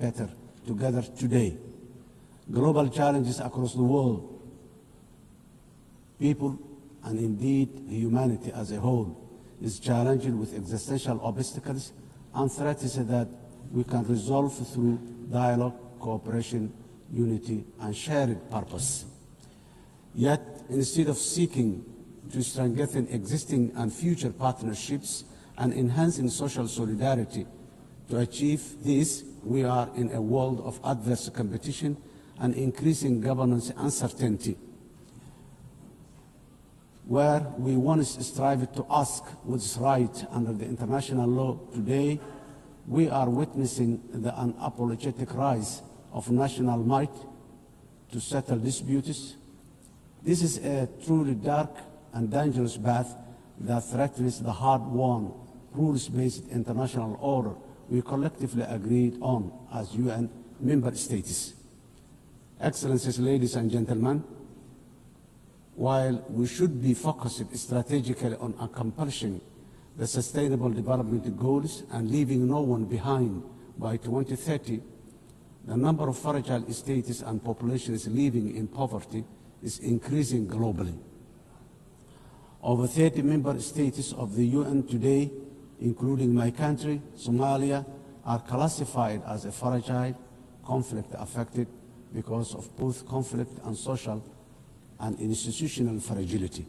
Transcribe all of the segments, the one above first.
better together today. Global challenges across the world, people, and indeed humanity as a whole, is challenged with existential obstacles and threats that we can resolve through dialogue, cooperation, unity, and shared purpose. Yet, instead of seeking to strengthen existing and future partnerships and enhancing social solidarity, to achieve this, we are in a world of adverse competition and increasing governance uncertainty, where we once strived to ask what's right under the international law. Today, we are witnessing the unapologetic rise of national might to settle disputes. This is a truly dark and dangerous path that threatens the hard-won, rules-based international order we collectively agreed on as UN member states. Excellencies, ladies and gentlemen, while we should be focused strategically on accomplishing the Sustainable Development Goals and leaving no one behind by 2030, the number of fragile states and populations living in poverty is increasing globally. Over 30 member states of the UN today, including my country, Somalia, are classified as a fragile, conflict-affected because of both conflict and social and institutional fragility.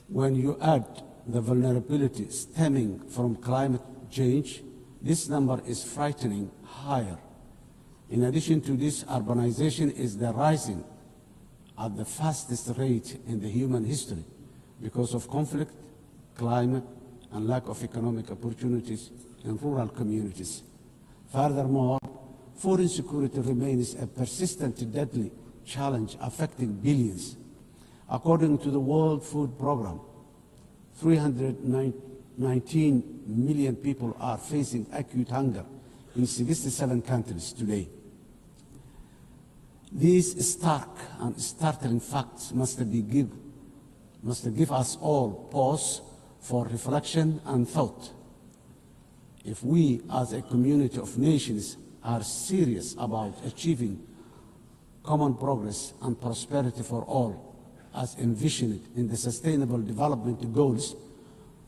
When you add the vulnerability stemming from climate change, this number is frightening higher. In addition to this, urbanization is rising at the fastest rate in the human history because of conflict, climate, and lack of economic opportunities in rural communities. Furthermore, food insecurity remains a persistent, deadly challenge affecting billions. According to the World Food Programme, 319 million people are facing acute hunger in 67 countries today. These stark and startling facts must give us all pause for reflection and thought. If we as a community of nations are serious about achieving common progress and prosperity for all, as envisioned in the Sustainable Development Goals,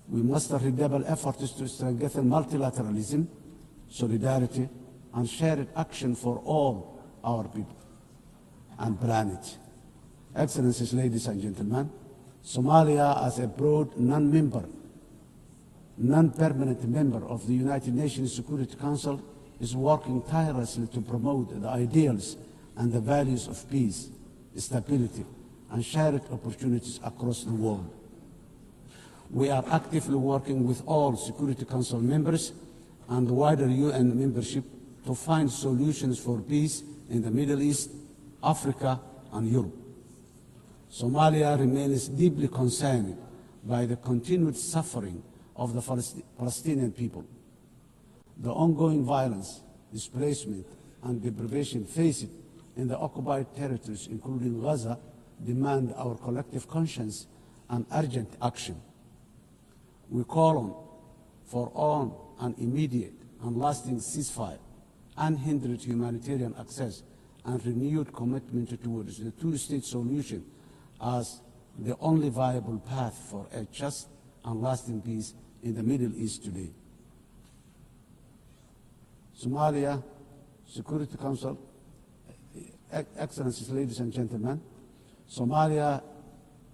we must redouble efforts to strengthen multilateralism, solidarity, and shared action for all our people and planet. Excellencies, ladies and gentlemen, Somalia, as a broad non-permanent member of the United Nations Security Council, is working tirelessly to promote the ideals and the values of peace, stability, and shared opportunities across the world. We are actively working with all Security Council members and the wider UN membership to find solutions for peace in the Middle East, Africa, and Europe. Somalia remains deeply concerned by the continued suffering of the Palestinian people. The ongoing violence, displacement, and deprivation faced in the occupied territories, including Gaza, demand our collective conscience and urgent action. We call for an immediate and lasting ceasefire, unhindered humanitarian access, and renewed commitment towards the two-state solution as the only viable path for a just and lasting peace in the Middle East today. Somalia Security Council, Excellencies, ladies and gentlemen, Somalia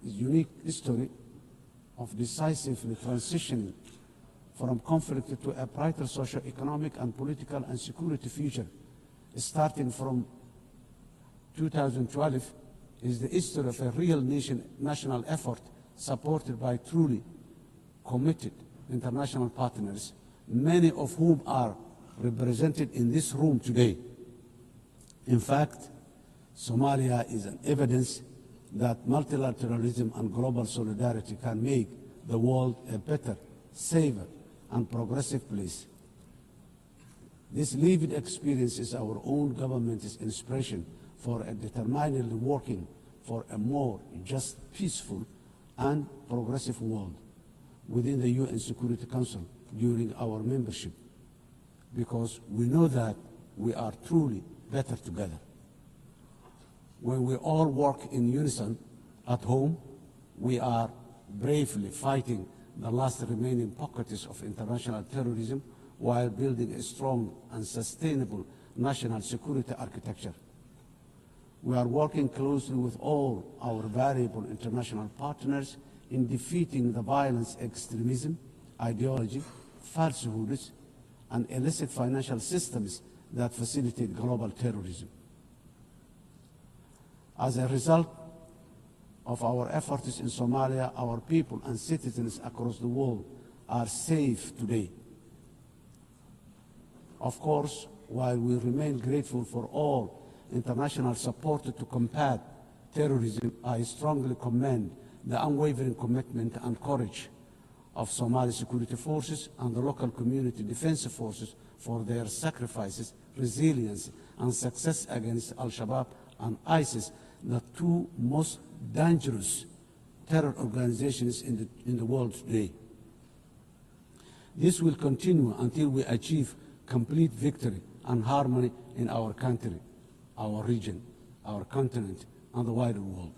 is a unique history of decisively transitioning from conflict to a brighter socio-economic and political and security future. Starting from 2012 is the history of a real national effort supported by truly committed international partners, many of whom are represented in this room today. In fact, Somalia is an evidence that multilateralism and global solidarity can make the world a better, safer, and progressive place. This lived experience is our own government's inspiration for a determinedly working for a more just, peaceful, and progressive world within the UN Security Council during our membership. because we know that we are truly better together. When we all work in unison at home, we are bravely fighting the last remaining pockets of international terrorism while building a strong and sustainable national security architecture. We are working closely with all our valuable international partners in defeating the violence, extremism, ideology, falsehoods, and illicit financial systems that facilitate global terrorism. As a result of our efforts in Somalia, our people and citizens across the world are safe today. Of course, while we remain grateful for all international support to combat terrorism, I strongly commend the unwavering commitment and courage of Somali security forces and the local community defense forces for their sacrifices, resilience, and success against Al-Shabaab and ISIS, the two most dangerous terror organizations in the world today. This will continue until we achieve complete victory and harmony in our country, our region, our continent, and the wider world.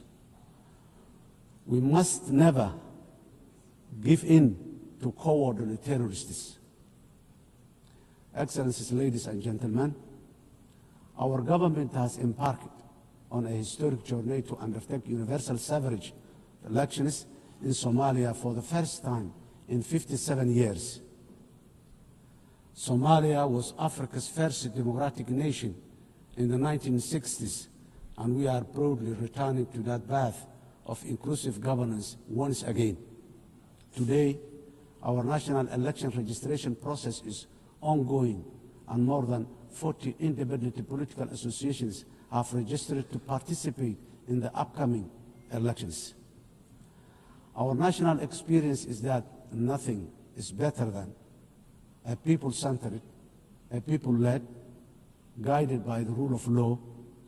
We must never give in to cowardly terrorists. Excellencies, ladies and gentlemen, our government has embarked on a historic journey to undertake universal suffrage elections in Somalia for the first time in 57 years. Somalia was Africa's first democratic nation in the 1960s, and we are proudly returning to that path of inclusive governance once again. Today, our national election registration process is ongoing, and more than 40 independent political associations have registered to participate in the upcoming elections. Our national experience is that nothing is better than a people-centered, a people-led, guided by the rule of law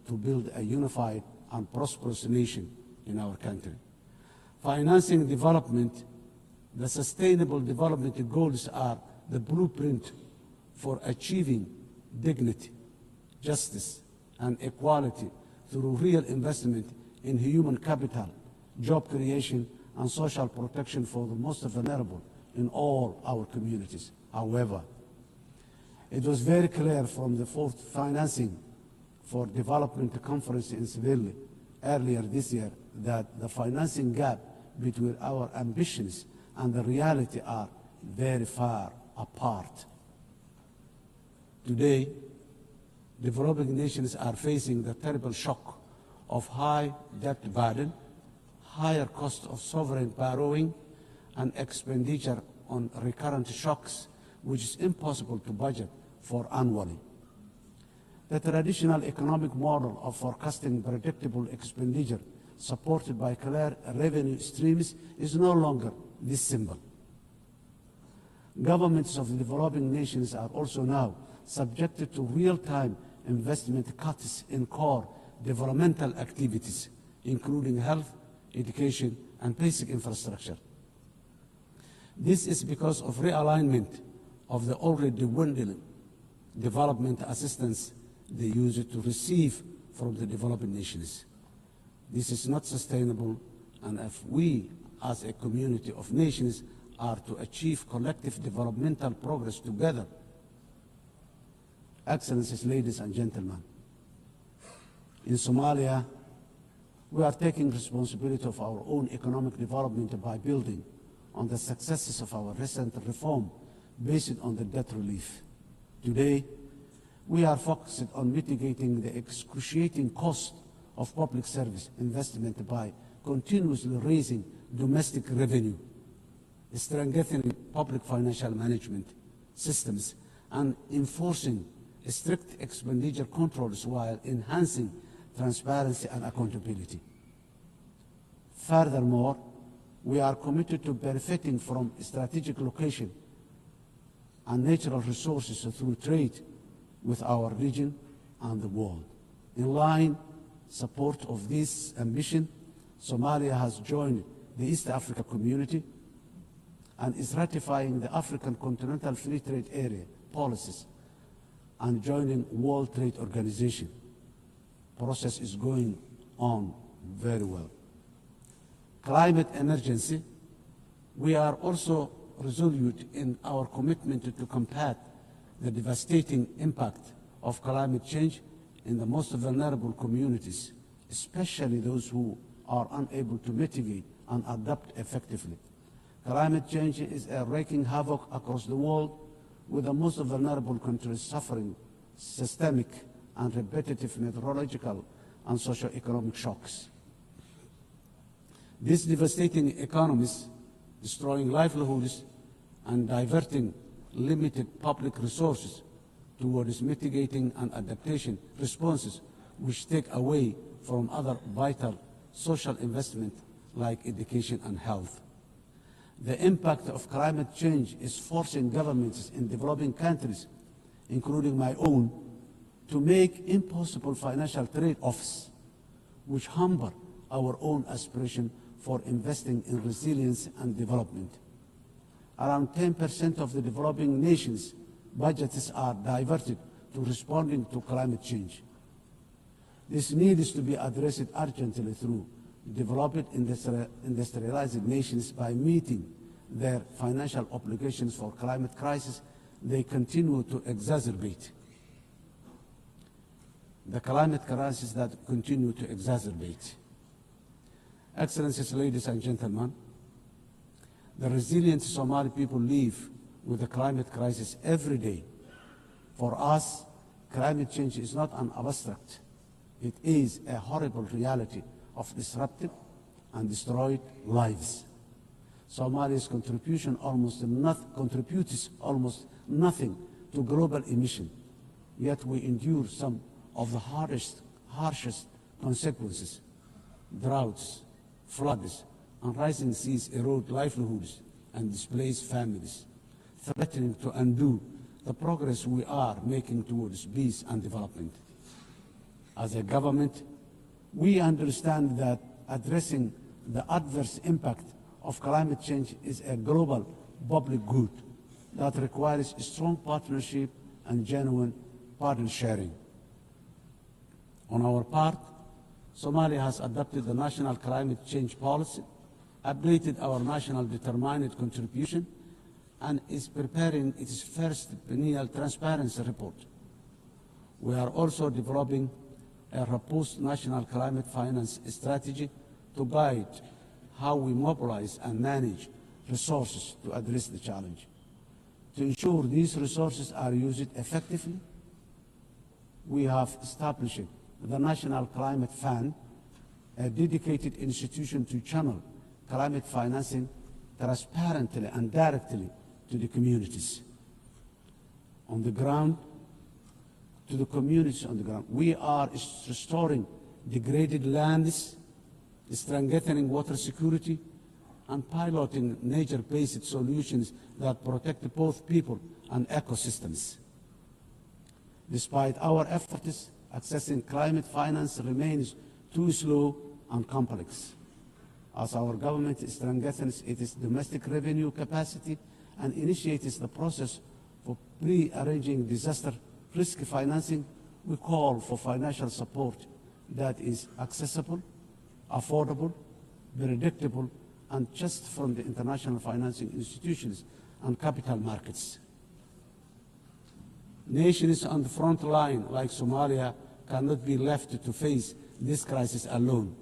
to build a unified and prosperous nation in our country. Financing development, the sustainable development goals are the blueprint for achieving dignity, justice, and equality through real investment in human capital, job creation, and social protection for the most vulnerable in all our communities. However, it was very clear from the fourth financing for development conference in Seville earlier this year that the financing gap between our ambitions and the reality are very far apart. Today, developing nations are facing the terrible shock of high debt burden, higher cost of sovereign borrowing, and expenditure on recurrent shocks, which is impossible to budget for annually. The traditional economic model of forecasting predictable expenditure supported by clear revenue streams is no longer this simple. Governments of the developing nations are also now subjected to real-time investment cuts in core developmental activities, including health, education, and basic infrastructure. This is because of realignment of the already dwindling development assistance they use to receive from the developing nations. This is not sustainable, and if we, as a community of nations, are to achieve collective developmental progress together. Excellencies, ladies and gentlemen, in Somalia, we are taking responsibility of our own economic development by building on the successes of our recent reform based on the debt relief. Today, we are focused on mitigating the excruciating cost of public service investment by continuously raising domestic revenue, strengthening public financial management systems, and enforcing strict expenditure controls while enhancing transparency and accountability. Furthermore, we are committed to benefiting from strategic location and natural resources through trade with our region and the world. In line support of this ambition, Somalia has joined the East Africa Community and is ratifying the African Continental Free Trade Area policies and joining World Trade Organization. Process is going on very well. Climate emergency. We are also resolute in our commitment to combat the devastating impact of climate change in the most vulnerable communities, especially those who are unable to mitigate and adapt effectively. Climate change is wreaking havoc across the world, with the most vulnerable countries suffering systemic and repetitive meteorological and socio-economic shocks. These devastating economies, destroying livelihoods and diverting limited public resources towards mitigating and adaptation responses, which take away from other vital social investment like education and health. The impact of climate change is forcing governments in developing countries, including my own, to make impossible financial trade-offs, which hamper our own aspiration for investing in resilience and development. Around 10% of the developing nations' budgets are diverted to responding to climate change. This needs to be addressed urgently through developed industrialized nations by meeting their financial obligations for climate crisis they continue to exacerbate. The climate crisis that continue to exacerbate. Excellencies, ladies and gentlemen, the resilient Somali people live with the climate crisis every day. For us, climate change is not an abstract. It is a horrible reality of disrupted and destroyed lives. Somalia's contributes almost nothing to global emission, yet we endure some of the harshest consequences. Droughts, floods, and rising seas erode livelihoods and displace families, threatening to undo the progress we are making towards peace and development. As a government, we understand that addressing the adverse impact of climate change is a global public good that requires strong partnership and genuine burden sharing. On our part, Somalia has adopted the national climate change policy, updated our national determined contribution, and is preparing its first biennial transparency report. We are also developing a robust national climate finance strategy to guide how we mobilize and manage resources to address the challenge. To ensure these resources are used effectively, we have established the National Climate Fund, a dedicated institution to channel climate financing transparently and directly to the communities on the ground, We are restoring degraded lands, strengthening water security, and piloting nature-based solutions that protect both people and ecosystems. Despite our efforts, accessing climate finance remains too slow and complex. As our government strengthens its domestic revenue capacity and initiates the process for pre-arranging disaster risk financing, we call for financial support that is accessible, affordable, predictable, and just from the international financing institutions and capital markets. Nations on the front line, like Somalia, cannot be left to face this crisis alone,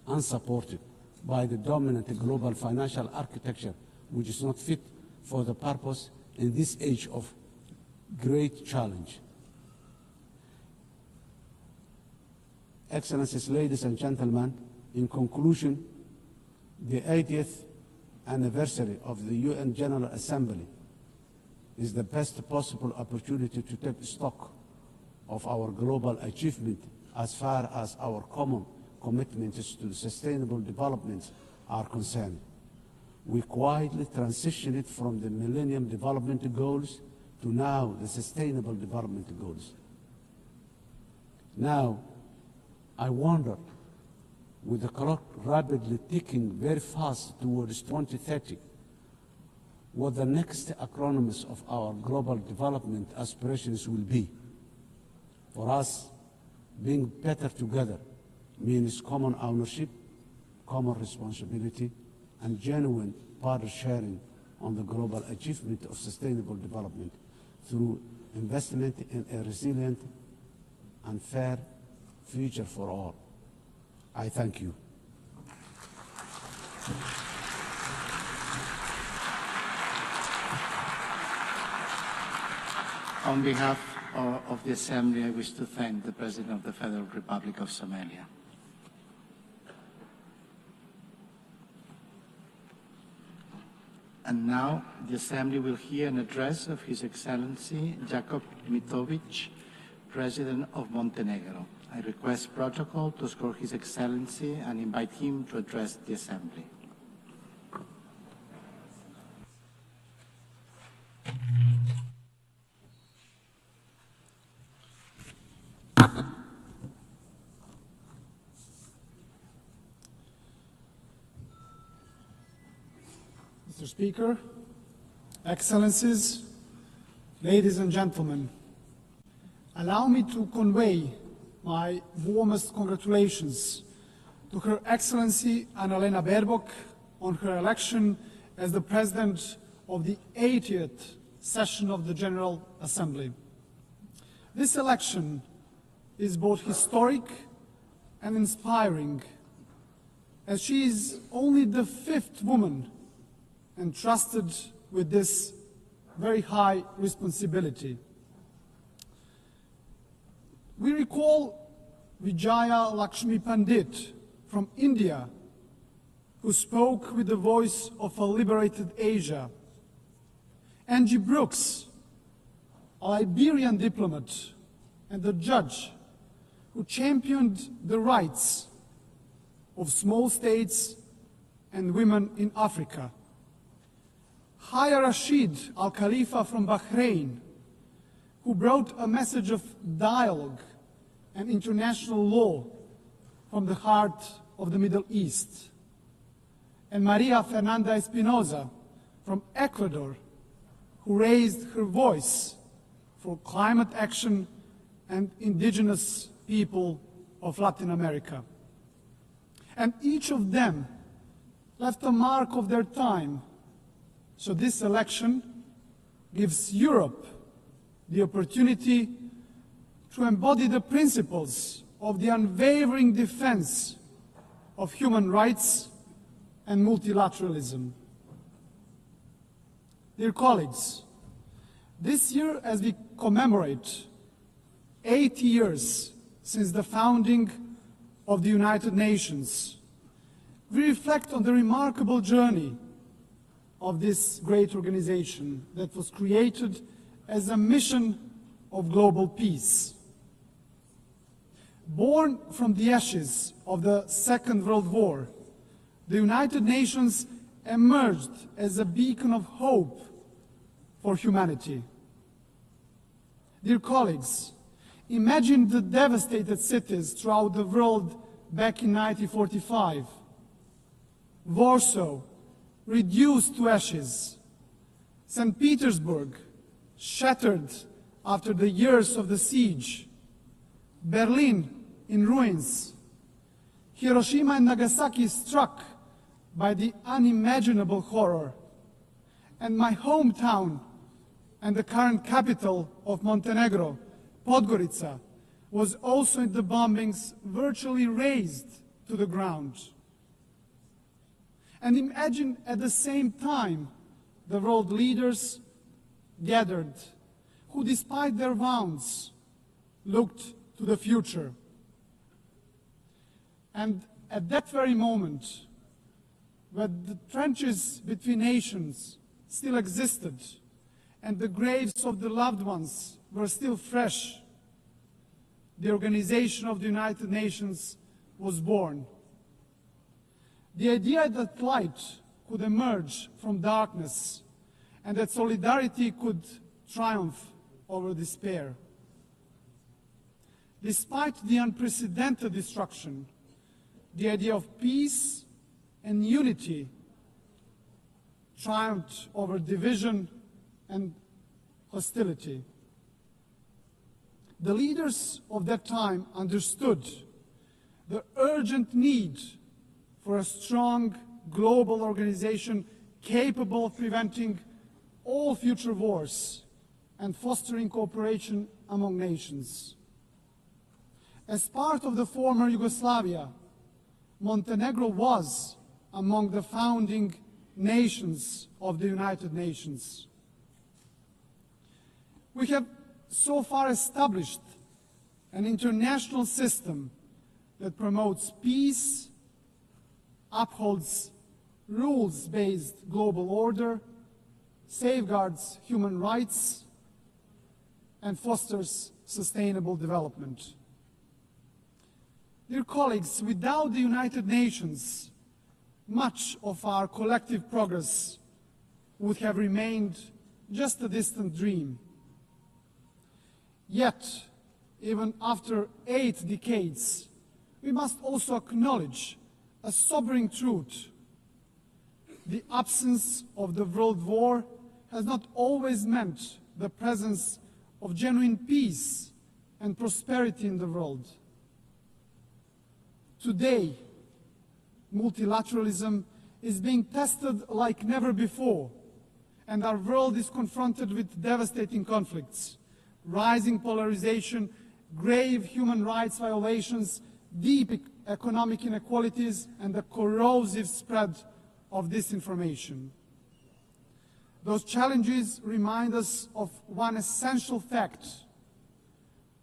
unsupported by the dominant global financial architecture, which is not fit for the purpose in this age of great challenge. Excellencies, ladies and gentlemen, in conclusion, the 80th anniversary of the UN General Assembly is the best possible opportunity to take stock of our global achievement as far as our common commitments to sustainable development are concerned. We quietly transitioned from the Millennium Development Goals to now the Sustainable Development Goals. Now, I wonder, with the clock rapidly ticking very fast towards 2030, what the next acronyms of our global development aspirations will be. For us, being better together means common ownership, common responsibility, and genuine power sharing on the global achievement of sustainable development through investment in a resilient and fair future for all. I thank you. On behalf of the Assembly, I wish to thank the President of the Federal Republic of Somalia. And now the Assembly will hear an address of His Excellency Jakob Mitovic, President of Montenegro. I request protocol to escort His Excellency and invite him to address the Assembly. Mr. Speaker, Excellencies, ladies and gentlemen, allow me to convey my warmest congratulations to Her Excellency Annalena Baerbock on her election as the President of the 80th session of the General Assembly. This election is both historic and inspiring, as she is only the 5th woman entrusted with this very high responsibility. We recall Vijaya Lakshmi Pandit from India, who spoke with the voice of a liberated Asia. Angie Brooks, a Liberian diplomat and a judge who championed the rights of small states and women in Africa. Haya Rashid Al Khalifa from Bahrain, who brought a message of dialogue and international law from the heart of the Middle East. And Maria Fernanda Espinosa from Ecuador, who raised her voice for climate action and indigenous people of Latin America. And each of them left a mark of their time. So this election gives Europe the opportunity to embody the principles of the unwavering defense of human rights and multilateralism. Dear colleagues, this year, as we commemorate 80 years since the founding of the United Nations, we reflect on the remarkable journey of this great organization that was created as a mission of global peace. Born from the ashes of the Second World War, the United Nations emerged as a beacon of hope for humanity. Dear colleagues, imagine the devastated cities throughout the world back in 1945. Warsaw, reduced to ashes. St. Petersburg, shattered after the years of the siege. Berlin, in ruins. Hiroshima and Nagasaki struck by the unimaginable horror. And my hometown and the current capital of Montenegro, Podgorica, was also in the bombings virtually razed to the ground. And imagine at the same time the world leaders gathered, who despite their wounds looked to the future. And at that very moment, when the trenches between nations still existed and the graves of the loved ones were still fresh, the Organization of the United Nations was born. The idea that light could emerge from darkness and that solidarity could triumph over despair. Despite the unprecedented destruction, the idea of peace and unity triumphed over division and hostility. The leaders of that time understood the urgent need for a strong global organization capable of preventing all future wars and fostering cooperation among nations. As part of the former Yugoslavia, Montenegro was among the founding nations of the United Nations. We have so far established an international system that promotes peace, upholds rules-based global order, safeguards human rights, and fosters sustainable development. Dear colleagues, without the United Nations, much of our collective progress would have remained just a distant dream. Yet, even after 8 decades, we must also acknowledge a sobering truth. The absence of the World War has not always meant the presence of genuine peace and prosperity in the world. Today, multilateralism is being tested like never before, and our world is confronted with devastating conflicts, rising polarization, grave human rights violations, deep economic inequalities, and the corrosive spread of disinformation. Those challenges remind us of one essential fact.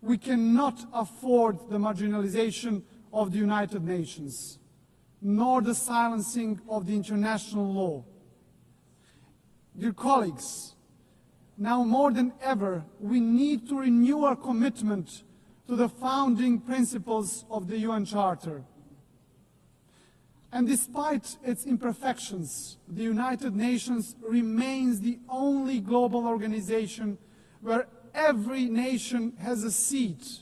We cannot afford the marginalization of the United Nations, nor the silencing of the international law. Dear colleagues, now more than ever, we need to renew our commitment to the founding principles of the UN Charter. And despite its imperfections, the United Nations remains the only global organization where every nation has a seat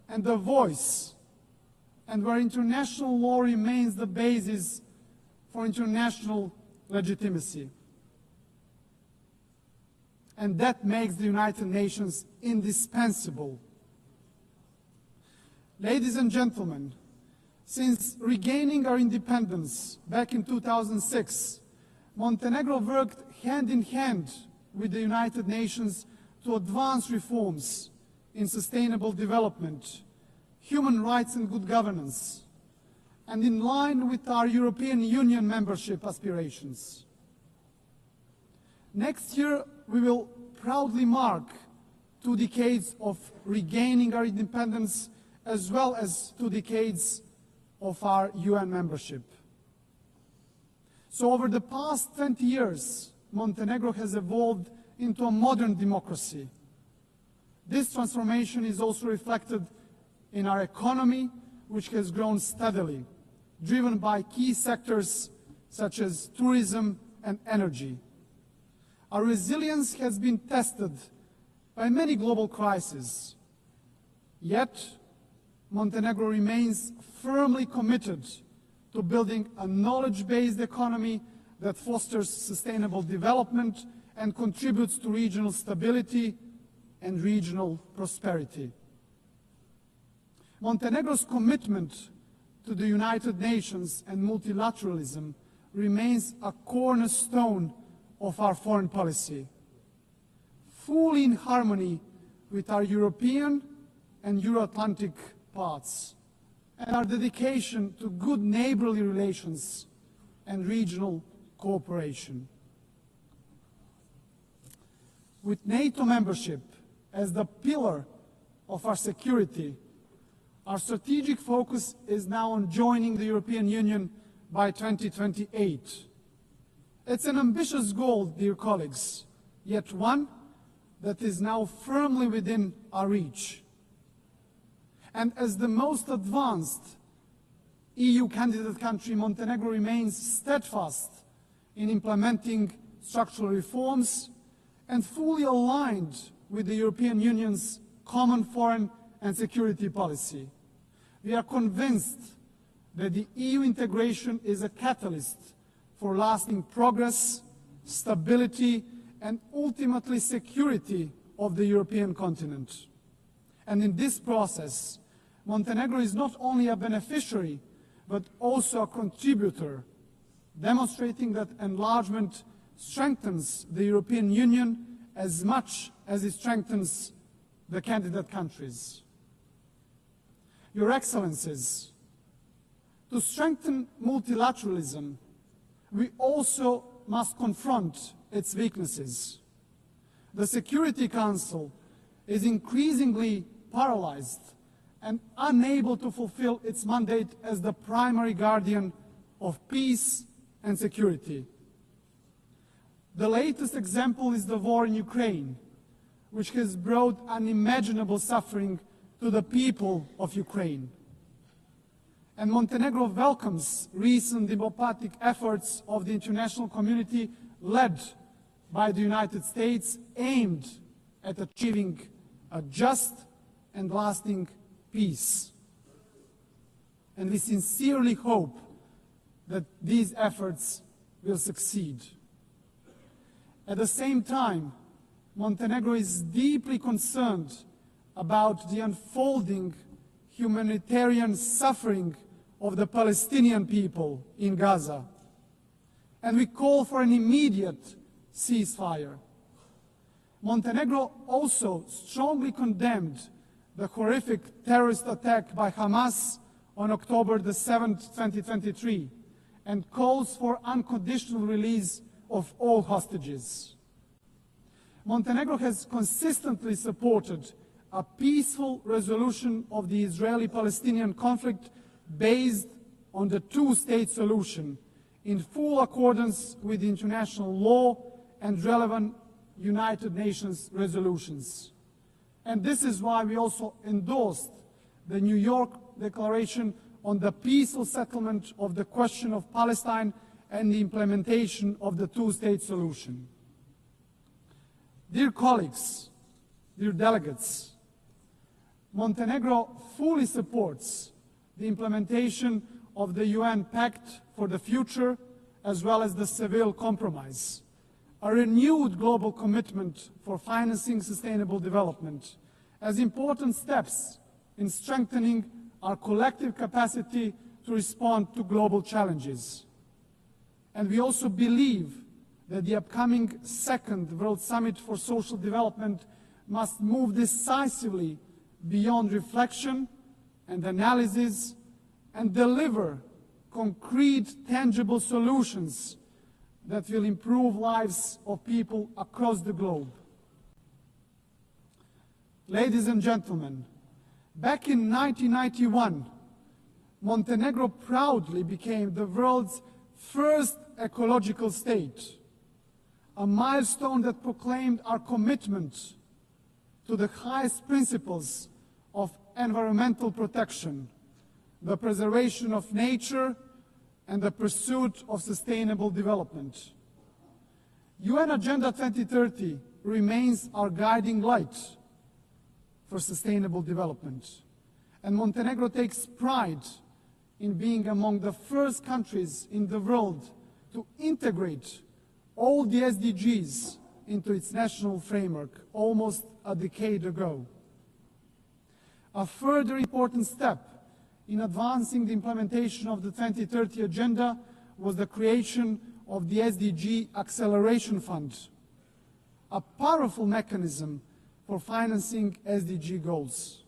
and a voice, and where international law remains the basis for international legitimacy. And that makes the United Nations indispensable. Ladies and gentlemen, since regaining our independence back in 2006, Montenegro worked hand in hand with the United Nations to advance reforms in sustainable development, human rights and good governance, and in line with our European Union membership aspirations. Next year, we will proudly mark 2 decades of regaining our independence, as well as 2 decades of our UN membership. So over the past 20 years, Montenegro has evolved into a modern democracy. This transformation is also reflected in our economy, which has grown steadily, driven by key sectors such as tourism and energy. Our resilience has been tested by many global crises. Yet, Montenegro remains firmly committed to building a knowledge-based economy that fosters sustainable development and contributes to regional stability and regional prosperity. Montenegro's commitment to the United Nations and multilateralism remains a cornerstone of our foreign policy, fully in harmony with our European and Euro-Atlantic paths, and our dedication to good neighborly relations and regional cooperation. With NATO membership as the pillar of our security, our strategic focus is now on joining the European Union by 2028. It's an ambitious goal, dear colleagues, yet one that is now firmly within our reach. And as the most advanced EU candidate country, Montenegro remains steadfast in implementing structural reforms and fully aligned with the European Union's common foreign and security policy. We are convinced that the EU integration is a catalyst for lasting progress, stability, and ultimately security of the European continent. And in this process, Montenegro is not only a beneficiary, but also a contributor, demonstrating that enlargement strengthens the European Union as much as it strengthens the candidate countries. Your Excellencies, to strengthen multilateralism, we also must confront its weaknesses. The Security Council is increasingly paralyzed and unable to fulfill its mandate as the primary guardian of peace and security. The latest example is the war in Ukraine, which has brought unimaginable suffering to the people of Ukraine. And Montenegro welcomes recent diplomatic efforts of the international community led by the United States aimed at achieving a just and lasting peace. And we sincerely hope that these efforts will succeed. At the same time, Montenegro is deeply concerned about the unfolding humanitarian suffering of the Palestinian people in Gaza. And we call for an immediate ceasefire. Montenegro also strongly condemned the horrific terrorist attack by Hamas on October the 7th, 2023, and calls for unconditional release of all hostages. Montenegro has consistently supported a peaceful resolution of the Israeli-Palestinian conflict based on the two-state solution in full accordance with international law and relevant United Nations resolutions. And this is why we also endorsed the New York Declaration on the peaceful settlement of the question of Palestine and the implementation of the two-state solution. Dear colleagues, dear delegates, Montenegro fully supports the implementation of the UN Pact for the Future, as well as the Seville Compromise, a renewed global commitment for financing sustainable development, as important steps in strengthening our collective capacity to respond to global challenges. And we also believe that the upcoming second World Summit for Social Development must move decisively beyond reflection and analysis and deliver concrete, tangible solutions that will improve lives of people across the globe. Ladies and gentlemen, back in 1991, Montenegro proudly became the world's first ecological state, a milestone that proclaimed our commitment to the highest principles of environmental protection, the preservation of nature, and the pursuit of sustainable development. UN Agenda 2030 remains our guiding light for sustainable development. And Montenegro takes pride in being among the first countries in the world to integrate all the SDGs into its national framework almost a decade ago. A further important step in advancing the implementation of the 2030 Agenda was the creation of the SDG Acceleration Fund, a powerful mechanism for financing SDG goals.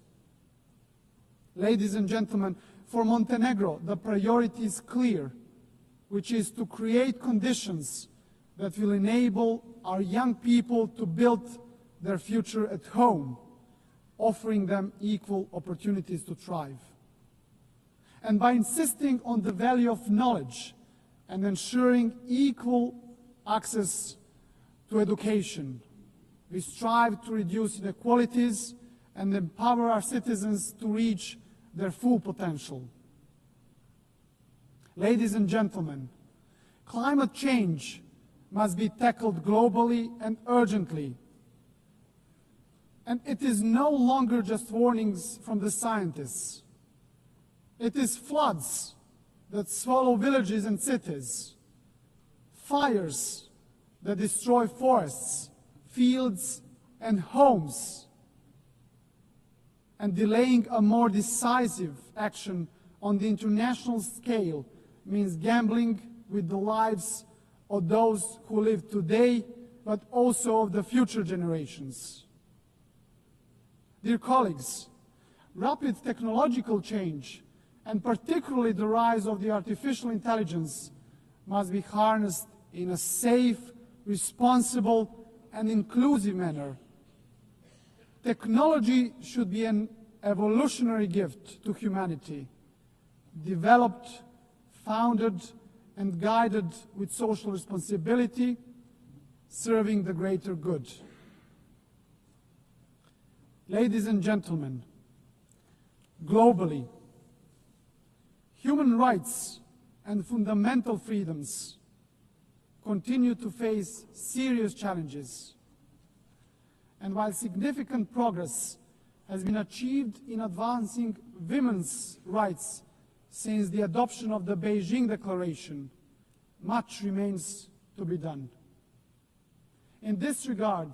Ladies and gentlemen, for Montenegro, the priority is clear, which is to create conditions that will enable our young people to build their future at home, offering them equal opportunities to thrive. And by insisting on the value of knowledge and ensuring equal access to education, we strive to reduce inequalities and empower our citizens to reach their full potential. Ladies and gentlemen, climate change must be tackled globally and urgently. And it is no longer just warnings from the scientists. It is floods that swallow villages and cities, fires that destroy forests, fields, and homes. and delaying a more decisive action on the international scale means gambling with the lives of those who live today, but also of the future generations. Dear colleagues, rapid technological change, and particularly the rise of the artificial intelligence, must be harnessed in a safe, responsible, and inclusive manner. Technology should be an evolutionary gift to humanity, developed, founded, and guided with social responsibility, serving the greater good. Ladies and gentlemen, globally, human rights and fundamental freedoms continue to face serious challenges. And while significant progress has been achieved in advancing women's rights since the adoption of the Beijing Declaration, much remains to be done. In this regard,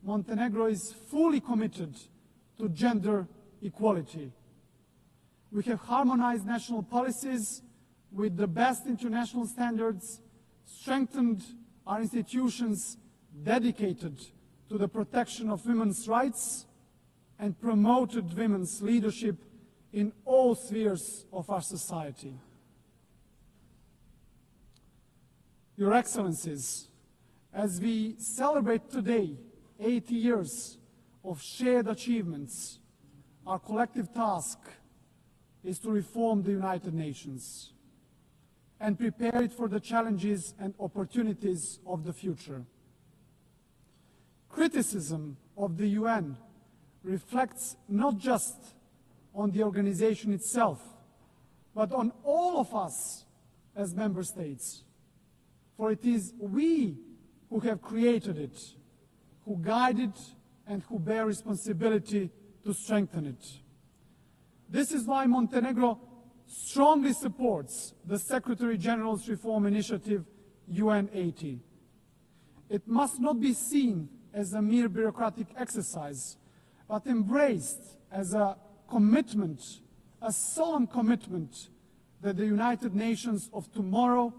Montenegro is fully committed to gender equality. We have harmonized national policies with the best international standards, strengthened our institutions dedicated to the protection of women's rights, and promoted women's leadership in all spheres of our society. Your Excellencies, as we celebrate today 80 years of shared achievements, our collective task is to reform the United Nations and prepare it for the challenges and opportunities of the future. Criticism of the UN reflects not just on the organization itself, but on all of us as member states. For it is we who have created it, who guide it, and who bear responsibility to strengthen it. This is why Montenegro strongly supports the Secretary General's reform initiative, UNTV. It must not be seen as a mere bureaucratic exercise, but embraced as a commitment, a solemn commitment that the United Nations of tomorrow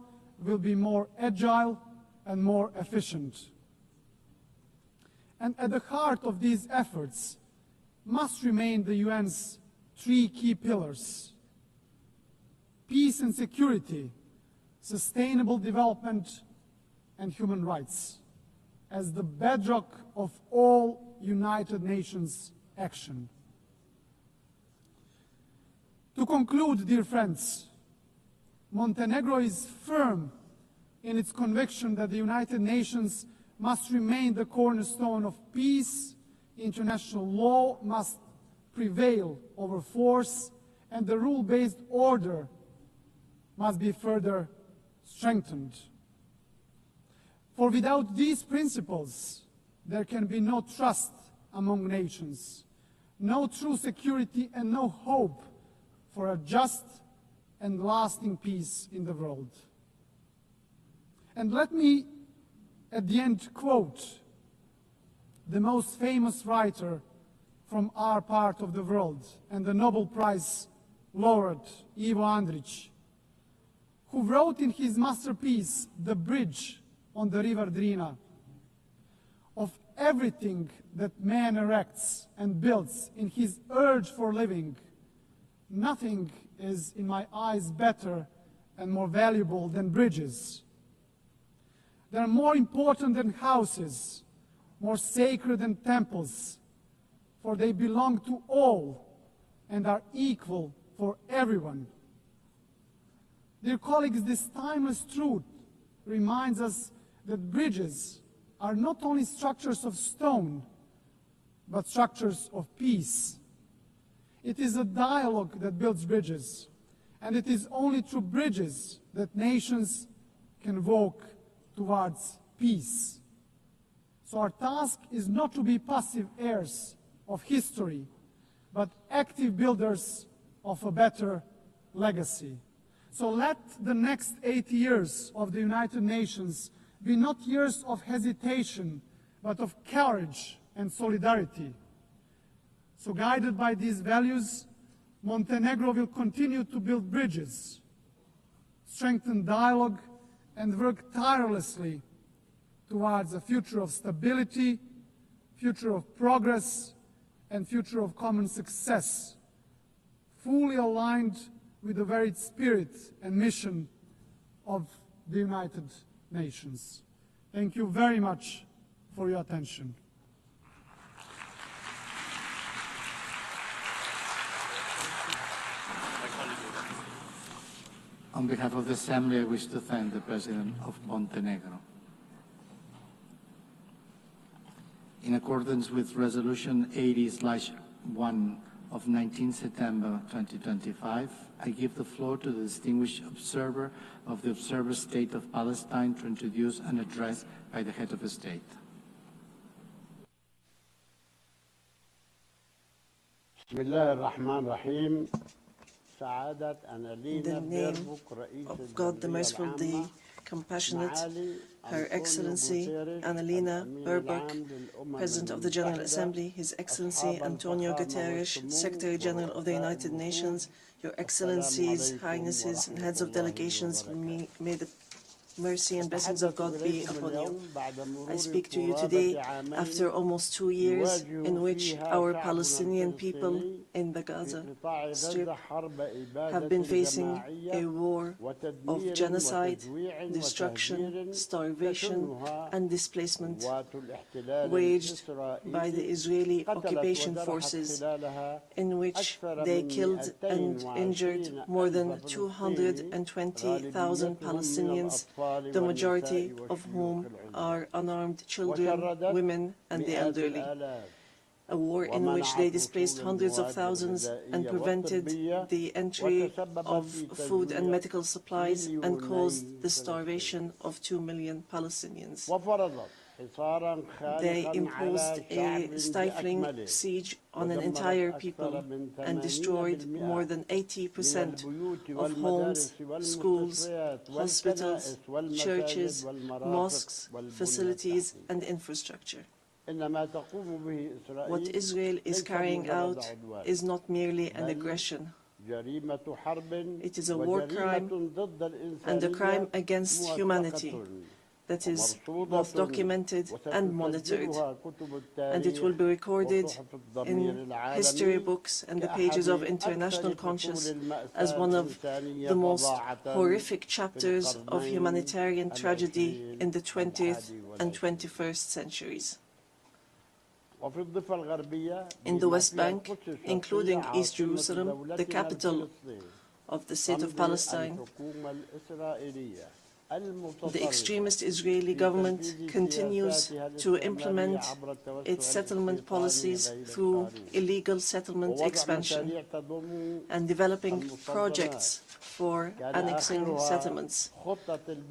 will be more agile and more efficient. And at the heart of these efforts must remain the UN's three key pillars: peace and security, sustainable development, and human rights, as the bedrock of all United Nations action. To conclude, dear friends, Montenegro is firm in its conviction that the United Nations must remain the cornerstone of peace, international law must prevail over force, and the rule-based order must be further strengthened. For without these principles, there can be no trust among nations, no true security, and no hope for a just and lasting peace in the world. And let me, at the end, quote the most famous writer from our part of the world and the Nobel Prize laureate, Ivo Andrić, who wrote in his masterpiece, The Bridge on the River Drina, "Of everything that man erects and builds in his urge for living, nothing is, in my eyes, better and more valuable than bridges. They are more important than houses, more sacred than temples, for they belong to all and are equal for everyone." Dear colleagues, this timeless truth reminds us that bridges are not only structures of stone, but structures of peace. It is a dialogue that builds bridges, and it is only through bridges that nations can walk towards peace. So our task is not to be passive heirs of history, but active builders of a better legacy. So let the next 80 years of the United Nations be not years of hesitation, but of courage and solidarity. So guided by these values, Montenegro will continue to build bridges, strengthen dialogue, and work tirelessly towards a future of stability, future of progress, and future of common success, fully aligned with the very spirit and mission of the United Nations. Thank you very much for your attention. On behalf of the Assembly, I wish to thank the President of Montenegro. In accordance with Resolution 80/1 of 19 September 2025, I give the floor to the distinguished observer of the Observer State of Palestine to introduce an address by the head of the state. بسم الله الرحمن الرحيم. In the name of God, the Merciful, the Compassionate, Her Excellency Annalena Baerbock, President of the General Assembly, His Excellency Antonio Guterres, Secretary General of the United Nations, Your Excellencies, Highnesses, and Heads of Delegations, may the mercy and blessings of God be upon you. I speak to you today after almost 2 years in which our Palestinian people in the Gaza Strip have been facing a war of genocide, destruction, starvation, and displacement waged by the Israeli occupation forces, in which they killed and injured more than 220,000 Palestinians, the majority of whom are unarmed children, women, and the elderly. A war in which they displaced hundreds of thousands and prevented the entry of food and medical supplies and caused the starvation of 2 million Palestinians. They imposed a stifling siege on an entire people and destroyed more than 80% of homes, schools, hospitals, churches, mosques, facilities, and infrastructure. What Israel is carrying out is not merely an aggression. It is a war crime and a crime against humanity that is both documented and monitored, and it will be recorded in history books and the pages of international conscience as one of the most horrific chapters of humanitarian tragedy in the 20th and 21st centuries. In the West Bank, including East Jerusalem, the capital of the State of Palestine, the extremist Israeli government continues to implement its settlement policies through illegal settlement expansion and developing projects for annexing settlements.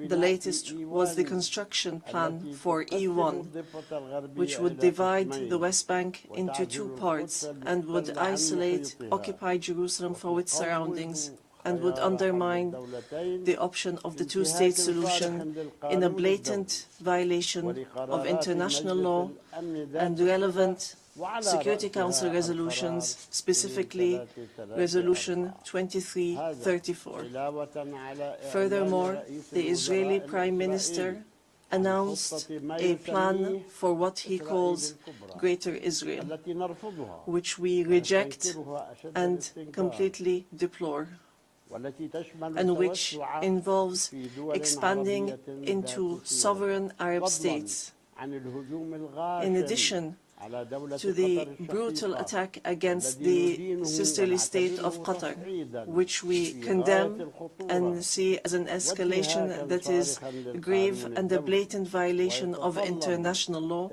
The latest was the construction plan for E1, which would divide the West Bank into 2 parts and would isolate occupied Jerusalem from its surroundings and would undermine the option of the two-state solution in a blatant violation of international law and relevant Security Council resolutions, specifically Resolution 2334. Furthermore, the Israeli Prime Minister announced a plan for what he calls Greater Israel, which we reject and completely deplore, and which involves expanding into sovereign Arab states. In addition to the brutal attack against the sisterly state of Qatar, which we condemn and see as an escalation that is grave and a blatant violation of international law,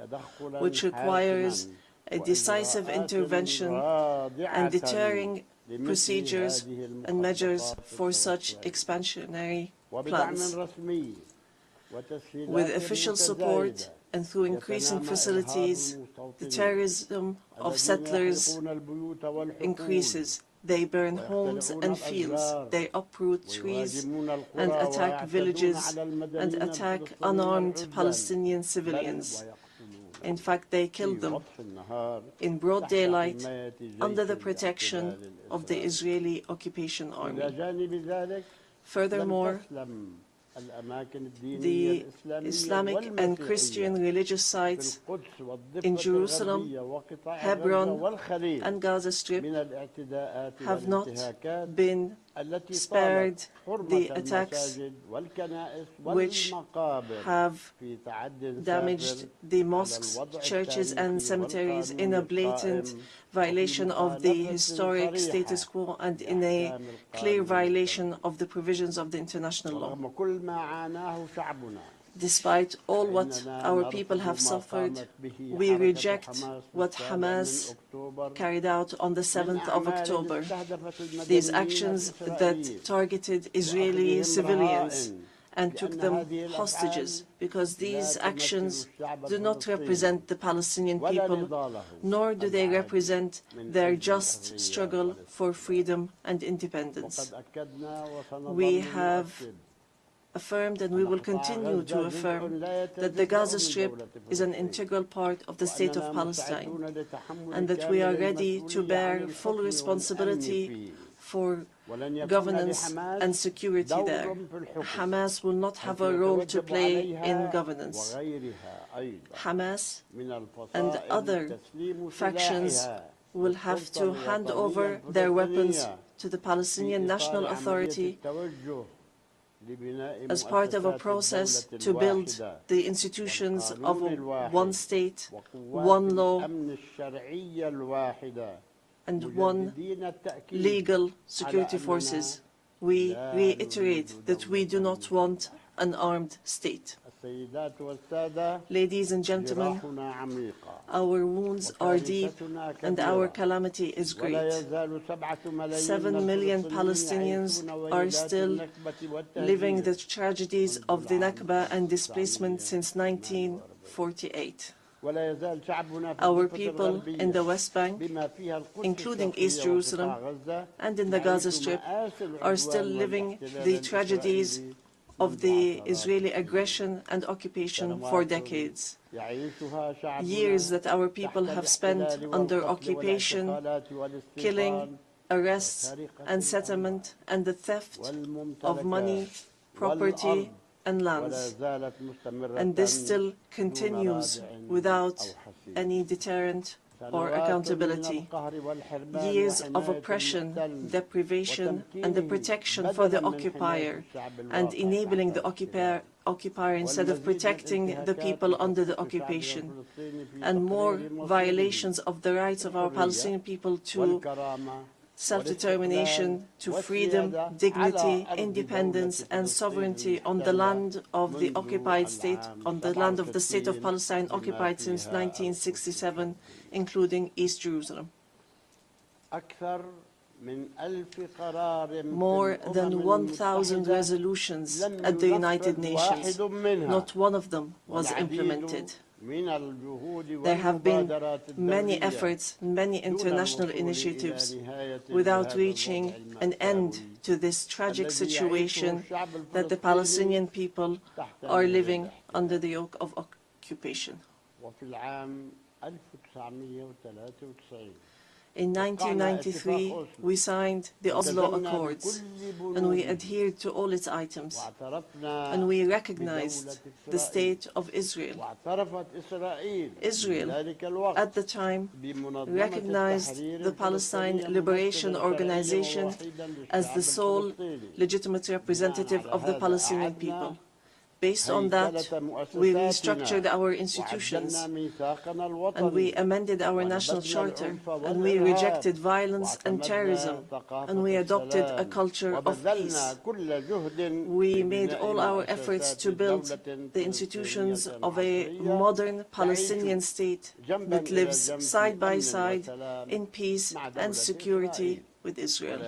which requires a decisive intervention and deterring procedures and measures for such expansionary plans. With official support and through increasing facilities, the terrorism of settlers increases. They burn homes and fields, they uproot trees and attack villages and attack unarmed Palestinian civilians. In fact, they killed them in broad daylight under the protection of the Israeli occupation army. Furthermore, the Islamic and Christian religious sites in Jerusalem, Hebron, and Gaza Strip have not been spared the attacks which have damaged the mosques, churches, and cemeteries in a blatant violation of the historic status quo and in a clear violation of the provisions of the international law. Despite all what our people have suffered, we reject what Hamas carried out on the 7th of October. These actions that targeted Israeli civilians and took them hostages, because these actions do not represent the Palestinian people, nor do they represent their just struggle for freedom and independence. We have affirmed, and we will continue to affirm, that the Gaza Strip is an integral part of the state of Palestine, and that we are ready to bear full responsibility for governance and security there. Hamas will not have a role to play in governance. Hamas and other factions will have to hand over their weapons to the Palestinian National Authority as part of a process to build the institutions of one state, one law, and one legal security forces. We reiterate that we do not want an armed state. Ladies and gentlemen, our wounds are deep and our calamity is great. 7 million Palestinians are still living the tragedies of the Nakba and displacement since 1948. Our people in the West Bank, including East Jerusalem and in the Gaza Strip, are still living the tragedies of the Israeli aggression and occupation for decades. Years that our people have spent under occupation, killing, arrests, and settlement, and the theft of money, property, and lands. And this still continues without any deterrent or accountability. Years of oppression, deprivation, and the protection for the occupier, and enabling the occupier instead of protecting the people under the occupation, and more violations of the rights of our Palestinian people to self-determination, to freedom, dignity, independence, and sovereignty on the land of the occupied state, on the land of the state of Palestine occupied since 1967, including East Jerusalem. More than 1,000 resolutions at the United Nations, not one of them was implemented. There have been many efforts, many international initiatives without reaching an end to this tragic situation that the Palestinian people are living under the yoke of occupation. In 1993, we signed the Oslo Accords, and we adhered to all its items, and we recognized the state of Israel. Israel, at the time, recognized the Palestine Liberation Organization as the sole legitimate representative of the Palestinian people. Based on that, we restructured our institutions, and we amended our national charter, and we rejected violence and terrorism, and we adopted a culture of peace. We made all our efforts to build the institutions of a modern Palestinian state that lives side by side in peace and security with Israel.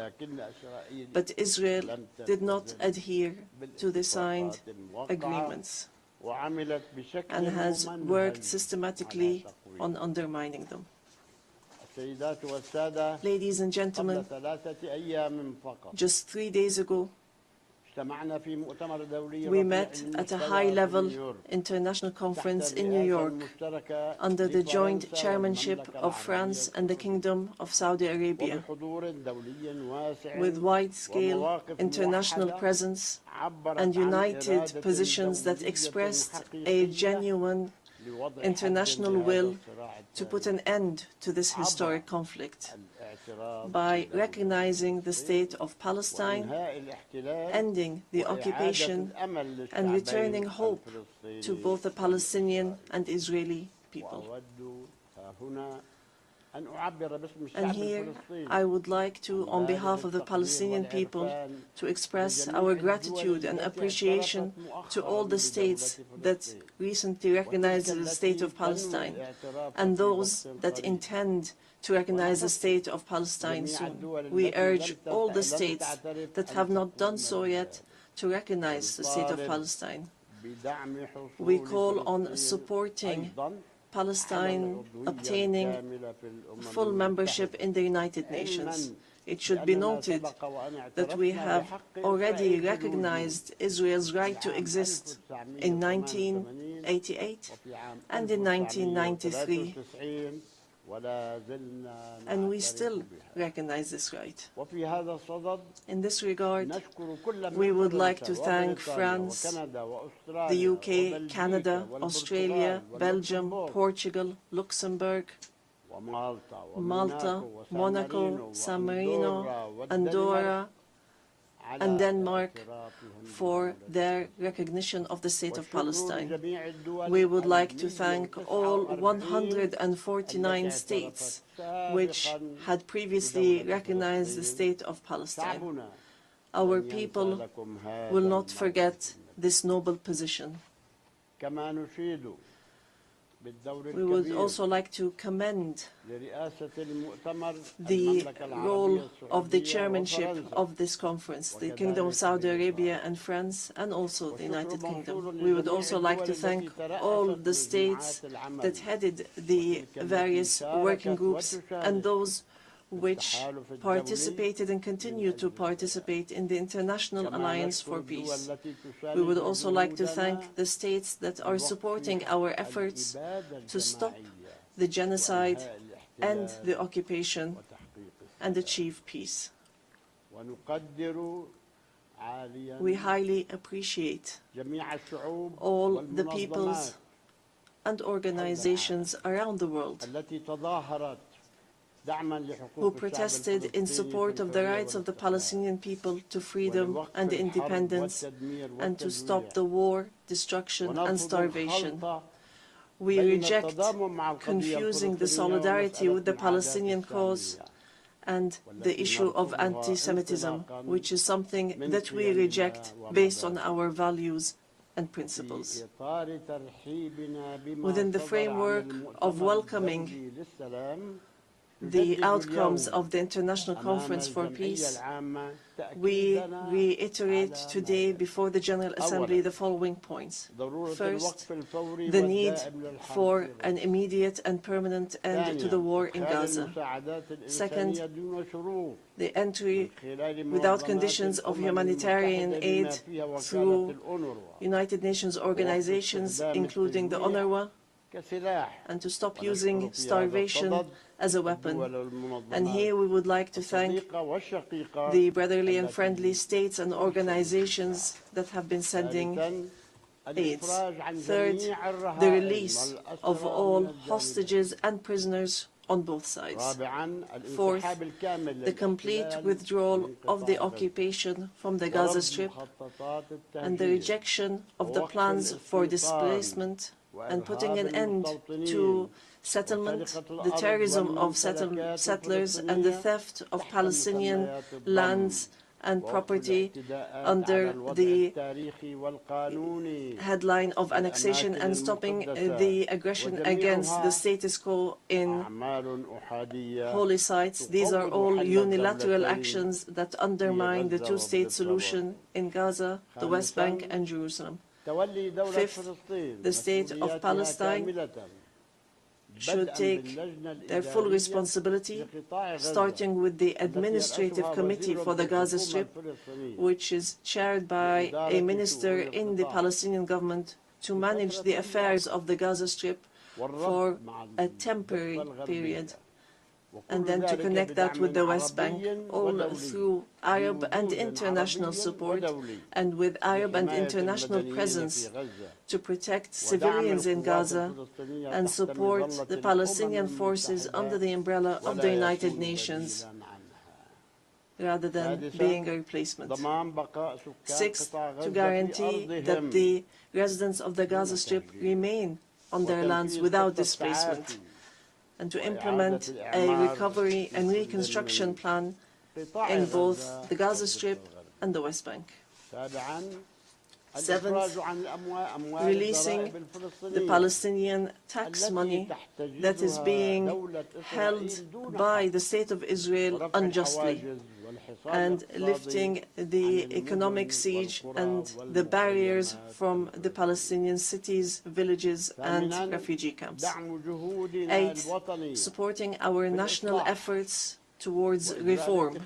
But Israel did not adhere to the signed agreements and has worked systematically on undermining them. Ladies and gentlemen, just 3 days ago, We met at a high-level international conference in New York under the joint chairmanship of France and the Kingdom of Saudi Arabia, with wide-scale international presence and united positions that expressed a genuine international will to put an end to this historic conflict by recognizing the state of Palestine, ending the occupation, and returning hope to both the Palestinian and Israeli people. And here I would like to, on behalf of the Palestinian people, to express our gratitude and appreciation to all the states that recently recognized the state of Palestine and those that intend to recognize the state of Palestine soon. We urge all the states that have not done so yet to recognize the state of Palestine. We call on supporting Palestine obtaining full membership in the United Nations. It should be noted that we have already recognized Israel's right to exist in 1988 and in 1993, and we still recognize this right. In this regard, we would like to thank France, the UK, Canada, Australia, Belgium, Portugal, Luxembourg, Malta, Monaco, San Marino, Andorra, and Denmark for their recognition of the state of Palestine. We would like to thank all 149 states which had previously recognized the state of Palestine. Our people will not forget this noble position. We would also like to commend the role of the chairmanship of this conference, the Kingdom of Saudi Arabia and France, and also the United Kingdom. We would also like to thank all the states that headed the various working groups and those which participated and continue to participate in the International Alliance for Peace. We would also like to thank the states that are supporting our efforts to stop the genocide and the occupation and achieve peace. We highly appreciate all the peoples and organizations around the world who protested in support of the rights of the Palestinian people to freedom and independence and to stop the war, destruction and starvation. We reject confusing the solidarity with the Palestinian cause and the issue of anti-Semitism, which is something that we reject based on our values and principles. Within the framework of welcoming the outcomes of the International Conference for Peace, we reiterate today before the General Assembly the following points. First, the need for an immediate and permanent end to the war in Gaza. Second, the entry without conditions of humanitarian aid through United Nations organizations, including the UNRWA, and to stop using starvation as a weapon. And here we would like to thank the brotherly and friendly states and organizations that have been sending aid. Third, the release of all hostages and prisoners on both sides. Fourth, the complete withdrawal of the occupation from the Gaza Strip and the rejection of the plans for displacement and putting an end to settlement, the terrorism of settlers, and the theft of Palestinian lands and property under the headline of annexation, and stopping the aggression against the status quo in holy sites. These are all unilateral actions that undermine the two-state solution in Gaza, the West Bank, and Jerusalem. Fifth, the state of Palestine should take their full responsibility, starting with the Administrative Committee for the Gaza Strip, which is chaired by a minister in the Palestinian government, to manage the affairs of the Gaza Strip for a temporary period, and then to connect that with the West Bank, all through Arab and international support and with Arab and international presence to protect civilians in Gaza and support the Palestinian forces under the umbrella of the United Nations rather than being a replacement. Sixth, to guarantee that the residents of the Gaza Strip remain on their lands without displacement, and to implement a recovery and reconstruction plan in both the Gaza Strip and the West Bank. Seventh, releasing the Palestinian tax money that is being held by the State of Israel unjustly, and lifting the economic siege and the barriers from the Palestinian cities, villages, and refugee camps. Eighth, supporting our national efforts towards reform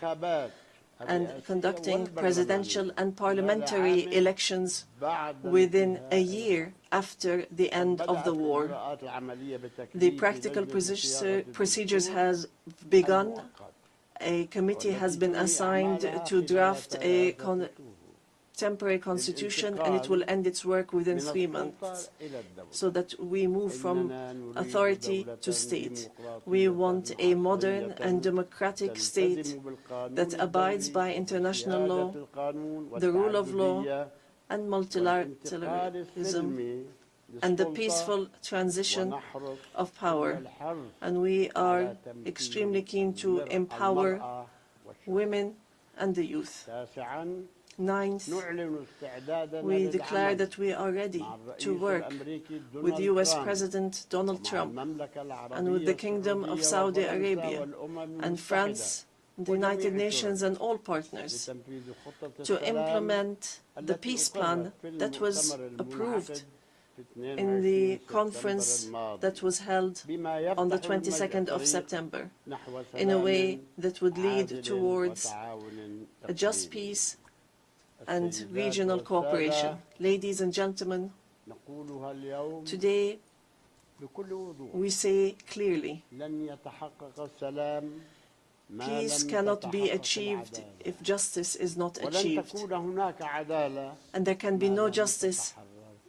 and conducting presidential and parliamentary elections within a year after the end of the war. The practical procedures has begun. A committee has been assigned to draft a temporary constitution, and it will end its work within 3 months, so that we move from authority to state. We want a modern and democratic state that abides by international law, the rule of law, and multilateralism, and the peaceful transition of power. And we are extremely keen to empower women and the youth. Ninth, we declare that we are ready to work with US President Donald Trump and with the Kingdom of Saudi Arabia and France, the United Nations, and all partners to implement the peace plan that was approved in the conference that was held on the 22nd of September, in a way that would lead towards a just peace and regional cooperation. Ladies and gentlemen, today we say clearly, peace cannot be achieved if justice is not achieved, and there can be no justice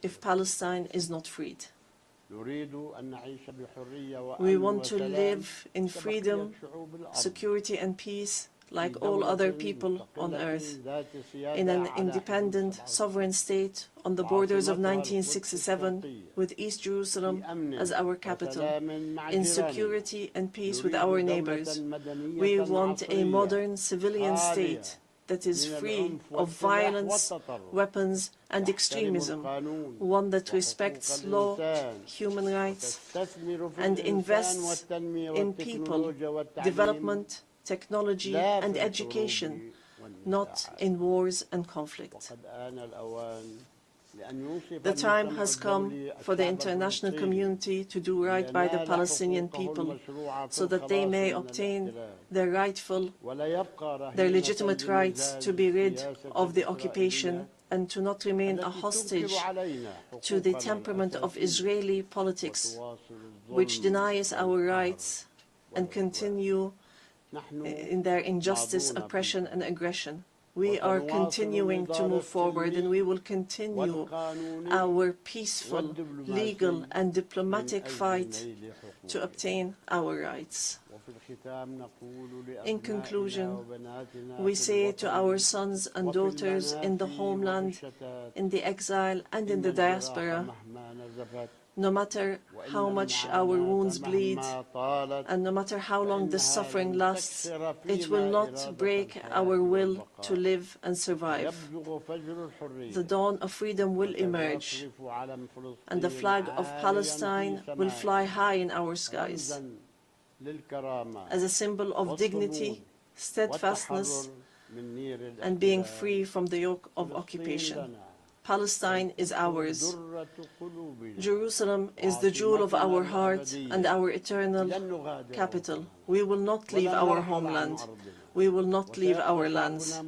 if Palestine is not freed. We want to live in freedom, security, and peace like all other people on earth, in an independent, sovereign state on the borders of 1967, with East Jerusalem as our capital, in security and peace with our neighbors. We want a modern civilian state that is free of violence, weapons, and extremism, one that respects law, human rights, and invests in people, development, technology, and education, not in wars and conflict. The time has come for the international community to do right by the Palestinian people, so that they may obtain their legitimate rights to be rid of the occupation and to not remain a hostage to the temperament of Israeli politics, which denies our rights and continue in their injustice, oppression, and aggression. We are continuing to move forward, and we will continue our peaceful, legal, and diplomatic fight to obtain our rights. In conclusion, we say to our sons and daughters in the homeland, in the exile, and in the diaspora, no matter how much our wounds bleed, and no matter how long the suffering lasts, it will not break our will to live and survive. The dawn of freedom will emerge, and the flag of Palestine will fly high in our skies as a symbol of dignity, steadfastness, and being free from the yoke of occupation. Palestine is ours. Jerusalem is the jewel of our heart and our eternal capital. We will not leave our homeland. We will not leave our lands.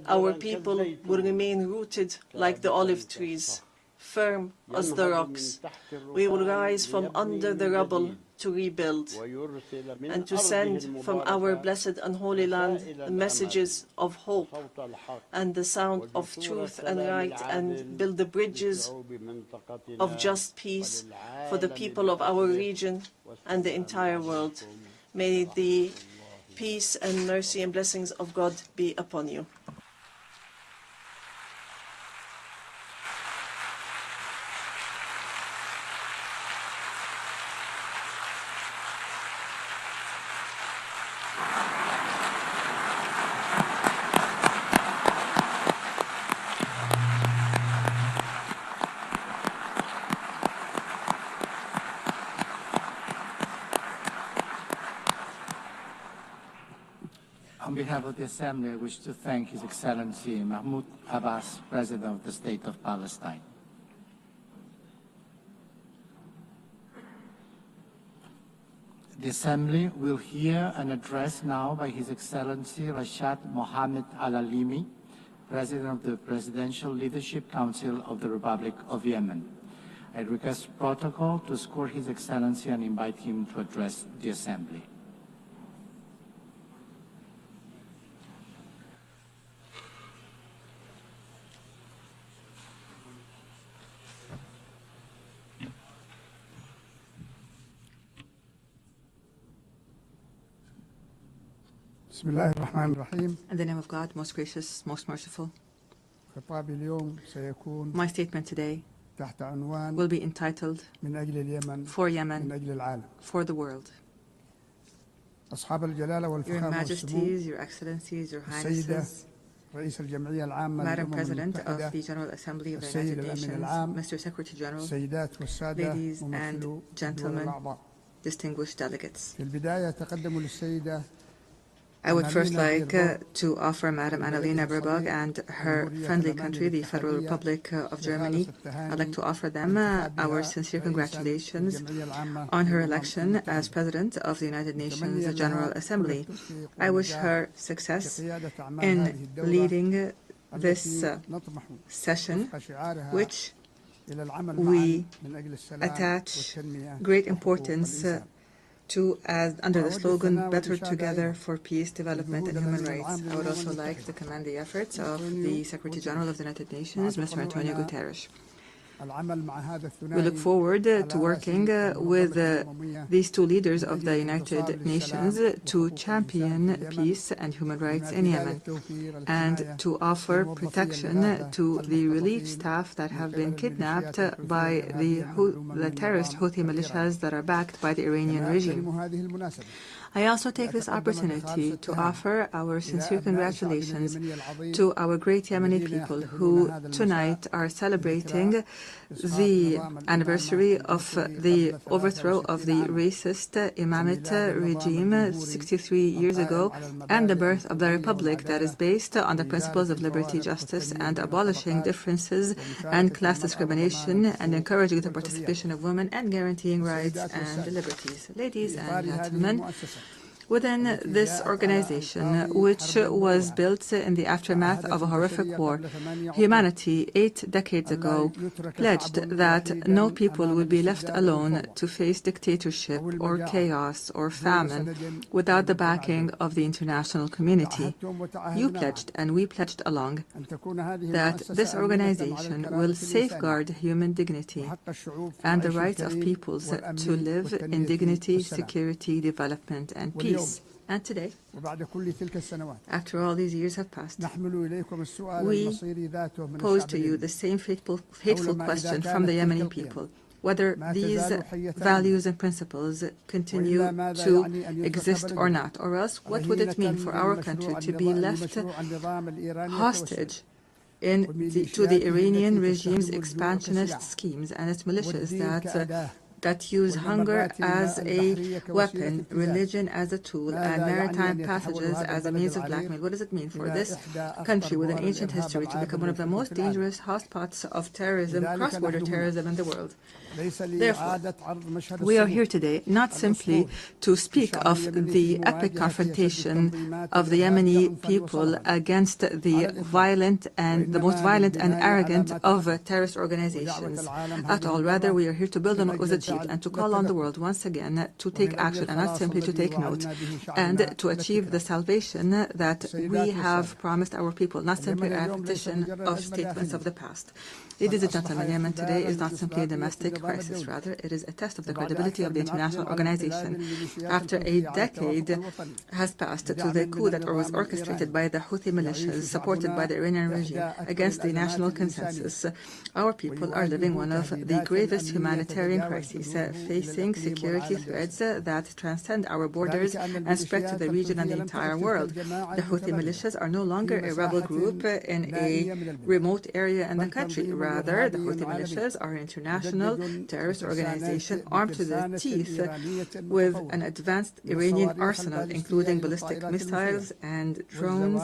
Our people will remain rooted like the olive trees, firm as the rocks. We will rise from under the rubble to rebuild and to send from our blessed and holy land the messages of hope and the sound of truth and right, and build the bridges of just peace for the people of our region and the entire world. May the peace and mercy and blessings of God be upon you. On behalf of the Assembly, I wish to thank His Excellency Mahmoud Abbas, President of the State of Palestine. The Assembly will hear an address now by His Excellency Rashad Mohammed Al-Alimi, President of the Presidential Leadership Council of the Republic of Yemen. I request protocol to escort His Excellency and invite him to address the Assembly. بسم الله الرحمن الرحيم. In the name of God, most gracious, most merciful. خطابي اليوم سيكون My statement today تحت عنوان will be entitled من أجل اليمن For من Yemen, أجل العالم. for the world. أصحاب الجلالة Your والفخامة والسمو، Majesties, Your Excellencies, Your السيدة Highnesses, رئيس الجمعية العامة Madam للأمم President of المتحدة، the General Assembly of the السيد United الأمين Nations, العام، Mr. Secretary General, السيدات والسادة ladies and ممثلو الدول gentlemen, الأعضاء. distinguished delegates. في البداية تقدم للسيدة I would first like Annalena to offer Madam Annalena Baerbock and her friendly country, the Federal Republic of Germany. I'd like to offer them our sincere congratulations on her election as President of the United Nations General Assembly. I wish her success in leading this session, which we attach great importance to as under the slogan Better Together for Peace, Development and Human Rights. I would also like to commend the efforts of the Secretary General of the United Nations, Mr. Antonio Guterres. We look forward to working with these two leaders of the United Nations to champion peace and human rights in Yemen and to offer protection to the relief staff that have been kidnapped by the terrorist Houthi militias that are backed by the Iranian regime. I also take this opportunity to offer our sincere congratulations to our great Yemeni people who tonight are celebrating the anniversary of the overthrow of the racist Imamate regime 63 years ago and the birth of the republic that is based on the principles of liberty, justice, and abolishing differences and class discrimination and encouraging the participation of women and guaranteeing rights and liberties. Ladies and gentlemen, within this organization, which was built in the aftermath of a horrific war, humanity 8 decades ago pledged that no people would be left alone to face dictatorship or chaos or famine without the backing of the international community. You pledged, and we pledged along, that this organization will safeguard human dignity and the rights of peoples to live in dignity, security, development, and peace. And today, after all these years have passed, we pose to you the same fateful question from the Yemeni people, whether these values and principles continue to exist or not, or else what would it mean for our country to be left hostage to the Iranian regime's expansionist schemes and its militias that that use hunger as a weapon, religion as a tool, and maritime passages as a means of blackmail. What does it mean for this country with an ancient history to become one of the most dangerous hotspots of terrorism, cross-border terrorism in the world? Therefore, we are here today not simply to speak of the epic confrontation of the Yemeni people against the most violent and arrogant of terrorist organizations at all. Rather, we are here to build on what was achieved and to call on the world once again to take action and not simply to take note, and to achieve the salvation that we have promised our people, not simply a repetition of statements of the past. Ladies and gentlemen, Yemen today is not simply a domestic crisis. Rather, it is a test of the credibility of the international organization. After a decade has passed to the coup that was orchestrated by the Houthi militias, supported by the Iranian regime, against the national consensus, our people are living one of the gravest humanitarian crises, facing security threats that transcend our borders and spread to the region and the entire world. The Houthi militias are no longer a rebel group in a remote area in the country. Rather, the Houthi militias are an international terrorist organization armed to the teeth with an advanced Iranian arsenal, including ballistic missiles and drones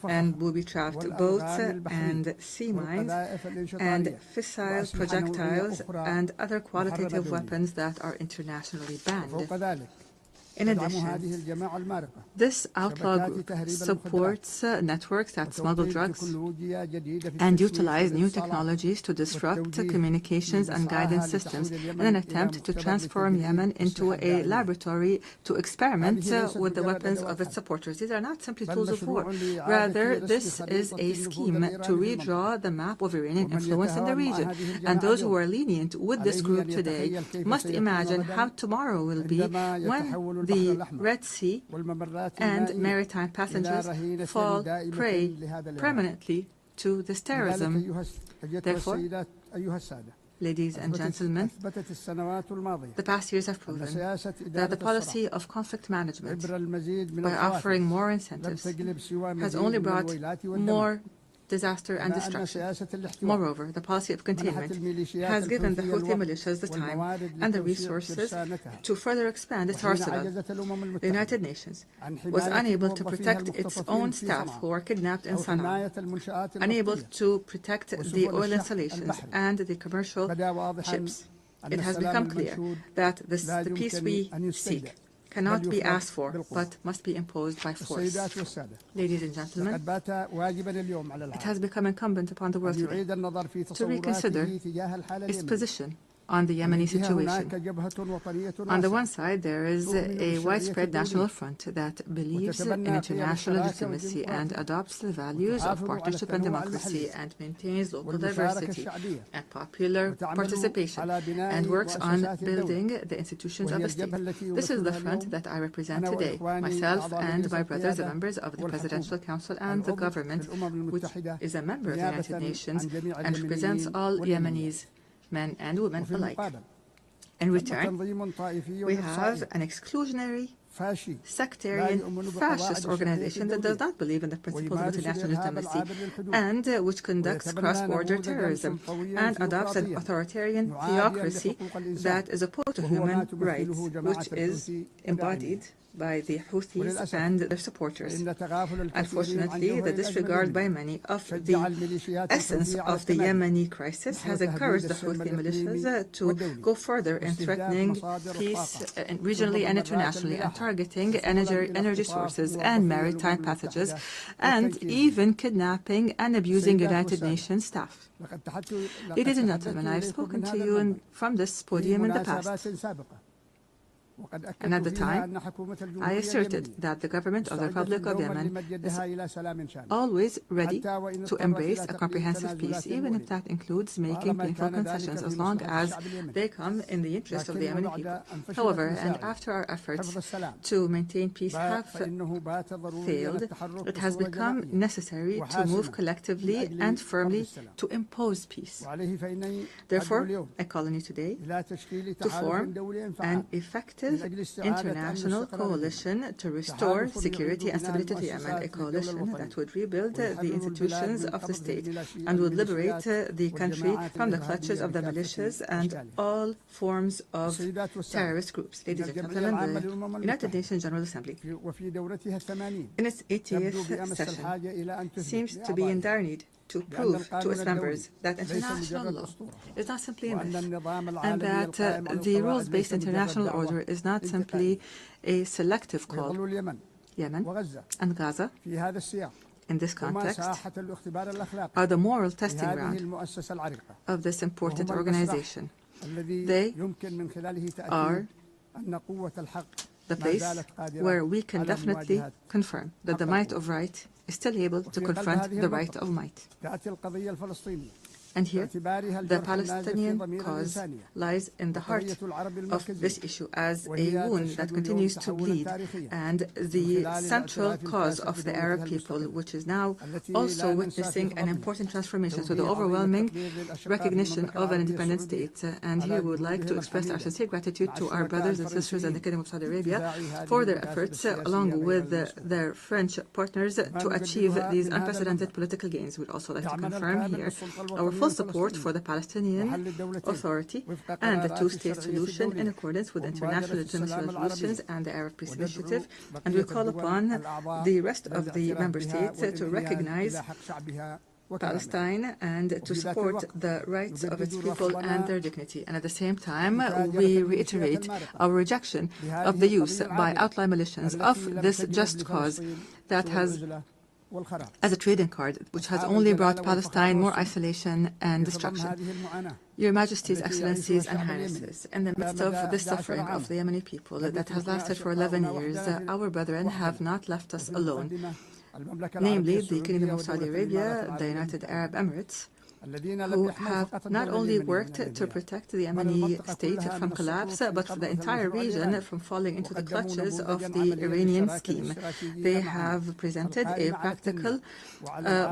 and booby-trapped boats and sea mines and fissile projectiles and other qualitative weapons that are internationally banned. In addition, this outlaw group supports networks that smuggle drugs and utilize new technologies to disrupt communications and guidance systems in an attempt to transform Yemen into a laboratory to experiment with the weapons of its supporters. These are not simply tools of war. Rather, this is a scheme to redraw the map of Iranian influence in the region. And those who are lenient with this group today must imagine how tomorrow will be when the Red Sea and maritime passengers fall prey permanently to this terrorism. Therefore, ladies and gentlemen, the past years have proven that the policy of conflict management, by offering more incentives, has only brought more disaster and destruction. Moreover, the policy of containment has given the Houthi militias the time and the resources to further expand its arsenal. The United Nations was unable to protect its own staff who were kidnapped in Sana'a, unable to protect the oil installations and the commercial ships. It has become clear that the peace we seek cannot be asked for, but must be imposed by force. Ladies and gentlemen, it has become incumbent upon the world today to reconsider its position on the Yemeni situation. On the one side, there is a widespread national front that believes in international legitimacy and adopts the values of partnership and democracy and maintains local diversity and popular participation and works on building the institutions of the state. This is the front that I represent today, myself and my brothers, the members of the Presidential Council and the government, which is a member of the United Nations and represents all Yemenis, men and women alike. In return, we have an exclusionary, sectarian, fascist organization that does not believe in the principles of international legitimacy and which conducts cross-border terrorism and adopts an authoritarian theocracy that is opposed to human rights, which is embodied by the Houthis and their supporters. Unfortunately, the disregard by many of the essence of the Yemeni crisis has encouraged the Houthi militias to go further in threatening peace regionally and internationally and targeting energy sources and maritime passages and even kidnapping and abusing United Nations staff. Ladies and gentlemen, I have spoken to you from this podium in the past. And at the time, I asserted that the government of the Republic of Yemen is always ready to embrace a comprehensive peace, even if that includes making painful concessions, as long as they come in the interest of the Yemeni people. However, and after our efforts to maintain peace have failed, it has become necessary to move collectively and firmly to impose peace. Therefore, I call on you today to form an effective massive international coalition to restore security and stability to Yemen, a coalition that would rebuild the institutions of the state and would liberate the country from the clutches of the militias and all forms of terrorist groups. Ladies and gentlemen, the United Nations General Assembly, in its 80th session, seems to be in dire need to prove to its members that international law is not simply a myth, and that the rules-based international order is not simply a selective call. Yemen and Gaza, in this context, are the moral testing ground of this important organization. They are the place where we can definitely confirm that the might of right is still able to confront the right of might. And here, the Palestinian cause lies in the heart of this issue as a wound that continues to bleed, and the central cause of the Arab people, which is now also witnessing an important transformation to the overwhelming recognition of an independent state. And here we would like to express our sincere gratitude to our brothers and sisters in the Kingdom of Saudi Arabia for their efforts, along with their French partners, to achieve these unprecedented political gains. We'd also like to confirm here our full support for the Palestinian Authority and the two-state solution in accordance with international legitimacy resolutions and the Arab Peace Initiative, and we call upon the rest of the member states to recognize Palestine and to support the rights of its people and their dignity. And at the same time, we reiterate our rejection of the use by outlying militias of this just cause that has as a trading card, which has only brought Palestine more isolation and destruction. Your Majesties, Excellencies, and Highnesses, in the midst of this suffering of the Yemeni people that has lasted for 11 years, our brethren have not left us alone, namely the Kingdom of Saudi Arabia, the United Arab Emirates, who have not only worked to protect the Yemeni state from collapse, but for the entire region from falling into the clutches of the Iranian scheme. They have presented a practical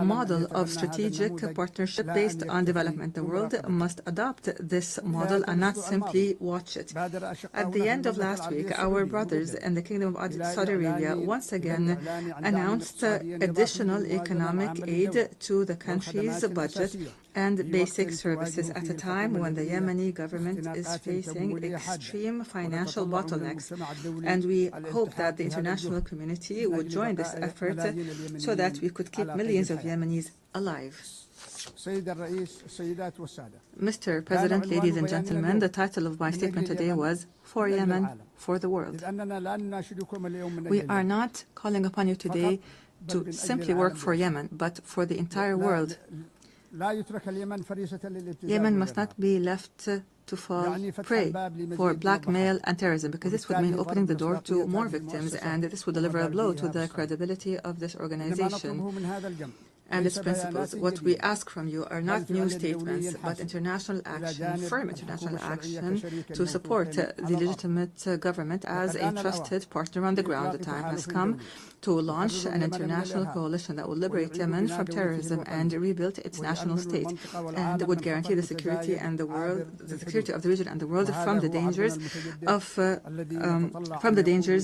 model of strategic partnership based on development. The world must adopt this model and not simply watch it. At the end of last week, our brothers in the Kingdom of Saudi Arabia once again announced additional economic aid to the country's budget and basic services at a time when the Yemeni government is facing extreme financial bottlenecks. And we hope that the international community would join this effort so that we could keep millions of Yemenis alive. Mr. President, ladies and gentlemen, the title of my statement today was For Yemen, for the World. We are not calling upon you today to simply work for Yemen, but for the entire world. Yemen must not be left to fall prey for blackmail and terrorism, because this would mean opening the door to more victims, and this would deliver a blow to the credibility of this organization and its principles. What we ask from you are not new statements, but international action, firm international action to support the legitimate government as a trusted partner on the ground. The time has come to launch an international coalition that will liberate Yemen from terrorism and rebuild its national state, and would guarantee the security and the security of the region and the world from the dangers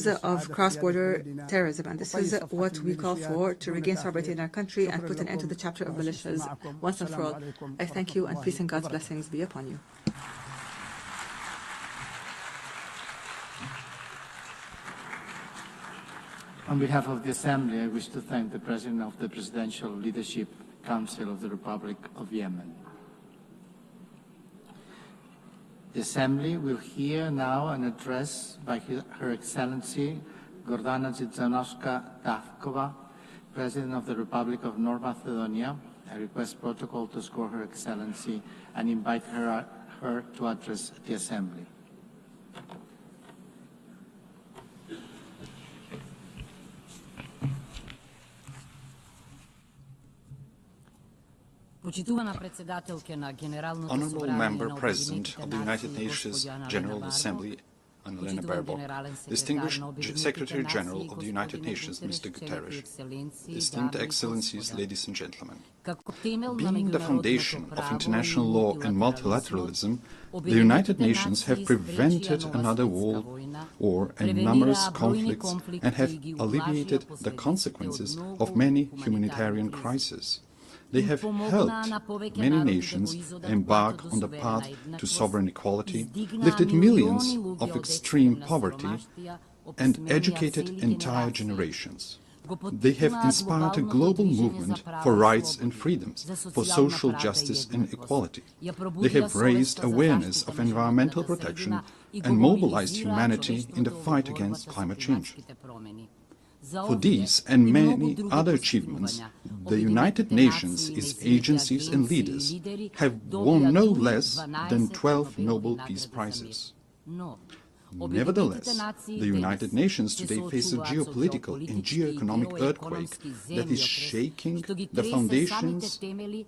of cross-border terrorism. And this is what we call for, to regain sovereignty in our country and put an end to the chapter of militias once and for all. I thank you, and peace and God's blessings be upon you. On behalf of the Assembly, I wish to thank the President of the Presidential Leadership Council of the Republic of Yemen. The Assembly will hear now an address by Her Excellency Gordana Dzizanowska-Davkova, President of the Republic of North Macedonia. I request protocol to escort Her Excellency and invite her to address the Assembly. Honorable Member President of the United Nations General Assembly, Annalena Baerbock, Distinguished Secretary General of the United Nations, Mr. Guterres, esteemed Excellencies, ladies and gentlemen. Being the foundation of international law and multilateralism, the United Nations have prevented another war and numerous conflicts and have alleviated the consequences of many humanitarian crises. They have helped many nations embark on the path to sovereign equality, lifted millions of extreme poverty, and educated entire generations. They have inspired a global movement for rights and freedoms, for social justice and equality. They have raised awareness of environmental protection and mobilized humanity in the fight against climate change. For these and many other achievements, the United Nations, its agencies and leaders, have won no less than 12 Nobel Peace Prizes. Nevertheless, the United Nations today face a geopolitical and geoeconomic earthquake that is shaking the foundations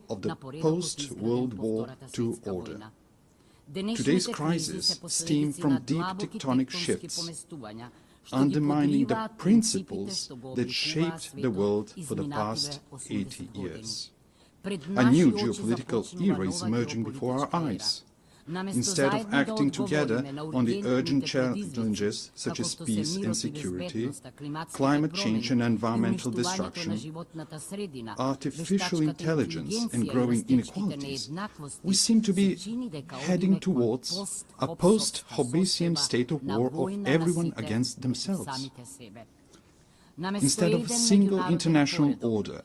of the post-World War II order. Today's crises stem from deep tectonic shifts, undermining the principles that shaped the world for the past 80 years. A new geopolitical era is emerging before our eyes. Instead of acting together on the urgent challenges such as peace and security, climate change and environmental destruction, artificial intelligence and growing inequalities, we seem to be heading towards a post-Hobbesian state of war of everyone against themselves. Instead of a single international order,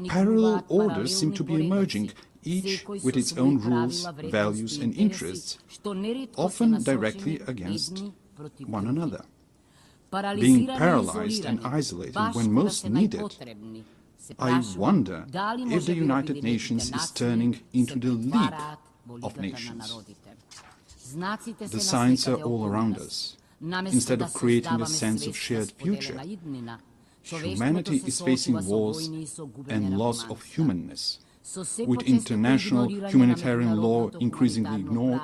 parallel orders seem to be emerging, each with its own rules, values and interests, often directly against one another. Being paralyzed and isolated when most needed, I wonder if the United Nations is turning into the League of Nations. The signs are all around us. Instead of creating a sense of shared future, humanity is facing wars and loss of humanness. With international humanitarian law increasingly ignored,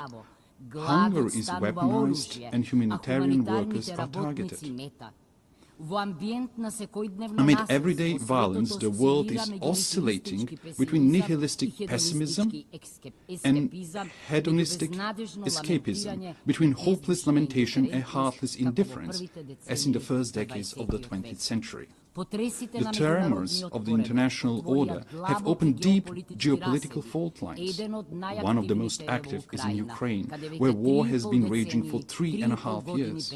hunger is weaponized and humanitarian workers are targeted. Amid everyday violence, the world is oscillating between nihilistic pessimism and hedonistic escapism, between hopeless lamentation and heartless indifference, as in the first decades of the 20th century. The tremors of the international order have opened deep geopolitical fault lines. One of the most active is in Ukraine, where war has been raging for 3.5 years.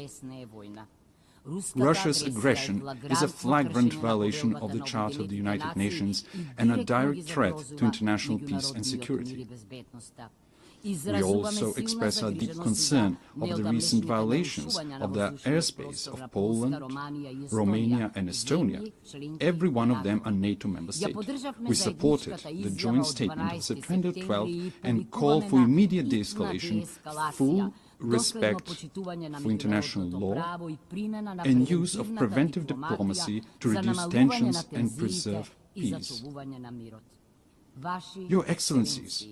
Russia's aggression is a flagrant violation of the Charter of the United Nations and a direct threat to international peace and security. We also express our deep concern of the recent violations of the airspace of Poland, Romania and Estonia, every one of them a NATO member state. We supported the joint statement of September 12 and call for immediate de-escalation, full respect for international law, and use of preventive diplomacy to reduce tensions and preserve peace. Your Excellencies,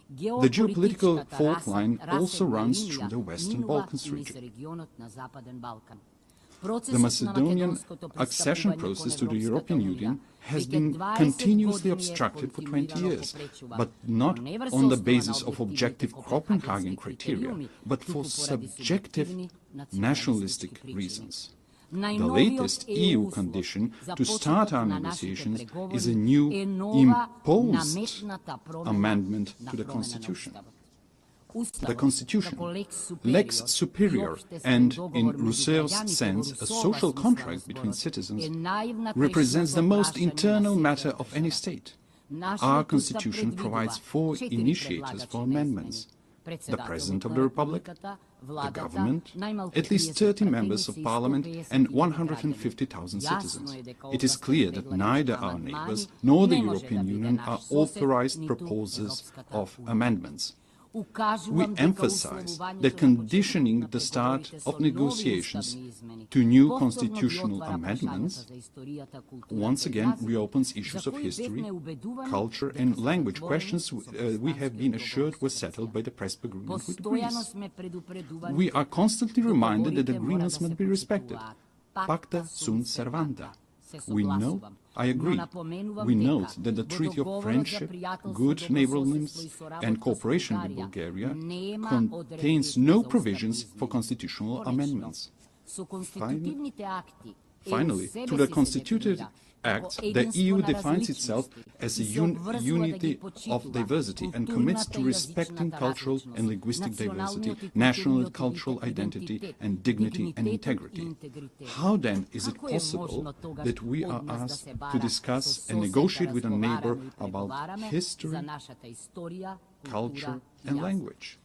the geopolitical fault line also runs through the Western Balkans region. The Macedonian accession process to the European Union has been continuously obstructed for 20 years, but not on the basis of objective Copenhagen criteria, but for subjective nationalistic reasons. The latest EU condition to start our negotiations is a new imposed amendment to the Constitution. The Constitution, lex superior and, in Rousseau's sense, a social contract between citizens, represents the most internal matter of any state. Our Constitution provides 4 initiators for amendments: the President of the Republic, the government, at least 30 members of parliament and 150,000 citizens. It is clear that neither our neighbors nor the European Union are authorized proposers of amendments. We emphasize that conditioning the start of negotiations to new constitutional amendments once again reopens issues of history, culture and language, questions we have been assured were settled by the Prespa agreement with Greece. We are constantly reminded that agreements must be respected. Pacta sunt servanda. We know, I agree, we note that the Treaty of Friendship, Good Neighborliness and Cooperation with Bulgaria contains no provisions for constitutional amendments. Finally, through the Constitutive Act, the EU defines itself as a unity of diversity and commits to respecting cultural and linguistic diversity, national and cultural identity, and dignity and integrity. How then is it possible that we are asked to discuss and negotiate with a neighbor about history, culture, and language?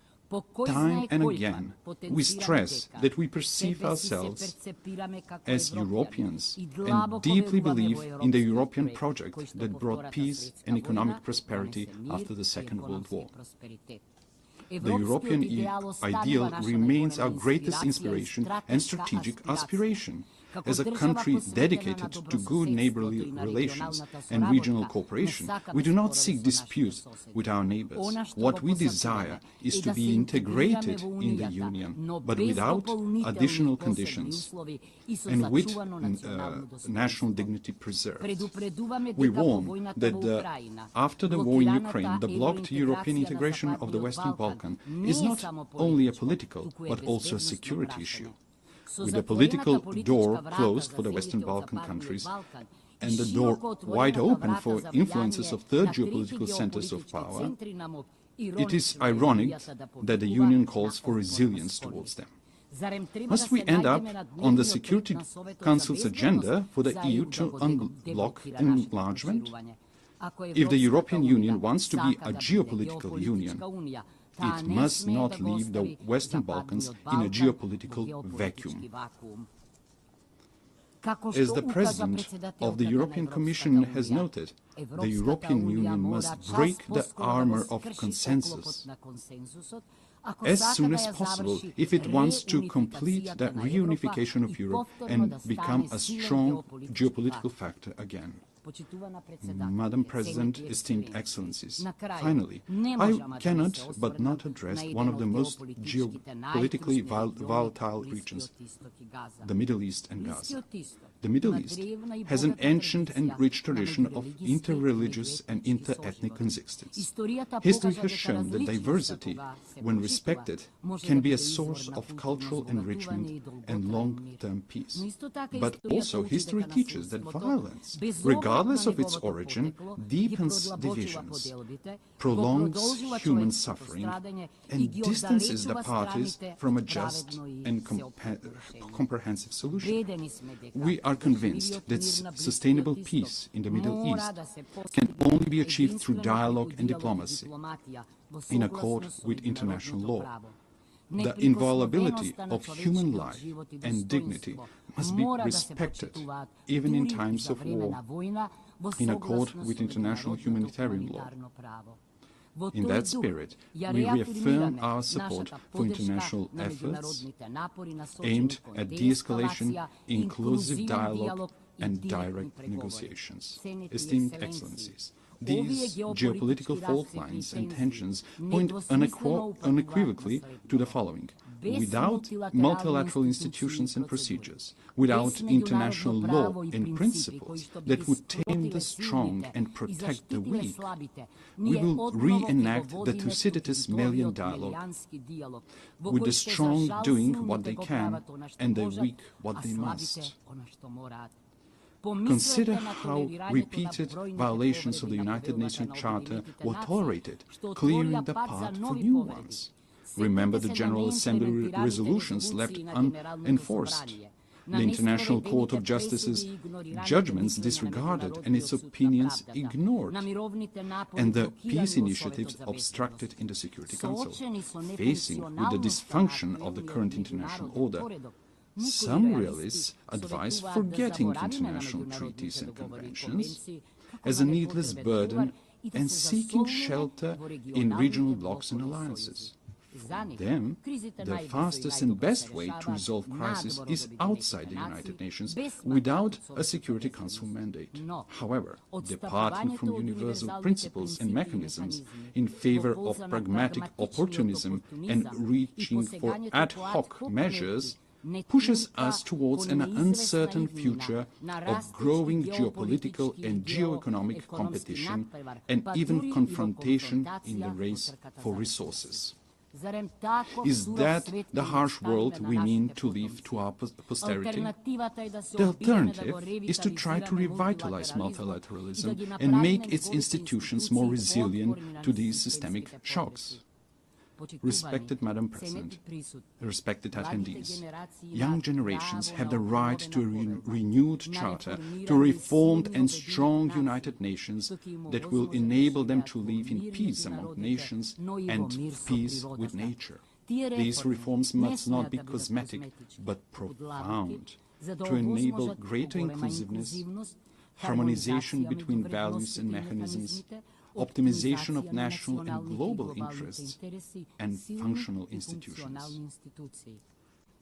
Time and again, we stress that we perceive ourselves as Europeans and deeply believe in the European project that brought peace and economic prosperity after the Second World War. The European ideal remains our greatest inspiration and strategic aspiration. As a country dedicated to good neighborly relations and regional cooperation, we do not seek disputes with our neighbors. What we desire is to be integrated in the Union, but without additional conditions and with national dignity preserved. We warn that after the war in Ukraine, the blocked European integration of the Western Balkans is not only a political, but also a security issue. With the political door closed for the Western Balkan countries and the door wide open for influences of third geopolitical centers of power, it is ironic that the Union calls for resilience towards them. Must we end up on the Security Council's agenda for the EU to unblock enlargement? If the European Union wants to be a geopolitical union, it must not leave the Western Balkans in a geopolitical vacuum. As the President of the European Commission has noted, the European Union must break the armor of consensus as soon as possible if it wants to complete the reunification of Europe and become a strong geopolitical factor again. Madam President, esteemed Excellencies, finally, I cannot but not address one of the most geopolitically volatile regions, the Middle East and Gaza. The Middle East has an ancient and rich tradition of inter-religious and inter-ethnic coexistence. History has shown that diversity, when respected, can be a source of cultural enrichment and long-term peace. But also history teaches that violence, regardless of its origin, deepens divisions, prolongs human suffering, and distances the parties from a just and comprehensive solution. We are convinced that sustainable peace in the Middle East can only be achieved through dialogue and diplomacy, in accord with international law. The inviolability of human life and dignity must be respected, even in times of war, in accord with international humanitarian law. In that spirit, we reaffirm our support for international efforts aimed at de-escalation, inclusive dialogue, and direct negotiations. Esteemed Excellencies, these geopolitical fault lines and tensions point unequivocally to the following. Without multilateral institutions and procedures, without international law and principles that would tame the strong and protect the weak, we will reenact the Thucydides Melian dialogue, with the strong doing what they can and the weak what they must. Consider how repeated violations of the United Nations Charter were tolerated, clearing the path for new ones. Remember the General Assembly resolutions left unenforced, the International Court of Justice's judgments disregarded and its opinions ignored, and the peace initiatives obstructed in the Security Council. Facing with the dysfunction of the current international order, some realists advise forgetting international treaties and conventions as a needless burden and seeking shelter in regional blocs and alliances. For them, the fastest and best way to resolve crisis is outside the United Nations without a Security Council mandate. However, departing from universal principles and mechanisms in favor of pragmatic opportunism and reaching for ad hoc measures pushes us towards an uncertain future of growing geopolitical and geoeconomic competition and even confrontation in the race for resources. Is that the harsh world we mean to leave to our posterity? The alternative is to try to revitalize multilateralism and make its institutions more resilient to these systemic shocks. Respected Madam President, respected attendees, young generations have the right to a renewed charter, to a reformed and strong United Nations that will enable them to live in peace among nations and peace with nature. These reforms must not be cosmetic, but profound, to enable greater inclusiveness, harmonization between values and mechanisms, optimization of national and global interests, and functional institutions.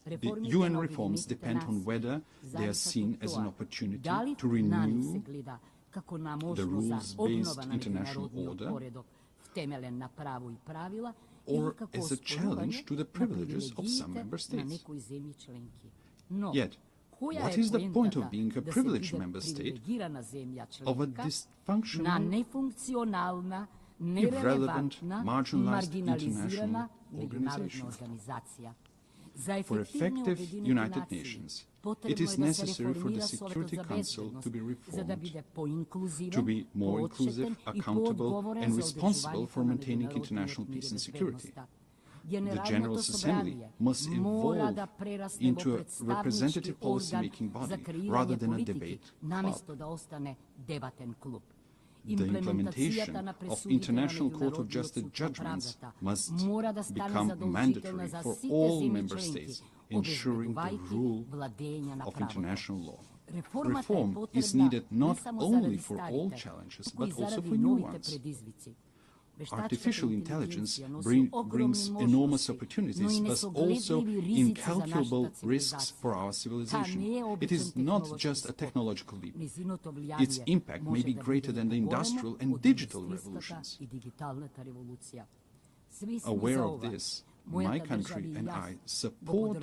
The UN reforms depend on whether they are seen as an opportunity to renew the rules-based international order or as a challenge to the privileges of some member states. Yet, what is the point of being a privileged member state of a dysfunctional, irrelevant, marginalized international organization? For effective United Nations, it is necessary for the Security Council to be reformed, to be more inclusive, accountable, and responsible for maintaining international peace and security. The General Assembly must evolve into a representative policy-making body rather than a debate club. The implementation of International Court of Justice judgments must become mandatory for all member states, ensuring the rule of international law. Reform is needed not only for old challenges, but also for new ones. Artificial intelligence brings enormous opportunities, but also incalculable risks for our civilization. It is not just a technological leap. Its impact may be greater than the industrial and digital revolutions. Aware of this, my country and I support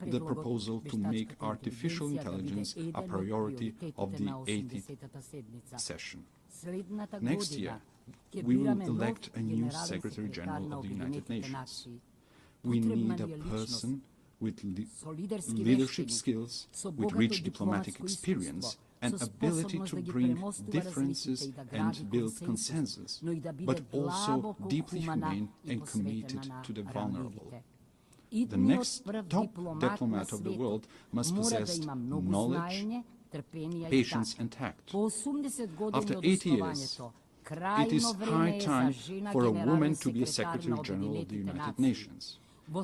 the proposal to make artificial intelligence a priority of the 80th session. Next year, we will elect a new Secretary General of the United Nations. We need a person with leadership skills, with rich diplomatic experience, and ability to bring differences and build consensus, but also deeply humane and committed to the vulnerable. The next top diplomat of the world must possess knowledge, patience, and tact. After 80 years, it is high time for a woman to be a Secretary General of the United Nations.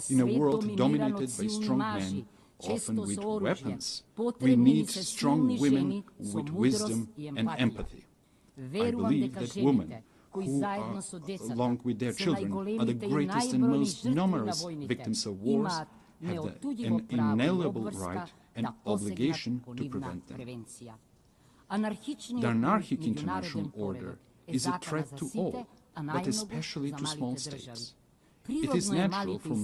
In a world dominated by strong men, often with weapons, we need strong women with wisdom and empathy. I believe that women, who are, along with their children, are the greatest and most numerous victims of wars, have an inalienable right and obligation to prevent them. The anarchic international order is a threat to all, but especially to small states. It is natural for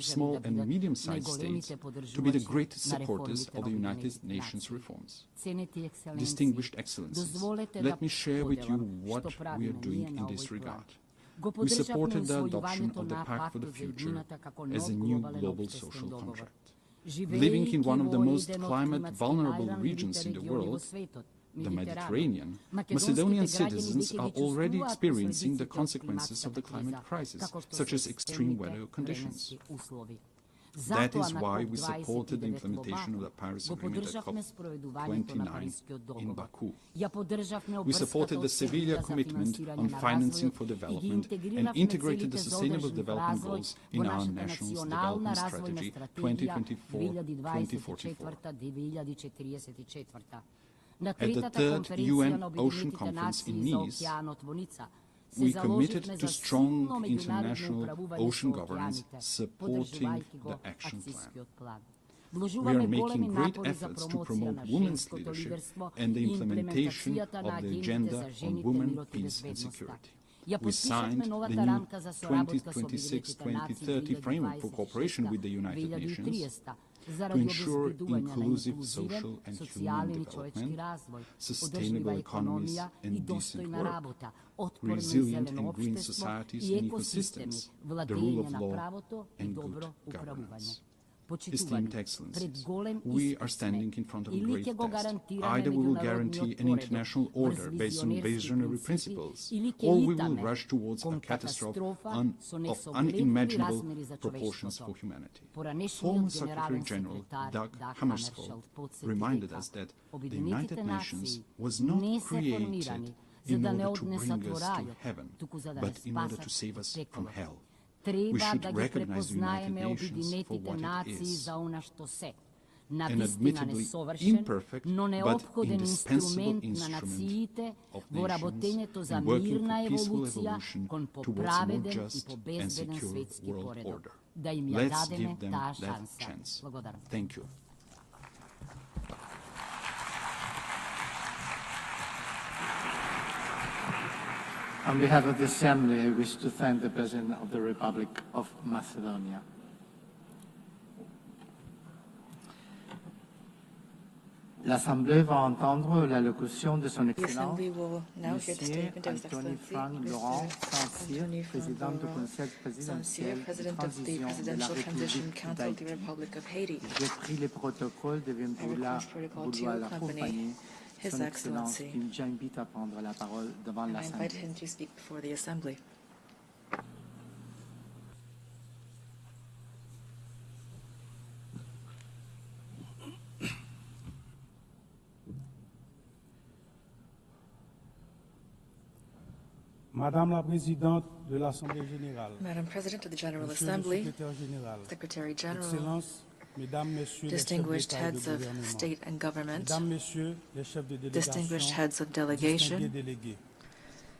small and medium-sized states to be the greatest supporters of the United Nations reforms. Distinguished Excellencies, let me share with you what we are doing in this regard. We supported the adoption of the Pact for the Future as a new global social contract. Living in one of the most climate-vulnerable regions in the world, the Mediterranean, Macedonian citizens are already experiencing the consequences of the climate crisis, such as extreme weather conditions. That is why we supported the implementation of the Paris Agreement at COP29 in Baku. We supported the Seville commitment on financing for development and integrated the Sustainable Development Goals in our National Development Strategy 2024-2044. At the third UN Ocean Conference in Nice, we committed to strong international ocean governance supporting the action plan. We are making great efforts to promote women's leadership and the implementation of the Agenda on Women, Peace and Security. We signed the new 2026-2030 framework for cooperation with the United Nations to ensure inclusive social and human development, sustainable economies and decent work, resilient and green societies and ecosystems, the rule of law and good governance. Esteemed Excellencies, we are standing in front of a great test. Either we will guarantee an international order based on visionary principles, or we will rush towards a catastrophe of unimaginable proportions for humanity. Former Secretary General Dag Hammarskjöld reminded us that the United Nations was not created in order to bring us to heaven, but in order to save us from hell. We should recognize the United Nations for what it is, an admittedly imperfect but indispensable instrument of nations in working for peaceful evolution towards a more just and secure world order. Let's give them that chance. Thank you. On behalf of the Assembly, I wish to thank the President of the Republic of Macedonia. L'Assemblée va entendre l'allocution de son Excellence, Monsieur Anthony Frank Laurent Saint-Cyr, Président du Conseil présidentiel de transition de la République d'Haïti. J'ai pris le protocole devant vouloir l'accompagner. His Excellency, qui nous invite à prendre la parole devant and I l'Assemblée. invite him to speak before the Assembly. Madame la Présidente de l'Assemblée Générale, Madam President of the General Monsieur le Assembly, Secrétaire Général, Secretary General, Excellences, Mesdames, Messieurs les chefs distinguished d'État et de heads of gouvernement, state and government, Mesdames, Messieurs les chefs de distinguished délégation, heads of delegation, distingués délégués.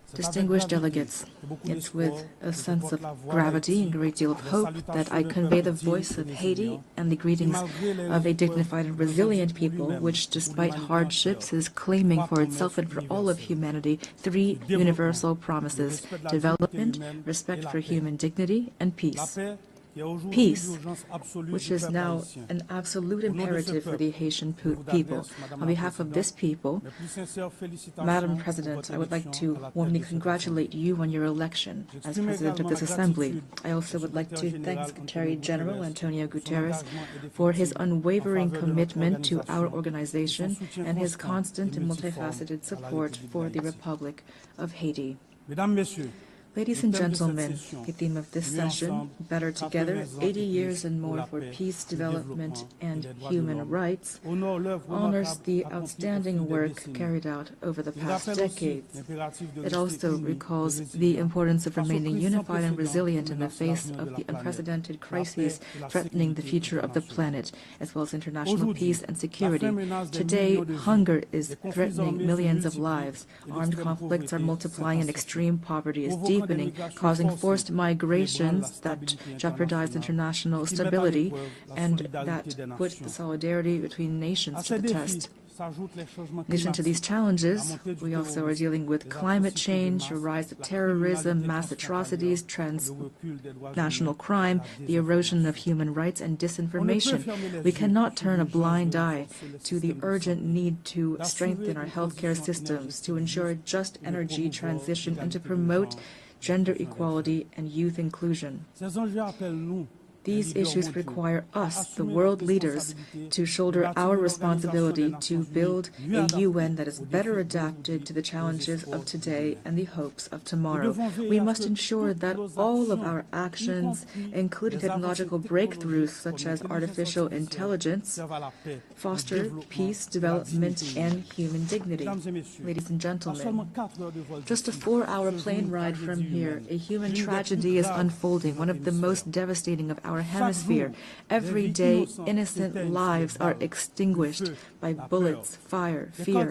C'est distinguished avec gravité delegates, et beaucoup it's d'espoir with que a je sense porte of la voix gravity and a d'Haïti, great deal of des hope that I salutations convey the d'un peuple voice digne of et Haiti résilient, and the greetings malgré les of a épreuves dignified and représentées resilient pour people, lui-même, which, pour despite l'humanité hardships, entière, is claiming trois for itself promesses and for all of universelles. humanity three Le développement, universal le promises: respect de la dignité development, humaine et respect la for paix. human dignity, and La peace. paix qui est aujourd'hui Peace, l'urgence absolue which du is peuple now haïtien. an absolute Au nom de ce imperative for the peuple, Haitian je vous people. adresse, Madame On la behalf of this Présidente, people, mes plus sincères félicitations Madam pour President, votre I would like élection to à la tête warmly de cette congratulate Assemblée. you on your election as J'exprime President of également this la Assembly. gratitude I also au would like to Secrétaire thank général Secretary Antonio General Guterres, Antonio son Guterres engagement for his indéfectible en unwavering faveur de notre commitment to our organisation, organization son soutien and his constant constant et and multiforme multifaceted à la support République for the d'Haïti. Republic of Haiti. Mesdames, Messieurs, Ladies le and thème de cette gentlemen, session, the theme of this Unis session, ensemble, Better 80 Together, ans 80 et years plus and pour more la for paix, peace, le development, développement et and les droits de human l'homme, rights, honore l'œuvre honors remarquable the accomplie au outstanding fil des work décennies. carried out over the Il past rappelle aussi decades. l'impératif de It rester also unis et recalls the résilients importance of face aux remaining crises sans unified and précédent resilient qui in the menacent face l'avenir of de la the planète, unprecedented la paix crises et la threatening the sécurité future of the internationale. planet, as well as international Aujourd'hui, peace and la security. faim menace des Today, millions de vies. hunger is Les conflits threatening armés se millions of multiplient lives. et Armed l'extrême conflicts are pauvreté multiplying and s'intensifie, extreme poverty is provoquant des deepening, migrations causing forcées forced qui ébranlent la migrations that stabilité jeopardize internationale international et qui mettent à stability l'épreuve la and solidarité that des put the nations. solidarity between nations À to ces the défis test. s'ajoutent les changements In addition to these climatiques, la challenges, montée du we also are terrorisme, dealing with les climate atrocités de change, a masse, rise of la terrorism, criminalité mass atrocities, transfrontalière, le recul des droits transnational humains, crime, la the erosion of désinformation. human rights, and On ne peut disinformation. fermer les We yeux cannot sur turn a l'urgence blind de eye renforcer le to the système de urgent santé, need to d'assurer strengthen our une healthcare transition systems, to énergétique ensure juste just et de energy promouvoir transition, and to l'égalité des promote genres gender et l'inclusion des equality and youth inclusion. femmes. Ces enjeux appellent nous, les These leaders issues mondiaux, require à us, the assumer world notre leaders, responsabilité to de shoulder bâtir our une organisation des responsibility Nations to Unies build mieux a adaptée UN that is aux better défis adapted to the d'aujourd'hui et aux challenges espoirs of de today demain. and the hopes of Nous tomorrow. devons veiller We à must ce que ensure toutes that nos all of actions, our y actions, compris including les avancées technological technologiques breakthroughs such comme as l'intelligence artificial artificielle, intelligence, servent à la paix, au foster développement peace, et à la development, dignité and humaine. human dignity. Mesdames et messieurs, Ladies and à gentlemen, seulement 4 heures de vol just a d'ici, 4-hour se joue plane une ride from tragédie here, humaine, a human l'une des plus tragedy is graves unfolding, de one notre of the hémisphère. most devastating of our our hemisphere. Every day, innocent lives are extinguished by bullets, fire, fear.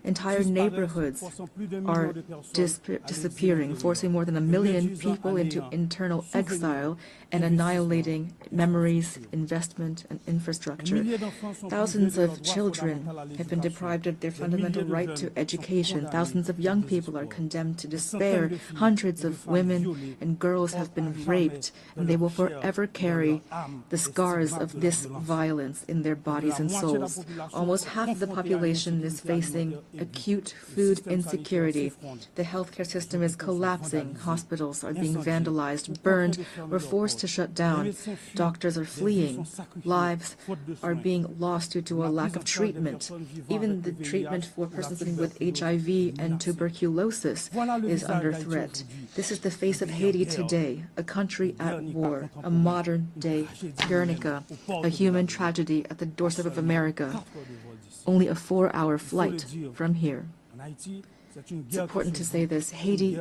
Entire neighborhoods are disappearing, forcing more than 1 million people into internal exile and annihilating memories, investment, and infrastructure. Thousands of children have been deprived of their fundamental right to education. Thousands of young people are condemned to despair. Hundreds of women and girls have been raped, and they will forever carry the scars of this violence in their bodies and souls. Almost half of the population is facing acute food insecurity. The healthcare system is collapsing. Hospitals are being vandalized, burned, or forced to shut down. Doctors are fleeing. Lives are being lost due to a lack of treatment. Even the treatment for persons living with HIV and tuberculosis is under threat. This is the face of Haiti today, a country at war, a modern-day Guernica, a human tragedy at the doorstep of America. Only a 4-hour flight from here. It's important to say this. Haiti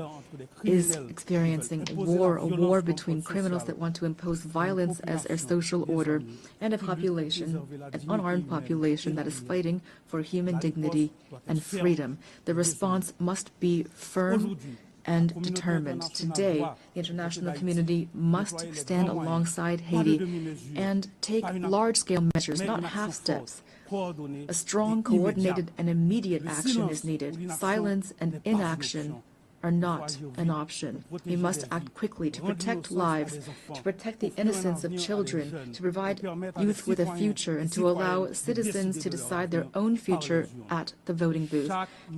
is experiencing a war between criminals that want to impose violence as their social order and a population, an unarmed population that is fighting for human dignity and freedom. The response must be firm and determined. Today, the international community must stand alongside Haiti and take large-scale measures, not half steps. A strong, coordinated, and immediate action is needed. Silence and inaction are not an option. We must act quickly to protect lives, to protect the innocence of children, to provide youth with a future, and to allow citizens to decide their own future at the voting booth.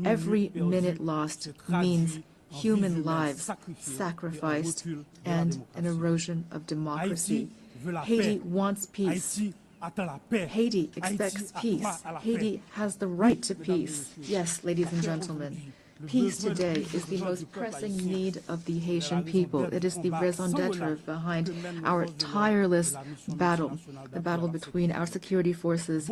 Every minute lost means human lives sacrificed and an erosion of democracy. Haiti wants peace. Haiti expects peace. Haiti has the right to peace. Yes, ladies and gentlemen, peace today is the most pressing need of the Haitian people. It is the raison d'etre behind our tireless battle, the battle between our security forces,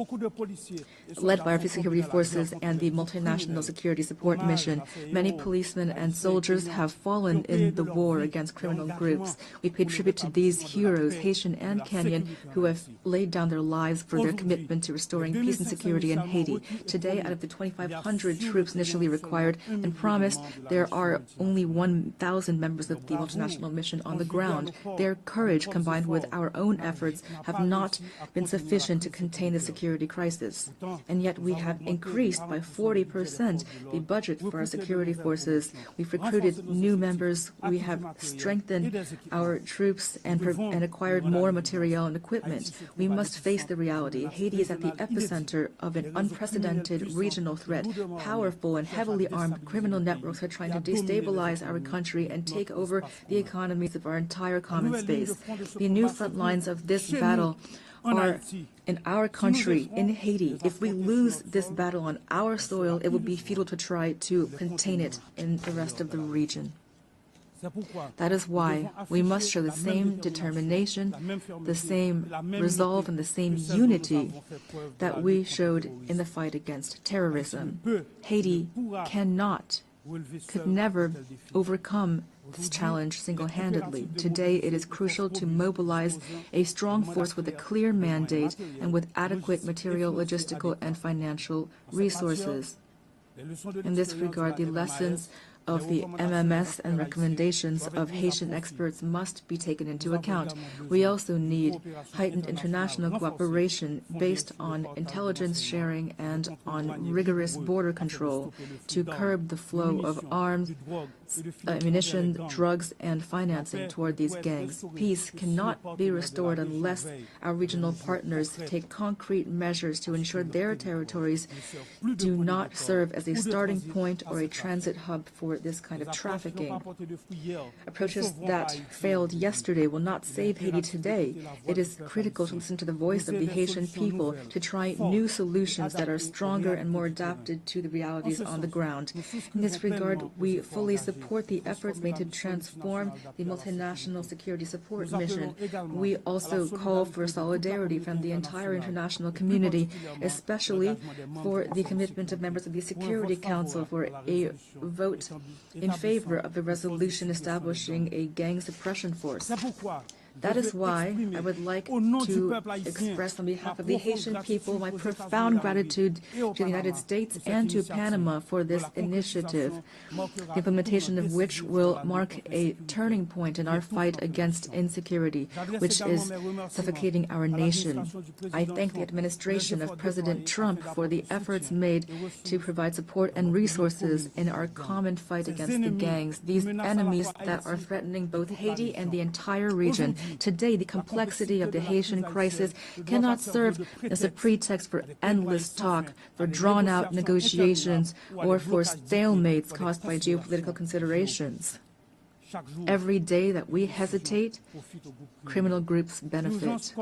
led by our security forces and the multinational security support mission. Many policemen and soldiers have fallen in the war against criminal groups. We pay tribute to these heroes, Haitian and Kenyan, who have laid down their lives for their commitment to restoring peace and security in Haiti. Today, out of the 2,500 troops initially required and promised, there are only 1,000 members of the multinational mission on the ground. Their courage, combined with our own efforts, have not been sufficient to contain the security crisis. And yet we have increased by 40% the budget for our security forces. We've recruited new members. We have strengthened our troops and acquired more material and equipment. We must face the reality. Haiti is at the epicenter of an unprecedented regional threat. Powerful and heavily armed criminal networks are trying to destabilize our country and take over the economies of our entire common space. The new front lines of this battle are in our country, in Haiti. If we lose this battle on our soil, it will be futile to try to contain it in the rest of the region. That is why we must show the same determination, the same resolve, and the same unity that we showed in the fight against terrorism. Haiti could never overcome this challenge single-handedly. Today, it is crucial to mobilize a strong force with a clear mandate and with adequate material, logistical, and financial resources. In this regard, the lessons of the MMS and recommendations of Haitian experts must be taken into account. We also need heightened international cooperation based on intelligence sharing and on rigorous border control to curb the flow of arms, ammunition, drugs, and financing toward these gangs. Peace cannot be restored unless our regional partners take concrete measures to ensure their territories do not serve as a starting point or a transit hub for this kind of trafficking. Approaches that failed yesterday will not save Haiti today. It is critical to listen to the voice of the Haitian people, to try new solutions that are stronger and more adapted to the realities on the ground. In this regard, we fully support the efforts made to transform the multinational security support mission. We also call for solidarity from the entire international community, especially for the commitment of members of the Security Council for a vote in favor of the resolution establishing a gang suppression force. That is why I would like to express on behalf of the Haitian people my profound gratitude to the United States and to Panama for this initiative, the implementation of which will mark a turning point in our fight against insecurity, which is suffocating our nation. I thank the administration of President Trump for the efforts made to provide support and resources in our common fight against the gangs, these enemies that are threatening both Haiti and the entire region. Today, the complexity of the Haitian crisis cannot serve as a pretext for endless talk, for drawn-out negotiations, or for stalemates caused by geopolitical considerations. Every day that we hesitate, criminal groups benefit.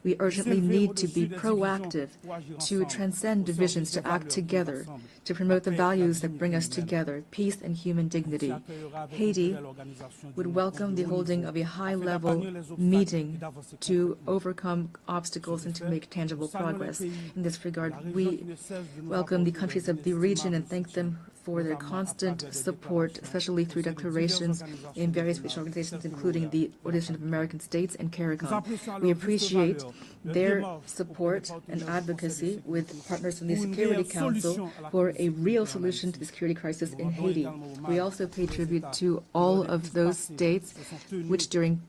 We urgently need to be proactive, to transcend divisions, to act together, to promote the values that bring us together, peace and human dignity. Haiti would welcome the holding of a high-level meeting to overcome obstacles and to make tangible progress. In this regard, we welcome the countries of the region and thank them for their constant support, especially through declarations in various regional organizations, including the Organization of American States and CARICOM. We appreciate their support and advocacy with partners from the Security Council for a real solution to the security crisis in Haiti. We also pay tribute to all of those states which during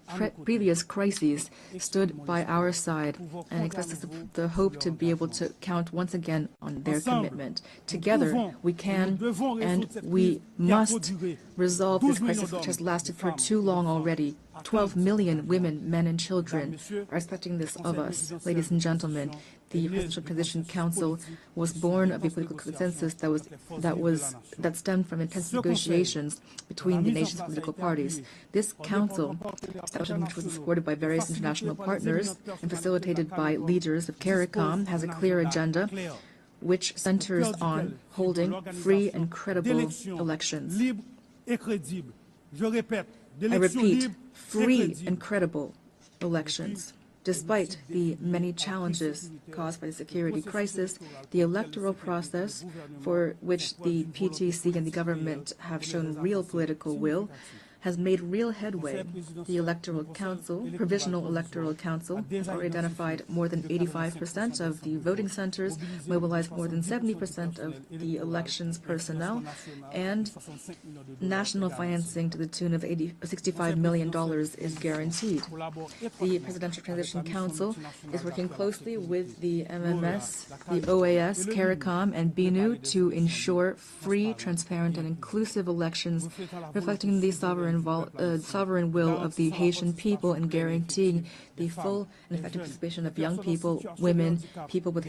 previous crises stood by our side and express the hope to be able to count once again on their commitment. Together, we can and we must resolve this crisis which has lasted for too long already. 12 million women, men, and children are expecting this of us. Ladies and gentlemen, the Presidential Transition Council was born of a political consensus that stemmed from intense negotiations between the nation's political parties. This council, which was supported by various international partners and facilitated by leaders of CARICOM, has a clear agenda which centers on holding free and credible elections. I repeat, free and credible elections. Despite the many challenges caused by the security crisis, the electoral process, for which the PTC and the government have shown real political will, has made real headway. The Electoral Council, Provisional Electoral Council, has already identified more than 85% of the voting centers, mobilized more than 70% of the elections personnel, and national financing to the tune of $65 million is guaranteed. The Presidential Transition Council is working closely with the MMS, the OAS, CARICOM, and BNU to ensure free, transparent, and inclusive elections reflecting the sovereign will of the Haitian people and guaranteeing the full and effective participation of young people, women, people with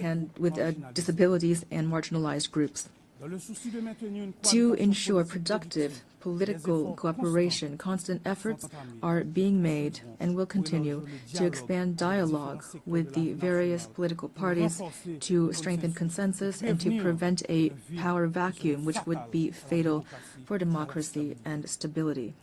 disabilities, and marginalized groups. To ensure productive political cooperation, constant efforts are being made and will continue to expand dialogue with the various political parties to strengthen consensus and to prevent a power vacuum which would be fatal for democracy and stability.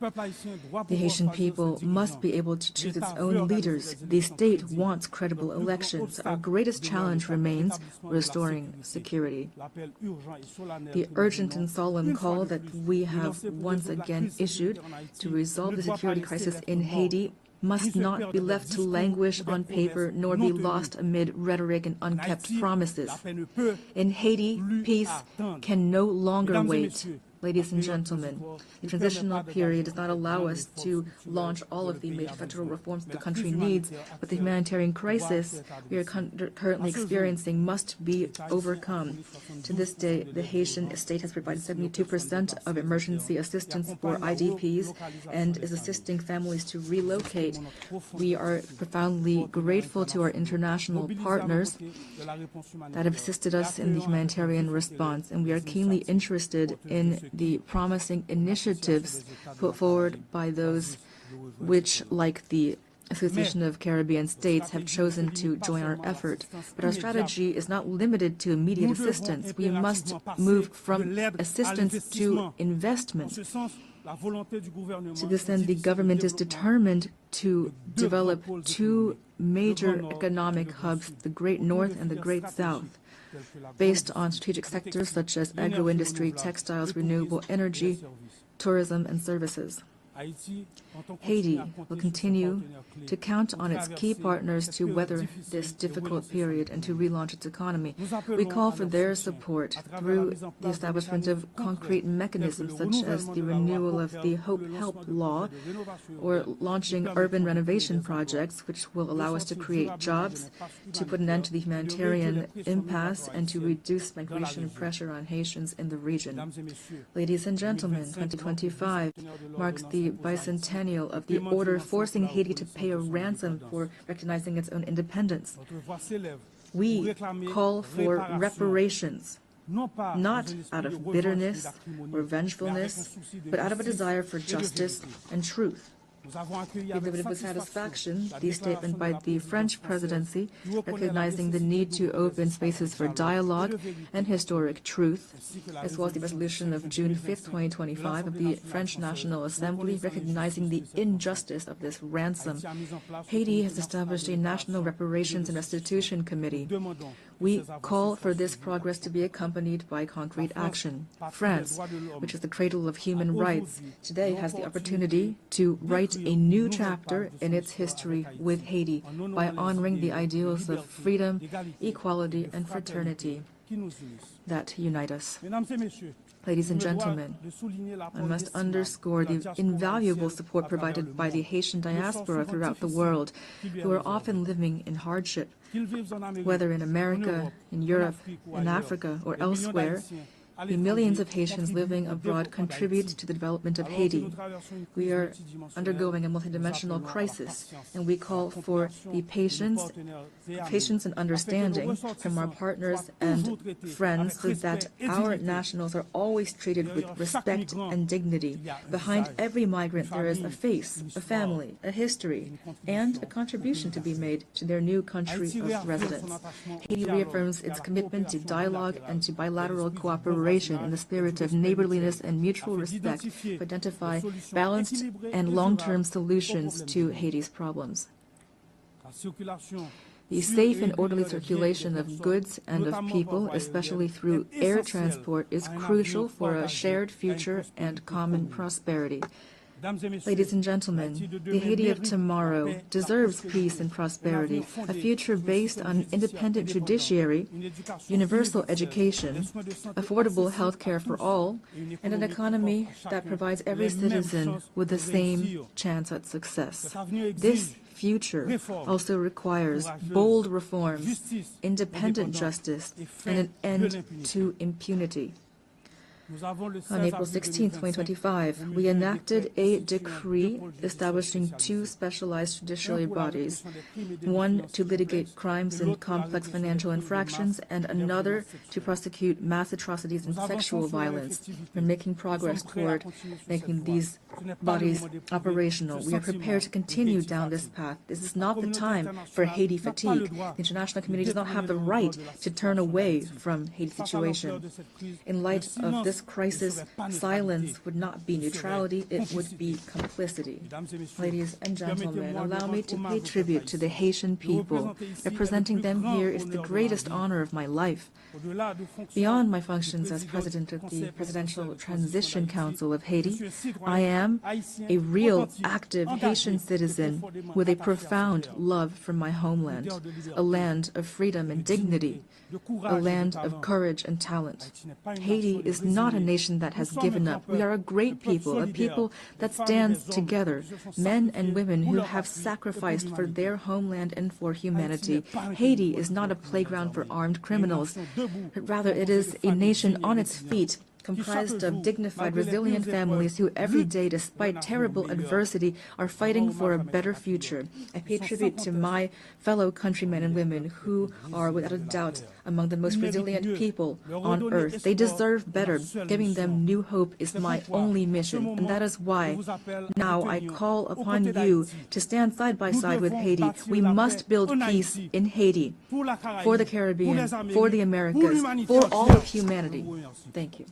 The Haitian people must be able to choose its own leaders. The state wants credible elections. Our greatest challenge remains restoring security. The urgent and solemn call that we have once again issued to resolve the security crisis in Haiti must not be left to languish on paper nor be lost amid rhetoric and unkept promises. In Haiti, peace can no longer wait. Ladies and gentlemen, the transitional period does not allow us to launch all of the major federal reforms that the country needs, but the humanitarian crisis we are currently experiencing must be overcome. To this day, the Haitian state has provided 72% of emergency assistance for IDPs and is assisting families to relocate. We are profoundly grateful to our international partners that have assisted us in the humanitarian response, and we are keenly interested in the promising initiatives put forward by those which, like the Association of Caribbean States, have chosen to join our effort. But our strategy is not limited to immediate assistance. We must move from assistance to investment. To this end, the government is determined to develop two major economic hubs, the Great North and the Great South, based on strategic sectors such as agro-industry, textiles, renewable energy, tourism, and services. Haiti will continue to count on its key partners to weather this difficult period and to relaunch its economy. We call for their support through the establishment of concrete mechanisms such as the renewal of the Hope Help Law or launching urban renovation projects which will allow us to create jobs, to put an end to the humanitarian impasse, and to reduce migration pressure on Haitians in the region. Ladies and gentlemen, 2025 marks the bicentennial of the order forcing Haiti to pay a ransom for recognizing its own independence. We call for reparations, not out of bitterness or vengefulness, but out of a desire for justice and truth. We delivered with satisfaction the statement by the French presidency recognizing the need to open spaces for dialogue and historic truth, as well as the resolution of June 5, 2025 of the French National Assembly recognizing the injustice of this ransom. Haiti has established a National Reparations and Restitution Committee. We call for this progress to be accompanied by concrete action. France, which is the cradle of human rights, today has the opportunity to write a new chapter in its history with Haiti by honoring the ideals of freedom, equality, and fraternity that unite us. Ladies and gentlemen, I must underscore the invaluable support provided by the Haitian diaspora throughout the world, who are often living in hardship. Whether in America, in Europe, in Africa, or elsewhere, the millions of Haitians living abroad contribute to the development of Haiti. We are undergoing a multidimensional crisis, and we call for the patience and understanding from our partners and friends so that our nationals are always treated with respect and dignity. Behind every migrant there is a face, a family, a history, and a contribution to be made to their new country of residence. Haiti reaffirms its commitment to dialogue and to bilateral cooperation in the spirit of neighborliness and mutual respect to identify balanced and long-term solutions to Haiti's problems. The safe and orderly circulation of goods and of people, especially through air transport, is crucial for a shared future and common prosperity. Ladies and gentlemen, the Haiti of tomorrow deserves peace and prosperity, a future based on independent judiciary, universal education, affordable health care for all, and an economy that provides every citizen with the same chance at success. This future also requires bold reforms, independent justice, and an end to impunity. On April 16, 2025, we enacted a decree establishing two specialized judiciary bodies, one to litigate crimes and complex financial infractions, and another to prosecute mass atrocities and sexual violence. We're making progress toward making these bodies operational. We are prepared to continue down this path. This is not the time for Haiti fatigue. The international community does not have the right to turn away from Haiti's situation. In light of this crisis, silence would not be neutrality, it would be complicity. Ladies and gentlemen, allow me to pay tribute to the Haitian people. Representing them here is the greatest honor of my life. Beyond my functions as president of the Presidential Transition Council of Haiti, I am a real, active Haitian citizen with a profound love for my homeland, a land of freedom and dignity, a land of courage and talent. Haiti is not a nation that has given up. We are a great people, a people that stands together, men and women who have sacrificed for their homeland and for humanity. Haiti is not a playground for armed criminals. Rather, it is a nation on its feet, comprised of dignified, resilient families who every day, despite terrible adversity, are fighting for a better future. I pay tribute to my fellow countrymen and women who are, without a doubt, among the most resilient people on earth. They deserve better. Giving them new hope is my only mission, and that is why now I call upon you to stand side by side with Haiti. We must build peace in Haiti, for the Caribbean, for the Americas, for all of humanity. Thank you.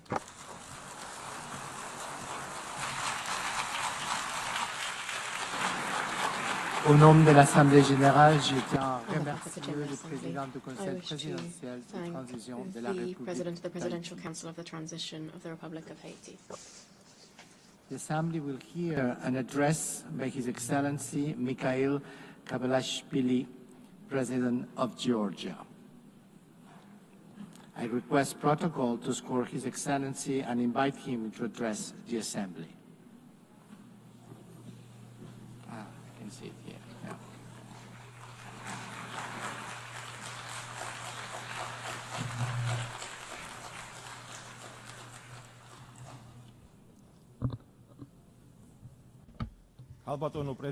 Au nom de l'Assemblée générale, je tiens à remercier le président du Conseil présidentiel de transition de la République. President of the Presidential Council of the Transition of the Republic of Haiti. The Assembly will hear an address by His Excellency Mikhail Kabalashvili, President of Georgia. I request protocol to score His Excellency and invite him to address the Assembly. I can see it here. Yeah.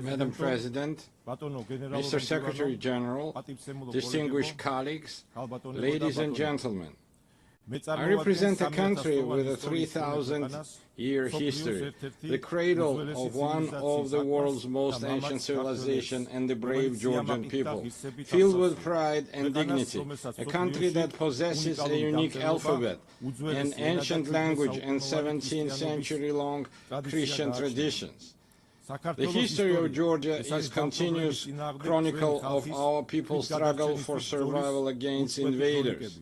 Madam President, Mr. Secretary General, distinguished colleagues, ladies and gentlemen, I represent a country with a 3,000-year history, the cradle of one of the world's most ancient civilizations and the brave Georgian people, filled with pride and dignity, a country that possesses a unique alphabet, an ancient language, and 17th century-long Christian traditions. The history of Georgia is a continuous chronicle of our people's struggle for survival against invaders,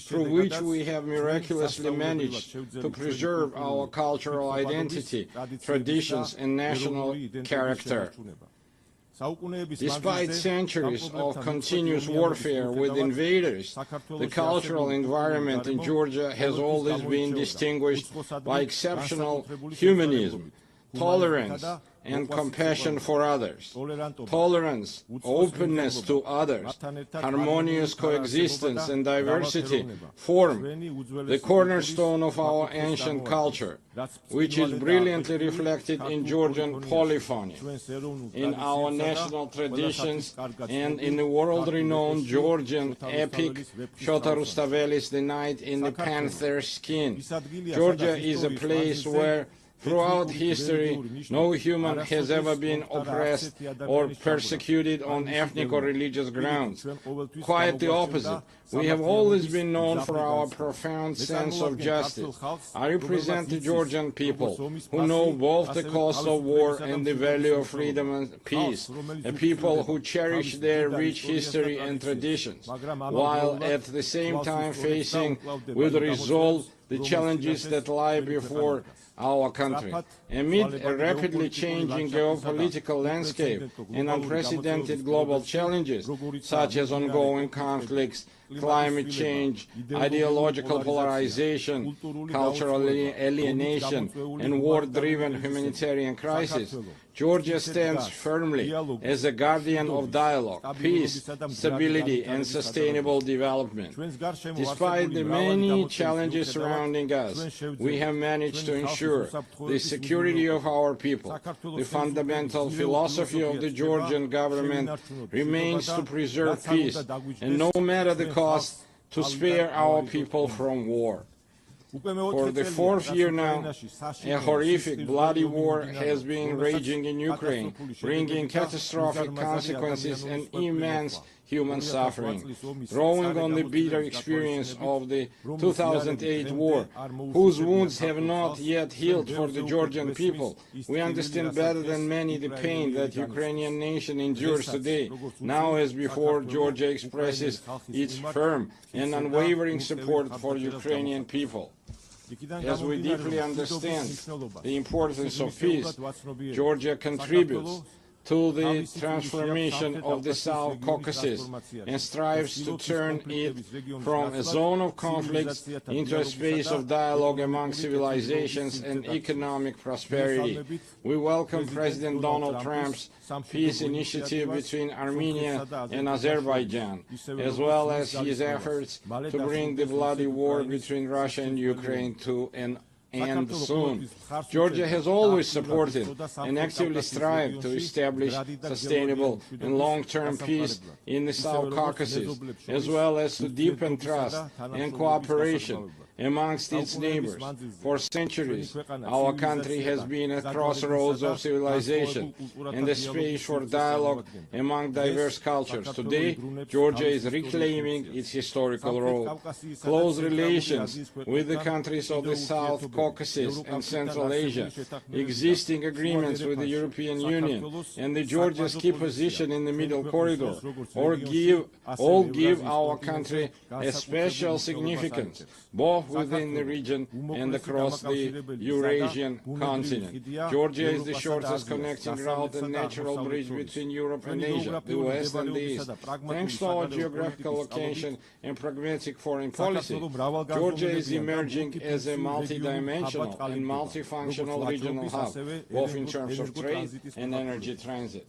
through which we have miraculously managed to preserve our cultural identity, traditions, and national character. Despite centuries of continuous warfare with invaders, the cultural environment in Georgia has always been distinguished by exceptional humanism, tolerance, and compassion for others. Tolerance, openness to others, harmonious coexistence and diversity form the cornerstone of our ancient culture, which is brilliantly reflected in Georgian polyphony, in our national traditions, and in the world-renowned Georgian epic Shota Rustaveli's The Knight in the Panther's Skin. Georgia is a place where throughout history, no human has ever been oppressed or persecuted on ethnic or religious grounds. Quite the opposite. We have always been known for our profound sense of justice. I represent the Georgian people, who know both the cost of war and the value of freedom and peace, a people who cherish their rich history and traditions, while at the same time facing with resolve the challenges that lie before our country. Amid a rapidly changing geopolitical landscape and unprecedented global challenges, such as ongoing conflicts, climate change, ideological polarization, cultural alienation, and war-driven humanitarian crisis, Georgia stands firmly as a guardian of dialogue, peace, stability, and sustainable development. Despite the many challenges surrounding us, we have managed to ensure the security of our people. The fundamental philosophy of the Georgian government remains to preserve peace, and no matter the cost, to spare our people from war. For the fourth year now, a horrific, bloody war has been raging in Ukraine, bringing catastrophic consequences and immense human suffering. Drawing on the bitter experience of the 2008 war, whose wounds have not yet healed for the Georgian people, we understand better than many the pain that Ukrainian nation endures today. Now as before, Georgia expresses its firm and unwavering support for Ukrainian people. As we deeply understand the importance of peace, Georgia contributes to the transformation of the South Caucasus and strives to turn it from a zone of conflicts into a space of dialogue among civilizations and economic prosperity. We welcome President Donald Trump's peace initiative between Armenia and Azerbaijan, as well as his efforts to bring the bloody war between Russia and Ukraine to an end soon. Georgia has always supported and actively strived to establish sustainable and long-term peace in the South Caucasus, as well as to deepen trust and cooperation amongst its neighbors. For centuries, our country has been at crossroads of civilization and a space for dialogue among diverse cultures. Today, Georgia is reclaiming its historical role. Close relations with the countries of the South Caucasus and Central Asia, existing agreements with the European Union, and the Georgia's key position in the Middle Corridor all give our country a special significance, both both within the region and across the Eurasian continent. Georgia is the shortest connecting route and natural bridge between Europe and Asia, the West and the East. Thanks to our geographical location and pragmatic foreign policy, Georgia is emerging as a multidimensional and multifunctional regional hub, both in terms of trade and energy transit.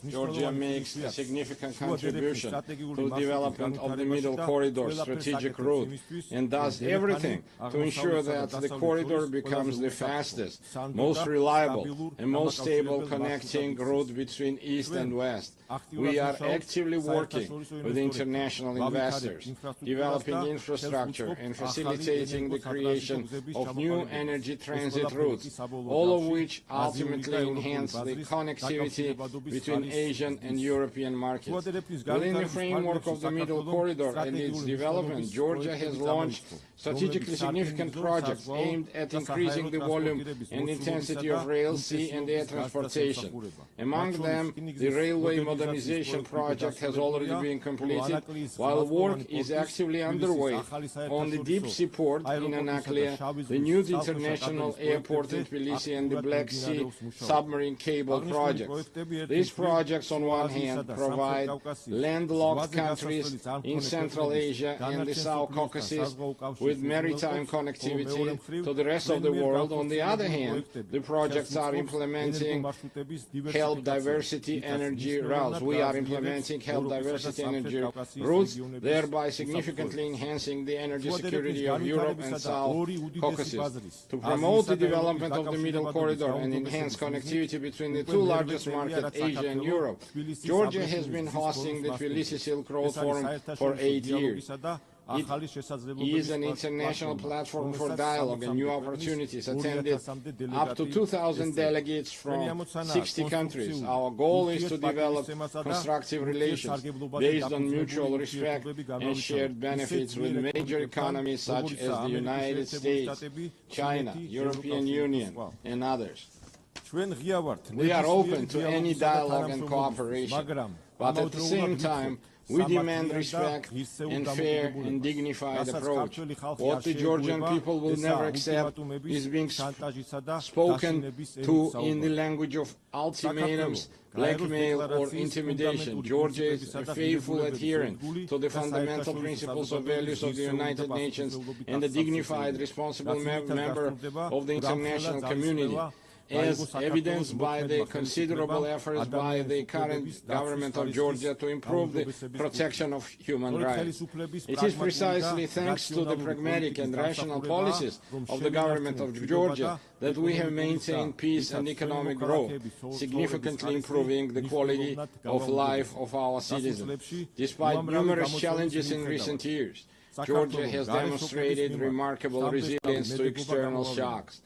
Georgia makes a significant contribution to the development of the Middle Corridor strategic route and does everything to ensure that the corridor becomes the fastest, most reliable, and most stable connecting route between East and West. We are actively working with international investors, developing infrastructure and facilitating the creation of new energy transit routes, all of which ultimately enhance the connectivity between Asian and European markets. Within the framework of the Middle Corridor and its development, Georgia has launched strategically significant projects aimed at increasing the volume and intensity of rail, sea, and air transportation. Among them, the railway modernization project has already been completed, while work is actively underway on the deep sea port in Anaklia, the new international airport in Tbilisi, and the Black Sea submarine cable project. These projects, on one hand, provide landlocked countries in Central Asia and the South Caucasus with maritime connectivity to the rest of the world. On the other hand, the projects are implementing help diversity energy routes. We are implementing help diversity energy routes, thereby significantly enhancing the energy security of Europe and South Caucasus. To promote the development of the Middle Corridor and enhance connectivity between the two largest markets, Asia and Europe, Georgia has been hosting the Tbilisi Silk Road Forum for 8 years. It is an international platform for dialogue and new opportunities, attended up to 2,000 delegates from 60 countries. Our goal is to develop constructive relations based on mutual respect and shared benefits with major economies such as the United States, China, European Union, and others. We are open to any dialogue and cooperation, but at the same time, we demand respect and fair and dignified approach. What the Georgian people will never accept is being spoken to in the language of ultimatums, blackmail, or intimidation. Georgia is a faithful adherent to the fundamental principles and values of the United Nations and a dignified, responsible member of the international community, as evidenced by the considerable efforts by the current government of Georgia to improve the protection of human rights. It is precisely thanks to the pragmatic and rational policies of the government of Georgia that we have maintained peace and economic growth, significantly improving the quality of life of our citizens. Despite numerous challenges in recent years, Georgia has demonstrated remarkable resilience to external shocks.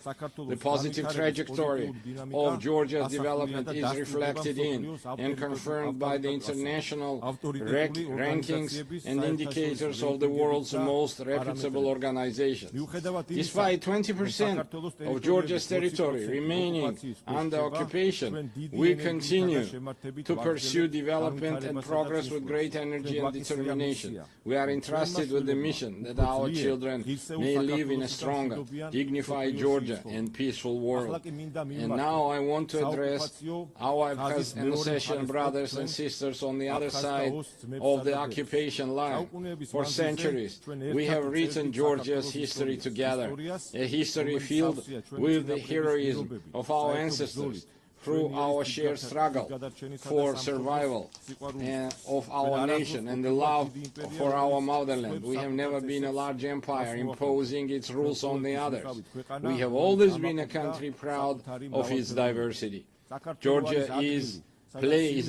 The positive trajectory of Georgia's development is reflected in and confirmed by the international rankings and indicators of the world's most reputable organizations. Despite 20% of Georgia's territory remaining under occupation, we continue to pursue development and progress with great energy and determination. We are entrusted with the mission that our children may live in a stronger, dignified Georgia and peaceful world. And now I want to address our Abkhaz and Ossetian brothers and sisters on the other side of the occupation line. For centuries, we have written Georgia's history together, a history filled with the heroism of our ancestors, through our shared struggle for survival of our nation and the love for our motherland. We have never been a large empire imposing its rules on the others. We have always been a country proud of its diversity. Georgia is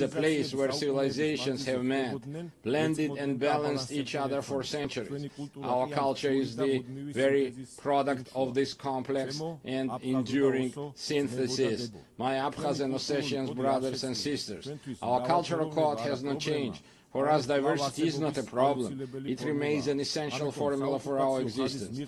a place where civilizations have met, blended and balanced each other for centuries. Our culture is the very product of this complex and enduring synthesis. My Abkhaz and Ossetian brothers and sisters, our cultural code has not changed. For us, diversity is not a problem. It remains an essential formula for our existence,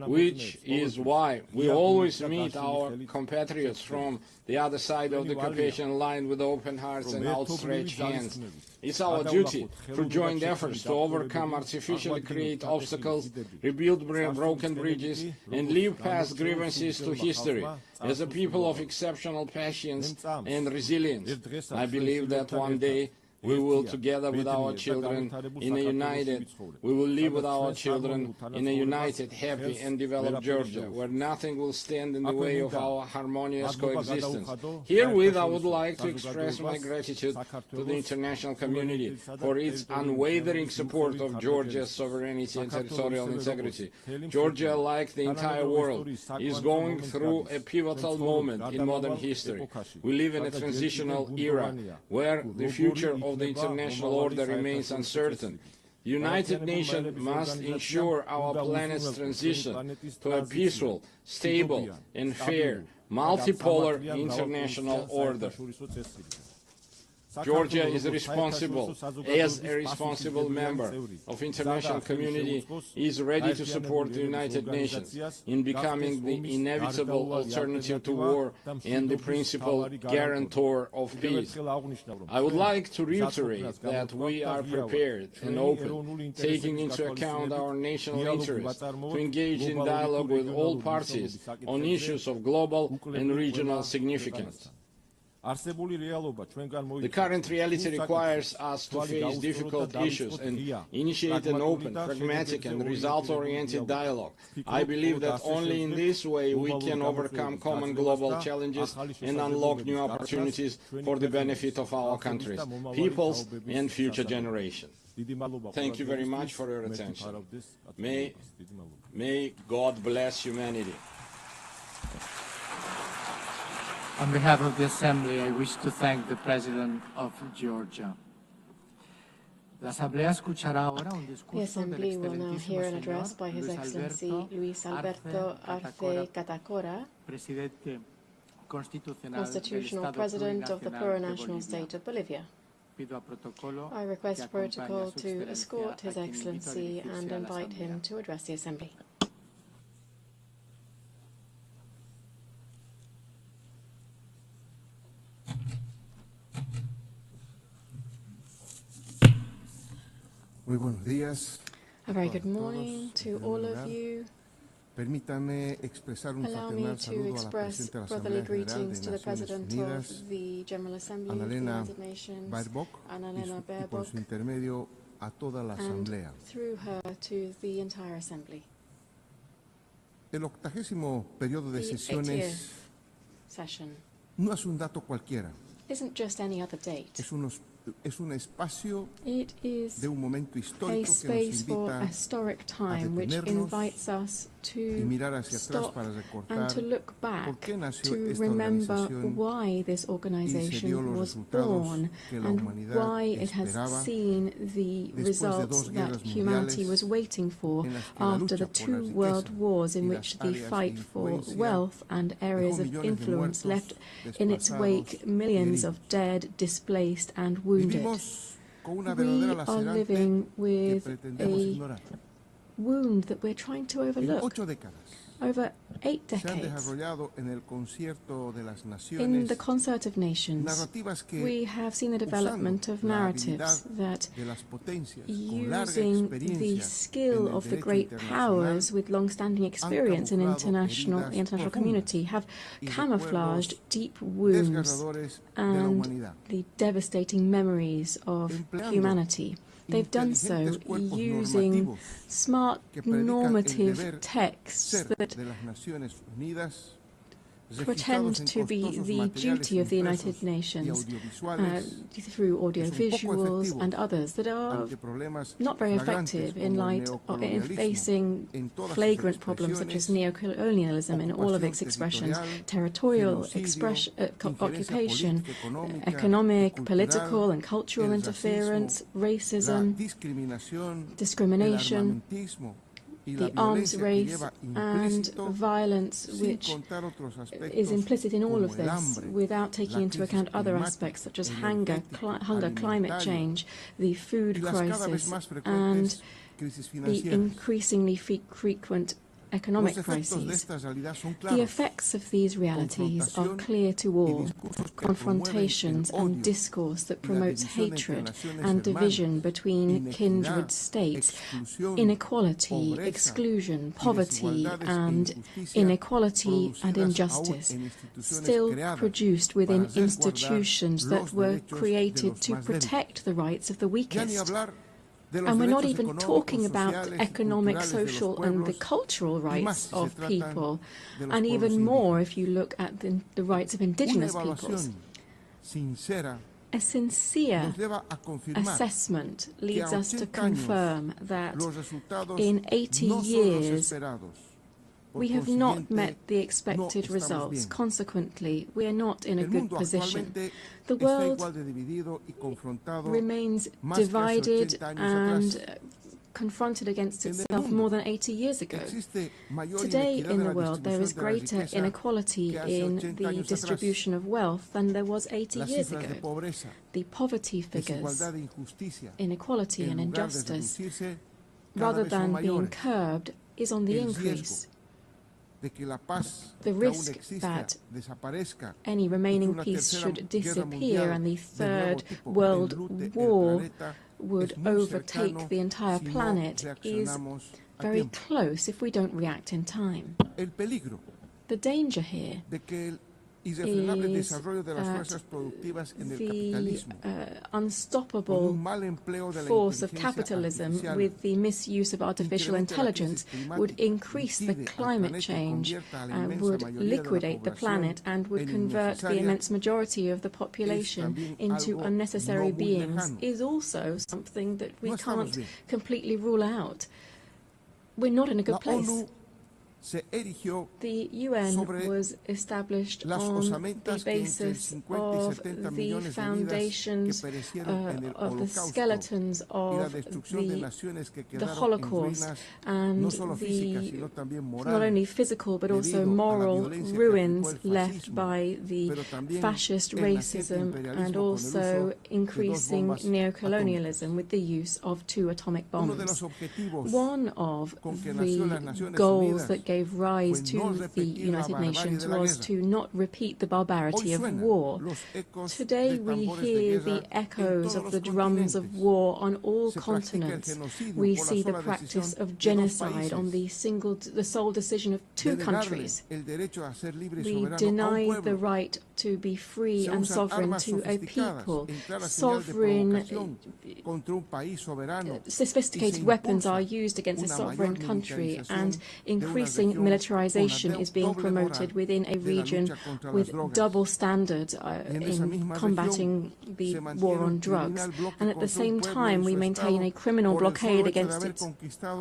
which is why we always meet our compatriots from the other side of the Caucasian line with open hearts and outstretched hands. It's our duty, through joint efforts, to overcome artificially created obstacles, rebuild broken bridges, and leave past grievances to history. As a people of exceptional patience and resilience, I believe that one day we will, together with our children, we will live with our children in a united, happy, and developed Georgia, where nothing will stand in the way of our harmonious coexistence. Herewith, I would like to express my gratitude to the international community for its unwavering support of Georgia's sovereignty and territorial integrity. Georgia, like the entire world, is going through a pivotal moment in modern history. We live in a transitional era where the future of the international order remains uncertain. The United Nations must ensure our planet's transition to a peaceful, stable, and fair, multipolar international order. Georgia is responsible, as a responsible member of international community, is ready to support the United Nations in becoming the inevitable alternative to war and the principal guarantor of peace. I would like to reiterate that we are prepared and open, taking into account our national interests, to engage in dialogue with all parties on issues of global and regional significance. The current reality requires us to face difficult issues and initiate an open, pragmatic, and result-oriented dialogue. I believe that only in this way we can overcome common global challenges and unlock new opportunities for the benefit of our countries, peoples, and future generations. Thank you very much for your attention. May God bless humanity. On behalf of the Assembly, I wish to thank the President of Georgia. The Assembly will now hear an address by His Excellency Luis Alberto Arce Catacora, Constitutional President of the Plurinational State of Bolivia. I request protocol to escort His Excellency and invite him to address the Assembly. Muy buenos días. A very good morning to all of you. Permítame expresar un Allow me fraternal to saludo a la express Presidenta de la brotherly Asamblea General greetings de to the Naciones President Unidas, of the General Assembly of the Annalena United Nations, Baerbock, Annalena y por Baerbock, su intermedio a toda la Asamblea. and through her to the entire Assembly. El 80º periodo de The sesiones 80th session no es un dato cualquiera, isn't just any other date. es un espacio It is de un momento a histórico que nos space for invita a historic time which detenernos invites us y to mirar hacia atrás stop para and recordar to look por back qué nació to esta remember organización why this y se dio organization los was resultados born que la and humanidad why it has esperaba seen the después de results dos that guerras humanity mundiales was waiting for en las que la after the lucha por la two riqueza world wars in y which las the áreas de fight for influencia wealth and areas dejó of millones de influence muertos, left in its wake desplazados millions y of dead, displaced and wounded. Vivimos con una We verdadera are lacerante living que with pretendemos a ignorar. wound that we're trying to En overlook. 8 décadas Over 8 se han decades, desarrollado en el concierto de las in naciones the concert of nations, narrativas que, we have seen the development of usando la narratives habilidad that, de las potencias con larga using the experiencia skill en el of the derecho great internacional, powers with long-standing experience in camuflado international heridas community, have y camouflaged recuerdos deep wounds desgarradores de la and humanidad. the devastating memories of Empleando humanity. They've done so inteligentes cuerpos using normativos smart que predican el normative deber texts ser that de las Naciones Unidas, pretend registrados en to be costosos the materiales duty of the impresos United y Nations audiovisuales through audiovisuals efectivos and others that are ante problemas not very flagrantes effective in como el light of neocolonialismo facing en todas sus flagrant problems such as expresiones, neocolonialism in all of its ocupación expressions, territorial, territorial genocidio, injerencia occupation, política, economic, y cultural, political and cultural el interference, racismo, la racism, discriminación, el discrimination, armamentismo, the arms race and violence which is implicit in all of this, without taking into account other aspects such as hunger, climate change, the food crisis, and the increasingly frequent economic crises. The effects of these realities are clear to all. Confrontations and discourse that promotes hatred and division between kindred states, inequality, exclusion, poverty and inequality and injustice, still produced within institutions that were created to protect the rights of the weakest. And we're not even talking about economic, social and the cultural rights of people, and even more if you look at the rights of indigenous peoples. A sincere assessment leads us to confirm that in 80 years we have not met the expected results. Consequently, we are not in a good position. The world remains divided and confronted against itself more than 80 years ago. Today in the world there is greater inequality in the distribution of wealth than there was 80 years ago. The poverty figures, inequality and injustice, rather than being curbed, is on the increase. The risk that any remaining peace should disappear and the Third World War would overtake the entire planet is very close if we don't react in time. The danger here is that the unstoppable force of capitalism with the misuse of artificial intelligence would increase the climate change, would liquidate the planet and would convert the immense majority of the population into unnecessary beings, is also something that we can't completely rule out. We're not in a good place. The UN was established on the basis of the foundations of the skeletons of the Holocaust and the not only physical but also moral ruins left by the fascist racism and also increasing neocolonialism with the use of 2 atomic bombs. One of the goals that gave rise to the United Nations was to not repeat the barbarity of war. Today we hear the echoes of the drums of war on all continents. We see the practice of genocide on the sole decision of 2 countries. We deny the right to be free and sovereign to a people. Sophisticated weapons are used against a sovereign country, and increasing militarization is being promoted within a region with double standards in combating the war on drugs. And at the same time, we maintain a criminal blockade against its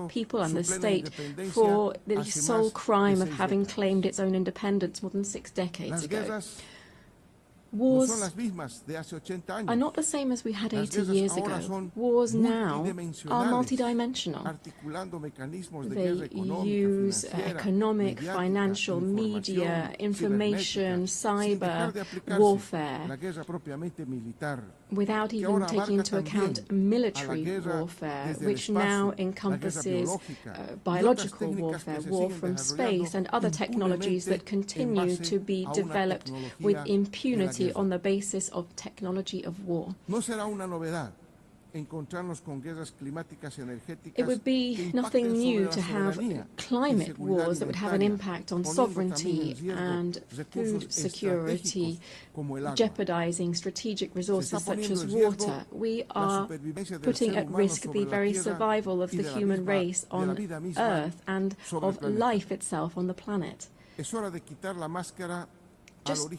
people and the state for the sole crime of having claimed its own independence more than 6 decades ago. Wars are not the same as we had 80 years ago. Wars now are multidimensional. They use economic, financial, media, information, cyber warfare, without even taking into account military warfare, which now encompasses biological warfare, war from space, and other technologies that continue to be developed with impunity on the basis of technology of war. It would be nothing new to have climate wars that would have an impact on sovereignty and food security, jeopardizing strategic resources such as water. We are putting at risk the very survival of the human race on Earth and of life itself on the planet. Just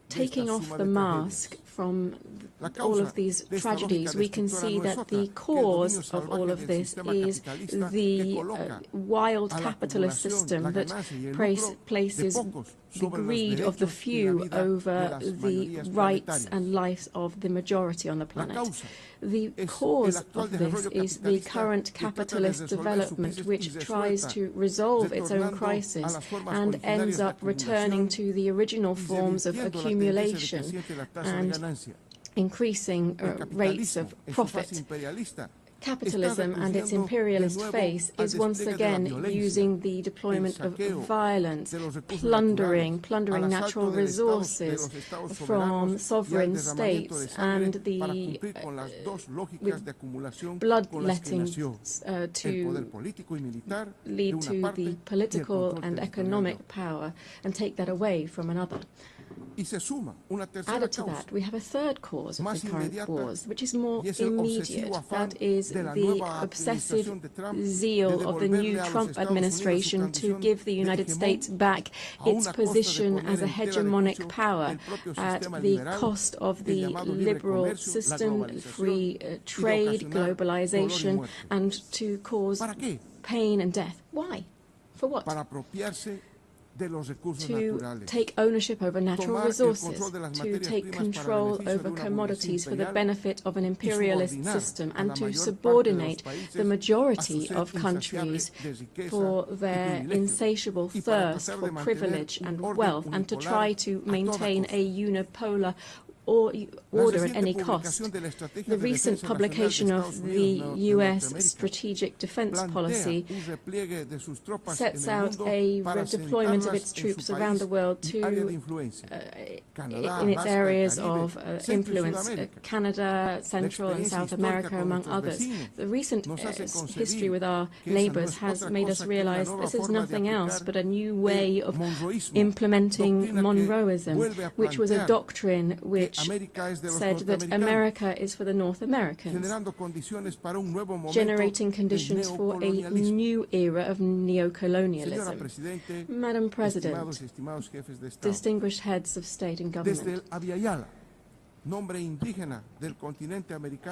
taking off the mask from all of these tragedies, we can see that the cause of all of this is the wild capitalist system that places the greed of the few over the rights and lives of the majority on the planet. The cause of this is the current capitalist development, which tries to resolve its own crisis and ends up returning to the original forms of accumulation and increasing rates of profit. Capitalism and its imperialist face is once again using the deployment of violence, plundering natural resources from sovereign states and the bloodletting to lead to the political and economic power and take that away from another. Added to that, we have a third cause of the current wars, which is more immediate. That is the obsessive zeal of the new Trump administration to give the United States back its position as a hegemonic power at the cost of the liberal system, free trade, globalization, and to cause pain and death. Why? For what? To take ownership over natural resources, to take control over commodities for the benefit of an imperialist system, and to subordinate the majority of countries for their insatiable thirst for privilege and wealth, and to try to maintain a unipolar order at any cost. The recent publication of the U.S. Strategic Defense Policy sets out a deployment of its troops around the world to, in its areas of influence, Canada, Central and South America, among others. The recent history with our neighbors has made us realize this is nothing else but a new way of implementing Monroeism, which was a doctrine which said that America is for the North Americans, generating conditions for a new era of neocolonialism. Madam President, distinguished heads of state and government,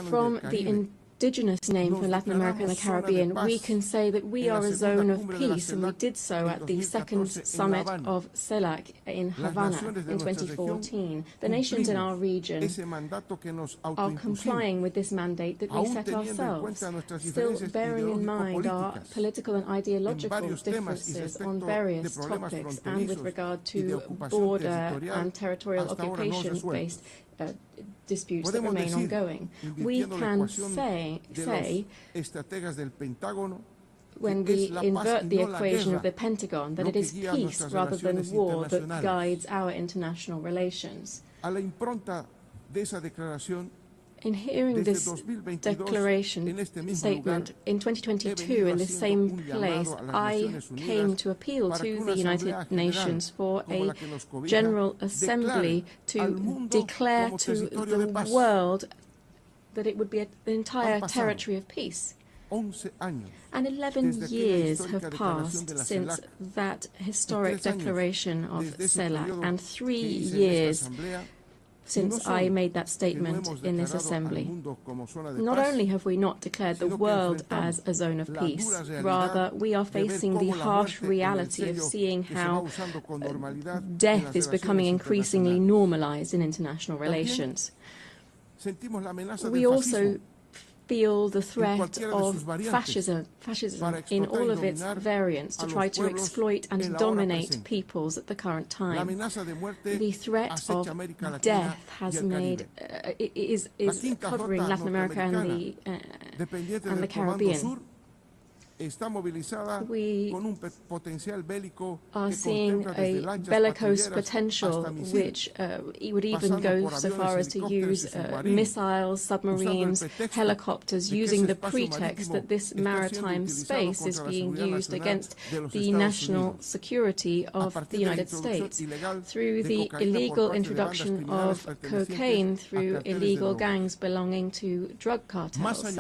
from the indigenous name for Latin America and the Caribbean, we can say that we are a zone of peace, and we did so at the second summit of CELAC in Havana in 2014. The nations in our region are complying with this mandate that we set ourselves, still bearing in mind our political and ideological differences on various topics and with regard to border and territorial occupation-based disputes that remain ongoing. We can say, when we invert the equation of the Pentagon, that it is peace rather than war that guides our international relations. In hearing this declaration statement, in 2022, in this same place, I came to appeal to the United Nations for a General Assembly to declare to the world that it would be an entire territory of peace. And 11 years have passed since that historic declaration of CELAC, and 3 years since I made that statement in this assembly. Not only have we not declared the world as a zone of peace, rather we are facing the harsh reality of seeing how death is becoming increasingly normalized in international relations. We also feel the threat of fascism in all of its variants to try to exploit and dominate peoples at the current time. The threat of death has made is covering Latin America and the Caribbean. We are seeing a bellicose potential which would even go so far as to use missiles, submarines, helicopters, using the pretext that this maritime space is being used against the national security of the United States through the illegal introduction of cocaine through illegal gangs belonging to drug cartels.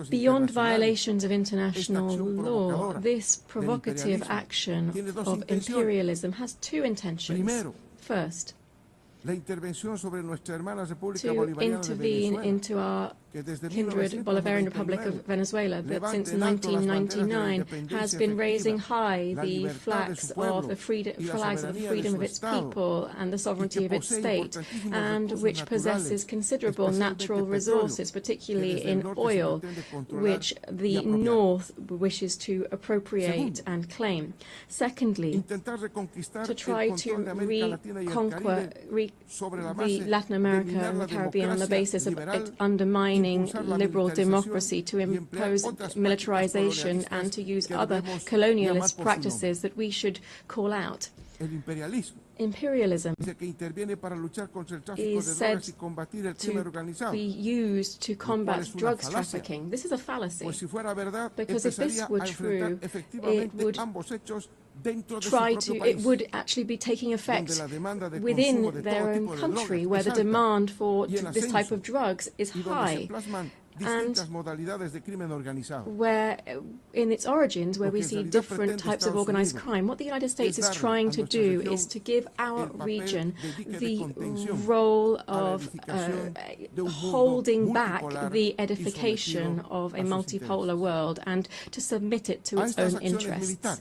Beyond violations of international law, this provocative action of imperialism has two intentions. First, la intervención sobre nuestra hermana República to Bolivariana de intervene Venezuela, into our kindred Bolivarian Republic of Venezuela that since 1999 has been raising high the flags of the freedom of its people and the sovereignty of its state, and which possesses considerable natural resources, particularly in oil, which the North wishes to appropriate and claim. Secondly, to try to reconquer Latin America and the Caribbean on the basis of it undermining liberal democracy, to impose militarization and to use other colonialist practices that we should call out. Imperialism is said to be used to combat drugs trafficking. This is a fallacy, because if this were true, it would actually be taking effect within their own country, where the demand for this type of drugs is high, and where in its origins, where we see different types of organized crime. What the United States is trying to do is to give our region the role of holding back the edification of a multipolar world and to submit it to its own interests.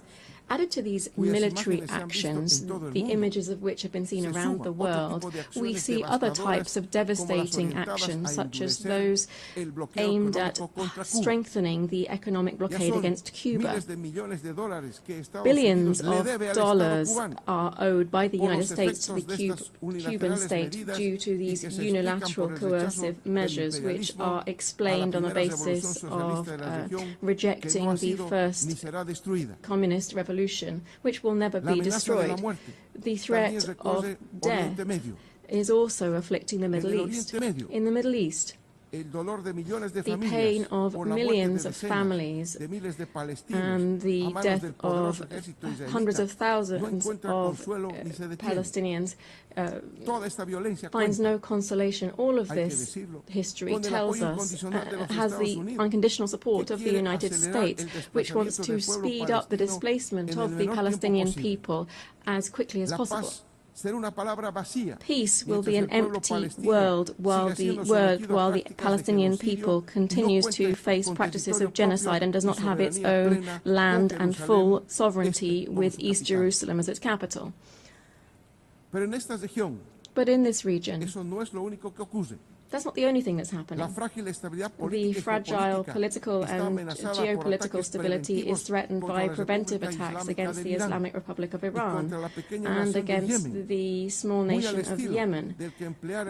Added to these military actions, the images of which have been seen around the world, we see other types of devastating actions, such as those aimed at strengthening the economic blockade against Cuba. Billions of dollars are owed by the United States to the Cuban state due to these unilateral coercive measures, which are explained on the basis of rejecting the first communist revolution, which will never be destroyed. The threat of death is also afflicting the Middle East. In the Middle East, the pain of millions of families and the death of hundreds of thousands of Palestinians finds no consolation. All of this history tells us has the unconditional support of the United States, which wants to speed up the displacement of the Palestinian people as quickly as possible. Peace will be an empty world while the Palestinian people continues to face practices of genocide and does not have its own land and full sovereignty with East Jerusalem as its capital. But in this region, that's not the only thing that's happening. The fragile political and geopolitical stability is threatened by preventive attacks against the Islamic Republic of Iran and against the small nation of Yemen,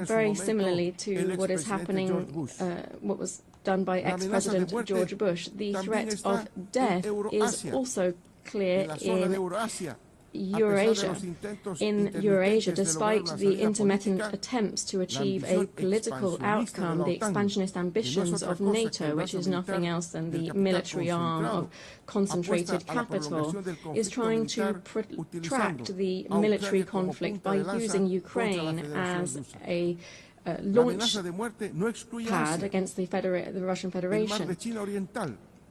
very similarly to what is happening, what was done by ex-President George Bush. The threat of death is also clear in Eurasia. In Eurasia, despite the intermittent attempts to achieve a political outcome, the expansionist ambitions of NATO, which is nothing else than the military arm of concentrated capital, is trying to protract the military conflict by using Ukraine as a launch pad against the Russian Federation.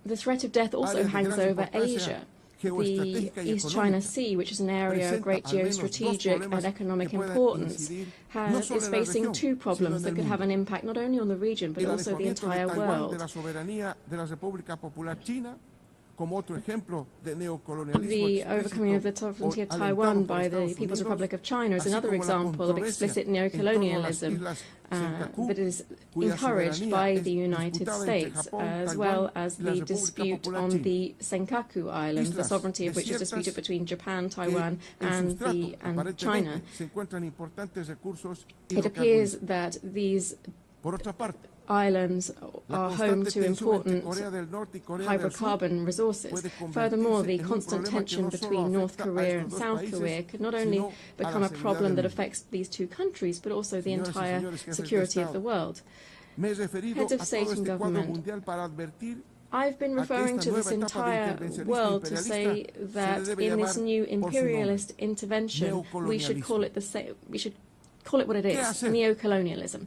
The threat of death also hangs over Asia. The East China Sea, which is an area of great geostrategic and economic importance, is facing two problems that could have an impact not only on the region but also the entire world. The overcoming of the sovereignty of Taiwan by the People's Republic of China is another example of explicit neocolonialism that is encouraged by the United States, as well as the dispute on the Senkaku Islands, the sovereignty of which is disputed between Japan, Taiwan, and China. It appears that these islands are home to important hydrocarbon resources. Furthermore, the constant tension between North Korea and South Korea could not only become a problem that affects these two countries, but also the entire security of the world. Heads of state and government, I've been referring to this entire world to say that in this new imperialist intervention, we should call it what it is, neocolonialism.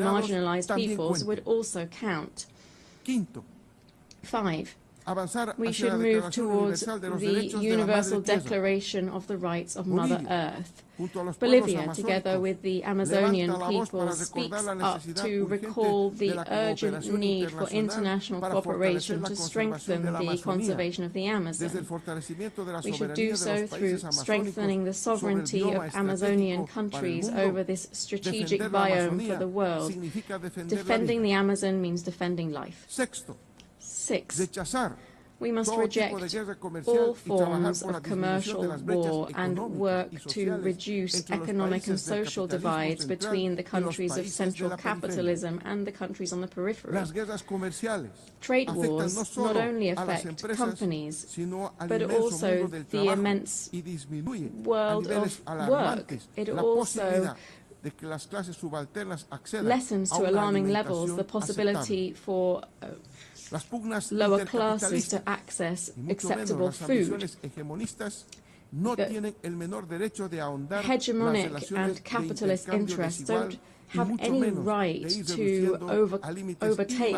marginalized peoples would also count. 5, 5. we should move towards the Universal Declaration of the Rights of Mother Earth. Bolivia, together with the Amazonian people, speaks up to recall the urgent need for international cooperation to strengthen the conservation of the Amazon. We should do so through strengthening the sovereignty of Amazonian countries over this strategic biome for the world. Defending the Amazon means defending life. Sixth, we must reject all forms of commercial war and work to reduce economic and social divides between the countries of central capitalism and the countries on the periphery. Trade wars not only affect companies, but also the immense world of work. It also lessens to alarming levels the possibility for lower classes to access acceptable food. Hegemonic and capitalist interests don't have any right to overtake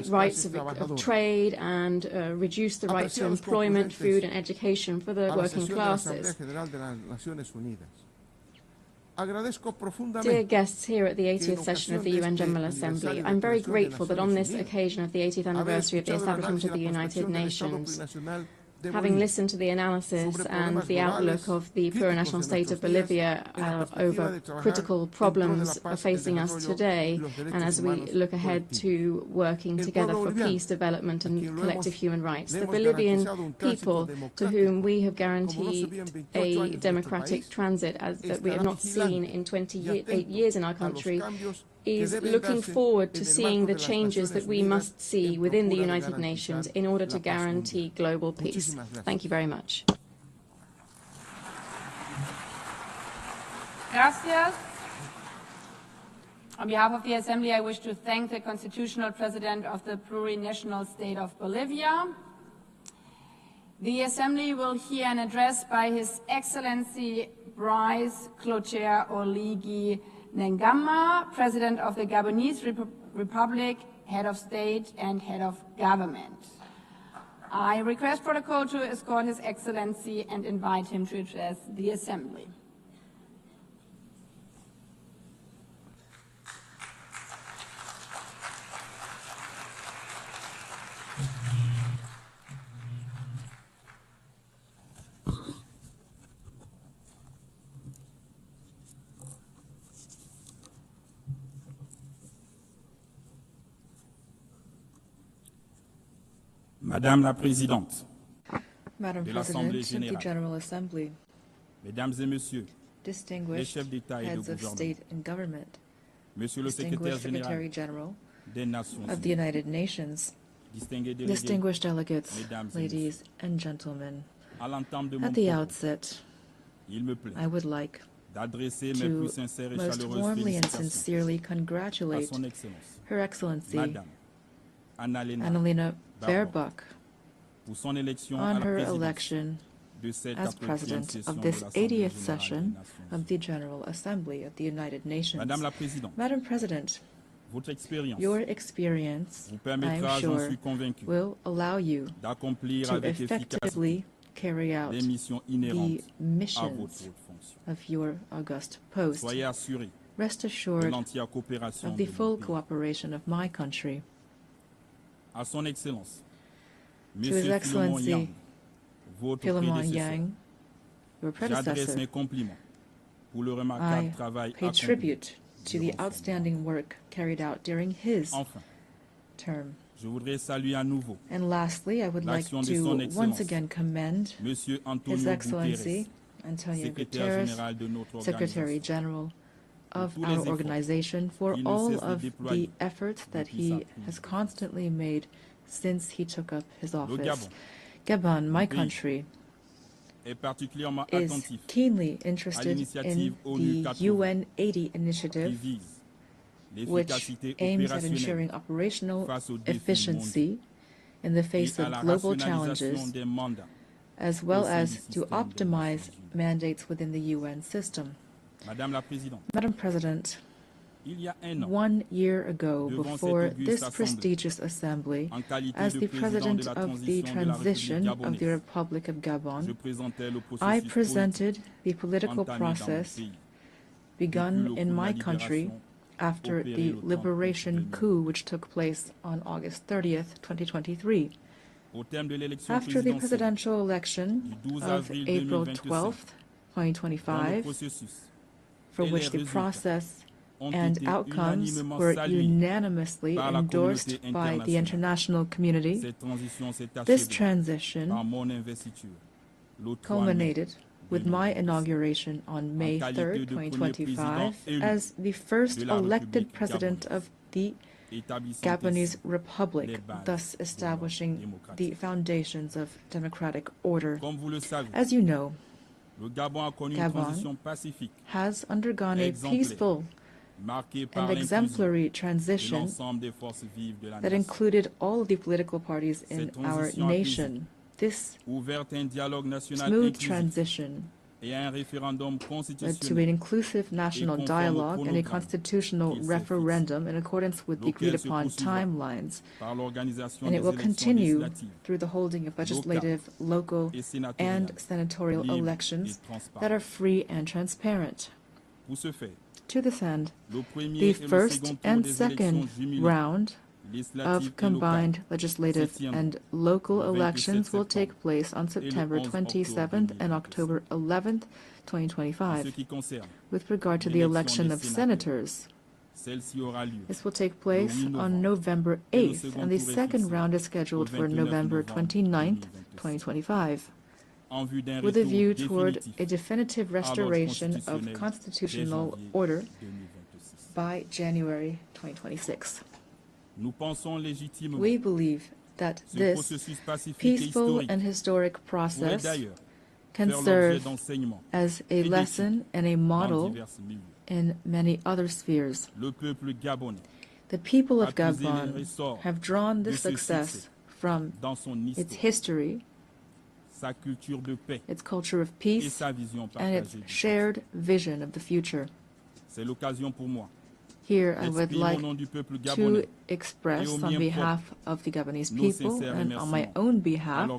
rights of trade and reduce the right to employment, food and education for the working classes. Dear guests here at the 80th session of the UN General Assembly, I'm very grateful that on this occasion of the 80th anniversary of the establishment of the United Nations, having listened to the analysis and the outlook of the plurinational state of Bolivia over critical problems facing us today, and as we look ahead to working together for peace, development and collective human rights, the Bolivian people, to whom we have guaranteed a democratic transit that we have not seen in 28 years in our country, is looking forward to seeing the changes that we must see within the United Nations in order to guarantee global peace. Thank you very much. Gracias. On behalf of the Assembly, I wish to thank the Constitutional President of the Plurinational State of Bolivia. The Assembly will hear an address by His Excellency Bryce Clotaire Oligui Nguema, President of the Gabonese Republic, Head of State and Head of Government. I request protocol to escort His Excellency and invite him to address the Assembly. Madame la Présidente Madam de l'Assemblée President of the Générale, General Assembly, Mesdames et Messieurs les distinguished chefs d'État et de heads of gouvernement, state and government, Monsieur le Secrétaire distinguished Secretary Général General des Nations of the Unies, United Nations, distingués délégués, distinguished delegates, Mesdames et ladies and gentlemen, à l'entame de mon at the propos, outset, il me plaît I would like d'adresser mes to plus sincères et most chaleureuses warmly and félicitations sincerely à congratulate Son Excellence, Her Excellency Madame Annalena Baerbock pour son élection à on la her présidence election de cette as 80e President session of de this l'Assemblée 80th générale session des Nations of the General Assembly of the United Nations. Madame la Présidente, Madam President, votre expérience your experience, vous I permettra, am j'en sure, suis convaincu, will allow you d'accomplir to avec efficacité effectively carry out les missions the inhérentes à votre missions haute fonction. of your august post. Soyez assurés Rest de assured l'entière coopération of de the mon full pays. cooperation of my country. À son Excellence, To His Monsieur Philemon Excellency Yang, votre Philemon prédécesseur, Yang, your j'adresse predecessor, mes compliments pour le remarquable I travail pay accompli. tribute to the outstanding work carried out during his Enfin, term. je voudrais saluer à nouveau And lastly, I would like l'action de to Son once Excellence, again commend Monsieur His Antonio Excellency Guterres, Antonio Secrétaire Guterres, général de notre Secretary organisation, General of tous les our efforts organization, for qu'il ne all cesse de of déployer the efforts that depuis sa he prise has de constantly made since he took up his Le office. Gabon, Gabon, my pays, country, est particulièrement is attentif keenly à interested in l'initiative the ONU 80 UN 80 qui initiative, vise which l'efficacité aims at opérationnelle ensuring operational face aux défis efficiency in the et face à of la global rationalisation challenges, des mandats as well au sein as du to système des optimize Nations Unies. mandates within the UN system. Madame la Présidente, Madam President, 1 year ago, before this prestigious assembly, as the President of the Transition of the Republic of Gabon, I presented the political process begun in my country after the liberation coup which took place on August 30th, 2023. After the presidential election of April 12th, 2025, for which the process and outcomes were unanimously endorsed by the international community, this transition culminated with my inauguration on May 3rd, 2025, as the first elected president of the Gabonese Republic, thus establishing the foundations of democratic order. As you know, Gabon has undergone a peaceful and exemplary transition that included all of the political parties in our nation. This smooth transition led to an inclusive national dialogue and a constitutional referendum in accordance with the agreed-upon timelines, and it will continue through the holding of legislative, local, and senatorial elections that are free and transparent. To this end, the first and second round of combined legislative and local elections will take place on September 27th and October 11th, 2025. With regard to the election of senators, this will take place on November 8th, and the second round is scheduled for November 29th, 2025, with a view toward a definitive restoration of constitutional order by January 2026. We believe that this peaceful and historic process can serve as a lesson and a model in many other spheres. The people of Gabon have drawn this success from its history, its culture of peace, and its shared vision of the future. Here, I would like to express on behalf of the Gabonese people and on my own behalf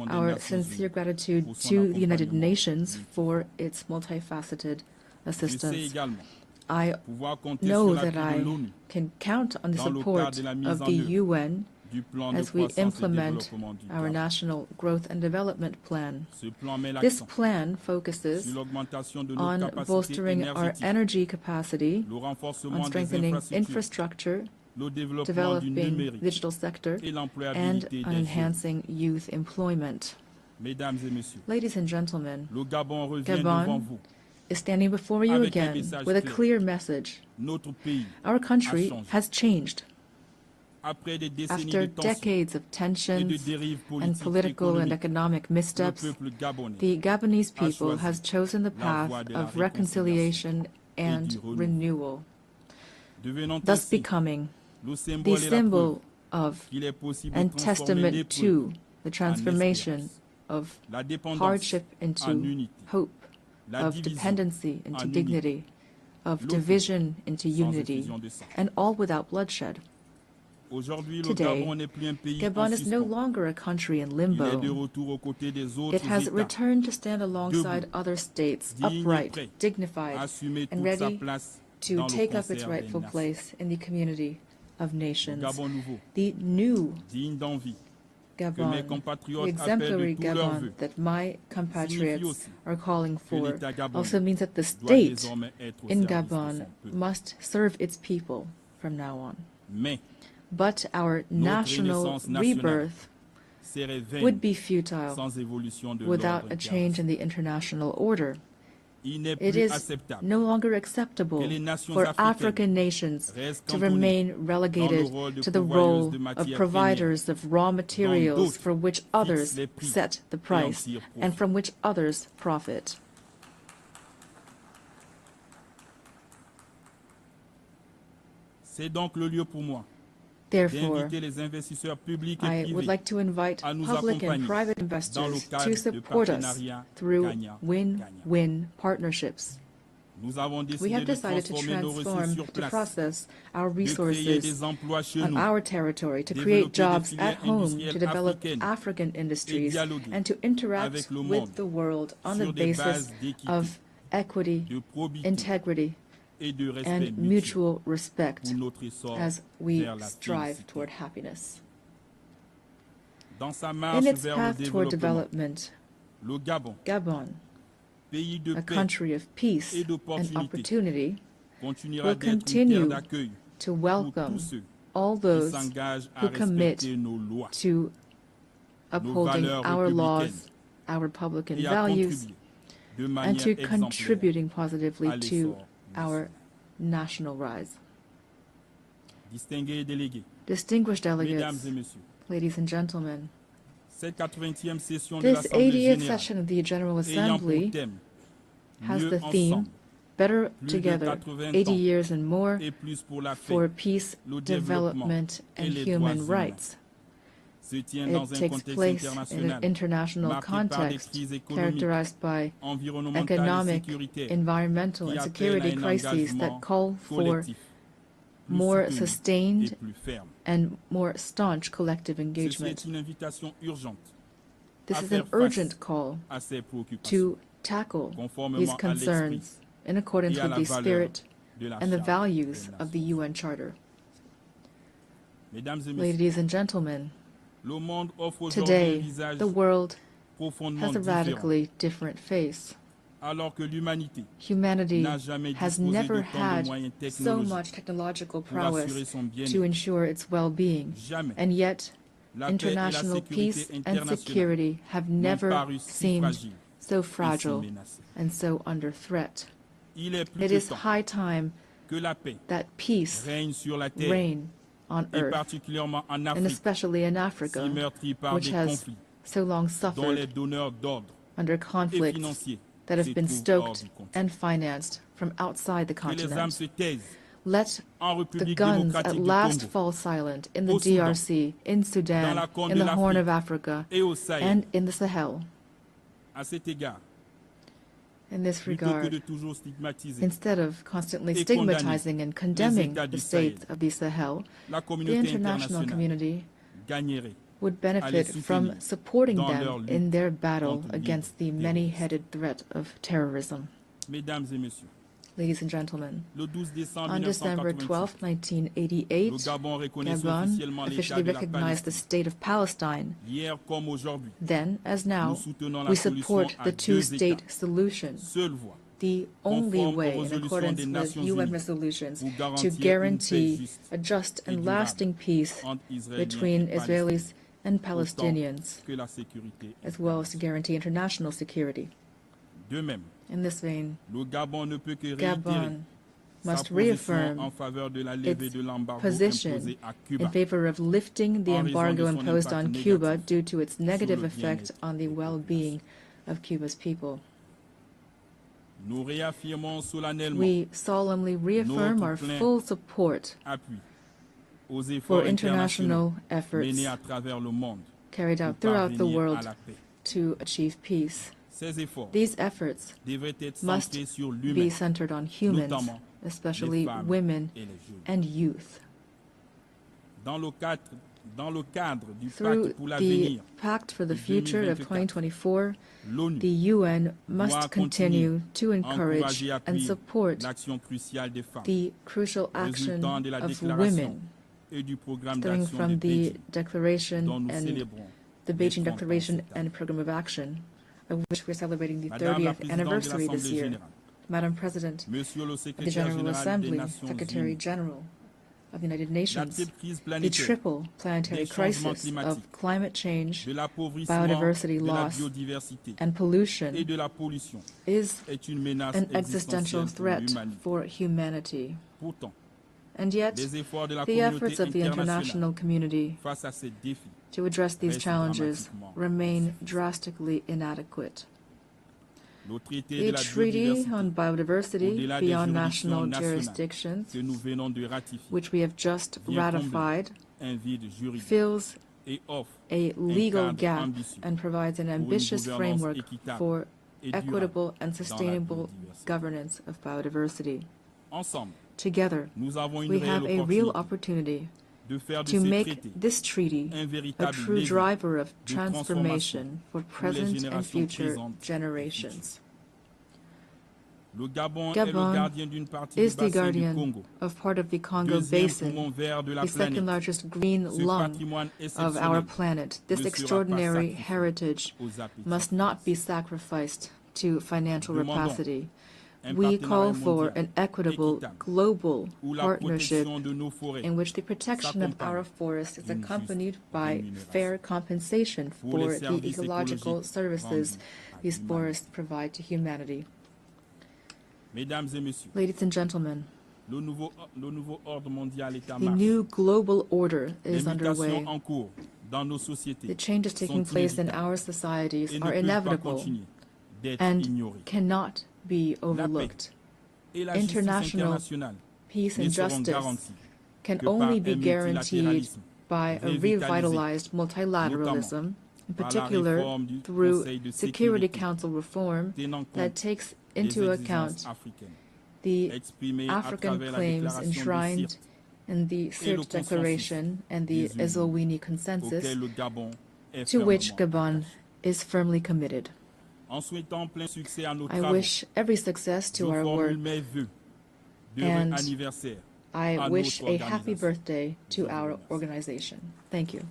our sincere gratitude to the United Nations for its multifaceted assistance. I know that I can count on the support of the UN as we implement our National Growth and Development Plan. This plan focuses on bolstering our energy capacity, on strengthening infrastructure, developing the digital sector, and on enhancing youth employment. Ladies and gentlemen, Gabon is standing before you again with a clear message. Our country has changed. After decades of tensions and political and economic missteps, the Gabonese people has chosen the path of reconciliation and renewal, thus becoming the symbol of and testament to the transformation of hardship into hope, of dependency into dignity, of division into unity, and all without bloodshed. Today, Gabon is no longer a country in limbo. It has returned to stand alongside other states, upright, dignified, and ready to take up its rightful place in the community of nations. The new Gabon, the exemplary Gabon that my compatriots are calling for, also means that the state in Gabon must serve its people from now on. But our national rebirth would be futile without a change in the international order. It is no longer acceptable for African nations to remain relegated to the role of providers of raw materials for which others set the price and from which others profit. Therefore, I would like to invite public and private investors to support us through win-win partnerships. We have decided to process our resources on our territory, to create jobs at home, to develop African industries, and to interact with the world on the basis of equity, integrity, and mutual respect as we strive toward happiness. In its path toward development, Gabon, a country of peace and opportunity, will continue to welcome all those who commit to upholding our laws, our Republican values, and to contributing positively to our national rise. Distinguished delegates, ladies and gentlemen, this 80th session of the General Assembly has the theme, Better Together, 80 Years and More for Peace, Development, and Human Rights. It takes place in an international context characterized by economic, environmental, and security crises that call for more sustained and more staunch collective engagement. This is an urgent call to tackle these concerns in accordance with the spirit and the values of the UN Charter. Ladies and gentlemen, today the world has a radically different face. Humanity has never had so much technological prowess to ensure its well-being, and yet international peace and security have never seemed so fragile and so under threat. It is high time that peace reign on earth, and especially in Africa, which has so long suffered under conflicts that have been stoked and financed from outside the continent. Let the guns at last fall silent in the DRC, in Sudan, in the Horn of Africa, and in the Sahel. In this regard, instead of constantly stigmatizing and condemning the state of the Sahel, the international community would benefit from supporting them in their battle against the many-headed threat of terrorism. Ladies and gentlemen, on December 12, 1988, Gabon officially recognized the State of Palestine. Then, as now, we support the two-state solution, the only way, in accordance with UN resolutions, to guarantee a just and lasting peace between Israelis and Palestinians, as well as to guarantee international security. In this vein, Gabon must reaffirm its position in favor of lifting the embargo imposed on Cuba due to its negative effect on the well-being of Cuba's people. We solemnly reaffirm our full support for international efforts carried out throughout the world to achieve peace. These efforts must be centered on humans, especially women and youth. Through the Pact for the Future of 2024, the UN must continue to encourage and support the crucial action of women, stemming from the Declaration and the Beijing Declaration and Program of Action, of which we're celebrating the 30th anniversary this year. Madam President of the General Assembly, Secretary General of the United Nations, the triple planetary crisis of climate change, biodiversity loss, and pollution is an existential threat for humanity. And yet, the efforts of the international community to address these challenges remain drastically inadequate. The Treaty on Biodiversity beyond national jurisdictions, which we have just ratified, fills a legal gap and provides an ambitious framework for equitable and sustainable governance of biodiversity. Together, we have a real opportunity to make this treaty a true driver of transformation for present and future generations. Gabon is the guardian of part of the Congo Basin, the second largest green lung of our planet. This extraordinary heritage must not be sacrificed to financial rapacity. We call for an equitable global partnership in which the protection of our forests is accompanied by fair compensation for the ecological services these forests provide to humanity. Ladies and gentlemen, the new global order is underway. The changes taking place in our societies are inevitable and cannot be overlooked. International peace and justice can only be guaranteed by a revitalized multilateralism, in particular through Security Council reform that takes into account the African claims enshrined in the Sirte Declaration and the Eswatini Consensus, to which Gabon is firmly committed. I wish every success to our work, and I wish a happy birthday to our organization. Thank you.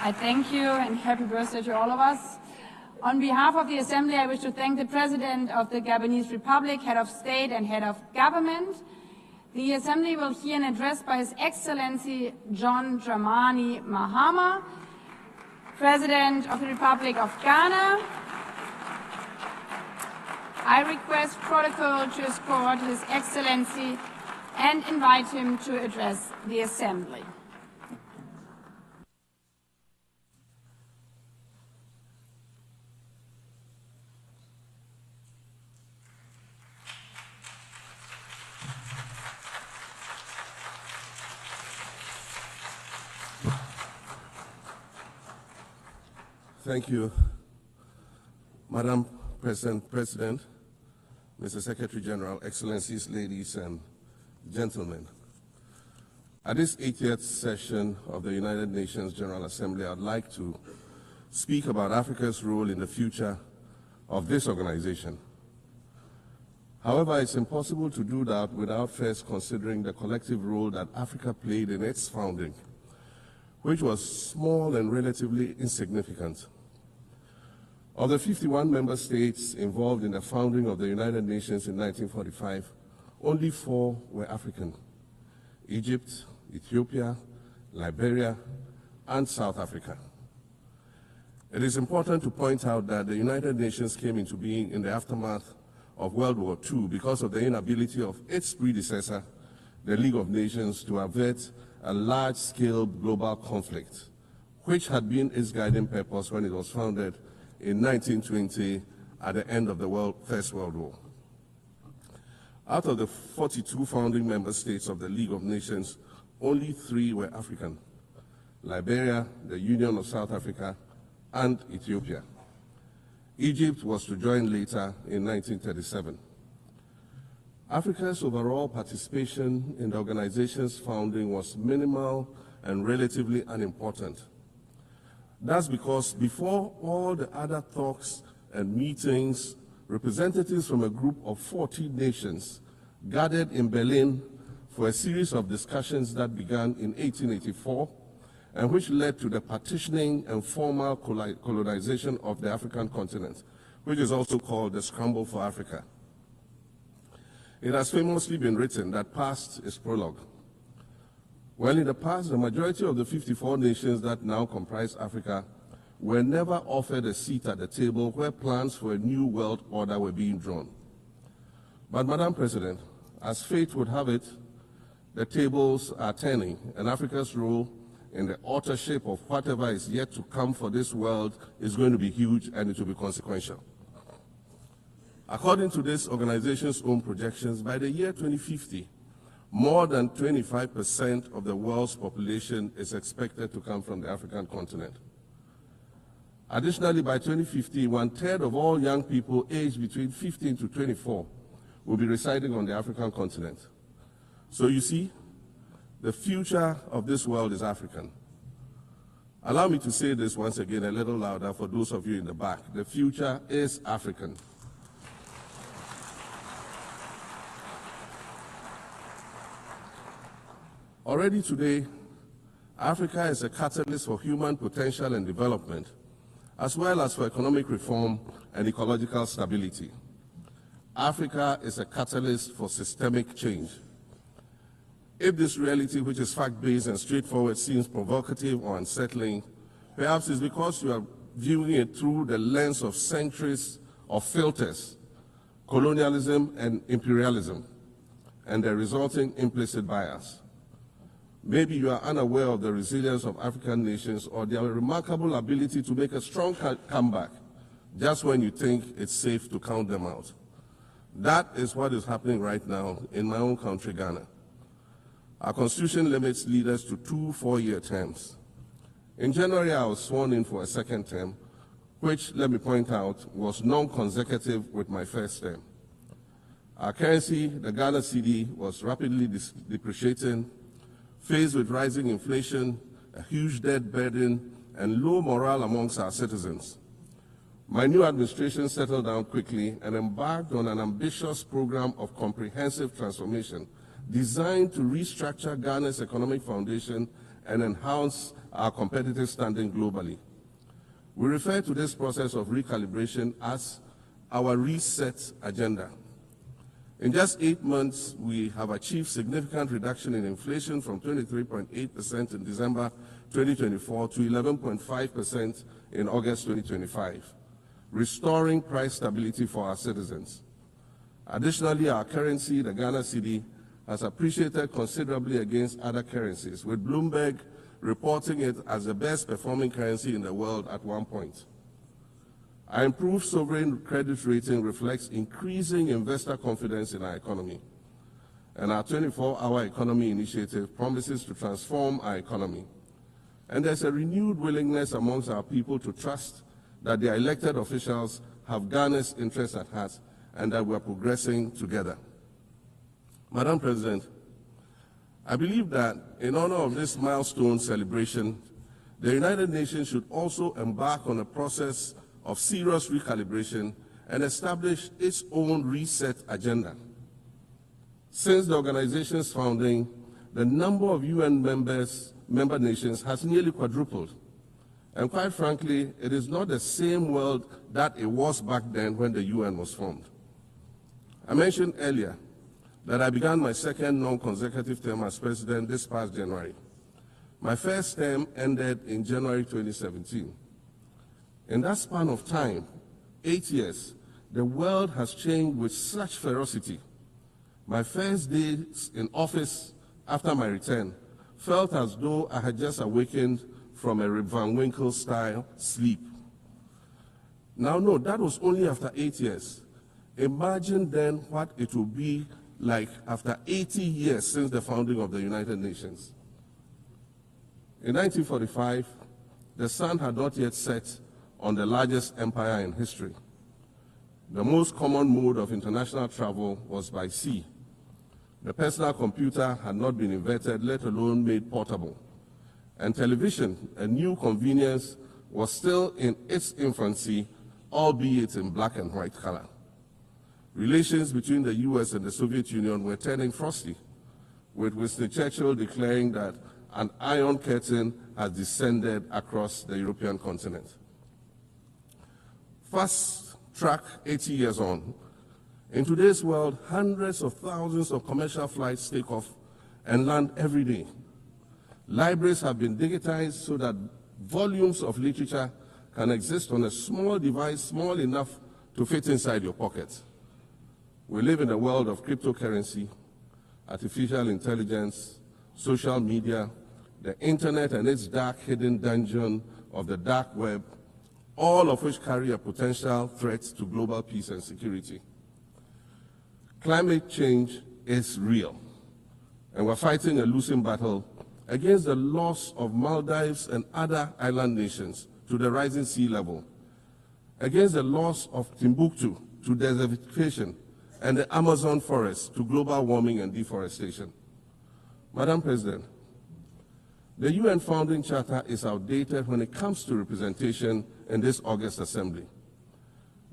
I thank you and happy birthday to all of us. On behalf of the Assembly, I wish to thank the President of the Gabonese Republic, Head of State and Head of Government. The Assembly will hear an address by His Excellency John Dramani Mahama, President of the Republic of Ghana. I request protocol to escort His Excellency and invite him to address the Assembly. Thank you, Madam President, Mr. Secretary General, Excellencies, ladies and gentlemen. At this 80th session of the United Nations General Assembly, I'd like to speak about Africa's role in the future of this organization. However, it's impossible to do that without first considering the collective role that Africa played in its founding, which was small and relatively insignificant. Of the 51 member states involved in the founding of the United Nations in 1945, only 4 were African: Egypt, Ethiopia, Liberia, and South Africa. It is important to point out that the United Nations came into being in the aftermath of World War II because of the inability of its predecessor, the League of Nations, to avert a large-scale global conflict, which had been its guiding purpose when it was founded in 1920 at the end of the First World War. Out of the 42 founding member states of the League of Nations, only 3 were African: Liberia, the Union of South Africa, and Ethiopia. Egypt was to join later in 1937. Africa's overall participation in the organization's founding was minimal and relatively unimportant. That's because before all the other talks and meetings, representatives from a group of 40 nations gathered in Berlin for a series of discussions that began in 1884 and which led to the partitioning and formal colonization of the African continent, which is also called the Scramble for Africa. It has famously been written that past is prologue. Well, in the past, the majority of the 54 nations that now comprise Africa were never offered a seat at the table where plans for a new world order were being drawn. But, Madam President, as fate would have it, the tables are turning, and Africa's role in the authorship of whatever is yet to come for this world is going to be huge, and it will be consequential. According to this organization's own projections, by the year 2050, More than 25% of the world's population is expected to come from the African continent. Additionally, by 2050, 1/3 of all young people aged between 15 to 24 will be residing on the African continent. So you see, the future of this world is African. Allow me to say this once again a little louder for those of you in the back. The future is African. Already today, Africa is a catalyst for human potential and development, as well as for economic reform and ecological stability. Africa is a catalyst for systemic change. If this reality, which is fact-based and straightforward, seems provocative or unsettling, perhaps it's because you are viewing it through the lens of centuries of filters, colonialism and imperialism, and the resulting implicit bias. Maybe you are unaware of the resilience of African nations or their remarkable ability to make a strong comeback just when you think it's safe to count them out. That is what is happening right now in my own country, Ghana. Our constitution limits leaders to 2 4-year terms. In January, I was sworn in for a second term, which, let me point out, was non-consecutive with my first term. Our currency, the Ghana cedi, was rapidly depreciating, faced with rising inflation, a huge debt burden, and low morale amongst our citizens. My new administration settled down quickly and embarked on an ambitious program of comprehensive transformation designed to restructure Ghana's economic foundation and enhance our competitive standing globally. We refer to this process of recalibration as our reset agenda. In just 8 months, we have achieved significant reduction in inflation from 23.8% in December 2024 to 11.5% in August 2025, restoring price stability for our citizens. Additionally, our currency, the Ghana cedi, has appreciated considerably against other currencies, with Bloomberg reporting it as the best performing currency in the world at one point. Our improved sovereign credit rating reflects increasing investor confidence in our economy. And our 24-hour economy initiative promises to transform our economy. And there's a renewed willingness amongst our people to trust that their elected officials have Ghana's interests at heart and that we're progressing together. Madam President, I believe that in honor of this milestone celebration, the United Nations should also embark on a process of serious recalibration and establish its own reset agenda. Since the organization's founding, the number of UN member nations has nearly quadrupled. And quite frankly, it is not the same world that it was back then when the UN was formed. I mentioned earlier that I began my second non-consecutive term as president this past January. My first term ended in January 2017. In that span of time, 8 years, the world has changed with such ferocity. My first days in office after my return felt as though I had just awakened from a Rip Van Winkle-style sleep. Now, no, that was only after 8 years. Imagine then what it will be like after 80 years since the founding of the United Nations. In 1945, the sun had not yet set on the largest empire in history. The most common mode of international travel was by sea. The personal computer had not been invented, let alone made portable. And television, a new convenience, was still in its infancy, albeit in black and white color. Relations between the US and the Soviet Union were turning frosty, with Winston Churchill declaring that an iron curtain has descended across the European continent. Fast track 80 years on. In today's world, hundreds of thousands of commercial flights take off and land every day. Libraries have been digitized so that volumes of literature can exist on a small device, small enough to fit inside your pocket. We live in a world of cryptocurrency, artificial intelligence, social media, the internet and its dark hidden dungeon of the dark web, all of which carry a potential threat to global peace and security. Climate change is real. And we're fighting a losing battle against the loss of Maldives and other island nations to the rising sea level, against the loss of Timbuktu to desertification and the Amazon forest to global warming and deforestation. Madam President, the UN Founding Charter is outdated when it comes to representation in this August Assembly.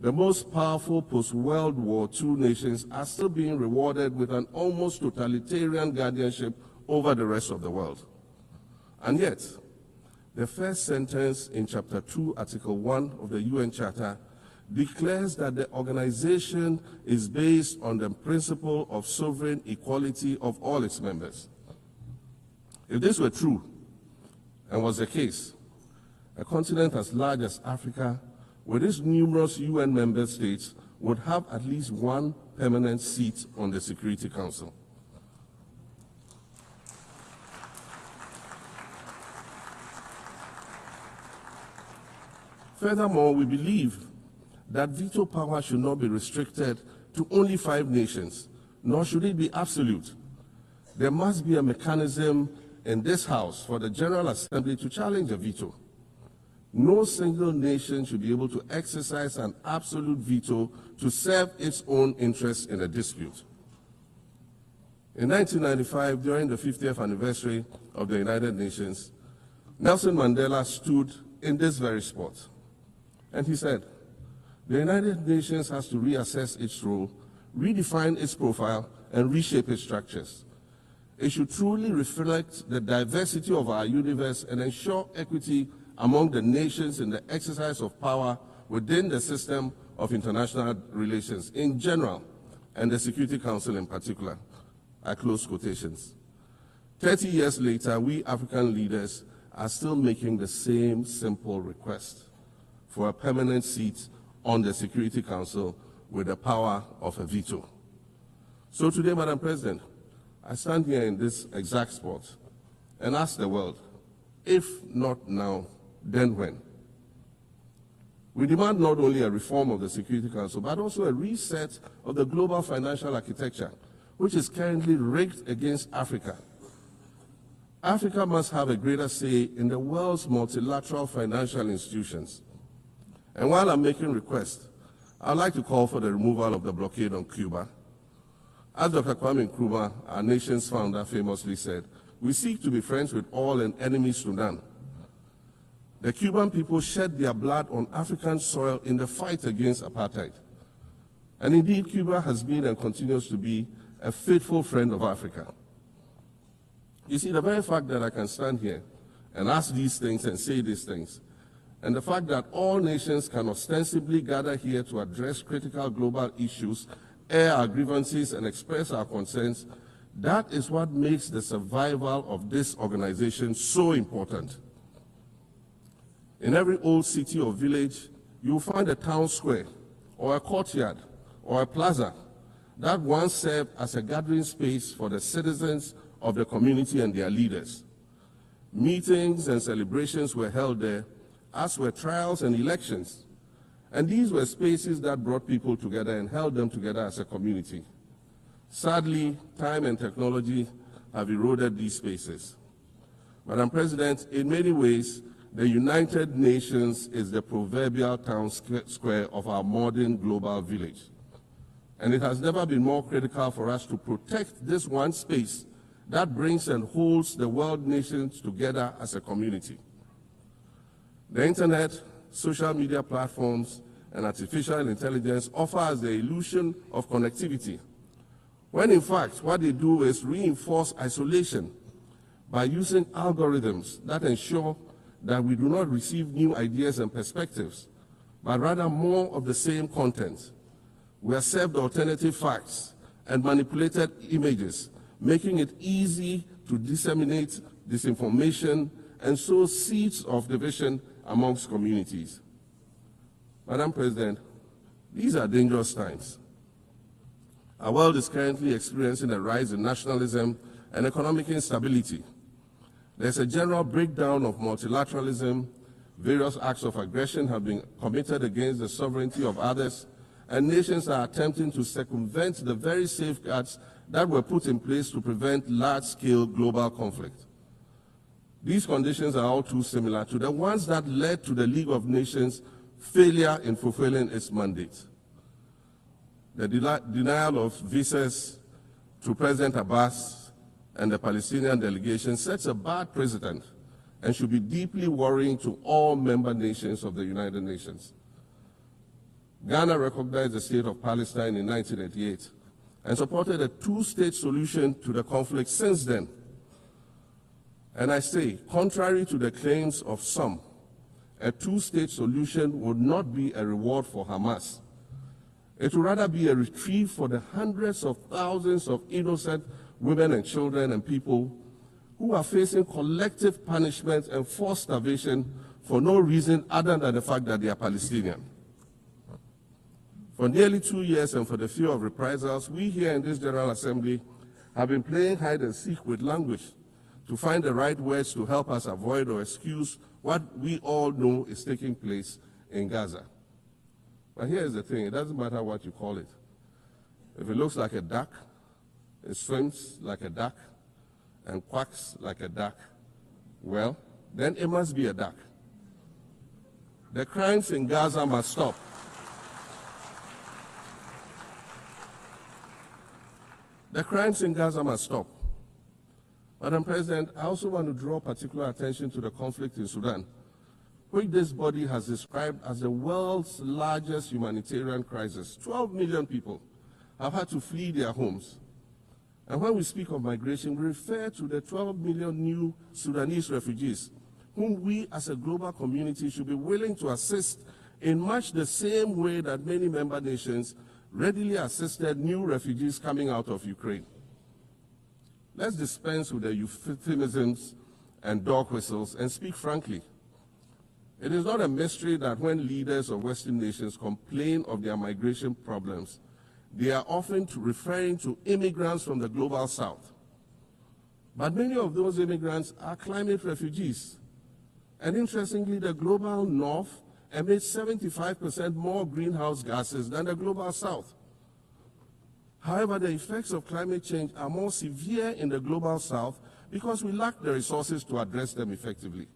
The most powerful post-World War II nations are still being rewarded with an almost totalitarian guardianship over the rest of the world. And yet, the first sentence in Chapter 2, Article 1 of the UN Charter declares that the organization is based on the principle of sovereign equality of all its members. If this were true, and was the case, a continent as large as Africa, with its numerous UN member states, would have at least one permanent seat on the Security Council. Furthermore, we believe that veto power should not be restricted to only 5 nations, nor should it be absolute. There must be a mechanism in this House for the General Assembly to challenge a veto. No single nation should be able to exercise an absolute veto to serve its own interests in a dispute. In 1995, during the 50th anniversary of the United Nations, Nelson Mandela stood in this very spot, and he said, "The United Nations has to reassess its role, redefine its profile, and reshape its structures. It should truly reflect the diversity of our universe and ensure equity among the nations in the exercise of power within the system of international relations in general and the Security Council in particular." I close quotations. 30 years later, we African leaders are still making the same simple request for a permanent seat on the Security Council with the power of a veto. So today, Madam President, I stand here in this exact spot and ask the world, if not now, then when? We demand not only a reform of the Security Council, but also a reset of the global financial architecture, which is currently rigged against Africa. Africa must have a greater say in the world's multilateral financial institutions. And while I'm making requests, I'd like to call for the removal of the blockade on Cuba. As Dr. Kwame Nkrumah, our nation's founder, famously said, "We seek to be friends with all and enemies to none." The Cuban people shed their blood on African soil in the fight against apartheid. And indeed, Cuba has been and continues to be a faithful friend of Africa. You see, the very fact that I can stand here and ask these things and say these things, and the fact that all nations can ostensibly gather here to address critical global issues, air our grievances, and express our concerns, that is what makes the survival of this organization so important. In every old city or village, you'll find a town square, or a courtyard, or a plaza that once served as a gathering space for the citizens of the community and their leaders. Meetings and celebrations were held there, as were trials and elections. And these were spaces that brought people together and held them together as a community. Sadly, time and technology have eroded these spaces. Madam President, in many ways, the United Nations is the proverbial town square of our modern global village. And it has never been more critical for us to protect this one space that brings and holds the world nations together as a community. The internet, social media platforms, and artificial intelligence offer us the illusion of connectivity, when in fact what they do is reinforce isolation by using algorithms that ensure that we do not receive new ideas and perspectives, but rather more of the same content. We are served alternative facts and manipulated images, making it easy to disseminate disinformation and sow seeds of division amongst communities. Madam President, these are dangerous times. Our world is currently experiencing a rise in nationalism and economic instability. There's a general breakdown of multilateralism. Various acts of aggression have been committed against the sovereignty of others, and nations are attempting to circumvent the very safeguards that were put in place to prevent large-scale global conflict. These conditions are all too similar to the ones that led to the League of Nations' failure in fulfilling its mandate. The denial of visas to President Abbas and the Palestinian delegation sets a bad precedent and should be deeply worrying to all member nations of the United Nations. Ghana recognized the state of Palestine in 1988 and supported a two-state solution to the conflict since then. And I say, contrary to the claims of some, a two-state solution would not be a reward for Hamas. It would rather be a reprieve for the hundreds of thousands of innocent women and children and people who are facing collective punishment and forced starvation for no reason other than the fact that they are Palestinian. For nearly 2 years and for the fear of reprisals, we here in this General Assembly have been playing hide and seek with language to find the right words to help us avoid or excuse what we all know is taking place in Gaza. But here's the thing, it doesn't matter what you call it. If it looks like a duck, it swims like a duck, and quacks like a duck, well, then it must be a duck. The crimes in Gaza must stop. The crimes in Gaza must stop. Madam President, I also want to draw particular attention to the conflict in Sudan, which this body has described as the world's largest humanitarian crisis. 12 million people have had to flee their homes. And when we speak of migration, we refer to the 12 million new Sudanese refugees, whom we as a global community should be willing to assist in much the same way that many member nations readily assisted new refugees coming out of Ukraine. Let's dispense with the euphemisms and dog whistles and speak frankly. It is not a mystery that when leaders of Western nations complain of their migration problems, they are often referring to immigrants from the global south. But many of those immigrants are climate refugees. And interestingly, the global north emits 75% more greenhouse gases than the global south. However, the effects of climate change are more severe in the global south because we lack the resources to address them effectively.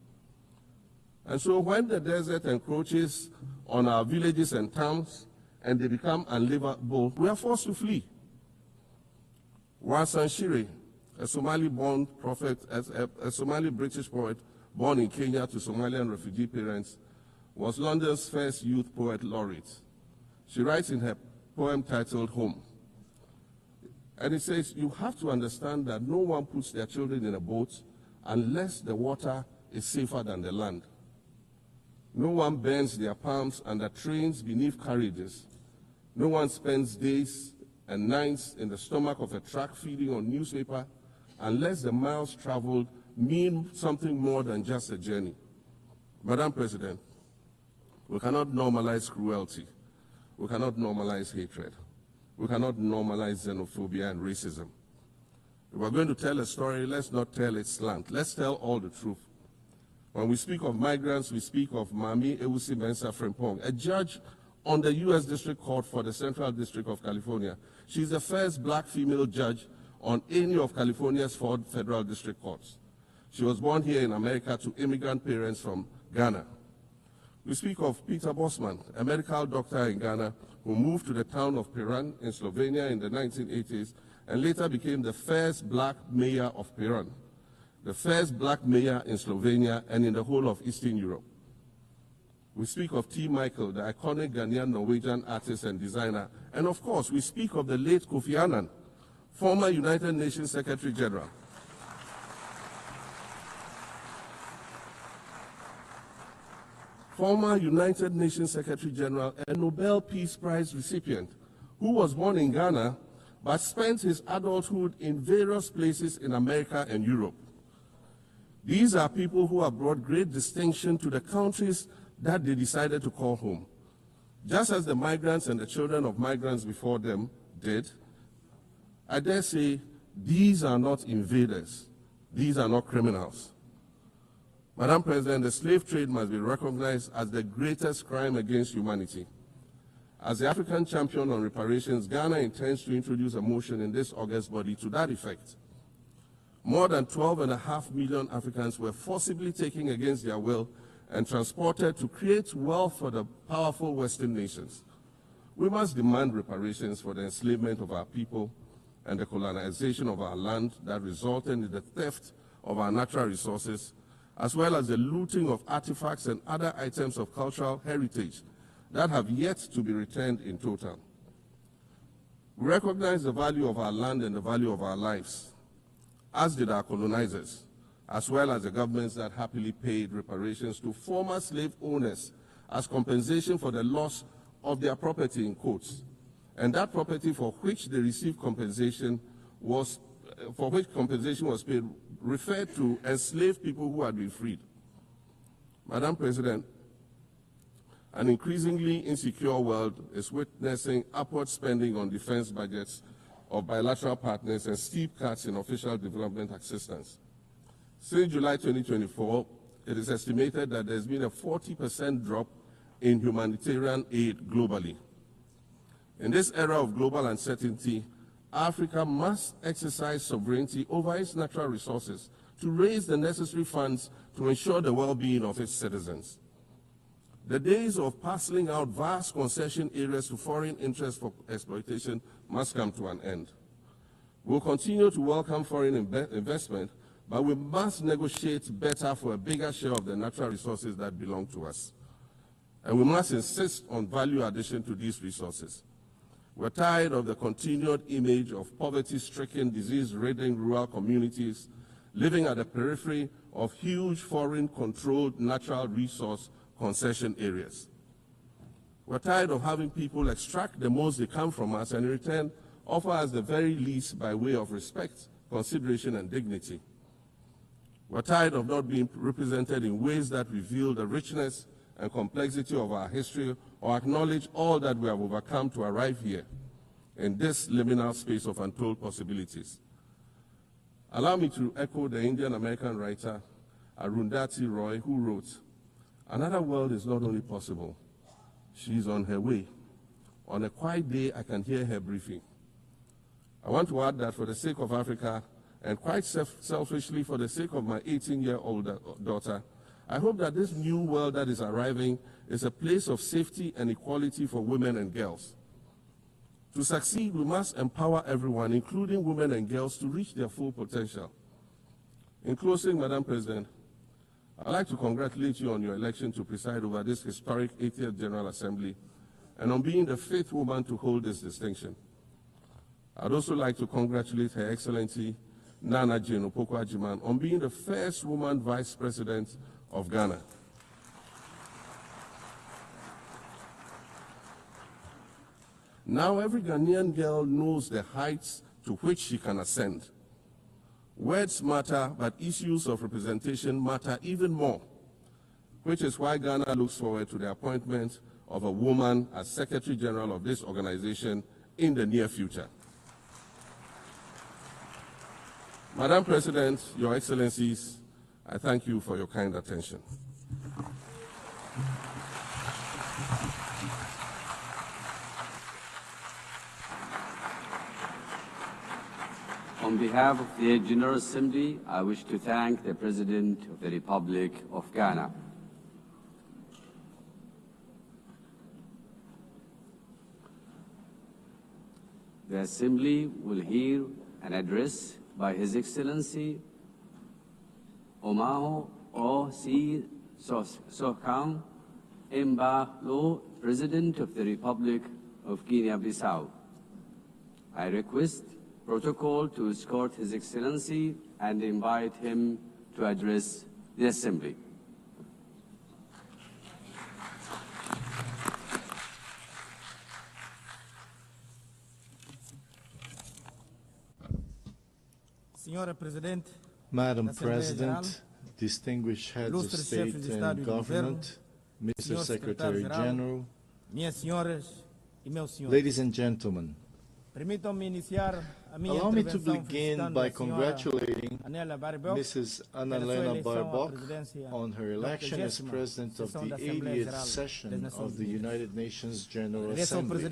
And so when the desert encroaches on our villages and towns and they become unlivable, we are forced to flee. Wasan Shire, a Somali-born prophet, a Somali-British poet born in Kenya to Somalian refugee parents, was London's first youth poet laureate. She writes in her poem titled Home. And it says, you have to understand that no one puts their children in a boat unless the water is safer than the land. No one bends their palms under trains beneath carriages. No one spends days and nights in the stomach of a truck feeding on newspaper unless the miles traveled mean something more than just a journey. Madam President, we cannot normalize cruelty. We cannot normalize hatred. We cannot normalize xenophobia and racism. If we're going to tell a story, let's not tell its slant. Let's tell all the truth. When we speak of migrants, we speak of Mami Ewusi Mensah Frimpong, a judge on the U.S. District Court for the Central District of California. She's the first black female judge on any of California's 4 federal district courts. She was born here in America to immigrant parents from Ghana. We speak of Peter Bosman, a medical doctor in Ghana who moved to the town of Piran in Slovenia in the 1980s and later became the first black mayor of Piran, the first black mayor in Slovenia and in the whole of Eastern Europe. We speak of T. Michael, the iconic Ghanaian Norwegian artist and designer. And of course, we speak of the late Kofi Annan, former United Nations Secretary General. Former United Nations Secretary General and Nobel Peace Prize recipient, who was born in Ghana but spent his adulthood in various places in America and Europe. These are people who have brought great distinction to the countries that they decided to call home. Just as the migrants and the children of migrants before them did, I dare say these are not invaders. These are not criminals. Madam President, the slave trade must be recognized as the greatest crime against humanity. As the African champion on reparations, Ghana intends to introduce a motion in this August body to that effect. More than 12.5 million Africans were forcibly taken against their will and transported to create wealth for the powerful Western nations. We must demand reparations for the enslavement of our people and the colonization of our land that resulted in the theft of our natural resources, as well as the looting of artifacts and other items of cultural heritage that have yet to be returned in total. We recognize the value of our land and the value of our lives, as did our colonizers, as well as the governments that happily paid reparations to former slave owners as compensation for the loss of their property, in quotes, and that property for which they received compensation was paid referred to enslaved people who had been freed. Madam President, an increasingly insecure world is witnessing upward spending on defense budgets of bilateral partners and steep cuts in official development assistance. Since July 2024, it is estimated that there's been a 40% drop in humanitarian aid globally. In this era of global uncertainty, Africa must exercise sovereignty over its natural resources to raise the necessary funds to ensure the well-being of its citizens. The days of parceling out vast concession areas to foreign interests for exploitation must come to an end. We'll continue to welcome foreign investment, but we must negotiate better for a bigger share of the natural resources that belong to us. And we must insist on value addition to these resources. We're tired of the continued image of poverty-stricken, disease-ridden rural communities living at the periphery of huge foreign-controlled natural resource concession areas. We're tired of having people extract the most they can from us and in return offer us the very least by way of respect, consideration, and dignity. We're tired of not being represented in ways that reveal the richness and complexity of our history or acknowledge all that we have overcome to arrive here in this liminal space of untold possibilities. Allow me to echo the Indian-American writer Arundhati Roy, who wrote, "Another world is not only possible, she is on her way. On a quiet day, I can hear her briefing." I want to add that for the sake of Africa, and quite selfishly for the sake of my 18-year-old daughter, I hope that this new world that is arriving is a place of safety and equality for women and girls. To succeed, we must empower everyone, including women and girls, to reach their full potential. In closing, Madam President, I'd like to congratulate you on your election to preside over this historic 80th General Assembly and on being the 5th woman to hold this distinction. I'd also like to congratulate Her Excellency Nana Jane Opoku-Agyeman on being the first woman Vice President of Ghana. Now every Ghanaian girl knows the heights to which she can ascend. Words matter, but issues of representation matter even more, which is why Ghana looks forward to the appointment of a woman as Secretary General of this organization in the near future. Madam President, Your Excellencies, I thank you for your kind attention. On behalf of the General Assembly, I wish to thank the President of the Republic of Ghana. The Assembly will hear an address by His Excellency Omaho O.C. Sokang Embalo, President of the Republic of Guinea-Bissau. I request protocol to escort His Excellency and invite him to address the Assembly. Madam President, distinguished heads of state and government, Mr. Secretary General, ladies and gentlemen, Allow me to begin by congratulating Mrs. Annalena Baerbock on her election as President of the 80th session of the United Nations General Assembly.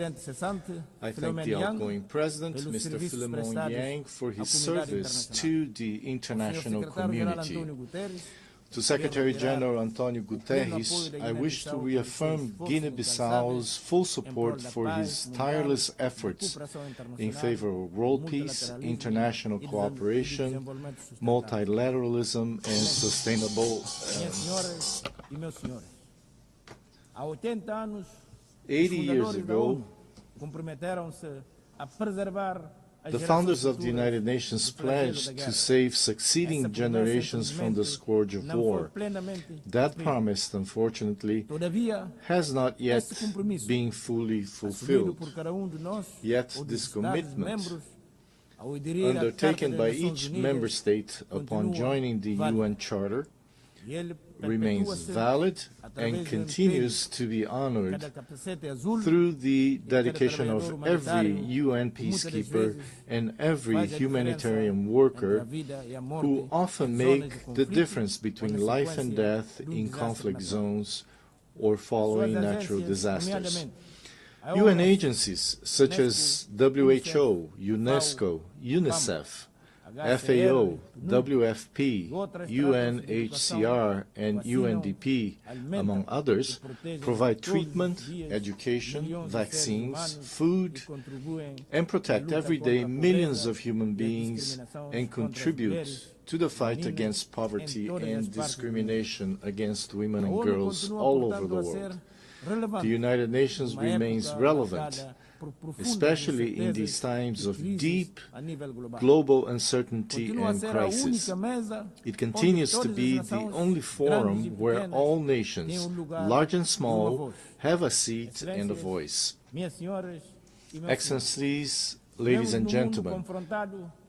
I thank the outgoing President, Mr. Philemon Yang, for his service to the international community. To Secretary General Antonio Guterres, I wish to reaffirm Guinea-Bissau's full support for his tireless efforts in favor of world peace, international cooperation, multilateralism, and sustainable 80 years ago, the founders of the United Nations pledged to save succeeding generations from the scourge of war. That promise, unfortunately, has not yet been fully fulfilled. Yet this commitment, undertaken by each member state upon joining the UN Charter, remains valid and continues to be honored through the dedication of every UN peacekeeper and every humanitarian worker who often make the difference between life and death in conflict zones or following natural disasters. UN agencies such as WHO, UNESCO, UNICEF, FAO, WFP, UNHCR, and UNDP, among others, provide treatment, education, vaccines, food, and protect every day millions of human beings and contribute to the fight against poverty and discrimination against women and girls all over the world. The United Nations remains relevant, especially in these times of deep global uncertainty and crisis. It continues to be the only forum where all nations, large and small, have a seat and a voice. Excellencies, ladies and gentlemen,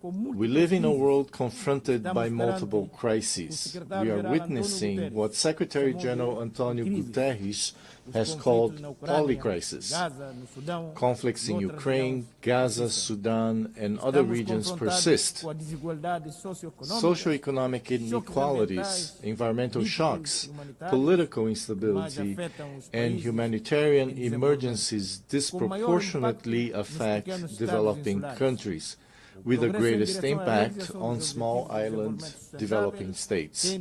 we live in a world confronted by multiple crises. We are witnessing what Secretary General Antonio Guterres has called polycrisis. Conflicts in Ukraine, Gaza, Sudan, and other regions persist. Socioeconomic inequalities, environmental shocks, political instability, and humanitarian emergencies disproportionately affect developing countries, with the greatest impact on small island developing states.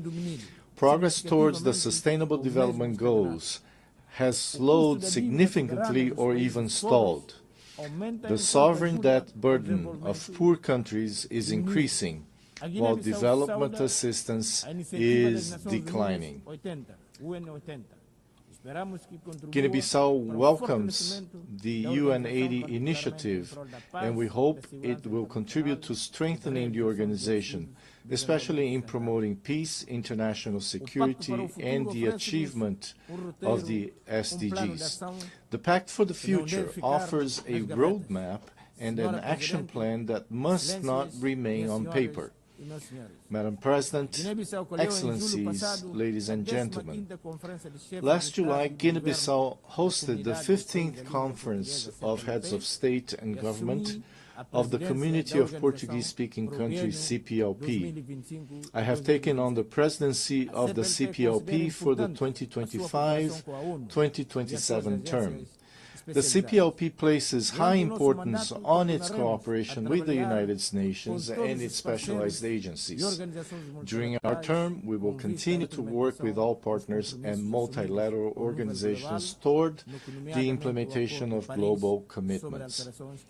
Progress towards the Sustainable Development Goals has slowed significantly or even stalled. The sovereign debt burden of poor countries is increasing, while development assistance is declining. Guinea-Bissau welcomes the UN80 initiative, and we hope it will contribute to strengthening the organization, especially in promoting peace, international security, and the achievement of the SDGs. The Pact for the Future offers a roadmap and an action plan that must not remain on paper. Madam President, Excellencies, ladies and gentlemen, last July, Guinea-Bissau hosted the 15th Conference of Heads of State and Government of the Community of Portuguese-Speaking Countries, CPLP. I have taken on the presidency of the CPLP for the 2025-2027 term. The CPLP places high importance on its cooperation with the United Nations and its specialized agencies. During our term, we will continue to work with all partners and multilateral organizations toward the implementation of global commitments,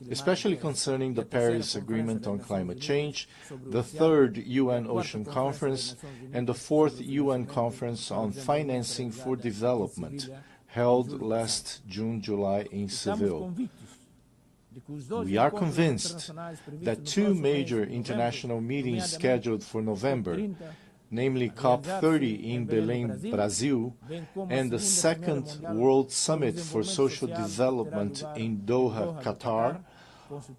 especially concerning the Paris Agreement on Climate Change, the 3rd UN Ocean Conference, and the 4th UN Conference on Financing for Development, held last June-July in Seville. We are convinced that two major international meetings scheduled for November, namely COP30 in Belém, Brazil, and the 2nd World Summit for Social Development in Doha, Qatar,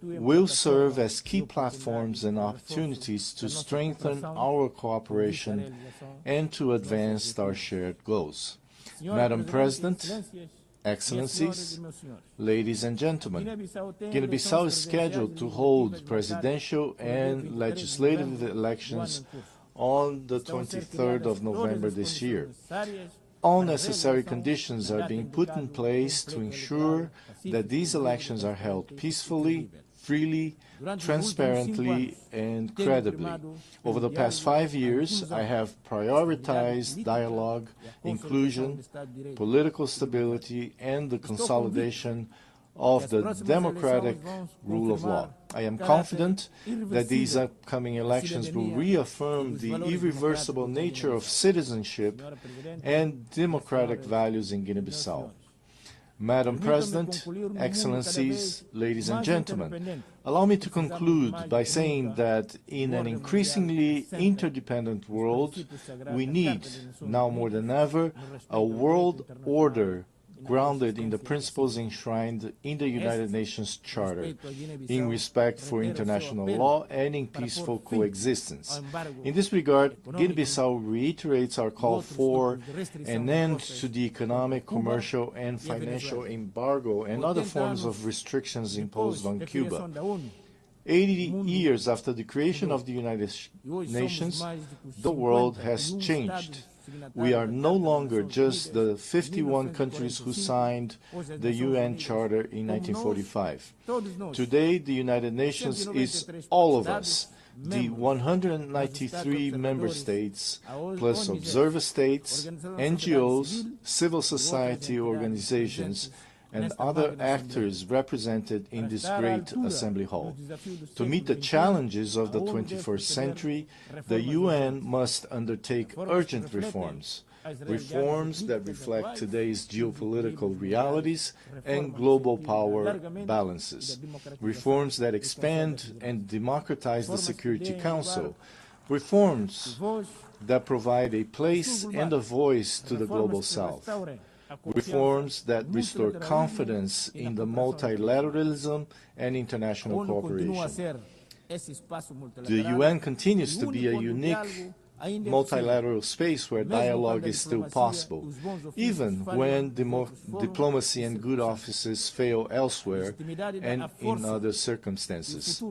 will serve as key platforms and opportunities to strengthen our cooperation and to advance our shared goals. Madam President, Excellencies, ladies and gentlemen, Guinea-Bissau is scheduled to hold presidential and legislative elections on the 23rd of November this year. All necessary conditions are being put in place to ensure that these elections are held peacefully, freely, transparently, and credibly. Over the past 5 years, I have prioritized dialogue, inclusion, political stability, and the consolidation of the democratic rule of law. I am confident that these upcoming elections will reaffirm the irreversible nature of citizenship and democratic values in Guinea-Bissau. Madam President, Excellencies, ladies and gentlemen, allow me to conclude by saying that in an increasingly interdependent world, we need, now more than ever, a world order grounded in the principles enshrined in the United Nations Charter, in respect for international law and in peaceful coexistence. In this regard, Guinea-Bissau reiterates our call for an end to the economic, commercial, and financial embargo and other forms of restrictions imposed on Cuba. 80 years after the creation of the United Nations, the world has changed. We are no longer just the 51 countries who signed the UN Charter in 1945. Today, the United Nations is all of us, the 193 member states, plus observer states, NGOs, civil society organizations, and other actors represented in this great assembly hall. To meet the challenges of the 21st century, the UN must undertake urgent reforms, reforms that reflect today's geopolitical realities and global power balances, reforms that expand and democratize the Security Council, reforms that provide a place and a voice to the Global South, reforms that restore confidence in the multilateralism and international cooperation. The UN continues to be a unique multilateral space where dialogue is still possible, even when diplomacy and good offices fail elsewhere and in other circumstances.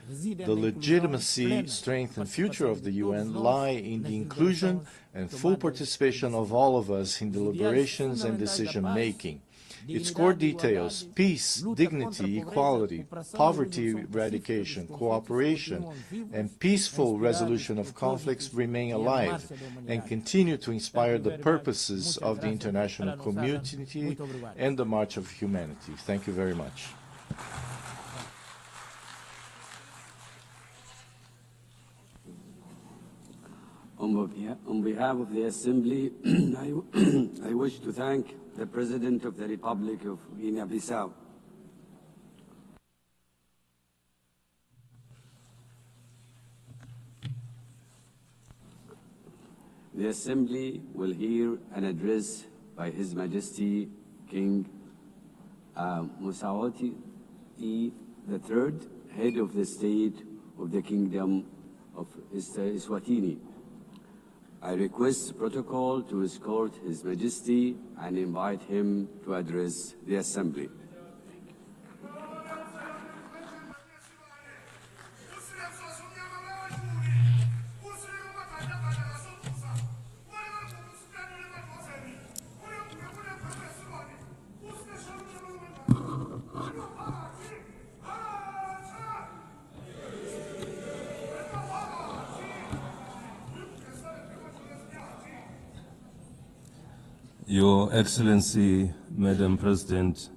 The legitimacy, strength, and future of the UN lie in the inclusion and full participation of all of us in deliberations and decision-making. Its core details, peace, dignity, equality, poverty eradication, cooperation, and peaceful resolution of conflicts remain alive and continue to inspire the purposes of the international community and the March of Humanity. Thank you very much. On behalf of the Assembly, I wish to thank the President of the Republic of Guinea-Bissau. The Assembly will hear an address by His Majesty King Musawati III, Head of the State of the Kingdom of Eswatini. I request protocol to escort His Majesty and invite him to address the Assembly. Your Excellency, Madam President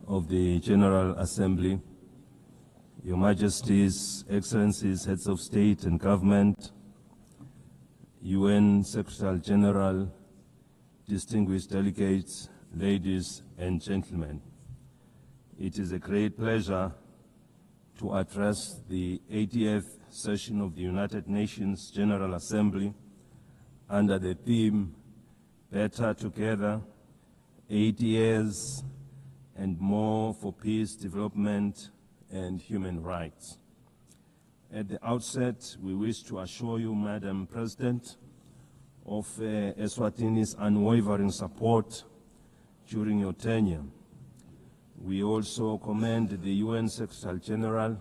of the General Assembly, Your Majesties, Excellencies, Heads of State and Government, UN Secretary General, distinguished delegates, ladies and gentlemen, it is a great pleasure to address the 80th session of the United Nations General Assembly under the theme Better Together, 8 years and more for peace, development, and human rights. At the outset, we wish to assure you, Madam President, of Eswatini's unwavering support during your tenure. We also commend the UN Secretary General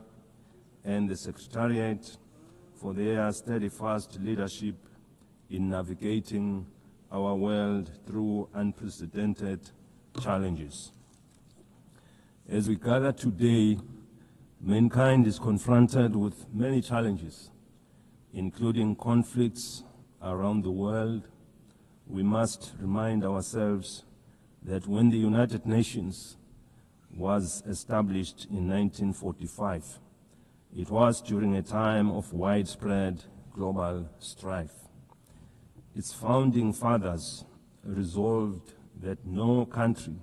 and the Secretariat for their steadfast leadership in navigating our world through unprecedented challenges. As we gather today, mankind is confronted with many challenges, including conflicts around the world. We must remind ourselves that when the United Nations was established in 1945, it was during a time of widespread global strife. Its founding fathers resolved that no country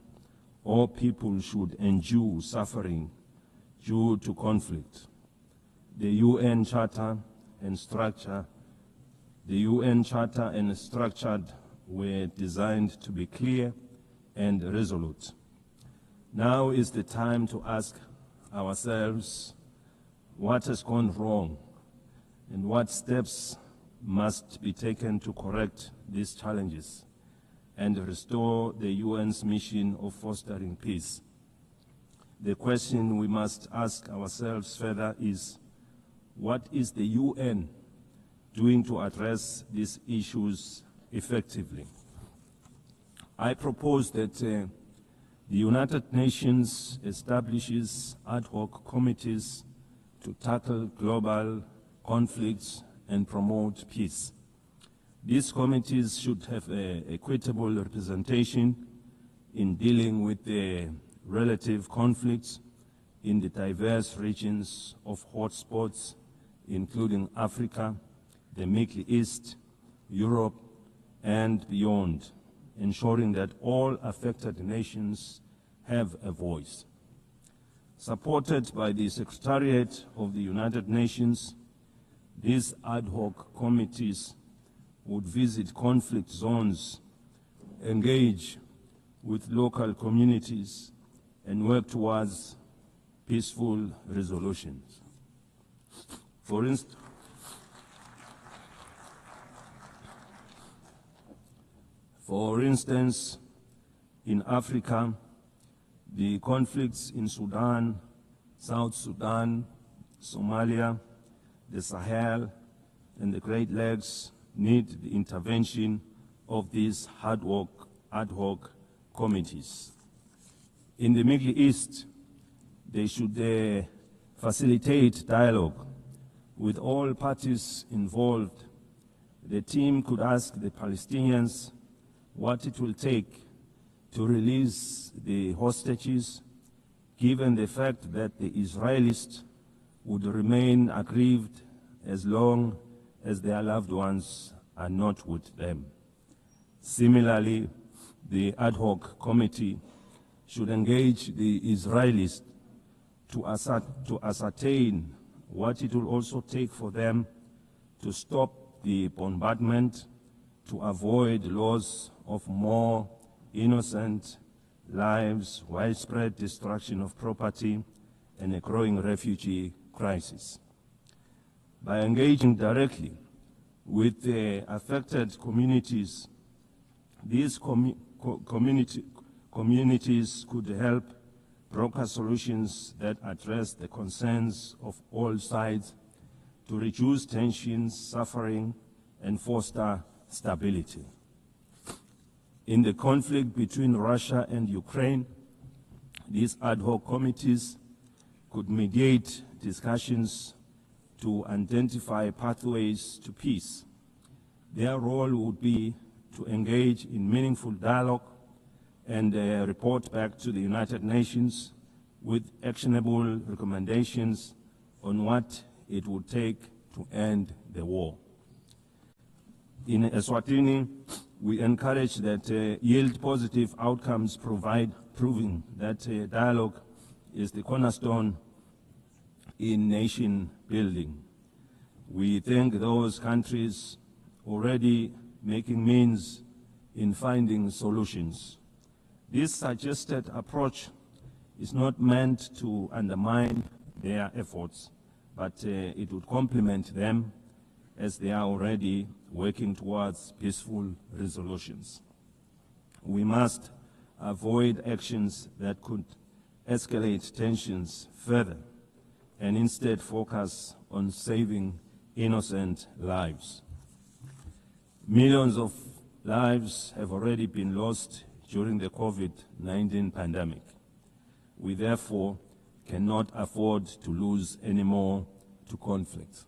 or people should endure suffering due to conflict. The UN Charter and structure were designed to be clear and resolute. Now is the time to ask ourselves what has gone wrong and what steps must be taken to correct these challenges and restore the UN's mission of fostering peace. The question we must ask ourselves further is, what is the UN doing to address these issues effectively? I propose that the United Nations establishes ad hoc committees to tackle global conflicts and promote peace. These committees should have equitable representation in dealing with the relative conflicts in the diverse regions of hotspots, including Africa, the Middle East, Europe, and beyond, ensuring that all affected nations have a voice. Supported by the Secretariat of the United Nations, these ad hoc committees would visit conflict zones, engage with local communities, and work towards peaceful resolutions. For instance, in Africa, the conflicts in Sudan, South Sudan, Somalia, the Sahel, and the Great Lakes need the intervention of these ad hoc committees. In the Middle East, they should facilitate dialogue with all parties involved. The team could ask the Palestinians what it will take to release the hostages, given the fact that the Israelis would remain aggrieved as long as their loved ones are not with them. Similarly, the ad hoc committee should engage the Israelis to ascertain what it will also take for them to stop the bombardment, to avoid loss of more innocent lives, widespread destruction of property, and a growing refugee crisis. By engaging directly with the affected communities, these communities could help broker solutions that address the concerns of all sides to reduce tensions, suffering, and foster stability. In the conflict between Russia and Ukraine, these ad hoc committees could mediate discussions to identify pathways to peace. Their role would be to engage in meaningful dialogue and report back to the United Nations with actionable recommendations on what it would take to end the war. In Eswatini, we encourage that yield positive outcomes proving that dialogue is the cornerstone in nation building. We thank those countries already making means in finding solutions. This suggested approach is not meant to undermine their efforts, but it would complement them as they are already working towards peaceful resolutions. We must avoid actions that could escalate tensions further and instead focus on saving innocent lives. Millions of lives have already been lost during the COVID-19 pandemic. We therefore cannot afford to lose any more to conflict.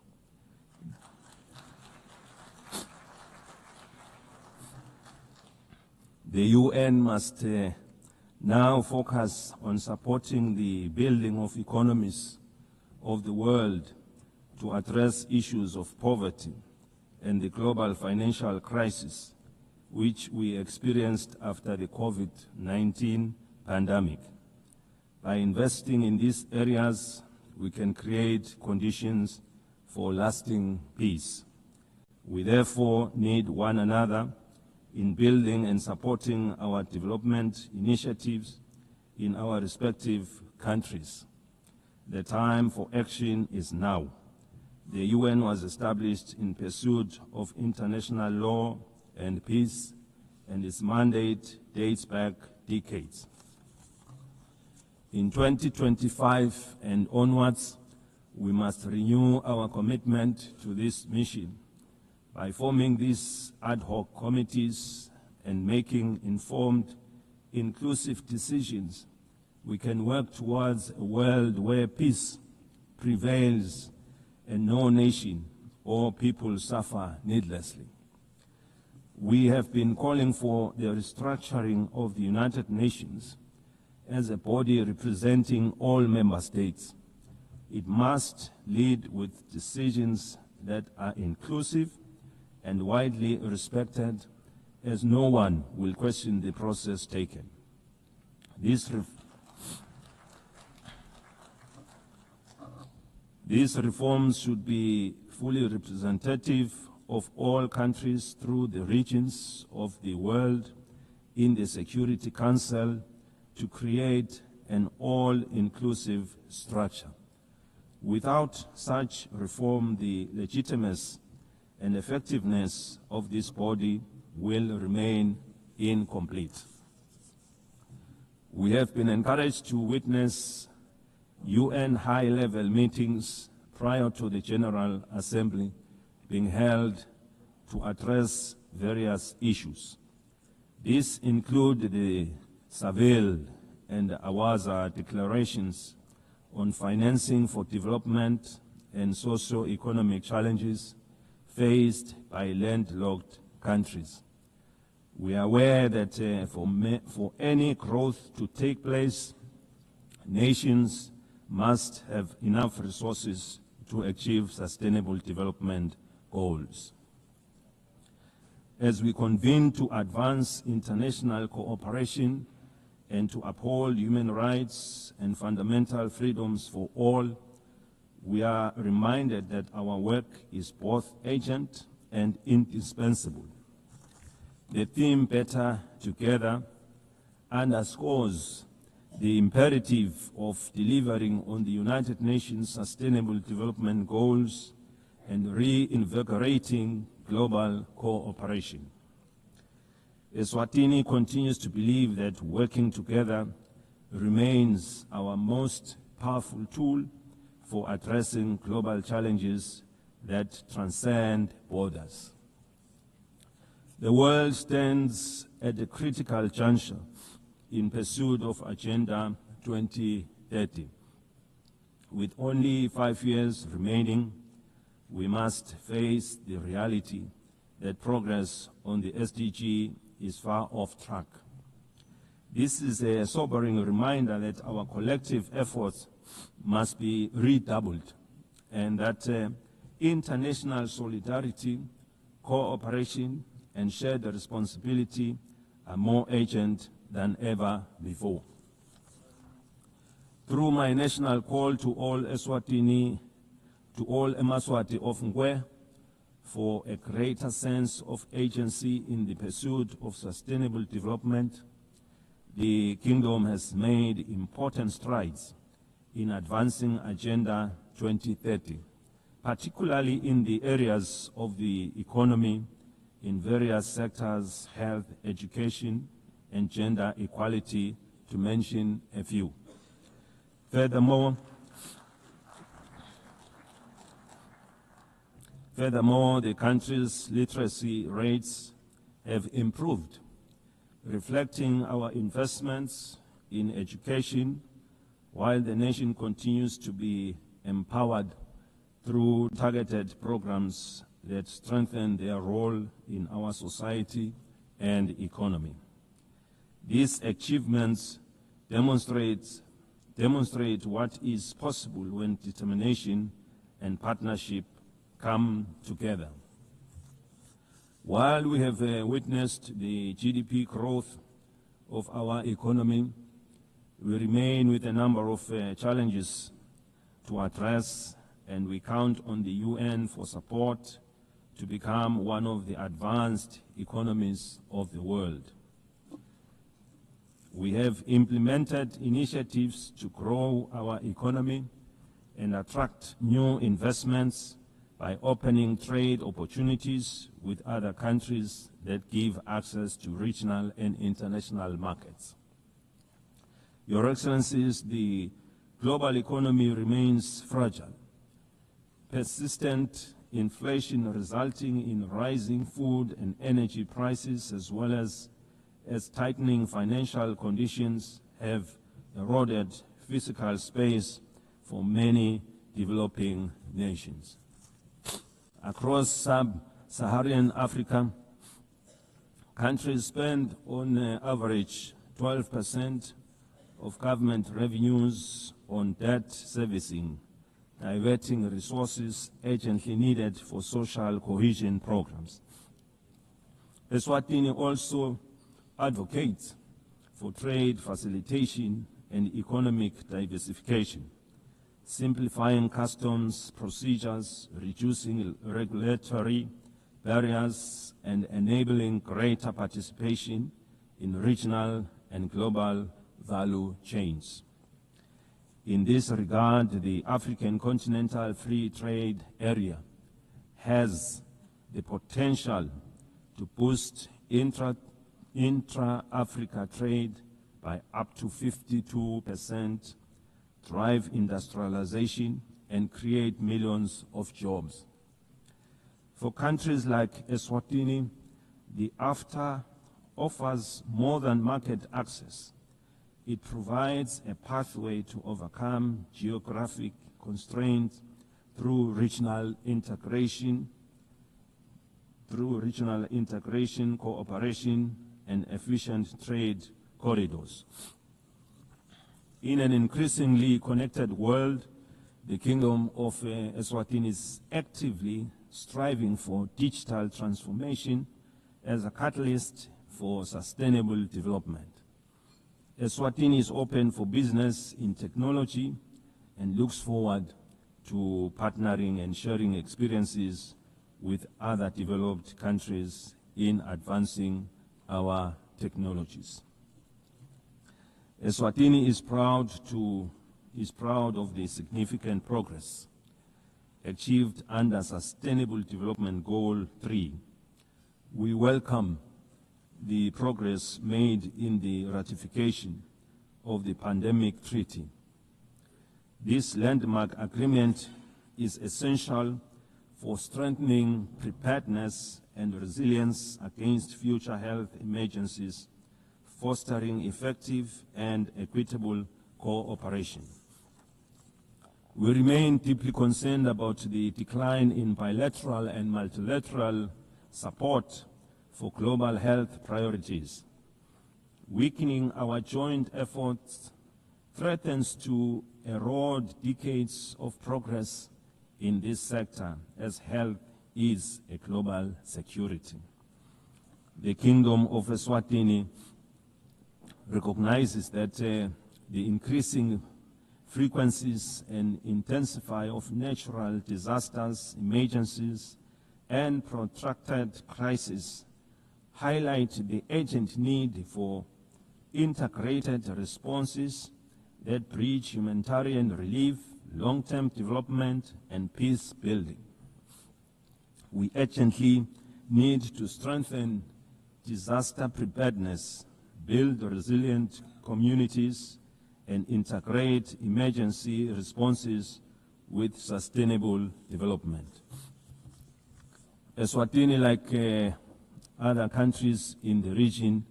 The UN must now focus on supporting the building of economies of the world to address issues of poverty and the global financial crisis which we experienced after the COVID-19 pandemic. By investing in these areas, we can create conditions for lasting peace. We therefore need one another in building and supporting our development initiatives in our respective countries. The time for action is now. The UN was established in pursuit of international law and peace, and its mandate dates back decades. In 2025 and onwards, we must renew our commitment to this mission by forming these ad hoc committees and making informed, inclusive decisions. We can work towards a world where peace prevails and no nation or people suffer needlessly. We have been calling for the restructuring of the United Nations as a body representing all member states. It must lead with decisions that are inclusive and widely respected, as no one will question the process taken. These reforms should be fully representative of all countries through the regions of the world in the Security Council to create an all-inclusive structure. Without such reform, the legitimacy and effectiveness of this body will remain incomplete. We have been encouraged to witness UN high-level meetings prior to the General Assembly being held to address various issues. These include the Seville and Awaza declarations on financing for development and socio-economic challenges faced by landlocked countries. We are aware that for any growth to take place, nations must have enough resources to achieve sustainable development goals. As we convene to advance international cooperation and to uphold human rights and fundamental freedoms for all, we are reminded that our work is both urgent and indispensable. The theme "Better Together" underscores the imperative of delivering on the United Nations Sustainable Development Goals and reinvigorating global cooperation. Eswatini continues to believe that working together remains our most powerful tool for addressing global challenges that transcend borders. The world stands at a critical juncture in pursuit of Agenda 2030. With only 5 years remaining, we must face the reality that progress on the SDG is far off track. This is a sobering reminder that our collective efforts must be redoubled and that international solidarity, cooperation, and shared responsibility are more urgent than ever before. Through my national call to all Eswatini, to all Emaswati of Ngwe, for a greater sense of agency in the pursuit of sustainable development, the Kingdom has made important strides in advancing Agenda 2030, particularly in the areas of the economy, in various sectors, health, education, and gender equality, to mention a few. Furthermore, the country's literacy rates have improved, reflecting our investments in education, while the nation continues to be empowered through targeted programs that strengthen their role in our society and economy. These achievements demonstrate what is possible when determination and partnership come together. While we have witnessed the GDP growth of our economy, we remain with a number of challenges to address, and we count on the UN for support to become one of the advanced economies of the world. We have implemented initiatives to grow our economy and attract new investments by opening trade opportunities with other countries that give access to regional and international markets. Your Excellencies, the global economy remains fragile. Persistent inflation resulting in rising food and energy prices, as well as tightening financial conditions, have eroded physical space for many developing nations. Across sub-Saharan Africa, countries spend on average 12% of government revenues on debt servicing, diverting resources urgently needed for social cohesion programs. Eswatini also advocates for trade facilitation and economic diversification, simplifying customs procedures, reducing regulatory barriers, and enabling greater participation in regional and global value chains. In this regard, the African Continental Free Trade Area has the potential to boost intra-Africa trade by up to 52%, drive industrialization, and create millions of jobs. For countries like Eswatini, the AfTA offers more than market access. It provides a pathway to overcome geographic constraints through regional integration, cooperation, and efficient trade corridors. In an increasingly connected world, the Kingdom of Eswatini is actively striving for digital transformation as a catalyst for sustainable development. Eswatini is open for business in technology and looks forward to partnering and sharing experiences with other developed countries in advancing our technologies. Eswatini is proud of the significant progress achieved under Sustainable Development Goal 3. We welcome the progress made in the ratification of the Pandemic Treaty. This landmark agreement is essential for strengthening preparedness and resilience against future health emergencies, fostering effective and equitable cooperation. We remain deeply concerned about the decline in bilateral and multilateral support for global health priorities. Weakening our joint efforts threatens to erode decades of progress in this sector, as health is a global security. The Kingdom of Eswatini recognizes that the increasing frequencies and intensity of natural disasters, emergencies, and protracted crises highlight the urgent need for integrated responses that bridge humanitarian relief, long-term development, and peace building. We urgently need to strengthen disaster preparedness, build resilient communities, and integrate emergency responses with sustainable development. Eswatini, like other countries in the region,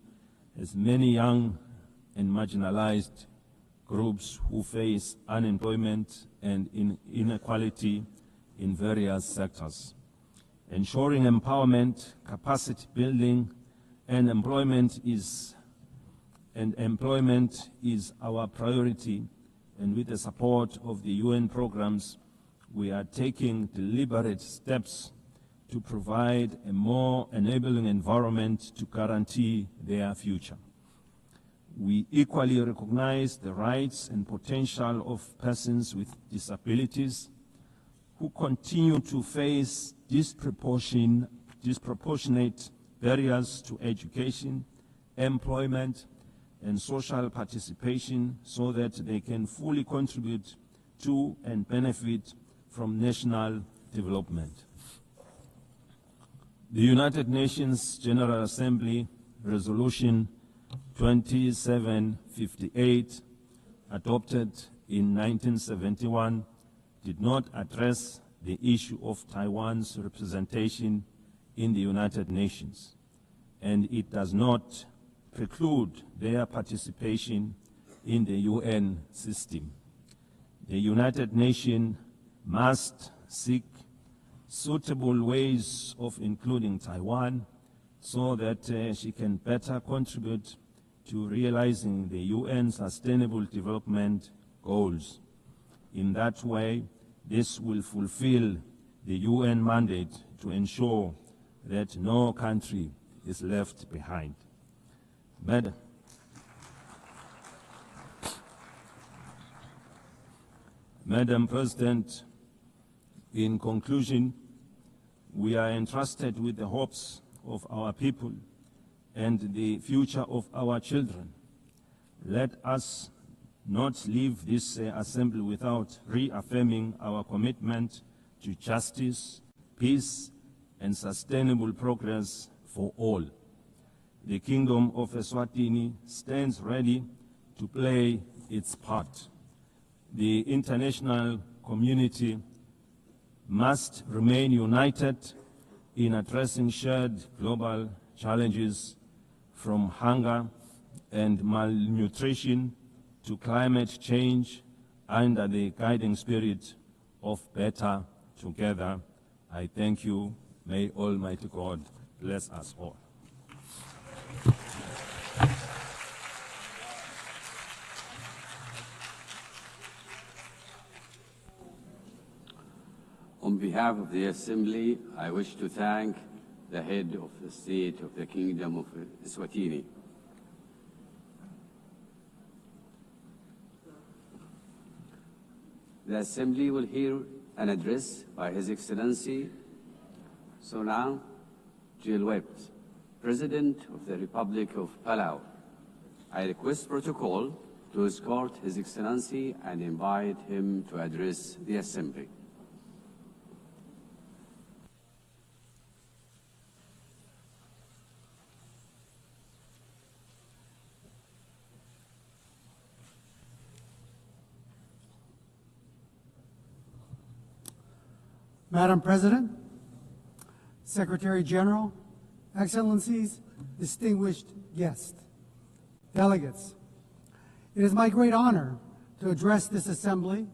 has many young and marginalized groups who face unemployment and inequality in various sectors. Ensuring empowerment, capacity building, and employment is our priority, and with the support of the UN programs, we are taking deliberate steps to provide a more enabling environment to guarantee their future. We equally recognize the rights and potential of persons with disabilities who continue to face disproportionate barriers to education, employment, and social participation so that they can fully contribute to and benefit from national development. The United Nations General Assembly Resolution 2758, adopted in 1971, did not address the issue of Taiwan's representation in the United Nations, and it does not preclude their participation in the UN system. The United Nations must seek suitable ways of including Taiwan so that she can better contribute to realizing the UN Sustainable Development Goals. In that way, this will fulfill the UN mandate to ensure that no country is left behind. Madam President, in conclusion, we are entrusted with the hopes of our people and the future of our children. Let us not leave this assembly without reaffirming our commitment to justice, peace, and sustainable progress for all. The Kingdom of Eswatini stands ready to play its part. The international community must remain united in addressing shared global challenges, from hunger and malnutrition to climate change, under the guiding spirit of better together. I thank you. May Almighty God bless us all. On behalf of the Assembly, I wish to thank the head of the state of the Kingdom of Eswatini. The Assembly will hear an address by His Excellency Sonang Jilwept, President of the Republic of Palau. I request protocol to escort His Excellency and invite him to address the Assembly. Madam President, Secretary General, Excellencies, distinguished guests, delegates, it is my great honor to address this assembly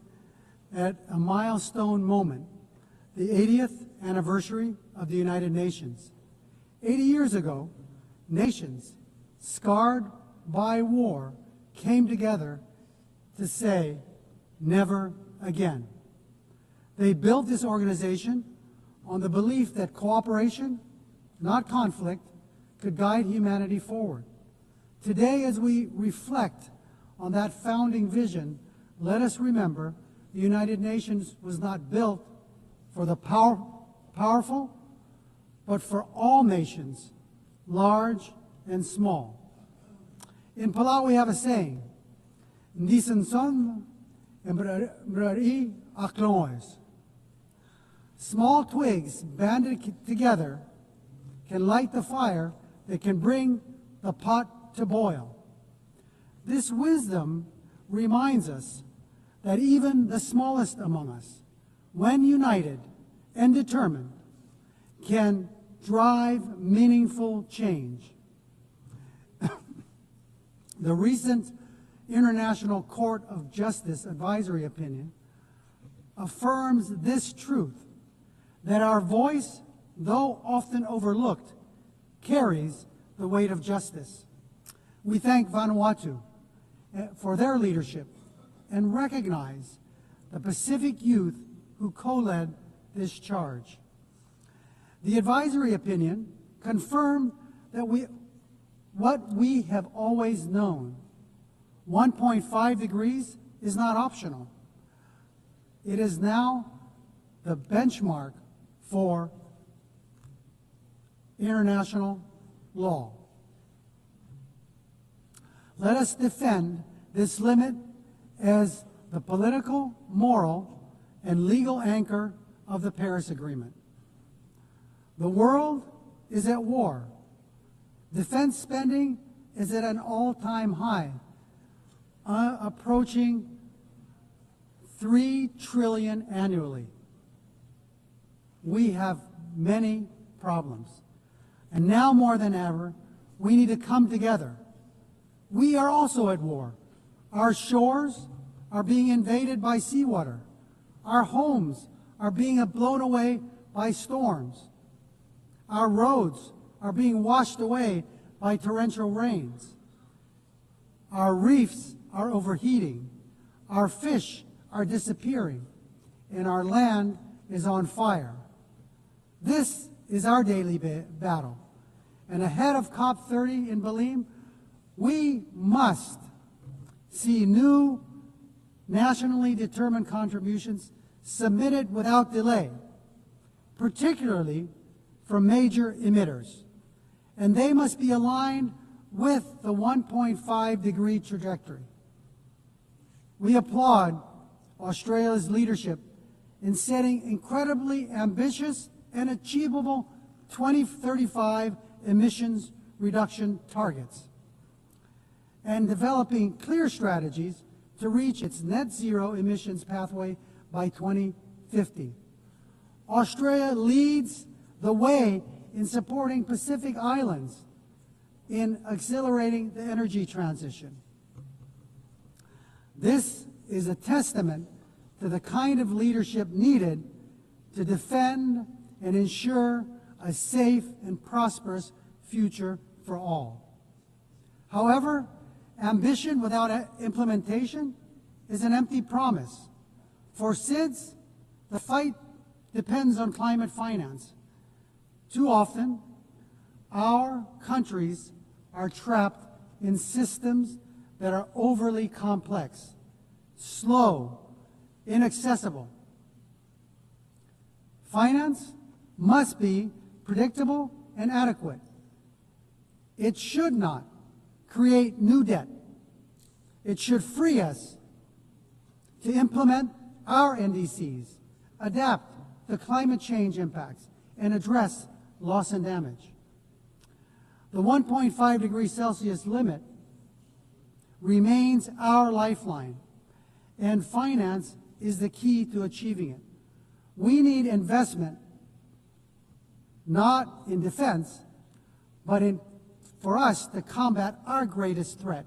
at a milestone moment, the 80th anniversary of the United Nations. 80 years ago, nations scarred by war came together to say, never again. They built this organization on the belief that cooperation, not conflict, could guide humanity forward. Today, as we reflect on that founding vision, let us remember the United Nations was not built for the powerful, but for all nations, large and small. In Palau, we have a saying, "Ndisenson embrari akloes." Small twigs banded together can light the fire that can bring the pot to boil. This wisdom reminds us that even the smallest among us, when united and determined, can drive meaningful change. The recent International Court of Justice advisory opinion affirms this truth, that our voice, though often overlooked, carries the weight of justice. We thank Vanuatu for their leadership and recognize the Pacific youth who co-led this charge. The advisory opinion confirmed that what we have always known, 1.5 degrees is not optional. It is now the benchmark for international law. Let us defend this limit as the political, moral, and legal anchor of the Paris Agreement. The world is at war. Defense spending is at an all-time high, approaching $3 trillion annually. We have many problems. And now more than ever, we need to come together. We are also at war. Our shores are being invaded by seawater. Our homes are being blown away by storms. Our roads are being washed away by torrential rains. Our reefs are overheating. Our fish are disappearing. And our land is on fire. This is our daily battle. And ahead of COP30 in Belém, we must see new nationally determined contributions submitted without delay, particularly from major emitters. And they must be aligned with the 1.5 degree trajectory. We applaud Australia's leadership in setting incredibly ambitious and achievable 2035 emissions reduction targets and developing clear strategies to reach its net zero emissions pathway by 2050. Australia leads the way in supporting Pacific Islands in accelerating the energy transition. This is a testament to the kind of leadership needed to defend and ensure a safe and prosperous future for all. However, ambition without implementation is an empty promise. For SIDS, the fight depends on climate finance. Too often, our countries are trapped in systems that are overly complex, slow, inaccessible. Finance must be predictable and adequate. It should not create new debt. It should free us to implement our NDCs, adapt to climate change impacts, and address loss and damage. The 1.5 degrees Celsius limit remains our lifeline, and finance is the key to achieving it. We need investment, not in defense, but for us to combat our greatest threat,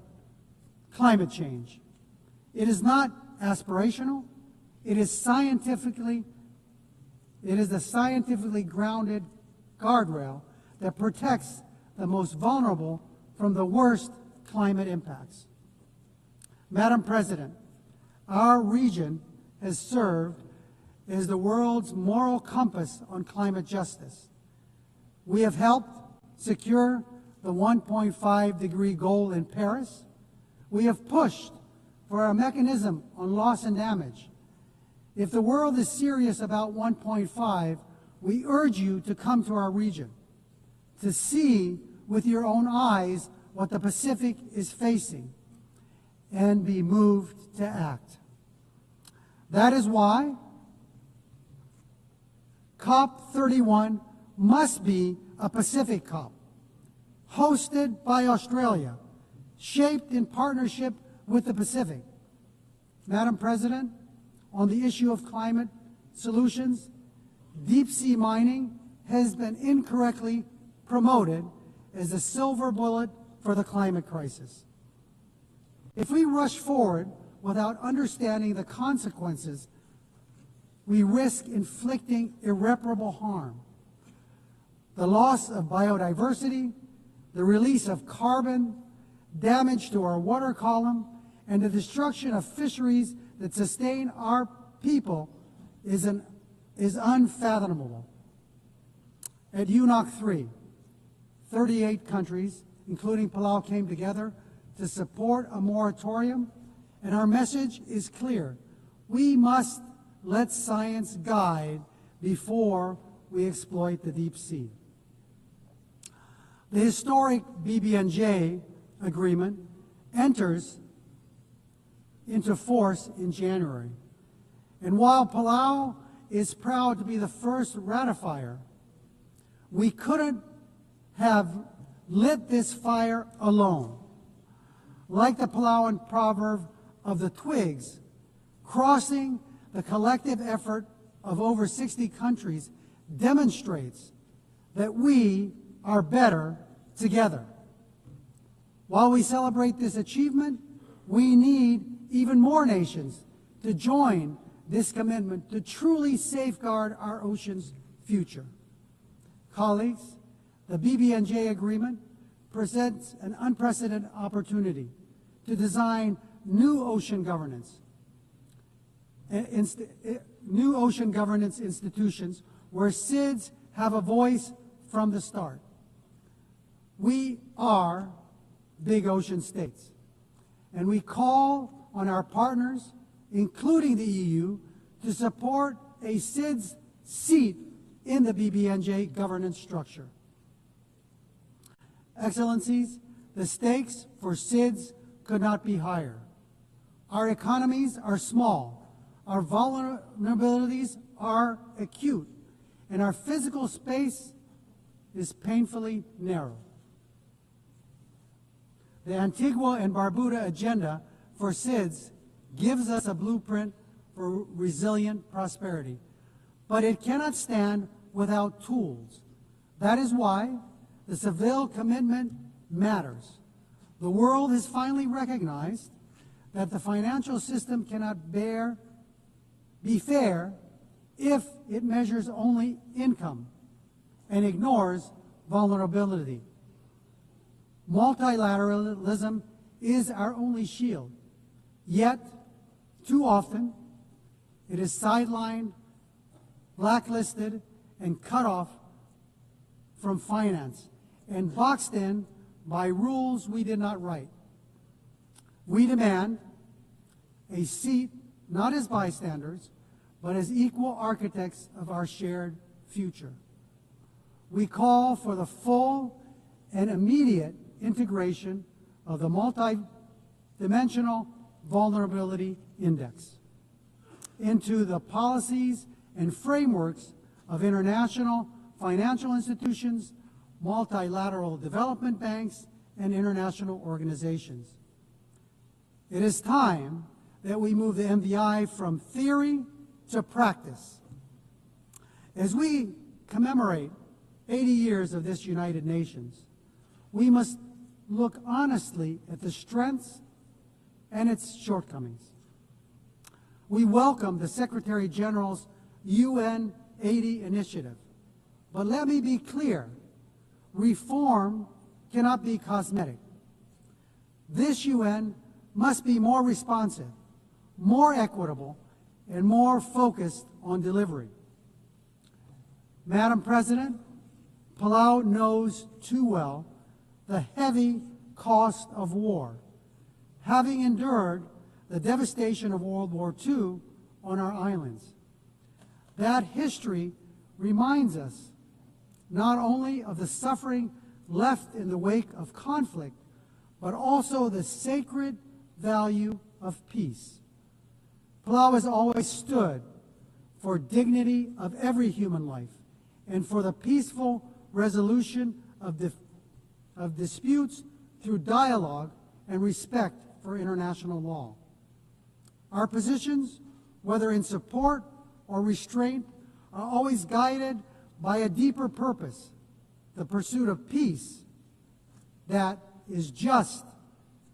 climate change. It is not aspirational. It is a scientifically grounded guardrail that protects the most vulnerable from the worst climate impacts. Madam President, our region has served as the world's moral compass on climate justice. We have helped secure the 1.5 degree goal in Paris. We have pushed for a mechanism on loss and damage. If the world is serious about 1.5, we urge you to come to our region, to see with your own eyes what the Pacific is facing, and be moved to act. That is why COP31 must be a Pacific COP, hosted by Australia, shaped in partnership with the Pacific. Madam President, on the issue of climate solutions, deep-sea mining has been incorrectly promoted as a silver bullet for the climate crisis. If we rush forward without understanding the consequences, we risk inflicting irreparable harm. The loss of biodiversity, the release of carbon, damage to our water column, and the destruction of fisheries that sustain our people is unfathomable. At UNOC 3, 38 countries, including Palau, came together to support a moratorium, and our message is clear. We must let science guide before we exploit the deep sea. The historic BBNJ agreement enters into force in January. And while Palau is proud to be the first ratifier, we couldn't have lit this fire alone. Like the Palauan proverb of the twigs, crossing the collective effort of over 60 countries demonstrates that we are better together. While we celebrate this achievement, we need even more nations to join this commitment to truly safeguard our ocean's future. Colleagues, the BBNJ agreement presents an unprecedented opportunity to design new ocean governance institutions where SIDS have a voice from the start. We are big ocean states, and we call on our partners, including the EU, to support a SIDS seat in the BBNJ governance structure. Excellencies, the stakes for SIDS could not be higher. Our economies are small, our vulnerabilities are acute, and our physical space is painfully narrow. The Antigua and Barbuda agenda for SIDS gives us a blueprint for resilient prosperity, but it cannot stand without tools. That is why the Seville commitment matters. The world has finally recognized that the financial system cannot be fair if it measures only income and ignores vulnerability. Multilateralism is our only shield, yet too often it is sidelined, blacklisted, and cut off from finance and boxed in by rules we did not write. We demand a seat not as bystanders, but as equal architects of our shared future. We call for the full and immediate integration of the multi-dimensional vulnerability index into the policies and frameworks of international financial institutions, multilateral development banks, and international organizations. It is time that we move the MVI from theory to practice. As we commemorate 80 years of this United Nations, we must look honestly at the strengths and its shortcomings. We welcome the Secretary General's UN 80 initiative, but let me be clear, reform cannot be cosmetic. This UN must be more responsive, more equitable, and more focused on delivery. Madam President, Palau knows too well the heavy cost of war, having endured the devastation of World War II on our islands. That history reminds us not only of the suffering left in the wake of conflict, but also the sacred value of peace. Palau has always stood for dignity of every human life and for the peaceful resolution of disputes through dialogue and respect for international law. Our positions, whether in support or restraint, are always guided by a deeper purpose, the pursuit of peace that is just,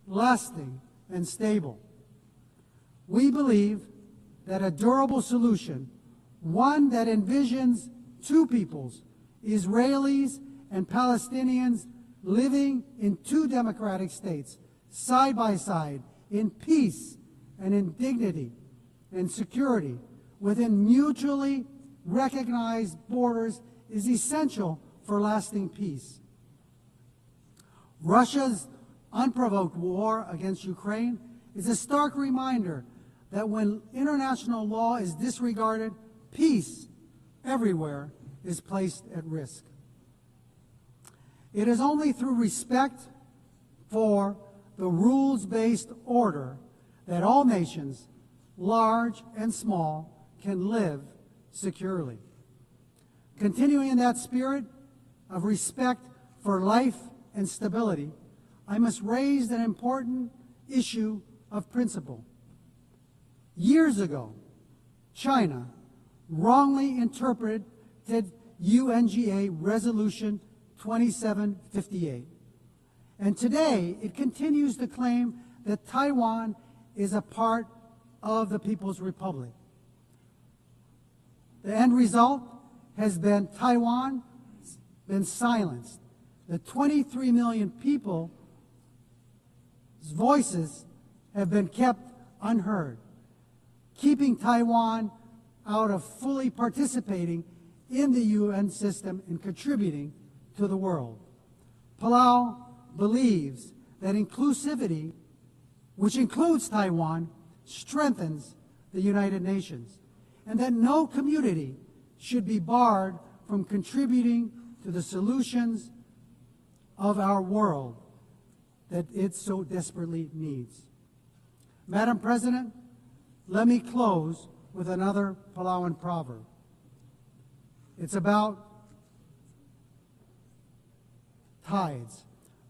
lasting, and stable. We believe that a durable solution, one that envisions two peoples, Israelis and Palestinians living in two democratic states, side by side, in peace and in dignity and security, within mutually recognized borders, is essential for lasting peace. Russia's unprovoked war against Ukraine is a stark reminder that when international law is disregarded, peace everywhere is placed at risk. It is only through respect for the rules-based order that all nations, large and small, can live securely. Continuing in that spirit of respect for life and stability, I must raise an important issue of principle. Years ago, China wrongly interpreted UNGA Resolution 2758. And today, it continues to claim that Taiwan is a part of the People's Republic. The end result has been Taiwan been silenced. The 23 million people's voices have been kept unheard, keeping Taiwan out of fully participating in the UN system and contributing to the world. Palau believes that inclusivity, which includes Taiwan, strengthens the United Nations, and that no community should be barred from contributing to the solutions of our world that it so desperately needs. Madam President, let me close with another Palauan proverb. It's about tides.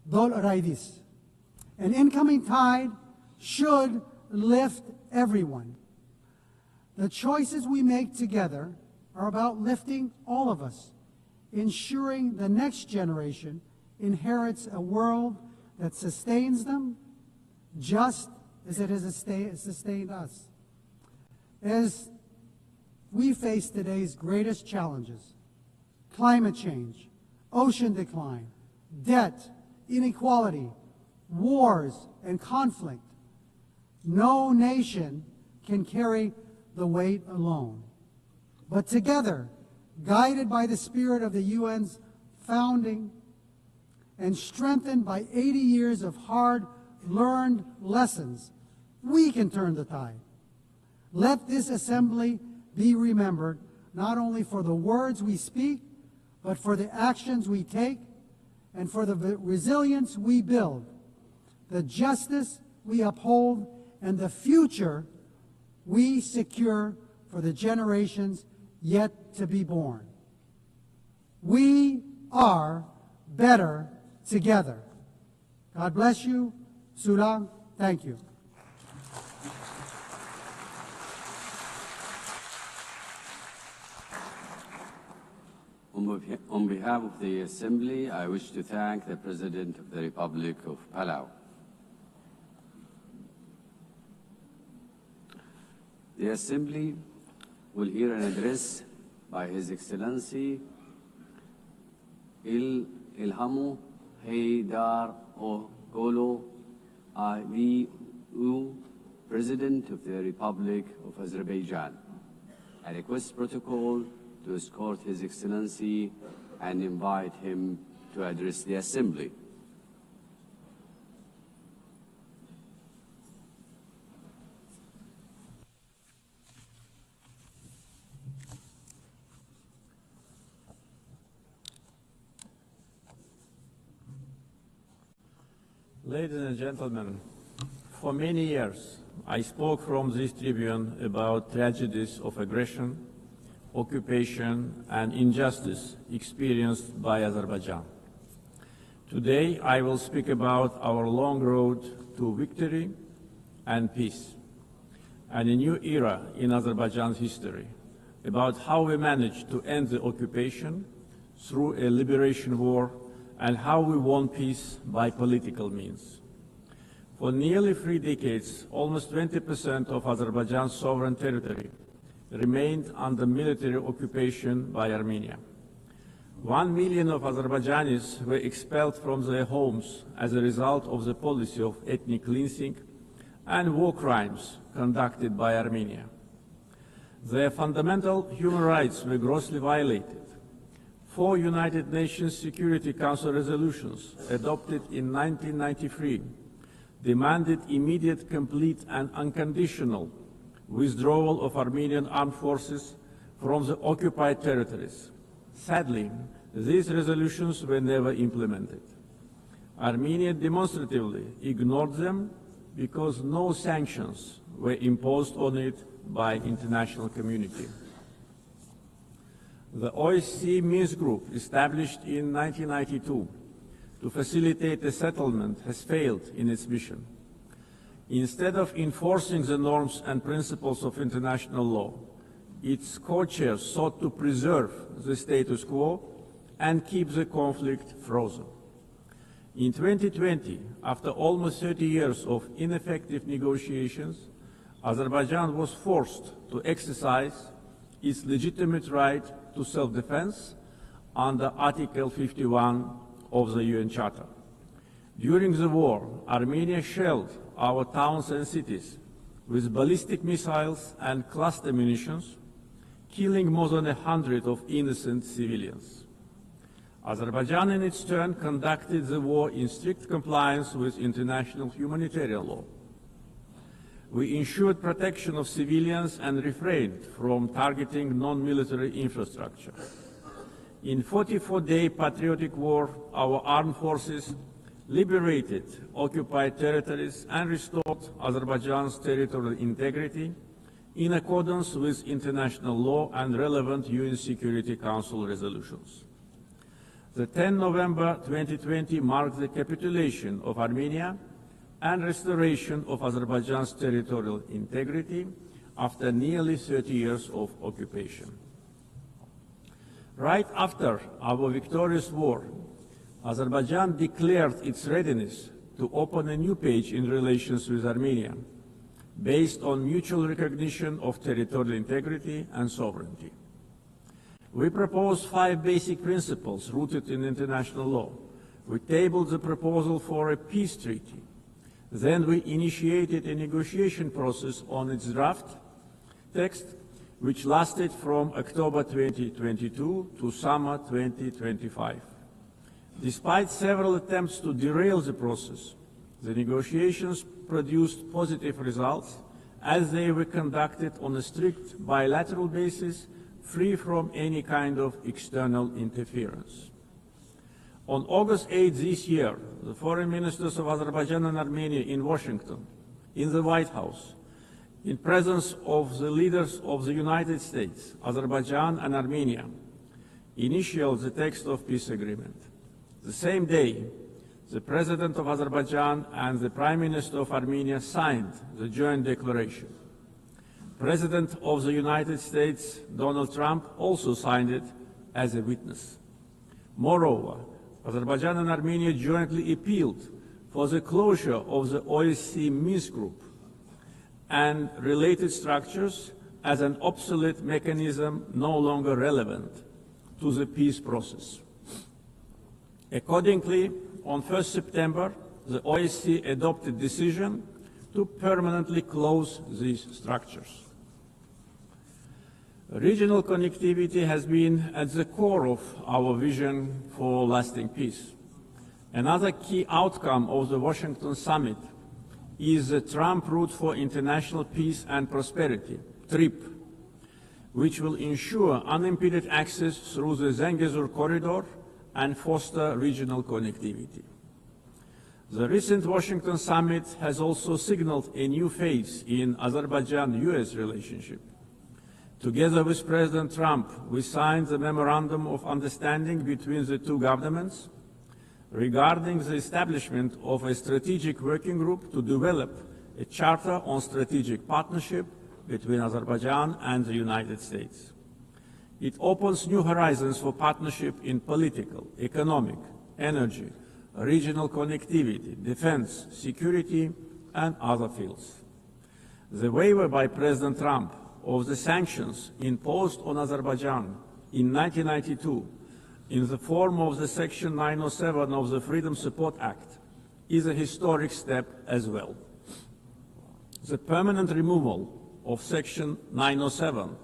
Dol raidis. An incoming tide should lift everyone. The choices we make together are about lifting all of us, ensuring the next generation inherits a world that sustains them just as it has sustained us. As we face today's greatest challenges, climate change, ocean decline, debt, inequality, wars, and conflict, no nation can carry the weight alone. But together, guided by the spirit of the UN's founding and strengthened by 80 years of hard-learned lessons, we can turn the tide. Let this assembly be remembered not only for the words we speak, but for the actions we take and for the resilience we build, the justice we uphold, and the future we secure for the generations yet to be born. We are better together. God bless you. Sulang, thank you. On behalf of the Assembly, I wish to thank the President of the Republic of Palau. The Assembly will hear an address by His Excellency Ilhamu Haydar Ogolo Aliu, President of the Republic of Azerbaijan. I request protocol to escort His Excellency and invite him to address the Assembly. Ladies and gentlemen, for many years, I spoke from this tribune about tragedies of aggression, occupation, and injustice experienced by Azerbaijan. Today, I will speak about our long road to victory and peace, and a new era in Azerbaijan's history, about how we managed to end the occupation through a liberation war and how we won peace by political means. For nearly 3 decades, almost 20% of Azerbaijan's sovereign territory remained under military occupation by Armenia. 1 million of Azerbaijanis were expelled from their homes as a result of the policy of ethnic cleansing and war crimes conducted by Armenia. Their fundamental human rights were grossly violated. 4 United Nations Security Council resolutions adopted in 1993 demanded immediate, complete and unconditional withdrawal of Armenian armed forces from the occupied territories. Sadly, these resolutions were never implemented. Armenia demonstratively ignored them because no sanctions were imposed on it by the international community. The OSCE Minsk Group, established in 1992 to facilitate a settlement, has failed in its mission. Instead of enforcing the norms and principles of international law, its co-chairs sought to preserve the status quo and keep the conflict frozen. In 2020, after almost 30 years of ineffective negotiations, Azerbaijan was forced to exercise its legitimate right to self-defense under Article 51 of the UN Charter. During the war, Armenia shelled our towns and cities with ballistic missiles and cluster munitions, killing more than 100 of innocent civilians. Azerbaijan, in its turn, conducted the war in strict compliance with international humanitarian law. We ensured protection of civilians and refrained from targeting non-military infrastructure. In 44-day patriotic war, our armed forces liberated occupied territories and restored Azerbaijan's territorial integrity in accordance with international law and relevant UN Security Council resolutions. The 10 November 2020 marked the capitulation of Armenia and restoration of Azerbaijan's territorial integrity after nearly 30 years of occupation. Right after our victorious war, Azerbaijan declared its readiness to open a new page in relations with Armenia, based on mutual recognition of territorial integrity and sovereignty. We proposed 5 basic principles rooted in international law. We tabled the proposal for a peace treaty. Then we initiated a negotiation process on its draft text, which lasted from October 2022 to summer 2025. Despite several attempts to derail the process, the negotiations produced positive results as they were conducted on a strict bilateral basis, free from any kind of external interference. On August 8 this year, the foreign ministers of Azerbaijan and Armenia in Washington, in the White House, in presence of the leaders of the United States, Azerbaijan and Armenia, initialed the text of peace agreement. The same day, the President of Azerbaijan and the Prime Minister of Armenia signed the joint declaration. President of the United States, Donald Trump, also signed it as a witness. Moreover, Azerbaijan and Armenia jointly appealed for the closure of the OSCE Minsk Group and related structures as an obsolete mechanism no longer relevant to the peace process. Accordingly, on 1 September, the OSCE adopted a decision to permanently close these structures. Regional connectivity has been at the core of our vision for lasting peace. Another key outcome of the Washington summit is the Trump Route for International Peace and Prosperity, TRIP, which will ensure unimpeded access through the Zangezur corridor and foster regional connectivity. The recent Washington summit has also signaled a new phase in Azerbaijan-US relationship. Together with President Trump, we signed the Memorandum of Understanding between the two governments. regarding the establishment of a strategic working group to develop a charter on strategic partnership between Azerbaijan and the United States. It opens new horizons for partnership in political, economic, energy, regional connectivity, defense, security, and other fields. The waiver by President Trump of the sanctions imposed on Azerbaijan in 1992 in the form of the Section 907 of the Freedom Support Act is a historic step as well. The permanent removal of Section 907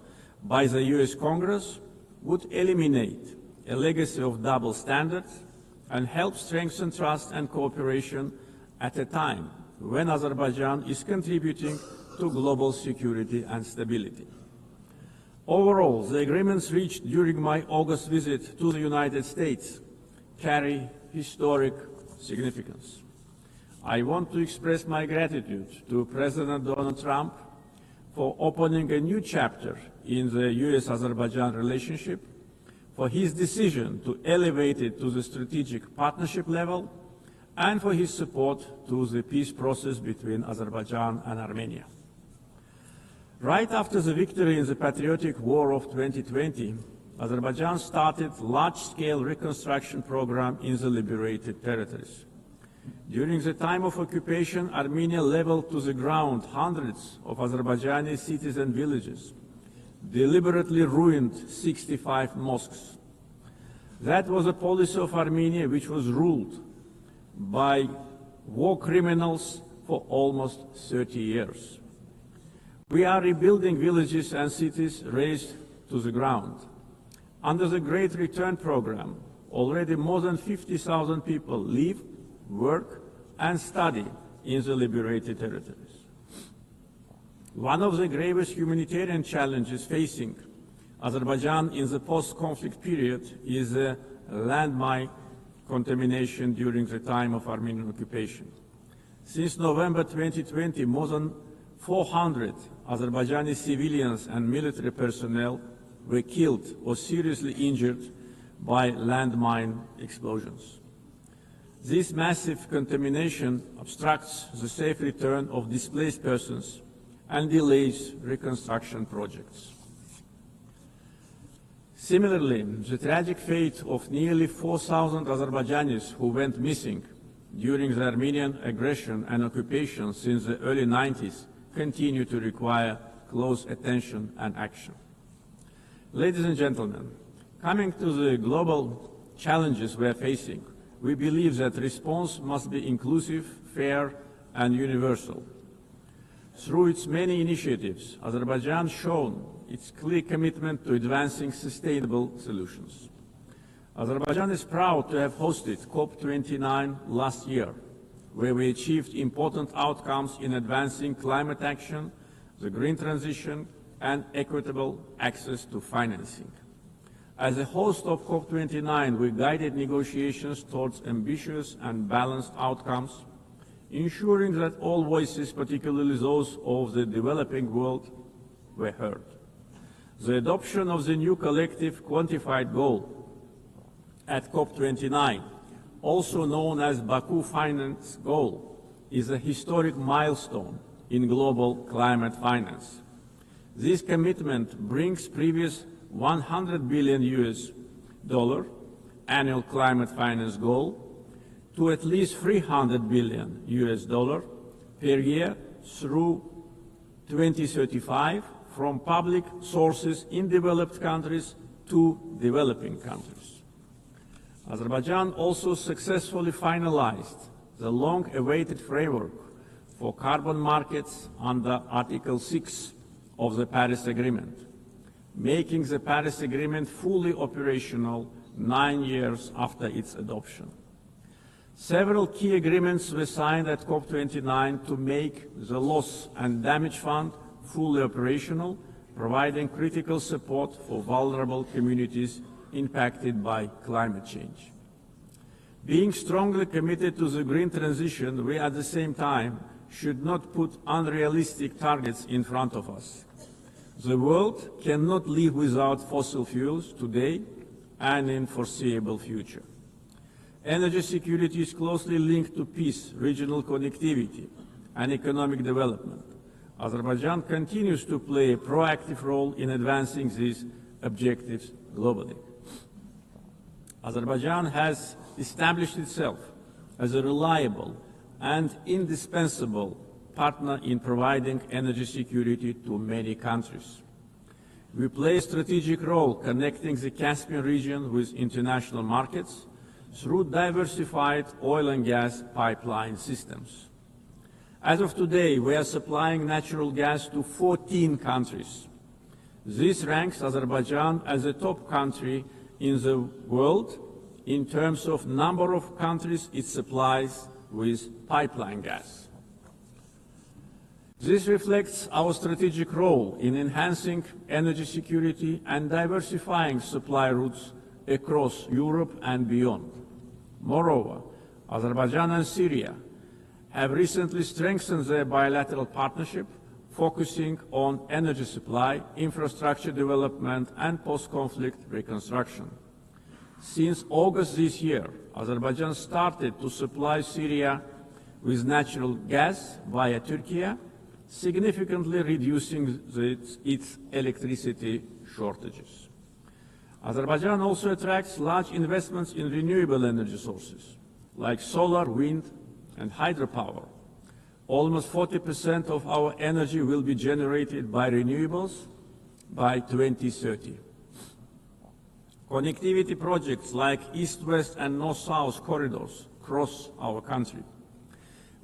by the US Congress would eliminate a legacy of double standards and help strengthen trust and cooperation at a time when Azerbaijan is contributing to global security and stability. Overall, the agreements reached during my August visit to the United States carry historic significance. I want to express my gratitude to President Donald Trump for opening a new chapter in the US-Azerbaijan relationship, for his decision to elevate it to the strategic partnership level, and for his support to the peace process between Azerbaijan and Armenia. Right after the victory in the patriotic war of 2020, Azerbaijan started a large-scale reconstruction program in the liberated territories. During the time of occupation, Armenia leveled to the ground hundreds of Azerbaijani cities and villages, deliberately ruined 65 mosques. That was a policy of Armenia which was ruled by war criminals for almost 30 years. We are rebuilding villages and cities razed to the ground. Under the Great Return Program, already more than 50,000 people live, work, and study in the liberated territories. One of the gravest humanitarian challenges facing Azerbaijan in the post-conflict period is landmine contamination during the time of Armenian occupation. Since November 2020, more than 400 Azerbaijani civilians and military personnel were killed or seriously injured by landmine explosions. This massive contamination obstructs the safe return of displaced persons and delays reconstruction projects. Similarly, the tragic fate of nearly 4,000 Azerbaijanis who went missing during the Armenian aggression and occupation since the early 90s continue to require close attention and action. Ladies and gentlemen, coming to the global challenges we are facing, we believe that response must be inclusive, fair, and universal. Through its many initiatives, Azerbaijan has shown its clear commitment to advancing sustainable solutions. Azerbaijan is proud to have hosted COP29 last year, where we achieved important outcomes in advancing climate action, the green transition, and equitable access to financing. As a host of COP29, we guided negotiations towards ambitious and balanced outcomes, ensuring that all voices, particularly those of the developing world, were heard. The adoption of the new collective quantified goal at COP29, also known as Baku Finance Goal, is a historic milestone in global climate finance. This commitment brings previous $100 billion annual climate finance goal to at least $300 billion per year through 2035 from public sources in developed countries to developing countries. Azerbaijan also successfully finalized the long-awaited framework for carbon markets under Article 6 of the Paris Agreement, making the Paris Agreement fully operational 9 years after its adoption. Several key agreements were signed at COP29 to make the Loss and Damage Fund fully operational, providing critical support for vulnerable communities impacted by climate change. Being strongly committed to the green transition, we at the same time should not put unrealistic targets in front of us. The world cannot live without fossil fuels today and in foreseeable future. energy security is closely linked to peace, regional connectivity, and economic development. Azerbaijan continues to play a proactive role in advancing these objectives globally. Azerbaijan has established itself as a reliable and indispensable partner in providing energy security to many countries. We play a strategic role connecting the Caspian region with international markets through diversified oil and gas pipeline systems. As of today, we are supplying natural gas to 14 countries. This ranks Azerbaijan as a top country in the world in terms of number of countries it supplies with pipeline gas. This reflects our strategic role in enhancing energy security and diversifying supply routes across Europe and beyond. Moreover, Azerbaijan and Syria have recently strengthened their bilateral partnership, focusing on energy supply, infrastructure development, and post-conflict reconstruction. Since August this year, Azerbaijan started to supply Syria with natural gas via Turkey, significantly reducing its electricity shortages. Azerbaijan also attracts large investments in renewable energy sources, like solar, wind, and hydropower. Almost 40% of our energy will be generated by renewables by 2030. Connectivity projects like East-West and North-South corridors cross our country.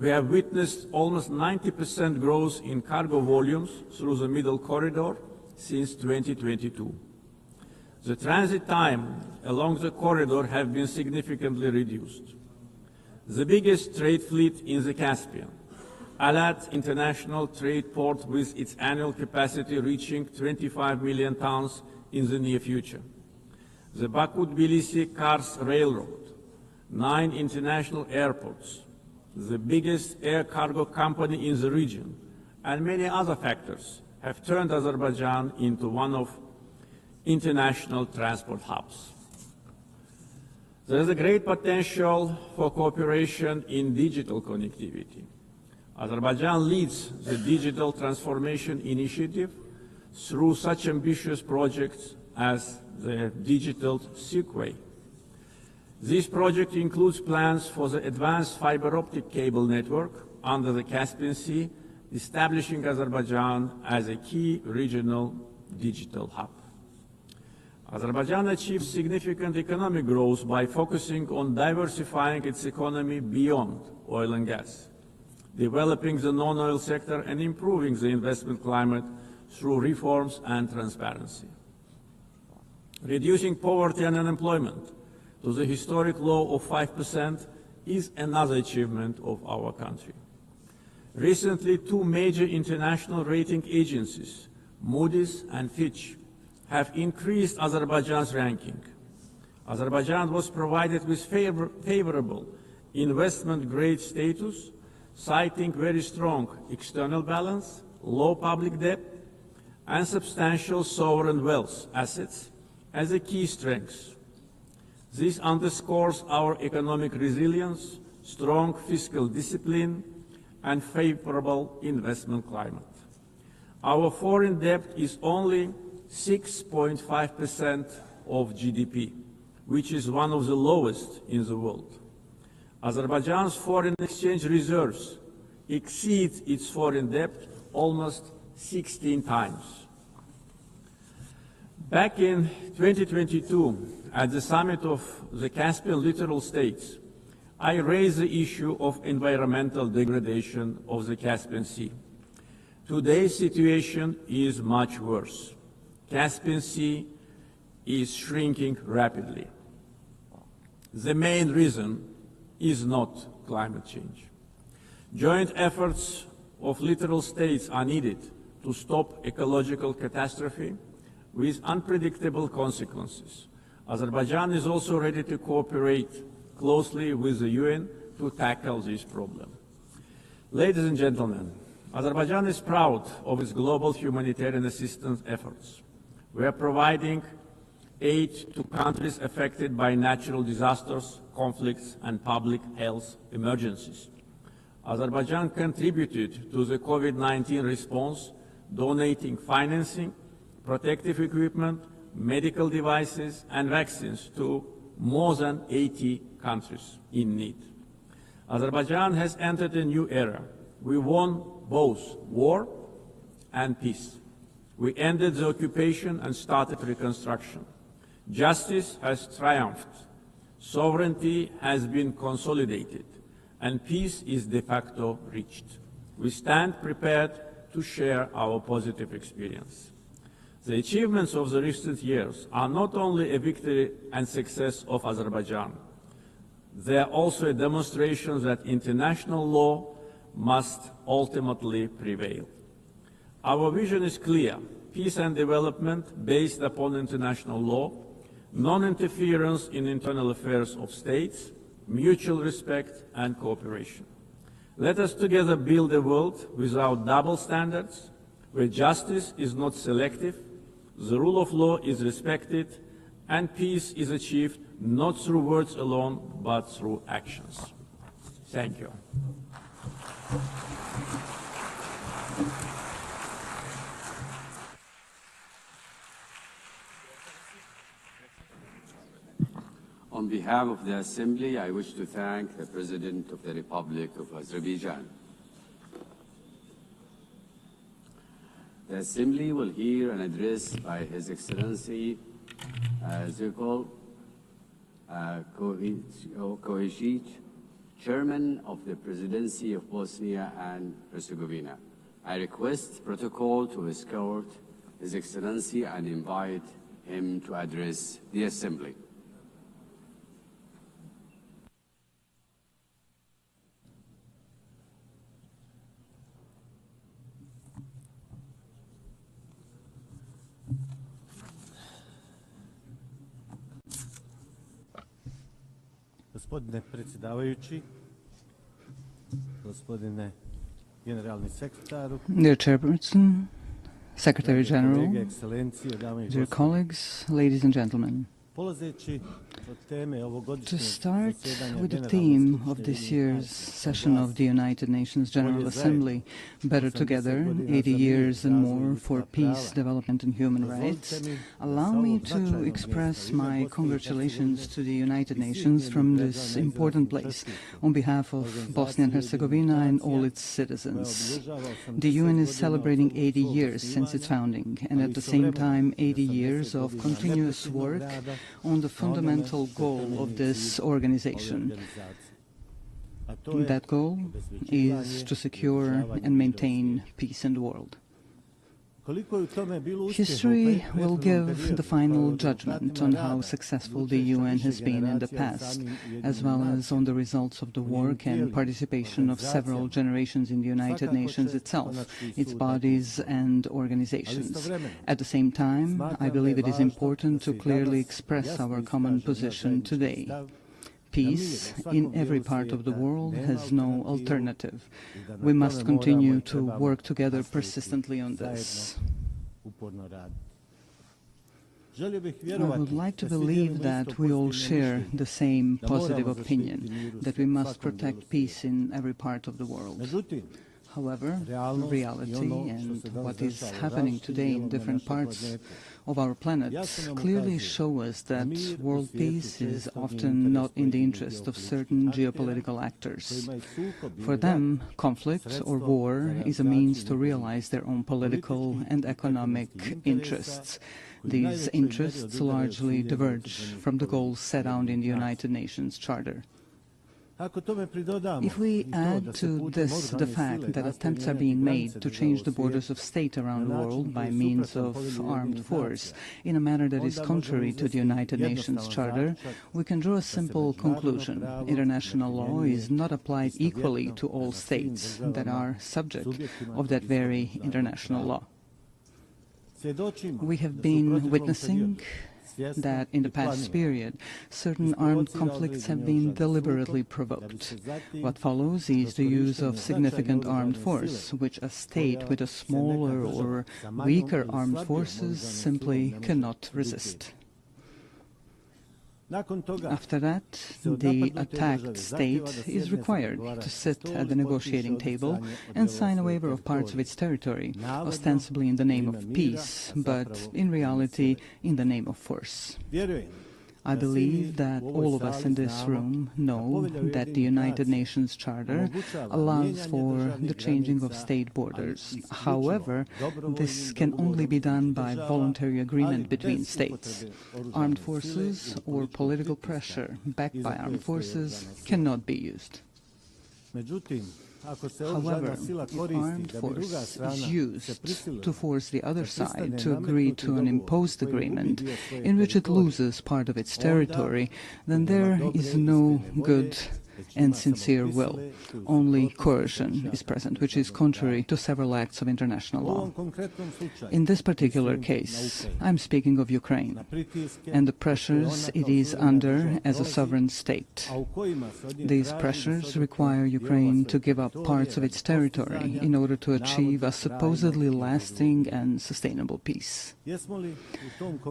We have witnessed almost 90% growth in cargo volumes through the Middle Corridor since 2022. The transit time along the corridor has been significantly reduced. The biggest trade fleet in the Caspian, Alat International Trade Port, with its annual capacity reaching 25 million tons in the near future. The Baku-Tbilisi-Kars Railroad, 9 international airports, the biggest air cargo company in the region, and many other factors have turned Azerbaijan into one of international transport hubs. There is a great potential for cooperation in digital connectivity. Azerbaijan leads the Digital Transformation Initiative through such ambitious projects as the Digital Seaway. This project includes plans for the advanced fiber optic cable network under the Caspian Sea, establishing Azerbaijan as a key regional digital hub. Azerbaijan achieved significant economic growth by focusing on diversifying its economy beyond oil and gas, developing the non-oil sector and improving the investment climate through reforms and transparency. Reducing poverty and unemployment to the historic low of 5% is another achievement of our country. Recently, 2 major international rating agencies, Moody's and Fitch, have increased Azerbaijan's ranking. Azerbaijan was provided with favorable investment-grade status, citing very strong external balance, low public debt, and substantial sovereign wealth assets as a key strength. This underscores our economic resilience, strong fiscal discipline, and favorable investment climate. Our foreign debt is only 6.5% of GDP, which is one of the lowest in the world. Azerbaijan's foreign exchange reserves exceed its foreign debt almost 16 times. Back in 2022, at the summit of the Caspian littoral states, I raised the issue of environmental degradation of the Caspian Sea. Today's situation is much worse. Caspian Sea is shrinking rapidly. The main reason is not climate change. Joint efforts of littoral states are needed to stop ecological catastrophe with unpredictable consequences. Azerbaijan is also ready to cooperate closely with the UN to tackle this problem. Ladies and gentlemen, Azerbaijan is proud of its global humanitarian assistance efforts. We are providing aid to countries affected by natural disasters, conflicts, and public health emergencies. Azerbaijan contributed to the COVID-19 response, donating financing, protective equipment, medical devices, and vaccines to more than 80 countries in need. Azerbaijan has entered a new era. We won both war and peace. We ended the occupation and started reconstruction. Justice has triumphed. Sovereignty has been consolidated, and peace is de facto reached. We stand prepared to share our positive experience. The achievements of the recent years are not only a victory and success of Azerbaijan, they are also a demonstration that international law must ultimately prevail. Our vision is clear: peace and development based upon international law, non-interference in internal affairs of states, mutual respect and cooperation. Let us together build a world without double standards, where justice is not selective, the rule of law is respected, and peace is achieved not through words alone, but through actions. Thank you. On behalf of the Assembly, I wish to thank the President of the Republic of Azerbaijan. The Assembly will hear an address by His Excellency Zirkol Kojic, Chairman of the Presidency of Bosnia and Herzegovina. I request protocol to escort His Excellency and invite him to address the Assembly. Gospodine predsjedavajući, gospodine generalni sekretaru, Dear Chairperson, Secretary General, dear colleagues, ladies and gentlemen. To start with the theme of this year's session of the United Nations General Assembly, Better Together, 80 years and more for peace, development and human rights, allow me to express my congratulations to the United Nations from this important place on behalf of Bosnia and Herzegovina and all its citizens. The UN is celebrating 80 years since its founding, and at the same time 80 years of continuous work on the fundamental goal of this organization. That goal is to secure and maintain peace in the world. History will give the final judgment on how successful the UN has been in the past, as well as on the results of the work and participation of several generations in the United Nations itself, its bodies and organizations. At the same time, I believe it is important to clearly express our common position today. Peace in every part of the world has no alternative. We must continue to work together persistently on this. I would like to believe that we all share the same positive opinion, that we must protect peace in every part of the world. However, reality and what is happening today in different parts of our planet clearly show us that world peace is often not in the interest of certain geopolitical actors. For them, conflict or war is a means to realize their own political and economic interests. These interests largely diverge from the goals set out in the United Nations Charter. If we add to this the fact that attempts are being made to change the borders of state around the world by means of armed force in a manner that is contrary to the United Nations Charter, we can draw a simple conclusion. International law is not applied equally to all states that are subject of that very international law. We have been witnessing that in the past period, certain armed conflicts have been deliberately provoked. What follows is the use of significant armed force, which a state with a smaller or weaker armed forces simply cannot resist. After that, the attacked state is required to sit at the negotiating table and sign a waiver of parts of its territory, ostensibly in the name of peace, but in reality in the name of force. I believe that all of us in this room know that the United Nations Charter allows for the changing of state borders. However, this can only be done by voluntary agreement between states. Armed forces or political pressure backed by armed forces cannot be used. However, if armed force is used to force the other side to agree to an imposed agreement in which it loses part of its territory, then there is no good and sincere will. Only coercion is present, which is contrary to several acts of international law. In this particular case, I'm speaking of Ukraine and the pressures it is under as a sovereign state. These pressures require Ukraine to give up parts of its territory in order to achieve a supposedly lasting and sustainable peace.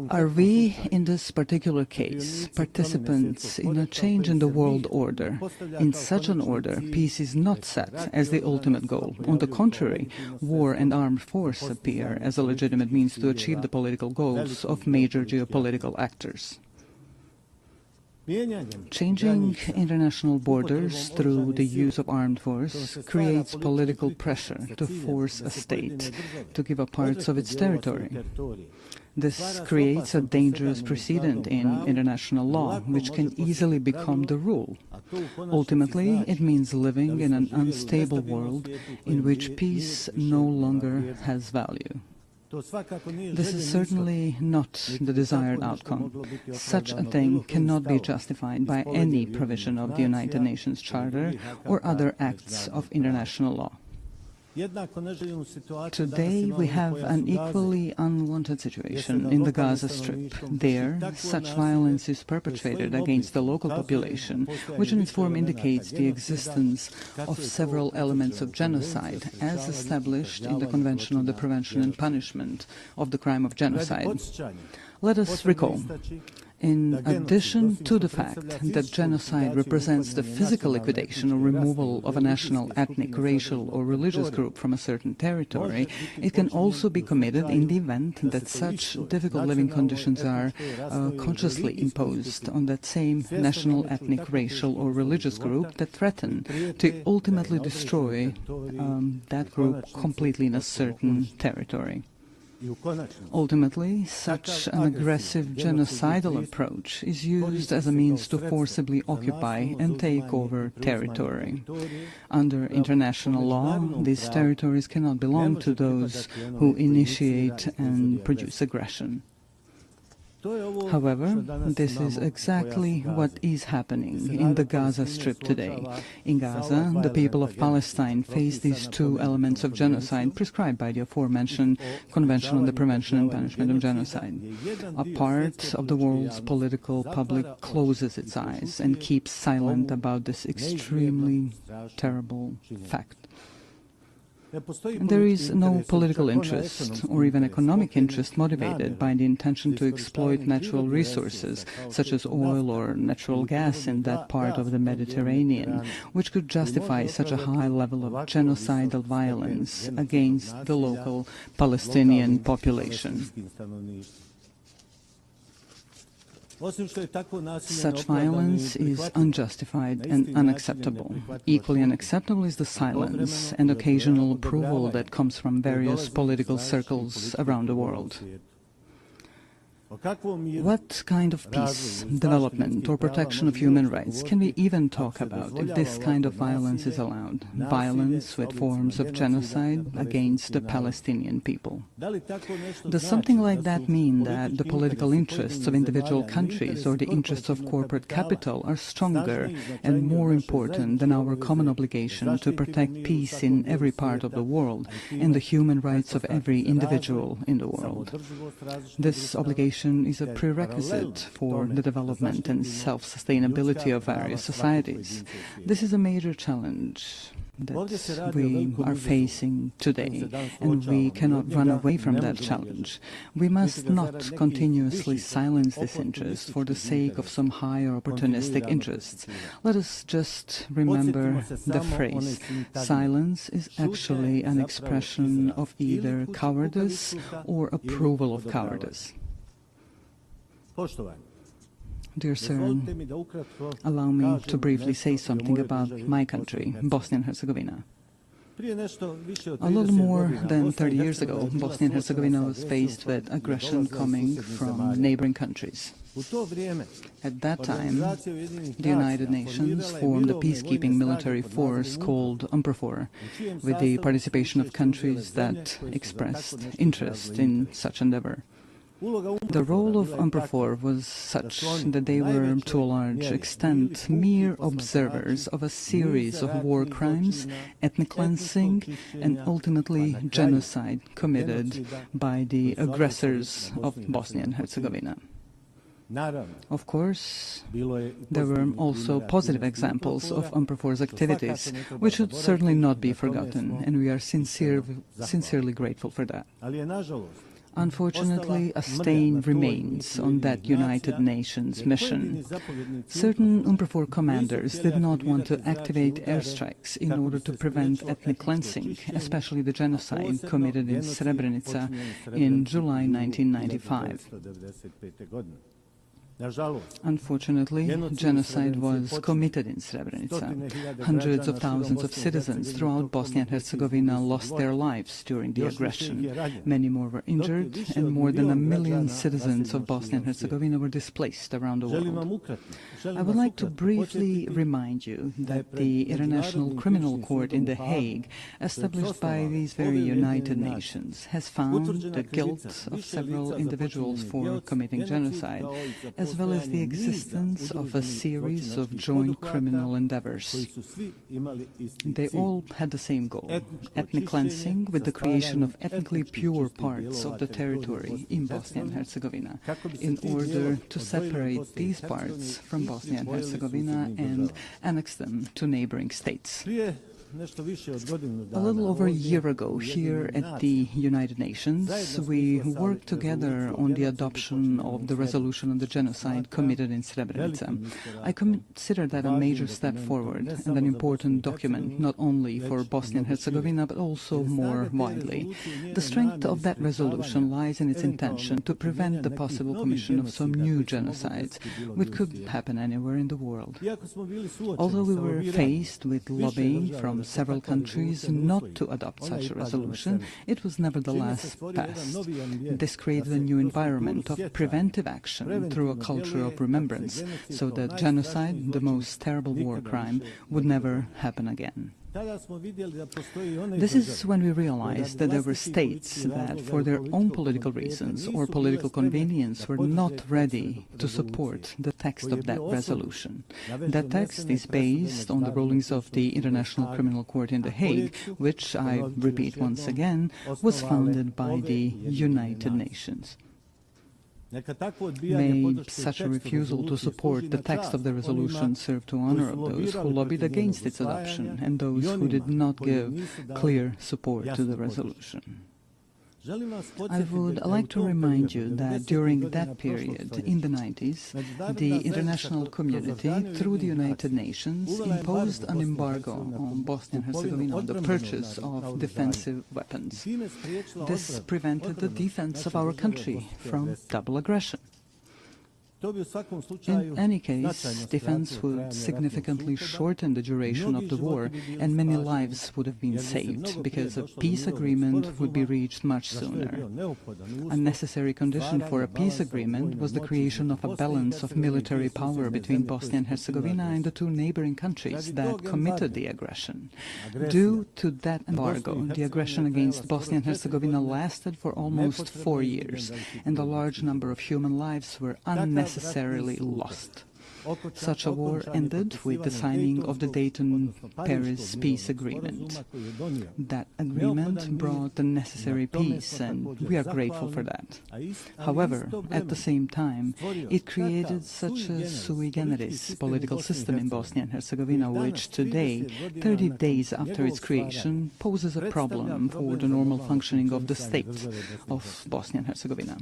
Are we, in this particular case, participants in a change in the world order? In such an order, peace is not set as the ultimate goal. On the contrary, war and armed force appear as a legitimate means to achieve the political goals of major geopolitical actors. Changing international borders through the use of armed force creates political pressure to force a state to give up parts of its territory. This creates a dangerous precedent in international law, which can easily become the rule. Ultimately, it means living in an unstable world in which peace no longer has value. This is certainly not the desired outcome. Such a thing cannot be justified by any provision of the United Nations Charter or other acts of international law. Today we have an equally unwanted situation in the Gaza Strip. There, such violence is perpetrated against the local population, which in its form indicates the existence of several elements of genocide, as established in the Convention on the Prevention and Punishment of the Crime of Genocide. Let us recall, in addition to the fact that genocide represents the physical liquidation or removal of a national, ethnic, racial or religious group from a certain territory, it can also be committed in the event that such difficult living conditions are consciously imposed on that same national, ethnic, racial or religious group that threaten to ultimately destroy that group completely in a certain territory. Ultimately, such an aggressive genocidal approach is used as a means to forcibly occupy and take over territory. Under international law, these territories cannot belong to those who initiate and produce aggression. However, this is exactly what is happening in the Gaza Strip today. In Gaza, the people of Palestine face these two elements of genocide prescribed by the aforementioned Convention on the Prevention and Punishment of Genocide. A part of the world's political public closes its eyes and keeps silent about this extremely terrible fact. There is no political interest or even economic interest motivated by the intention to exploit natural resources, such as oil or natural gas in that part of the Mediterranean, which could justify such a high level of genocidal violence against the local Palestinian population. Such violence is unjustified and unacceptable. Equally unacceptable is the silence and occasional approval that comes from various political circles around the world. What kind of peace, development or protection of human rights can we even talk about if this kind of violence is allowed? Violence with forms of genocide against the Palestinian people. Does something like that mean that the political interests of individual countries or the interests of corporate capital are stronger and more important than our common obligation to protect peace in every part of the world and the human rights of every individual in the world? This obligation is a prerequisite for the development and self-sustainability of various societies. This is a major challenge that we are facing today, and we cannot run away from that challenge. We must not continuously silence this interest for the sake of some high or opportunistic interests. Let us just remember the phrase, silence is actually an expression of either cowardice or approval of cowardice. Dear sir, allow me to briefly say something about my country, Bosnia and Herzegovina. A little more than 30 years ago, Bosnia and Herzegovina was faced with aggression coming from neighboring countries. At that time, the United Nations formed a peacekeeping military force called UNPROFOR, with the participation of countries that expressed interest in such endeavor. The role of UNPROFOR was such that they were, to a large extent, mere observers of a series of war crimes, ethnic cleansing, and ultimately genocide committed by the aggressors of Bosnia and Herzegovina. Of course, there were also positive examples of UNPROFOR's activities, which should certainly not be forgotten, and we are sincerely grateful for that. Unfortunately, a stain remains on that United Nations mission. Certain UNPROFOR commanders did not want to activate airstrikes in order to prevent ethnic cleansing, especially the genocide committed in Srebrenica in July 1995. Unfortunately, genocide was committed in Srebrenica. Hundreds of thousands of citizens throughout Bosnia and Herzegovina lost their lives during the aggression. Many more were injured, and more than 1 million citizens of Bosnia and Herzegovina were displaced around the world. I would like to briefly remind you that the International Criminal Court in The Hague, established by these very United Nations, has found the guilt of several individuals for committing genocide, as well as the existence of a series of joint criminal endeavors. They all had the same goal, ethnic cleansing, with the creation of ethnically pure parts of the territory in Bosnia and Herzegovina, in order to separate these parts from Bosnia and Herzegovina and annex them to neighboring states. A little over a year ago, here at the United Nations, we worked together on the adoption of the resolution on the genocide committed in Srebrenica. I consider that a major step forward and an important document, not only for Bosnia and Herzegovina, but also more widely. The strength of that resolution lies in its intention to prevent the possible commission of some new genocides, which could happen anywhere in the world. Although we were faced with lobbying from several countries not to adopt such a resolution, it was nevertheless passed. This created a new environment of preventive action through a culture of remembrance, so that genocide, the most terrible war crime, would never happen again. This is when we realized that there were states that, for their own political reasons or political convenience, were not ready to support the text of that resolution. That text is based on the rulings of the International Criminal Court in The Hague, which, I repeat once again, was founded by the United Nations. May such a refusal to support the text of the resolution serve to honor of those who lobbied against its adoption and those who did not give clear support to the resolution. I would like to remind you that during that period, in the 90s, the international community, through the United Nations, imposed an embargo on Bosnia and Herzegovina on the purchase of defensive weapons. This prevented the defense of our country from double aggression. In any case, defense would significantly shorten the duration of the war, and many lives would have been saved, because a peace agreement would be reached much sooner. A necessary condition for a peace agreement was the creation of a balance of military power between Bosnia and Herzegovina and the two neighboring countries that committed the aggression. Due to that embargo, the aggression against Bosnia and Herzegovina lasted for almost 4 years, and a large number of human lives were unnecessarily lost. Such a war ended with the signing of the Dayton-Paris peace agreement. That agreement brought the necessary peace, and we are grateful for that. However, at the same time, it created such a sui generis political system in Bosnia and Herzegovina, which today, 30 days after its creation, poses a problem for the normal functioning of the state of Bosnia and Herzegovina.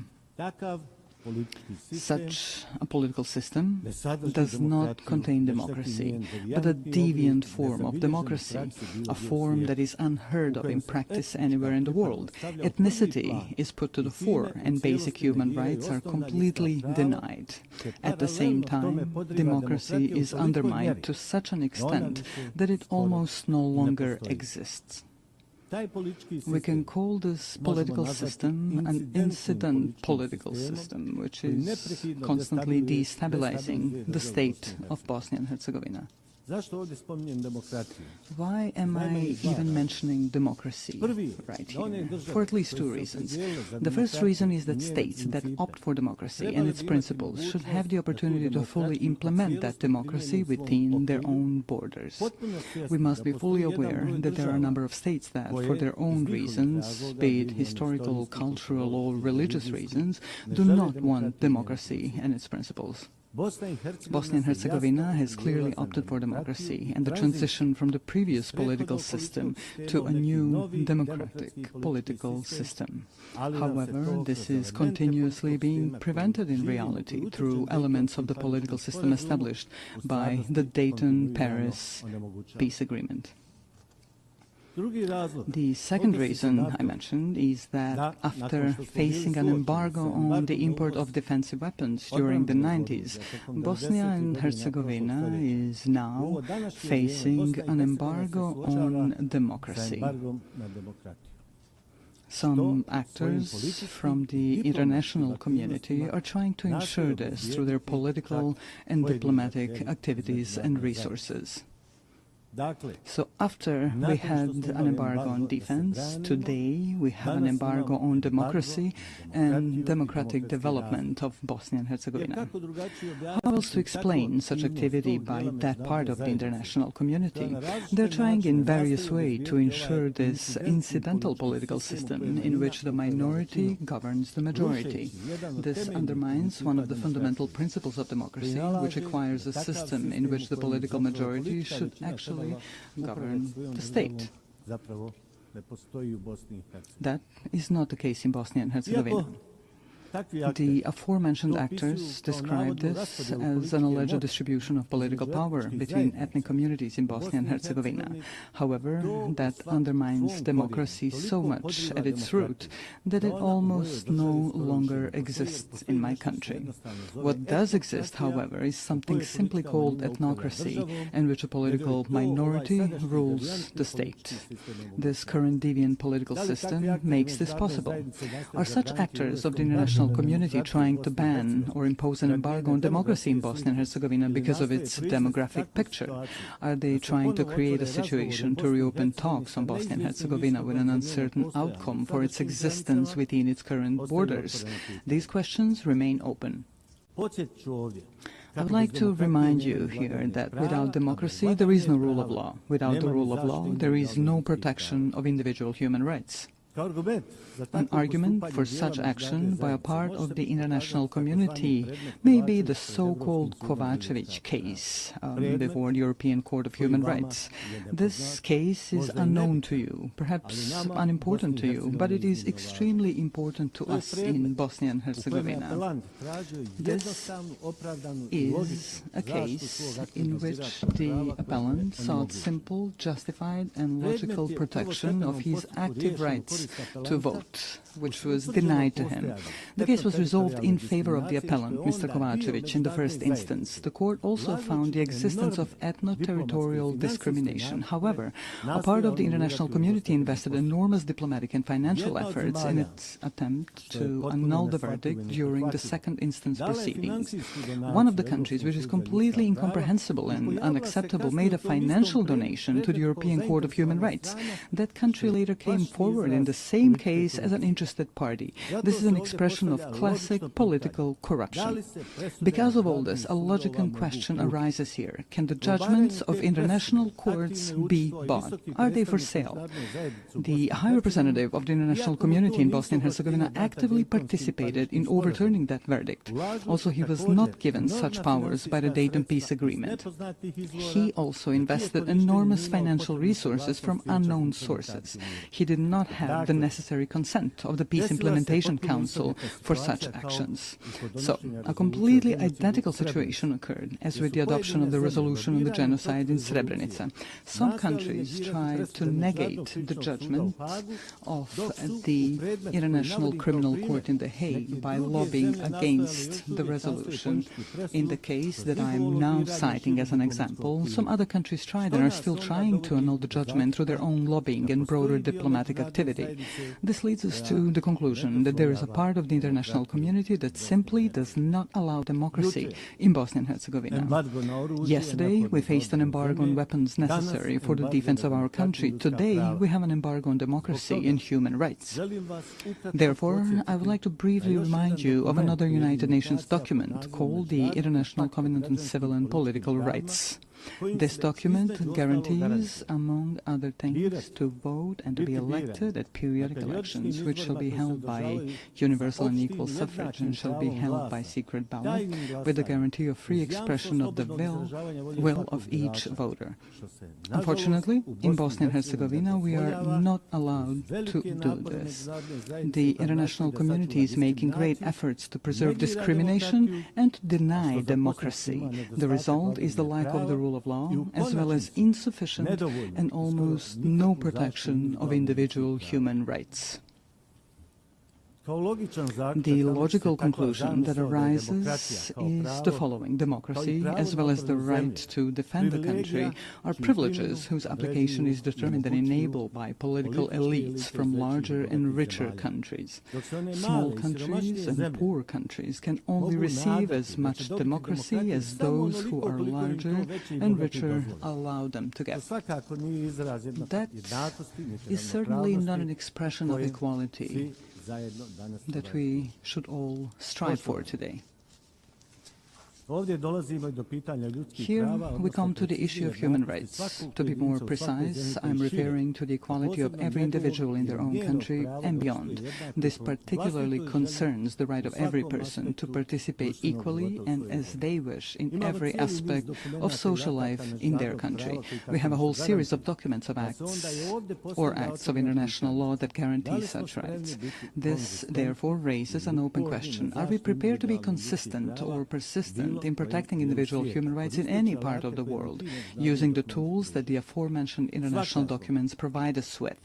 Such a political system does not contain democracy, but a deviant form of democracy, a form that is unheard of in practice anywhere in the world. Ethnicity is put to the fore, and basic human rights are completely denied. At the same time, democracy is undermined to such an extent that it almost no longer exists. We can call this political system an incident political system, which is constantly destabilizing the state of Bosnia and Herzegovina. Why am I even mentioning democracy right here? For at least two reasons. The first reason is that states that opt for democracy and its principles should have the opportunity to fully implement that democracy within their own borders. We must be fully aware that there are a number of states that, for their own reasons, be it historical, cultural, or religious reasons, do not want democracy and its principles. Bosnia and Herzegovina has clearly opted for democracy and the transition from the previous political system to a new democratic political system. However, this is continuously being prevented in reality through elements of the political system established by the Dayton-Paris peace agreement. The second reason I mentioned is that after facing an embargo on the import of defensive weapons during the 90s, Bosnia and Herzegovina is now facing an embargo on democracy. Some actors from the international community are trying to ensure this through their political and diplomatic activities and resources. So after we had an embargo on defense, today we have an embargo on democracy and democratic development of Bosnia and Herzegovina. How else to explain such activity by that part of the international community? They're trying in various ways to ensure this incidental political system in which the minority governs the majority. This undermines one of the fundamental principles of democracy, which requires a system in which the political majority should actually govern the state. That is not the case in Bosnia and Herzegovina. The aforementioned actors describe this as an alleged distribution of political power between ethnic communities in Bosnia and Herzegovina. However, that undermines democracy so much at its root that it almost no longer exists in my country. What does exist, however, is something simply called ethnocracy, in which a political minority rules the state. This current deviant political system makes this possible. Are such actors of the international community trying to ban or impose an embargo on democracy in Bosnia and Herzegovina because of its demographic picture? Are they trying to create a situation to reopen talks on Bosnia and Herzegovina with an uncertain outcome for its existence within its current borders? These questions remain open. I would like to remind you here that without democracy, there is no rule of law. Without the rule of law, there is no protection of individual human rights. An argument for such action by a part of the international community may be the so-called Kovacevic case before the European Court of Human Rights. This case is unknown to you, perhaps unimportant to you, but it is extremely important to us in Bosnia and Herzegovina. This is a case in which the appellant sought simple, justified and logical protection of his active rights to vote, which was denied to him. The case was resolved in favor of the appellant, Mr. Kovacevic, in the first instance. The court also found the existence of ethno-territorial discrimination. However, a part of the international community invested enormous diplomatic and financial efforts in its attempt to annul the verdict during the second instance proceedings. One of the countries, which is completely incomprehensible and unacceptable, made a financial donation to the European Court of Human Rights. That country later came forward in the same case as an interested party. This is an expression of classic political corruption. Because of all this, a logical question arises here. Can the judgments of international courts be bought? Are they for sale? The High Representative of the international community in Bosnia and Herzegovina actively participated in overturning that verdict. Also, he was not given such powers by the Dayton Peace Agreement. He also invested enormous financial resources from unknown sources. He did not have the necessary consent of the Peace Implementation Council for such actions. So, a completely identical situation occurred as with the adoption of the resolution on the genocide in Srebrenica. Some countries tried to negate the judgment of the International Criminal Court in The Hague by lobbying against the resolution. In the case that I am now citing as an example, some other countries tried and are still trying to annul the judgment through their own lobbying and broader diplomatic activity. This leads us to the conclusion that there is a part of the international community that simply does not allow democracy in Bosnia and Herzegovina. Yesterday, we faced an embargo on weapons necessary for the defense of our country. Today, we have an embargo on democracy and human rights. Therefore, I would like to briefly remind you of another United Nations document called the International Covenant on Civil and Political Rights. This document guarantees, among other things, to vote and to be elected at periodic elections, which shall be held by universal and equal suffrage and shall be held by secret ballot, with the guarantee of free expression of the will of each voter. Unfortunately, in Bosnia and Herzegovina, we are not allowed to do this. The international community is making great efforts to preserve discrimination and to deny democracy. The result is the lack of the rule of law, as well as insufficient and almost no protection of individual human rights. The logical conclusion that arises is the following. Democracy, as well as the right to defend the country, are privileges whose application is determined and enabled by political elites from larger and richer countries. Small countries and poor countries can only receive as much democracy as those who are larger and richer allow them to get. That is certainly not an expression of equality that we should all strive for today. Here we come to the issue of human rights. To be more precise, I'm referring to the equality of every individual in their own country and beyond. This particularly concerns the right of every person to participate equally and as they wish in every aspect of social life in their country. We have a whole series of documents of acts or acts of international law that guarantee such rights. This, therefore, raises an open question. Are we prepared to be consistent or persistent in protecting individual human rights in any part of the world, using the tools that the aforementioned international documents provide us with?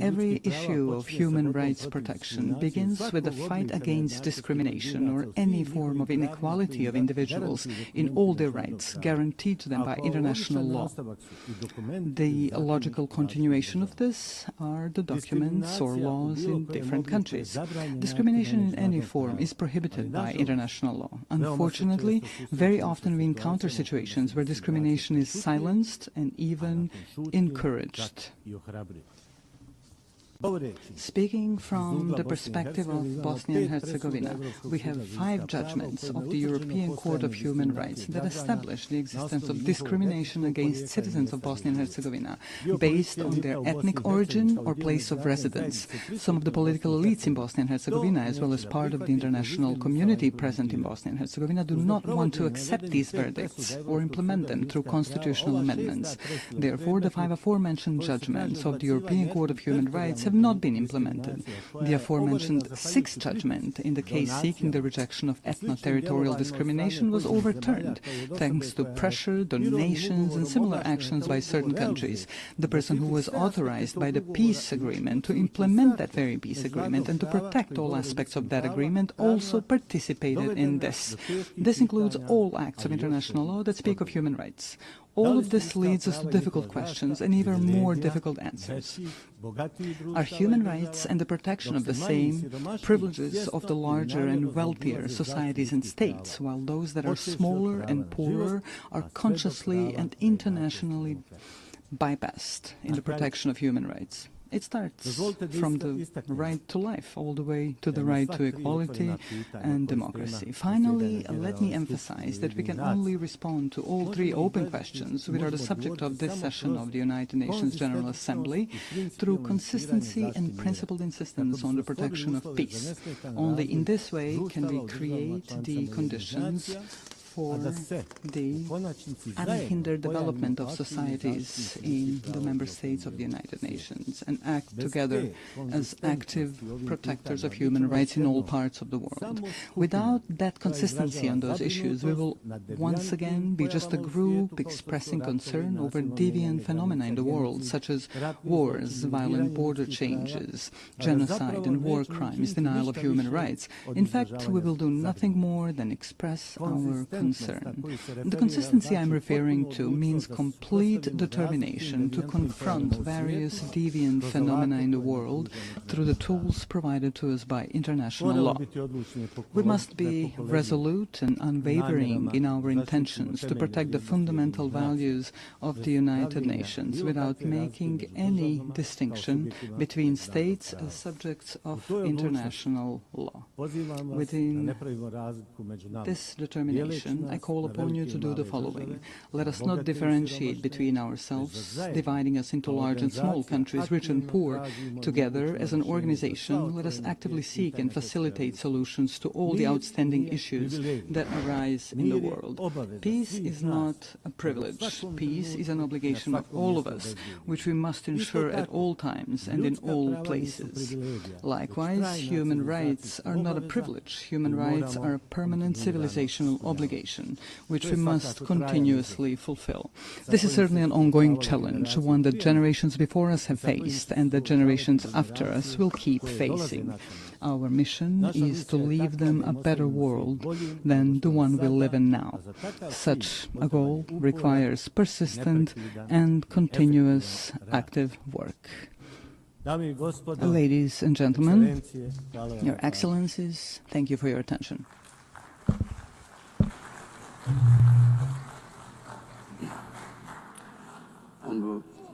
Every issue of human rights protection begins with the fight against discrimination or any form of inequality of individuals in all their rights guaranteed to them by international law. The logical continuation of this are the documents or laws in different countries. Discrimination in any form is prohibited by international law. Unfortunately, very often we encounter situations where discrimination is silenced and even encouraged. Speaking from the perspective of Bosnia and Herzegovina, we have 5 judgments of the European Court of Human Rights that establish the existence of discrimination against citizens of Bosnia and Herzegovina based on their ethnic origin or place of residence. Some of the political elites in Bosnia and Herzegovina, as well as part of the international community present in Bosnia and Herzegovina, do not want to accept these verdicts or implement them through constitutional amendments. Therefore, the 5 aforementioned judgments of the European Court of Human Rights have not been implemented. The aforementioned 6th judgment in the case seeking the rejection of ethno-territorial discrimination was overturned thanks to pressure, donations and similar actions by certain countries. The person who was authorized by the peace agreement to implement that very peace agreement and to protect all aspects of that agreement also participated in this. This includes all acts of international law that speak of human rights. All of this leads us to difficult questions and even more difficult answers. Are human rights and the protection of the same privileges of the larger and wealthier societies and states, while those that are smaller and poorer are consciously and internationally bypassed in the protection of human rights? It starts from the right to life all the way to the right to equality and democracy. Finally, let me emphasize that we can only respond to all three open questions, which are the subject of this session of the United Nations General Assembly, through consistency and principled insistence on the protection of peace. Only in this way can we create the conditions for the unhindered development of societies in the member states of the United Nations and act together as active protectors of human rights in all parts of the world. Without that consistency on those issues, we will once again be just a group expressing concern over deviant phenomena in the world, such as wars, violent border changes, genocide and war crimes, denial of human rights. In fact, we will do nothing more than express our concern. The consistency I'm referring to means complete determination to confront various deviant phenomena in the world through the tools provided to us by international law. We must be resolute and unwavering in our intentions to protect the fundamental values of the United Nations without making any distinction between states as subjects of international law. Within this determination, I call upon you to do the following. Let us not differentiate between ourselves, dividing us into large and small countries, rich and poor. Together, as an organization, let us actively seek and facilitate solutions to all the outstanding issues that arise in the world. Peace is not a privilege. Peace is an obligation of all of us, which we must ensure at all times and in all places. Likewise, human rights are not a privilege. Human rights are a permanent civilizational obligation, which we must continuously fulfill. This is certainly an ongoing challenge, one that generations before us have faced and that generations after us will keep facing. Our mission is to leave them a better world than the one we live in now. Such a goal requires persistent and continuous active work. Ladies and gentlemen, Your Excellencies, thank you for your attention.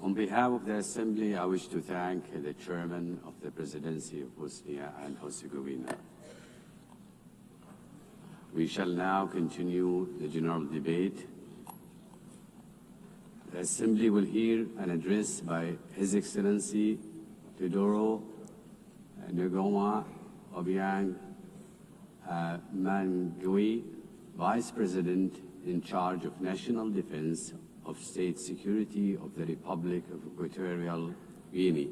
On behalf of the Assembly, I wish to thank the Chairman of the Presidency of Bosnia and Herzegovina. We shall now continue the general debate. The Assembly will hear an address by His Excellency Teodoro Ngoma Obiang Mangui, Vice President in charge of National Defense of State Security of the Republic of Equatorial Guinea.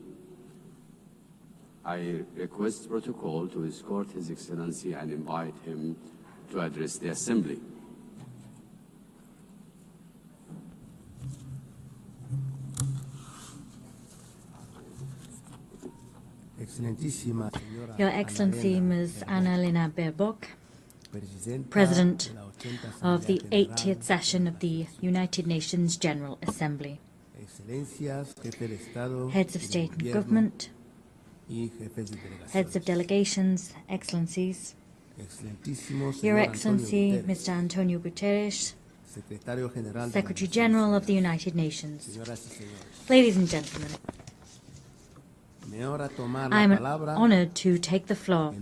I request protocol to escort His Excellency and invite him to address the Assembly. Your Excellency Ms. Annalena Baerbock, President of the 80th session of the United Nations General Assembly, Heads of State and Government, Heads of Delegations, Excellencies, Your Excellency Mr. Antonio Guterres, Secretary General of the United Nations, ladies and gentlemen, I am honored to take the floor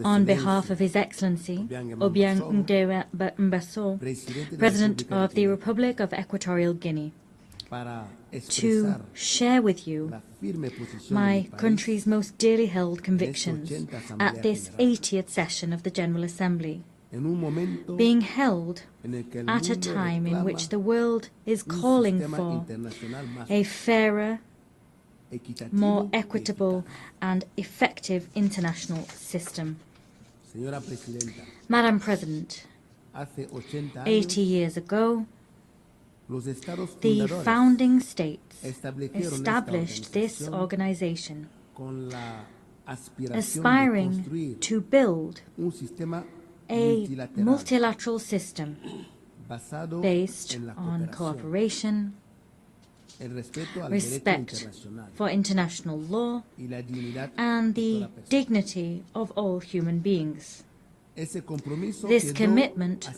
on behalf of His Excellency Obiang Mbaso, President of the Republic of Equatorial Guinea, to share with you my country's most dearly held convictions at this 80th session of the General Assembly, being held at a time in which the world is calling for a fairer, more equitable and effective international system. Madam President, 80 years ago, the founding states established this organization, aspiring to build a multilateral system based on cooperation, respect for international law, and the dignity of all human beings. This commitment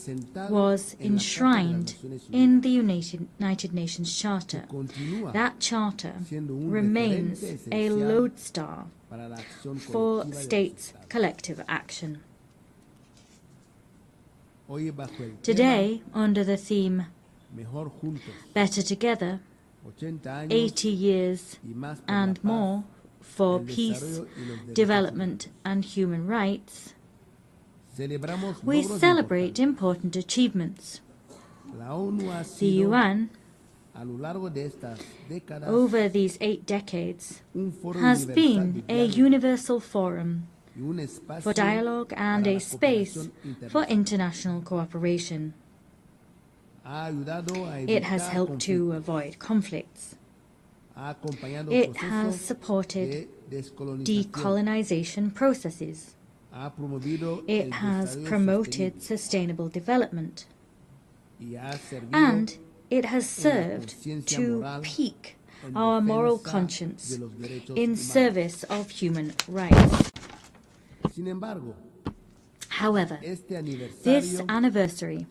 was enshrined in the United Nations Charter. That charter remains a lodestar for states' collective action. Today, under the theme Better Together, 80 years and more for peace, development and human rights, we celebrate important achievements. The UN, over these 8 decades, has been a universal forum for dialogue and a space for international cooperation. It has helped to avoid conflicts. It has supported decolonization processes. It has promoted sustainable development. And it has served to pique our moral conscience in service of human rights. However, this anniversary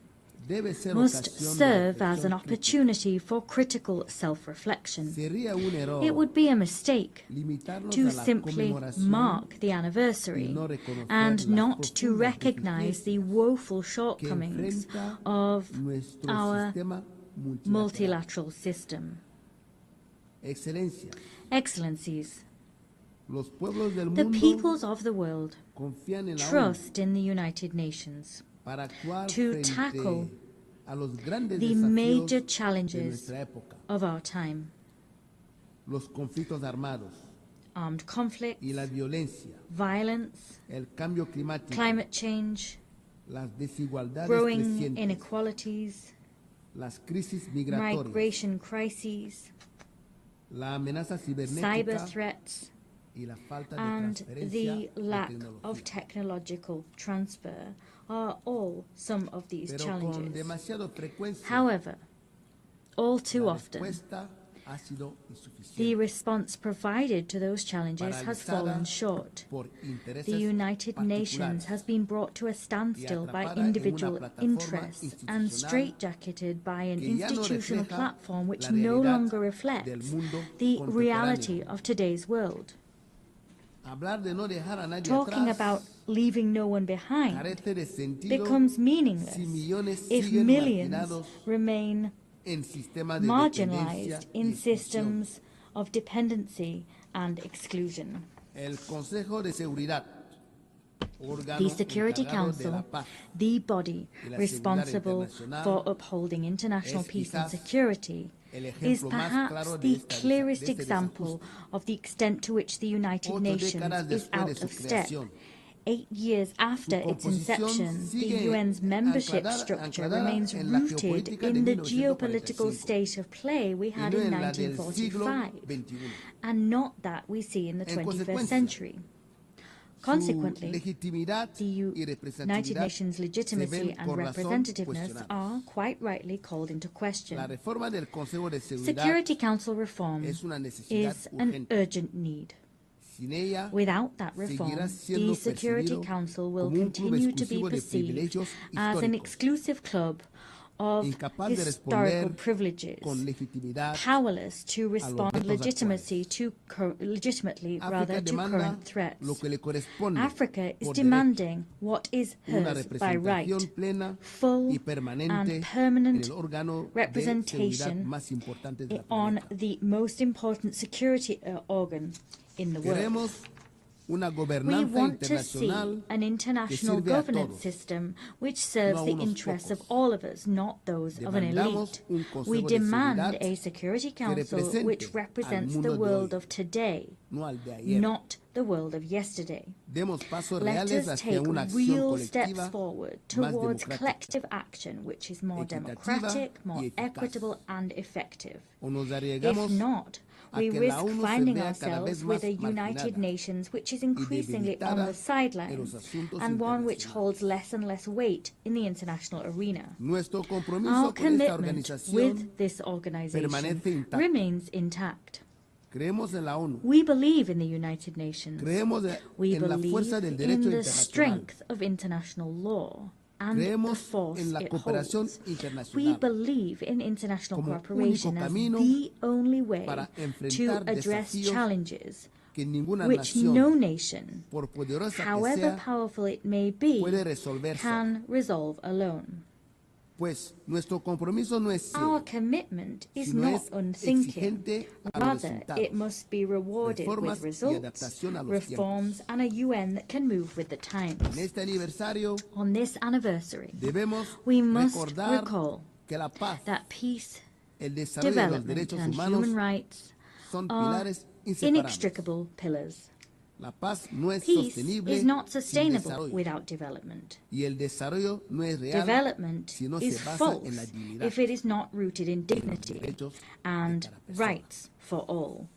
must serve as an opportunity for critical self-reflection. It would be a mistake to simply mark the anniversary and not to recognize the woeful shortcomings of our multilateral system. Excellencies, the peoples of the world trust in the United Nations to tackle the major challenges of our time. Armed conflict, violence, climate change, growing inequalities, migration crises, cyber threats, and the lack of technological transfer are all some of these challenges. However, all too often, the response provided to those challenges has fallen short. The United Nations has been brought to a standstill by individual interests and straitjacketed by an institutional platform which no longer reflects the reality of today's world. Talking about leaving no one behind becomes meaningless if millions remain marginalized in systems of dependency and exclusion. The Security Council, the body responsible for upholding international peace and security, is perhaps the clearest example of the extent to which the United Nations is out of step. 8 years after its inception, the UN's membership structure remains rooted in the geopolitical state of play we had in 1945, and not that we see in the 21st century. Consequently, the United Nations' legitimacy and representativeness are quite rightly called into question. Security Council reform is an urgent need. Without that reform, the Security Council will continue to be perceived as an exclusive club of historical privileges, powerless to respond legitimately to current threats. Africa is demanding what is hers by right, full and permanent representation on the most important security organ in the world. We want to see an international governance system which serves the interests of all of us, not those of an elite. We demand a Security Council which represents the world of today, not the world of yesterday. Let us take real steps forward towards collective action which is more democratic, more equitable and effective. If not, we risk finding ourselves with a United Nations which is increasingly on the sidelines and one which holds less and less weight in the international arena. Our commitment with this organization remains intact. We believe in the United Nations. We believe in the strength of international law and the force it holds. We believe in international cooperation as the only way to address challenges which no nation, however powerful it may be, can resolve alone. Our commitment is not unthinking. Rather, it must be rewarded with results, reforms, and a UN that can move with the times. On this anniversary, we must recall that peace, development, and human rights are inextricable pillars. Peace is not sustainable without development. Development is false if it is not rooted in dignity and rights for all.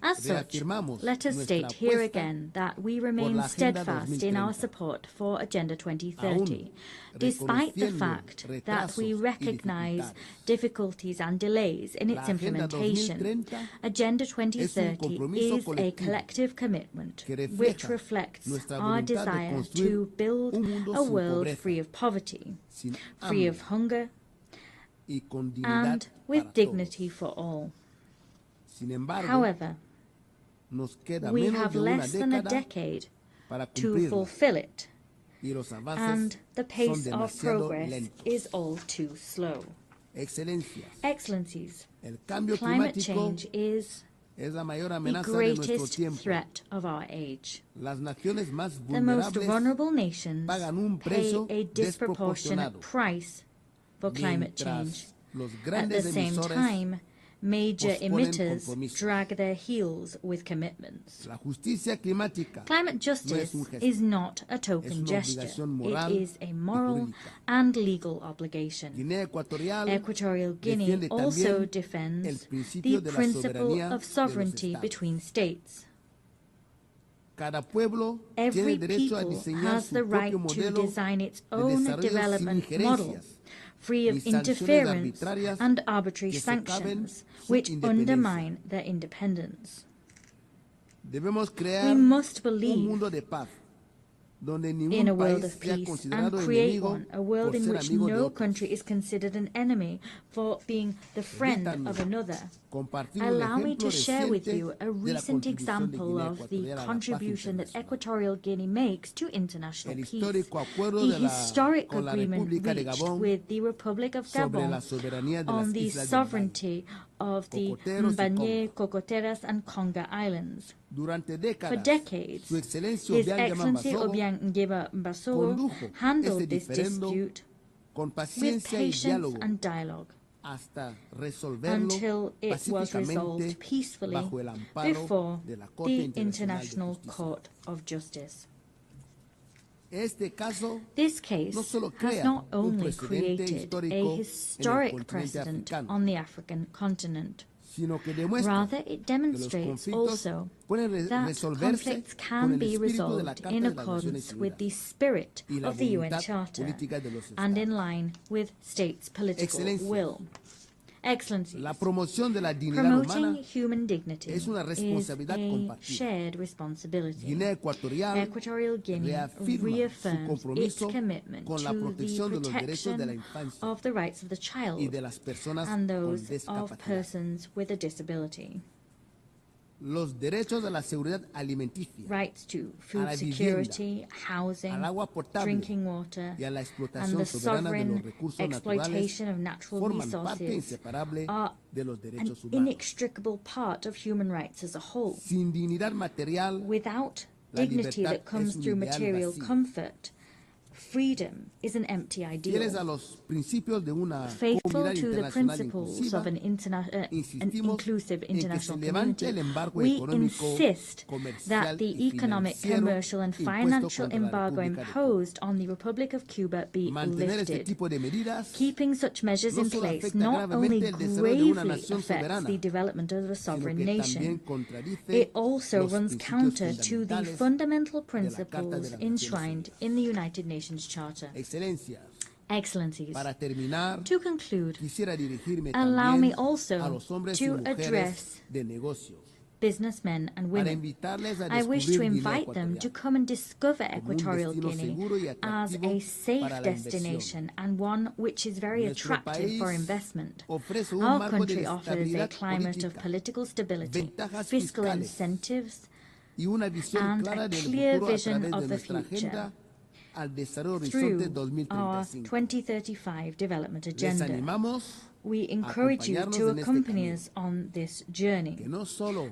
As such, let us state here again that we remain steadfast in our support for Agenda 2030, despite the fact that we recognize difficulties and delays in its implementation. Agenda 2030 is a collective commitment which reflects our desire to build a world free of poverty, free of hunger, and with dignity for all. However, we have less than a decade to fulfill it, and the pace of progress is all too slow. Excellencies, climate change is the greatest threat of our age. The most vulnerable nations pay a disproportionate price for climate change. At the same time, major emitters drag their heels with commitments. Climate justice is not a token gesture. It is a moral and legal obligation. Equatorial Guinea also defends the principle of sovereignty between states. Every people has the right to design its own development model, free of interference and arbitrary sanctions, which undermine their independence. We must believe in a world of peace and create one, a world in which no country is considered an enemy for being the friend of another. Allow me to share with you a recent example of the contribution that Equatorial Guinea makes to international peace. The historic agreement reached with the Republic of Gabon on the sovereignty of the Mbanye, Cocoteras, and Conga Islands. For decades, His Excellency Obiang Nguema Mbasogo handled this dispute with patience and dialogue until it was resolved peacefully before the International Court of Justice. This case has not only created a historic precedent on the African continent, rather it demonstrates also that conflicts can be resolved in accordance with the spirit of the UN Charter and in line with states' political will. Excellencies, promoting human dignity is a shared responsibility. Equatorial Guinea reaffirms its commitment to the protection of the rights of the child and those of persons with a disability. Rights to food security, housing, drinking water, and the sovereign exploitation of natural resources are an inextricable part of human rights as a whole. Without dignity that comes through material comfort, freedom is an empty ideal. Faithful to the principles of an inclusive international community, we insist that the economic, commercial, and financial embargo imposed on the Republic of Cuba be lifted. Keeping such measures in place not only gravely affects the development of a sovereign nation, it also runs counter to the fundamental principles enshrined in the United Nations Charter. Excellencies, to conclude, allow me also to address businessmen and women. I wish to invite them to come and discover Equatorial Guinea as a safe destination and one which is very attractive for investment. Our country offers a climate of political stability, fiscal incentives, and a clear vision of the future through our 2035 development agenda. We encourage you to accompany us on this journey,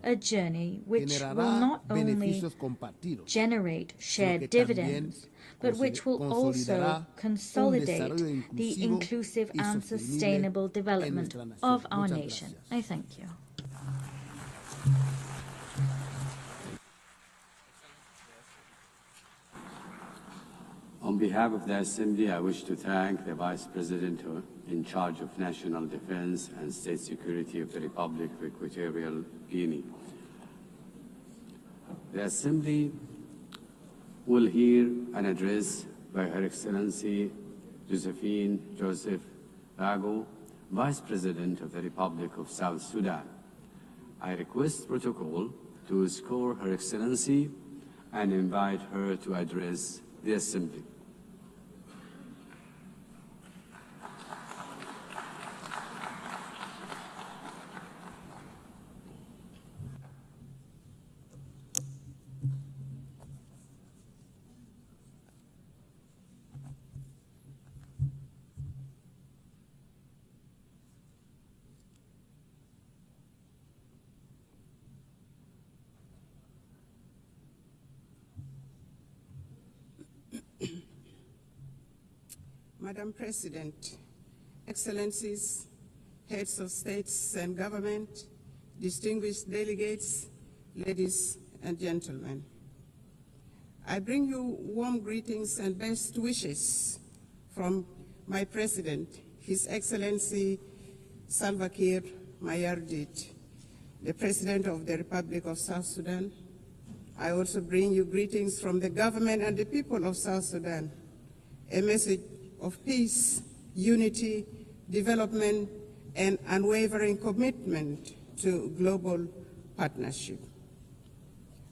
a journey which will not only generate shared dividends, but which will also consolidate the inclusive and sustainable development of our nation. I thank you. On behalf of the Assembly, I wish to thank the Vice President in charge of National Defense and State Security of the Republic of Equatorial Guinea. The Assembly will hear an address by Her Excellency Josephine Joseph Bago, Vice President of the Republic of South Sudan. I request protocol to escort Her Excellency and invite her to address the Assembly. Madam President, Excellencies, heads of states and government, distinguished delegates, ladies and gentlemen. I bring you warm greetings and best wishes from my President, His Excellency Salva Kiir Mayardit, the President of the Republic of South Sudan. I also bring you greetings from the government and the people of South Sudan, a message of peace, unity, development, and unwavering commitment to global partnership.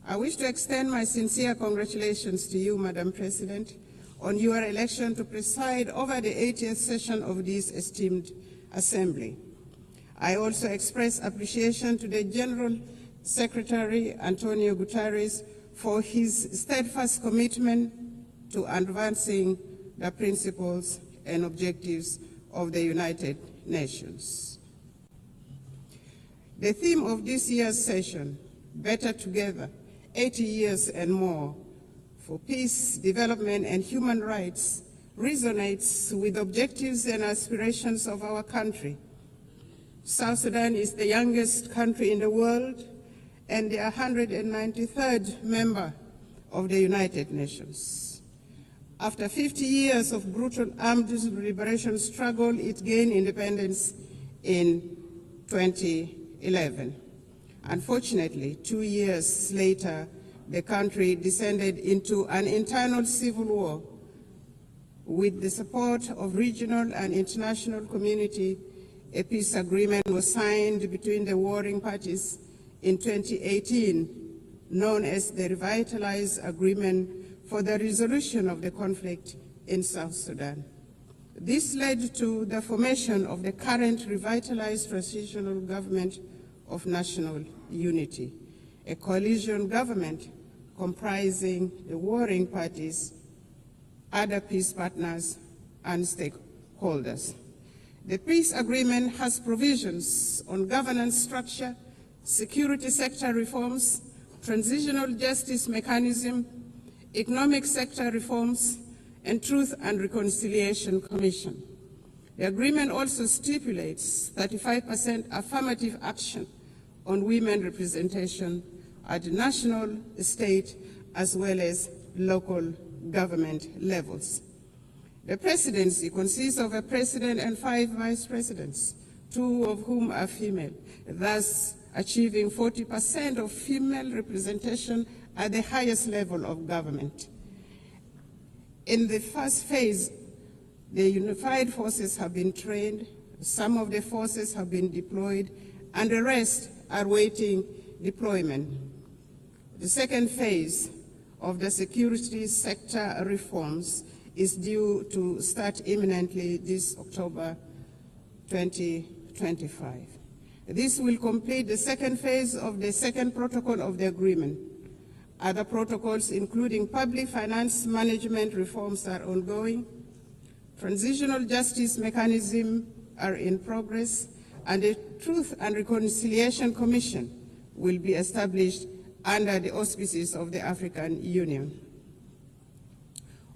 I wish to extend my sincere congratulations to you, Madam President, on your election to preside over the 80th session of this esteemed Assembly. I also express appreciation to the General Secretary, Antonio Guterres, for his steadfast commitment to advancing the principles and objectives of the United Nations. The theme of this year's session, Better Together, 80 years and more, for peace, development, and human rights, resonates with objectives and aspirations of our country. South Sudan is the youngest country in the world and the 193rd member of the United Nations. After 50 years of brutal armed liberation struggle, it gained independence in 2011. Unfortunately, 2 years later, the country descended into an internal civil war. With the support of regional and international community, a peace agreement was signed between the warring parties in 2018, known as the Revitalized Agreement for the Resolution of the Conflict in South Sudan. This led to the formation of the current revitalized transitional government of national unity, a coalition government comprising the warring parties, other peace partners, and stakeholders. The peace agreement has provisions on governance structure, security sector reforms, transitional justice mechanism, economic sector reforms, and Truth and Reconciliation Commission. The agreement also stipulates 35% affirmative action on women representation at the national, state, as well as local government levels. The presidency consists of a president and 5 vice presidents, 2 of whom are female, thus achieving 40% of female representation at the highest level of government. In the first phase, The unified forces have been trained, some of the forces have been deployed, and the rest are waiting deployment. The second phase of the security sector reforms is due to start imminently this October 2025. This will complete the second phase of the second protocol of the agreement. Other protocols, including public finance management reforms, are ongoing. Transitional justice mechanisms are in progress, and the Truth and Reconciliation Commission will be established under the auspices of the African Union.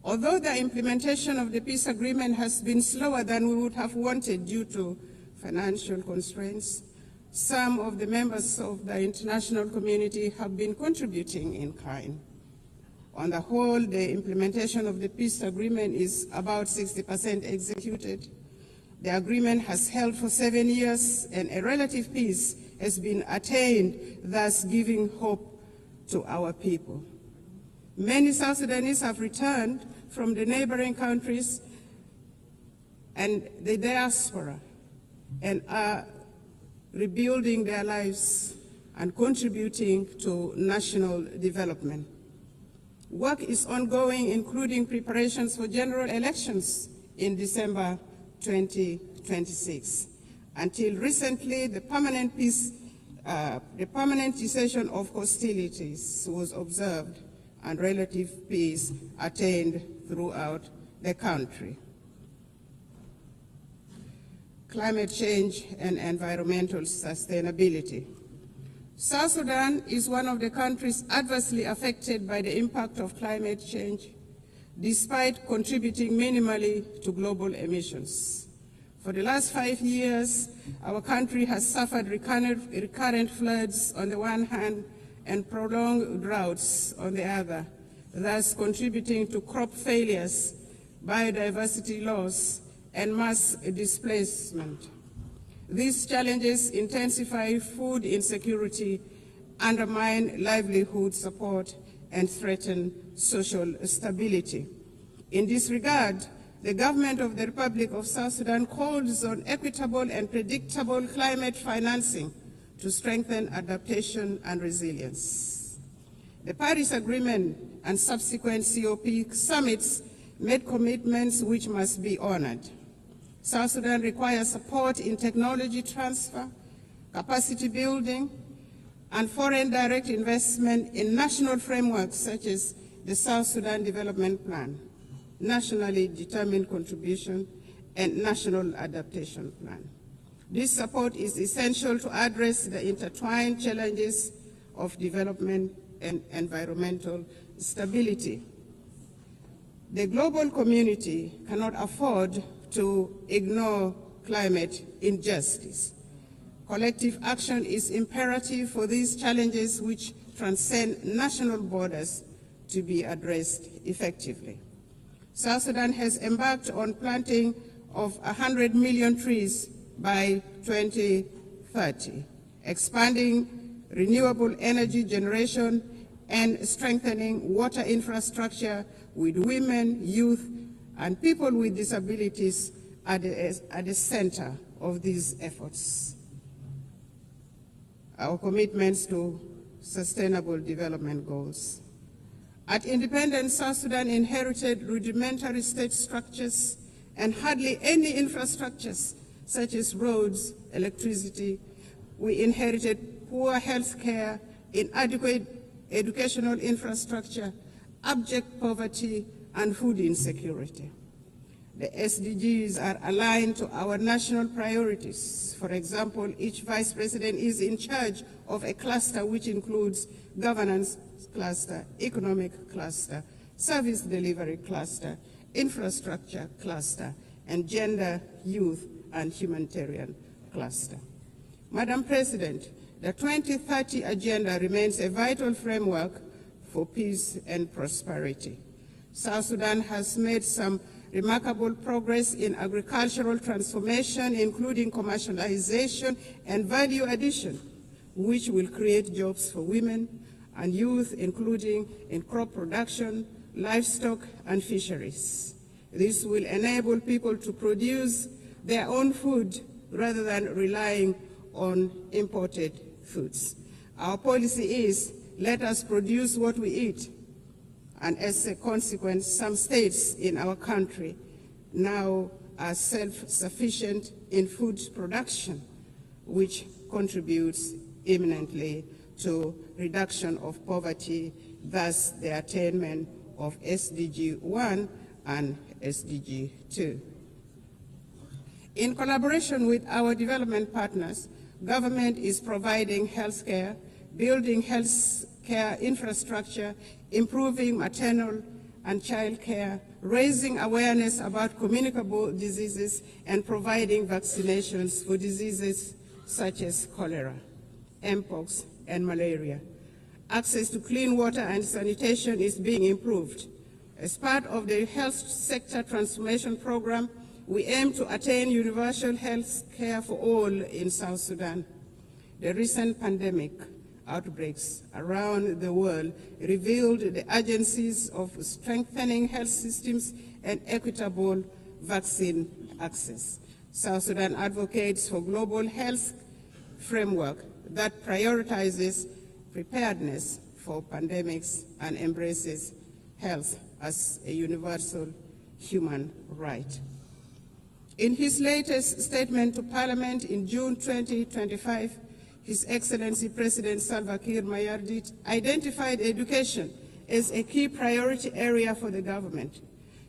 Although the implementation of the peace agreement has been slower than we would have wanted due to financial constraints, some of the members of the international community have been contributing in kind. On the whole, the implementation of the peace agreement is about 60% executed. The agreement has held for 7 years, and a relative peace has been attained, thus giving hope to our people. Many South Sudanese have returned from the neighboring countries and the diaspora and are rebuilding their lives and contributing to national development. Work is ongoing, including preparations for general elections in December 2026. Until recently, the permanent cessation of hostilities was observed and relative peace attained throughout the country. Climate change and environmental sustainability. South Sudan is one of the countries adversely affected by the impact of climate change, despite contributing minimally to global emissions. For the last 5 years, our country has suffered recurrent floods on the one hand and prolonged droughts on the other, thus contributing to crop failures, biodiversity loss, and mass displacement. These challenges intensify food insecurity, undermine livelihood support, and threaten social stability. In this regard, the government of the Republic of South Sudan calls on equitable and predictable climate financing to strengthen adaptation and resilience. The Paris Agreement and subsequent COP summits made commitments which must be honored. South Sudan requires support in technology transfer, capacity building, and foreign direct investment in national frameworks such as the South Sudan Development Plan, nationally determined contribution, and national adaptation plan. This support is essential to address the intertwined challenges of development and environmental stability. The global community cannot afford to ignore climate injustice. Collective action is imperative for these challenges which transcend national borders to be addressed effectively. South Sudan has embarked on planting of 100 million trees by 2030, expanding renewable energy generation and strengthening water infrastructure with women, youth, and people with disabilities at the center of these efforts. Our commitments to sustainable development goals. At independence, South Sudan inherited rudimentary state structures and hardly any infrastructures such as roads, electricity. We inherited poor health care, inadequate educational infrastructure, abject poverty, and food insecurity. The SDGs are aligned to our national priorities. For example, each vice president is in charge of a cluster which includes governance cluster, economic cluster, service delivery cluster, infrastructure cluster, and gender, youth, and humanitarian cluster. Madam President, the 2030 Agenda remains a vital framework for peace and prosperity. South Sudan has made some remarkable progress in agricultural transformation, including commercialization and value addition, which will create jobs for women and youth, including in crop production, livestock, and fisheries. This will enable people to produce their own food rather than relying on imported foods. Our policy is, let us produce what we eat. And as a consequence, some states in our country now are self-sufficient in food production, which contributes eminently to reduction of poverty, thus the attainment of SDG 1 and SDG 2. In collaboration with our development partners, government is providing health care, building health care infrastructure, improving maternal and child care, raising awareness about communicable diseases, and providing vaccinations for diseases such as cholera, mpox, and malaria. Access to clean water and sanitation is being improved. As part of the health sector transformation program, we aim to attain universal health care for all in South Sudan. The recent pandemic outbreaks around the world revealed the urgencies of strengthening health systems and equitable vaccine access. South Sudan advocates for global health framework that prioritizes preparedness for pandemics and embraces health as a universal human right. In his latest statement to Parliament in June 2025, His Excellency President Salva Kiir Mayardit identified education as a key priority area for the government.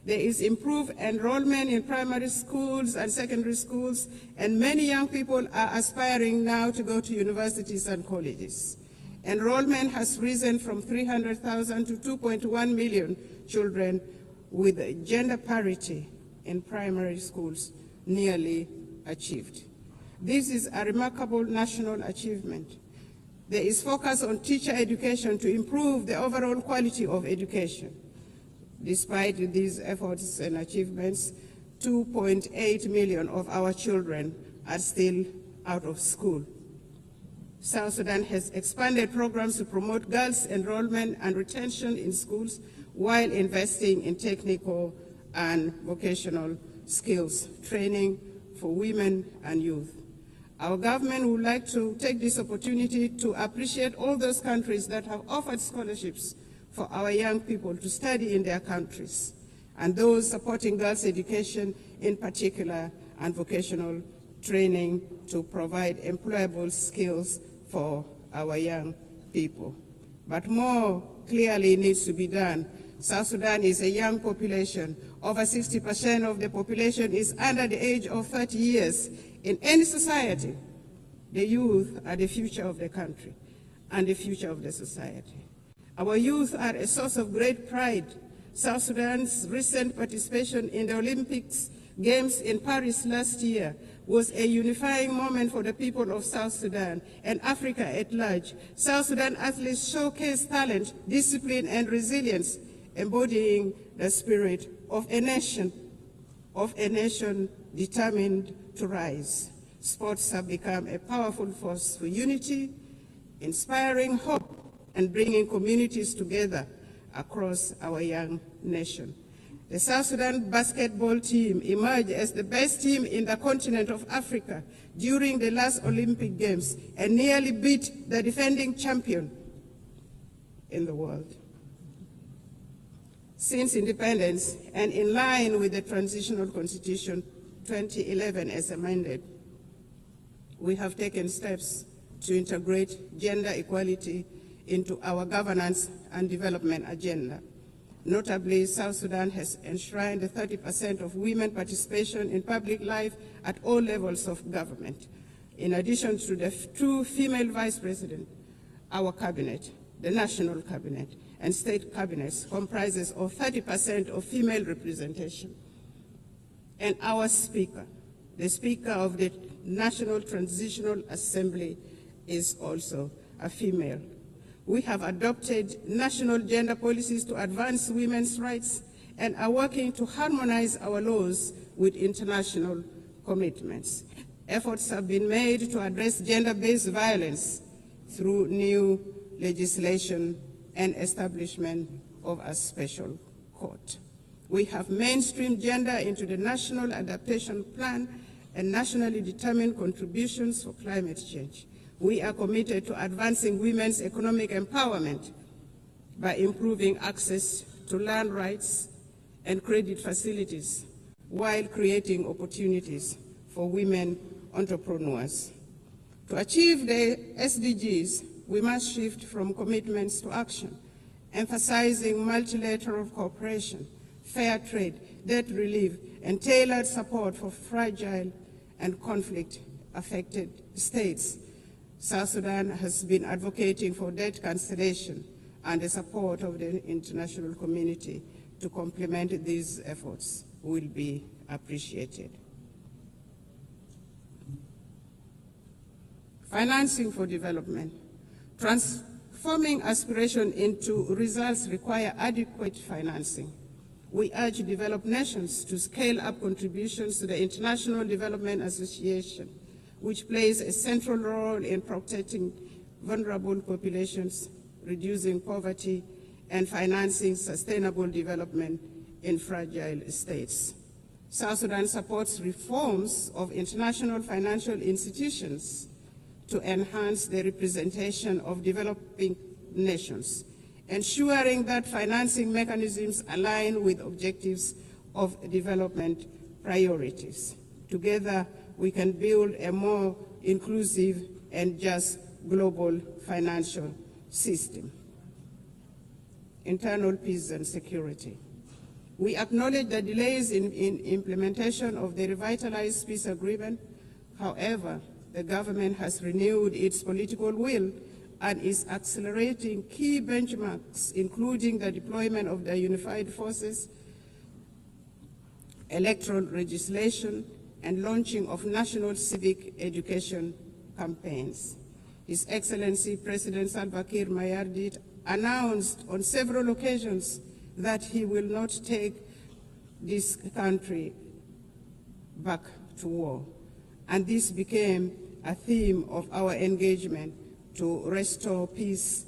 There is improved enrollment in primary schools and secondary schools, and many young people are aspiring now to go to universities and colleges. Enrollment has risen from 300,000 to 2.1 million children, with gender parity in primary schools nearly achieved. This is a remarkable national achievement. There is focus on teacher education to improve the overall quality of education. Despite these efforts and achievements, 2.8 million of our children are still out of school. South Sudan has expanded programs to promote girls' enrollment and retention in schools while investing in technical and vocational skills training for women and youth. Our government would like to take this opportunity to appreciate all those countries that have offered scholarships for our young people to study in their countries, and those supporting girls' education in particular and vocational training to provide employable skills for our young people. But more clearly needs to be done. South Sudan is a young population. Over 60% of the population is under the age of 30 years. In any society, the youth are the future of the country and the future of the society. Our youth are a source of great pride. South Sudan's recent participation in the Olympics Games in Paris last year was a unifying moment for the people of South Sudan and Africa at large. South Sudan athletes showcased talent, discipline, and resilience, embodying the spirit of a nation determined to rise. Sports have become a powerful force for unity, inspiring hope, and bringing communities together across our young nation. The South Sudan basketball team emerged as the best team in the continent of Africa during the last Olympic Games and nearly beat the defending champion in the world. Since independence, and in line with the Transitional Constitution 2011 as amended, we have taken steps to integrate gender equality into our governance and development agenda. Notably, South Sudan has enshrined the 30% of women participation in public life at all levels of government. In addition to the 2 female vice presidents, our cabinet, the national cabinet, and state cabinets comprises of 30% of female representation. And our speaker, the Speaker of the National Transitional Assembly, is also a female. We have adopted national gender policies to advance women's rights and are working to harmonize our laws with international commitments. Efforts have been made to address gender-based violence through new legislation and establishment of a special court. We have mainstreamed gender into the National Adaptation Plan and nationally determined contributions for climate change. We are committed to advancing women's economic empowerment by improving access to land rights and credit facilities while creating opportunities for women entrepreneurs. To achieve the SDGs, we must shift from commitments to action, emphasizing multilateral cooperation, fair trade, debt relief, and tailored support for fragile and conflict-affected states. South Sudan has been advocating for debt cancellation and the support of the international community to complement these efforts will be appreciated. Financing for development. Transforming aspiration into results require adequate financing. We urge developed nations to scale up contributions to the International Development Association, which plays a central role in protecting vulnerable populations, reducing poverty, and financing sustainable development in fragile states. South Sudan supports reforms of international financial institutions to enhance the representation of developing nations, ensuring that financing mechanisms align with objectives of development priorities. Together, we can build a more inclusive and just global financial system. Internal peace and security. We acknowledge the delays in implementation of the revitalized peace agreement. However, the government has renewed its political will and is accelerating key benchmarks, including the deployment of the unified forces, electoral legislation, and launching of national civic education campaigns. His Excellency President Salva Kiir Mayardit announced on several occasions that he will not take this country back to war. And this became a theme of our engagement to restore peace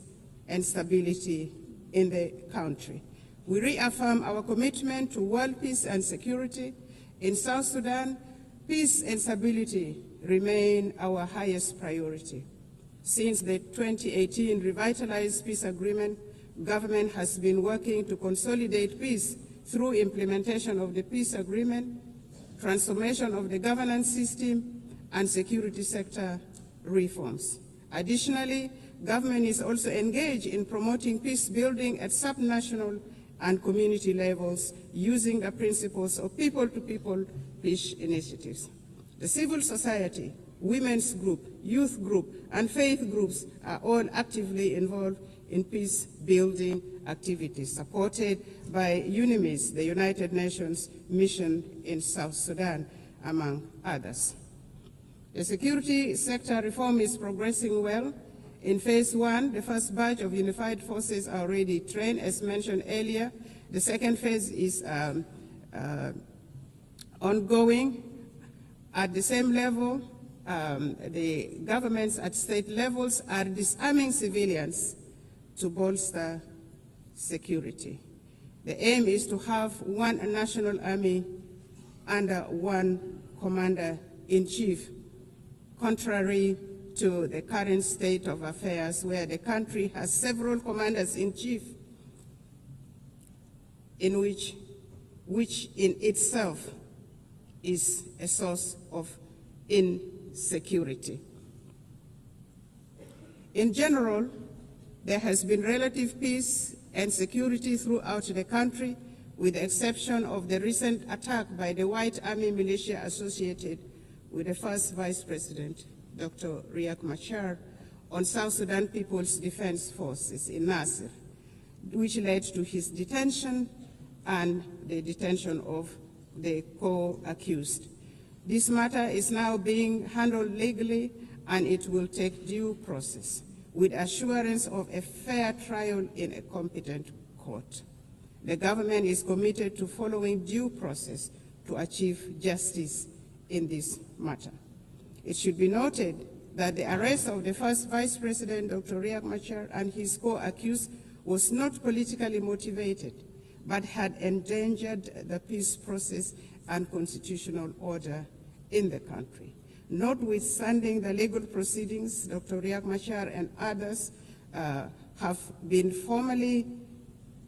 and stability in the country. We reaffirm our commitment to world peace and security. In South Sudan, peace and stability remain our highest priority. Since the 2018 revitalized peace agreement, government has been working to consolidate peace through implementation of the peace agreement, transformation of the governance system, and security sector reforms. Additionally, government is also engaged in promoting peace building at subnational and community levels using the principles of people-to-people peace initiatives. The civil society, women's group, youth group, and faith groups are all actively involved in peace-building activities supported by UNMISS, the United Nations mission in South Sudan, among others. The security sector reform is progressing well. In phase one, the first batch of unified forces are already trained, as mentioned earlier. The second phase is ongoing. At the same level, the governments at state levels are disarming civilians to bolster security. The aim is to have one national army under one commander-in-chief, contrary to the current state of affairs where the country has several commanders-in-chief, which in itself is a source of insecurity. In general, there has been relative peace and security throughout the country, with the exception of the recent attack by the White Army militia associated with the first Vice President, Dr. Riek Machar, on South Sudan People's Defense Forces in Nasir, which led to his detention and the detention of the co-accused. This matter is now being handled legally, and it will take due process, with assurance of a fair trial in a competent court. The government is committed to following due process to achieve justice in this matter. It should be noted that the arrest of the first Vice President, Dr. Riek Machar, and his co-accused was not politically motivated, but had endangered the peace process and constitutional order in the country. Notwithstanding the legal proceedings, Dr. Riek Machar and others have been formally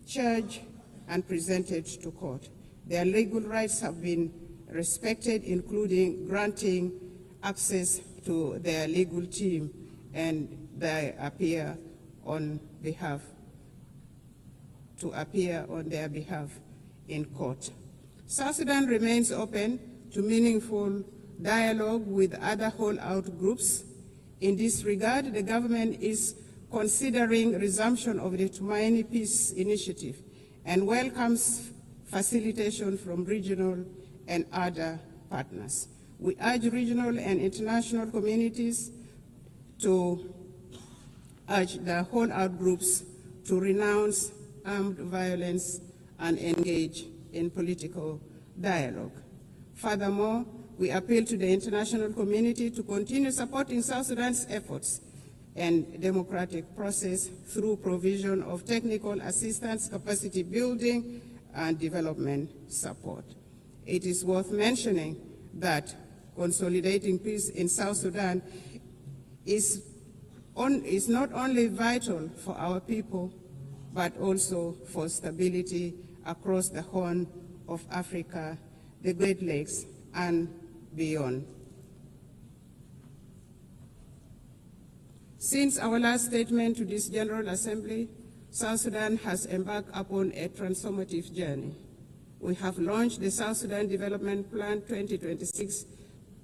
charged and presented to court. Their legal rights have been respected, including granting access to their legal team, and they appear on their behalf in court. South Sudan remains open to meaningful dialogue with other holdout groups. In this regard, the government is considering resumption of the Tumaini Peace Initiative and welcomes facilitation from regional and other partners. We urge regional and international communities to urge the holdout groups to renounce armed violence and engage in political dialogue. Furthermore, we appeal to the international community to continue supporting South Sudan's efforts and democratic process through provision of technical assistance, capacity building, and development support. It is worth mentioning that consolidating peace in South Sudan is not only vital for our people, but also for stability across the Horn of Africa, the Great Lakes, and beyond. Since our last statement to this General Assembly, South Sudan has embarked upon a transformative journey. We have launched the South Sudan Development Plan 2026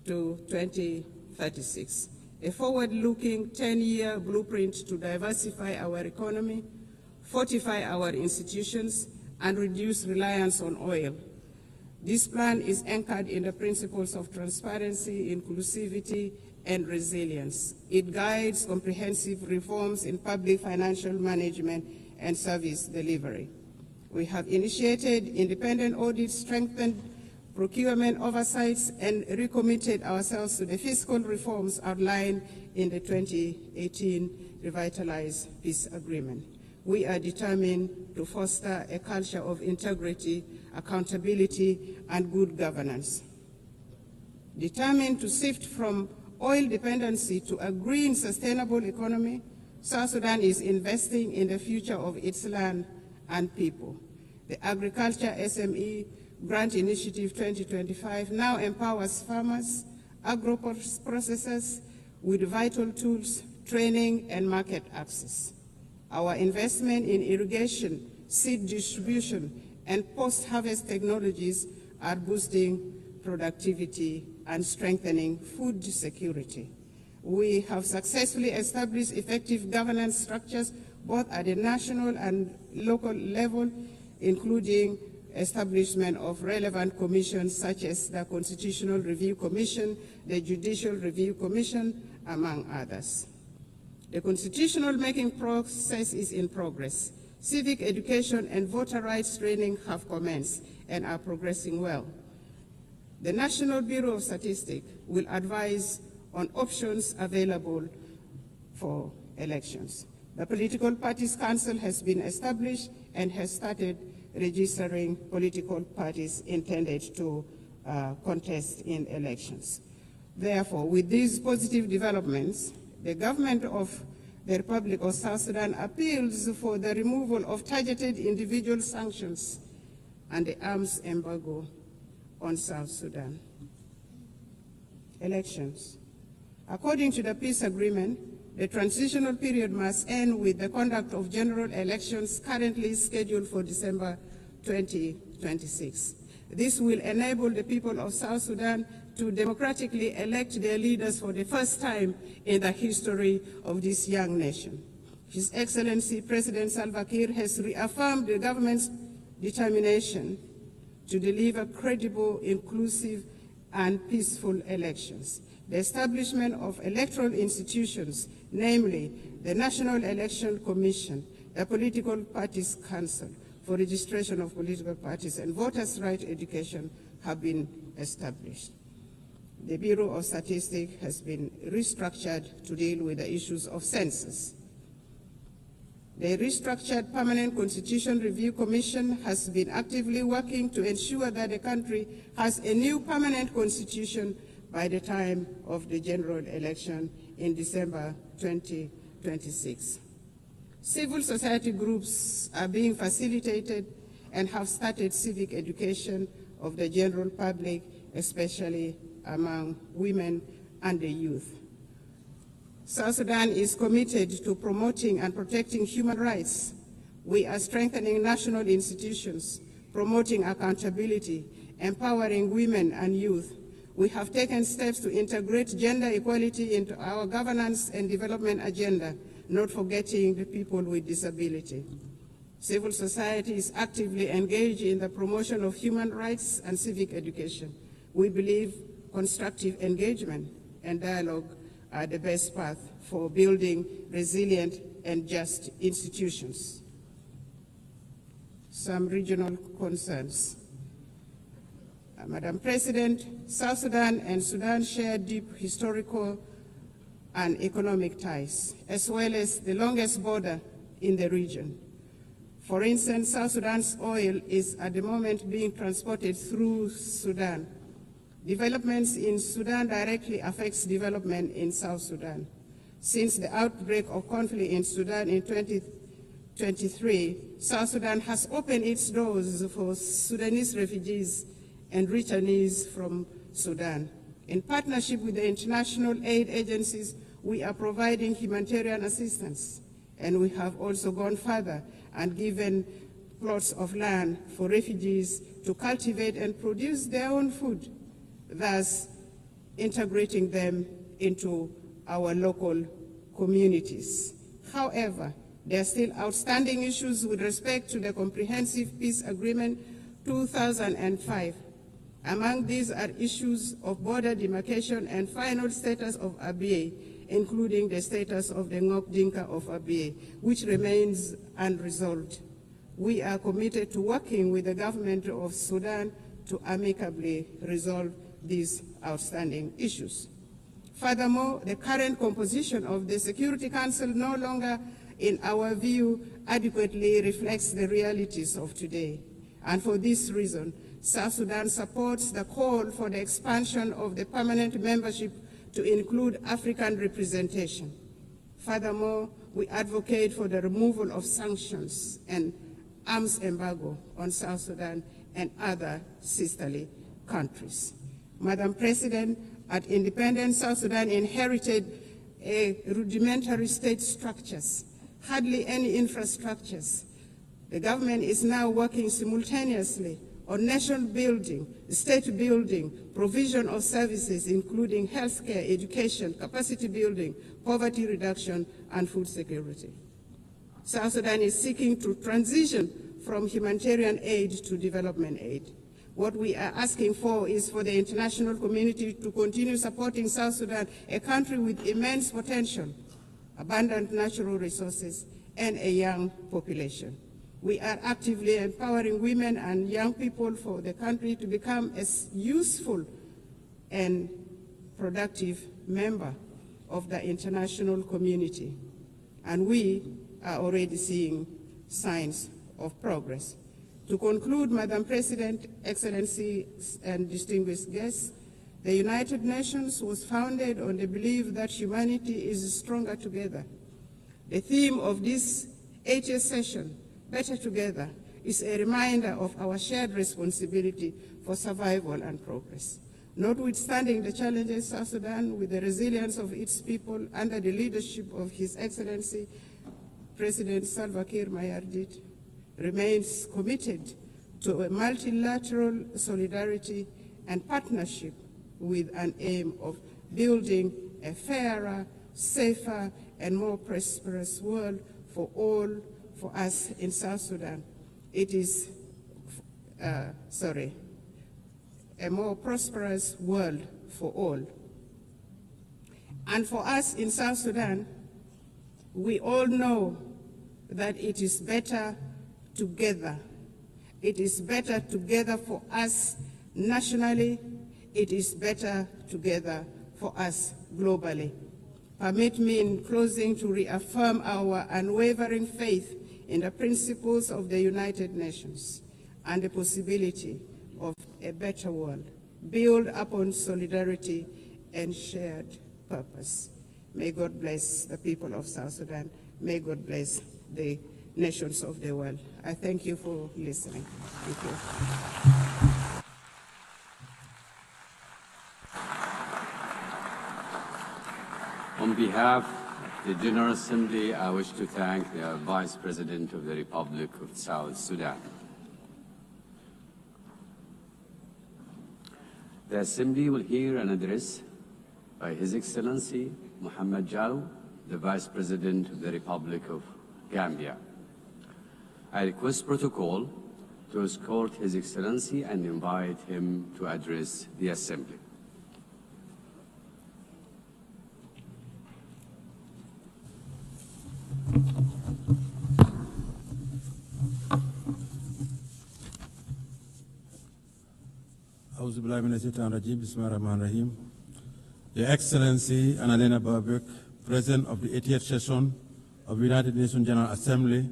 to 2036, a forward-looking 10-year blueprint to diversify our economy, fortify our institutions, and reduce reliance on oil. This plan is anchored in the principles of transparency, inclusivity, and resilience. It guides comprehensive reforms in public financial management and service delivery. We have initiated independent audits, strengthened procurement oversights, and recommitted ourselves to the fiscal reforms outlined in the 2018 Revitalized Peace Agreement. We are determined to foster a culture of integrity, accountability, and good governance. Determined to shift from oil dependency to a green, sustainable economy, South Sudan is investing in the future of its land and people. The Agriculture SME Grant Initiative 2025 now empowers farmers, agro-processors with vital tools, training, and market access. Our investment in irrigation, seed distribution, and post-harvest technologies are boosting productivity and strengthening food security. We have successfully established effective governance structures both at the national and local level, including establishment of relevant commissions such as the Constitutional Review Commission, the Judicial Review Commission, among others. The constitutional making process is in progress. Civic education and voter rights training have commenced and are progressing well. The National Bureau of Statistics will advise on options available for elections. The Political Parties Council has been established and has started registering political parties intended to contest in elections. Therefore, with these positive developments, the government of the Republic of South Sudan appeals for the removal of targeted individual sanctions and the arms embargo on South Sudan. Elections. According to the peace agreement, the transitional period must end with the conduct of general elections currently scheduled for December 2026. This will enable the people of South Sudan to democratically elect their leaders for the first time in the history of this young nation. His Excellency President Salva Kiir has reaffirmed the government's determination to deliver credible, inclusive, and peaceful elections. The establishment of electoral institutions, namely the National Election Commission, the Political Parties Council for registration of political parties, and voters' right education have been established. The Bureau of Statistics has been restructured to deal with the issues of census. The restructured Permanent Constitution Review Commission has been actively working to ensure that the country has a new permanent constitution by the time of the general election in December 2026. Civil society groups are being facilitated and have started civic education of the general public, especially among women and the youth. South Sudan is committed to promoting and protecting human rights. We are strengthening national institutions, promoting accountability, empowering women and youth. We have taken steps to integrate gender equality into our governance and development agenda, not forgetting the people with disability. Civil society is actively engaged in the promotion of human rights and civic education. We believe constructive engagement and dialogue are the best path for building resilient and just institutions. Some regional concerns. Madam President, South Sudan and Sudan share deep historical and economic ties, as well as the longest border in the region. For instance, South Sudan's oil is at the moment being transported through Sudan. Developments in Sudan directly affects development in South Sudan. Since the outbreak of conflict in Sudan in 2023, South Sudan has opened its doors for Sudanese refugees and returnees from Sudan. In partnership with the international aid agencies, we are providing humanitarian assistance, and we have also gone further and given plots of land for refugees to cultivate and produce their own food, thus integrating them into our local communities. However, there are still outstanding issues with respect to the Comprehensive Peace Agreement 2005. Among these are issues of border demarcation and final status of Abyei, including the status of the Ngok Dinka of Abyei, which remains unresolved. We are committed to working with the government of Sudan to amicably resolve these outstanding issues. Furthermore, the current composition of the Security Council no longer, in our view, adequately reflects the realities of today. And for this reason, South Sudan supports the call for the expansion of the permanent membership to include African representation. Furthermore, we advocate for the removal of sanctions and arms embargo on South Sudan and other sisterly countries. Madam President, at independence, South Sudan inherited rudimentary state structures, hardly any infrastructures. The government is now working simultaneously on nation building, state building, provision of services including healthcare, education, capacity building, poverty reduction, and food security. South Sudan is seeking to transition from humanitarian aid to development aid. What we are asking for is for the international community to continue supporting South Sudan, a country with immense potential, abundant natural resources, and a young population. We are actively empowering women and young people for the country to become a useful and productive member of the international community. And we are already seeing signs of progress. To conclude, Madam President, Excellencies, and distinguished guests, the United Nations was founded on the belief that humanity is stronger together. The theme of this 80th session, Better Together, is a reminder of our shared responsibility for survival and progress. Notwithstanding the challenges, South Sudan, with the resilience of its people under the leadership of His Excellency President Salva Kiir Mayardit, remains committed to a multilateral solidarity and partnership with an aim of building a fairer, safer, and more prosperous world for all, for us in South Sudan. It is, a more prosperous world for all. And for us in South Sudan, we all know that it is better together. It is better together for us nationally. It is better together for us globally. Permit me in closing to reaffirm our unwavering faith in the principles of the United Nations and the possibility of a better world built upon solidarity and shared purpose. May God bless the people of South Sudan. May God bless the nations of the world. I thank you for listening. Thank you. On behalf of the General Assembly, I wish to thank the Vice President of the Republic of South Sudan. The Assembly will hear an address by His Excellency Mohamed Jallow, the Vice President of the Republic of Gambia. I request protocol to escort His Excellency and invite him to address the Assembly. Your Excellency Annalena Baerbock, President of the 80th Session of the United Nations General Assembly,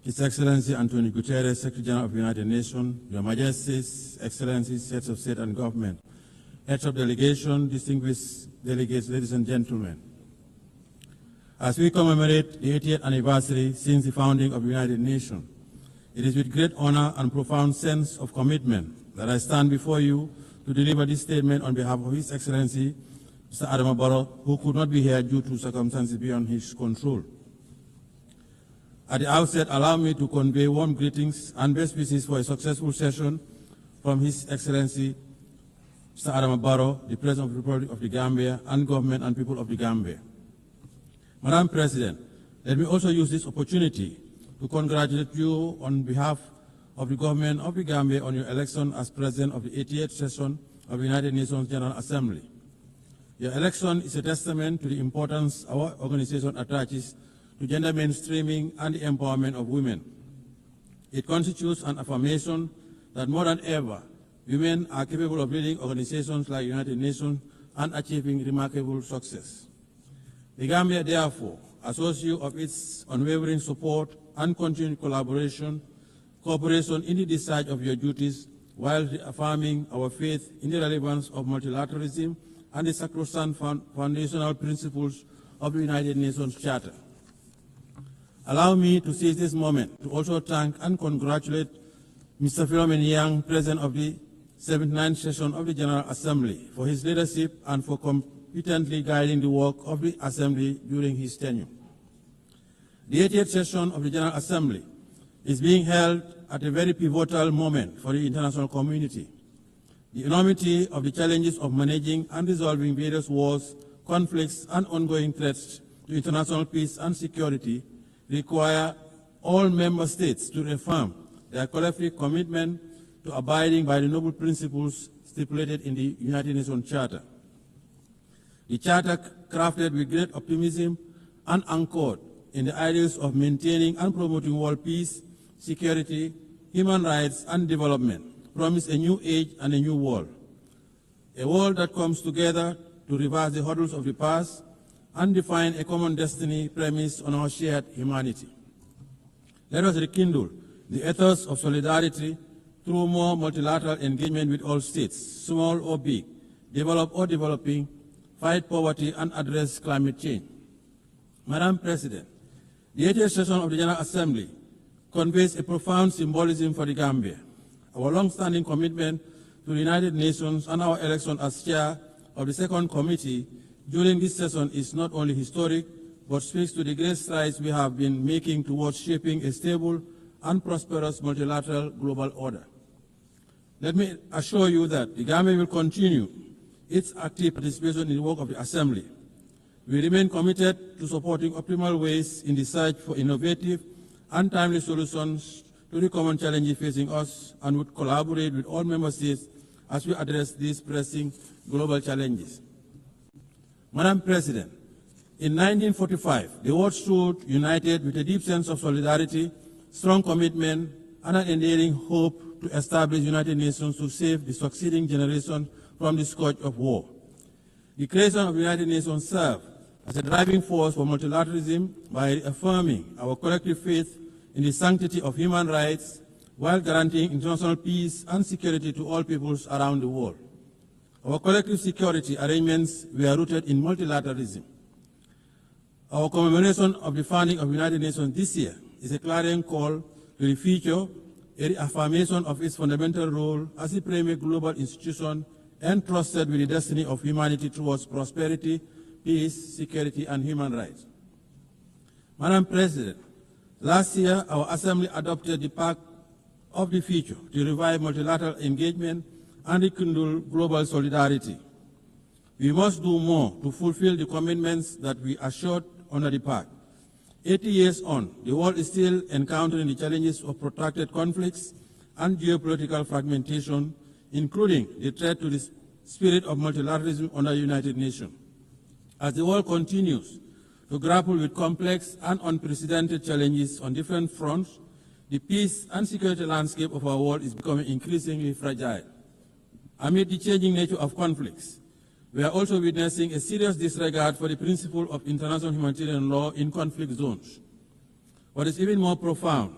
His Excellency Antonio Guterres, Secretary General of the United Nations, Your Majesties, Excellencies, Heads of State and Government, Heads of Delegation, distinguished delegates, ladies and gentlemen. As we commemorate the 80th anniversary since the founding of the United Nations, it is with great honor and profound sense of commitment that I stand before you to deliver this statement on behalf of His Excellency, Mr. Adama Barrow, who could not be here due to circumstances beyond his control. At the outset, allow me to convey warm greetings and best wishes for a successful session from His Excellency, Mr. Adama Barrow, the President of the Republic of the Gambia, and government and people of the Gambia. Madam President, let me also use this opportunity to congratulate you on behalf of the government of the Gambia on your election as President of the 88th Session of the United Nations General Assembly. Your election is a testament to the importance our organization attaches to gender mainstreaming and the empowerment of women. It constitutes an affirmation that more than ever, women are capable of leading organizations like the United Nations and achieving remarkable success. The Gambia, therefore, assures you of its unwavering support and continued cooperation in the discharge of your duties while reaffirming our faith in the relevance of multilateralism and the sacrosanct foundational principles of the United Nations Charter. Allow me to seize this moment to also thank and congratulate Mr. Philomen Yang, President of the 79th Session of the General Assembly, for his leadership and for competently guiding the work of the Assembly during his tenure. The 80th Session of the General Assembly is being held at a very pivotal moment for the international community. The enormity of the challenges of managing and resolving various wars, conflicts, and ongoing threats to international peace and security require all member states to reaffirm their collective commitment to abiding by the noble principles stipulated in the United Nations Charter. The Charter, crafted with great optimism and anchored in the ideals of maintaining and promoting world peace, security, human rights, and development, promise a new age and a new world. A world that comes together to reverse the hurdles of the past and define a common destiny premised on our shared humanity. Let us rekindle the ethos of solidarity through more multilateral engagement with all states, small or big, developed or developing, fight poverty and address climate change. Madam President, the 80th Session of the General Assembly conveys a profound symbolism for the Gambia. Our long-standing commitment to the United Nations and our election as chair of the second committee during this session is not only historic, but speaks to the great strides we have been making towards shaping a stable and prosperous multilateral global order. Let me assure you that the Gambia will continue its active participation in the work of the Assembly. We remain committed to supporting optimal ways in the search for innovative and timely solutions to the common challenges facing us, and would collaborate with all member states as we address these pressing global challenges. Madam President, in 1945, the world stood united with a deep sense of solidarity, strong commitment, and an enduring hope to establish the United Nations to save the succeeding generation from the scourge of war. The creation of the United Nations served as a driving force for multilateralism by affirming our collective faith in the sanctity of human rights while guaranteeing international peace and security to all peoples around the world. Our collective security arrangements were rooted in multilateralism. Our commemoration of the founding of the United Nations this year is a clarion call to the future, a reaffirmation of its fundamental role as a premier global institution entrusted with the destiny of humanity towards prosperity, peace, security, and human rights. Madam President, last year our Assembly adopted the Pact of the Future to revive multilateral engagement and rekindle global solidarity. We must do more to fulfill the commitments that we assured under the Pact. 80 years on, the world is still encountering the challenges of protracted conflicts and geopolitical fragmentation, including the threat to the spirit of multilateralism under the United Nations. As the world continues to grapple with complex and unprecedented challenges on different fronts, the peace and security landscape of our world is becoming increasingly fragile. Amid the changing nature of conflicts, we are also witnessing a serious disregard for the principle of international humanitarian law in conflict zones. What is even more profound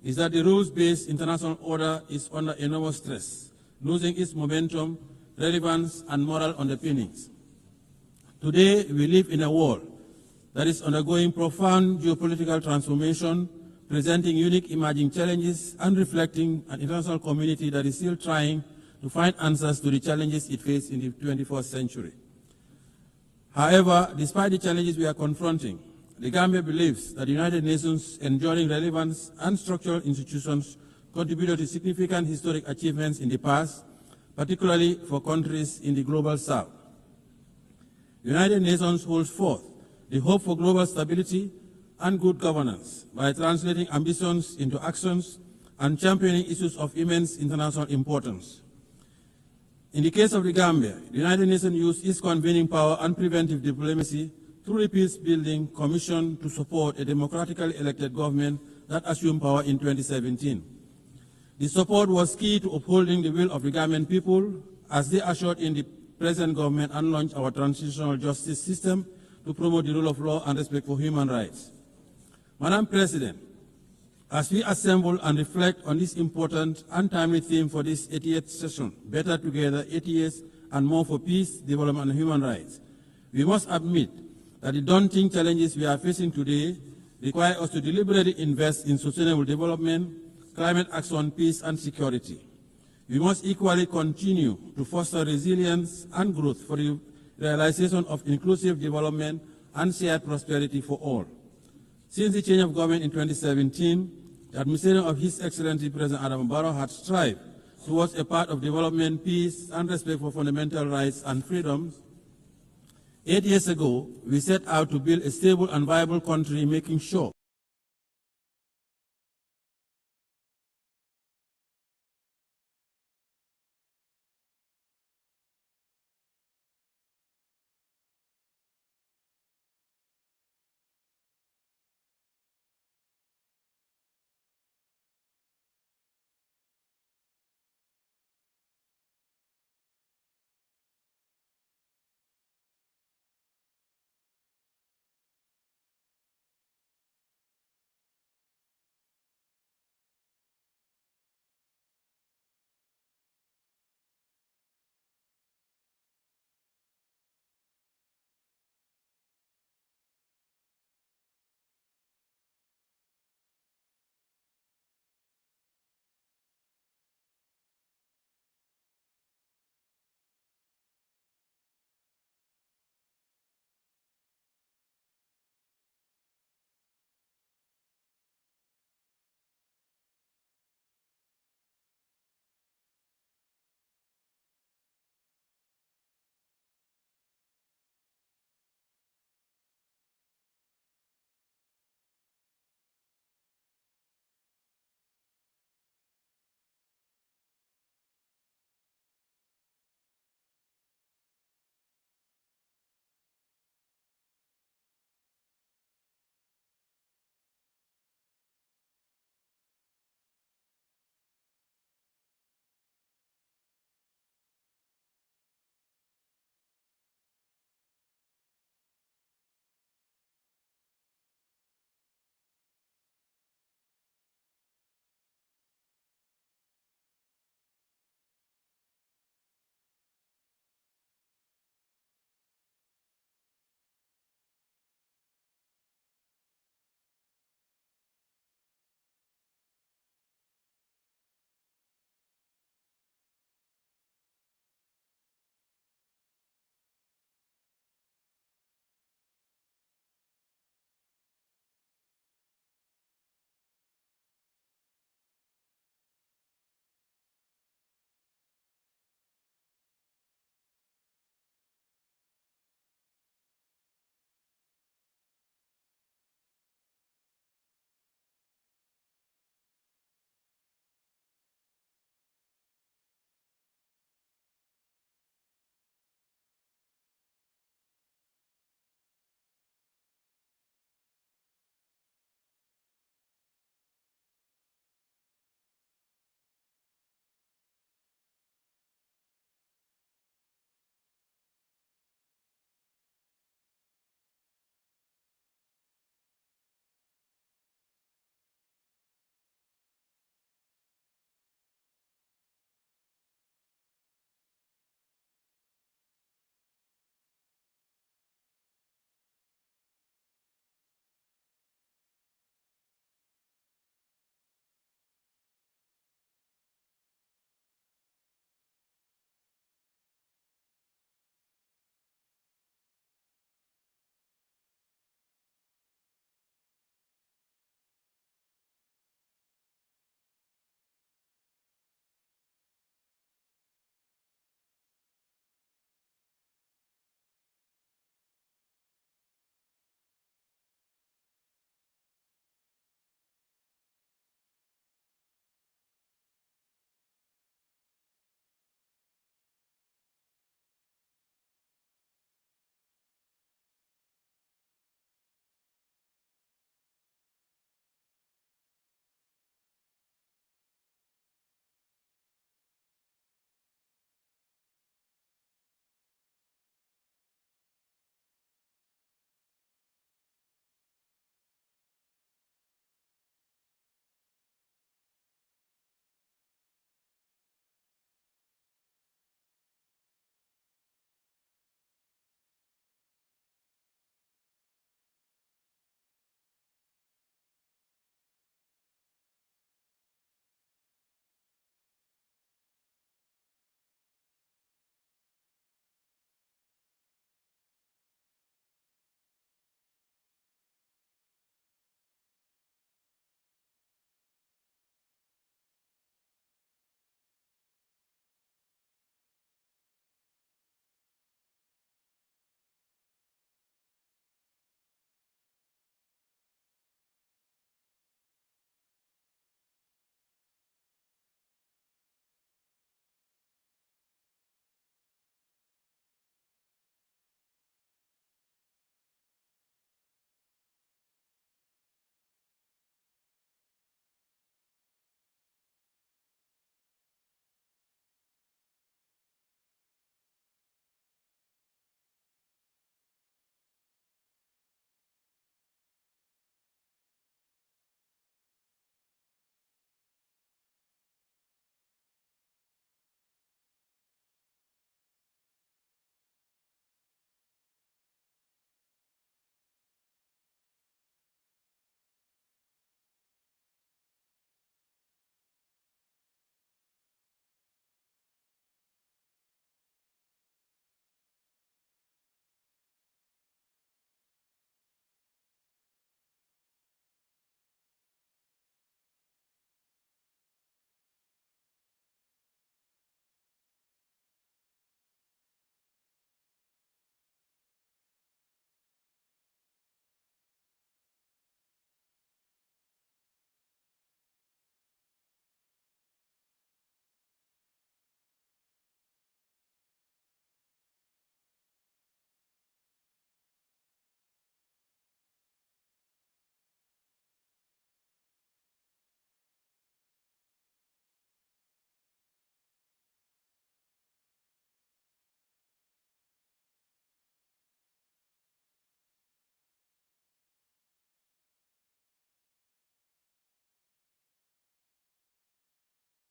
is that the rules-based international order is under enormous stress, losing its momentum, relevance, and moral underpinnings. Today, we live in a world that is undergoing profound geopolitical transformation, presenting unique emerging challenges and reflecting an international community that is still trying to find answers to the challenges it faces in the 21st century. However, despite the challenges we are confronting, the Gambia believes that the United Nations' enduring relevance and structural institutions contributed to significant historic achievements in the past, particularly for countries in the global south. The United Nations holds forth the hope for global stability and good governance by translating ambitions into actions and championing issues of immense international importance. In the case of the Gambia, the United Nations used its convening power and preventive diplomacy through the Peace-Building Commission to support a democratically elected government that assumed power in 2017. The support was key to upholding the will of the Gambian people as they assured in the present government and launched our transitional justice system to promote the rule of law and respect for human rights. Madam President, as we assemble and reflect on this important and timely theme for this 80th session, Better Together, 80 years and more for peace, development, and human rights, we must admit that the daunting challenges we are facing today require us to deliberately invest in sustainable development, climate action, peace, and security. We must equally continue to foster resilience and growth for the realization of inclusive development and shared prosperity for all. Since the change of government in 2017, the administration of His Excellency President Adam Barrow had strived towards a path of development, peace, and respect for fundamental rights and freedoms. 8 years ago, we set out to build a stable and viable country, making sure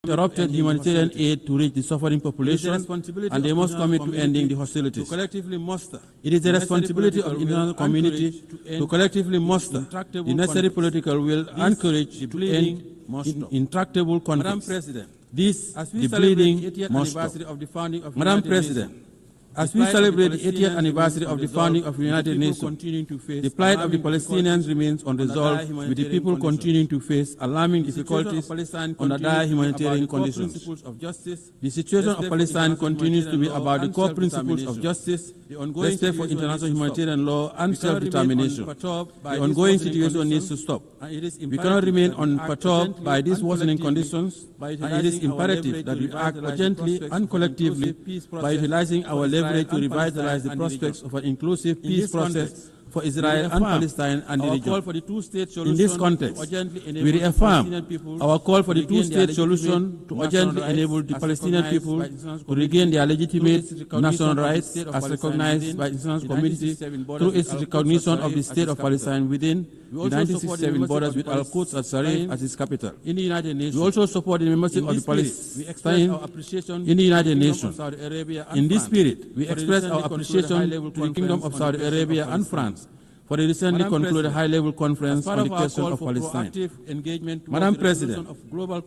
interrupted humanitarian aid to reach the suffering population, and they must commit to ending the hostilities. It is the responsibility of the international community to collectively muster the necessary political will and courage to end intractable conflicts. This, the bleeding, must stop. Madam President, as we celebrate the 80th anniversary of the founding of the United Nations, the plight of the Palestinians remains unresolved, with the people continuing to face alarming difficulties under dire humanitarian conditions. The situation of Palestine continues to be about the core principles of justice, respect for international humanitarian law, and self-determination. The ongoing situation needs to stop. We cannot remain unperturbed by these worsening conditions, and it is imperative that we act urgently and collectively by utilizing our leverage to revitalize the prospects of an inclusive peace process for Israel and Palestine and the region. In this context, we reaffirm our call for the two-state solution to urgently enable the Palestinian people to regain their legitimate national rights as recognized by the international community through its recognition of the state of Palestine within the 1967 borders with Al-Quds al-Sharif as its capital. We also support the membership of the Palestine in the United Nations. In this spirit, we express our appreciation to the Kingdom of Saudi Arabia and France for the recently concluded high-level conference on the question of Palestine. Madam President,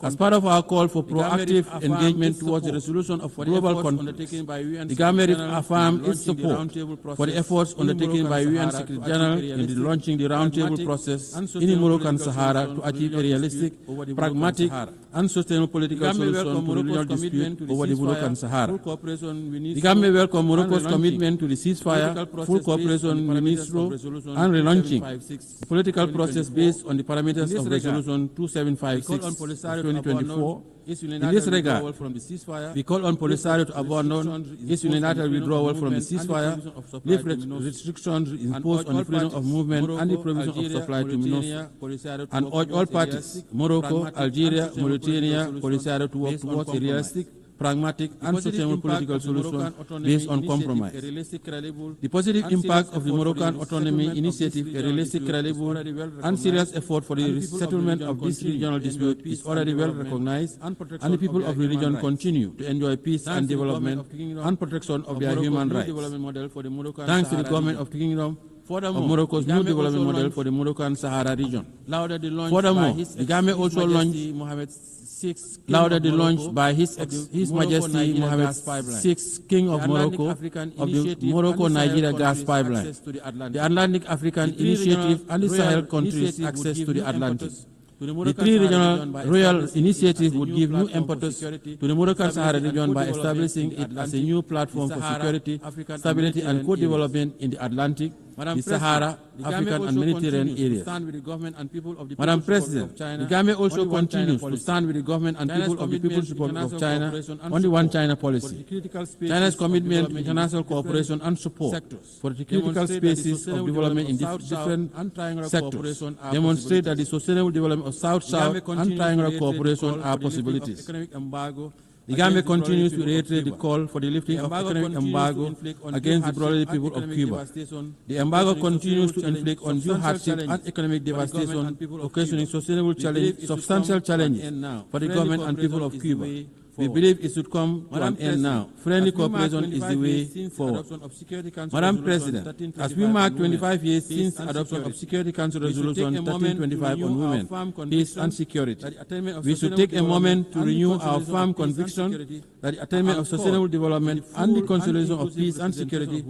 as part of our call for proactive engagement towards the resolution of global conflicts, the government affirmed its support for the efforts undertaken by UN Secretary General in launching the roundtable process in the Moroccan Sahara to achieve a realistic, pragmatic, and sustainable political solution to the regional dispute over the Moroccan Sahara. The government welcomes Morocco's commitment to the ceasefire, full cooperation with MINUSTO, and relaunching the political process based on the parameters of Resolution 2756 of 2024. In this regard, we call on Polisario to abandon its unilateral withdrawal from the ceasefire, lift restrictions imposed on the freedom of movement and the provision of supply to MINUSTO, and urge all parties, Morocco, Algeria, Mauritania, Polisario to work towards a realistic, pragmatic and sustainable political solution based on compromise. The positive impact of the Moroccan Autonomy Initiative, a realistic, credible and serious effort for the settlement of this regional dispute, is already well recognized, and the people of the region continue to enjoy peace and development and protection of their human rights. Thanks to the government of the Kingdom of Morocco's new development model for the Moroccan Sahara region. Furthermore, the government also lauded the launch by His Majesty Mohammed VI, King of Morocco, of the Morocco-Nigeria gas pipeline, the Atlantic African Initiative, and the Sahel countries' access to the Atlantic. The three regional royal initiatives would give new impetus to the Moroccan Sahara region by establishing it as a new platform for security, stability, and co-development in the Atlantic, the Sahara, African, and Mediterranean areas. Madam President, the government also continues to stand with the government and people of the People's Republic of China on the One China policy. China's commitment to international cooperation and support for the critical spaces of development in different sectors demonstrate that the sustainable development of South-South and triangular cooperation are possibilities. The government continues to reiterate the call for the lifting of economic embargo against the brotherly people of Cuba. The embargo continues to inflict undue hardship and economic devastation, occasioning substantial challenges for the government and people of Cuba. We believe it should come to an end now. Friendly cooperation is the way forward. Madam President, as we mark 25 years since the adoption of Security Council Resolution 1325 on women, peace and security, we should take a moment to renew our firm conviction that the attainment of sustainable development and the consolidation of peace and security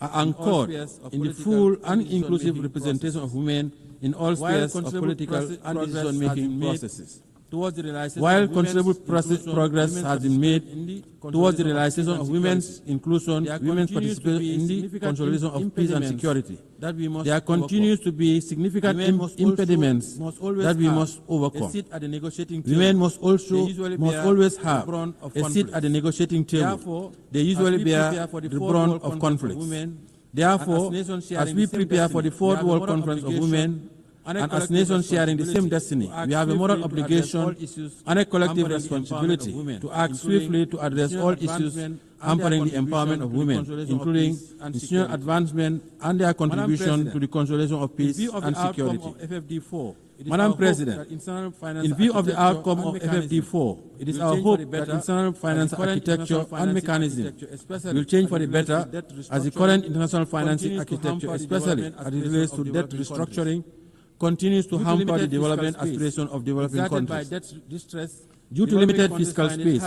are anchored in the full and inclusive representation of women in all spheres of political and decision-making processes. While considerable progress has been made towards the realization of women's inclusion, women's participation in the consolidation of peace and security, there continues to be significant impediments that we must overcome. Women must always have a seat at the negotiating table. They usually bear the brunt of conflicts. Therefore, as we prepare for the Fourth World Conference of Women And as nations sharing the same destiny, we have a moral obligation and a collective responsibility to act swiftly to address all issues hampering the empowerment of women, including institutional advancement and their contribution to the consolidation of peace and security. Madam President, in view of the outcome of FFD4, it is our hope that international finance architecture and mechanism will change for the better as the current international financing architecture, especially as it relates to debt restructuring, continues to hamper the development aspiration of developing countries. Due to limited fiscal space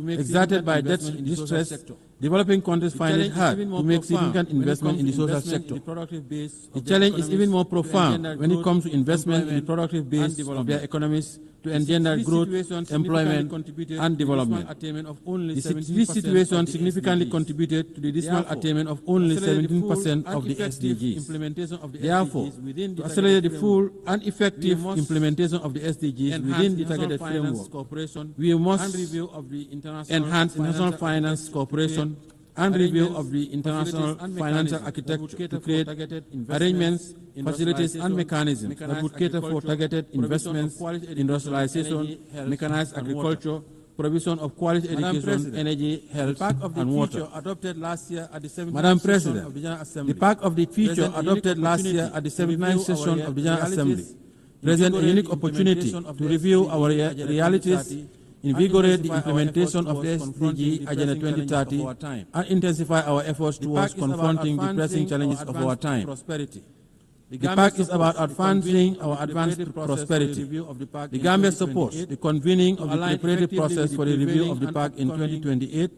exerted by debt distress, developing countries find it hard to make significant investment in the social sector. The challenge is even more profound when it comes to investment in the productive base of their economies to engender growth, employment, and development. This situation significantly contributed to the dismal attainment of only 17% of the SDGs. Therefore, to accelerate the full and effective implementation of the SDGs within the targeted framework, we must enhance international finance cooperation and review of the international financial architecture to create arrangements, facilities, and mechanisms that would cater for targeted investments, industrialization, mechanized agriculture, provision of quality education, energy, health, and water. Madam President, the Pact of the Future adopted last year at the 79th session of the General Assembly presents a unique opportunity to review our realities, invigorate the implementation of the SDG Agenda 2030, and intensify our efforts towards confronting the pressing challenges of our time. The Pact is about advancing our advanced prosperity. The Gambia supports the convening of the preparatory process for the review of the Pact in 2028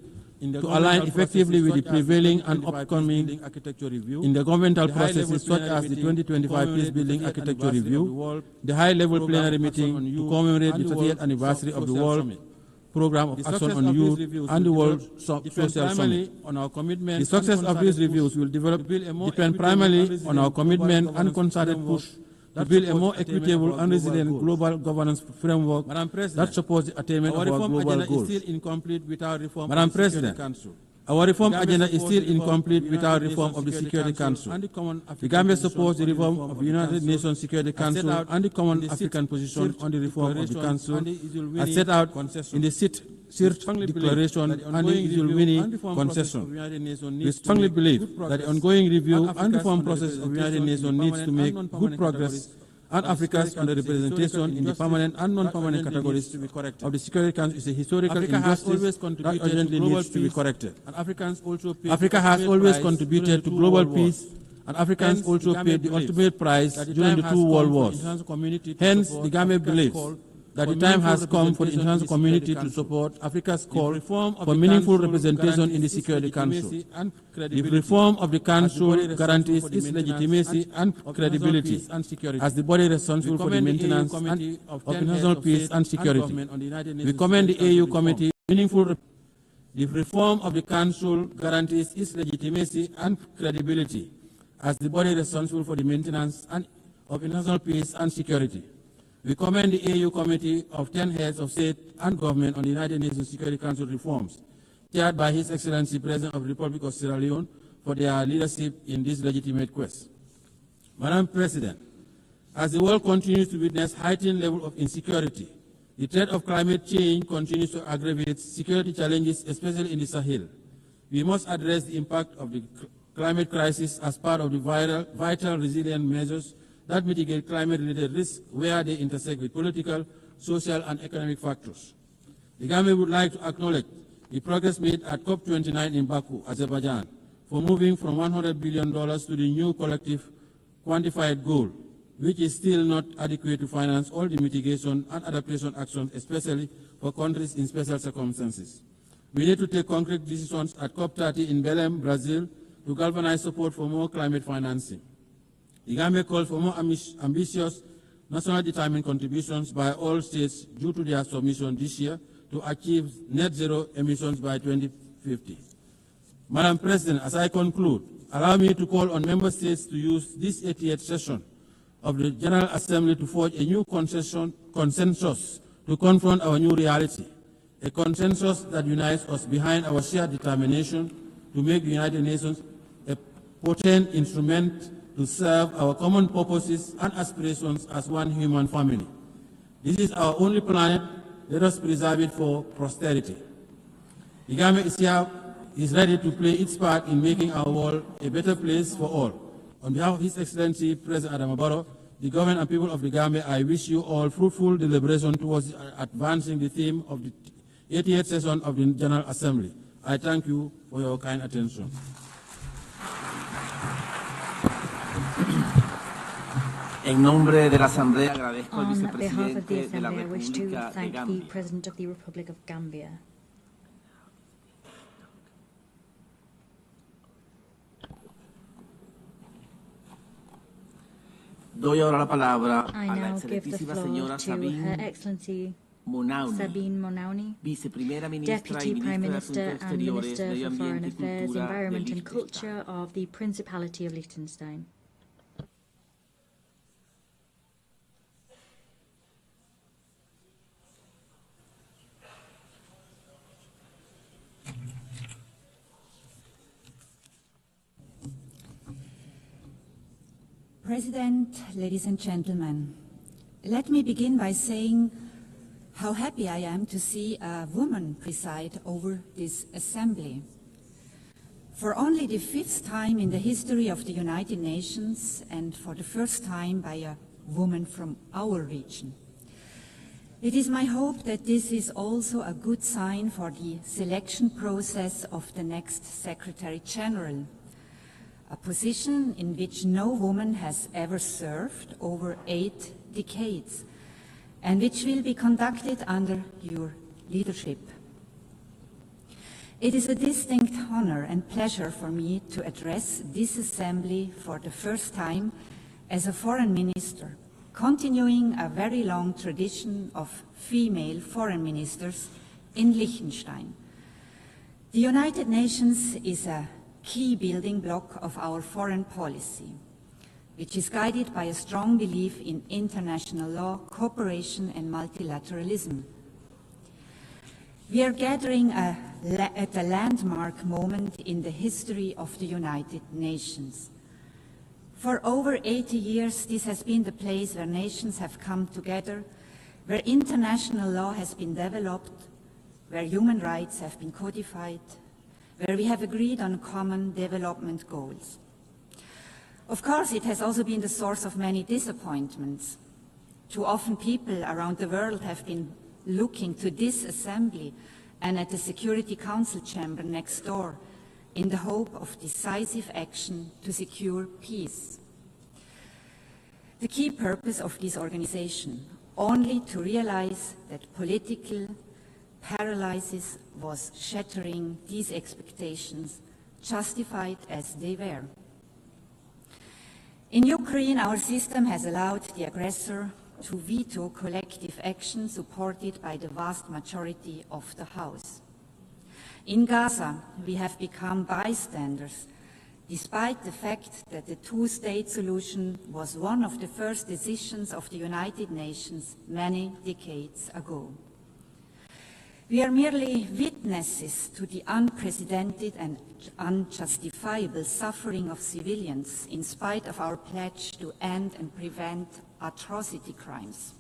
to align effectively with the prevailing and upcoming intergovernmental processes such as the 2025 Peace Building Architecture Review, the high-level plenary meeting to commemorate the 30th anniversary of the World Program of Action on Youth and the World Social Summit. The success of these reviews will depend primarily on our commitment and concerted push to build a more equitable and resilient global governance framework that supports the attainment of our global goals. Madam President, our reform agenda is still incomplete without reform of the Security Council. The Gambia supports the reform of the United Nations Security Council and the Common African Position on the reform of the Council as set out in the CIRT Declaration and the Izulwini Concession. We strongly believe that the ongoing review and reform process of the United Nations needs to make good progress, and Africa's underrepresentation in the permanent and non-permanent categories of the Security Council is a historical injustice that urgently needs to be corrected. Africa has always contributed to global peace, and Africans also paid the ultimate price during the two world wars. Hence, the Gambia believes that the time has come for the international community to support Africa's call for meaningful representation in the Security Council. The reform of the Council guarantees its legitimacy and credibility as the body responsible for the maintenance of international peace and security. We commend the AU Committee meaningful. The reform of the Council guarantees its legitimacy and credibility as the body responsible for the maintenance of international peace and security. We commend the AU Committee of 10 heads of state and government on the United Nations Security Council reforms, chaired by His Excellency President of the Republic of Sierra Leone, for their leadership in this legitimate quest. Madam President, as the world continues to witness heightened level of insecurity, the threat of climate change continues to aggravate security challenges, especially in the Sahel. We must address the impact of the climate crisis as part of the vital resilient measures that mitigate climate-related risks where they intersect with political, social, and economic factors. The Gambia would like to acknowledge the progress made at COP29 in Baku, Azerbaijan, for moving from $100 billion to the new collective quantified goal, which is still not adequate to finance all the mitigation and adaptation actions, especially for countries in special circumstances. We need to take concrete decisions at COP30 in Belém, Brazil, to galvanize support for more climate financing. The Gambia calls for more ambitious national determined contributions by all states due to their submission this year to achieve net zero emissions by 2050. Madam President, as I conclude, allow me to call on member states to use this 88th session of the General Assembly to forge a new consensus to confront our new reality, a consensus that unites us behind our shared determination to make the United Nations a potent instrument to serve our common purposes and aspirations as one human family. This is our only planet. Let us preserve it for posterity. The Gambia is ready to play its part in making our world a better place for all. On behalf of His Excellency President Adama Barrow, the government and people of the Gambia, I wish you all fruitful deliberation towards advancing the theme of the 88th session of the General Assembly. I thank you for your kind attention. En nombre de la Asamblea agradezco al On behalf of the vicepresidente de la Assembly, I wish to República de thank the Gambia. President of the Republic of Gambia. Doy ahora la palabra I a la now give the excelentísima floor señora to Her Sabine Excellency Monauni, Sabine Monauni, Viceprimera Ministra y Deputy Prime Ministra de Minister Asuntos and Exteriores, Minister Medio for Foreign Ambiente y Affairs, Cultura de Environment and Liechtenstein. Culture of the Principality of Liechtenstein. President, ladies and gentlemen, let me begin by saying how happy I am to see a woman preside over this assembly. For only the 5th time in the history of the United Nations, and for the first time by a woman from our region. It is my hope that this is also a good sign for the selection process of the next Secretary General, a position in which no woman has ever served over 8 decades, and which will be conducted under your leadership. It is a distinct honor and pleasure for me to address this assembly for the first time as a foreign minister, continuing a very long tradition of female foreign ministers in Liechtenstein. The United Nations is a key building block of our foreign policy, which is guided by a strong belief in international law, cooperation and multilateralism. We are gathering at a landmark moment in the history of the United Nations. For over 80 years, this has been the place where nations have come together, where international law has been developed, where human rights have been codified, where we have agreed on common development goals. Of course, it has also been the source of many disappointments. Too often people around the world have been looking to this assembly and at the Security Council chamber next door in the hope of decisive action to secure peace. The key purpose of this organization, only to realize that political paralysis was shattering these expectations, justified as they were. In Ukraine, our system has allowed the aggressor to veto collective action supported by the vast majority of the House. In Gaza, we have become bystanders, despite the fact that the two-state solution was one of the first decisions of the United Nations many decades ago. We are merely witnesses to the unprecedented and unjustifiable suffering of civilians in spite of our pledge to end and prevent atrocity crimes.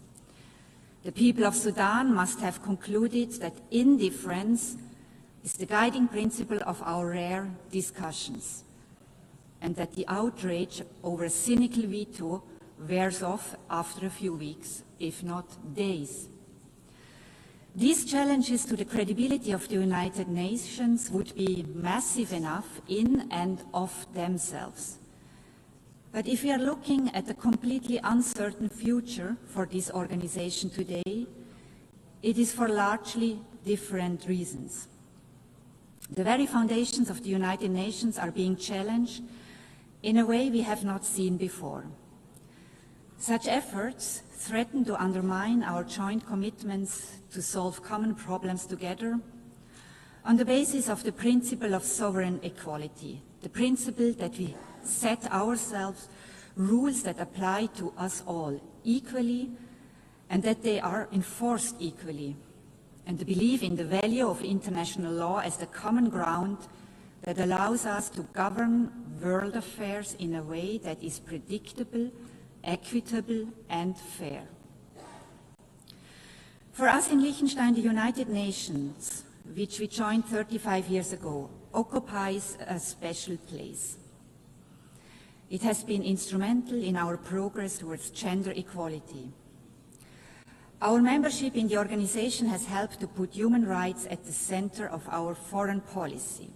The people of Sudan must have concluded that indifference is the guiding principle of our rare discussions, and that the outrage over a cynical veto wears off after a few weeks, if not days. These challenges to the credibility of the United Nations would be massive enough in and of themselves. But if we are looking at a completely uncertain future for this organization today, it is for largely different reasons. The very foundations of the United Nations are being challenged in a way we have not seen before. Such efforts threaten to undermine our joint commitments to solve common problems together on the basis of the principle of sovereign equality, the principle that we set ourselves rules that apply to us all equally and that they are enforced equally, and the belief in the value of international law as the common ground that allows us to govern world affairs in a way that is predictable, equitable, and fair. For us in Liechtenstein, the United Nations, which we joined 35 years ago, occupies a special place. It has been instrumental in our progress towards gender equality. Our membership in the organization has helped to put human rights at the center of our foreign policy.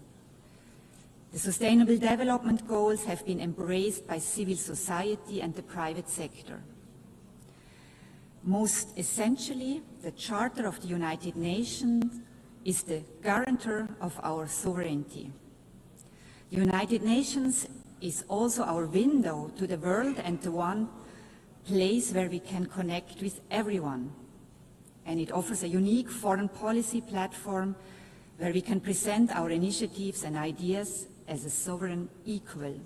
The Sustainable Development Goals have been embraced by civil society and the private sector. Most essentially, the Charter of the United Nations is the guarantor of our sovereignty. The United Nations is also our window to the world and the one place where we can connect with everyone. And it offers a unique foreign policy platform where we can present our initiatives and ideas as a sovereign equal.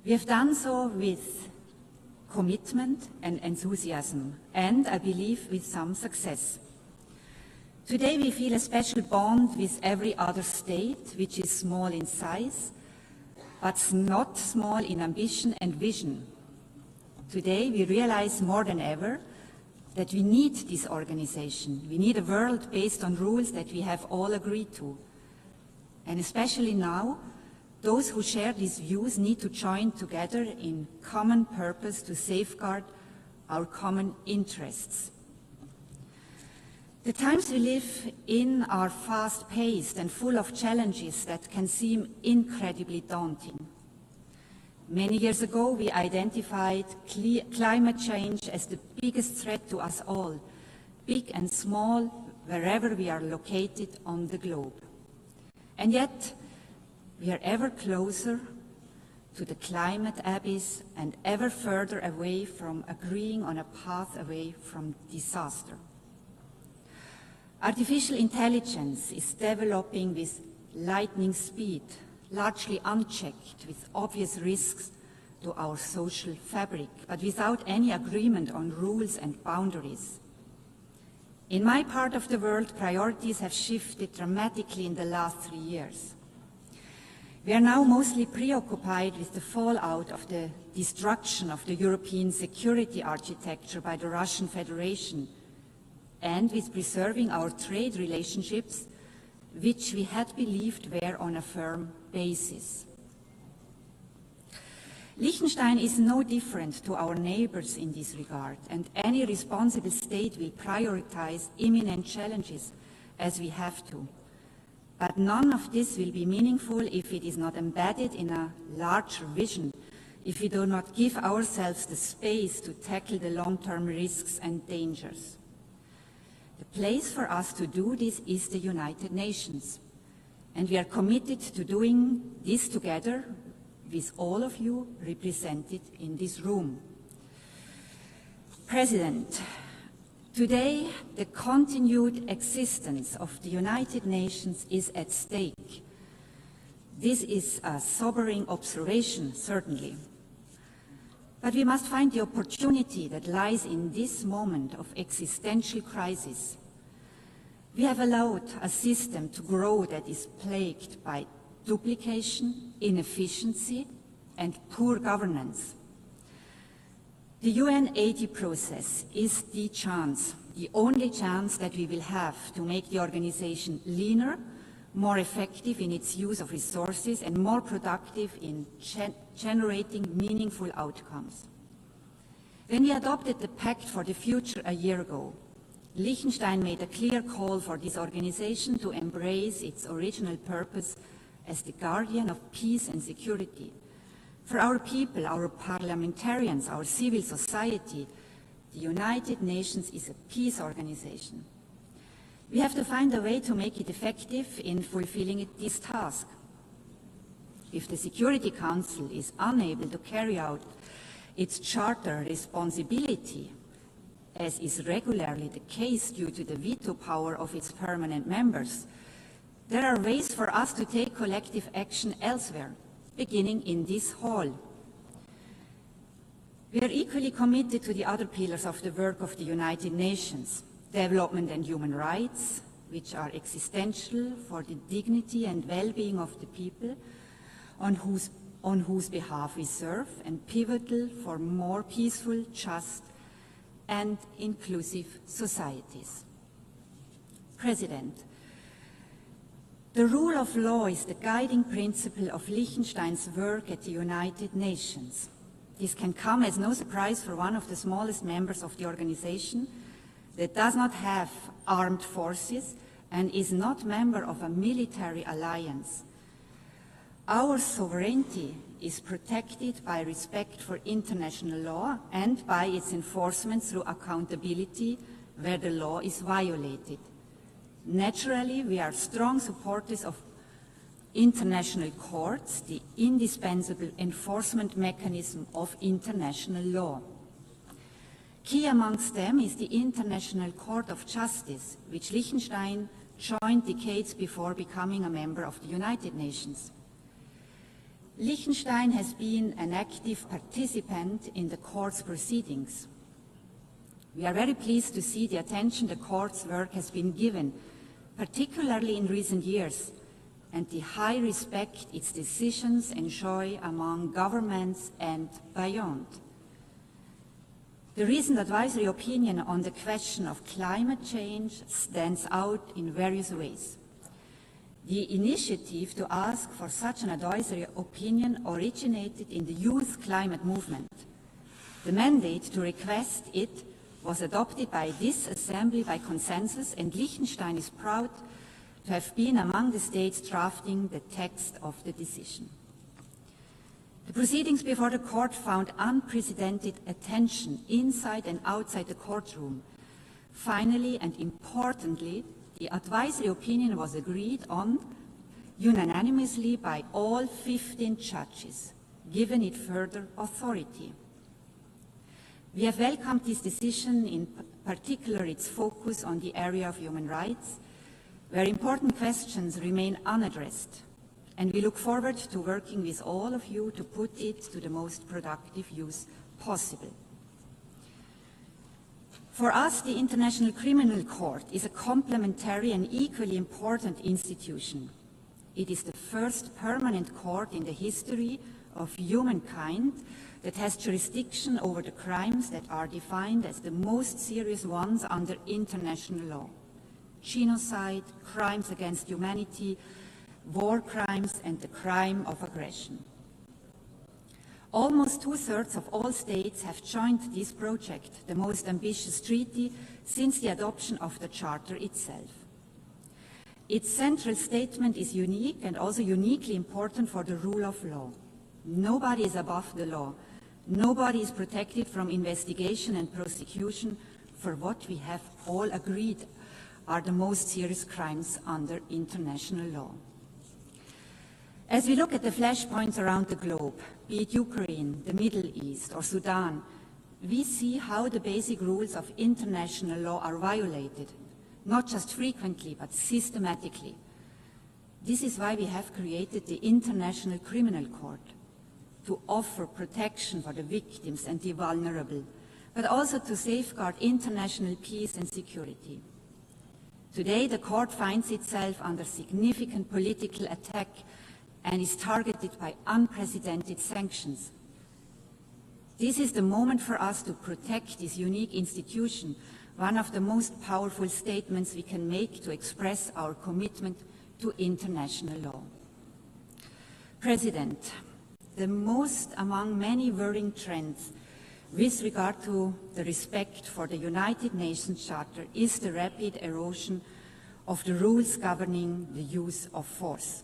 We have done so with commitment and enthusiasm, and I believe with some success. Today we feel a special bond with every other state, which is small in size, but not small in ambition and vision. Today we realize more than ever that we need this organization. We need a world based on rules that we have all agreed to. And especially now, those who share these views need to join together in common purpose to safeguard our common interests. The times we live in are fast-paced and full of challenges that can seem incredibly daunting. Many years ago, we identified climate change as the biggest threat to us all, big and small, wherever we are located on the globe. And yet, we are ever closer to the climate abyss and ever further away from agreeing on a path away from disaster. Artificial intelligence is developing with lightning speed, largely unchecked, with obvious risks to our social fabric, but without any agreement on rules and boundaries. In my part of the world, priorities have shifted dramatically in the last 3 years. We are now mostly preoccupied with the fallout of the destruction of the European security architecture by the Russian Federation and with preserving our trade relationships, which we had believed were on a firm basis. Liechtenstein is no different to our neighbors in this regard, and any responsible state will prioritize imminent challenges as we have to. But none of this will be meaningful if it is not embedded in a larger vision, if we do not give ourselves the space to tackle the long-term risks and dangers. The place for us to do this is the United Nations, and we are committed to doing this together with all of you represented in this room. President, today the continued existence of the United Nations is at stake. This is a sobering observation, certainly. But we must find the opportunity that lies in this moment of existential crisis. We have allowed a system to grow that is plagued by duplication, inefficiency, and poor governance. The UN80 process is the chance, the only chance that we will have to make the organization leaner, more effective in its use of resources, and more productive in generating meaningful outcomes. When we adopted the Pact for the Future a year ago, Liechtenstein made a clear call for this organization to embrace its original purpose as the guardian of peace and security. For our people, our parliamentarians, our civil society, the United Nations is a peace organization. We have to find a way to make it effective in fulfilling this task. If the Security Council is unable to carry out its charter responsibility, as is regularly the case due to the veto power of its permanent members, there are ways for us to take collective action elsewhere, beginning in this hall. We are equally committed to the other pillars of the work of the United Nations, development and human rights, which are existential for the dignity and well-being of the people on whose behalf we serve, and pivotal for more peaceful, just, and inclusive societies. President, the rule of law is the guiding principle of Liechtenstein's work at the United Nations. This can come as no surprise for one of the smallest members of the organization that does not have armed forces and is not member of a military alliance. Our sovereignty is protected by respect for international law and by its enforcement through accountability where the law is violated. Naturally, we are strong supporters of international courts, the indispensable enforcement mechanism of international law. Key amongst them is the International Court of Justice, which Liechtenstein joined decades before becoming a member of the United Nations. Liechtenstein has been an active participant in the court's proceedings. We are very pleased to see the attention the court's work has been given, particularly in recent years, and the high respect its decisions enjoy among governments and beyond. The recent advisory opinion on the question of climate change stands out in various ways. The initiative to ask for such an advisory opinion originated in the youth climate movement. The mandate to request it was adopted by this Assembly by consensus, and Liechtenstein is proud to have been among the states drafting the text of the decision. The proceedings before the court found unprecedented attention inside and outside the courtroom. Finally and importantly, the advisory opinion was agreed on unanimously by all 15 judges, giving it further authority. We have welcomed this decision, in particular its focus on the area of human rights, where important questions remain unaddressed, and we look forward to working with all of you to put it to the most productive use possible. For us, the International Criminal Court is a complementary and equally important institution. It is the first permanent court in the history of humankind that has jurisdiction over the crimes that are defined as the most serious ones under international law: genocide, crimes against humanity, war crimes, and the crime of aggression. Almost 2/3 of all states have joined this project, the most ambitious treaty since the adoption of the Charter itself. Its central statement is unique and also uniquely important for the rule of law. Nobody is above the law. Nobody is protected from investigation and prosecution for what we have all agreed are the most serious crimes under international law. As we look at the flashpoints around the globe, be it Ukraine, the Middle East, or Sudan, we see how the basic rules of international law are violated, not just frequently, but systematically. This is why we have created the International Criminal Court, to offer protection for the victims and the vulnerable, but also to safeguard international peace and security. Today, the court finds itself under significant political attack and is targeted by unprecedented sanctions. This is the moment for us to protect this unique institution, one of the most powerful statements we can make to express our commitment to international law. President, the most among many worrying trends with regard to the respect for the United Nations Charter is the rapid erosion of the rules governing the use of force.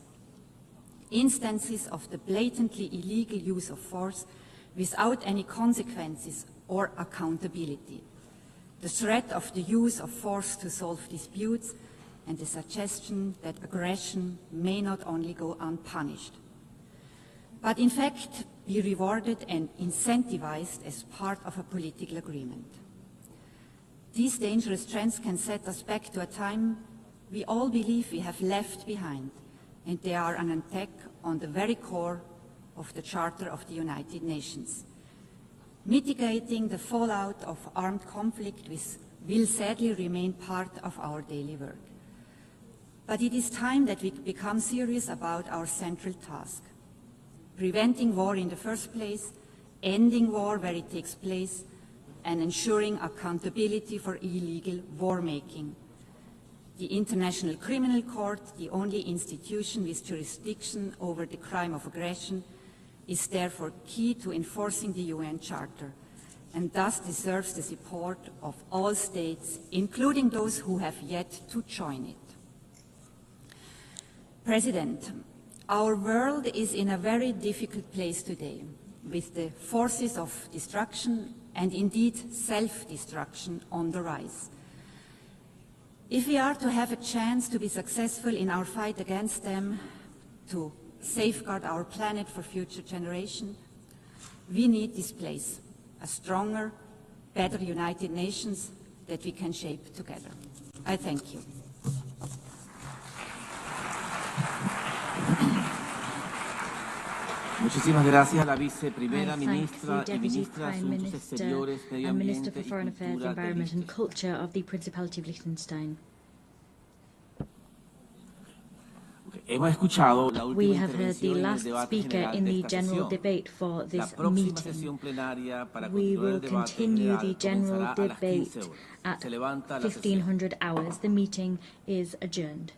Instances of the blatantly illegal use of force without any consequences or accountability, the threat of the use of force to solve disputes, and the suggestion that aggression may not only go unpunished, but in fact be rewarded and incentivized as part of a political agreement. These dangerous trends can set us back to a time we all believe we have left behind, and they are an attack on the very core of the Charter of the United Nations. Mitigating the fallout of armed conflict will sadly remain part of our daily work. But it is time that we become serious about our central task: preventing war in the first place, ending war where it takes place, and ensuring accountability for illegal war-making. The International Criminal Court, the only institution with jurisdiction over the crime of aggression, is therefore key to enforcing the UN Charter, and thus deserves the support of all states, including those who have yet to join it. President, our world is in a very difficult place today, with the forces of destruction and indeed self-destruction on the rise. If we are to have a chance to be successful in our fight against them, to safeguard our planet for future generations, we need this place, a stronger, better United Nations that we can shape together. I thank you. Muchísimas gracias a la viceprimera I thank ministra the y Deputy ministra de Prime Asuntos Minister Exteriores, Medio and Minister Ambiente for y Foreign Affairs, Cultura de Environment and Liechtenstein. Culture of the Principality of Liechtenstein. Hemos escuchado la We última have heard the intervención en el last debate speaker general in de the esta general sesión. debate for La this próxima meeting. sesión plenaria para We continuar will el debate continue general the general comenzará a las debate 15 horas. at Se levanta la sesión. 1500 hours. The meeting is adjourned.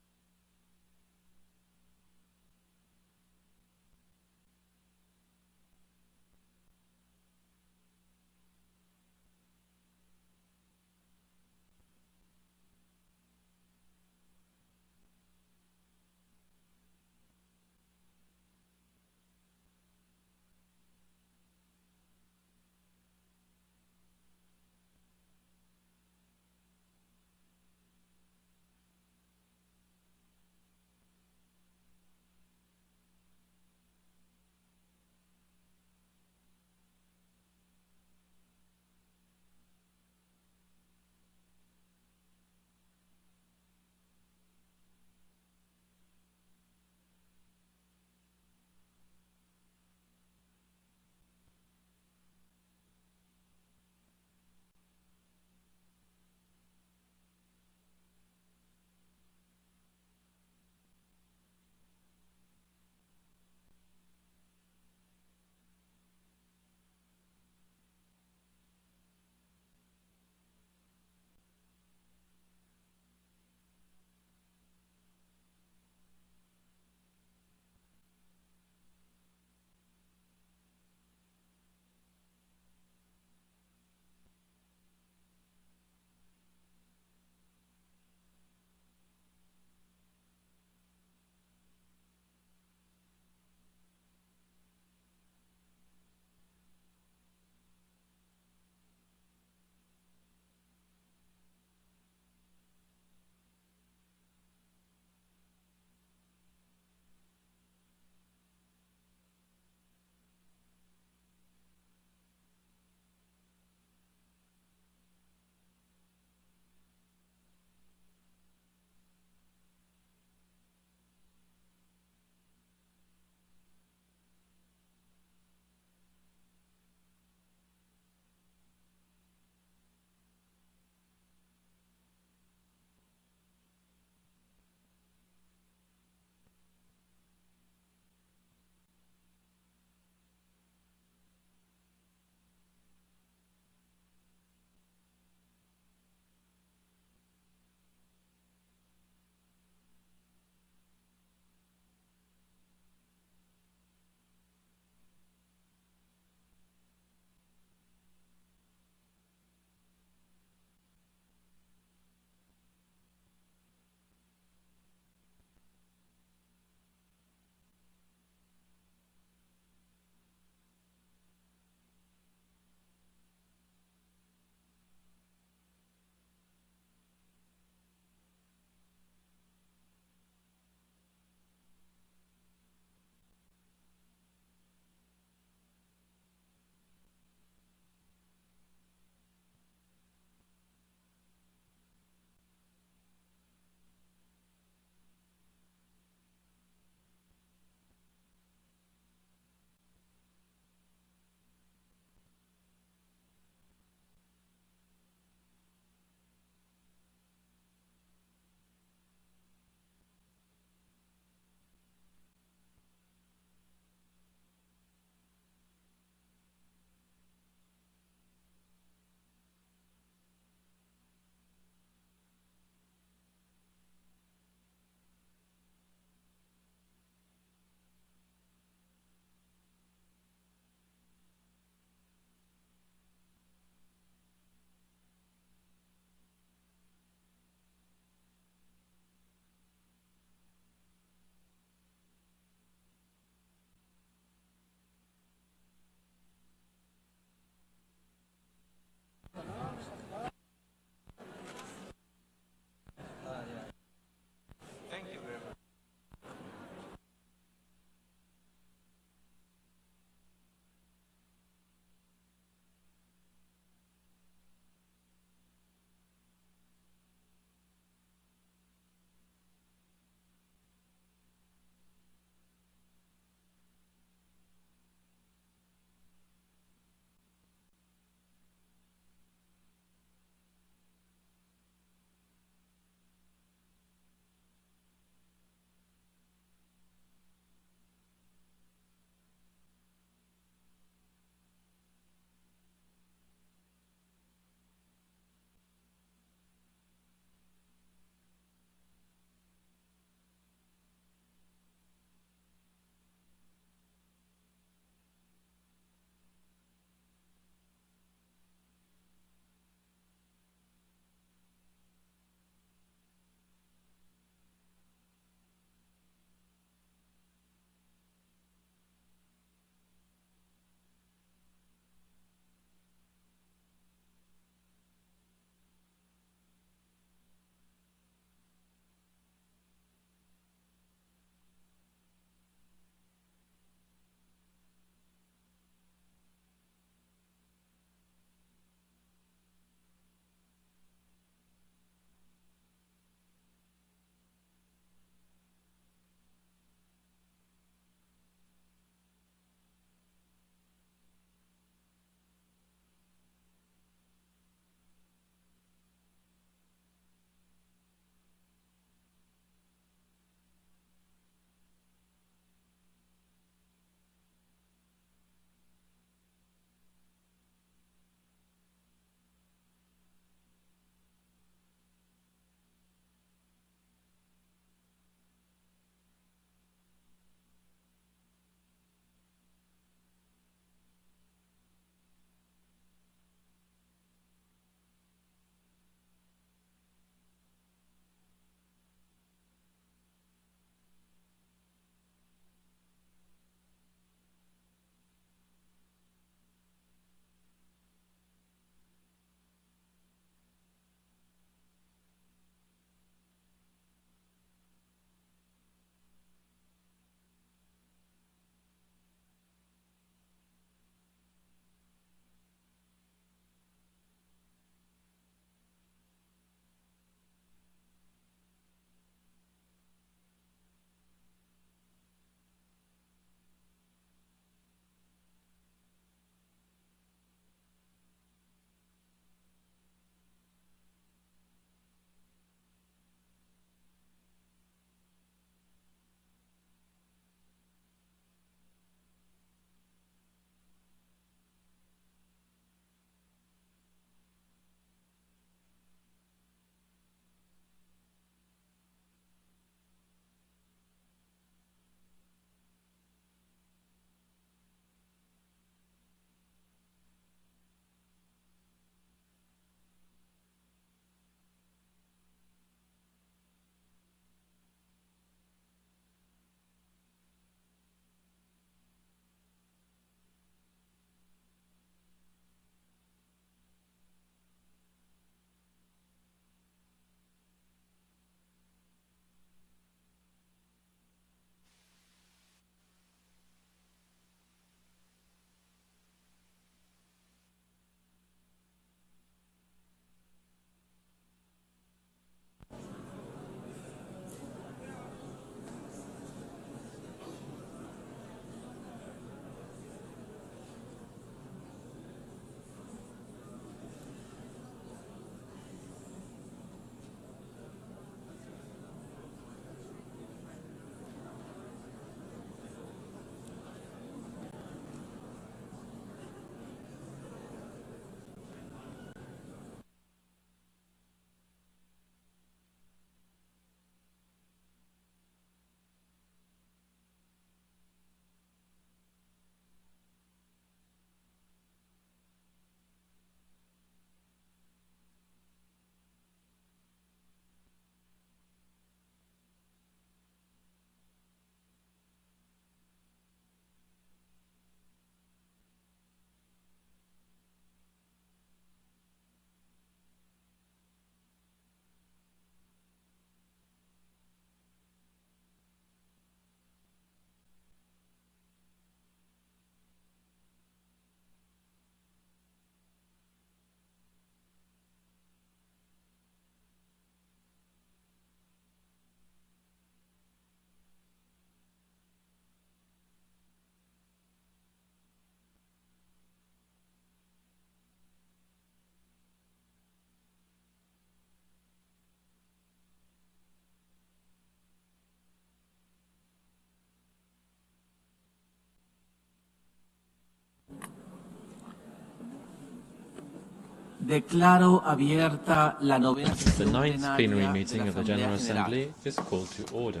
Declaro abierta la novena The sesión ninth plenary plenaria meeting de of the la General Asamblea General. Assembly is called to order.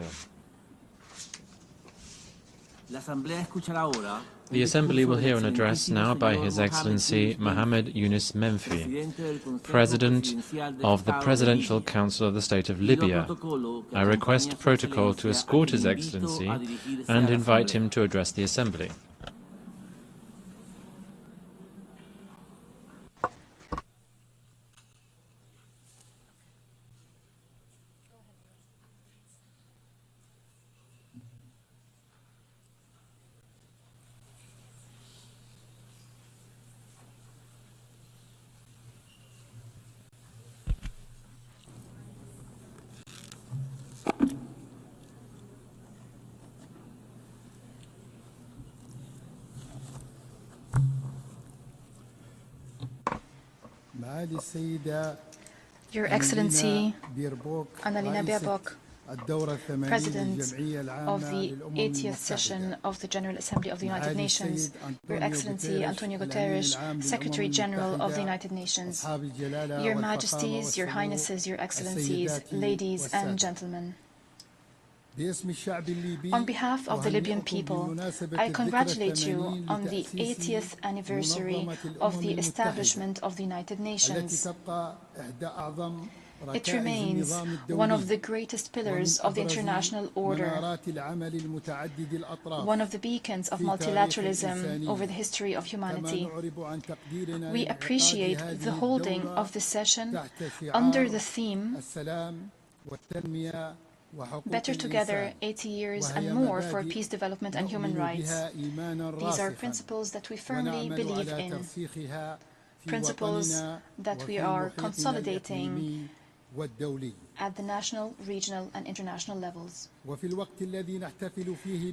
La Asamblea escuchará ahora The Assembly will hear an address now by His Excellency Mohammed Yunus Menfi, President of the Presidential Council of the State of Libya. I request protocol to escort His Excellency and invite him to address the Assembly. Your Excellency Annalena Baerbock, President of the 80th session of the General Assembly of the United Nations, Your Excellency Antonio Guterres, Secretary General of the United Nations, Your Majesties, Your Highnesses, Your Excellencies, ladies and gentlemen. On behalf of the Libyan people, I congratulate you on the 80th anniversary of the establishment of the United Nations. It remains one of the greatest pillars of the international order, one of the beacons of multilateralism over the history of humanity. We appreciate the holding of this session under the theme Better Together, 80 years and more for peace, development and human rights. These are principles that we firmly believe in, principles that we are consolidating at the national, regional and international levels.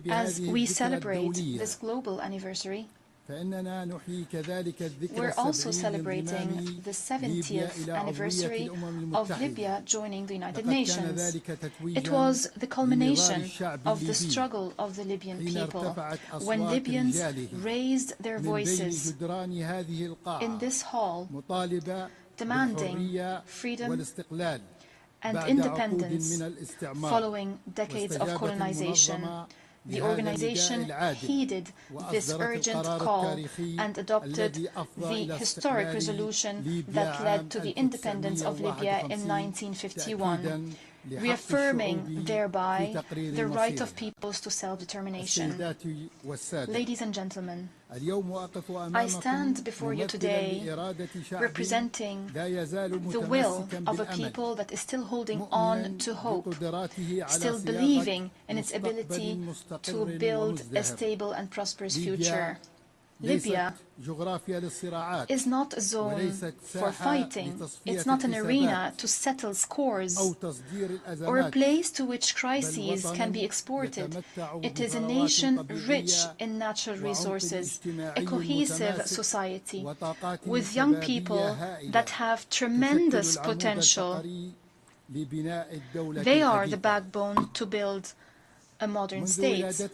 As we celebrate this global anniversary, we're also celebrating the 70th anniversary of Libya joining the United Nations. It was the culmination of the struggle of the Libyan people when Libyans raised their voices in this hall, demanding freedom and independence following decades of colonization. The organization heeded this urgent call and adopted the historic resolution that led to the independence of Libya in 1951, reaffirming thereby the right of peoples to self-determination. Ladies and gentlemen, I stand before you today representing the will of a people that is still holding on to hope, still believing in its ability to build a stable and prosperous future. Libya is not a zone for fighting. It's not an arena to settle scores or a place to which crises can be exported. It is a nation rich in natural resources, a cohesive society with young people that have tremendous potential. They are the backbone to build a modern state. Since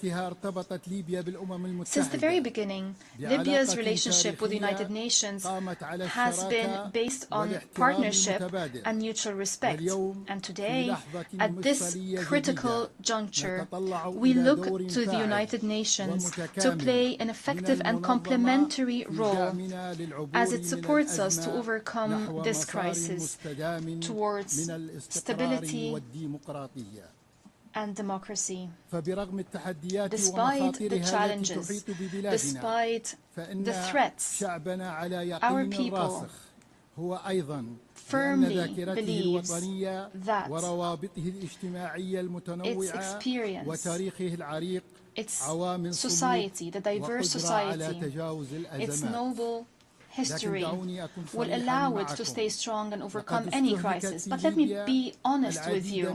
the very beginning, Libya's relationship with the United Nations has been based on partnership and mutual respect. And today, at this critical juncture, we look to the United Nations to play an effective and complementary role as it supports us to overcome this crisis towards stability and democracy. Despite the challenges, despite the threats, our people firmly believes that its experience, its society, the diverse society, its noble history will allow it to stay strong and overcome any crisis. But let me be honest with you.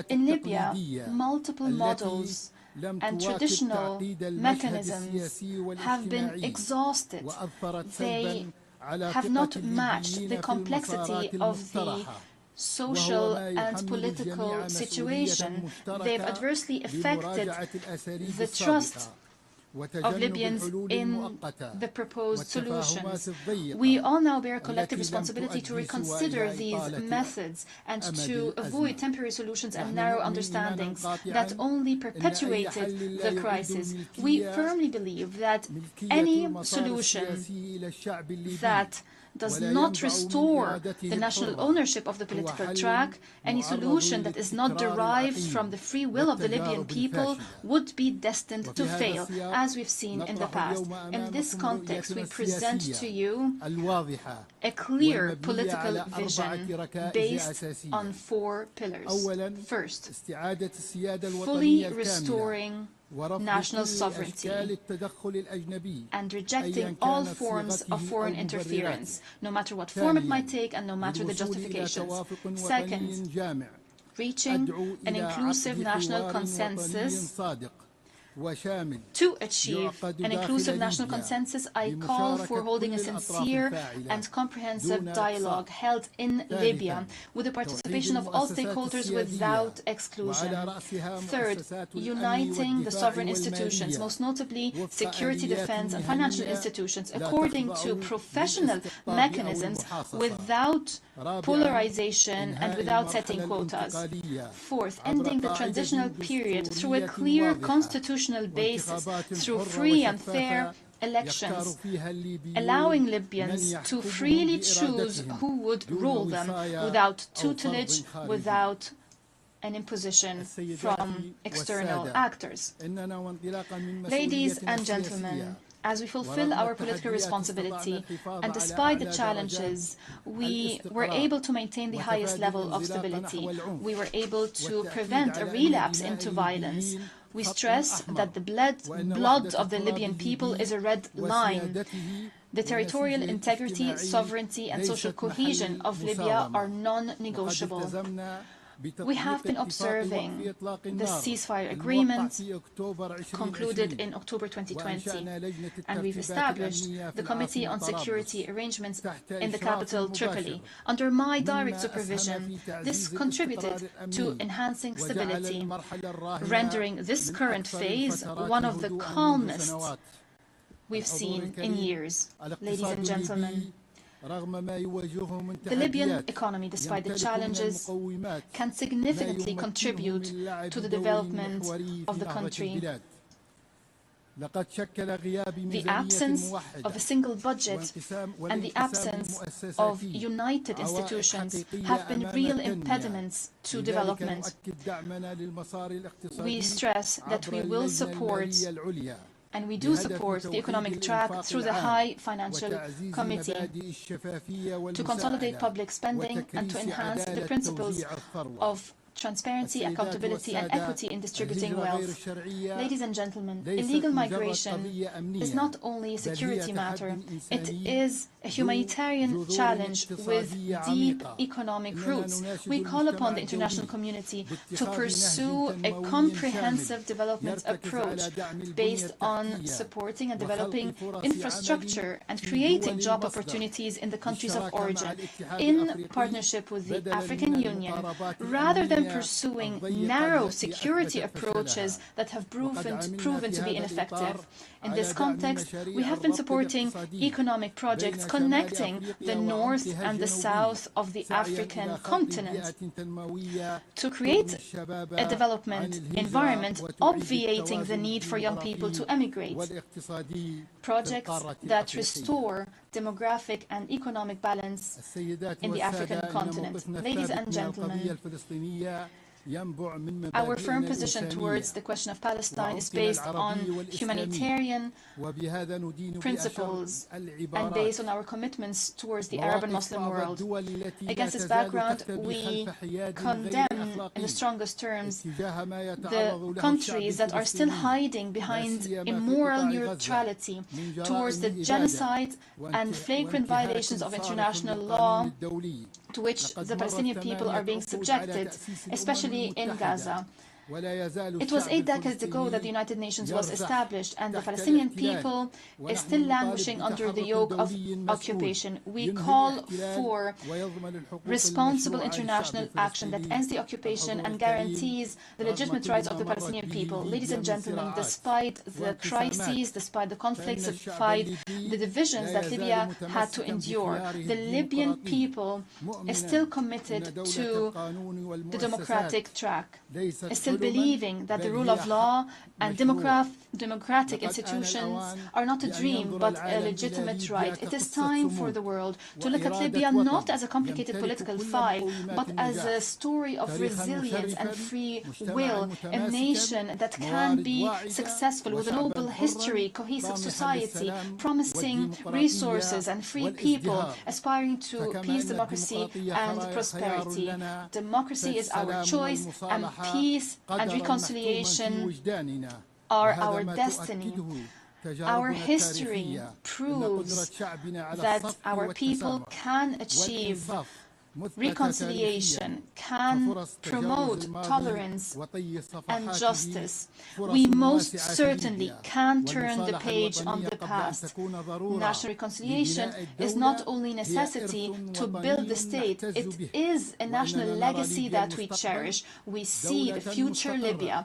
In Libya, multiple models and traditional mechanisms have been exhausted. They have not matched the complexity of the social and political situation. They've adversely affected the trust of Libyans in the proposed solutions. We all now bear a collective responsibility to reconsider these methods and to avoid temporary solutions and narrow understandings that only perpetuated the crisis. We firmly believe that any solution that does not restore the national ownership of the political track, any solution that is not derived from the free will of the Libyan people would be destined to fail, as we've seen in the past. In this context, we present to you a clear political vision based on 4 pillars. First, fully restoring national sovereignty and rejecting all forms of foreign interference, no matter what form it might take and no matter the justifications. Second, reaching an inclusive national consensus. To achieve an inclusive national consensus, I call for holding a sincere and comprehensive dialogue held in Libya with the participation of all stakeholders without exclusion. Third, uniting the sovereign institutions, most notably security, defense, and financial institutions, according to professional mechanisms without polarization and without setting quotas. Fourth, ending the transitional period through a clear constitutional basis, through free and fair elections, allowing Libyans to freely choose who would rule them without tutelage, without an imposition from external actors. Ladies and gentlemen, as we fulfill our political responsibility, and despite the challenges, we were able to maintain the highest level of stability. We were able to prevent a relapse into violence. We stress that the blood of the Libyan people is a red line. The territorial integrity, sovereignty, and social cohesion of Libya are non-negotiable. We have been observing the ceasefire agreement concluded in October 2020, and we've established the Committee on Security Arrangements in the capital, Tripoli. Under my direct supervision, this contributed to enhancing stability, rendering this current phase one of the calmest we've seen in years. Ladies and gentlemen, the Libyan economy, despite the challenges, can significantly contribute to the development of the country. The absence of a single budget and the absence of united institutions have been real impediments to development. We stress that we will support, and we do support, the economic track through the High Financial Committee to consolidate public spending and to enhance the principles of transparency, accountability, and equity in distributing wealth. Ladies and gentlemen, illegal migration is not only a security matter, it is a humanitarian challenge with deep economic roots. We call upon the international community to pursue a comprehensive development approach based on supporting and developing infrastructure and creating job opportunities in the countries of origin, in partnership with the African Union, rather than pursuing narrow security approaches that have proven to be ineffective. In this context, we have been supporting economic projects connecting the north and the south of the African continent to create a development environment obviating the need for young people to emigrate. Projects that restore demographic and economic balance in the African continent. Ladies and gentlemen, our firm position towards the question of Palestine is based on humanitarian principles and based on our commitments towards the Arab and Muslim world. Against this background, we condemn in the strongest terms the countries that are still hiding behind immoral neutrality towards the genocide and flagrant violations of international law to which the Palestinian people are being subjected, especially in Gaza. It was 8 decades ago that the United Nations was established, and the Palestinian people is still languishing under the yoke of occupation. We call for responsible international action that ends the occupation and guarantees the legitimate rights of the Palestinian people. Ladies and gentlemen, despite the crises, despite the conflicts, despite the divisions that Libya had to endure, the Libyan people is still committed to the democratic track, is still believing that the rule of law and democratic institutions are not a dream but a legitimate right. It is time for the world to look at Libya not as a complicated political file, but as a story of resilience and free will, a nation that can be successful with a noble history, cohesive society, promising resources and free people, aspiring to peace, democracy and prosperity. Democracy is our choice, and peace and reconciliation are our destiny. Our history proves that our people can achieve reconciliation, can promote tolerance and justice. We most certainly can turn the page on the past. National reconciliation is not only a necessity to build the state, it is a national legacy that we cherish. We see the future Libya,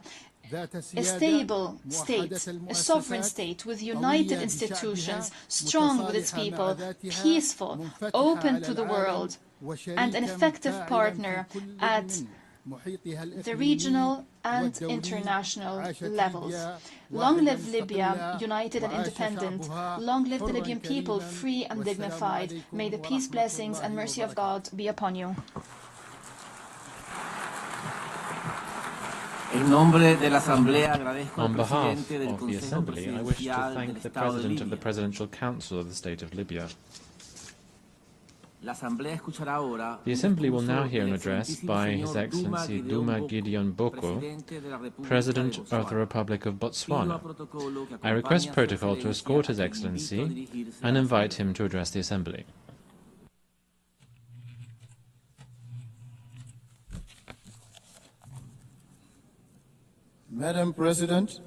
a stable state, a sovereign state with united institutions, strong with its people, peaceful, open to the world, and an effective partner at the regional and international levels. Long live Libya, united and independent. Long live the Libyan people, free and dignified. May the peace, blessings, and mercy of God be upon you. On behalf of the Assembly, I wish to thank the President of the Presidential Council of the State of Libya. The Assembly will now hear an address by His Excellency Duma Gideon Boko, President of the Republic of Botswana. I request protocol to escort His Excellency and invite him to address the Assembly. Madam President,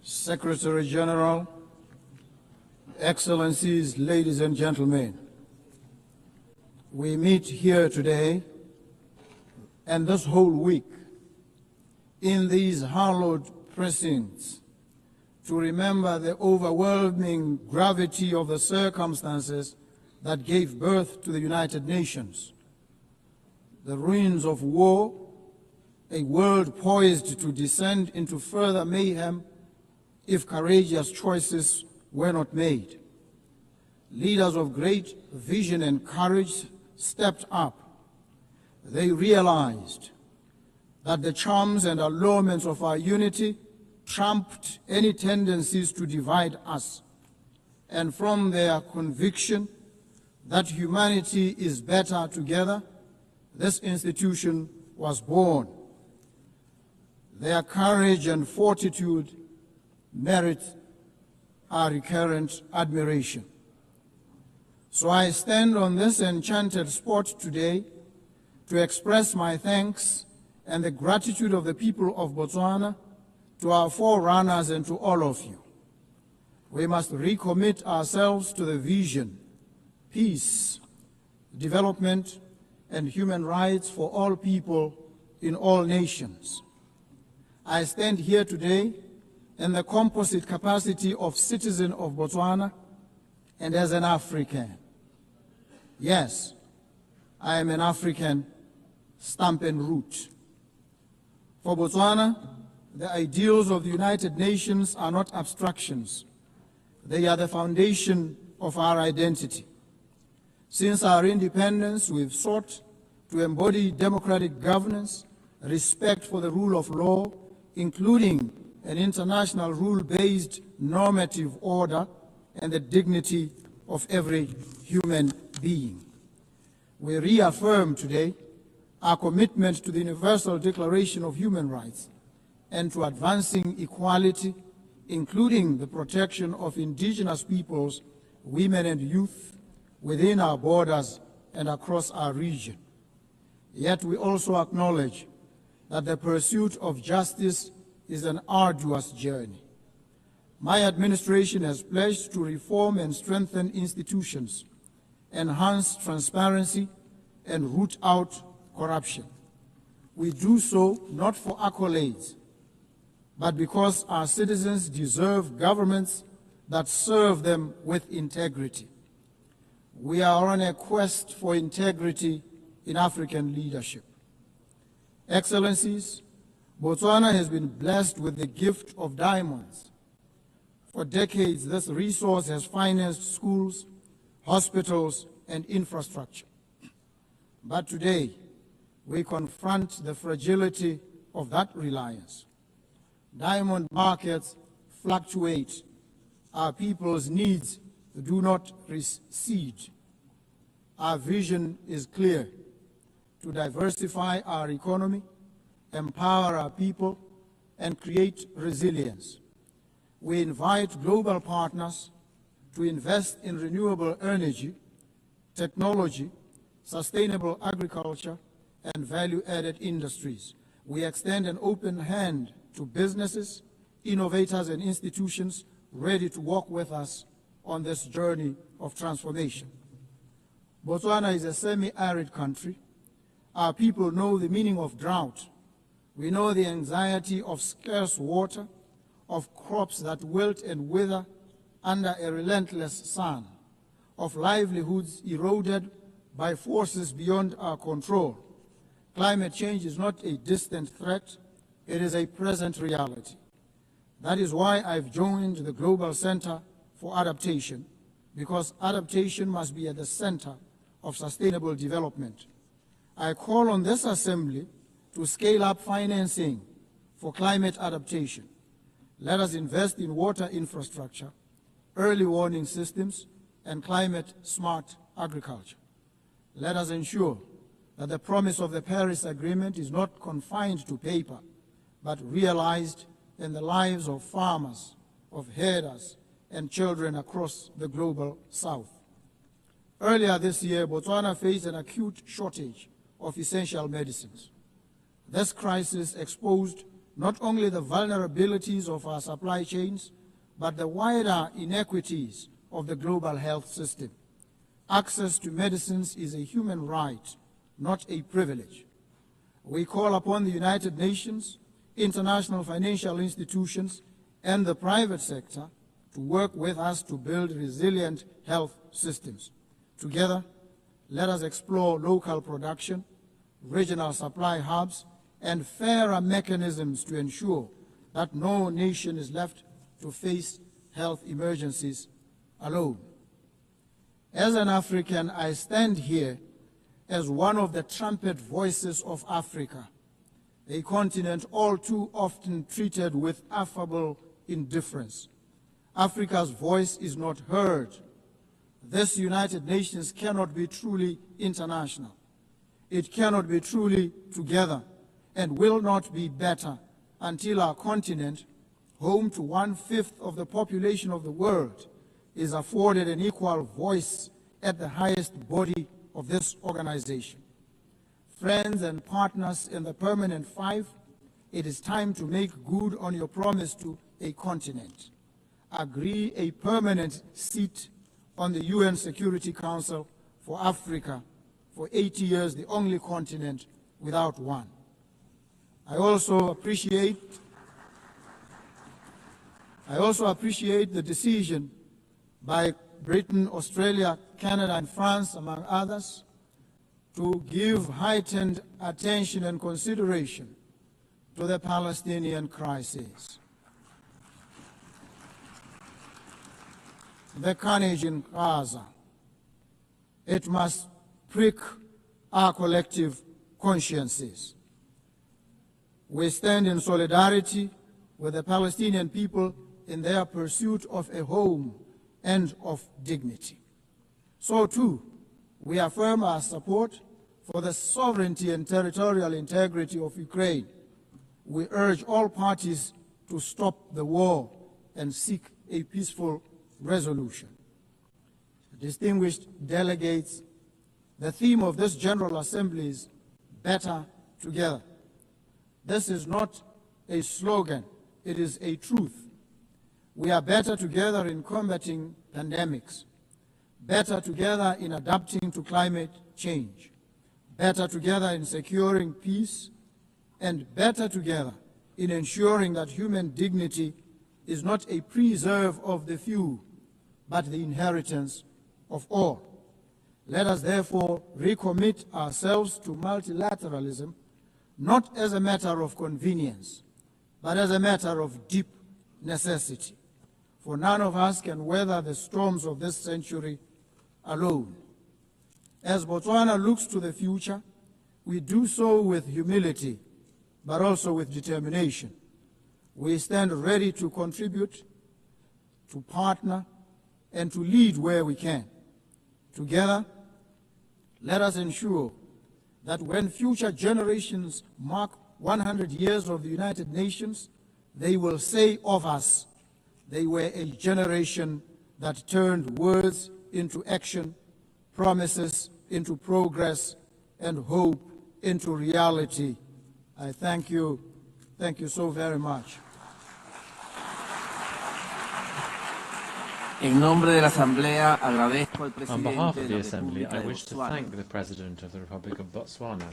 Secretary General, Excellencies, ladies and gentlemen, we meet here today and this whole week in these hallowed precincts to remember the overwhelming gravity of the circumstances that gave birth to the United Nations, the ruins of war, a world poised to descend into further mayhem if courageous choices were not made. Leaders of great vision and courage stepped up. They realized that the charms and allurements of our unity trumped any tendencies to divide us. And from their conviction that humanity is better together, this institution was born. Their courage and fortitude merit our recurrent admiration. So I stand on this enchanted spot today to express my thanks and the gratitude of the people of Botswana to our forerunners and to all of you. We must recommit ourselves to the vision, peace, development, and human rights for all people in all nations. I stand here today in the composite capacity of citizen of Botswana and as an African. Yes, I am an African stamp and root. For Botswana, the ideals of the United Nations are not abstractions. They are the foundation of our identity. Since our independence, we've sought to embody democratic governance, respect for the rule of law, including an international rule-based normative order and the dignity of every human being. We reaffirm today our commitment to the Universal Declaration of Human Rights and to advancing equality, including the protection of indigenous peoples, women and youth within our borders and across our region. Yet we also acknowledge that the pursuit of justice is an arduous journey. My administration has pledged to reform and strengthen institutions, enhance transparency, and root out corruption. We do so not for accolades, but because our citizens deserve governments that serve them with integrity. We are on a quest for integrity in African leadership. Excellencies, Botswana has been blessed with the gift of diamonds. For decades, this resource has financed schools, hospitals, and infrastructure. But today, we confront the fragility of that reliance. Diamond markets fluctuate. Our people's needs do not recede. Our vision is clear: to diversify our economy, empower our people, and create resilience. We invite global partners to invest in renewable energy, technology, sustainable agriculture, and value-added industries. We extend an open hand to businesses, innovators, and institutions ready to walk with us on this journey of transformation. Botswana is a semi-arid country. Our people know the meaning of drought. We know the anxiety of scarce water, of crops that wilt and wither under a relentless sun, of livelihoods eroded by forces beyond our control. Climate change is not a distant threat, it is a present reality. That is why I've joined the Global Center for Adaptation, because adaptation must be at the center of sustainable development. I call on this Assembly to scale up financing for climate adaptation. Let us invest in water infrastructure, early warning systems, and climate-smart agriculture. Let us ensure that the promise of the Paris Agreement is not confined to paper, but realized in the lives of farmers, of herders, and children across the global South. Earlier this year, Botswana faced an acute shortage of essential medicines. This crisis exposed not only the vulnerabilities of our supply chains, but the wider inequities of the global health system. Access to medicines is a human right, not a privilege. We call upon the United Nations, international financial institutions, and the private sector to work with us to build resilient health systems. Together, let us explore local production, regional supply hubs, and fairer mechanisms to ensure that no nation is left to face health emergencies alone. As an African, I stand here as one of the trumpet voices of Africa, a continent all too often treated with affable indifference. Africa's voice is not heard. This United Nations cannot be truly international. It cannot be truly together, and will not be better until our continent, home to 1/5 of the population of the world, is afforded an equal voice at the highest body of this organization. Friends and partners in the Permanent Five, it is time to make good on your promise to a continent. Agree a permanent seat on the UN Security Council for Africa for 80 years, the only continent without one. I also appreciate the decision by Britain, Australia, Canada, and France, among others, to give heightened attention and consideration to the Palestinian crisis. The carnage in Gaza, it must prick our collective consciences. We stand in solidarity with the Palestinian people in their pursuit of a home and of dignity. So too, we affirm our support for the sovereignty and territorial integrity of Ukraine. We urge all parties to stop the war and seek a peaceful resolution. Distinguished delegates, the theme of this General Assembly is Better Together. This is not a slogan, it is a truth. We are better together in combating pandemics, better together in adapting to climate change, better together in securing peace, and better together in ensuring that human dignity is not a preserve of the few, but the inheritance of all. Let us therefore recommit ourselves to multilateralism, not as a matter of convenience, but as a matter of deep necessity. For none of us can weather the storms of this century alone. As Botswana looks to the future, we do so with humility, but also with determination. We stand ready to contribute, to partner, and to lead where we can. Together, let us ensure that when future generations mark 100 years of the United Nations, they will say of us, they were a generation that turned words into action, promises into progress, and hope into reality. I thank you. Thank you so very much. En nombre de la Asamblea, agradezco al presidente On behalf of de the la Assembly, República I de wish to Botswana. thank the President of the Republic of Botswana.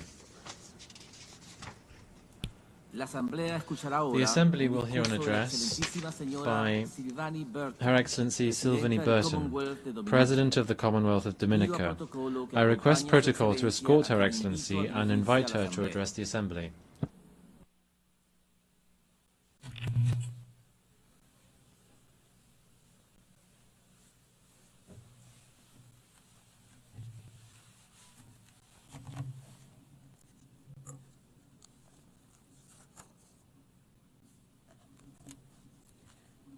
La Asamblea escuchará ahora The Assembly un will hear an discurso de la address excelentísima señora by Sylvanie Burton, Her Excellency Sylvanie Presidenta del Burton, Commonwealth de Dominica. President of the Commonwealth of Dominica. I request protocol to escort Her Excellency and invite her to address the Assembly.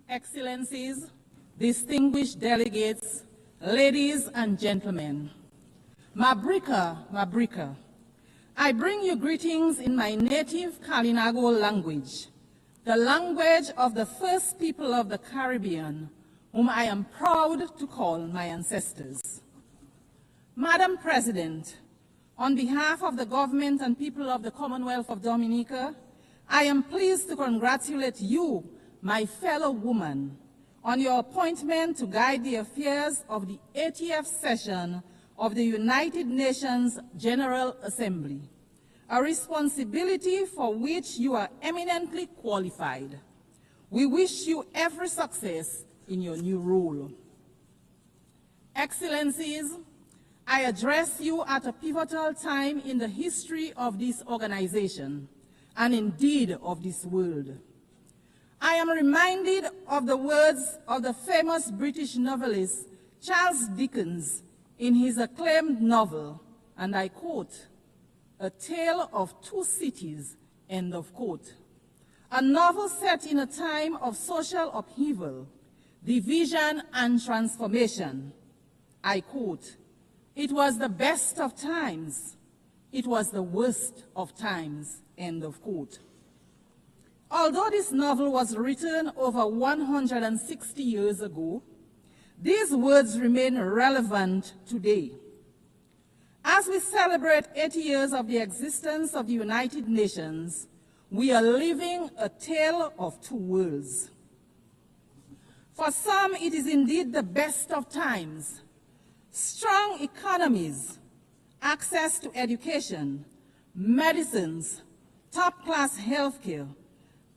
Excellencies, distinguished delegates, ladies and gentlemen, Mabrika, I bring you greetings in my native Kalinago language, the language of the first people of the Caribbean, whom I am proud to call my ancestors. Madam President, on behalf of the government and people of the Commonwealth of Dominica, I am pleased to congratulate you, my fellow woman, on your appointment to guide the affairs of the 80th session of the United Nations General Assembly, a responsibility for which you are eminently qualified. We wish you every success in your new role. Excellencies, I address you at a pivotal time in the history of this organization, and indeed of this world. I am reminded of the words of the famous British novelist Charles Dickens in his acclaimed novel, and I quote, "A Tale of Two Cities," end of quote. A novel set in a time of social upheaval, division, and transformation. I quote, "It was the best of times. It was the worst of times," end of quote. Although this novel was written over 160 years ago, these words remain relevant today. As we celebrate 80 years of the existence of the United Nations, we are living a tale of two worlds. For some, it is indeed the best of times. Strong economies, access to education, medicines, top-class healthcare,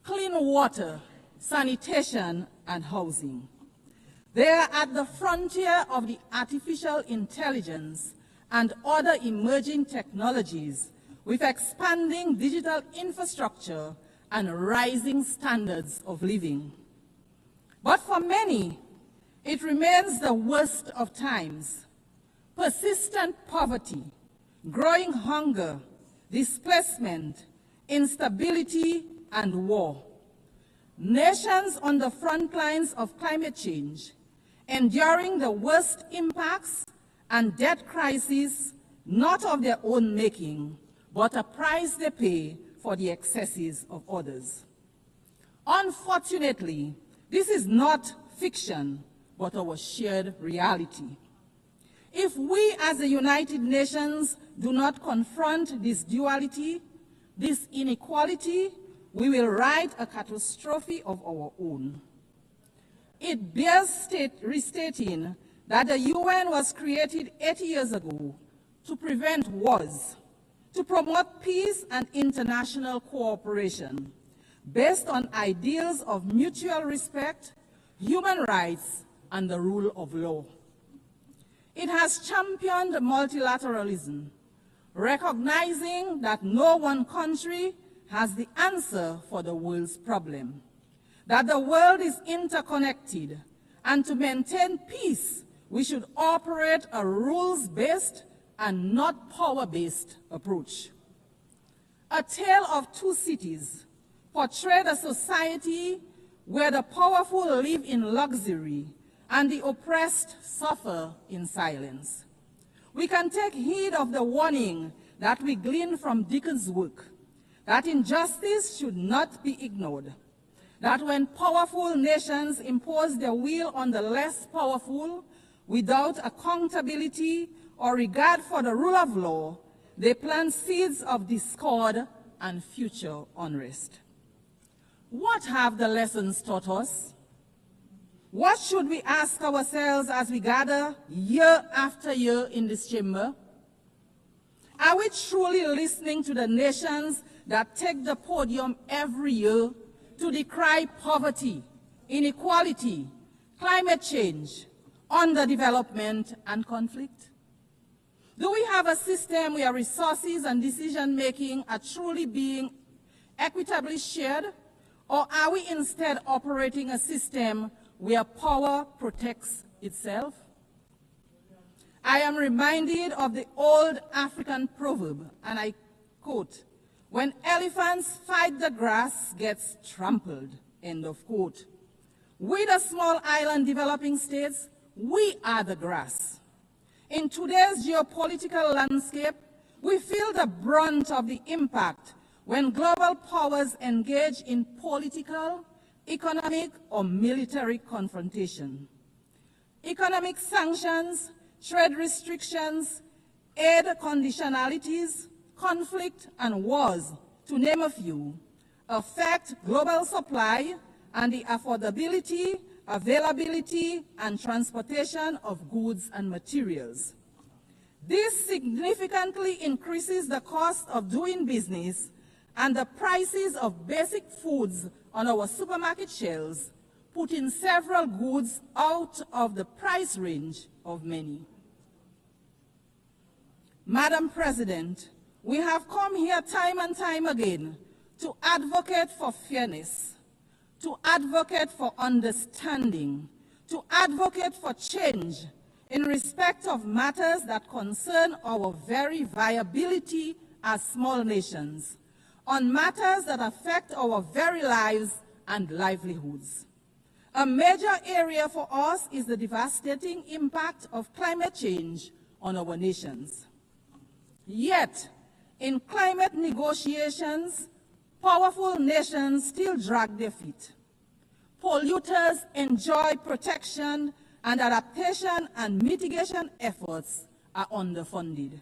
clean water, sanitation, and housing. They are at the frontier of the artificial intelligence and other emerging technologies with expanding digital infrastructure and rising standards of living. But for many, it remains the worst of times. Persistent poverty, growing hunger, displacement, instability, and war. Nations on the front lines of climate change, enduring the worst impacts and debt crises, not of their own making, but a price they pay for the excesses of others. Unfortunately, this is not fiction, but our shared reality. If we as the United Nations do not confront this duality, this inequality, we will write a catastrophe of our own. It bears restating that the UN was created 80 years ago to prevent wars, to promote peace and international cooperation based on ideals of mutual respect, human rights, and the rule of law. It has championed multilateralism, recognizing that no one country has the answer for the world's problem, that the world is interconnected, and to maintain peace, we should operate a rules-based and not power-based approach. A Tale of Two Cities portrayed a society where the powerful live in luxury and the oppressed suffer in silence. We can take heed of the warning that we glean from Dickens' work, that injustice should not be ignored, that when powerful nations impose their will on the less powerful without accountability or regard for the rule of law, they plant seeds of discord and future unrest. What have the lessons taught us? What should we ask ourselves as we gather year after year in this chamber? Are we truly listening to the nations that take the podium every year to decry poverty, inequality, climate change, underdevelopment, and conflict? Do we have a system where resources and decision-making are truly being equitably shared, or are we instead operating a system where power protects itself? I am reminded of the old African proverb, and I quote, "When elephants fight, the grass gets trampled," end of quote. We, the small island developing states, we are the grass. In today's geopolitical landscape, we feel the brunt of the impact when global powers engage in political, economic, or military confrontation. Economic sanctions, trade restrictions, aid conditionalities, conflict, and wars, to name a few, affect global supply and the affordability, availability, and transportation of goods and materials. This significantly increases the cost of doing business and the prices of basic foods on our supermarket shelves, putting several goods out of the price range of many. Madam President, we have come here time and time again to advocate for fairness, to advocate for understanding, to advocate for change in respect of matters that concern our very viability as small nations, on matters that affect our very lives and livelihoods. A major area for us is the devastating impact of climate change on our nations. Yet, in climate negotiations, powerful nations still drag their feet. Polluters enjoy protection, and adaptation and mitigation efforts are underfunded.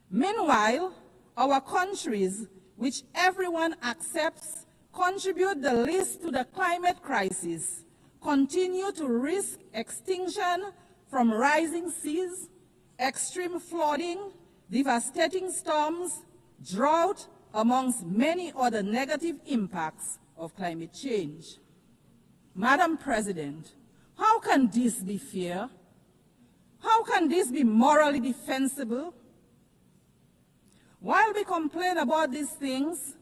Meanwhile, our countries, which everyone accepts contribute the least to the climate crisis, continue to risk extinction from rising seas, extreme flooding, devastating storms, drought, amongst many other negative impacts of climate change. Madam President, how can this be fair? How can this be morally defensible? While we complain about these things,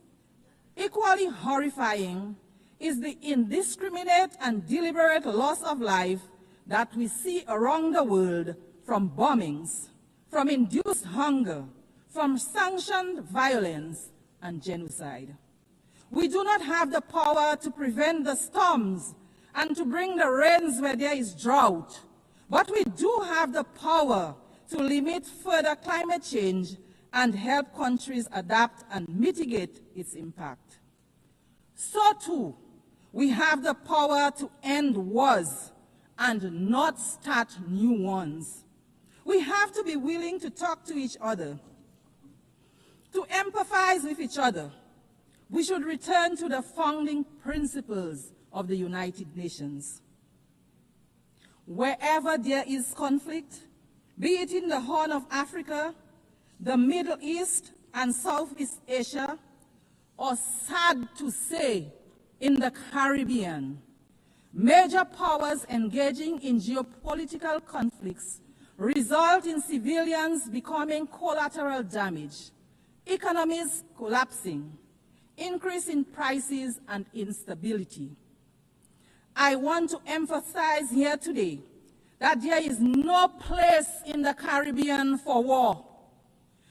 equally horrifying is the indiscriminate and deliberate loss of life that we see around the world from bombings, from induced hunger, from sanctioned violence and genocide. We do not have the power to prevent the storms and to bring the rains where there is drought, but we do have the power to limit further climate change and help countries adapt and mitigate its impact. So too, we have the power to end wars and not start new ones. We have to be willing to talk to each other. To empathize with each other, we should return to the founding principles of the United Nations. Wherever there is conflict, be it in the Horn of Africa, the Middle East and Southeast Asia, or sad to say, in the Caribbean, major powers engaging in geopolitical conflicts result in civilians becoming collateral damage, economies collapsing, increase in prices and instability. I want to emphasize here today that there is no place in the Caribbean for war.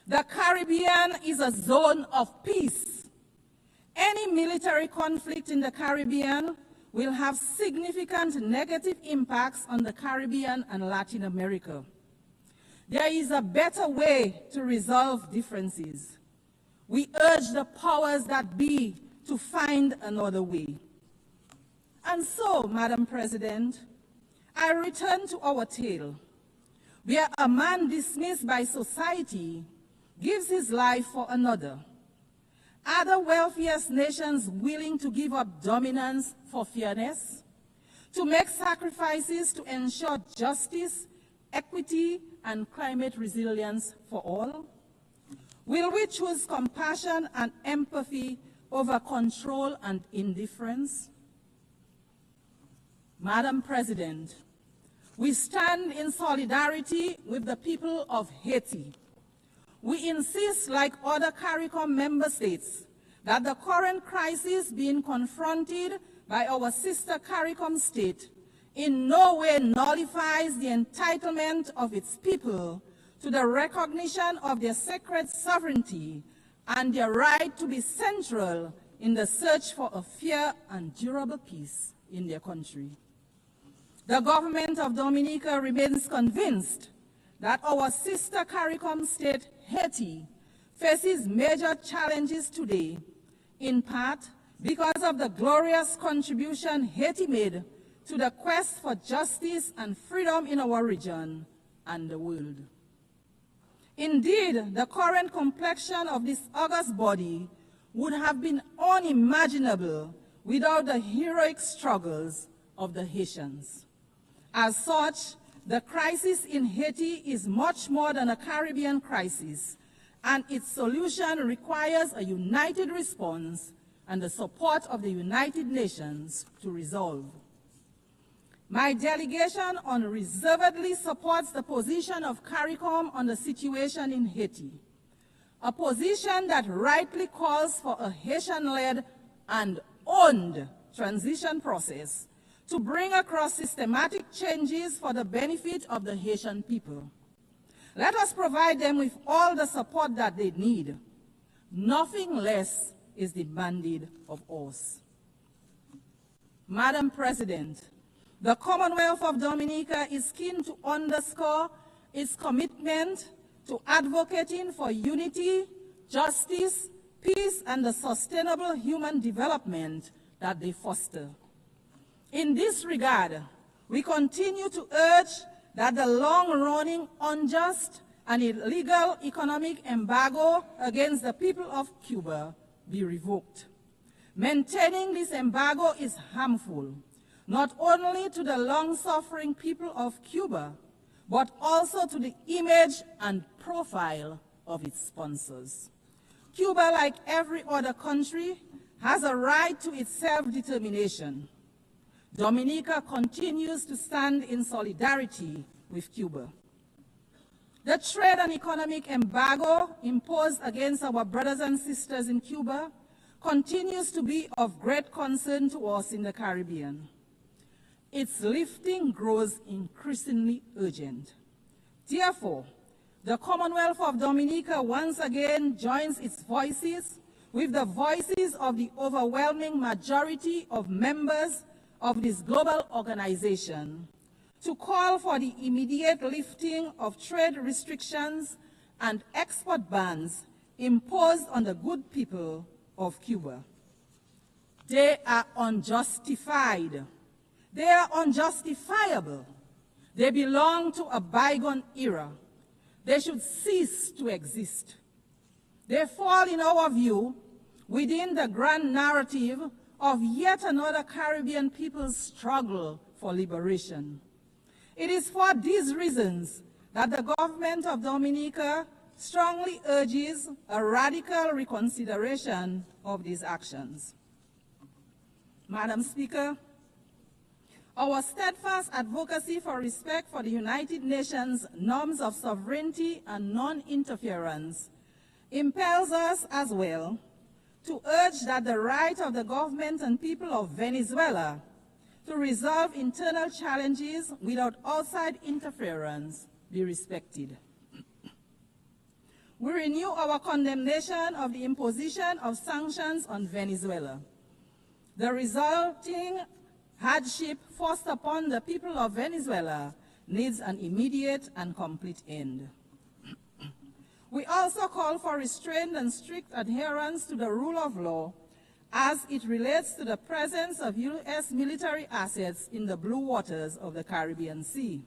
The Caribbean is a zone of peace. Any military conflict in the Caribbean will have significant negative impacts on the Caribbean and Latin America. There is a better way to resolve differences. We urge the powers that be to find another way. And so, Madam President, I return to our tale, where a man dismissed by society gives his life for another. Are the wealthiest nations willing to give up dominance for fairness, to make sacrifices to ensure justice, equity, and climate resilience for all? Will we choose compassion and empathy over control and indifference? Madam President, we stand in solidarity with the people of Haiti. We insist, like other CARICOM member states, that the current crisis being confronted by our sister CARICOM state in no way nullifies the entitlement of its people to the recognition of their sacred sovereignty and their right to be central in the search for a fair and durable peace in their country. The government of Dominica remains convinced that our sister CARICOM state, Haiti, faces major challenges today, in part because of the glorious contribution Haiti made to the quest for justice and freedom in our region and the world. Indeed, the current complexion of this august body would have been unimaginable without the heroic struggles of the Haitians. As such, the crisis in Haiti is much more than a Caribbean crisis, and its solution requires a united response and the support of the United Nations to resolve. My delegation unreservedly supports the position of CARICOM on the situation in Haiti, a position that rightly calls for a Haitian-led and owned transition process to bring across systematic changes for the benefit of the Haitian people. Let us provide them with all the support that they need. Nothing less is demanded of us. Madam President, the Commonwealth of Dominica is keen to underscore its commitment to advocating for unity, justice, peace, and the sustainable human development that they foster. In this regard, we continue to urge that the long-running, unjust, and illegal economic embargo against the people of Cuba be revoked. Maintaining this embargo is harmful, not only to the long-suffering people of Cuba, but also to the image and profile of its sponsors. Cuba, like every other country, has a right to its self-determination. Dominica continues to stand in solidarity with Cuba. The trade and economic embargo imposed against our brothers and sisters in Cuba continues to be of great concern to us in the Caribbean. Its lifting grows increasingly urgent. Therefore, the Commonwealth of Dominica once again joins its voices with the voices of the overwhelming majority of members of this global organization to call for the immediate lifting of trade restrictions and export bans imposed on the good people of Cuba. They are unjustified. They are unjustifiable. They belong to a bygone era. They should cease to exist. They fall, in our view, within the grand narrative of yet another Caribbean people's struggle for liberation. It is for these reasons that the government of Dominica strongly urges a radical reconsideration of these actions. Madam Speaker, our steadfast advocacy for respect for the United Nations norms of sovereignty and non-interference impels us as well to urge that the right of the government and people of Venezuela to resolve internal challenges without outside interference be respected. We renew our condemnation of the imposition of sanctions on Venezuela. The resulting hardship forced upon the people of Venezuela needs an immediate and complete end. We also call for restrained and strict adherence to the rule of law as it relates to the presence of U.S. military assets in the blue waters of the Caribbean Sea.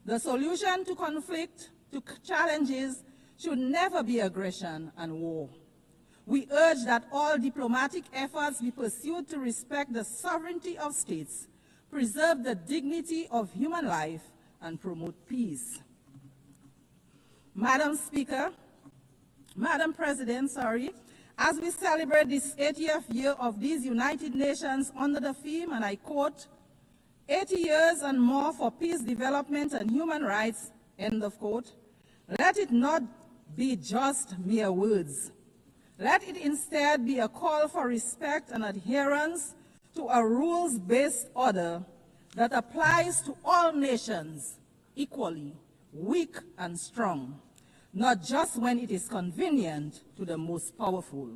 The solution to conflict, to challenges, should never be aggression and war. We urge that all diplomatic efforts be pursued to respect the sovereignty of states, preserve the dignity of human life, and promote peace. Madam President, as we celebrate this 80th year of these United Nations under the theme, and I quote, 80 years and more for peace, development, and human rights, end of quote, let it not be just mere words. Let it instead be a call for respect and adherence to a rules-based order that applies to all nations equally, weak and strong, not just when it is convenient to the most powerful.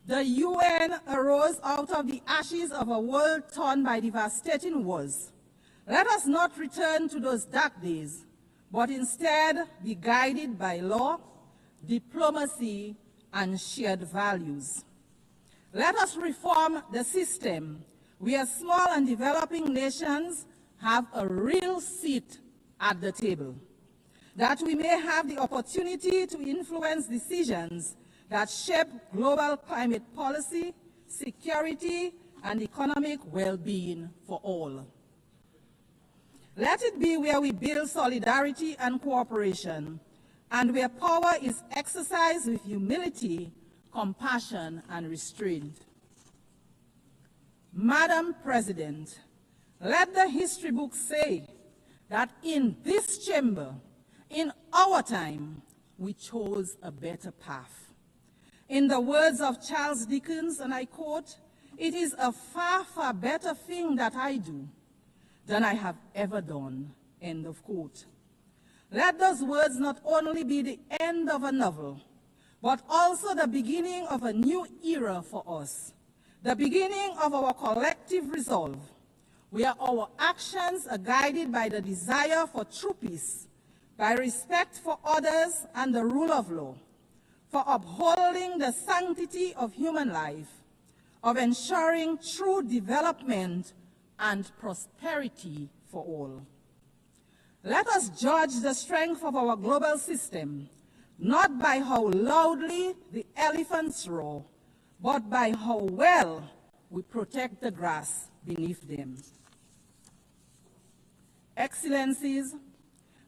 The UN arose out of the ashes of a world torn by devastating wars. Let us not return to those dark days, but instead be guided by law, diplomacy, and shared values. Let us reform the system where small and developing nations have a real seat at the table, that we may have the opportunity to influence decisions that shape global climate policy, security, and economic well-being for all. Let it be where we build solidarity and cooperation, and where power is exercised with humility, compassion, and restraint. Madam President, let the history books say that in this chamber, in our time, we chose a better path. In the words of Charles Dickens, and I quote, "It is a far, far better thing that I do than I have ever done," end of quote. Let those words not only be the end of a novel, but also the beginning of a new era for us, the beginning of our collective resolve, where our actions are guided by the desire for true peace, by respect for others and the rule of law, for upholding the sanctity of human life, of ensuring true development and prosperity for all. Let us judge the strength of our global system, not by how loudly the elephants roar, but by how well we protect the grass beneath them. Excellencies,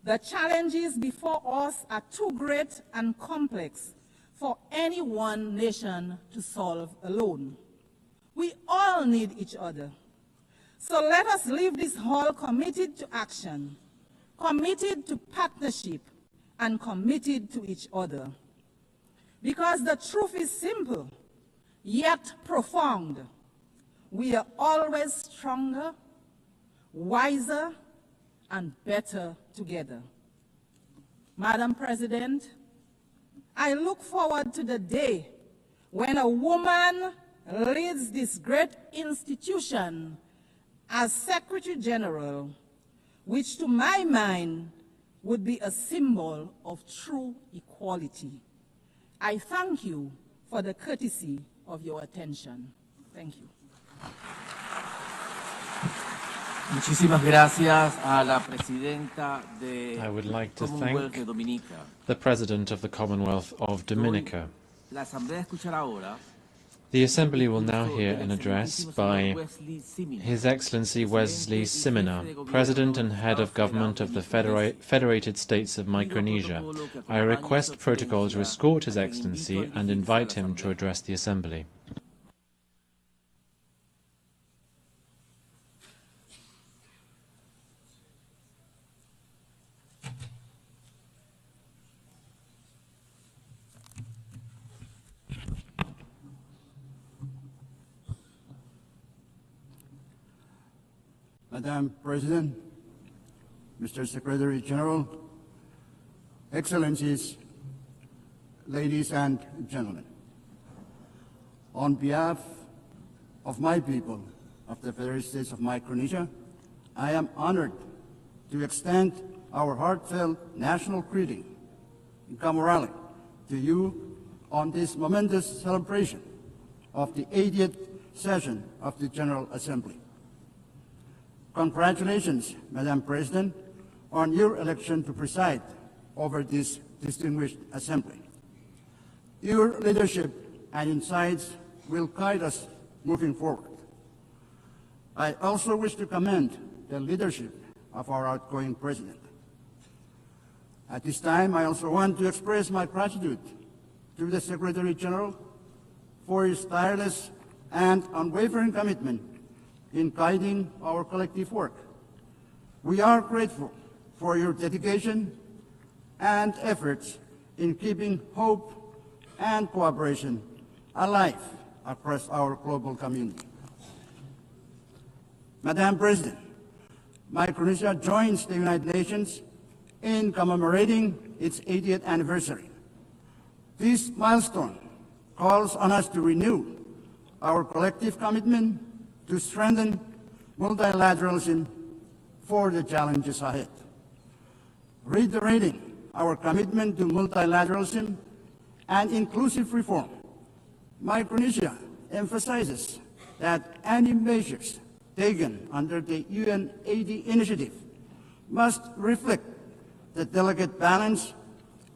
the challenges before us are too great and complex for any one nation to solve alone. We all need each other. So let us leave this hall committed to action, committed to partnership, and committed to each other. Because the truth is simple, yet profound. We are always stronger, wiser, and better together. Madam President, I look forward to the day when a woman leads this great institution as Secretary General, which to my mind would be a symbol of true equality. I thank you for the courtesy of your attention. Thank you. Muchísimas gracias a la presidenta de I would like to Commonwealth thank de Dominica. the President of the Commonwealth of Dominica. La Asamblea escuchará ahora The Assembly will now hear an address by His Excellency Wesley Simina, President and Head of Government of the Federated States of Micronesia. I request protocol to escort His Excellency and invite him to address the Assembly. Madam President, Mr. Secretary General, Excellencies, ladies and gentlemen, on behalf of my people of the Federated States of Micronesia, I am honored to extend our heartfelt national greeting in Kamorale to you on this momentous celebration of the 80th session of the General Assembly. Congratulations, Madam President, on your election to preside over this distinguished assembly. Your leadership and insights will guide us moving forward. I also wish to commend the leadership of our outgoing president. At this time, I also want to express my gratitude to the Secretary General for his tireless and unwavering commitment in guiding our collective work. We are grateful for your dedication and efforts in keeping hope and cooperation alive across our global community. Madam President, Micronesia joins the United Nations in commemorating its 80th anniversary. This milestone calls on us to renew our collective commitment to strengthen multilateralism for the challenges ahead. Reiterating our commitment to multilateralism and inclusive reform, Micronesia emphasizes that any measures taken under the UNTV initiative must reflect the delicate balance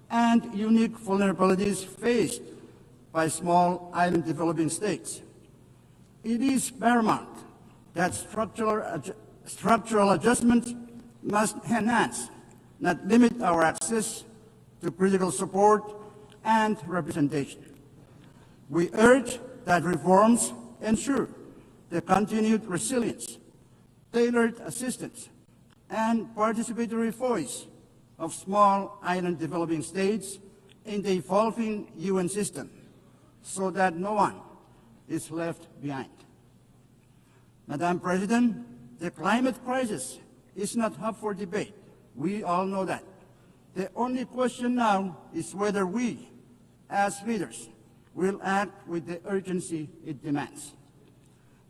and unique vulnerabilities faced by small island developing states. It is paramount that structural adjustments must enhance, not limit our access to critical support and representation. We urge that reforms ensure the continued resilience, tailored assistance, and participatory voice of small island developing states in the evolving UN system, so that no one is left behind. Madam President, the climate crisis is not up for debate. We all know that. The only question now is whether we, as leaders, will act with the urgency it demands.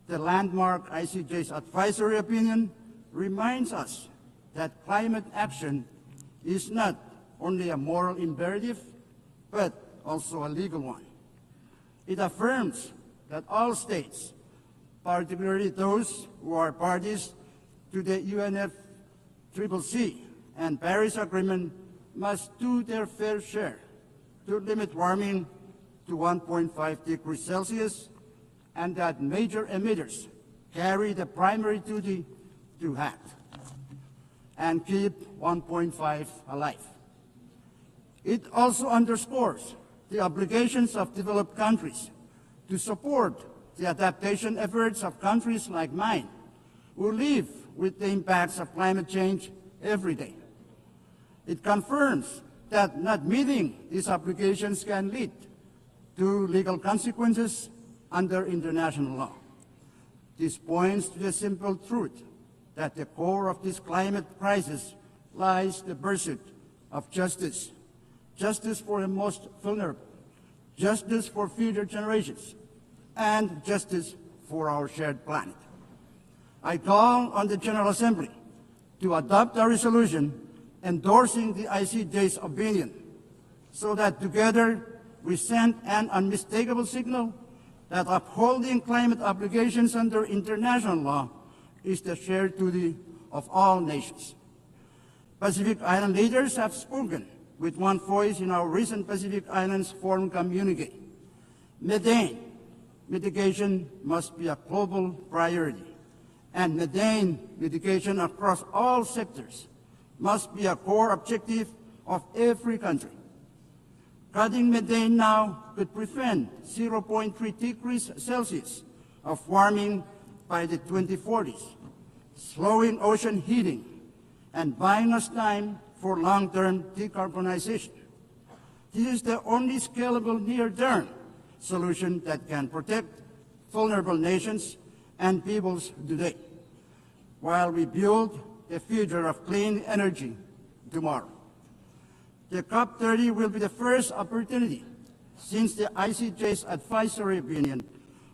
The landmark ICJ's advisory opinion reminds us that climate action is not only a moral imperative, but also a legal one. It affirms that all states, particularly those who are parties to the UNFCCC and Paris Agreement, must do their fair share to limit warming to 1.5 degrees Celsius, and that major emitters carry the primary duty to act and keep 1.5 alive. It also underscores the obligations of developed countries to support the adaptation efforts of countries like mine, who live with the impacts of climate change every day. It confirms that not meeting these obligations can lead to legal consequences under international law. This points to the simple truth that the core of this climate crisis lies the pursuit of justice. Justice for the most vulnerable, justice for future generations, and justice for our shared planet. I call on the General Assembly to adopt a resolution endorsing the ICJ's opinion, so that together we send an unmistakable signal that upholding climate obligations under international law is the shared duty of all nations. Pacific Island leaders have spoken with one voice in our recent Pacific Islands Forum communique. Methane mitigation must be a global priority, and methane mitigation across all sectors must be a core objective of every country. Cutting methane now could prevent 0.3 degrees Celsius of warming by the 2040s, slowing ocean heating and buying us time for long-term decarbonization. This is the only scalable near-term solution that can protect vulnerable nations and peoples today, while we build the future of clean energy tomorrow. The COP30 will be the first opportunity since the ICJ's advisory opinion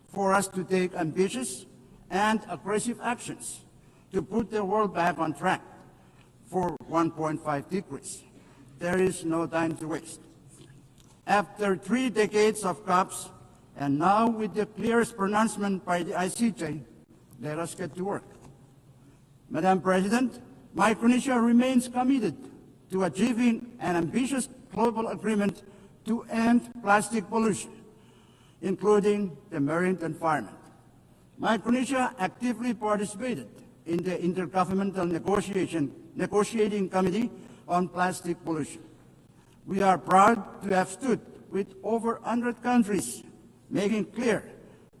for us to take ambitious and aggressive actions to put the world back on track for 1.5 degrees. There is no time to waste. After 3 decades of COPs, and now with the clearest pronouncement by the ICJ, let us get to work. Madam President, Micronesia remains committed to achieving an ambitious global agreement to end plastic pollution, including the marine environment. Micronesia actively participated in the Intergovernmental Negotiating Committee on Plastic Pollution. We are proud to have stood with over 100 countries, making clear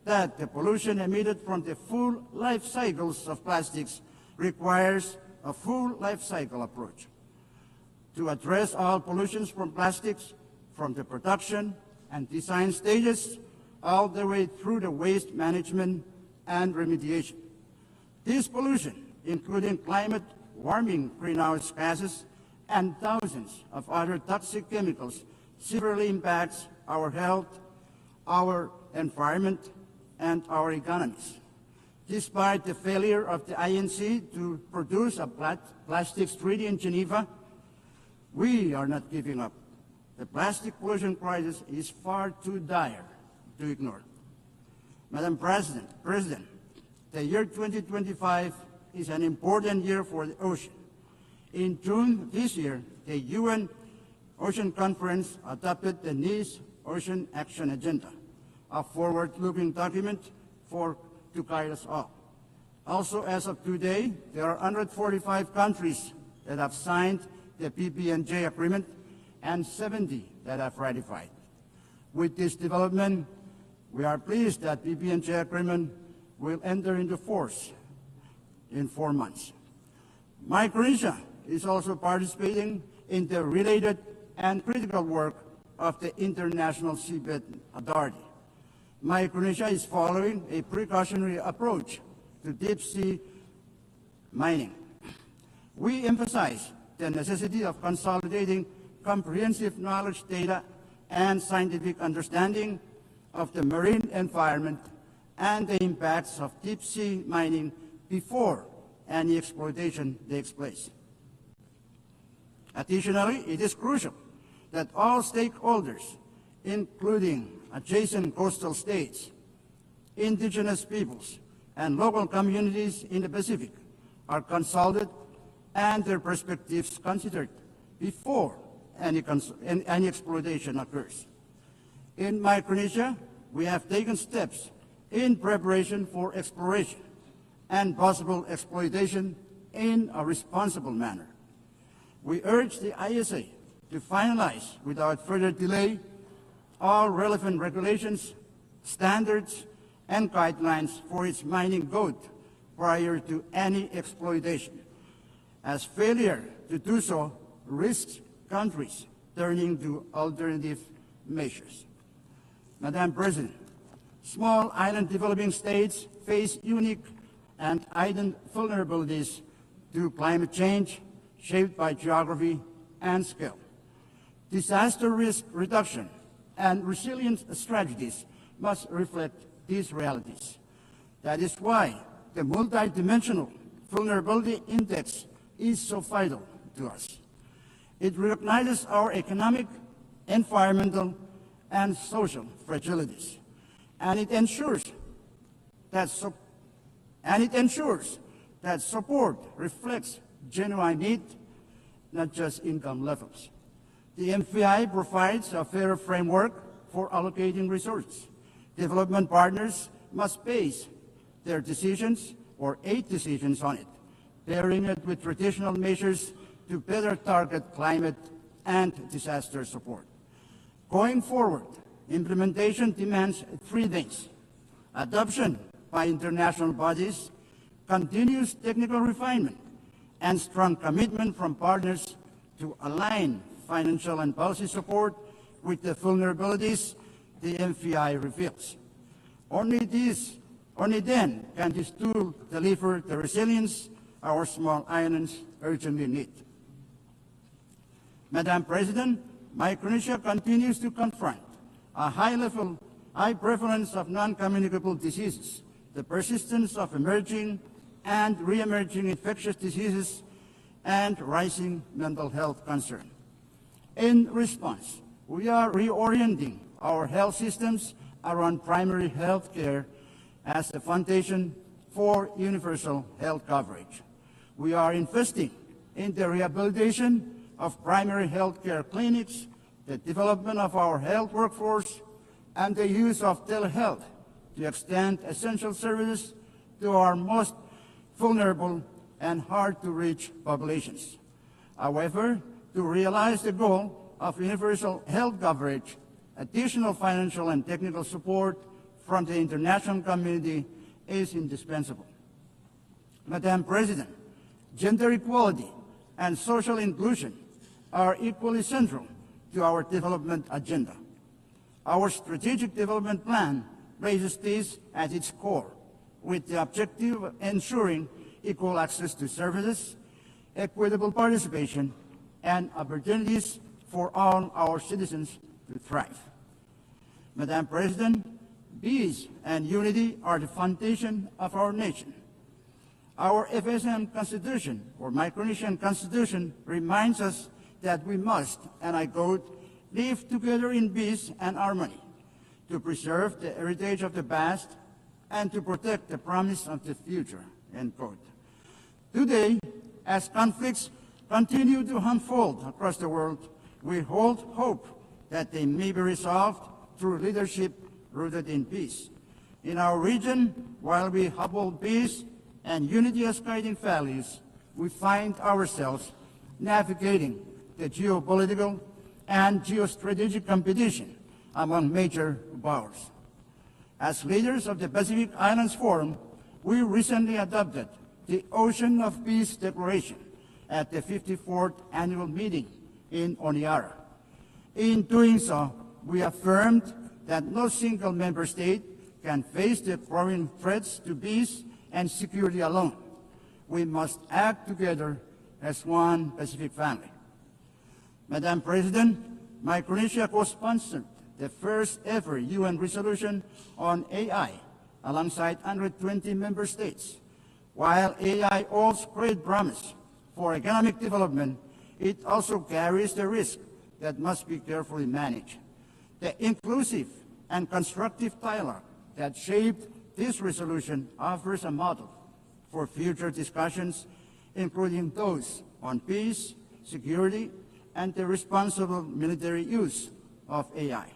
that the pollution emitted from the full life cycles of plastics requires a full life cycle approach to address all pollutions from plastics, from the production and design stages all the way through the waste management and remediation. This pollution, including climate warming greenhouse gases and thousands of other toxic chemicals, severely impacts our health, our environment, and our economies. Despite the failure of the INC to produce a plastics treaty in Geneva, we are not giving up. The plastic pollution crisis is far too dire to ignore. Madam President, the year 2025 is an important year for the ocean. In June this year, the UN Ocean Conference adopted the Nice Ocean Action Agenda, a forward-looking document to guide us all. Also, as of today, there are 145 countries that have signed the PB&J agreement and 70 that have ratified. With this development, we are pleased that PB&J agreement will enter into force in 4 months. Micronesia is also participating in the related and critical work of the International Seabed Authority. Micronesia is following a precautionary approach to deep-sea mining. We emphasize the necessity of consolidating comprehensive knowledge, data, and scientific understanding of the marine environment and the impacts of deep-sea mining before any exploitation takes place. Additionally, it is crucial that all stakeholders, including adjacent coastal states, indigenous peoples, and local communities in the Pacific, are consulted and their perspectives considered before any exploitation occurs. In Micronesia, we have taken steps in preparation for exploration and possible exploitation in a responsible manner. We urge the ISA to finalize without further delay all relevant regulations, standards, and guidelines for its mining code prior to any exploitation, as failure to do so risks countries turning to alternative measures. Madam President, small island developing states face unique and heightened vulnerabilities to climate change shaped by geography and scale. Disaster risk reduction and resilience strategies must reflect these realities. That is why the multidimensional vulnerability index is so vital to us. It recognizes our economic, environmental, and social fragilities, and it ensures that support reflects genuine need, not just income levels. The MFI provides a fair framework for allocating resources. Development partners must base their decisions or aid decisions on it, pairing it with traditional measures to better target climate and disaster support. Going forward, implementation demands three things: adoption by international bodies, continuous technical refinement, and strong commitment from partners to align financial and policy support with the vulnerabilities the MFI reveals. Only then can this tool deliver the resilience our small islands urgently need. Madam President, Micronesia continues to confront a high prevalence of non-communicable diseases, the persistence of emerging and re-emerging infectious diseases, and rising mental health concern. In response, we are reorienting our health systems around primary health care as the foundation for universal health coverage. We are investing in the rehabilitation of primary health care clinics, the development of our health workforce, and the use of telehealth to extend essential services to our most vulnerable and hard-to-reach populations. However, to realize the goal of universal health coverage, additional financial and technical support from the international community is indispensable. Madam President, gender equality and social inclusion are equally central to our development agenda. Our strategic development plan places this at its core, with the objective of ensuring equal access to services, equitable participation, and opportunities for all our citizens to thrive. Madam President, peace and unity are the foundation of our nation. Our FSM Constitution, or Micronesian Constitution, reminds us that we must, and I quote, live together in peace and harmony, to preserve the heritage of the past and to protect the promise of the future, end quote. Today, as conflicts continue to unfold across the world, we hold hope that they may be resolved through leadership rooted in peace. In our region, while we uphold peace and unity as guiding values, we find ourselves navigating the geopolitical and geostrategic competition among major powers. As leaders of the Pacific Islands Forum, we recently adopted the Ocean of Peace Declaration at the 54th annual meeting in Honiara. In doing so, we affirmed that no single member state can face the growing threats to peace and security alone. We must act together as one Pacific family. Madam President, Micronesia co-sponsored the first ever UN resolution on AI alongside 120 member states. While AI holds great promise for economic development, it also carries the risk that must be carefully managed. The inclusive and constructive dialogue that shaped this resolution offers a model for future discussions, including those on peace, security, and the responsible military use of AI.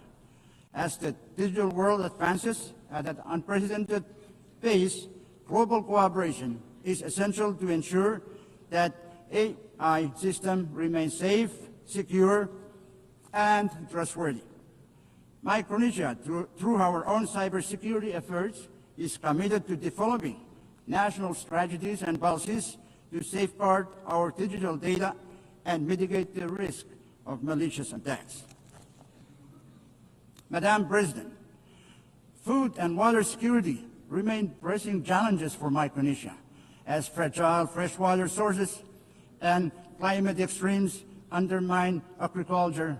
As the digital world advances at an unprecedented pace, global cooperation is essential to ensure that AI systems remain safe, secure, and trustworthy. Micronesia, through our own cybersecurity efforts, is committed to developing national strategies and policies to safeguard our digital data and mitigate the risk of malicious attacks. Madam President, food and water security remain pressing challenges for Micronesia, as fragile freshwater sources and climate extremes undermine agriculture,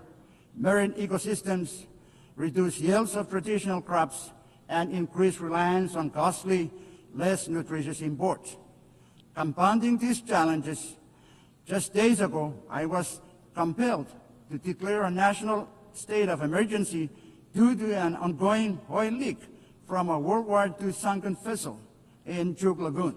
marine ecosystems, reduce yields of traditional crops, and increase reliance on costly, less nutritious imports. Compounding these challenges, just days ago, I was compelled to declare a national state of emergency due to an ongoing oil leak from a World War II sunken vessel in Chuk Lagoon.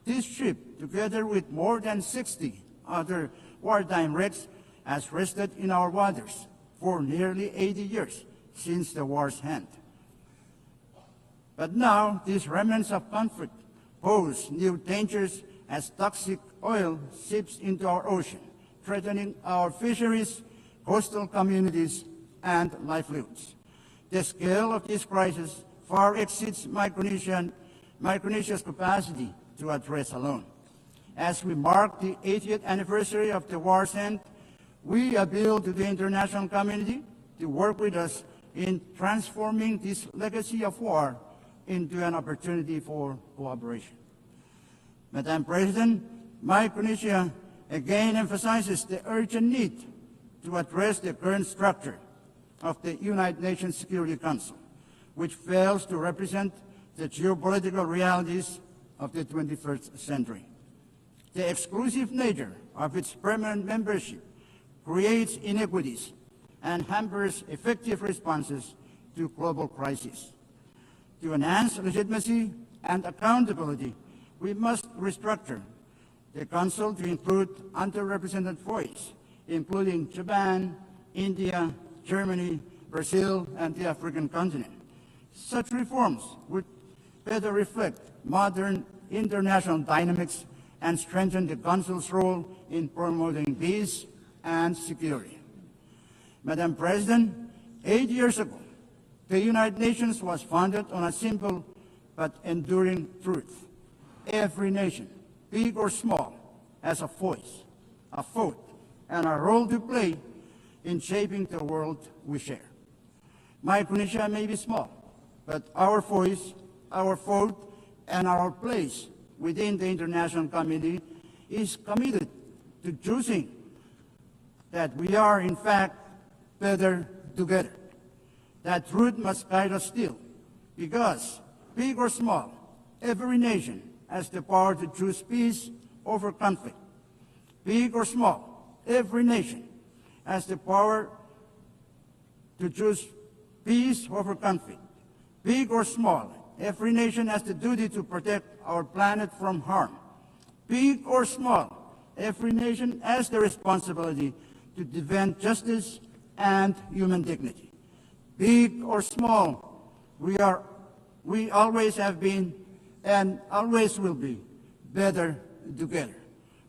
This ship, together with more than 60 other wartime wrecks, has rested in our waters for nearly 80 years since the war's end. But now, these remnants of conflict pose new dangers as toxic oil seeps into our ocean, threatening our fisheries, coastal communities, and livelihoods. The scale of this crisis far exceeds Micronesia's capacity to address alone. As we mark the 80th anniversary of the war's end, we appeal to the international community to work with us in transforming this legacy of war into an opportunity for cooperation. Madam President, Micronesia again emphasizes the urgent need to address the current structure of the United Nations Security Council, which fails to represent the geopolitical realities of the 21st century. The exclusive nature of its permanent membership creates inequities and hampers effective responses to global crises. To enhance legitimacy and accountability, we must restructure the Council to include underrepresented voices, including Japan, India, Germany, Brazil, and the African continent. Such reforms would better reflect modern international dynamics and strengthen the Council's role in promoting peace and security. Madam President, 8 years ago, the United Nations was founded on a simple but enduring truth. Every nation, big or small, has a voice, a vote, and a role to play in shaping the world we share. Micronesia may be small, but our voice, our vote, and our place within the international community is committed to choosing that we are, in fact, better together. That truth must guide us still, because, big or small, every nation has the power to choose peace over conflict. Big or small, every nation has the power to choose peace over conflict. Big or small, every nation has the duty to protect our planet from harm. Big or small, every nation has the responsibility to defend justice and human dignity. Big or small, we always have been and always will be better together.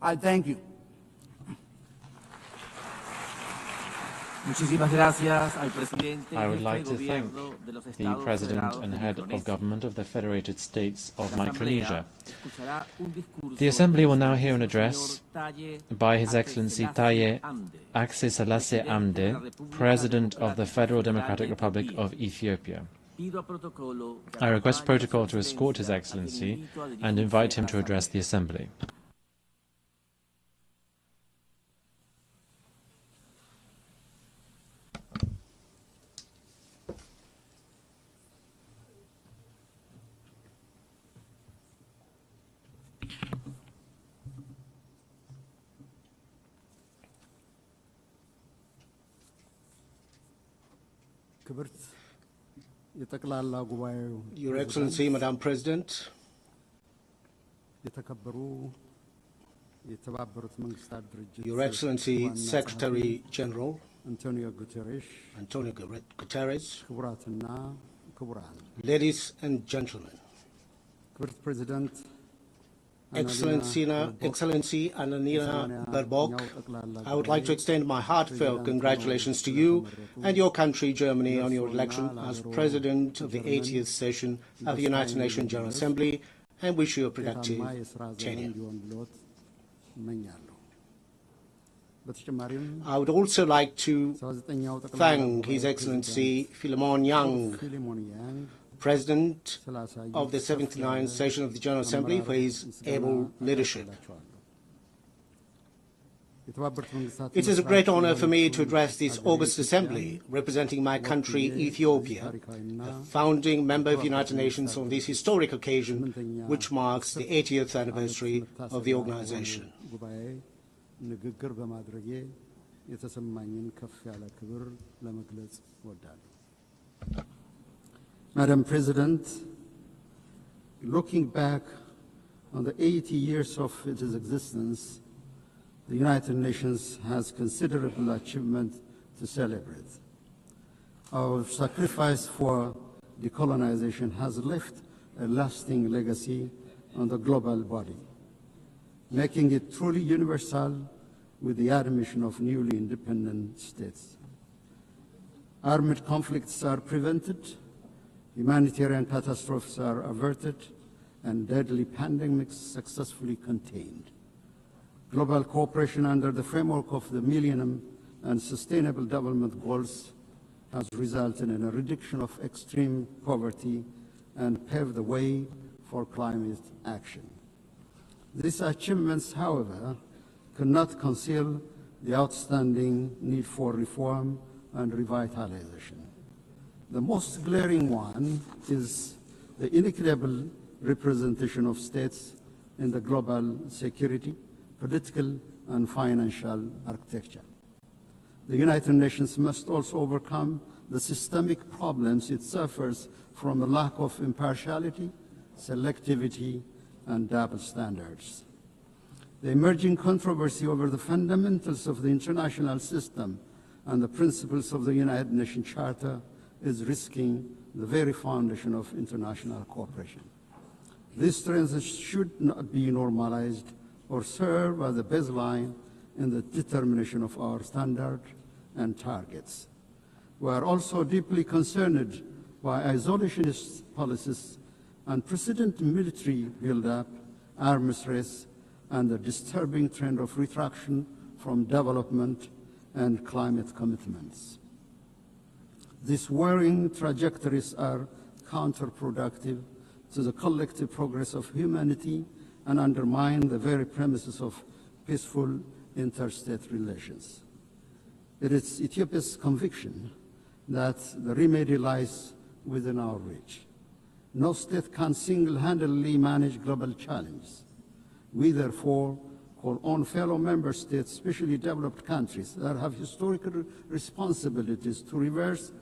I thank you. I would like to thank the President and Head of Government of the Federated States of Micronesia. The Assembly will now hear an address by His Excellency Taye Atse Selassie Amde, President of the Federal Democratic Republic of Ethiopia. I request protocol to escort His Excellency and invite him to address the Assembly. Your Excellency, Madam President, Your Excellency, Secretary General Antonio Guterres, ladies and gentlemen, Excellency Annalena Baerbock, I would like to extend my heartfelt congratulations to you and your country, Germany, on your election as President of the 80th session of the United Nations General Assembly, and wish you a productive tenure. I would also like to thank His Excellency Philemon Yang, President of the 79th session of the General Assembly, for his able leadership. It is a great honor for me to address this August Assembly, representing my country, Ethiopia, a founding member of the United Nations on this historic occasion, which marks the 80th anniversary of the organization. Madam President, looking back on the 80 years of its existence, the United Nations has considerable achievement to celebrate. Our sacrifice for decolonization has left a lasting legacy on the global body, making it truly universal with the admission of newly independent states. Armed conflicts are prevented, humanitarian catastrophes are averted, and deadly pandemics successfully contained. Global cooperation under the framework of the Millennium and Sustainable Development Goals has resulted in a reduction of extreme poverty and paved the way for climate action. These achievements, however, cannot conceal the outstanding need for reform and revitalization. The most glaring one is the inequitable representation of states in the global security, political, and financial architecture. The United Nations must also overcome the systemic problems it suffers from a lack of impartiality, selectivity, and double standards. The emerging controversy over the fundamentals of the international system and the principles of the United Nations Charter is risking the very foundation of international cooperation. These trends should not be normalized or serve as a baseline in the determination of our standards and targets. We are also deeply concerned by isolationist policies, unprecedented military buildup, arms race, and the disturbing trend of retraction from development and climate commitments. These worrying trajectories are counterproductive to the collective progress of humanity and undermine the very premises of peaceful interstate relations. It is Ethiopia's conviction that the remedy lies within our reach. No state can single-handedly manage global challenges. We therefore call on fellow member states, especially developed countries that have historical responsibilities, to reverse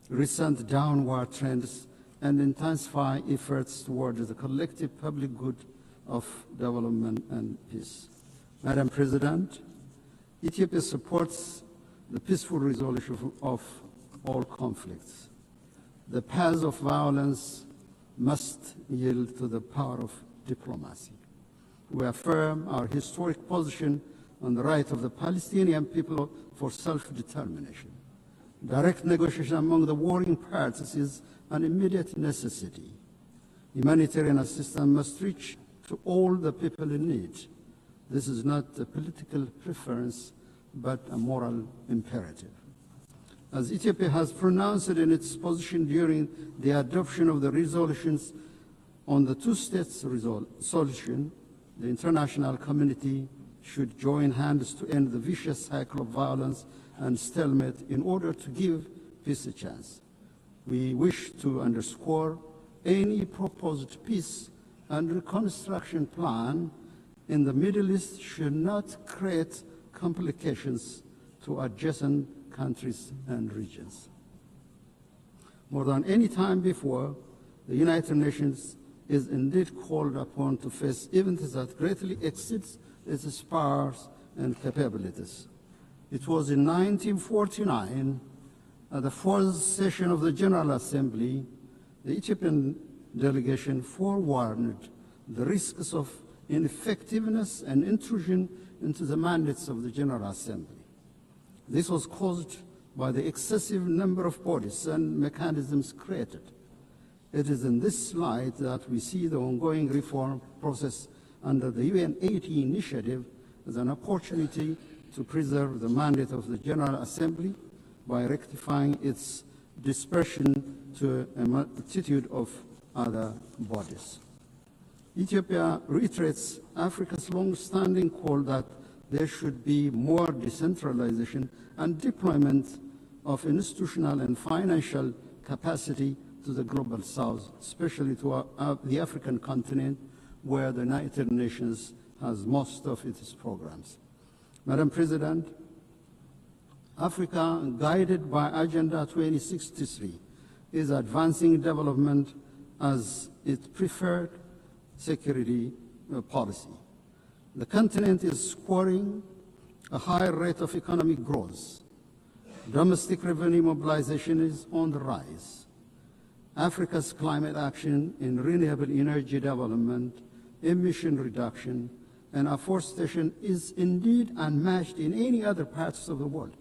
recent downward trends and intensify efforts towards the collective public good of development and peace. Madam President, Ethiopia supports the peaceful resolution of all conflicts. The path of violence must yield to the power of diplomacy. We affirm our historic position on the right of the Palestinian people for self-determination. Direct negotiation among the warring parties is an immediate necessity. Humanitarian assistance must reach to all the people in need. This is not a political preference, but a moral imperative. As Ethiopia has pronounced in its position during the adoption of the resolutions on the two-state solution, the international community should join hands to end the vicious cycle of violence and stalemate in order to give peace a chance. We wish to underscore any proposed peace and reconstruction plan in the Middle East should not create complications to adjacent countries and regions. More than any time before, the United Nations is indeed called upon to face events that greatly exceeds its powers and capabilities. It was in 1949, at the fourth session of the General Assembly, the Ethiopian delegation forewarned the risks of ineffectiveness and intrusion into the mandates of the General Assembly. This was caused by the excessive number of bodies and mechanisms created. It is in this light that we see the ongoing reform process under the UNTV initiative as an opportunity to preserve the mandate of the General Assembly by rectifying its dispersion to a multitude of other bodies. Ethiopia reiterates Africa's long-standing call that there should be more decentralization and deployment of institutional and financial capacity to the global south, especially to the African continent, where the United Nations has most of its programs. Madam President, Africa, guided by Agenda 2063, is advancing development as its preferred security policy. The continent is scoring a higher rate of economic growth. Domestic revenue mobilization is on the rise. Africa's climate action in renewable energy development, emission reduction, and afforestation is indeed unmatched in any other parts of the world.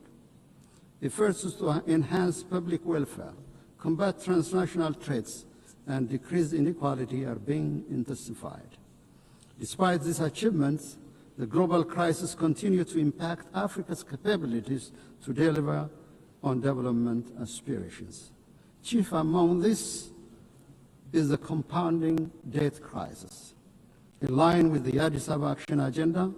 Efforts to enhance public welfare, combat transnational threats, and decrease inequality are being intensified. Despite these achievements, the global crisis continues to impact Africa's capabilities to deliver on development aspirations. Chief among this is the compounding debt crisis. In line with the Addis Ababa Action Agenda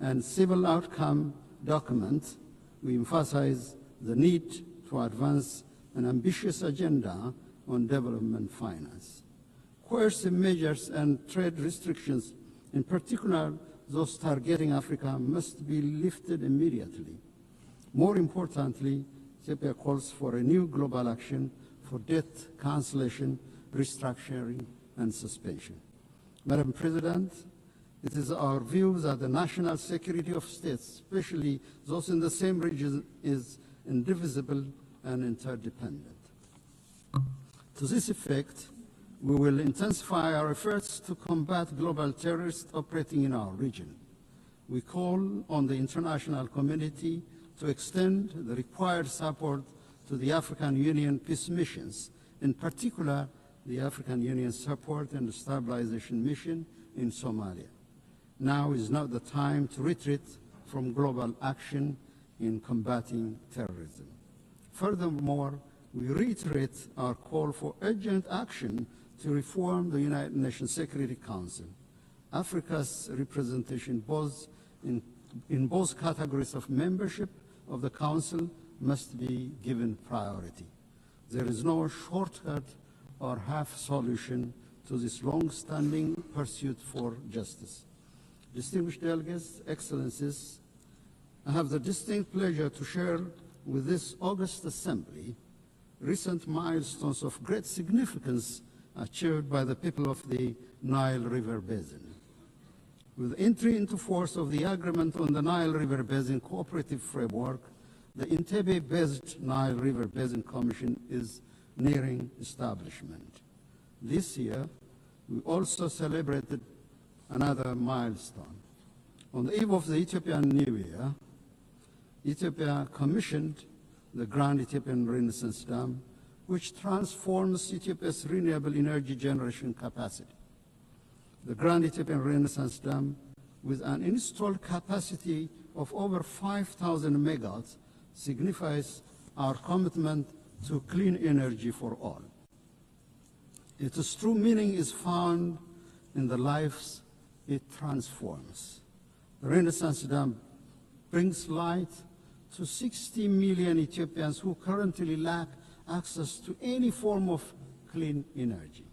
and Civil Outcome document, we emphasize the need to advance an ambitious agenda on development finance. Coercive measures and trade restrictions, in particular those targeting Africa, must be lifted immediately. More importantly, Ethiopia calls for a new global action for debt cancellation, restructuring, and suspension. Madam President, it is our view that the national security of states, especially those in the same region, is indivisible and interdependent. To this effect, we will intensify our efforts to combat global terrorists operating in our region. We call on the international community to extend the required support to the African Union peace missions, in particular the African Union Support and Stabilization Mission in Somalia. Now is not the time to retreat from global action in combating terrorism. Furthermore, we reiterate our call for urgent action to reform the United Nations Security Council. Africa's representation in both categories of membership of the Council must be given priority. There is no shortcut or half solution to this long-standing pursuit for justice. Distinguished delegates, excellencies, I have the distinct pleasure to share with this august assembly recent milestones of great significance achieved by the people of the Nile River Basin. With entry into force of the Agreement on the Nile River Basin Cooperative Framework, the Entebbe-based Nile River Basin Commission is nearing establishment. This year, we also celebrated another milestone. On the eve of the Ethiopian New Year, Ethiopia commissioned the Grand Ethiopian Renaissance Dam, which transforms Ethiopia's renewable energy generation capacity. The Grand Ethiopian Renaissance Dam, with an installed capacity of over 5,000 megawatts, signifies our commitment to clean energy for all. Its true meaning is found in the lives it transforms. The Renaissance Dam brings light to 60 million Ethiopians who currently lack access to any form of clean energy.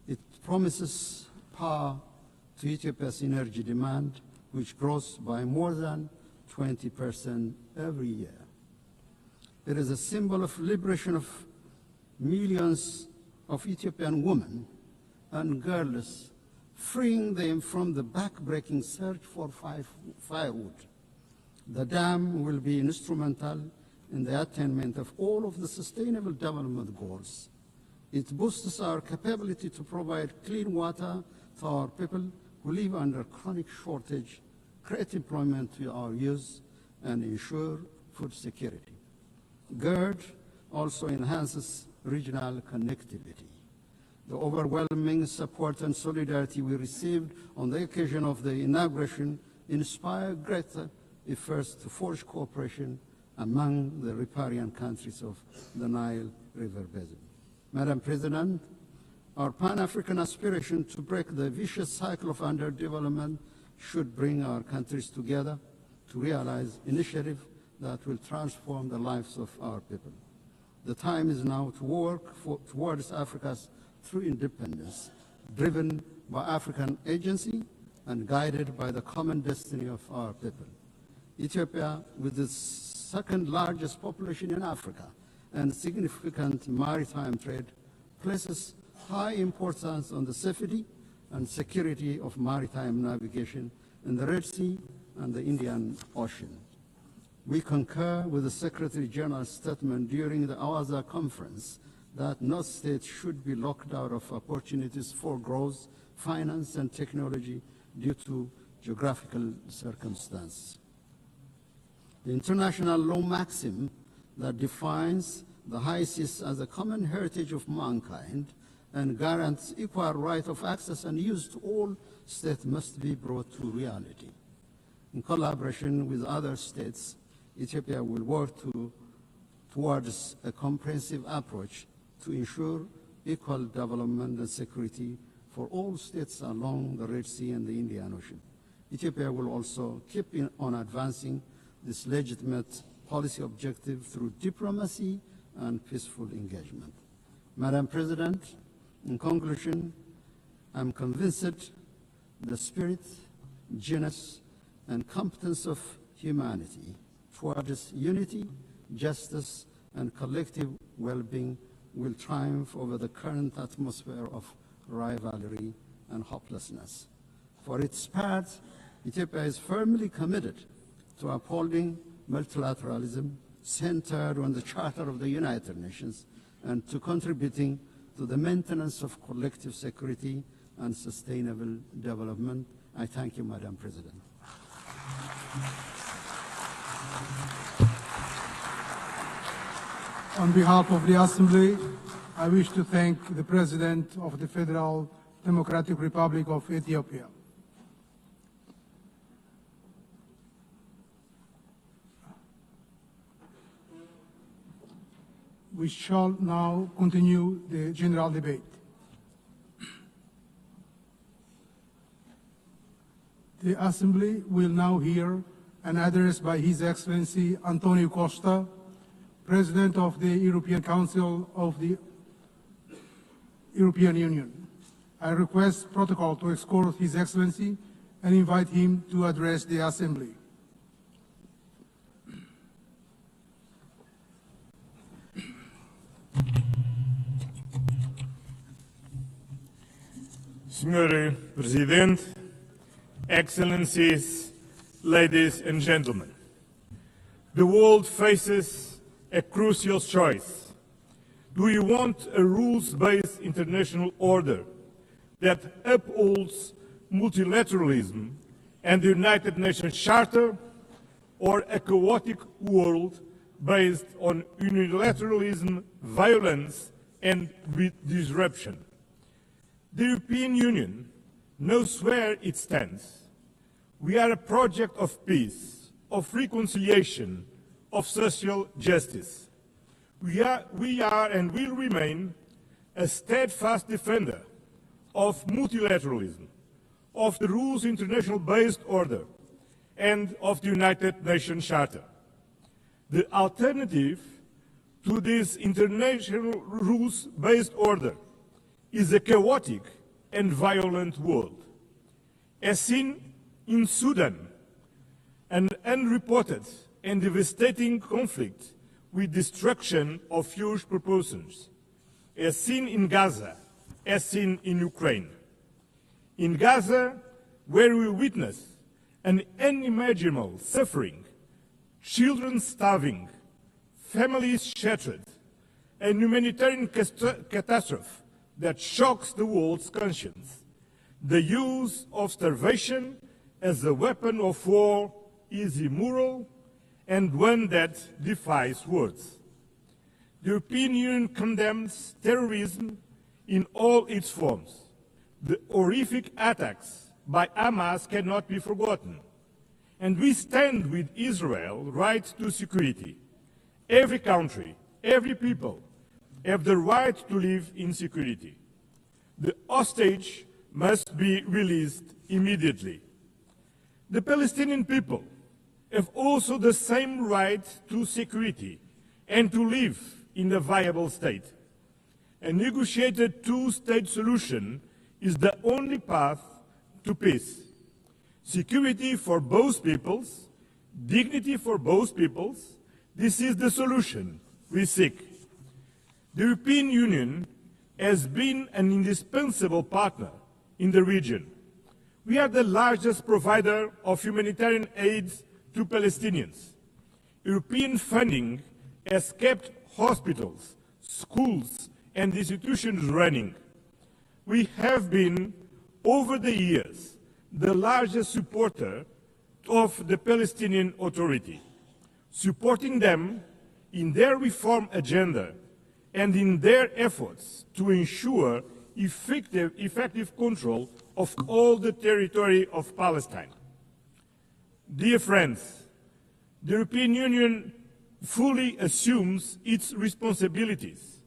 It promises power to Ethiopia's energy demand, which grows by more than 20% every year. It is a symbol of liberation of millions of Ethiopian women and girls, freeing them from the back-breaking search for firewood. The dam will be instrumental in the attainment of all of the Sustainable Development Goals. It boosts our capability to provide clean water to our people who live under chronic shortage, create employment to our youth, and ensure food security. GERD also enhances regional connectivity. The overwhelming support and solidarity we received on the occasion of the inauguration inspired greater efforts to forge cooperation among the riparian countries of the Nile River Basin. Madam President, our Pan-African aspiration to break the vicious cycle of underdevelopment should bring our countries together to realize initiatives that will transform the lives of our people. The time is now to work towards Africa's true independence, driven by African agency and guided by the common destiny of our people. Ethiopia, with its second largest population in Africa and significant maritime trade, places high importance on the safety and security of maritime navigation in the Red Sea and the Indian Ocean. We concur with the Secretary General's statement during the Awaza conference that no state should be locked out of opportunities for growth, finance, and technology due to geographical circumstances. The international law maxim that defines the high seas as a common heritage of mankind and guarantees equal right of access and use to all states must be brought to reality. In collaboration with other states, Ethiopia will work towards a comprehensive approach to ensure equal development and security for all states along the Red Sea and the Indian Ocean. Ethiopia will also keep on advancing this legitimate policy objective through diplomacy and peaceful engagement. Madam President, in conclusion, I'm convinced the spirit, genius, and competence of humanity towards unity, justice, and collective well-being will triumph over the current atmosphere of rivalry and hopelessness. For its part, Ethiopia is firmly committed to upholding multilateralism centered on the Charter of the United Nations and to contributing to the maintenance of collective security and sustainable development. I thank you, Madam President. On behalf of the Assembly, I wish to thank the President of the Federal Democratic Republic of Ethiopia. We shall now continue the general debate. The Assembly will now hear an address by His Excellency Antonio Costa, President of the European Council of the European Union. I request protocol to escort His Excellency and invite him to address the Assembly. Sr. President, Excellencies, ladies and gentlemen, the world faces a crucial choice. Do you want a rules-based international order that upholds multilateralism and the United Nations Charter, or a chaotic world based on unilateralism, violence, and disruption? The European Union knows where it stands. We are a project of peace, of reconciliation, of social justice. We are and will remain a steadfast defender of multilateralism, of the rules international-based order, and of the United Nations Charter. The alternative to this international rules-based order is a chaotic and violent world. As seen in Sudan, an unreported and devastating conflict with destruction of huge proportions, as seen in Gaza, as seen in Ukraine. In Gaza, where we witness an unimaginable suffering, children starving, families shattered, a humanitarian catastrophe that shocks the world's conscience. The use of starvation as a weapon of war is immoral and one that defies words. The European Union condemns terrorism in all its forms. The horrific attacks by Hamas cannot be forgotten. And we stand with Israel's right to security. Every country, every people have the right to live in security. The hostage must be released immediately. The Palestinian people have also the same right to security and to live in a viable state. A negotiated two-state solution is the only path to peace. Security for both peoples, dignity for both peoples, this is the solution we seek. The European Union has been an indispensable partner in the region. We are the largest provider of humanitarian aid to Palestinians. European funding has kept hospitals, schools, and institutions running. We have been, over the years, the largest supporter of the Palestinian Authority, supporting them in their reform agenda and in their efforts to ensure effective control of all the territory of Palestine. Dear friends, the European Union fully assumes its responsibilities,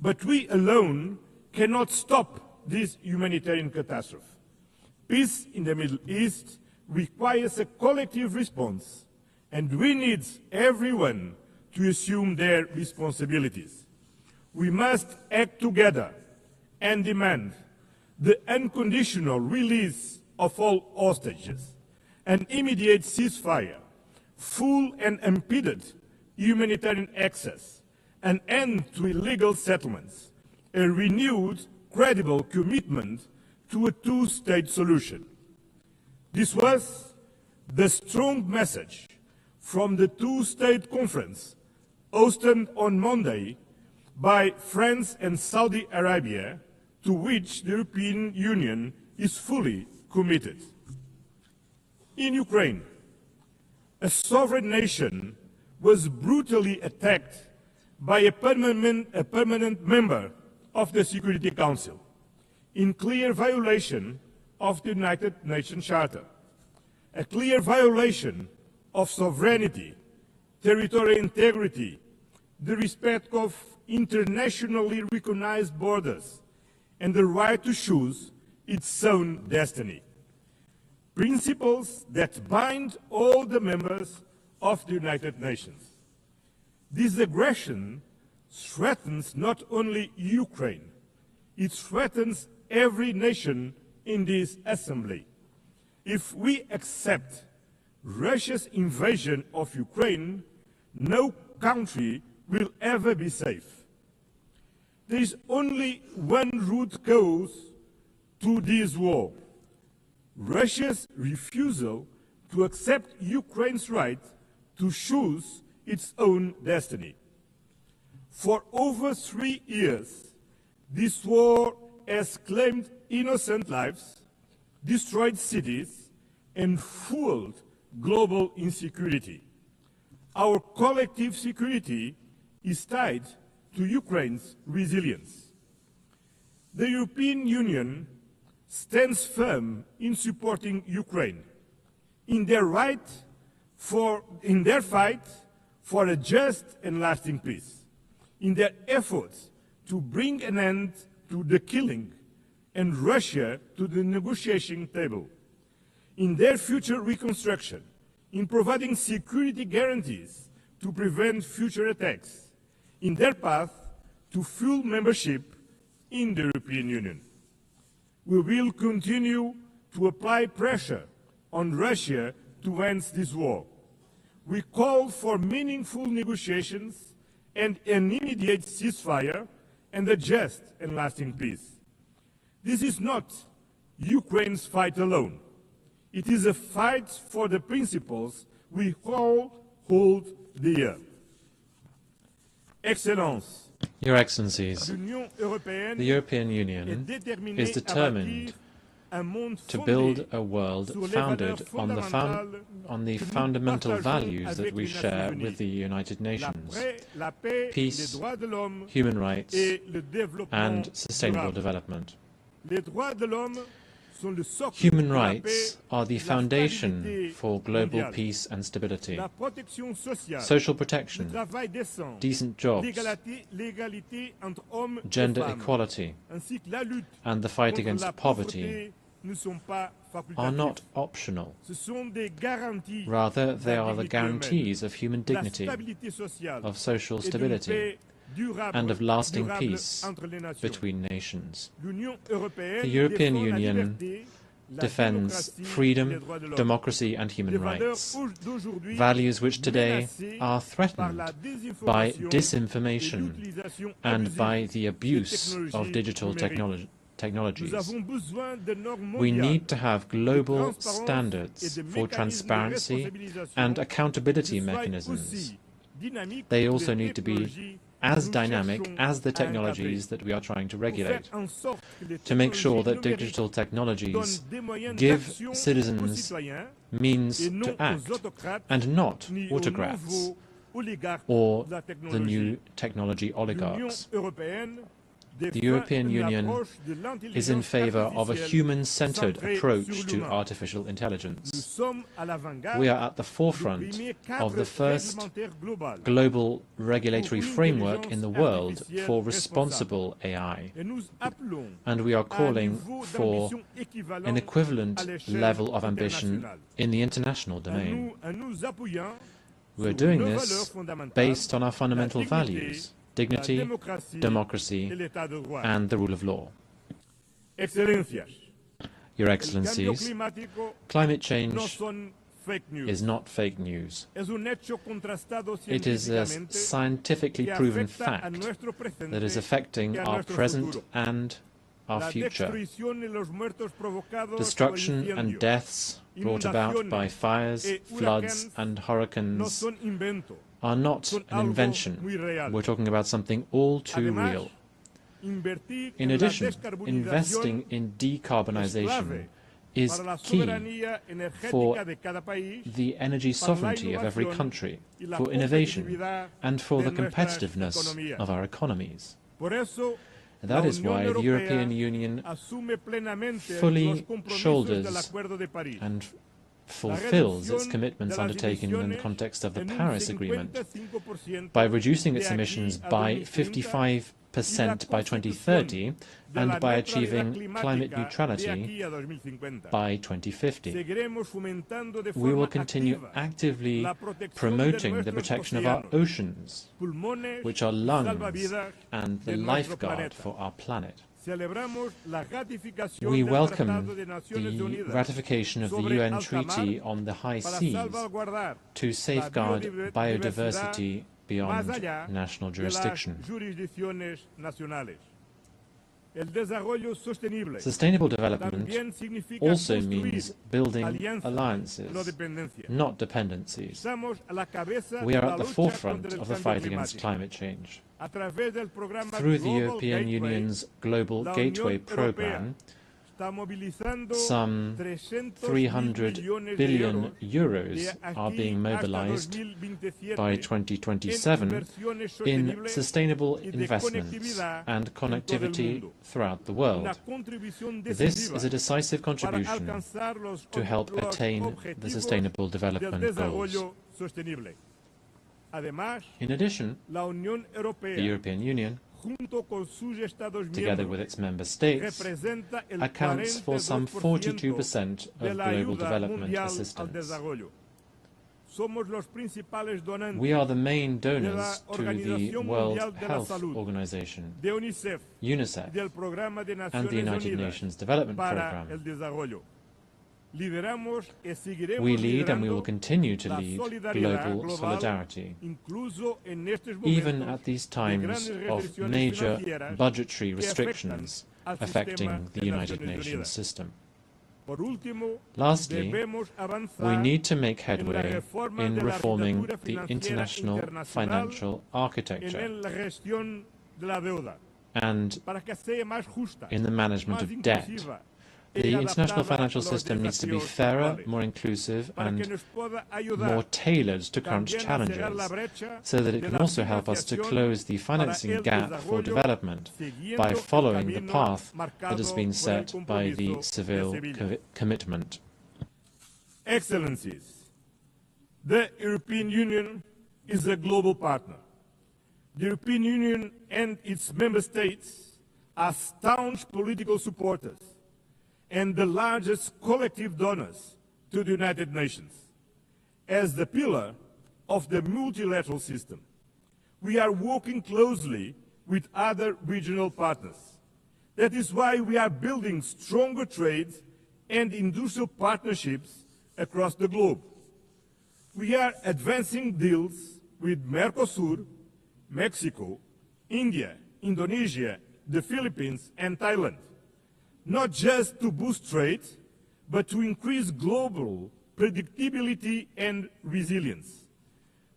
but we alone cannot stop this humanitarian catastrophe. Peace in the Middle East requires a collective response, and we need everyone to assume their responsibilities. We must act together and demand the unconditional release of all hostages, an immediate ceasefire, full and unimpeded humanitarian access, an end to illegal settlements, a renewed, credible commitment to a two-state solution. This was the strong message from the two-state conference hosted on Monday by France and Saudi Arabia, to which the European Union is fully committed. In Ukraine, a sovereign nation was brutally attacked by a permanent member of the Security Council, in clear violation of the United Nations Charter, a clear violation of sovereignty, territorial integrity, the respect of internationally recognized borders, and the right to choose its own destiny. Principles that bind all the members of the United Nations. This aggression threatens not only Ukraine, it threatens every nation in this assembly. If we accept Russia's invasion of Ukraine, no country will ever be safe. There is only one root cause to this war: Russia's refusal to accept Ukraine's right to choose its own destiny. For over 3 years, this war has claimed innocent lives, destroyed cities, and fueled global insecurity. Our collective security is tied to Ukraine's resilience. The European Union stands firm in supporting Ukraine in their fight for a just and lasting peace, in their efforts to bring an end to the killing and Russia to the negotiation table, in their future reconstruction, in providing security guarantees to prevent future attacks, in their path to full membership in the European Union. We will continue to apply pressure on Russia to end this war. We call for meaningful negotiations and an immediate ceasefire and a just and lasting peace. This is not Ukraine's fight alone. It is a fight for the principles we all hold dear. Excellence, Your Excellencies, the European Union is determined to build a world founded on the fundamental values that we share with the United Nations: peace, human rights, and sustainable development. Human rights are the foundation for global peace and stability. Social protection, decent jobs, gender equality, and the fight against poverty are not optional. Rather, they are the guarantees of human dignity, of social stability, and of lasting peace between nations. The European Union defends freedom, democracy, and human rights, values which today are threatened by disinformation and by the abuse of digital technologies. We need to have global standards for transparency and accountability mechanisms. They also need to be as dynamic as the technologies that we are trying to regulate, to make sure that digital technologies give citizens means to act, and not autocrats or the new technology oligarchs. The European Union is in favor of a human-centered approach to artificial intelligence. We are at the forefront of the first global regulatory framework in the world for responsible AI, and we are calling for an equivalent level of ambition in the international domain. We are doing this based on our fundamental values: dignity, democracy, and the rule of law. Your Excellencies, climate change is not fake news. It is a scientifically proven fact that is affecting our present and our future. Destruction and deaths brought about by fires, floods, and hurricanes are not an invention. We're talking about something all too real. In addition, investing in decarbonization is key for the energy sovereignty of every country, for innovation, and for the competitiveness of our economies. That is why the European Union fully shoulders and fulfills its commitments undertaken in the context of the Paris Agreement by reducing its emissions by 55% by 2030 and by achieving climate neutrality by 2050. We will continue actively promoting the protection of our oceans, which are lungs and the lifeguard for our planet. We welcome the ratification of the UN Treaty on the High Seas to safeguard biodiversity beyond national jurisdiction. Sustainable development also means building alliances, not dependencies. We are at the forefront of the fight against climate change. Through the European Union's Global Gateway Programme, some 300 billion euros are being mobilized by 2027 in sustainable investments and connectivity throughout the world. This is a decisive contribution to help attain the Sustainable Development Goals. In addition, the European Union, together with its member states, accounts for some 42% of global development assistance. We are the main donors to the World Health Organization, UNICEF, and the United Nations Development Programme. We lead and we will continue to lead global solidarity, even at these times of major budgetary restrictions affecting the United Nations system. Lastly, we need to make headway in reforming the international financial architecture and in the management of debt. The international financial system needs to be fairer, more inclusive, and more tailored to current challenges, so that it can also help us to close the financing gap for development by following the path that has been set by the Seville commitment. Excellencies, the European Union is a global partner. The European Union and its member states are staunch political supporters and the largest collective donors to the United Nations. As the pillar of the multilateral system, we are working closely with other regional partners. That is why we are building stronger trade and industrial partnerships across the globe. We are advancing deals with Mercosur, Mexico, India, Indonesia, the Philippines, and Thailand. not just to boost trade, but to increase global predictability and resilience.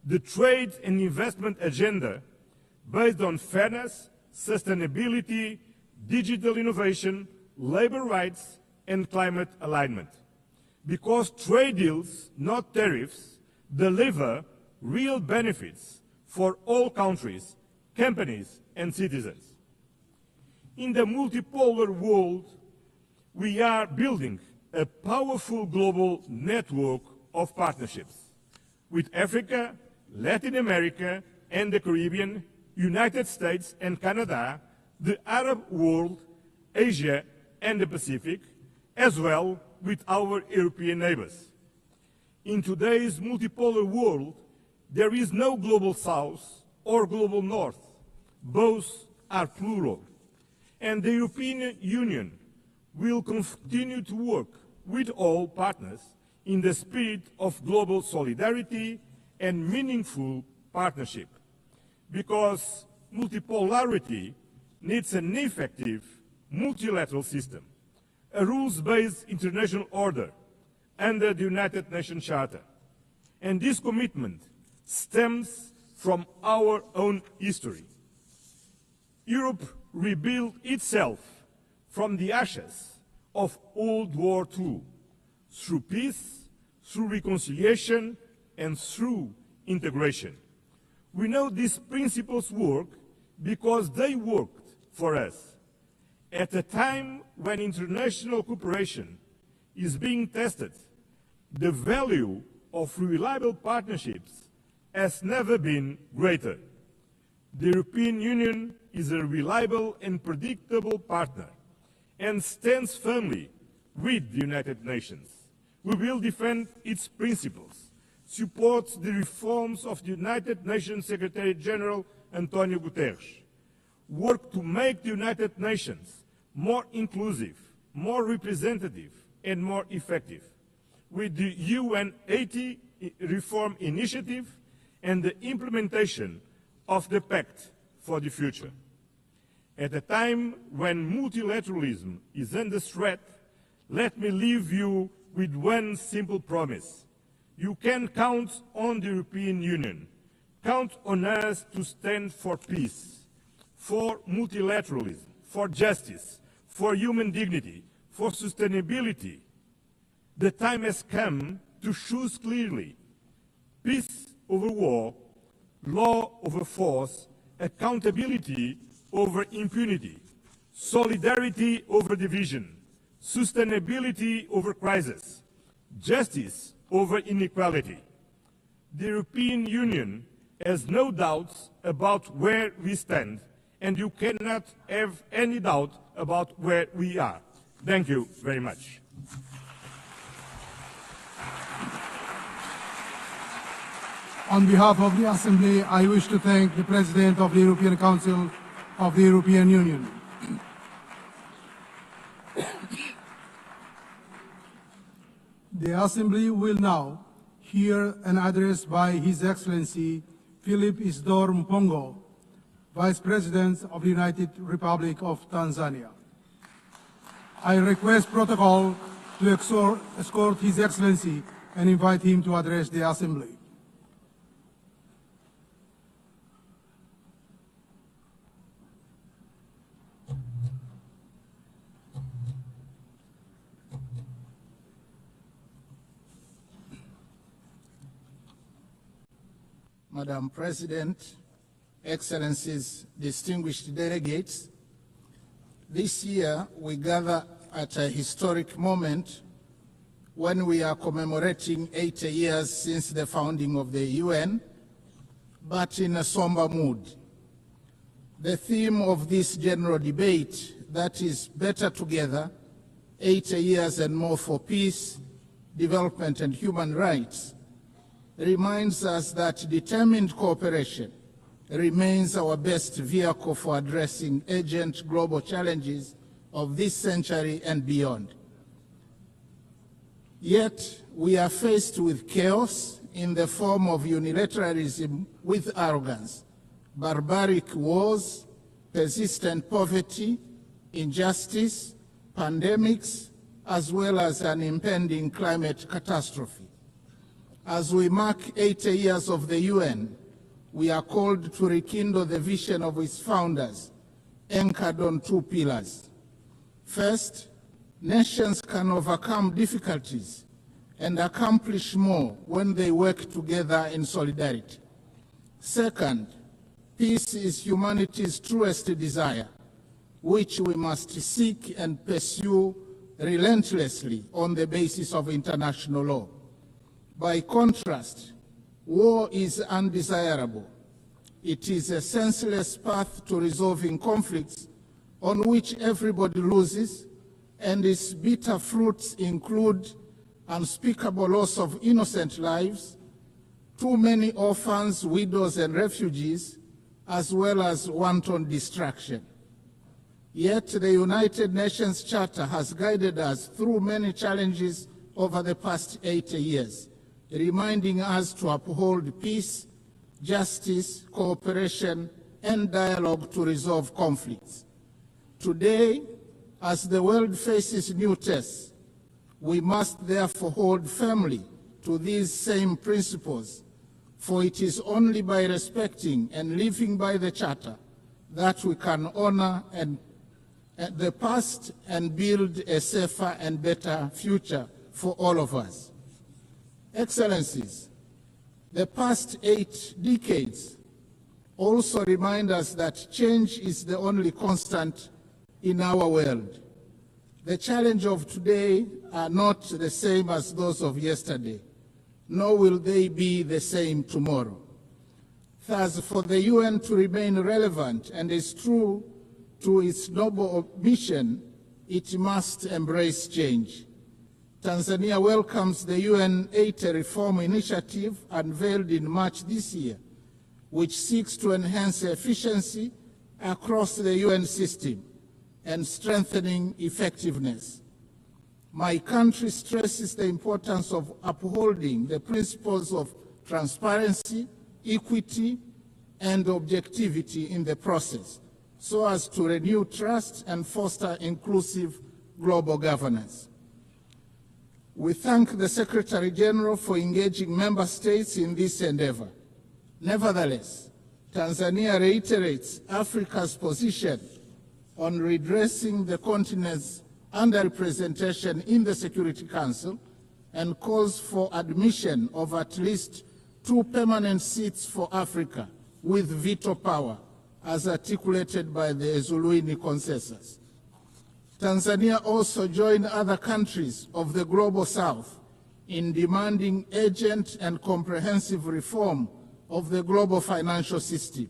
The trade and investment agenda, based on fairness, sustainability, digital innovation, labor rights, and climate alignment. Because trade deals, not tariffs, deliver real benefits for all countries, companies, and citizens. In the multipolar world, we are building a powerful global network of partnerships with Africa, Latin America, and the Caribbean, United States and Canada, the Arab world, Asia, and the Pacific, as well with our European neighbors. In today's multipolar world, there is no global south or global north. Both are plural. And the European Union will continue to work with all partners in the spirit of global solidarity and meaningful partnership, because multipolarity needs an effective multilateral system, a rules-based international order under the United Nations Charter. And this commitment stems from our own history. Europe rebuilt itself from the ashes of World War II, through peace, through reconciliation, and through integration. We know these principles work because they worked for us. At a time when international cooperation is being tested, the value of reliable partnerships has never been greater. The European Union is a reliable and predictable partner and stands firmly with the United Nations. We will defend its principles, support the reforms of the United Nations Secretary General Antonio Guterres, work to make the United Nations more inclusive, more representative, and more effective, with the UNTV reform initiative and the implementation of the Pact for the Future. At a time when multilateralism is under threat, let me leave you with one simple promise. You can count on the European Union. Count on us to stand for peace, for multilateralism, for justice, for human dignity, for sustainability. The time has come to choose clearly: peace over war, law over force, accountability over impunity, solidarity over division, sustainability over crisis, justice over inequality. The European Union has no doubts about where we stand, and you cannot have any doubt about where we are. Thank you very much. On behalf of the Assembly, I wish to thank the President of the European Council of the European Union. The Assembly will now hear an address by His Excellency Philip Isidore Mpongo, Vice President of the United Republic of Tanzania. I request protocol to escort His Excellency and invite him to address the Assembly. Madam President, Excellencies, distinguished delegates, this year we gather at a historic moment when we are commemorating 80 years since the founding of the UN, but in a somber mood. The theme of this general debate, that is better together, 80 years and more for peace, development and human rights, reminds us that determined cooperation remains our best vehicle for addressing urgent global challenges of this century and beyond. Yet, we are faced with chaos in the form of unilateralism with arrogance, barbaric wars, persistent poverty, injustice, pandemics, as well as an impending climate catastrophe. As we mark 80 years of the UN, we are called to rekindle the vision of its founders, anchored on two pillars. First, nations can overcome difficulties and accomplish more when they work together in solidarity. Second, peace is humanity's truest desire, which we must seek and pursue relentlessly on the basis of international law. By contrast, war is undesirable. It is a senseless path to resolving conflicts on which everybody loses, and its bitter fruits include unspeakable loss of innocent lives, too many orphans, widows, and refugees, as well as wanton destruction. Yet the United Nations Charter has guided us through many challenges over the past 80 years, reminding us to uphold peace, justice, cooperation, and dialogue to resolve conflicts. Today, as the world faces new tests, we must therefore hold firmly to these same principles, for it is only by respecting and living by the Charter that we can honor the past and build a safer and better future for all of us. Excellencies, the past 8 decades also remind us that change is the only constant in our world. The challenges of today are not the same as those of yesterday, nor will they be the same tomorrow. Thus, for the UN to remain relevant and is true to its noble mission, it must embrace change. Tanzania welcomes the UN 80 reform initiative unveiled in March this year, which seeks to enhance efficiency across the UN system and strengthening effectiveness. My country stresses the importance of upholding the principles of transparency, equity, and objectivity in the process, so as to renew trust and foster inclusive global governance. We thank the Secretary General for engaging member states in this endeavor. Nevertheless, Tanzania reiterates Africa's position on redressing the continent's underrepresentation in the Security Council and calls for admission of at least 2 permanent seats for Africa with veto power, as articulated by the Ezuluini Consensus. Tanzania also joined other countries of the Global South in demanding urgent and comprehensive reform of the global financial system.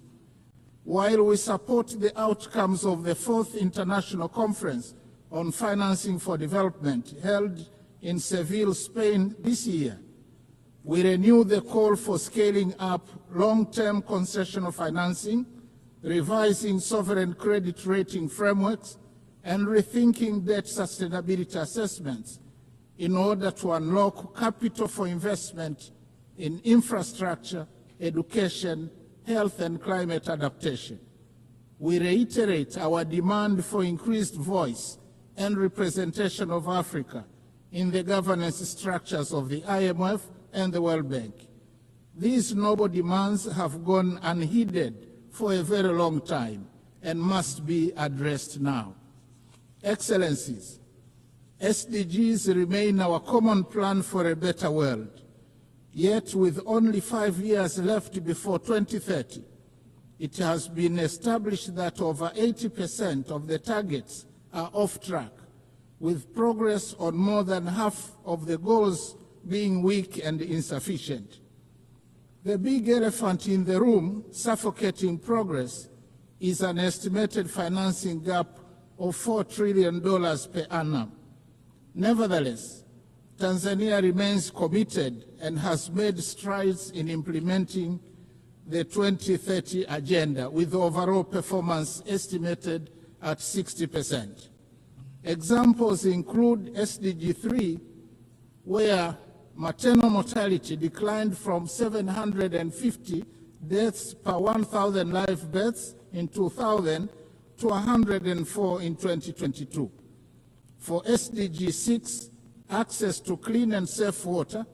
While we support the outcomes of the 4th International Conference on Financing for Development held in Seville, Spain this year, we renew the call for scaling up long-term concessional financing, revising sovereign credit rating frameworks, and rethinking debt sustainability assessments in order to unlock capital for investment in infrastructure, education, health, and climate adaptation. We reiterate our demand for increased voice and representation of Africa in the governance structures of the IMF and the World Bank. These noble demands have gone unheeded for a very long time and must be addressed now. Excellencies, SDGs remain our common plan for a better world. Yet, with only 5 years left before 2030, it has been established that over 80% of the targets are off track, with progress on more than half of the goals being weak and insufficient. The big elephant in the room, suffocating progress, is an estimated financing gap of $4 trillion per annum. Nevertheless, Tanzania remains committed and has made strides in implementing the 2030 agenda, with overall performance estimated at 60%. Examples include SDG 3, where maternal mortality declined from 750 deaths per 1,000 live births in 2000 to 104 in 2022. For SDG 6, access to clean and safe water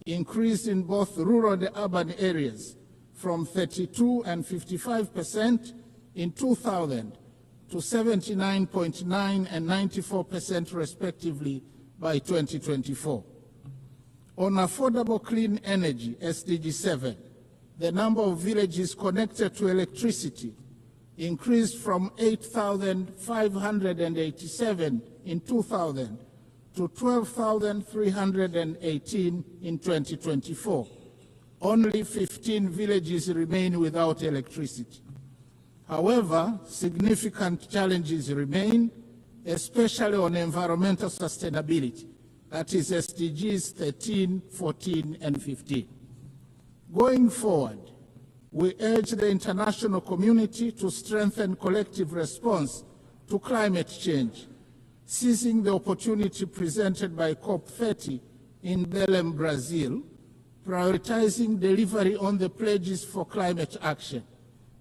increased in both rural and urban areas from 32 and 55% in 2000 to 79.9 and 94% respectively by 2024. On affordable clean energy, SDG 7, the number of villages connected to electricity increased from 8,587 in 2000 to 12,318 in 2024. Only 15 villages remain without electricity. However, significant challenges remain, especially on environmental sustainability, that is SDGs 13, 14, and 15. Going forward, we urge the international community to strengthen collective response to climate change, seizing the opportunity presented by COP30 in Belém, Brazil, prioritizing delivery on the pledges for climate action,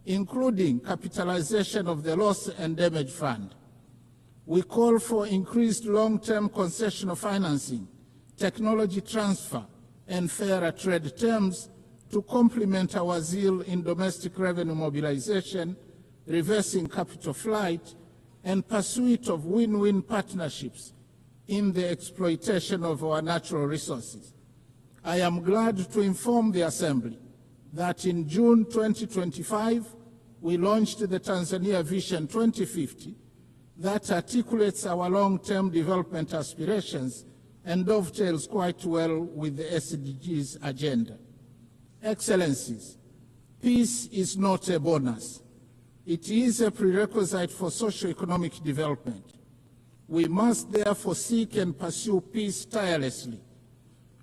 including capitalization of the Loss and Damage Fund. We call for increased long-term concessional financing, technology transfer, and fairer trade terms to complement our zeal in domestic revenue mobilization, reversing capital flight, and pursuit of win-win partnerships in the exploitation of our natural resources. I am glad to inform the Assembly that in June 2025, we launched the Tanzania Vision 2050 that articulates our long-term development aspirations and dovetails quite well with the SDGs agenda. Excellencies, peace is not a bonus. It is a prerequisite for socio-economic development. We must therefore seek and pursue peace tirelessly.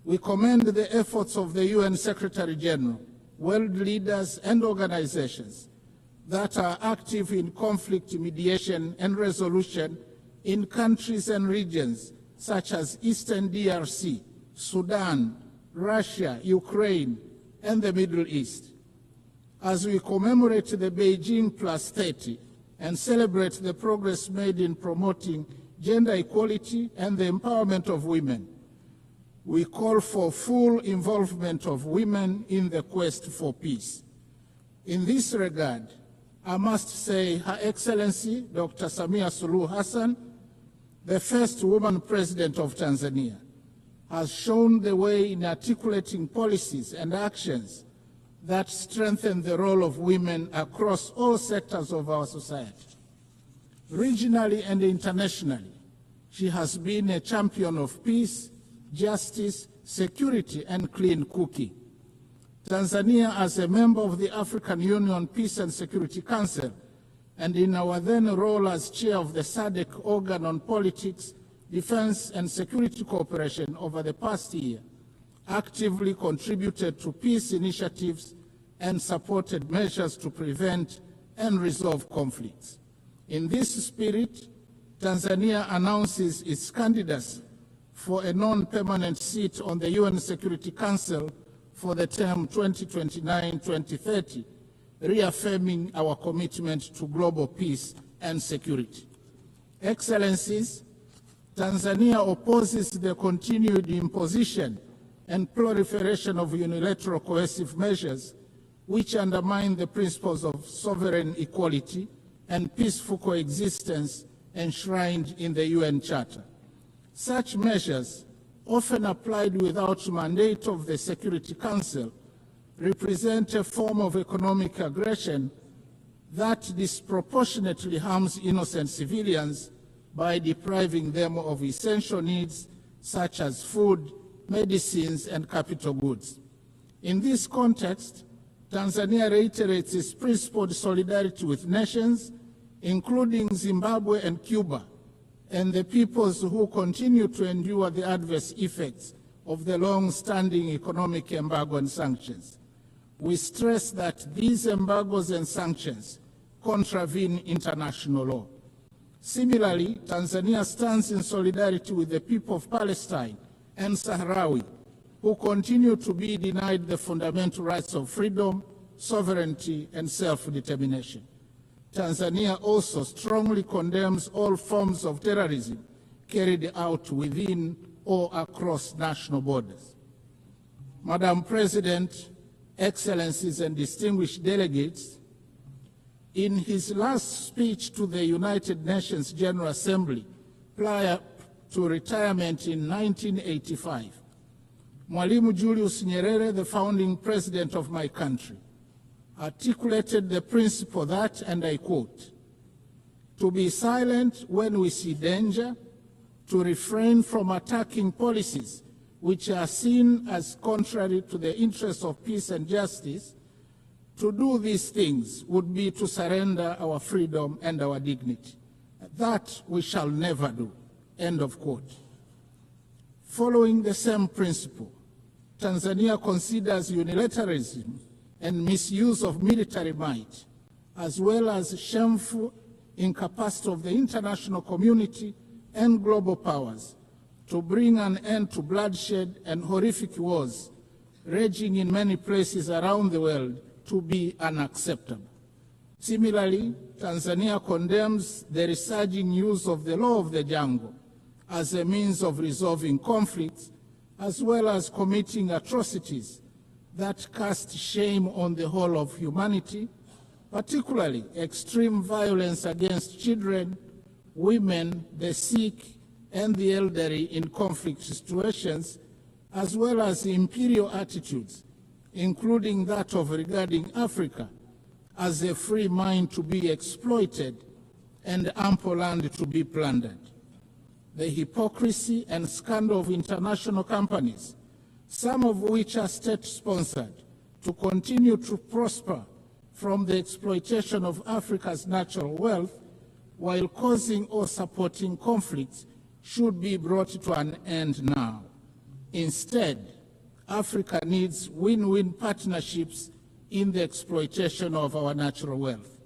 We commend the efforts of the UN Secretary General, world leaders and organizations that are active in conflict mediation and resolution in countries and regions such as Eastern DRC, Sudan, Russia, Ukraine, and the Middle East. As we commemorate the Beijing Plus 30 and celebrate the progress made in promoting gender equality and the empowerment of women, we call for full involvement of women in the quest for peace. In this regard, I must say Her Excellency Dr. Samia Suluhu Hassan, the first woman president of Tanzania, has shown the way in articulating policies and actions that strengthen the role of women across all sectors of our society. Regionally and internationally, she has been a champion of peace, justice, security, and clean cooking. Tanzania, as a member of the African Union Peace and Security Council, and in our then role as chair of the SADC organ on politics, defense, and security cooperation over the past year, actively contributed to peace initiatives and supported measures to prevent and resolve conflicts. In this spirit, Tanzania announces its candidacy for a non-permanent seat on the UN Security Council for the term 2029-2030, reaffirming our commitment to global peace and security. Excellencies, Tanzania opposes the continued imposition and proliferation of unilateral coercive measures which undermine the principles of sovereign equality and peaceful coexistence enshrined in the UN Charter. Such measures, often applied without mandate of the Security Council, represent a form of economic aggression that disproportionately harms innocent civilians by depriving them of essential needs such as food, medicines, and capital goods. In this context, Tanzania reiterates its principled solidarity with nations, including Zimbabwe and Cuba, and the peoples who continue to endure the adverse effects of the long-standing economic embargo and sanctions. We stress that these embargoes and sanctions contravene international law. Similarly, Tanzania stands in solidarity with the people of Palestine and Sahrawi, who continue to be denied the fundamental rights of freedom, sovereignty, and self-determination. Tanzania also strongly condemns all forms of terrorism carried out within or across national borders. Madam President, Excellencies and distinguished delegates, in his last speech to the United Nations General Assembly prior to retirement in 1985, Mwalimu Julius Nyerere, the founding president of my country, articulated the principle that, and I quote, "To be silent when we see danger, to refrain from attacking policies which are seen as contrary to the interests of peace and justice, to do these things would be to surrender our freedom and our dignity. That we shall never do." End of quote. Following the same principle, Tanzania considers unilateralism and misuse of military might, as well as shameful incapacity of the international community and global powers to bring an end to bloodshed and horrific wars raging in many places around the world to be unacceptable. Similarly, Tanzania condemns the resurging use of the law of the jungle as a means of resolving conflicts, as well as committing atrocities that cast shame on the whole of humanity, particularly extreme violence against children, women, the sick, and the elderly in conflict situations, as well as imperial attitudes, including that of regarding Africa as a free mine to be exploited and ample land to be plundered. The hypocrisy and scandal of international companies, some of which are state-sponsored, to continue to prosper from the exploitation of Africa's natural wealth while causing or supporting conflicts should be brought to an end now. Instead, Africa needs win-win partnerships in the exploitation of our natural wealth.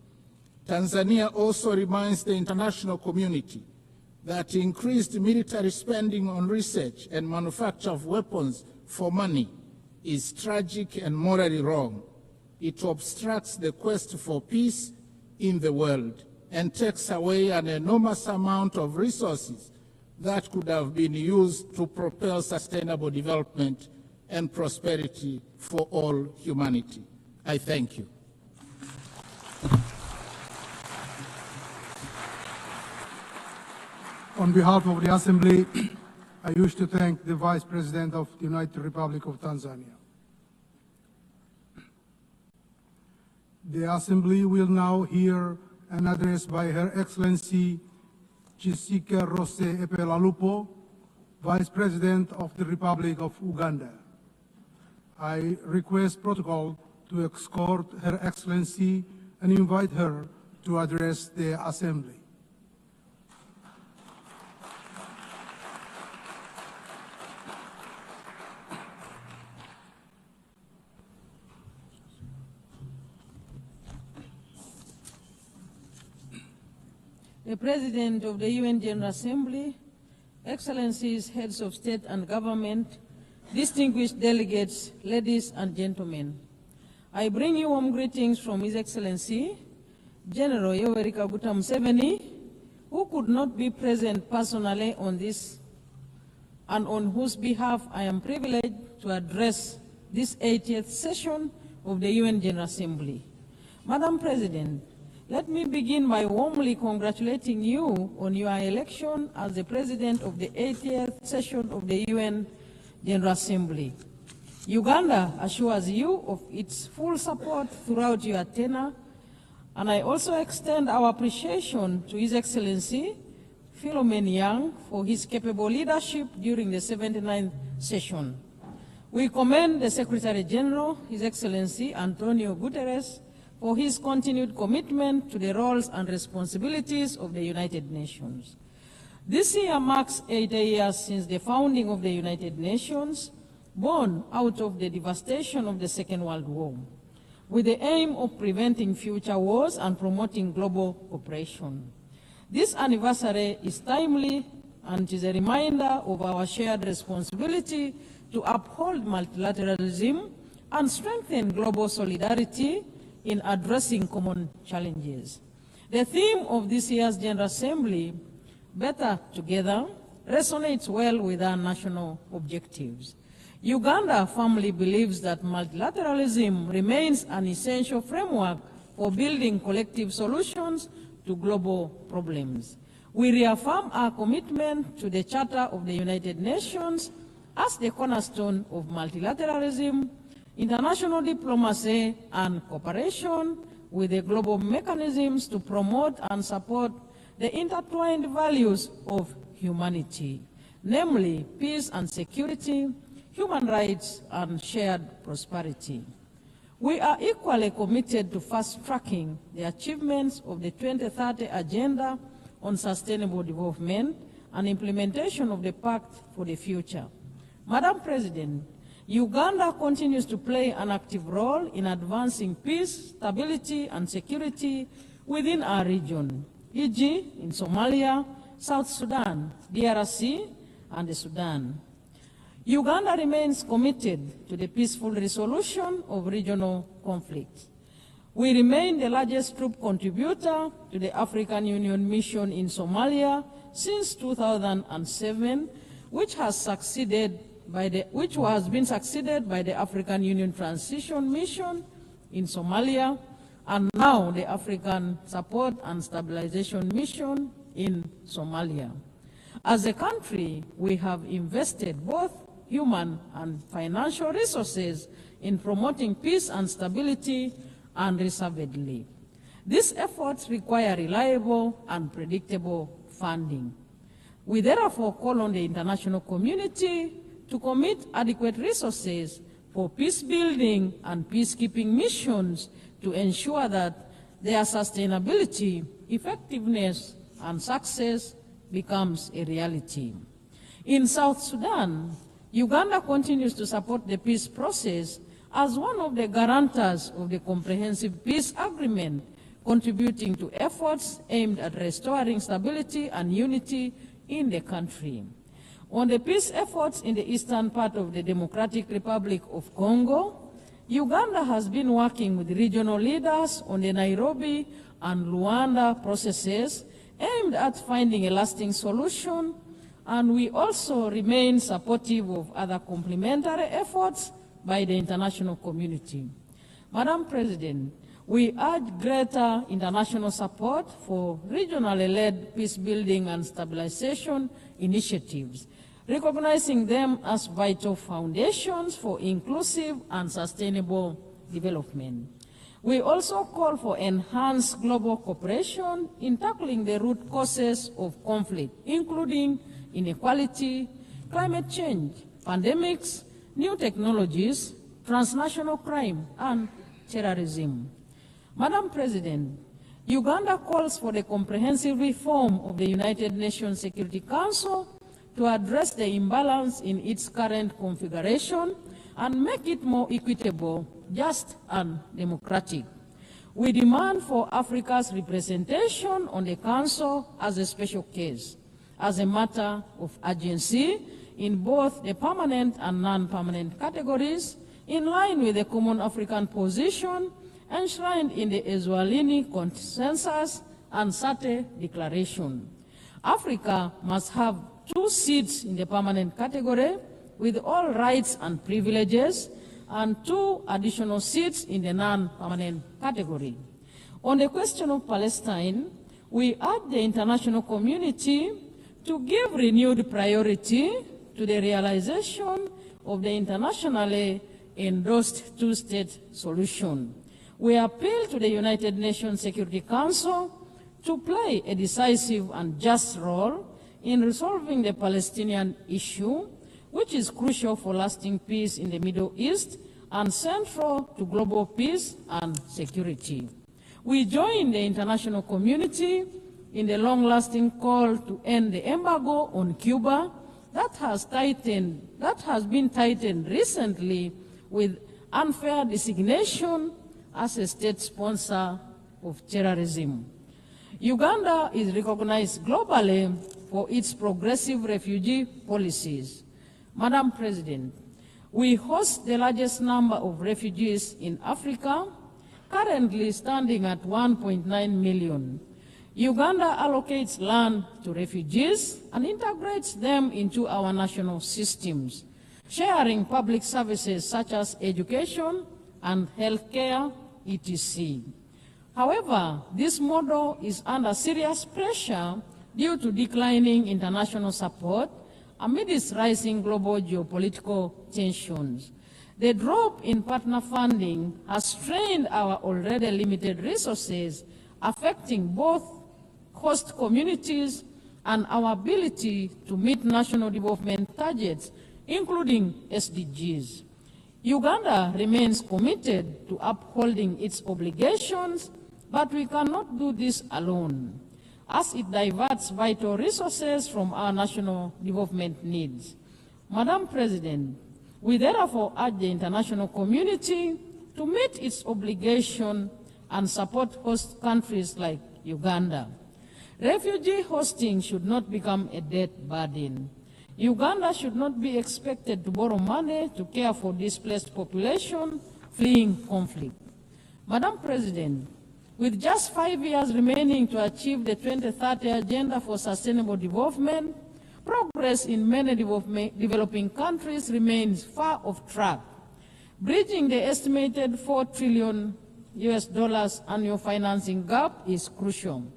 Tanzania also reminds the international community that increased military spending on research and manufacture of weapons for money is tragic and morally wrong. It obstructs the quest for peace in the world and takes away an enormous amount of resources that could have been used to propel sustainable development and prosperity for all humanity. I thank you. On behalf of the Assembly, I wish to thank the Vice President of the United Republic of Tanzania. The Assembly will now hear an address by Her Excellency Chisika Rose Epelalupo, Vice President of the Republic of Uganda. I request protocol to escort Her Excellency and invite her to address the Assembly. The President of the UN General Assembly, Excellencies, Heads of State and Government, distinguished delegates, ladies and gentlemen, I bring you warm greetings from His Excellency, General Yoweri Kaguta Museveni, who could not be present personally on this and on whose behalf I am privileged to address this 80th session of the UN General Assembly. Madam President, let me begin by warmly congratulating you on your election as the President of the 80th session of the UN General Assembly. Uganda assures you of its full support throughout your tenure, and I also extend our appreciation to His Excellency Philomen Yang for his capable leadership during the 79th session. We commend the Secretary General, His Excellency Antonio Guterres, for his continued commitment to the roles and responsibilities of the United Nations. This year marks 80 years since the founding of the United Nations, born out of the devastation of the Second World War, with the aim of preventing future wars and promoting global cooperation. This anniversary is timely and is a reminder of our shared responsibility to uphold multilateralism and strengthen global solidarity in addressing common challenges. The theme of this year's General Assembly, Better Together, resonates well with our national objectives. Uganda firmly believes that multilateralism remains an essential framework for building collective solutions to global problems. We reaffirm our commitment to the Charter of the United Nations as the cornerstone of multilateralism, international diplomacy, and cooperation with the global mechanisms to promote and support the intertwined values of humanity, namely peace and security, human rights, and shared prosperity. We are equally committed to fast-tracking the achievements of the 2030 Agenda on Sustainable Development and implementation of the Pact for the Future. Madam President, Uganda continues to play an active role in advancing peace, stability, and security within our region, e.g. in Somalia, South Sudan, DRC, and the Sudan. Uganda remains committed to the peaceful resolution of regional conflicts. We remain the largest troop contributor to the African Union mission in Somalia since 2007, which has been succeeded by the African Union Transition Mission in Somalia, and now the African Support and Stabilization Mission in Somalia. As a country, we have invested both human and financial resources in promoting peace and stability unreservedly. These efforts require reliable and predictable funding. We therefore call on the international community to commit adequate resources for peace-building and peacekeeping missions to ensure that their sustainability, effectiveness, and success becomes a reality. In South Sudan, Uganda continues to support the peace process as one of the guarantors of the Comprehensive Peace Agreement, contributing to efforts aimed at restoring stability and unity in the country. On the peace efforts in the eastern part of the Democratic Republic of Congo, Uganda has been working with regional leaders on the Nairobi and Luanda processes aimed at finding a lasting solution, and we also remain supportive of other complementary efforts by the international community. Madam President, we urge greater international support for regionally led peace-building and stabilization initiatives, recognizing them as vital foundations for inclusive and sustainable development. We also call for enhanced global cooperation in tackling the root causes of conflict, including inequality, climate change, pandemics, new technologies, transnational crime, and terrorism. Madam President, Uganda calls for the comprehensive reform of the United Nations Security Council to address the imbalance in its current configuration and make it more equitable, just, and democratic. We demand for Africa's representation on the Council as a special case, as a matter of urgency in both the permanent and non-permanent categories, in line with the common African position enshrined in the Eswatini Consensus and SATE Declaration. Africa must have 2 seats in the permanent category with all rights and privileges, and 2 additional seats in the non-permanent category. On the question of Palestine, we urge the international community to give renewed priority to the realization of the internationally endorsed 2-state solution. We appeal to the United Nations Security Council to play a decisive and just role in resolving the Palestinian issue, which is crucial for lasting peace in the Middle East and central to global peace and security. We join the international community in the long-lasting call to end the embargo on Cuba that has been tightened recently with unfair designation as a state sponsor of terrorism. Uganda is recognized globally for its progressive refugee policies. Madam President, we host the largest number of refugees in Africa, currently standing at 1.9 million. Uganda allocates land to refugees and integrates them into our national systems, sharing public services such as education and healthcare, etc. However, this model is under serious pressure due to declining international support amidst rising global geopolitical tensions. The drop in partner funding has strained our already limited resources, affecting both host communities and our ability to meet national development targets, including SDGs. Uganda remains committed to upholding its obligations, but we cannot do this alone, as it diverts vital resources from our national development needs. Madam President, we therefore urge the international community to meet its obligation and support host countries like Uganda. Refugee hosting should not become a debt burden. Uganda should not be expected to borrow money to care for displaced population fleeing conflict. Madam President, with just 5 years remaining to achieve the 2030 Agenda for Sustainable Development, progress in many developing countries remains far off track. Bridging the estimated $4 trillion annual financing gap is crucial.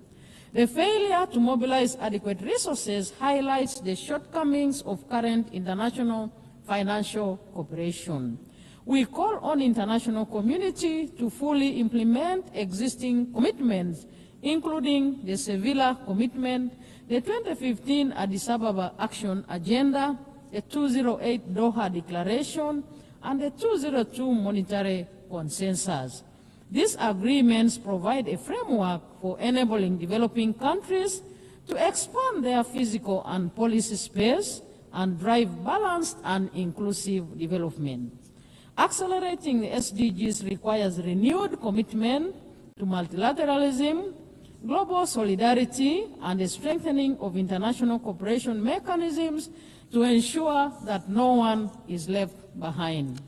The failure to mobilize adequate resources highlights the shortcomings of current international financial cooperation. We call on the international community to fully implement existing commitments, including the Sevilla Commitment, the 2015 Addis Ababa Action Agenda, the 208 Doha Declaration, and the 202 Monetary Consensus. These agreements provide a framework for enabling developing countries to expand their physical and policy space and drive balanced and inclusive development. Accelerating the SDGs requires renewed commitment to multilateralism, global solidarity, and the strengthening of international cooperation mechanisms to ensure that no one is left behind.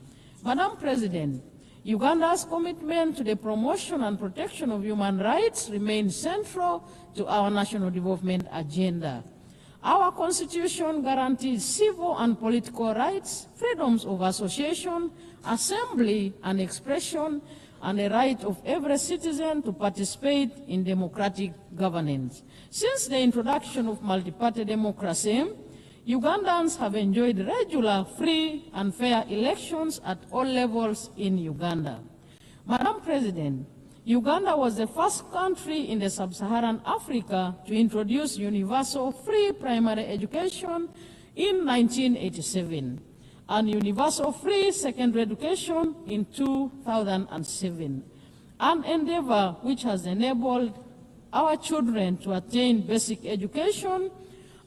Madam President, Uganda's commitment to the promotion and protection of human rights remains central to our national development agenda. Our Constitution guarantees civil and political rights, freedoms of association, assembly and expression, and the right of every citizen to participate in democratic governance. Since the introduction of multi-party democracy, Ugandans have enjoyed regular, free and fair elections at all levels in Uganda. Madam President, Uganda was the first country in the sub-Saharan Africa to introduce universal free primary education in 1987 and universal free secondary education in 2007, an endeavor which has enabled our children to attain basic education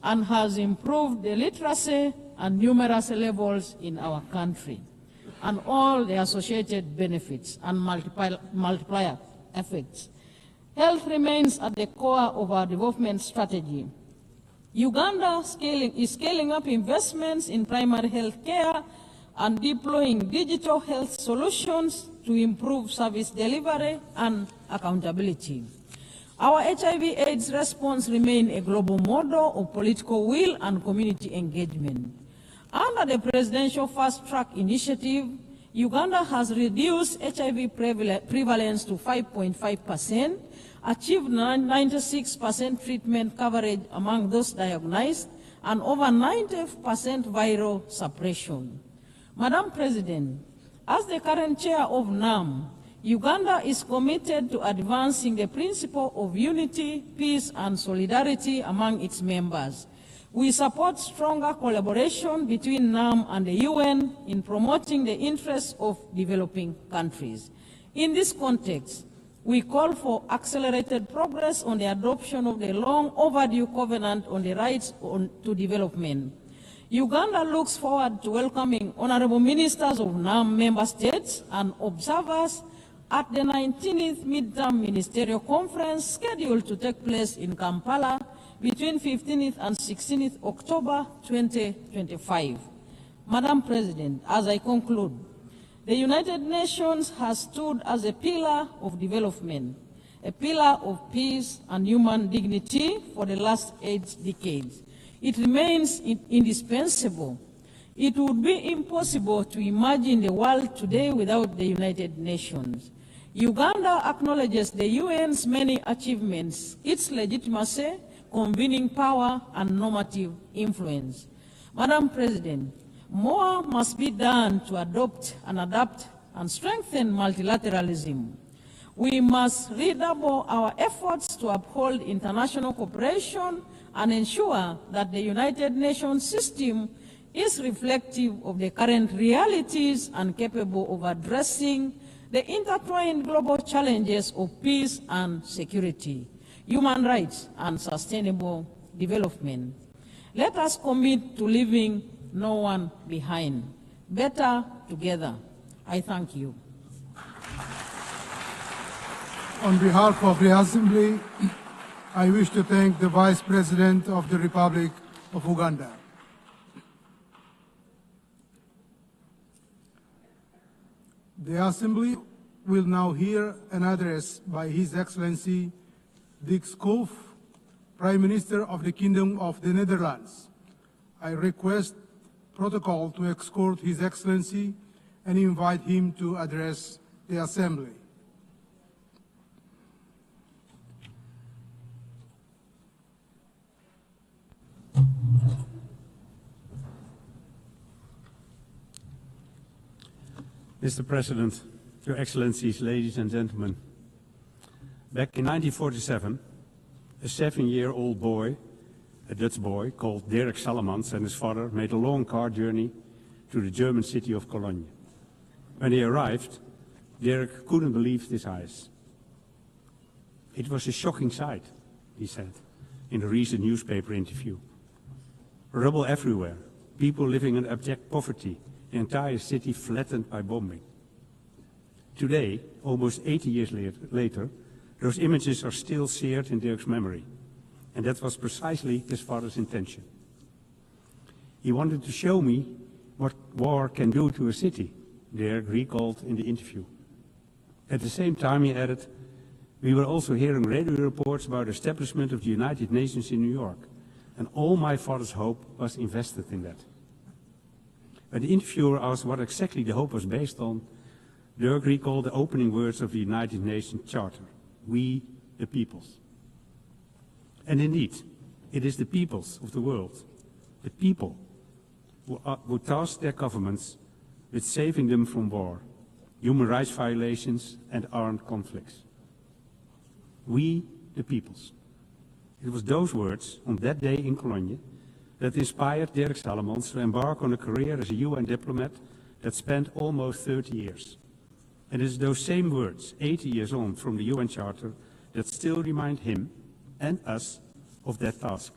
and has improved the literacy and numeracy levels in our country, and all the associated benefits and multiplier effects. Health remains at the core of our development strategy. Uganda is scaling up investments in primary health care and deploying digital health solutions to improve service delivery and accountability. Our HIV/AIDS response remains a global model of political will and community engagement. Under the Presidential Fast Track Initiative, Uganda has reduced HIV prevalence to 5.5%, achieved 96% treatment coverage among those diagnosed, and over 90% viral suppression. Madam President, as the current chair of NAM, Uganda is committed to advancing the principle of unity, peace, and solidarity among its members. We support stronger collaboration between NAM and the UN in promoting the interests of developing countries. In this context, we call for accelerated progress on the adoption of the long overdue Covenant on the Rights to Development. Uganda looks forward to welcoming honorable ministers of NAM member states and observers at the 19th Midterm Ministerial Conference scheduled to take place in Kampala between 15th and 16th October 2025. Madam President, as I conclude, the United Nations has stood as a pillar of development, a pillar of peace and human dignity for the last 8 decades. It remains indispensable. It would be impossible to imagine the world today without the United Nations. Uganda acknowledges the UN's many achievements, its legitimacy, convening power, and normative influence. Madam President, more must be done to adopt and adapt and strengthen multilateralism. We must redouble our efforts to uphold international cooperation and ensure that the United Nations system is reflective of the current realities and capable of addressing the intertwined global challenges of peace and security, human rights, and sustainable development. Let us commit to leaving no one behind. Better together. I thank you. On behalf of the Assembly, I wish to thank the Vice President of the Republic of Uganda. The Assembly will now hear an address by His Excellency Dick Schoof, Prime Minister of the Kingdom of the Netherlands. I request protocol to escort His Excellency and invite him to address the Assembly. Mr. President, Your Excellencies, ladies and gentlemen, back in 1947, a 7-year-old boy, a Dutch boy called Dirk Sallemans, and his father made a long car journey to the German city of Cologne. When he arrived, Dirk couldn't believe his eyes. It was a shocking sight, he said in a recent newspaper interview. Rubble everywhere, people living in abject poverty, the entire city flattened by bombing. Today, almost 80 years later, those images are still seared in Dirk's memory, and that was precisely his father's intention. He wanted to show me what war can do to a city, Dirk recalled in the interview. At the same time, he added, we were also hearing radio reports about the establishment of the United Nations in New York, and all my father's hope was invested in that. When the interviewer asked what exactly the hope was based on, Dirk recalled the opening words of the United Nations Charter, we the peoples. And indeed, it is the peoples of the world, the people, who task their governments with saving them from war, human rights violations, and armed conflicts. We the peoples. It was those words on that day in Cologne that inspired Dirk Sallemans to embark on a career as a UN diplomat that spanned almost 30 years. And it is those same words, 80 years on from the UN Charter, that still remind him and us of that task.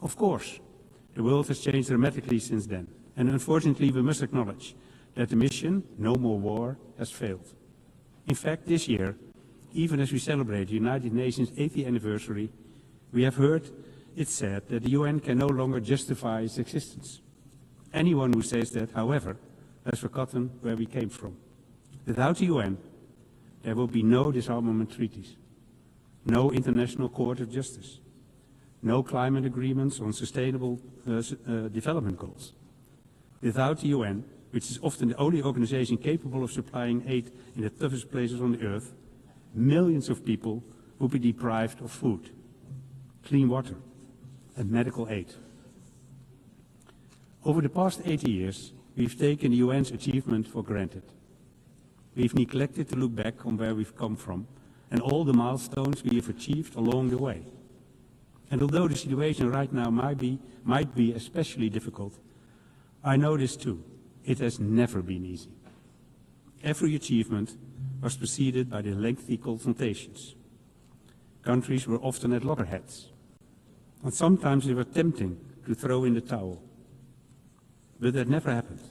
Of course, the world has changed dramatically since then, and unfortunately we must acknowledge that the mission, no more war, has failed. In fact, this year, even as we celebrate the United Nations 80th anniversary, we have heard it said that the UN can no longer justify its existence. Anyone who says that, however, has forgotten where we came from. Without the UN, there will be no disarmament treaties, no International Court of Justice, no climate agreements on sustainable development goals. Without the UN, which is often the only organization capable of supplying aid in the toughest places on the earth, millions of people would be deprived of food, clean water, and medical aid. Over the past 80 years, we've taken the UN's achievement for granted. We've neglected to look back on where we've come from and all the milestones we have achieved along the way. And although the situation right now might be especially difficult, I know this too. It has never been easy. Every achievement was preceded by the lengthy confrontations. Countries were often at loggerheads, and sometimes they were tempting to throw in the towel. But that never happened.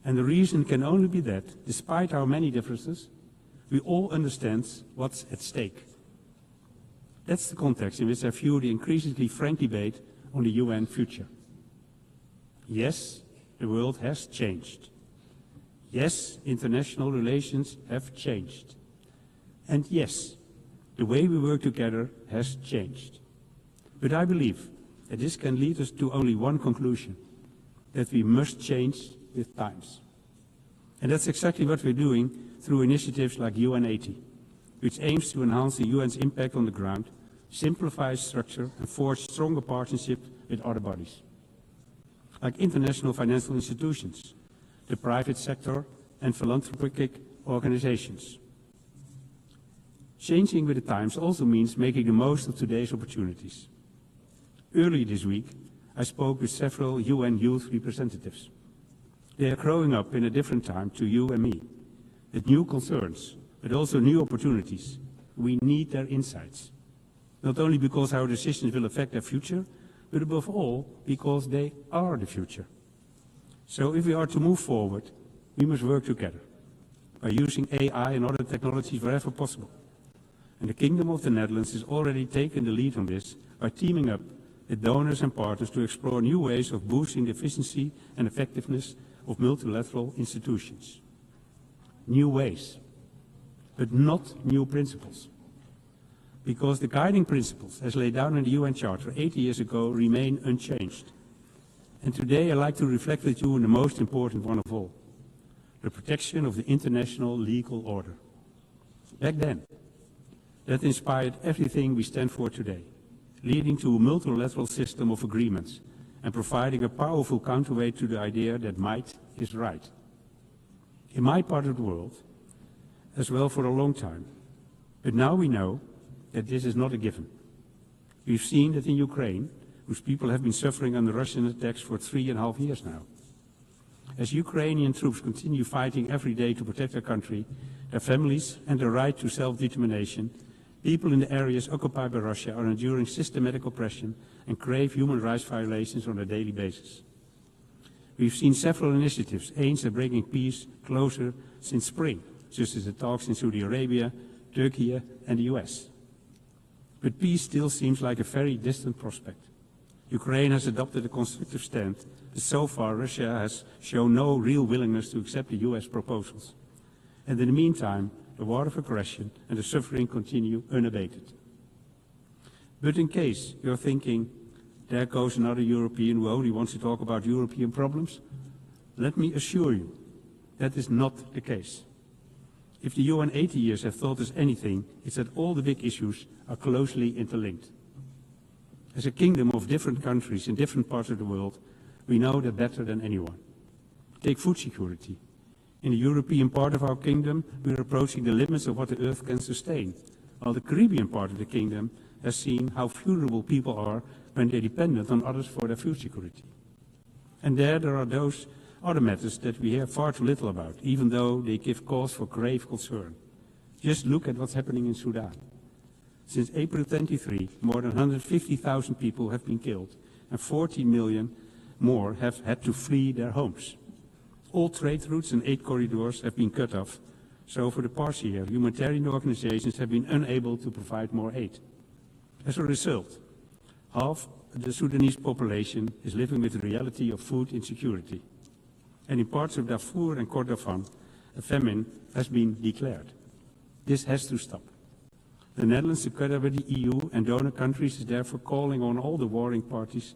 And the reason can only be that, despite our many differences, we all understand what's at stake. That's the context in which I view the increasingly frank debate on the UN future. Yes, the world has changed. Yes, international relations have changed. And yes, The way we work together has changed. But I believe that this can lead us to only one conclusion, that we must change with times. And that's exactly what we're doing through initiatives like UNTV, which aims to enhance the UN's impact on the ground, simplify structure and forge stronger partnerships with other bodies, like international financial institutions, the private sector and philanthropic organizations. Changing with the times also means making the most of today's opportunities. Earlier this week, I spoke with several UN youth representatives. They are growing up in a different time to you and me, with new concerns, but also new opportunities. We need their insights, not only because our decisions will affect their future, but above all, because they are the future. So if we are to move forward, we must work together by using AI and other technologies wherever possible. And the Kingdom of the Netherlands has already taken the lead on this by teaming up with donors and partners to explore new ways of boosting the efficiency and effectiveness of multilateral institutions. New ways, but not new principles. Because the guiding principles, as laid down in the UN Charter 80 years ago, remain unchanged. And today I'd like to reflect with you on the most important one of all, the protection of the international legal order. Back then, that inspired everything we stand for today, leading to a multilateral system of agreements and providing a powerful counterweight to the idea that might is right. In my part of the world, as well for a long time, but now we know that this is not a given. We've seen that in Ukraine, whose people have been suffering under Russian attacks for 3.5 years now. As Ukrainian troops continue fighting every day to protect their country, their families and their right to self-determination, people in the areas occupied by Russia are enduring systematic oppression and grave human rights violations on a daily basis. We've seen several initiatives aimed at bringing peace closer since spring, such as the talks in Saudi Arabia, Turkey and the US. But peace still seems like a very distant prospect. Ukraine has adopted a constructive stand, but so far Russia has shown no real willingness to accept the US proposals. And in the meantime, the war of aggression and the suffering continue unabated. But in case you're thinking, there goes another European who only wants to talk about European problems, let me assure you, that is not the case. If the UN 80 years have taught us anything, it's that all the big issues are closely interlinked. As a kingdom of different countries in different parts of the world, we know that better than anyone. Take food security. In the European part of our kingdom, we are approaching the limits of what the earth can sustain, while the Caribbean part of the kingdom has seen how vulnerable people are when they're dependent on others for their food security. And there are those other matters that we hear far too little about, even though they give cause for grave concern. Just look at what's happening in Sudan. Since April 23, more than 150,000 people have been killed, and 14 million more have had to flee their homes. All trade routes and aid corridors have been cut off, so for the past year, humanitarian organizations have been unable to provide more aid. As a result, half the Sudanese population is living with the reality of food insecurity. And in parts of Darfur and Kordofan, a famine has been declared. This has to stop. The Netherlands, together with the EU and donor countries, is therefore calling on all the warring parties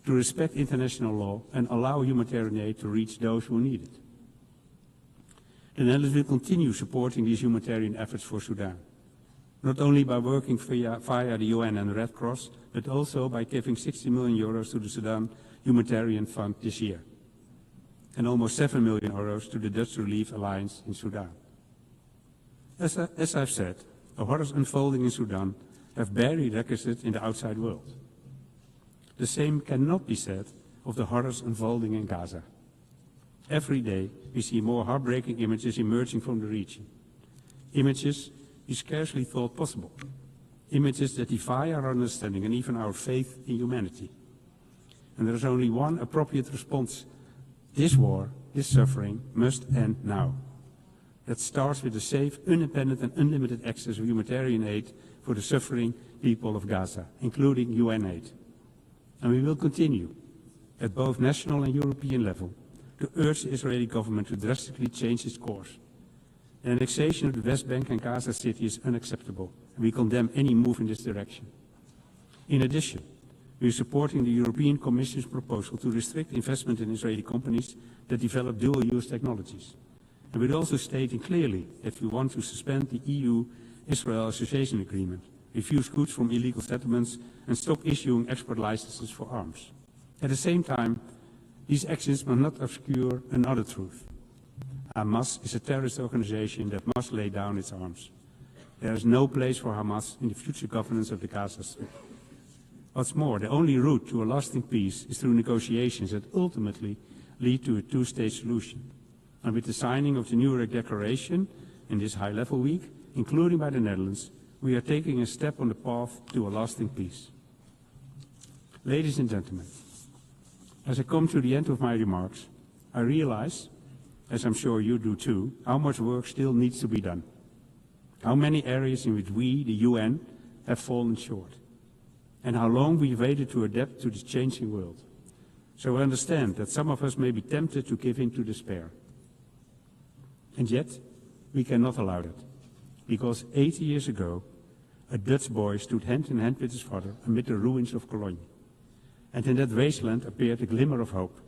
to respect international law and allow humanitarian aid to reach those who need it. The Netherlands will continue supporting these humanitarian efforts for Sudan, not only by working via the UN and the Red Cross, but also by giving 60 million euros to the Sudan Humanitarian Fund this year, and almost 7 million euros to the Dutch Relief Alliance in Sudan. As I've said, the horrors unfolding in Sudan have barely registered in the outside world. The same cannot be said of the horrors unfolding in Gaza. Every day we see more heartbreaking images emerging from the region. Images we scarcely thought possible. Images that defy our understanding and even our faith in humanity. And there is only one appropriate response. This war, this suffering must end now. That starts with the safe, independent and unlimited access of humanitarian aid for the suffering people of Gaza, including UN aid. And we will continue, at both national and European level, to urge the Israeli government to drastically change its course. The annexation of the West Bank and Gaza City is unacceptable, and we condemn any move in this direction. In addition, we are supporting the European Commission's proposal to restrict investment in Israeli companies that develop dual-use technologies. And we're also stating clearly that we want to suspend the EU-Israel Association Agreement, refuse goods from illegal settlements, and stop issuing export licenses for arms. At the same time, these actions must not obscure another truth. Hamas is a terrorist organization that must lay down its arms. There is no place for Hamas in the future governance of the Gaza Strip. What's more, the only route to a lasting peace is through negotiations that ultimately lead to a two-state solution. And with the signing of the Nuremberg Declaration in this high-level week, including by the Netherlands, we are taking a step on the path to a lasting peace. Ladies and gentlemen, as I come to the end of my remarks, I realize, as I'm sure you do too, how much work still needs to be done. How many areas in which we, the UN, have fallen short. And how long we've waited to adapt to this changing world. So I understand that some of us may be tempted to give in to despair. And yet, we cannot allow that. Because 80 years ago, a Dutch boy stood hand in hand with his father amid the ruins of Cologne. And in that wasteland appeared a glimmer of hope,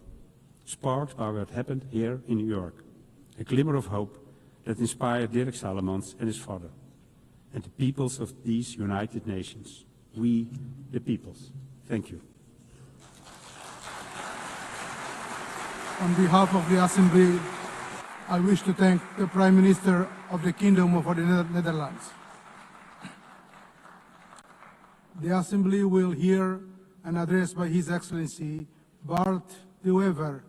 sparked by what happened here in New York. A glimmer of hope that inspired Dirk Salomons and his father, and the peoples of these United Nations. We, the peoples. Thank you. On behalf of the Assembly, I wish to thank the Prime Minister of the Kingdom of the Netherlands. The Assembly will hear an address by His Excellency Bart de Wever,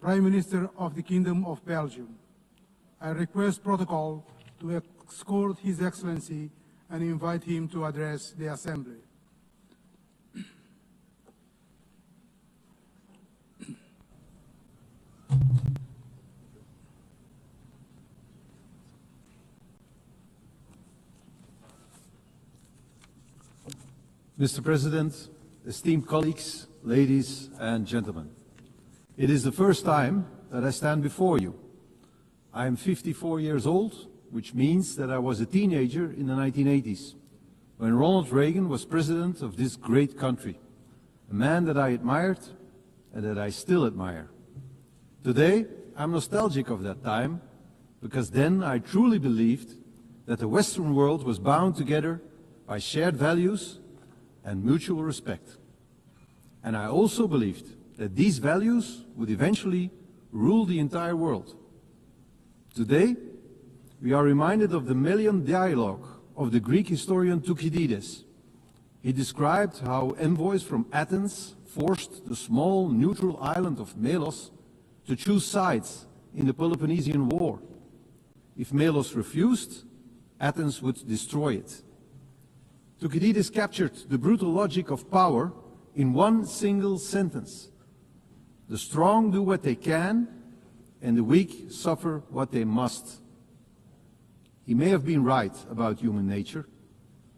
Prime Minister of the Kingdom of Belgium. I request protocol to escort His Excellency and invite him to address the Assembly. Mr. President, esteemed colleagues, ladies and gentlemen, it is the first time that I stand before you. I am 54 years old, which means that I was a teenager in the 1980s, when Ronald Reagan was president of this great country, a man that I admired and that I still admire. Today, I'm nostalgic of that time, because then I truly believed that the Western world was bound together by shared values and mutual respect. And I also believed that these values would eventually rule the entire world. Today, we are reminded of the Melian dialogue of the Greek historian Thucydides. He described how envoys from Athens forced the small neutral island of Melos to choose sides in the Peloponnesian War. If Melos refused, Athens would destroy it. Thucydides captured the brutal logic of power in one single sentence. The strong do what they can, and the weak suffer what they must. He may have been right about human nature,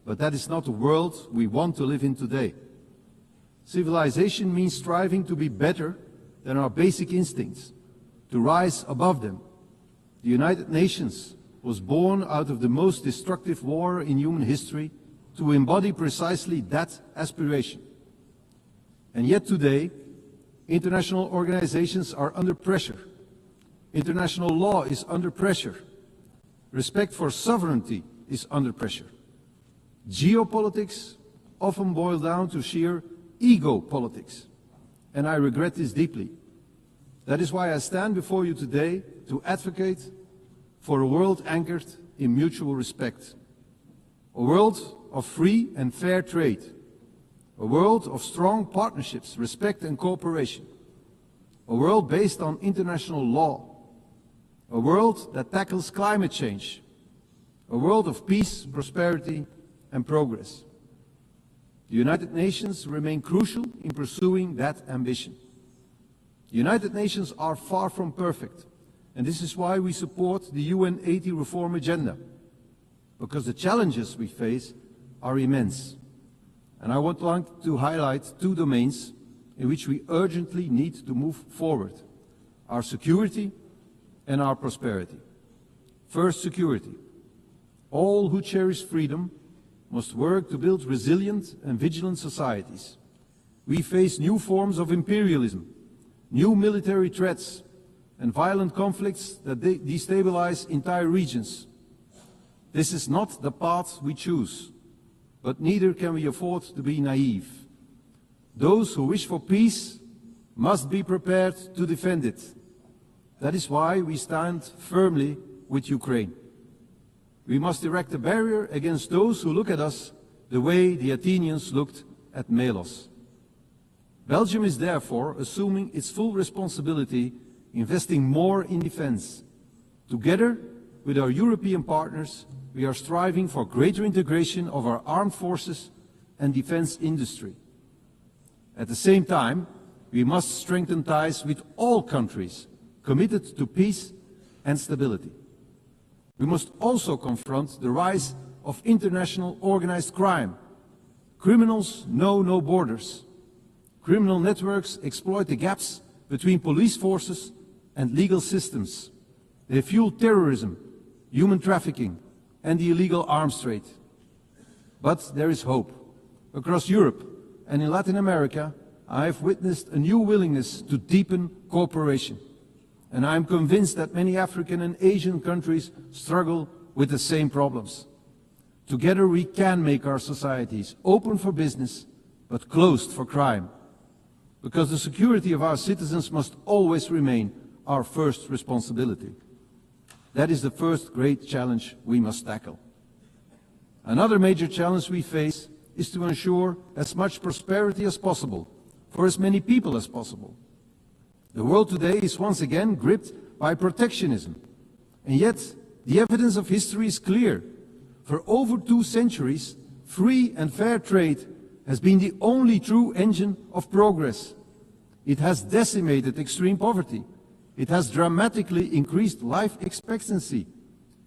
but that is not the world we want to live in today. Civilization means striving to be better than our basic instincts, to rise above them. The United Nations was born out of the most destructive war in human history to embody precisely that aspiration. And yet today, international organizations are under pressure. International law is under pressure. Respect for sovereignty is under pressure. Geopolitics often boil down to sheer ego politics, and I regret this deeply. That is why I stand before you today to advocate for a world anchored in mutual respect, a world of free and fair trade, a world of strong partnerships, respect and cooperation, a world based on international law, a world that tackles climate change, a world of peace, prosperity and progress. The United Nations remain crucial in pursuing that ambition. The United Nations are far from perfect, and this is why we support the UN 80 reform agenda, because the challenges we face are immense. And I would like to highlight two domains in which we urgently need to move forward: our security and our prosperity. First, security. All who cherish freedom must work to build resilient and vigilant societies. We face new forms of imperialism, new military threats, and violent conflicts that destabilize entire regions. This is not the path we choose, but neither can we afford to be naive. Those who wish for peace must be prepared to defend it. That is why we stand firmly with Ukraine. We must erect a barrier against those who look at us the way the Athenians looked at Melos. Belgium is therefore assuming its full responsibility, investing more in defense. Together with our European partners, we are striving for greater integration of our armed forces and defense industry. At the same time, we must strengthen ties with all countries committed to peace and stability. We must also confront the rise of international organized crime. Criminals know no borders. Criminal networks exploit the gaps between police forces and legal systems. They fuel terrorism, human trafficking, and the illegal arms trade. But there is hope. Across Europe and in Latin America, I have witnessed a new willingness to deepen cooperation. And I am convinced that many African and Asian countries struggle with the same problems. Together we can make our societies open for business, but closed for crime. Because the security of our citizens must always remain our first responsibility. That is the first great challenge we must tackle. Another major challenge we face is to ensure as much prosperity as possible for as many people as possible. The world today is once again gripped by protectionism. And yet, the evidence of history is clear. For over 2 centuries, free and fair trade has been the only true engine of progress. It has decimated extreme poverty. It has dramatically increased life expectancy.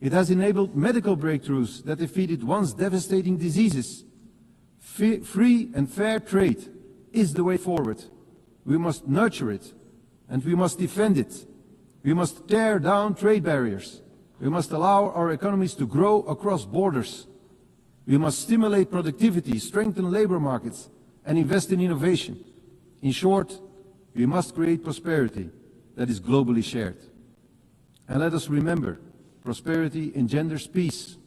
It has enabled medical breakthroughs that defeated once devastating diseases. Free and fair trade is the way forward. We must nurture it, and we must defend it. We must tear down trade barriers. We must allow our economies to grow across borders. We must stimulate productivity, strengthen labor markets, and invest in innovation. In short, we must create prosperity that is globally shared. And let us remember, prosperity engenders peace.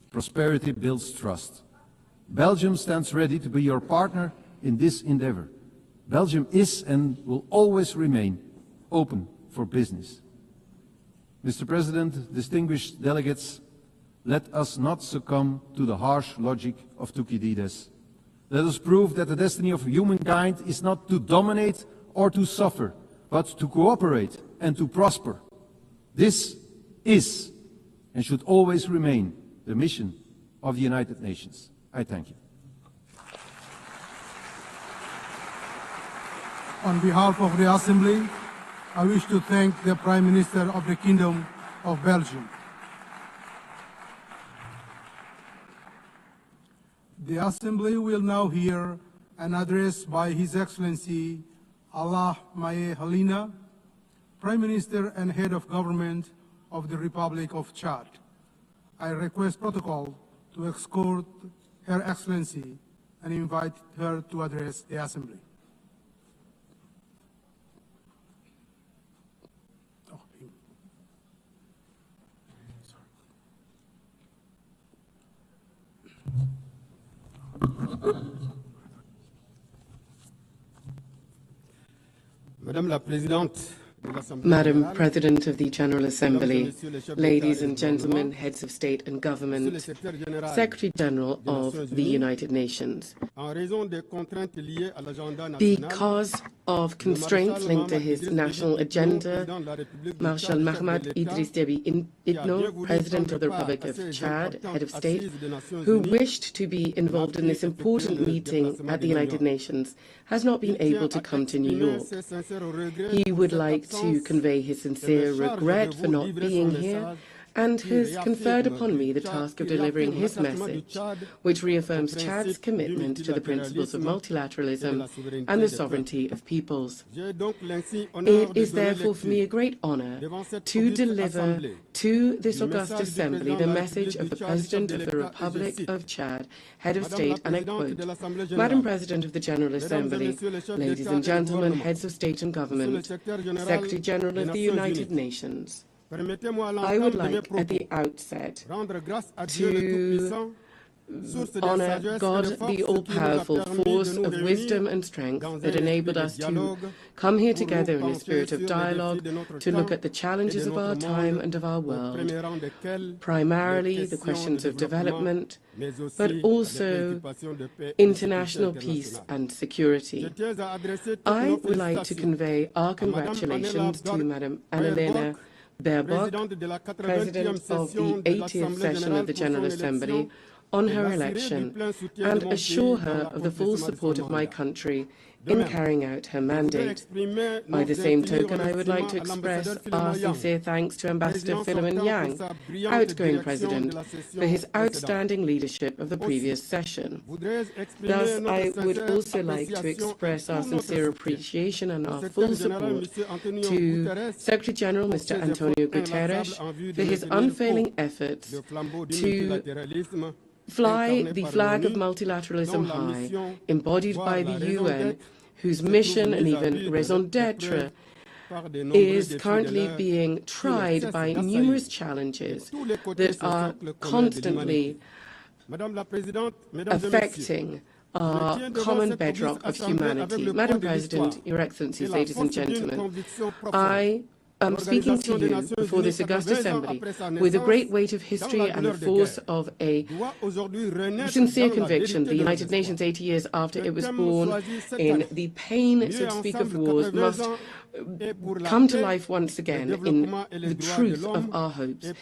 Prosperity builds trust. Belgium stands ready to be your partner in this endeavor. Belgium is and will always remain open for business. Mr. President, distinguished delegates, let us not succumb to the harsh logic of Thucydides. Let us prove that the destiny of humankind is not to dominate or to suffer, but to cooperate and to prosper. This is and should always remain the mission of the United Nations. I thank you. On behalf of the Assembly, I wish to thank the Prime Minister of the Kingdom of Belgium. The Assembly will now hear an address by His Excellency Allah Maye Halina, Prime Minister and Head of Government of the Republic of Chad. I request protocol to escort Her Excellency and invite her to address the Assembly. Madam President of the General Assembly, ladies and gentlemen, heads of state and government, Secretary General of the United Nations. Because of constraints linked to his national agenda, Marshal Mahamat Idriss Déby Itno, President of the Republic of Chad, head of state, who wished to be involved in this important meeting at the United Nations, has not been able to come to New York. He would like to convey his sincere regret for not being here and has conferred upon me the task of delivering his message, which reaffirms Chad's commitment to the principles of multilateralism and the sovereignty of peoples. It is therefore for me a great honor to deliver to this august assembly the message of the President of the Republic of Chad, Head of State, and I quote, Madam President of the General Assembly, ladies and gentlemen, heads of state and government, Secretary General of the United Nations, I would like at the outset to honor God, the all-powerful force of wisdom and strength that enabled us to come here together in a spirit of dialogue to look at the challenges of our time and of our world, primarily the questions of development, but also international peace and security. I would like to convey our congratulations to Madam Annalena Baerbock, President of the 80th session of the General Assembly, on her election, and assure her of the full support of my country in carrying out her mandate. By the same token, I would like to express our sincere thanks to Ambassador Philemon Yang, outgoing President, for his outstanding leadership of the previous session. Thus, I would also like to express our sincere appreciation and our full support to Secretary General Mr. Antonio Guterres for his unfailing efforts to fly the flag of multilateralism high, embodied by the UN, whose mission and even raison d'etre is currently being tried by numerous challenges that are constantly affecting our common bedrock of humanity. Madam President, Your Excellencies, ladies and gentlemen, I am speaking to you before this august assembly with the great weight of history and the force of a sincere conviction. The United Nations, 80 years after it was born, in the pain, so to speak, of wars, must come to life once again in the truth of our hopes.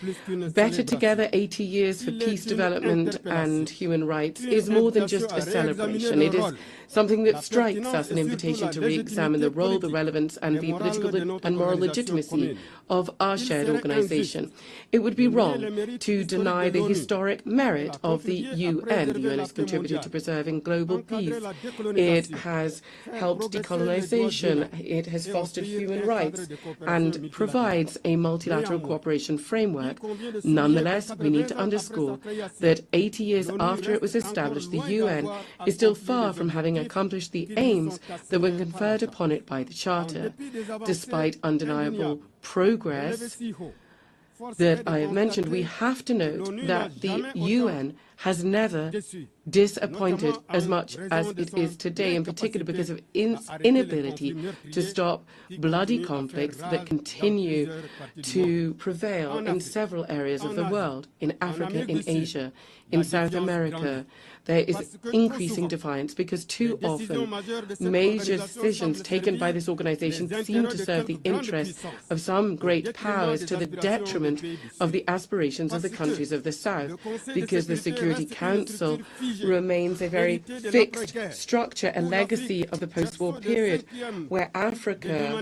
Better Together, 80 years for peace, development, and human rights is more than just a celebration. It is something that strikes us an invitation to re-examine the role, the relevance, and the political and moral legitimacy of our shared organization. It would be wrong to deny the historic merit of the UN. The UN has contributed to preserving global peace. It has helped decolonization. It has fostered human rights and provides a multilateral cooperation framework. Nonetheless, we need to underscore that 80 years after it was established, the UN is still far from having accomplished the aims that were conferred upon it by the Charter. Despite undeniable progress that I have mentioned, we have to note that the UN has never disappointed as much as it is today, in particular because of its inability to stop bloody conflicts that continue to prevail in several areas of the world, in Africa, in Asia, in South America. There is increasing defiance because too often major decisions taken by this organization seem to serve the interests of some great powers to the detriment of the aspirations of the countries of the South, because the Security Council remains a very fixed structure, a legacy of the post-war period, where Africa,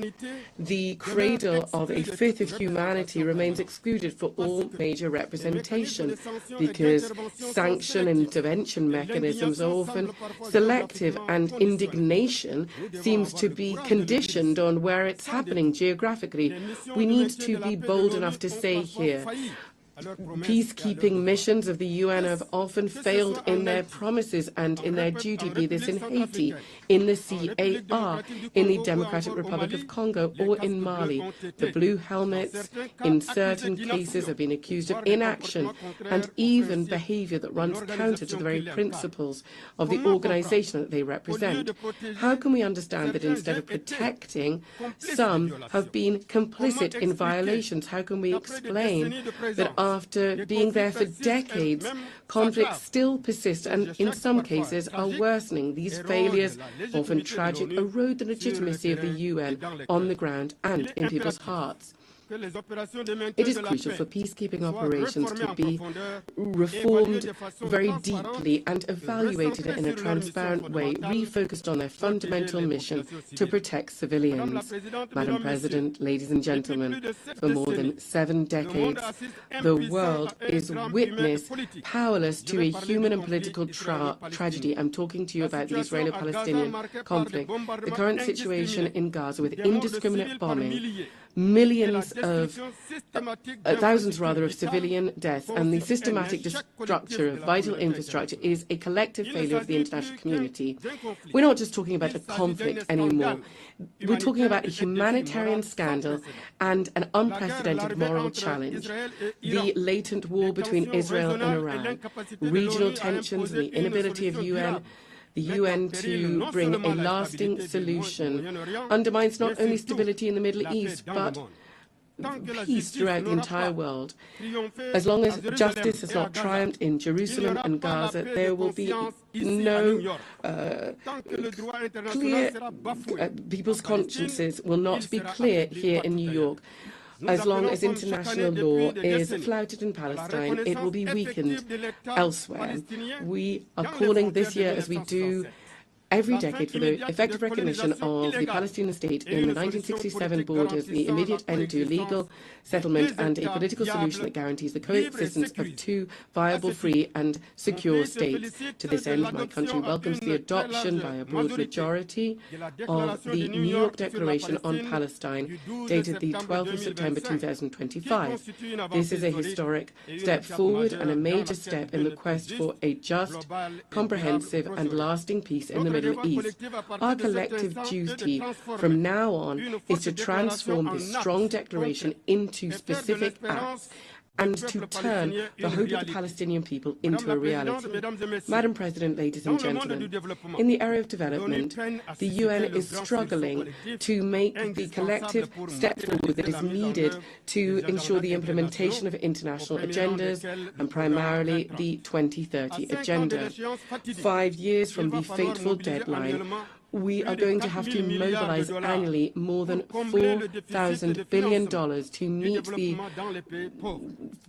the cradle of a fifth of humanity, remains excluded for all major representation, because sanction and intervention mechanisms are often selective, and indignation seems to be conditioned on where it's happening geographically. We need to be bold enough to say here, peacekeeping missions of the UN have often failed in their promises and in their duty, be this in Haiti, in the CAR, in the Democratic Republic of Congo, or in Mali. The Blue Helmets, in certain cases, have been accused of inaction and even behavior that runs counter to the very principles of the organization that they represent. How can we understand that instead of protecting, some have been complicit in violations? How can we explain that after being there for decades, conflicts still persist and in some cases are worsening? These failures, often tragic, erode the legitimacy of the UN on the ground and in people's hearts. It is crucial for peacekeeping operations to be reformed very deeply and evaluated in a transparent way, refocused on their fundamental mission to protect civilians. Madam President, ladies and gentlemen, for more than 7 decades, the world is witness powerless to a human and political tragedy. I'm talking to you about the Israeli-Palestinian conflict, the current situation in Gaza with indiscriminate bombing, thousands of civilian deaths, and the systematic destruction of vital infrastructure is a collective failure of the international community. We're not just talking about a conflict anymore. We're talking about a humanitarian scandal and an unprecedented moral challenge. The latent war between Israel and Iran, regional tensions, and the inability of the UN to bring a lasting solution undermines not only stability in the Middle East, but peace throughout the entire world. As long as justice has not triumphed in Jerusalem and Gaza, there will be no clear, people's consciences will not be clear here in New York. As long as international law is flouted in Palestine, it will be weakened elsewhere. We are calling this year, as we do every decade, for the effective recognition of the Palestinian state in the 1967 borders, the immediate end to illegal settlement, and a political solution that guarantees the coexistence of 2 viable, free and secure states. To this end, my country welcomes the adoption by a broad majority of the New York Declaration on Palestine, dated the 12th of September 2025. This is a historic step forward and a major step in the quest for a just, comprehensive and lasting peace in the Middle East. Our collective duty from now on is to transform this strong declaration into specific acts and to turn the hope of the Palestinian people into a reality. Madam President, ladies and gentlemen, in the area of development, the UN is struggling to make the collective step forward that is needed to ensure the implementation of international agendas, and primarily the 2030 Agenda. 5 years from the fateful deadline, we are going to have to mobilize annually more than $4,000 billion to meet the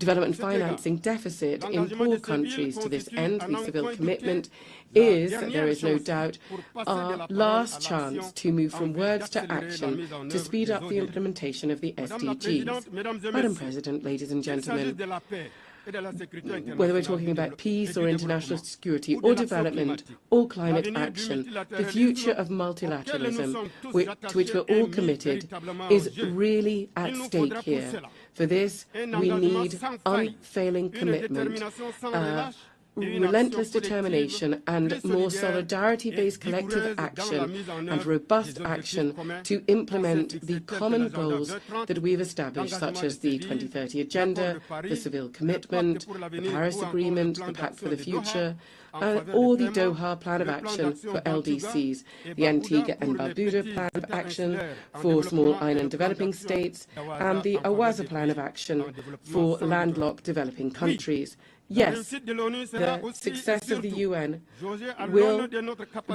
development financing deficit in poor countries. To this end, the civil commitment is, there is no doubt, our last chance to move from words to action to speed up the implementation of the SDGs. Madam President, ladies and gentlemen, whether we're talking about peace or international security or development or climate action, the future of multilateralism, to which we're all committed, is really at stake here. For this, we need unfailing commitment, relentless determination and more solidarity-based collective action and robust action to implement the common goals that we've established, such as the 2030 Agenda, the civil commitment, the Paris Agreement, the Pact for the Future, or the Doha Plan of Action for LDCs, the Antigua and Barbuda Plan of Action for small island developing states, and the Awaza Plan of Action for landlocked developing countries. Yes, the success of the UN will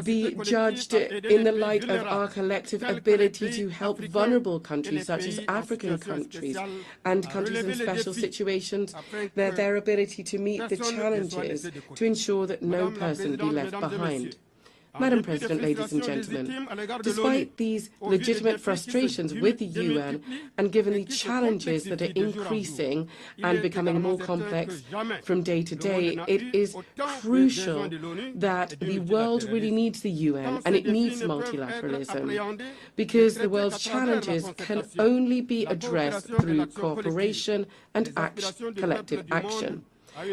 be judged in the light of our collective ability to help vulnerable countries such as African countries and countries in special situations, their ability to meet the challenges to ensure that no person be left behind. Madam President, ladies and gentlemen, despite these legitimate frustrations with the UN and given the challenges that are increasing and becoming more complex from day to day, it is crucial that the world really needs the UN and it needs multilateralism, because the world's challenges can only be addressed through cooperation and collective action.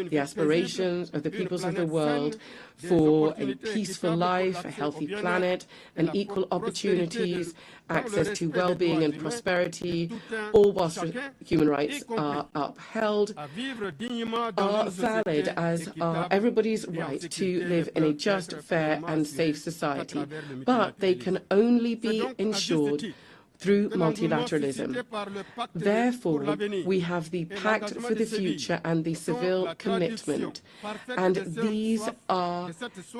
The aspirations of the peoples of the world for a peaceful life, a healthy planet, and equal opportunities, access to well-being and prosperity, all whilst human rights are upheld, are valid, as are everybody's right to live in a just, fair and safe society. But they can only be ensured through multilateralism. Therefore, we have the Pact for the Future and the civil commitment. And these are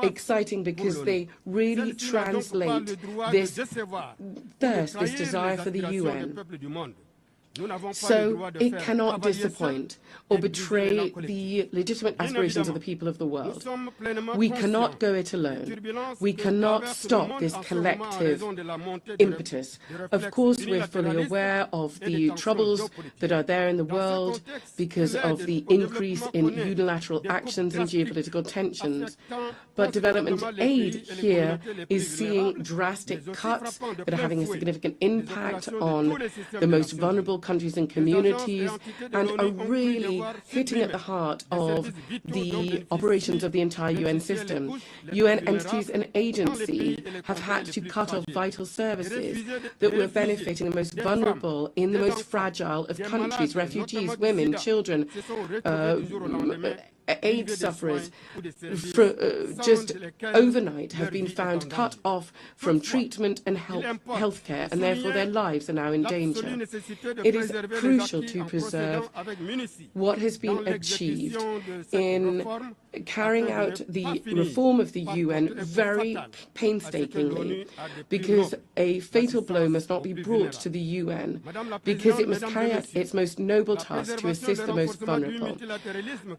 exciting because they really translate this thirst, this desire for the UN. So it cannot disappoint or betray the legitimate aspirations of the people of the world. We cannot go it alone. We cannot stop this collective impetus. Of course, we're fully aware of the troubles that are there in the world because of the increase in unilateral actions and geopolitical tensions. But development aid here is seeing drastic cuts that are having a significant impact on the most vulnerable countries and communities and are really hitting at the heart of the operations of the entire UN system. UN entities and agencies have had to cut off vital services that were benefiting the most vulnerable in the most fragile of countries, refugees, women, children, AIDS sufferers, just overnight have been found cut off from treatment and healthcare, and therefore their lives are now in danger. It is crucial to preserve what has been achieved in carrying out the reform of the UN very painstakingly, because a fatal blow must not be brought to the UN, because it must carry out its most noble task to assist the most vulnerable.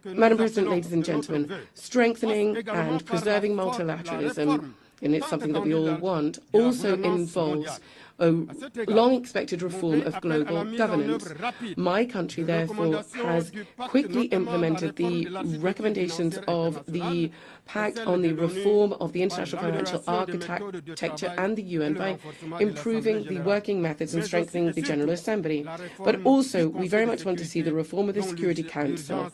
Madam President, ladies and gentlemen, strengthening and preserving multilateralism, and it's something that we all want, also involves a long-expected reform of global governance. My country, therefore, has quickly implemented the recommendations of the Pact on the Reform of the International Financial Architecture and the UN by improving the working methods and strengthening the General Assembly. But also, we very much want to see the reform of the Security Council,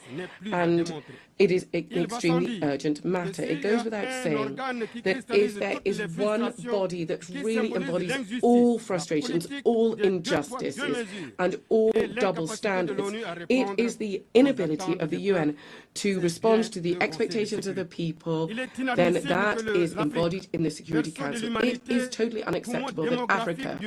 and it is an extremely urgent matter. It goes without saying that if there is one body that really embodies all frustrations, all injustices, and all double standards, it is the inability of the UN to respond to the expectations of the people, then that is embodied in the Security Council. It is totally unacceptable that Africa,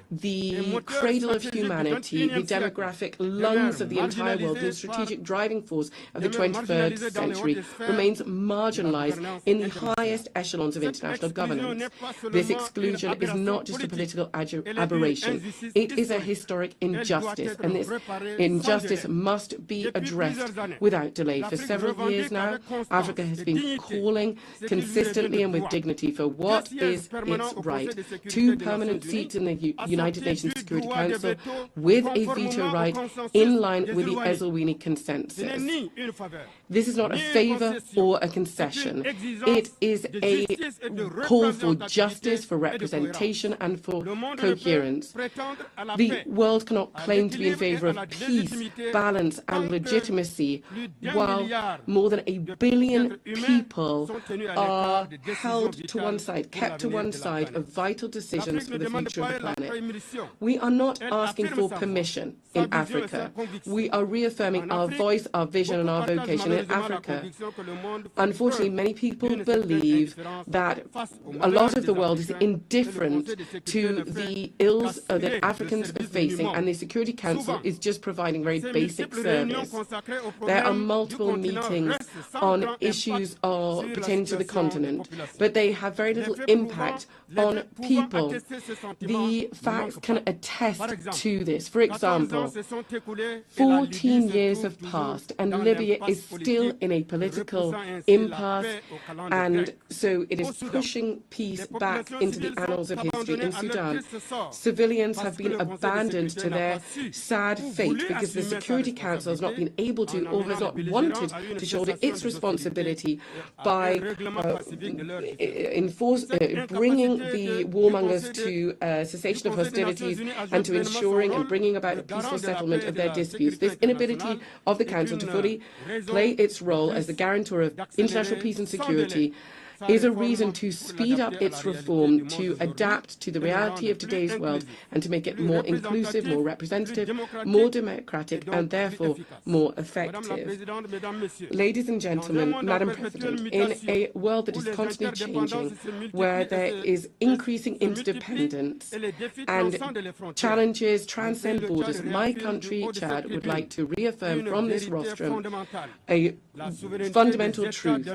the cradle of humanity, the demographic lungs of the entire world, the strategic driving force of the 21st century, remains marginalized in the highest echelons of international governance. This exclusion is not just a political aberration. It is a historic injustice, and this injustice must be addressed without delay. For several years now, Africa has been calling consistently and with dignity for what is its right. 2 permanent seats in the United Nations Security Council with a veto right in line with the Esselwini Consensus. This is not a favor or a concession. It is a call for justice, for representation, and for coherence. The world cannot claim to be in favor of peace, balance, and legitimacy while more than 1 billion people are held to one side, kept to one side of vital decisions for the future of the planet. We are not asking for permission in Africa. We are reaffirming our voice, our vision, and our vocation in Africa. Unfortunately, many people believe that a lot of the world is indifferent to the ills that Africans are facing, and the Security Council is just providing very basic service. There are multiple meetings on issues pertaining to the continent, but they have very little impact on people. The facts can attest to this. For example, 14 years have passed, and Libya is still in a political impasse, and so it is pushing peace back into the annals of history in Sudan. Civilians have been abandoned to their sad fate because the Security Council has not been able to, or has not wanted to shoulder its responsibility by bringing the warmongers to cessation of hostilities and to ensuring and bringing about a peaceful settlement of their disputes. This inability of the Council to fully play its role as the guarantor of international peace and security is a reason to speed up its reform, to adapt to the reality of today's world, and to make it more inclusive, more representative, more democratic, and therefore more effective. Ladies and gentlemen, Madam President, in a world that is constantly changing, where there is increasing interdependence and challenges transcend borders, my country, Chad, would like to reaffirm from this rostrum a fundamental truth.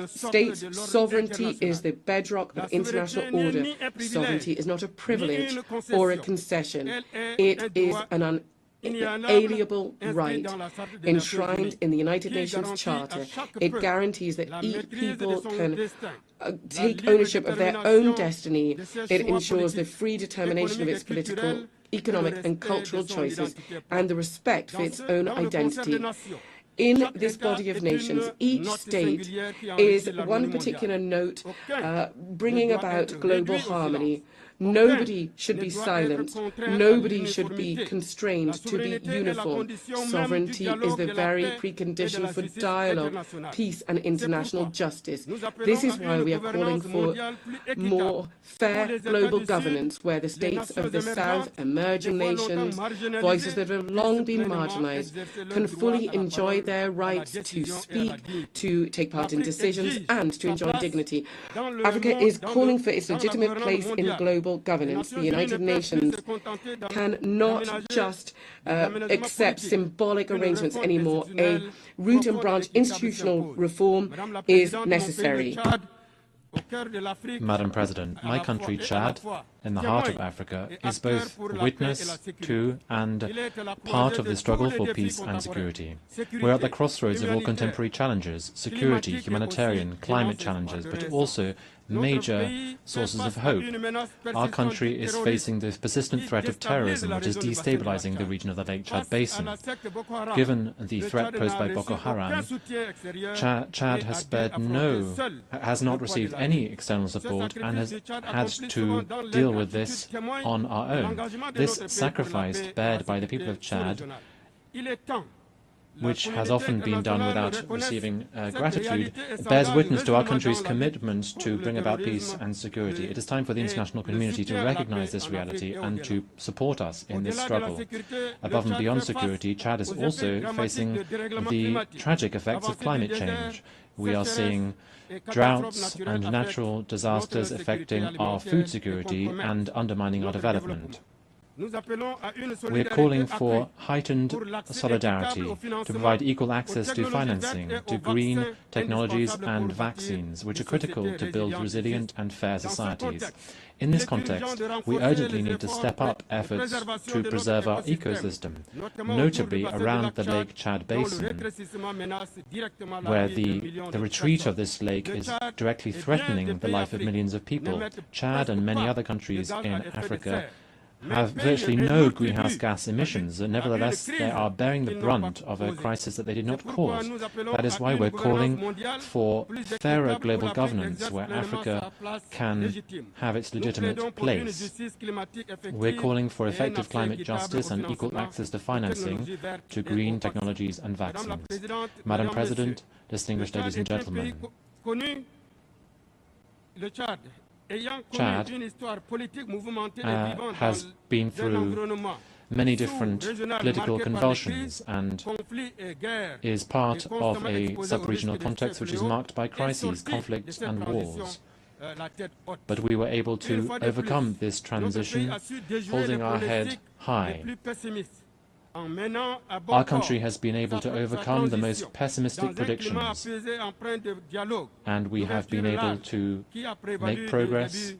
State sovereignty is the bedrock of international order. Sovereignty is not a privilege or a concession. It is an inalienable right enshrined in the United Nations Charter. It guarantees that each people can take ownership of their own destiny. It ensures the free determination of its political, economic and cultural choices and the respect for its own identity. In this body of nations, each state is one particular note bringing about global harmony. Nobody should be silent. Nobody should be constrained to be uniform. Sovereignty is the very precondition for dialogue, peace and international justice. This is why we are calling for more fair global governance, where the states of the South, emerging nations, voices that have long been marginalized, can fully enjoy their rights to speak, to take part in decisions and to enjoy dignity. Africa is calling for its legitimate place in global governance. The United Nations cannot just accept symbolic arrangements anymore. A root and branch institutional reform is necessary. Madam President, my country, Chad, in the heart of Africa, is both witness to and part of the struggle for peace and security. We're at the crossroads of all contemporary challenges: security, humanitarian, climate challenges, but also major sources of hope. Our country is facing the persistent threat of terrorism, which is destabilizing the region of the Lake Chad Basin. Given the threat posed by Boko Haram, Chad has not received any external support and has had to deal with this on our own. This sacrifice bared by the people of Chad, which has often been done without receiving gratitude, bears witness to our country's commitment to bring about peace and security. It is time for the international community to recognize this reality and to support us in this struggle. Above and beyond security, Chad is also facing the tragic effects of climate change. We are seeing droughts and natural disasters affecting our food security and undermining our development. We are calling for heightened solidarity to provide equal access to financing, to green technologies and vaccines, which are critical to build resilient and fair societies. In this context, we urgently need to step up efforts to preserve our ecosystem, notably around the Lake Chad Basin, where the retreat of this lake is directly threatening the life of millions of people. Chad and many other countries in Africa have virtually no greenhouse gas emissions, and nevertheless they are bearing the brunt of a crisis that they did not cause. That is why we're calling for fairer global governance, where Africa can have its legitimate place. We're calling for effective climate justice and equal access to financing, to green technologies and vaccines. Madam President, distinguished ladies and gentlemen, Chad has been through many different political convulsions and is part of a sub-regional context which is marked by crises, conflicts and wars. But we were able to overcome this transition, holding our head high. Our country has been able to overcome the most pessimistic predictions, and we have been able to make progress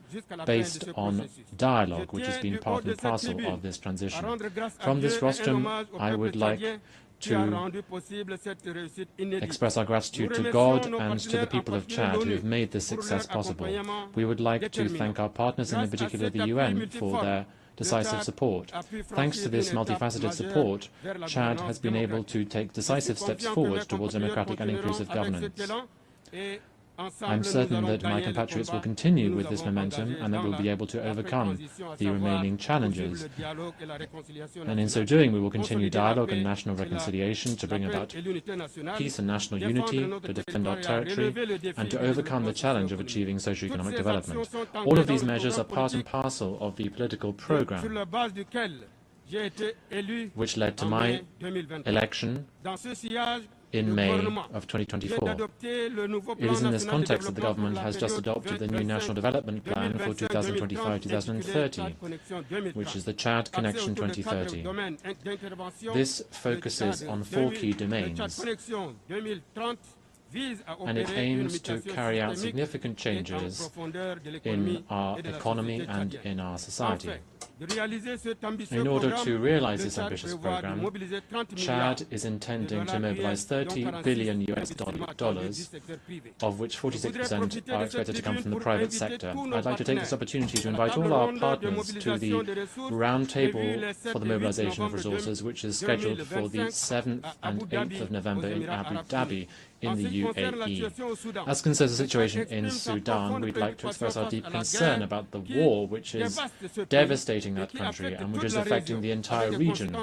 based on dialogue, which has been part and parcel of this transition. From this rostrum, I would like to express our gratitude to God and to the people of Chad who have made this success possible. We would like to thank our partners, and in particular the UN, for their decisive support. Thanks to this multifaceted support, Chad has been able to take decisive steps forward towards democratic and inclusive governance. I'm certain that my compatriots will continue with this momentum and that we'll be able to overcome the remaining challenges. And in so doing, we will continue dialogue and national reconciliation to bring about peace and national unity, to defend our territory, and to overcome the challenge of achieving socio-economic development. All of these measures are part and parcel of the political program which led to my election in May of 2024. It is in this context that the government has just adopted the new National Development Plan for 2025-2030, which is the Chad Connection 2030. This focuses on 4 key domains: and it aims to carry out significant changes in our economy and in our society. In order to realize this ambitious program, Chad is intending to mobilize $30 billion US, of which 46% are expected to come from the private sector. I'd like to take this opportunity to invite all our partners to the roundtable for the mobilization of resources, which is scheduled for the 7th and 8th of November in Abu Dhabi in the UAE. As concerns the situation in Sudan, we'd like to express our deep concern about the war which is devastating that country and which is affecting the entire region,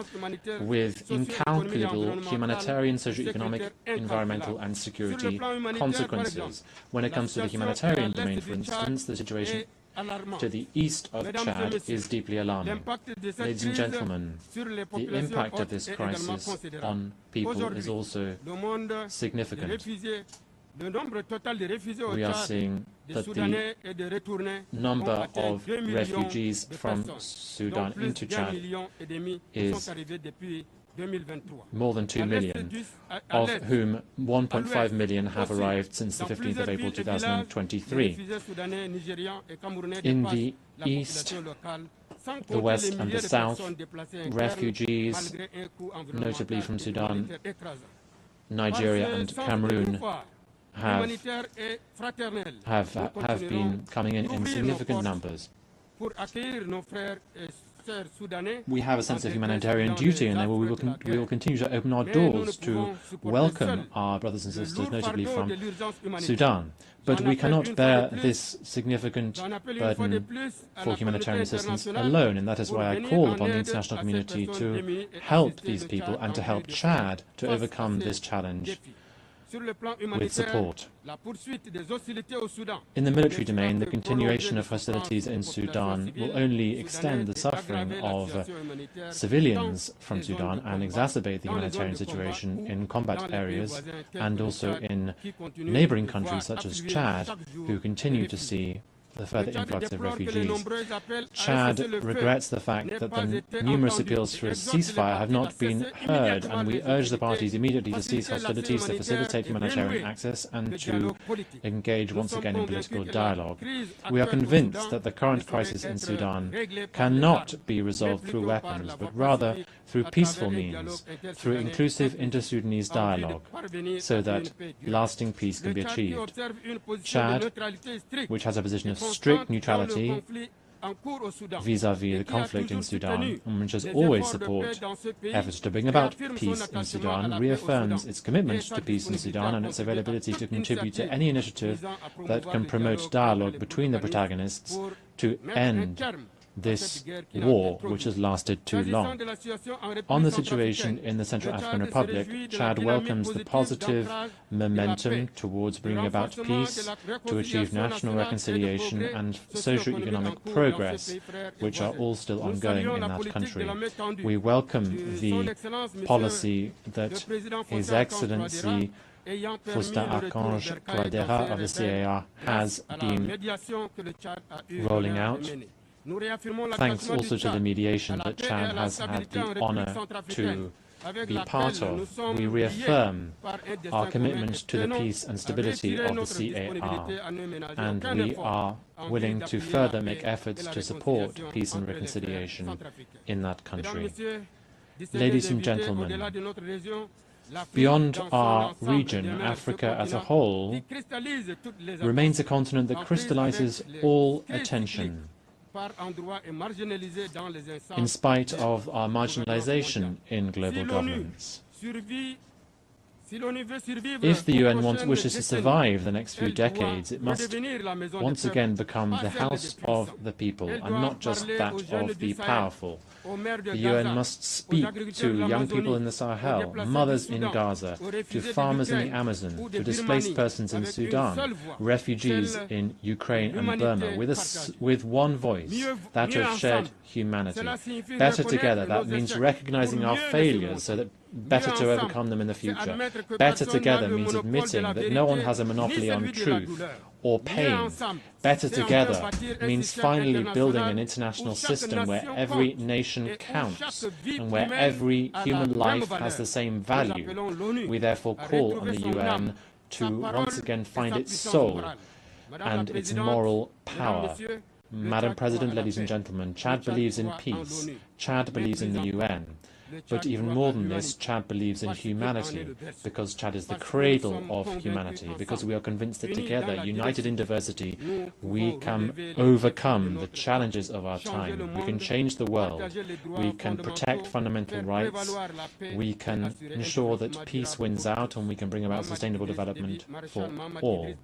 with incalculable humanitarian, socio-economic, environmental and security consequences. When it comes to the humanitarian domain, for instance, the situation to the east of Chad is deeply alarming. Ladies and gentlemen, the impact of this crisis on people is also significant. We are seeing that the number of refugees from Sudan into Chad is more than 2 million, of whom 1.5 million have arrived since the 15th of April 2023. In the east, the west and the south, refugees, notably from Sudan, Nigeria and Cameroon, have been coming in significant numbers. We have a sense of humanitarian duty, and we will continue to open our doors to welcome our brothers and sisters, notably from Sudan. But we cannot bear this significant burden for humanitarian assistance alone, and that is why I call upon the international community to help these people and to help Chad to overcome this challenge with support. In the military domain, the continuation of hostilities in Sudan will only extend the suffering of civilians from Sudan and exacerbate the humanitarian situation in combat areas and also in neighboring countries such as Chad, who continue to see the further influx of refugees. Chad regrets the fact that the numerous appeals for a ceasefire have not been heard, and we urge the parties immediately to cease hostilities, to facilitate humanitarian access, and to engage once again in political dialogue. We are convinced that the current crisis in Sudan cannot be resolved through weapons, but rather through peaceful means, through inclusive inter-Sudanese dialogue, so that lasting peace can be achieved. Chad, which has a position of strict neutrality vis-à-vis the conflict in Sudan, and which has always supported efforts to bring about peace in Sudan, reaffirms its commitment to peace in Sudan and its availability to contribute to any initiative that can promote dialogue between the protagonists to end this war, which has lasted too long. On the situation in the Central African Republic, Chad welcomes the positive momentum towards bringing about peace, to achieve national reconciliation and socio-economic progress, which are all still ongoing in that country. We welcome the policy that His Excellency Faustin Archange Touadéra of the CAR has been rolling out. Thanks also to the mediation that Chad has had the honour to be part of. We reaffirm our commitment to the peace and stability of the CAR, and we are willing to further make efforts to support peace and reconciliation in that country. Ladies and gentlemen, beyond our region, Africa as a whole remains a continent that crystallizes all attention, in spite of our marginalization in global governance. If the UN wishes to survive the next few decades, it must once again become the house of the people and not just that of the powerful. The UN must speak to young people in the Sahel, mothers in Gaza, to farmers in the Amazon, to displaced persons in Sudan, refugees in Ukraine and Burma, with one voice, that of shared humanity. Better together, that means recognizing our failures so that better to overcome them in the future. Better together means admitting that no one has a monopoly on truth or pain. Better together means finally building an international system where every nation counts and where every human life has the same value. We therefore call on the UN to once again find its soul and its moral power. Madam President, ladies and gentlemen, Chad believes in peace. Chad believes in the UN. But even more than this, Chad believes in humanity, because Chad is the cradle of humanity, because we are convinced that together, united in diversity, we can overcome the challenges of our time. We can change the world. We can protect fundamental rights. We can ensure that peace wins out, and we can bring about sustainable development for all.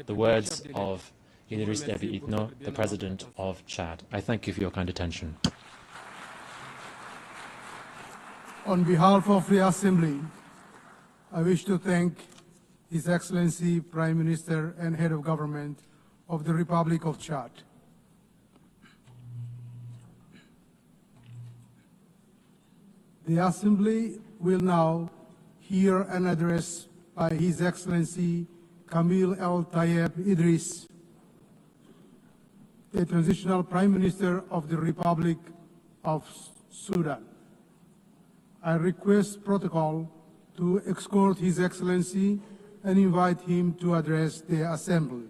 The words of Idriss Déby Itno, the President of Chad. I thank you for your kind attention. On behalf of the Assembly, I wish to thank His Excellency Prime Minister and Head of Government of the Republic of Chad. The Assembly will now hear an address by His Excellency Kamil El Tayeb Idris, the Transitional Prime Minister of the Republic of Sudan. I request protocol to escort His Excellency and invite him to address the Assembly.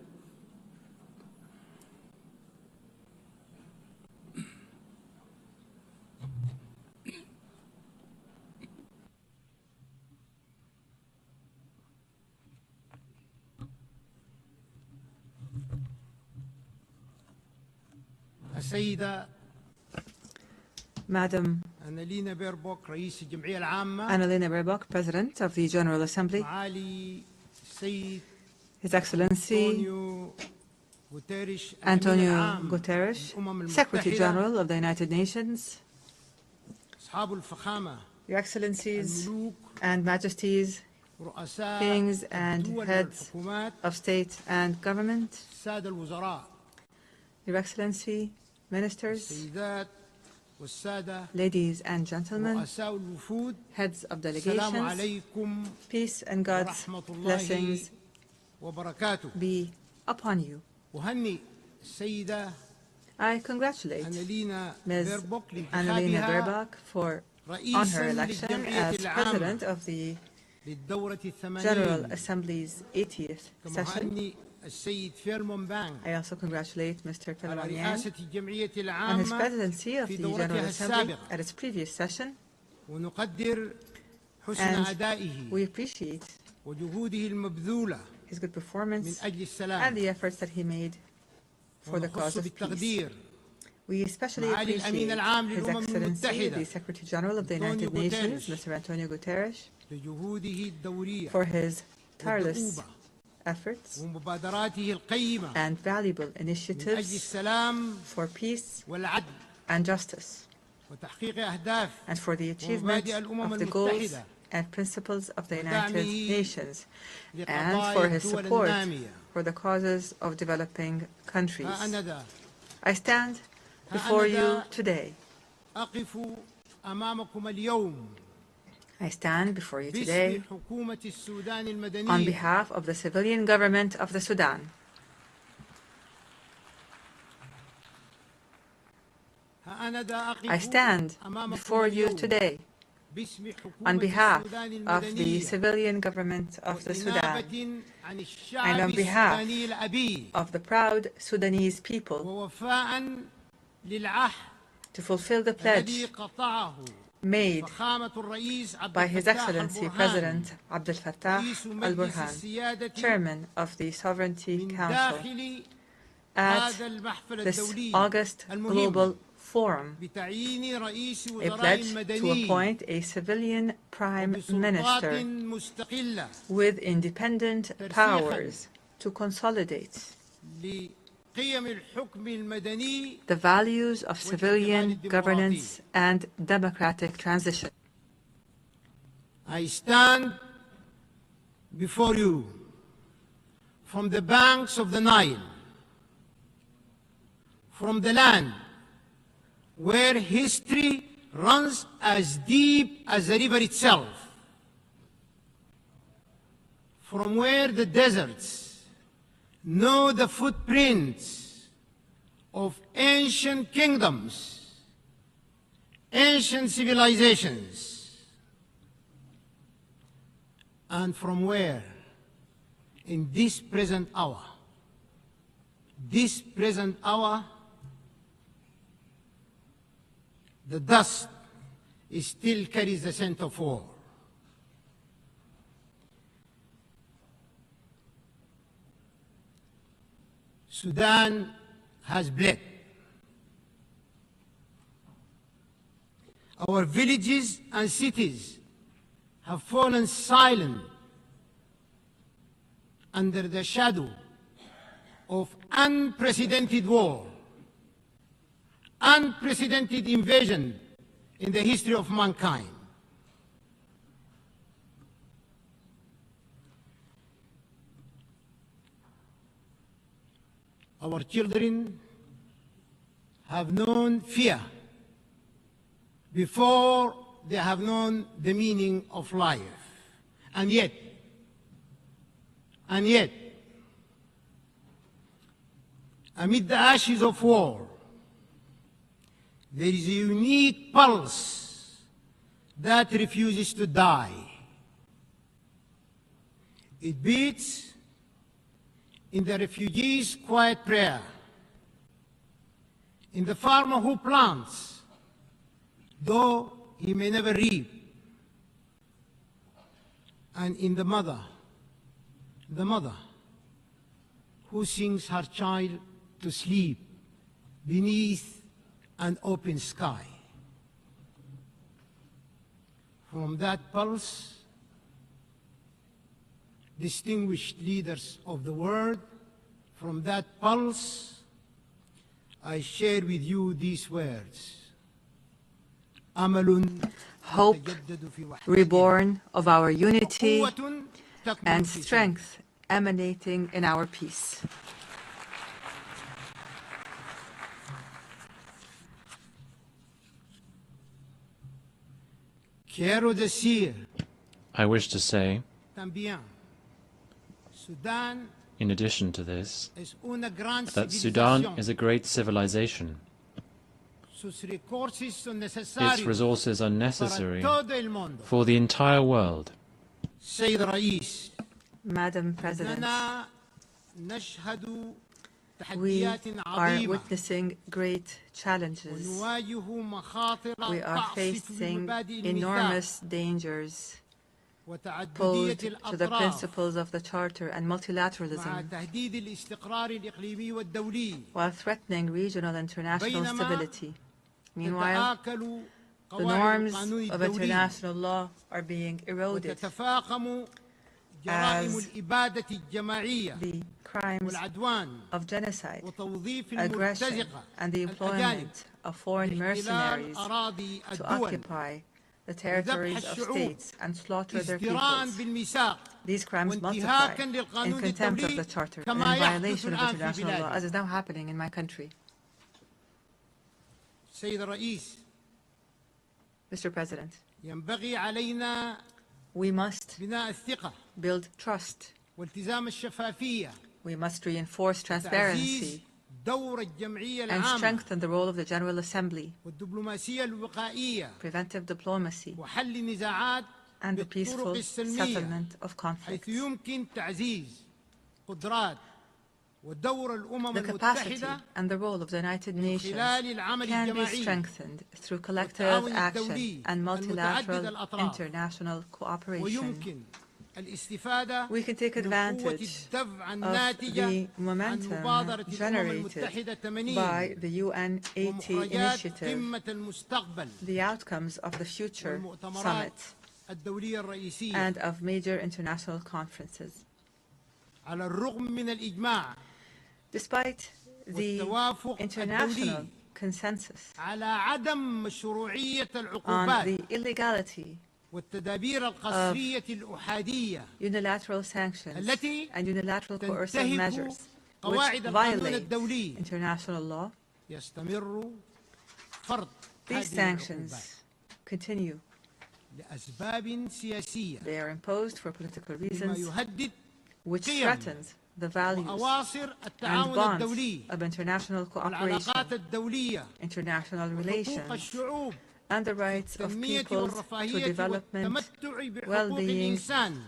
Madam Annalena Baerbock, President of the General Assembly, His Excellency Antonio Guterres, Secretary General of the United Nations, Your Excellencies and Majesties, Kings and Heads of State and Government, Your Excellency, Ministers, ladies and gentlemen, heads of delegations, peace and God's blessings be upon you. I congratulate Ms. Annalena Baerbock on her election as President of the General Assembly's 80th session. I also congratulate Mr. Kelmanian on his presidency of the General Assembly at its previous session, and we appreciate his good performance and the efforts that he made for the cause of peace. We especially appreciate His Excellency, the Secretary General of the United Nations, Mr. Antonio Guterres, for his tireless efforts and valuable initiatives for peace and justice, and for the achievement of the goals and principles of the United Nations, and for his support for the causes of developing countries. I stand before you today. I stand before you today on behalf of the civilian government of the Sudan. I stand before you today on behalf of the civilian government of the Sudan and on behalf of the proud Sudanese people to fulfill the pledge made by His Excellency President Abdel Fattah al-Burhan, Chairman of the Sovereignty Council, at this August Global Forum, a pledge to appoint a civilian Prime Minister with independent powers to consolidate the values of civilian governance and democratic transition. I stand before you from the banks of the Nile, from the land where history runs as deep as the river itself, from where the deserts know the footprints of ancient kingdoms, ancient civilizations. and from where, in this present hour, the dust still carries the scent of war. Sudan has bled. Our villages and cities have fallen silent under the shadow of unprecedented war, unprecedented invasion in the history of mankind. Our children have known fear before they have known the meaning of life. And yet, amid the ashes of war, there is a unique pulse that refuses to die. It beats in the refugee's quiet prayer, in the farmer who plants, though he may never reap, and in the mother who sings her child to sleep beneath an open sky. From that pulse, distinguished leaders of the world, from that pulse, I share with you these words. Hope reborn of our unity and strength emanating in our peace. I wish to say, in addition to this, that Sudan is a great civilization. Its resources are necessary for the entire world. Madam President, we are witnessing great challenges. We are facing enormous dangers posed to the principles of the Charter and multilateralism, while threatening regional and international stability. Meanwhile, the norms of international law are being eroded as the crimes of genocide, aggression, and the employment of foreign mercenaries to occupy the territories of states and slaughter their peoples. These crimes multiply in contempt of the Charter and in violation of international law, as is now happening in my country. Mr. President, we must build trust. We must reinforce transparency and strengthen the role of the General Assembly, preventive diplomacy, and the peaceful settlement of conflicts. The capacity and the role of the United Nations can be strengthened through collective action and multilateral international cooperation. We can take advantage of the momentum generated by the UNTV initiative, the outcomes of the future summit, and of major international conferences. Despite the international consensus on the illegality of unilateral sanctions and unilateral coercive measures which violate international law, these sanctions continue. They are imposed for political reasons, which threatens the values and bonds of international cooperation, international relations, and the rights of peoples to development, well-being,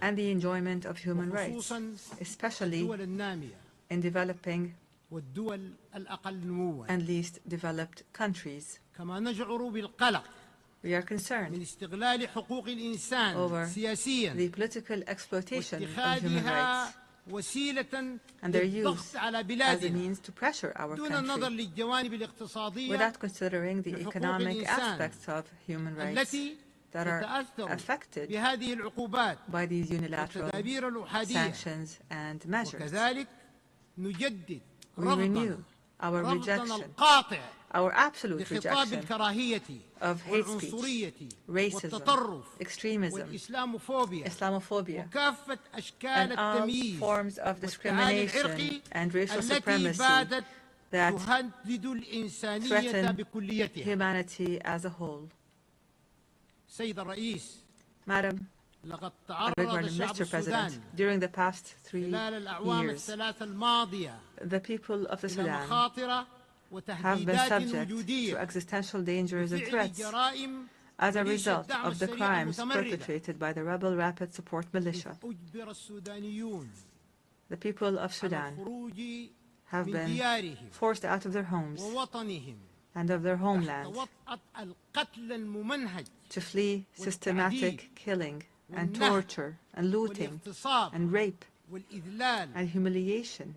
and the enjoyment of human rights, especially in developing and least developed countries. We are concerned over the political exploitation of human rights and their use as a means to pressure our country without considering the economic aspects of human rights that are affected by these unilateral sanctions and measures. We renew our rejection, our absolute rejection of hate speech, racism, extremism, Islamophobia, and all forms of discrimination and racial supremacy that threaten humanity as a whole. Madam, Mr. President, during the past 3 years, the people of the Sudan have been subject to existential dangers and threats as a result of the crimes perpetrated by the rebel Rapid Support Militia. The people of Sudan have been forced out of their homes and of their homeland to flee systematic killing and torture and looting and rape and humiliation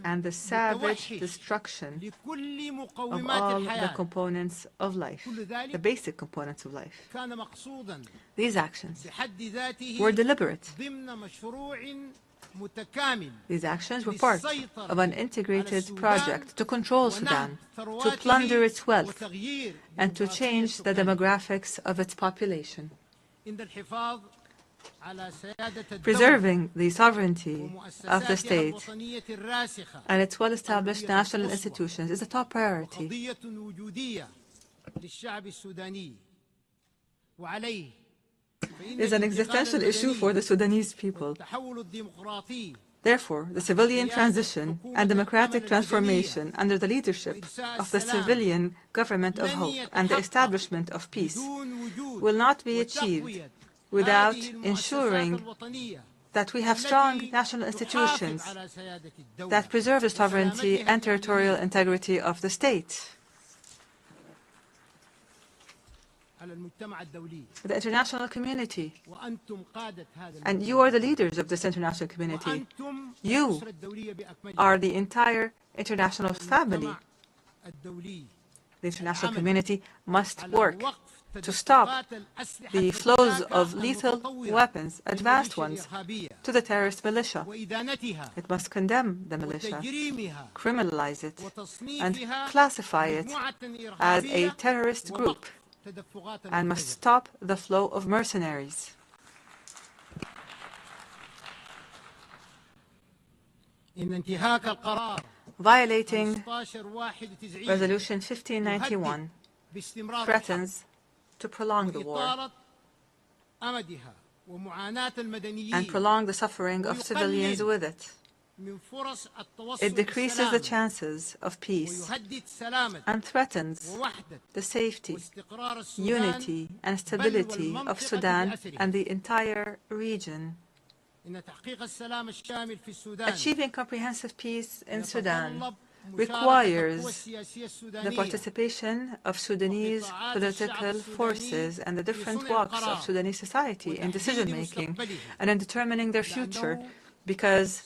and the savage destruction of all the components of life, the basic components of life. These actions were deliberate. These actions were part of an integrated project to control Sudan, to plunder its wealth, and to change the demographics of its population. Preserving the sovereignty of the state and its well-established national institutions is a top priority. It is an existential issue for the Sudanese people. Therefore, the civilian transition and democratic transformation under the leadership of the civilian government of hope and the establishment of peace will not be achieved without ensuring that we have strong national institutions that preserve the sovereignty and territorial integrity of the state. The international community, and you are the leaders of this international community. You are the entire international family. The international community must work to stop the flows of lethal weapons, advanced ones, to the terrorist militia. It must condemn the militia, criminalize it, and classify it as a terrorist group, and must stop the flow of mercenaries. Violating Resolution 1591 threatens to prolong the war and prolong the suffering of civilians with it. It decreases the chances of peace and threatens the safety, unity, and stability of Sudan and the entire region. Achieving comprehensive peace in Sudan requires the participation of Sudanese political forces and the different walks of Sudanese society in decision-making and in determining their future, because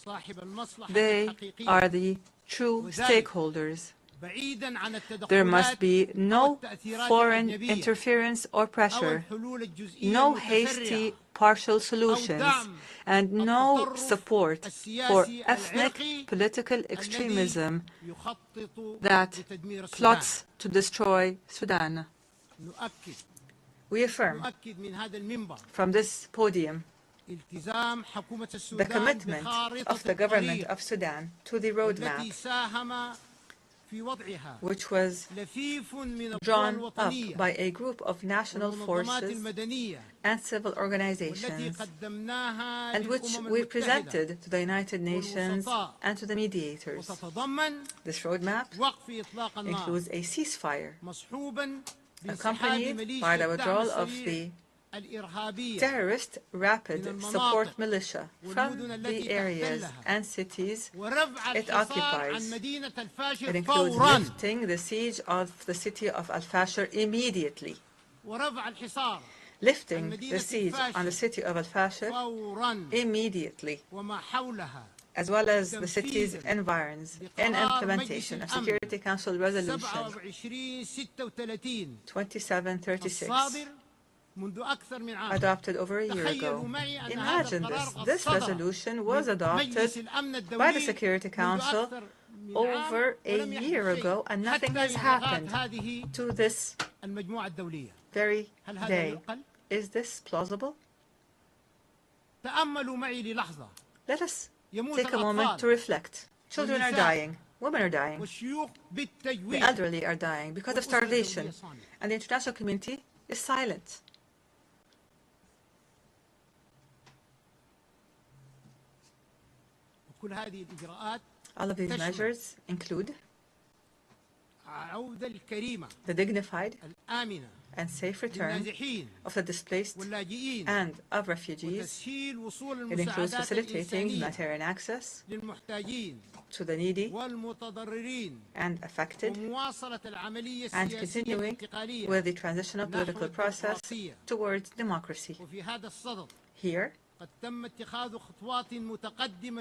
they are the true stakeholders. There must be no foreign interference or pressure, no hasty partial solutions, and no support for ethnic political extremism that plots to destroy Sudan. We affirm from this podium the commitment of the government of Sudan to the roadmap, which was drawn up by a group of national forces and civil organizations, and which we presented to the United Nations and to the mediators. This roadmap includes a ceasefire accompanied by the withdrawal of the terrorist rapid support militia from the areas and cities it occupies. It includes lifting the siege of the city of Al-Fashir immediately, lifting the siege on the city of Al-Fashir immediely, as well as the city's environs, in implementation of Security Council Resolution 2736, adopted over a year ago. Imagine this. This resolution was adopted by the Security Council over a year ago, and nothing has happened to this very day. Is this plausible? Let us take a moment to reflect. Children are dying. Women are dying. The elderly are dying because of starvation, and the international community is silent. All of these measures include the dignified and safe return of the displaced and of refugees. It includes facilitating humanitarian access to the needy and affected, and continuing with the transitional political process towards democracy. Here,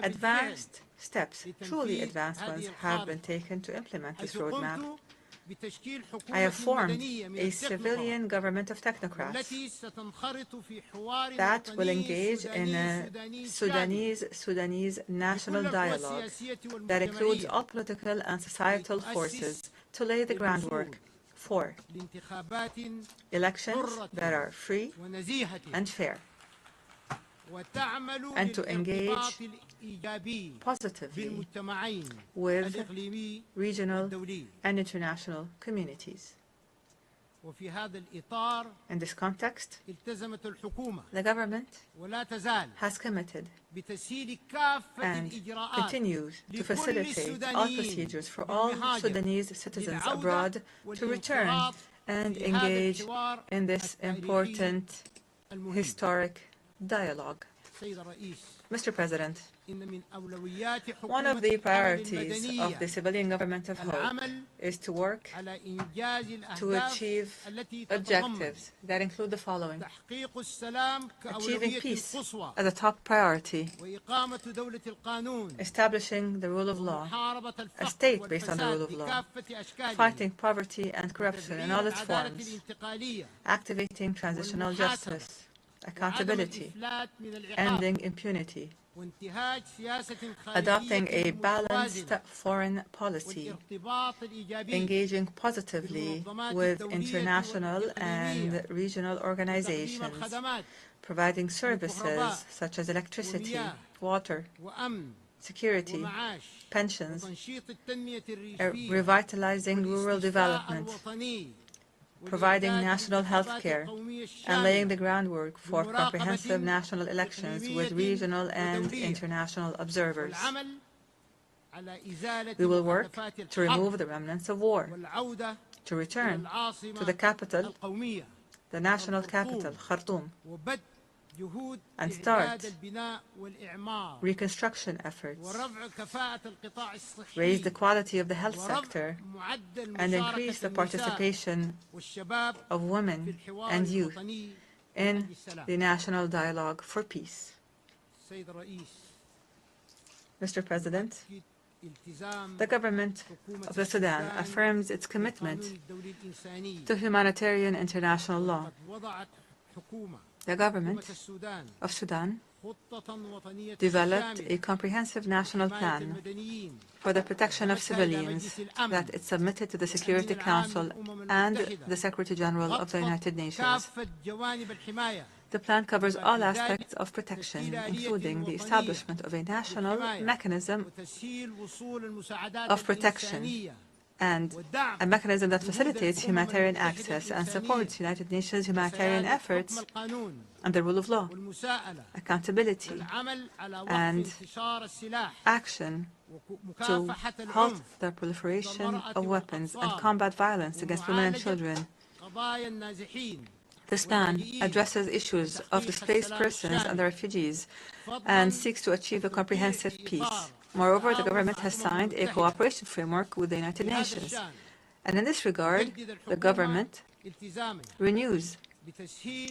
advanced steps, truly advanced ones, have been taken to implement this roadmap. I have formed a civilian government of technocrats that will engage in a Sudanese national dialogue that includes all political and societal forces to lay the groundwork for elections that are free and fair, and to engage positively with regional and international communities. In this context, the government has committed and continues to facilitate all procedures for all Sudanese citizens abroad to return and engage in this important historic dialogue. Mr. President, one of the priorities of the civilian government of Hope is to work to achieve objectives that include the following: achieving peace as a top priority, establishing the rule of law, a state based on the rule of law, fighting poverty and corruption in all its forms, activating transitional justice, accountability, ending impunity, adopting a balanced foreign policy, engaging positively with international and regional organizations, providing services such as electricity, water, security, pensions, revitalizing rural development, providing national health care, and laying the groundwork for comprehensive national elections with regional and international observers. We will work to remove the remnants of war, to return to the capital, the national capital, Khartoum, and start reconstruction efforts, raise the quality of the health sector, and increase the participation of women and youth in the national dialogue for peace. Mr. President, the government of the Sudan affirms its commitment to humanitarian international law. The government of Sudan developed a comprehensive national plan for the protection of civilians that it submitted to the Security Council and the Secretary General of the United Nations. The plan covers all aspects of protection, including the establishment of a national mechanism of protection and a mechanism that facilitates humanitarian access and supports United Nations humanitarian efforts and the rule of law, accountability, and action to halt the proliferation of weapons and combat violence against women and children, This plan addresses issues of displaced persons and the refugees and seeks to achieve a comprehensive peace. Moreover, the government has signed a cooperation framework with the United Nations. And in this regard, the government renews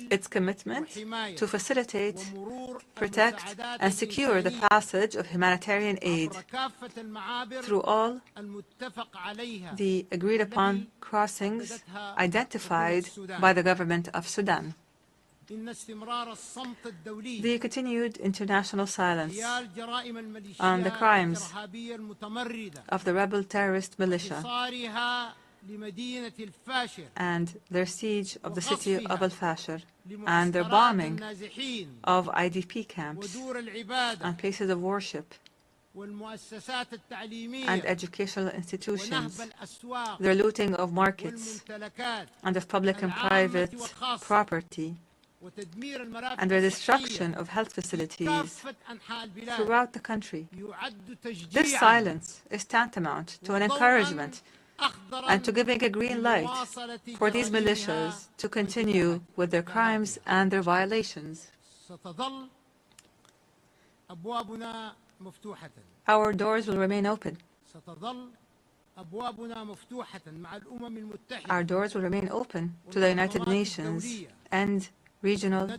its commitment to facilitate, protect, and secure the passage of humanitarian aid through all the agreed-upon crossings identified by the government of Sudan. The continued international silence on the crimes of the rebel terrorist militia and their siege of the city of Al-Fashir and their bombing of IDP camps and places of worship and educational institutions, their looting of markets and of public and private property, and the destruction of health facilities throughout the country. This silence is tantamount to an encouragement and to giving a green light for these militias to continue with their crimes and their violations. Our doors will remain open. Our doors will remain open to the United Nations and regional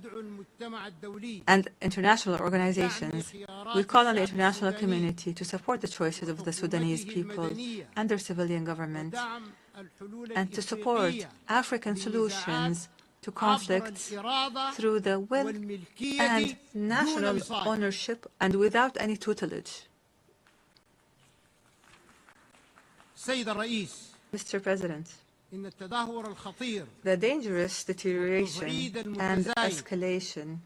and international organizations. We call on the international community to support the choices of the Sudanese people and their civilian government and to support African solutions to conflicts through the will and national ownership and without any tutelage. Mr. President, the dangerous deterioration and escalation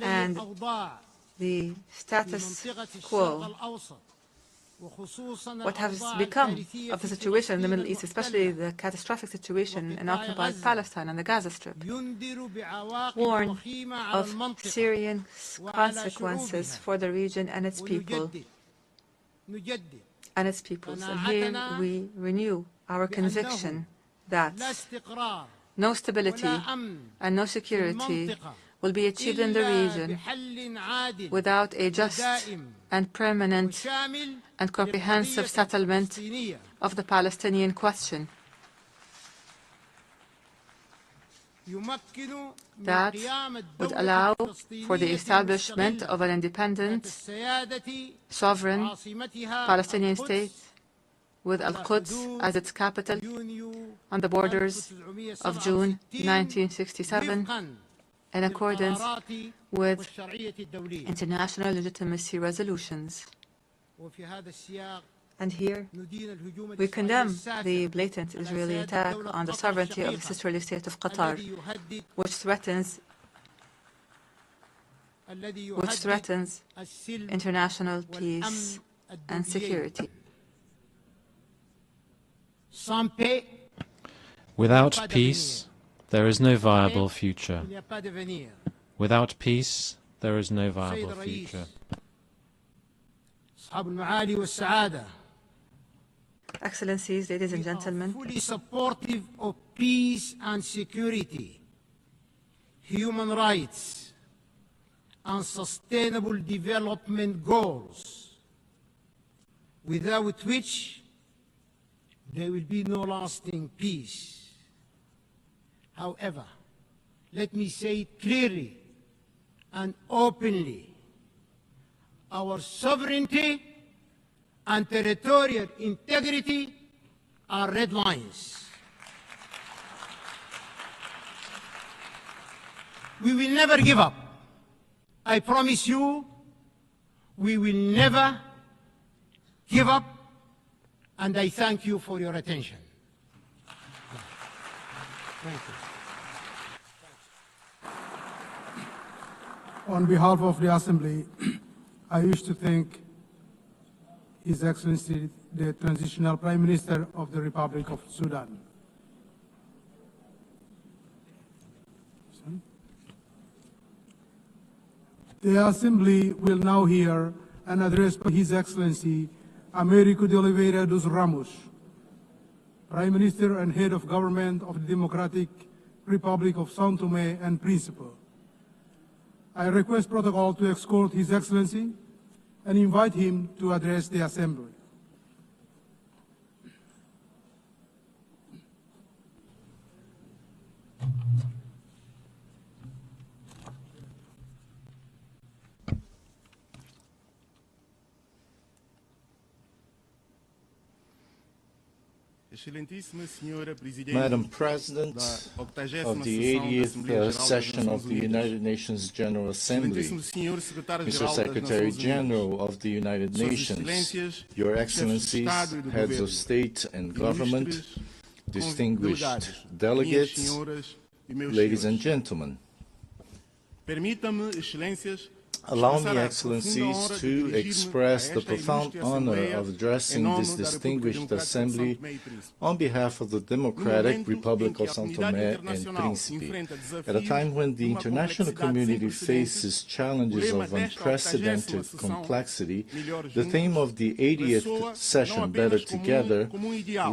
and the status quo, what has become of the situation in the Middle East, especially the catastrophic situation in occupied Palestine and the Gaza Strip, warn of serious consequences for the region and its people. And here we renew our conviction that no stability and no security will be achieved in the region without a just and permanent and comprehensive settlement of the Palestinian question. That would allow for the establishment of an independent, sovereign Palestinian state with Al-Quds as its capital on the borders of June 1967 in accordance with international legitimacy resolutions. And here, we condemn the blatant Israeli attack on the sovereignty of the sisterly state of Qatar, which threatens international peace and security. Without peace, there is no viable future. Without peace, there is no viable future. Excellencies, ladies and gentlemen, fully supportive of peace and security, human rights, and sustainable development goals, without which there will be no lasting peace. However, let me say it clearly and openly, our sovereignty and territorial integrity are red lines. We will never give up. I promise you, we will never give up, and I thank you for your attention. Thank you. On behalf of the Assembly, I wish to thank His Excellency, the Transitional Prime Minister of the Republic of Sudan. The Assembly will now hear an address by His Excellency Américo de Oliveira dos Ramos, Prime Minister and Head of Government of the Democratic Republic of São Tomé and Príncipe. I request protocol to escort His Excellency and invite him to address the Assembly. Madam President of the 80th session of the United Nations General Assembly, Mr. Secretary General of the United Nations, Your Excellencies, Heads of State and Government, distinguished delegates, ladies and gentlemen. Allow me, Excellencies, to express the profound honor of addressing this distinguished assembly on behalf of the Democratic Republic of São Tomé and Príncipe. At a time when the international community faces challenges of unprecedented complexity, the theme of the 80th session, Better Together,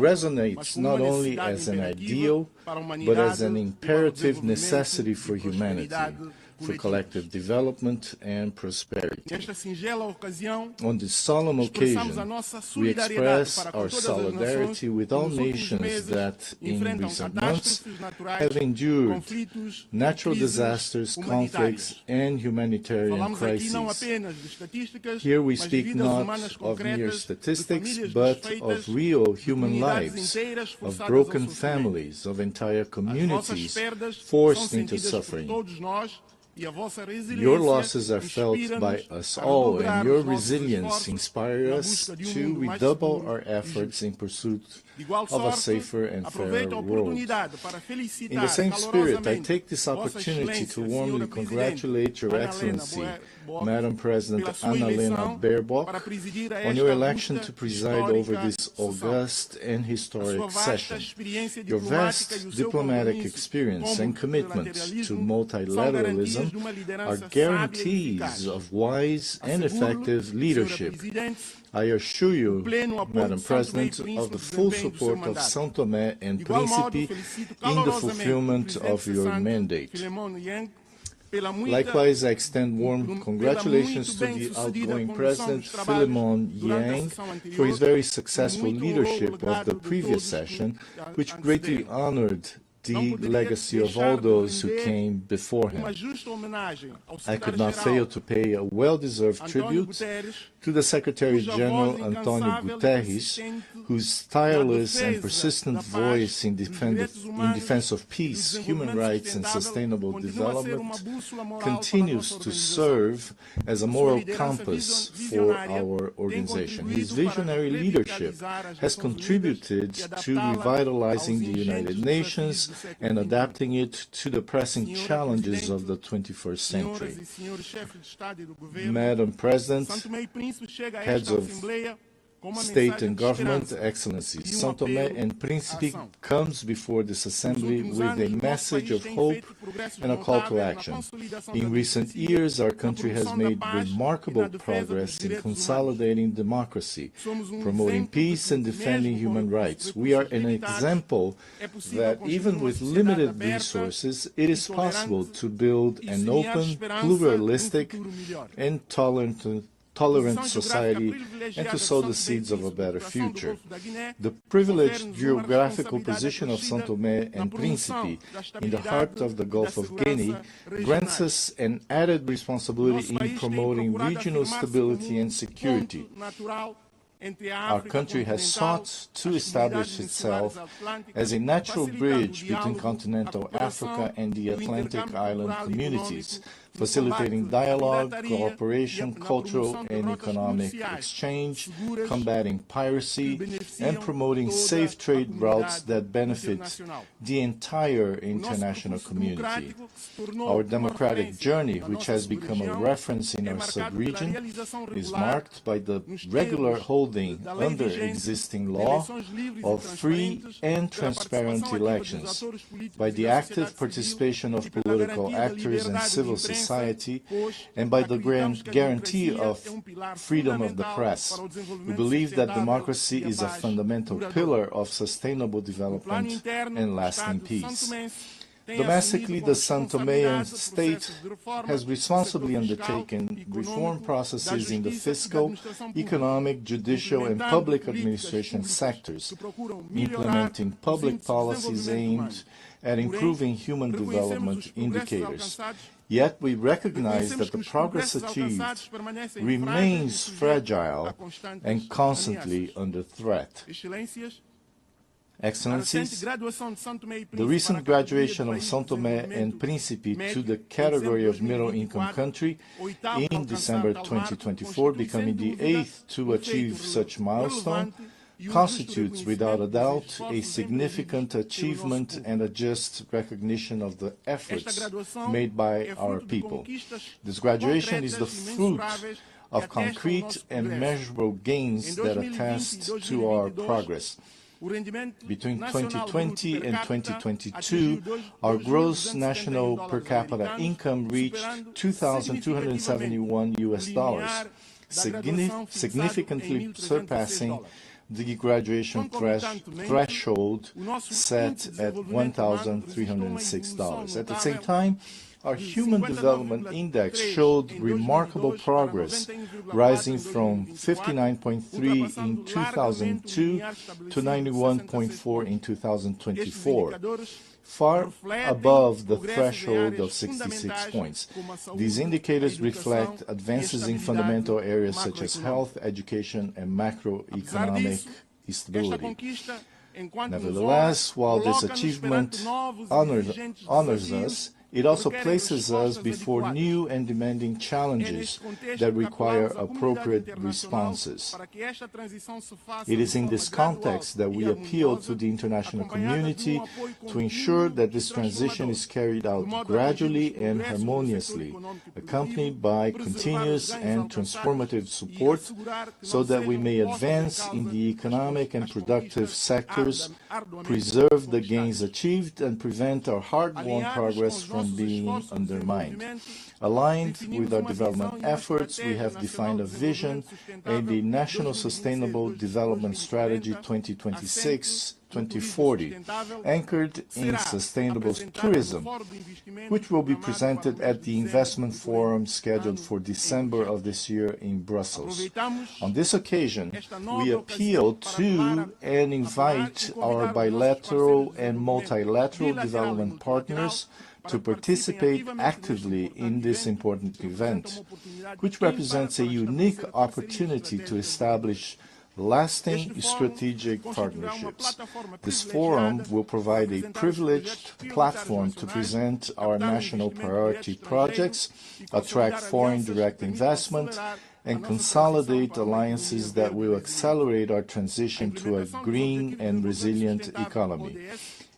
resonates not only as an ideal, but as an imperative necessity for humanity, for collective development and prosperity. On this solemn occasion, we express our solidarity with all nations that, in recent months, have endured natural disasters, conflicts, and humanitarian crises. Here we speak not of mere statistics, but of real human lives, of broken families, of entire communities forced into suffering. Your losses are felt by us all, and your resilience inspires us to redouble our efforts in pursuit of a safer and fairer world. In the same spirit, I take this opportunity to warmly congratulate Your Excellency, Madam President Annalena Baerbock, on your election to preside over this august and historic session. Your vast diplomatic experience and commitment to multilateralism are guarantees of wise and effective leadership. I assure you, Madam President, of the full support of São Tomé and Príncipe in the fulfillment of your mandate. Likewise, I extend warm congratulations to the outgoing President, Philemon Yang, for his very successful leadership of the previous session, which greatly honored the legacy of all those who came before him. I could not fail to pay a well-deserved tribute to the Secretary General António Guterres, whose tireless and persistent voice in defense of peace, human rights, and sustainable development continues to serve as a moral compass for our organization. His visionary leadership has contributed to revitalizing the United Nations and adapting it to the pressing challenges of the 21st century. Madam President, Heads of State and Government, Excellencies, São Tomé and Príncipe comes before this Assembly with a message of hope and a call to action. In recent years, our country has made remarkable progress in consolidating democracy, promoting peace and defending human rights. We are an example that even with limited resources, it is possible to build an open, pluralistic, and tolerant society and to sow the seeds of a better future. The privileged geographical position of São Tomé and Príncipe in the heart of the Gulf of Guinea grants us an added responsibility in promoting regional stability and security. Our country has sought to establish itself as a natural bridge between continental Africa and the Atlantic island communities, facilitating dialogue, cooperation, cultural and economic exchange, combating piracy, and promoting safe trade routes that benefit the entire international community. Our democratic journey, which has become a reference in our sub-region, is marked by the regular holding under existing law of free and transparent elections, by the active participation of political actors and civil society, society and by the guarantee of freedom of the press. We believe that democracy is a fundamental pillar of sustainable development and lasting peace. Domestically, the São Toméan state has responsibly undertaken reform processes in the fiscal, economic, judicial, and public administration sectors, implementing public policies aimed at improving human development indicators. Yet we recognize that the progress achieved remains fragile and constantly under threat. Excellencies, the recent graduation of São Tomé and Príncipe to the category of middle-income country in December 2024, becoming the 8th to achieve such milestone, constitutes without a doubt a significant achievement and a just recognition of the efforts made by our people. This graduation is the fruit of concrete and measurable gains that attest to our progress. Between 2020 and 2022, our gross national per capita income reached $2,271, significantly surpassing the graduation threshold set at $1,306. At the same time, our Human Development Index showed remarkable progress, rising from 59.3 in 2002 to 91.4 in 2024, far above the threshold of 66 points. These indicators reflect advances in fundamental areas such as health, education, and macroeconomic stability. Nevertheless, while this achievement honors us, it also places us before new and demanding challenges that require appropriate responses. It is in this context that we appeal to the international community to ensure that this transition is carried out gradually and harmoniously, accompanied by continuous and transformative support, so that we may advance in the economic and productive sectors, preserve the gains achieved, and prevent our hard-won progress from being undermined. Aligned with our development efforts, we have defined a vision and the National Sustainable Development Strategy 2026-2040, anchored in sustainable tourism, which will be presented at the Investment Forum scheduled for December of this year in Brussels. On this occasion, we appeal to and invite our bilateral and multilateral development partners to participate actively in this important event, which represents a unique opportunity to establish lasting strategic partnerships. This forum will provide a privileged platform to present our national priority projects, attract foreign direct investment, and consolidate alliances that will accelerate our transition to a green and resilient economy.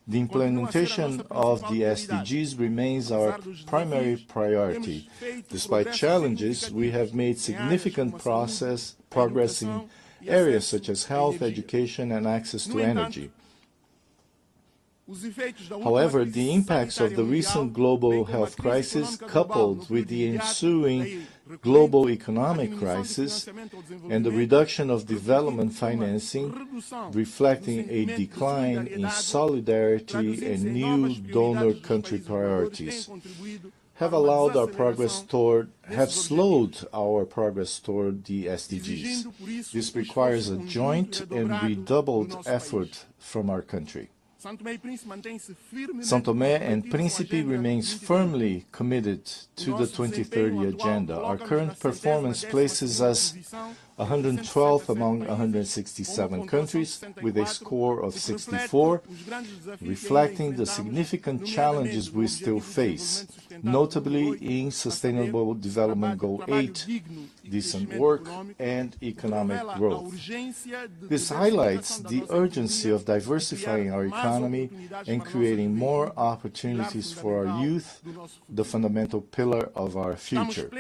The implementation of the SDGs remains our primary priority. Despite challenges, we have made significant progress in areas such as health, education, and access to energy. However, the impacts of the recent global health crisis, coupled with the ensuing global economic crisis and the reduction of development financing, reflecting a decline in solidarity and new donor country priorities, have slowed our progress toward the SDGs. This requires a joint and redoubled effort from our country. São Tomé and Príncipe remains firmly committed to the 2030 agenda. Our current performance places us 112th among 167 countries, with a score of 64, reflecting the significant challenges we still face, notably in Sustainable Development Goal 8, decent work and economic growth. This highlights the urgency of diversifying our economy and creating more opportunities for our youth, the fundamental pillar of our future.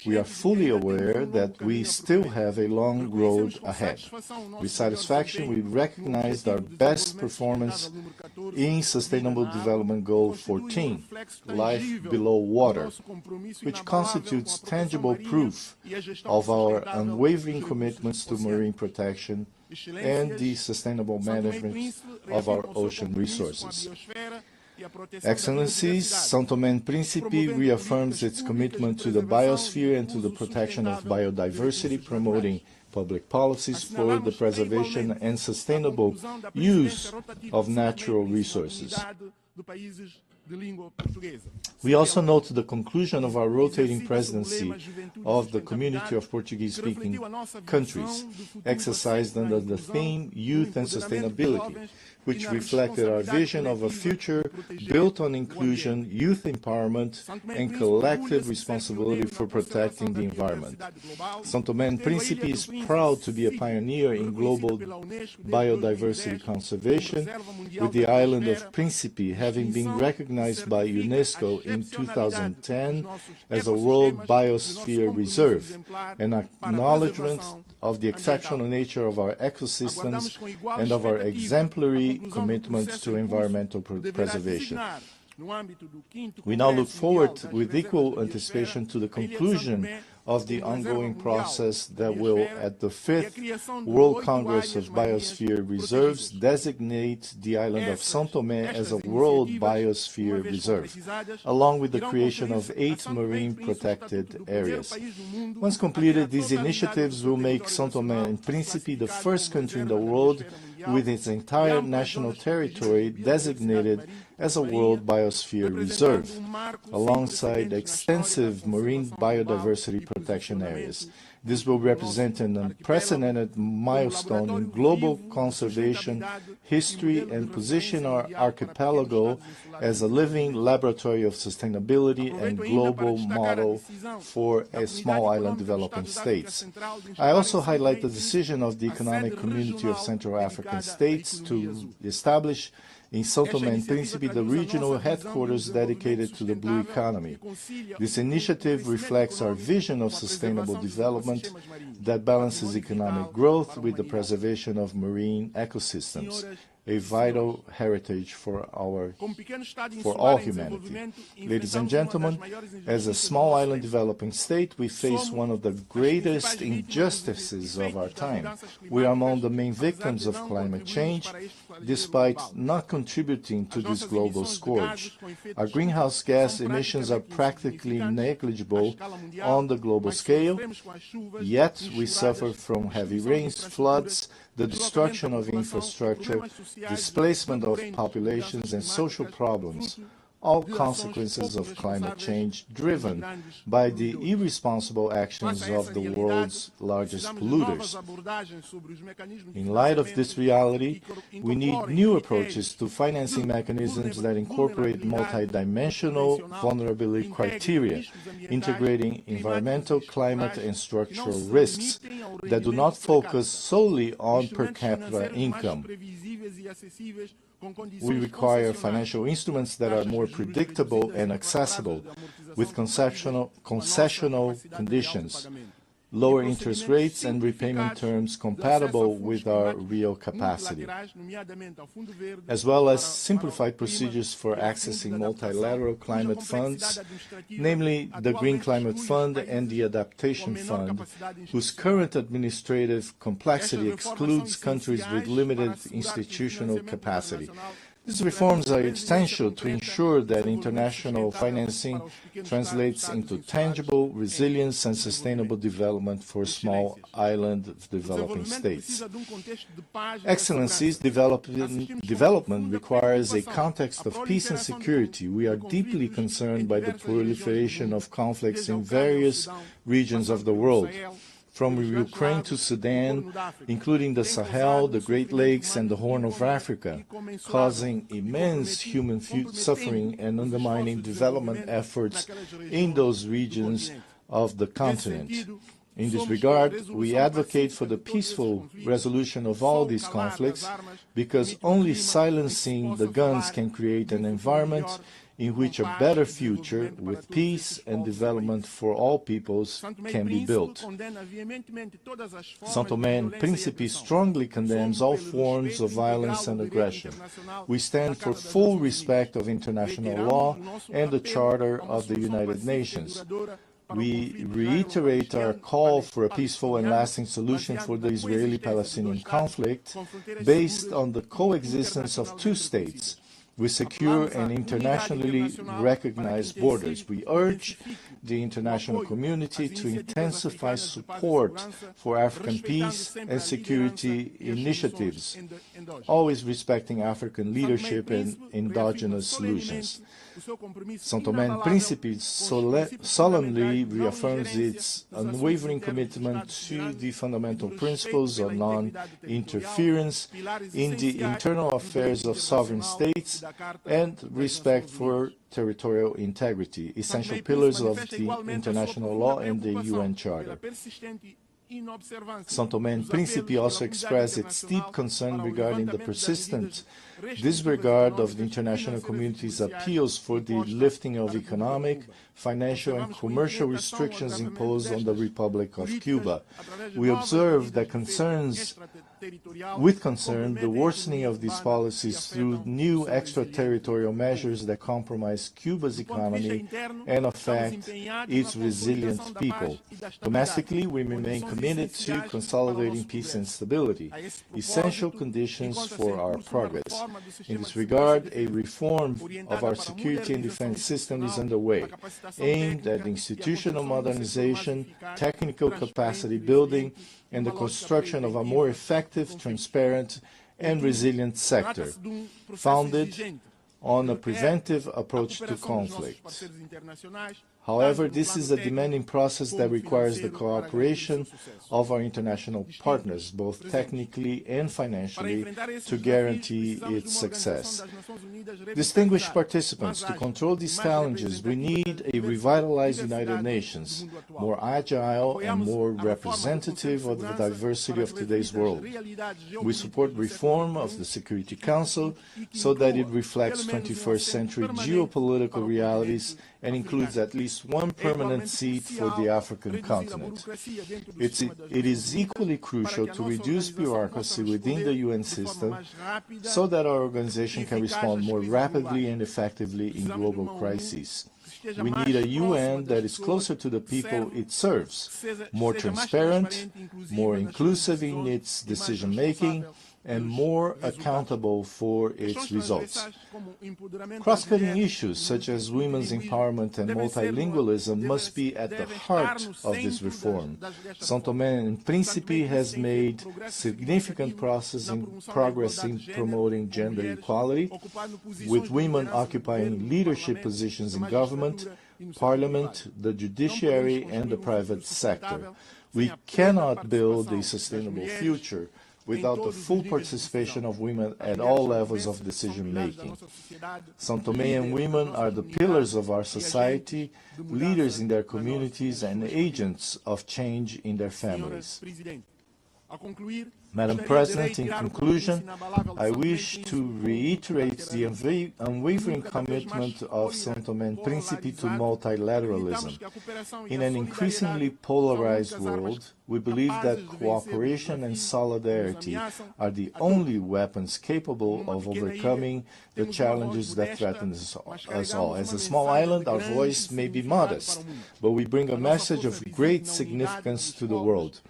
We are fully aware that we still have have a long road ahead. With satisfaction, we recognized our best performance in Sustainable Development Goal 14, Life Below Water, which constitutes tangible proof of our unwavering commitments to marine protection and the sustainable management of our ocean resources. Excellencies, São Tomé and Príncipe reaffirms its commitment to the biosphere and to the protection of biodiversity, promoting public policies for the preservation and sustainable use of natural resources. We also note the conclusion of our rotating presidency of the Community of Portuguese-speaking countries, exercised under the theme Youth and Sustainability, which reflected our vision of a future built on inclusion, youth empowerment, and collective responsibility for protecting the environment. São Tomé and Príncipe is proud to be a pioneer in global biodiversity conservation, with the island of Príncipe having been recognized by UNESCO in 2010 as a World Biosphere Reserve, an acknowledgement of the exceptional nature of our ecosystems and of our exemplary commitment to environmental preservation. We now look forward with equal anticipation to the conclusion of the ongoing process that will, at the 5th World Congress of Biosphere Reserves, designate the island of São Tomé as a World Biosphere Reserve, along with the creation of 8 marine protected areas. Once completed, these initiatives will make São Tomé and Príncipe the first country in the world with its entire national territory designated as a World Biosphere Reserve, alongside extensive marine biodiversity protection areas. This will represent an unprecedented milestone in global conservation history and position our archipelago as a living laboratory of sustainability and global model for small island developing states. I also highlight the decision of the Economic Community of Central African States to establish in São Tomé and Príncipe the regional headquarters dedicated to the blue economy. This initiative reflects our vision of sustainable development that balances economic growth with the preservation of marine ecosystems, a vital heritage for all humanity. Ladies and gentlemen, as a small island developing state, we face one of the greatest injustices of our time. We are among the main victims of climate change, despite not contributing to this global scourge. Our greenhouse gas emissions are practically negligible on the global scale, yet we suffer from heavy rains, floods, the destruction of infrastructure, displacement of populations, and social problems, all consequences of climate change driven by the irresponsible actions of the world's largest polluters. In light of this reality, we need new approaches to financing mechanisms that incorporate multidimensional vulnerability criteria, integrating environmental, climate, and structural risks that do not focus solely on per capita income. We require financial instruments that are more predictable and accessible, with concessional conditions, lower interest rates, and repayment terms compatible with our real capacity, as well as simplified procedures for accessing multilateral climate funds, namely the Green Climate Fund and the Adaptation Fund, whose current administrative complexity excludes countries with limited institutional capacity. These reforms are essential to ensure that international financing translates into tangible resilience and sustainable development for small island developing states. Excellencies, development requires a context of peace and security. We are deeply concerned by the proliferation of conflicts in various regions of the world, from Ukraine to Sudan, including the Sahel, the Great Lakes, and the Horn of Africa, causing immense human suffering and undermining development efforts in those regions of the continent. In this regard, we advocate for the peaceful resolution of all these conflicts, because only silencing the guns can create an environment in which a better future with peace and development for all peoples can be built. São Tomé and Príncipe strongly condemns all forms of violence and aggression. We stand for full respect of international law and the Charter of the United Nations. We reiterate our call for a peaceful and lasting solution for the Israeli-Palestinian conflict based on the coexistence of two states with secure and internationally recognized borders. We urge the international community to intensify support for African peace and security initiatives, always respecting African leadership and endogenous solutions. São Tomé and Príncipe solemnly reaffirms its unwavering commitment to the fundamental principles of non-interference in the internal affairs of sovereign states and respect for territorial integrity, essential pillars of the international law and the UN Charter. São Tomé and Príncipe also expressed its deep concern regarding the persistent disregard of the international community's appeals for the lifting of economic, financial and commercial restrictions imposed on the Republic of Cuba. We observe that with concern the worsening of these policies through new extraterritorial measures that compromise Cuba's economy and affect its resilient people. Domestically, we remain committed to consolidating peace and stability, essential conditions for our progress. In this regard, a reform of our security and defense system is underway, aimed at institutional modernization, technical capacity building, and the construction of a more effective, transparent, and resilient sector, founded on a preventive approach to conflict. However, this is a demanding process that requires the cooperation of our international partners, both technically and financially, to guarantee its success. Distinguished participants, to control these challenges, we need a revitalized United Nations, more agile and more representative of the diversity of today's world. We support reform of the Security Council so that it reflects 21st century geopolitical realities and includes at least one permanent seat for the African continent. It is equally crucial to reduce bureaucracy within the UN system so that our organization can respond more rapidly and effectively in global crises. We need a UN that is closer to the people it serves, more transparent, more inclusive in its decision-making, and more accountable for its results. Cross-cutting issues such as women's empowerment and multilingualism must be at the heart of this reform. São Tomé and Príncipe has made significant progress in promoting gender equality, with women occupying leadership positions in government, parliament, the judiciary, and the private sector. We cannot build a sustainable future without the full participation of women at all levels of decision-making. São Tomé and women are the pillars of our society, leaders in their communities, and agents of change in their families. Madam President, in conclusion, I wish to reiterate the unwavering commitment of São Tomé and Príncipe to multilateralism. In an increasingly polarized world, we believe that cooperation and solidarity are the only weapons capable of overcoming the challenges that threaten us all. As a small island, our voice may be modest, but we bring a message of great significance to the world.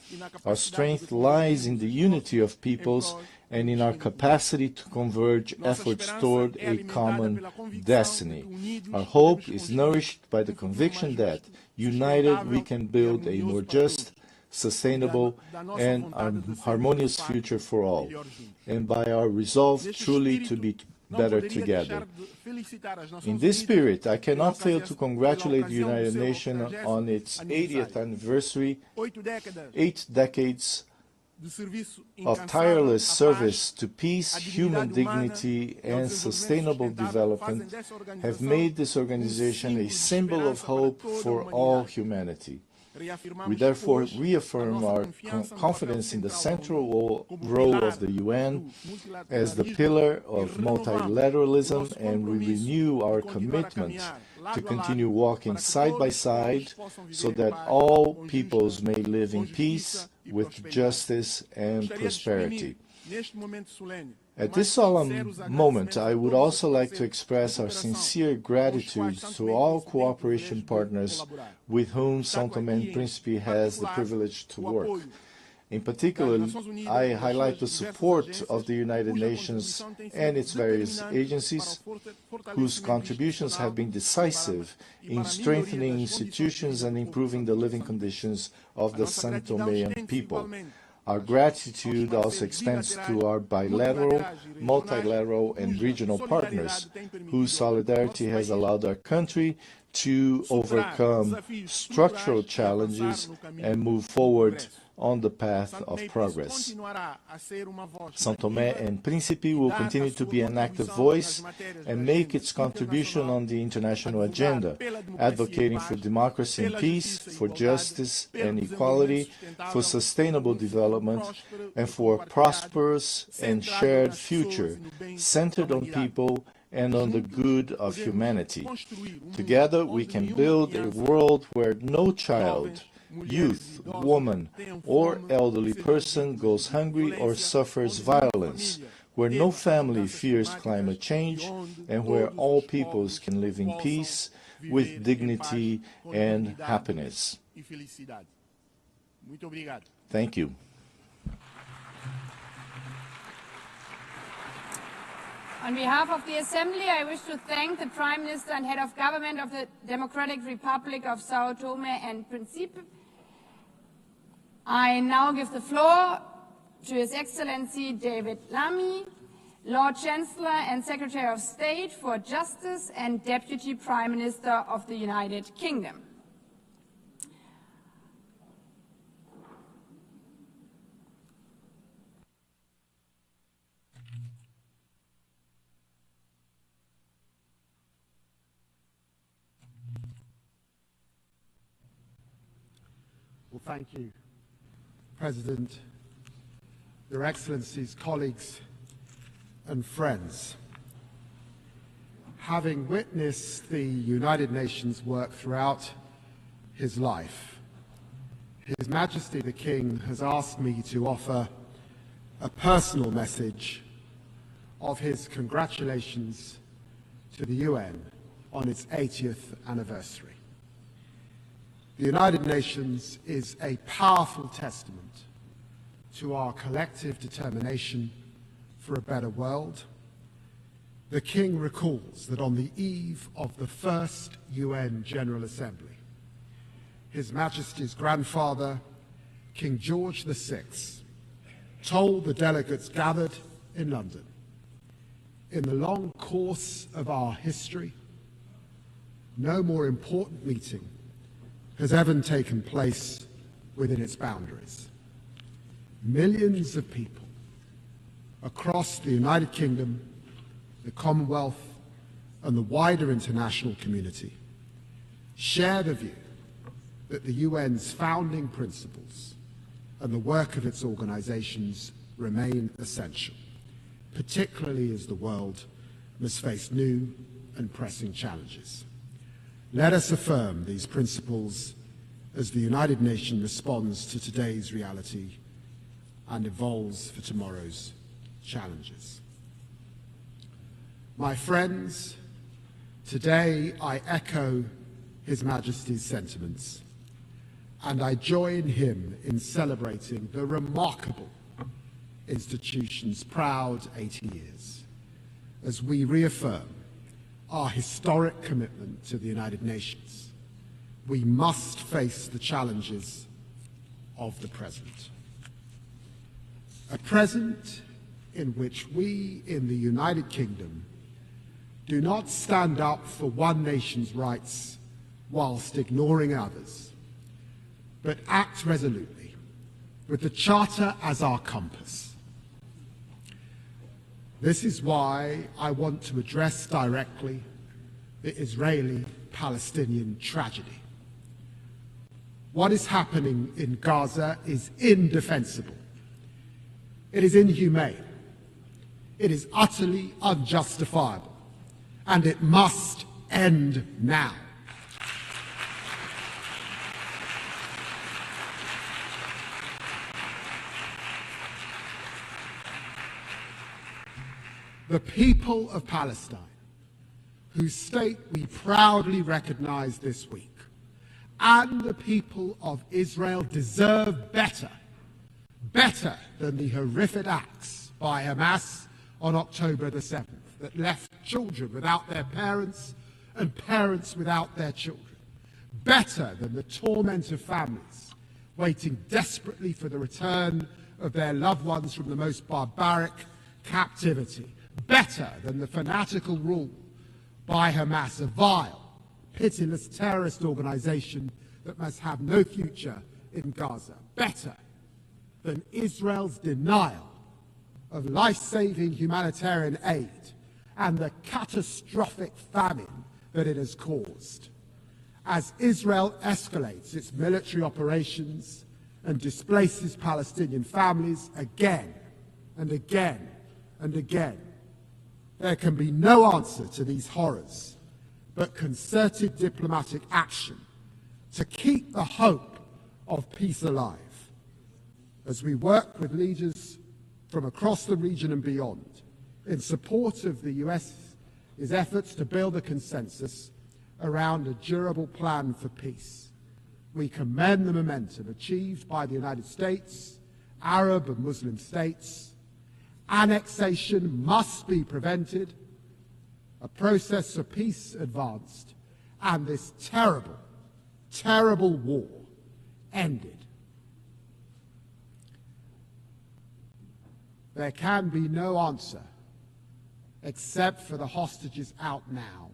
Our strength lies in the unity of peoples and in our capacity to converge efforts toward a common destiny. Our hope is nourished by the conviction that, united, we can build a more just, sustainable, and harmonious future for all, and by our resolve truly to be better together. In this spirit, I cannot fail to congratulate the United Nations on its 80th anniversary. 8 decades of tireless service to peace, human dignity, and sustainable development have made this organization a symbol of hope for all humanity. We therefore reaffirm our confidence in the central role of the UN as the pillar of multilateralism, and we renew our commitment to continue walking side by side so that all peoples may live in peace with justice and prosperity. At this solemn moment, I would also like to express our sincere gratitude to all cooperation partners with whom São Tomé and Príncipe has the privilege to work. In particular, I highlight the support of the United Nations and its various agencies, whose contributions have been decisive in strengthening institutions and improving the living conditions of the São Toméan people. Our gratitude also extends to our bilateral, multilateral, and regional partners, whose solidarity has allowed our country to overcome structural challenges and move forward on the path of progress. São Tomé and Príncipe will continue to be an active voice and make its contribution on the international agenda, advocating for democracy and peace, for justice and equality, for sustainable development, and for a prosperous and shared future centered on people and on the good of humanity. Together we can build a world where no child, youth, woman, or elderly person goes hungry or suffers violence, where no family fears climate change, and where all peoples can live in peace with dignity and happiness. Thank you. On behalf of the Assembly, I wish to thank the Prime Minister and Head of Government of the Democratic Republic of São Tomé and Príncipe. I now give the floor to His Excellency David Lammy, Lord Chancellor and Secretary of State for Justice and Deputy Prime Minister of the United Kingdom. Well, thank you, President, Your Excellencies, colleagues and friends. Having witnessed the United Nations work throughout his life, His Majesty the King has asked me to offer a personal message of his congratulations to the UN on its 80th anniversary. The United Nations is a powerful testament to our collective determination for a better world. The King recalls that on the eve of the first UN General Assembly, His Majesty's grandfather, King George VI, told the delegates gathered in London, "In the long course of our history, no more important meeting has ever taken place within its boundaries. Millions of people across the United Kingdom, the Commonwealth, and the wider international community share the view that the UN's founding principles and the work of its organizations remain essential, particularly as the world must face new and pressing challenges. Let us affirm these principles as the United Nations responds to today's reality and evolves for tomorrow's challenges." My friends, today I echo His Majesty's sentiments, and I join him in celebrating the remarkable institution's proud 80 years as we reaffirm our historic commitment to the United Nations. We must face the challenges of the present. A present in which we in the United Kingdom do not stand up for one nation's rights whilst ignoring others, but act resolutely with the Charter as our compass. This is why I want to address directly the Israeli-Palestinian tragedy. What is happening in Gaza is indefensible. It is inhumane. It is utterly unjustifiable. And it must end now. The people of Palestine, whose state we proudly recognize this week, and the people of Israel deserve better than the horrific acts by Hamas on October the 7th that left children without their parents and parents without their children. Better than the torment of families waiting desperately for the return of their loved ones from the most barbaric captivity. Better than the fanatical rule by Hamas, a vile, pitiless terrorist organization that must have no future in Gaza. Better than Israel's denial of life-saving humanitarian aid and the catastrophic famine that it has caused. As Israel escalates its military operations and displaces Palestinian families again and again and again, there can be no answer to these horrors but concerted diplomatic action to keep the hope of peace alive. As we work with leaders from across the region and beyond in support of the US's efforts to build a consensus around a durable plan for peace, we commend the momentum achieved by the United States, Arab and Muslim states. Annexation must be prevented, a process of peace advanced, and this terrible, terrible war ended. There can be no answer except for the hostages out now,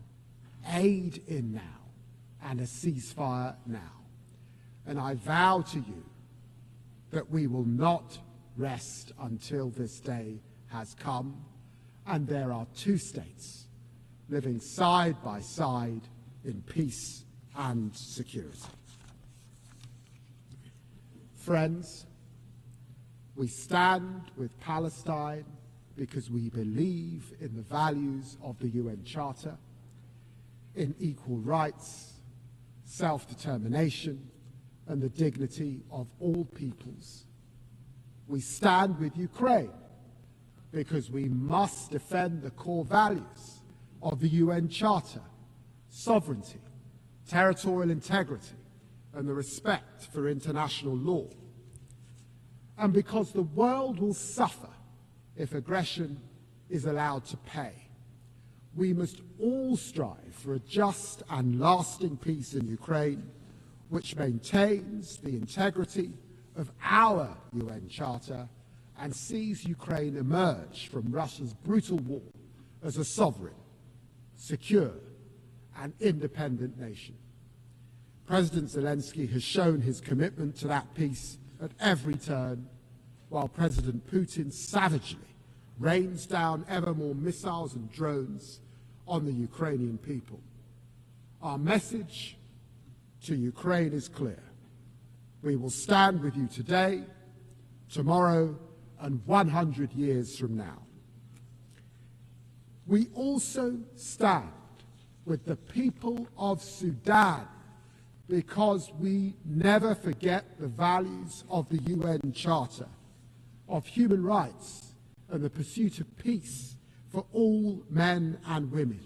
aid in now, and a ceasefire now. And I vow to you that we will not rest until this day has come, and there are two states living side by side in peace and security. Friends, we stand with Palestine because we believe in the values of the UN Charter, in equal rights, self-determination, and the dignity of all peoples. We stand with Ukraine because we must defend the core values of the UN Charter: sovereignty, territorial integrity, and the respect for international law. And because the world will suffer if aggression is allowed to pay. We must all strive for a just and lasting peace in Ukraine, which maintains the integrity of our UN Charter and sees Ukraine emerge from Russia's brutal war as a sovereign, secure, and independent nation. President Zelensky has shown his commitment to that peace at every turn, while President Putin savagely rains down ever more missiles and drones on the Ukrainian people. Our message to Ukraine is clear. We will stand with you today, tomorrow, and 100 years from now. We also stand with the people of Sudan because we never forget the values of the UN Charter, of human rights, and the pursuit of peace for all men and women.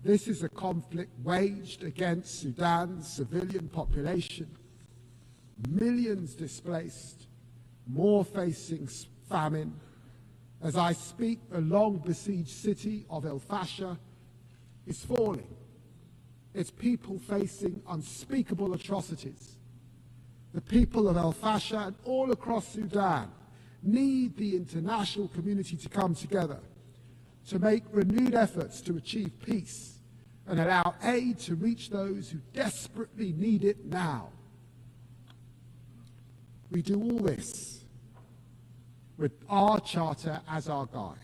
This is a conflict waged against Sudan's civilian population, millions displaced, more facing famine. As I speak, the long-besieged city of El Fasher is falling, its people facing unspeakable atrocities. The people of El Fasher and all across Sudan need the international community to come together to make renewed efforts to achieve peace and allow aid to reach those who desperately need it now. We do all this with our charter as our guide,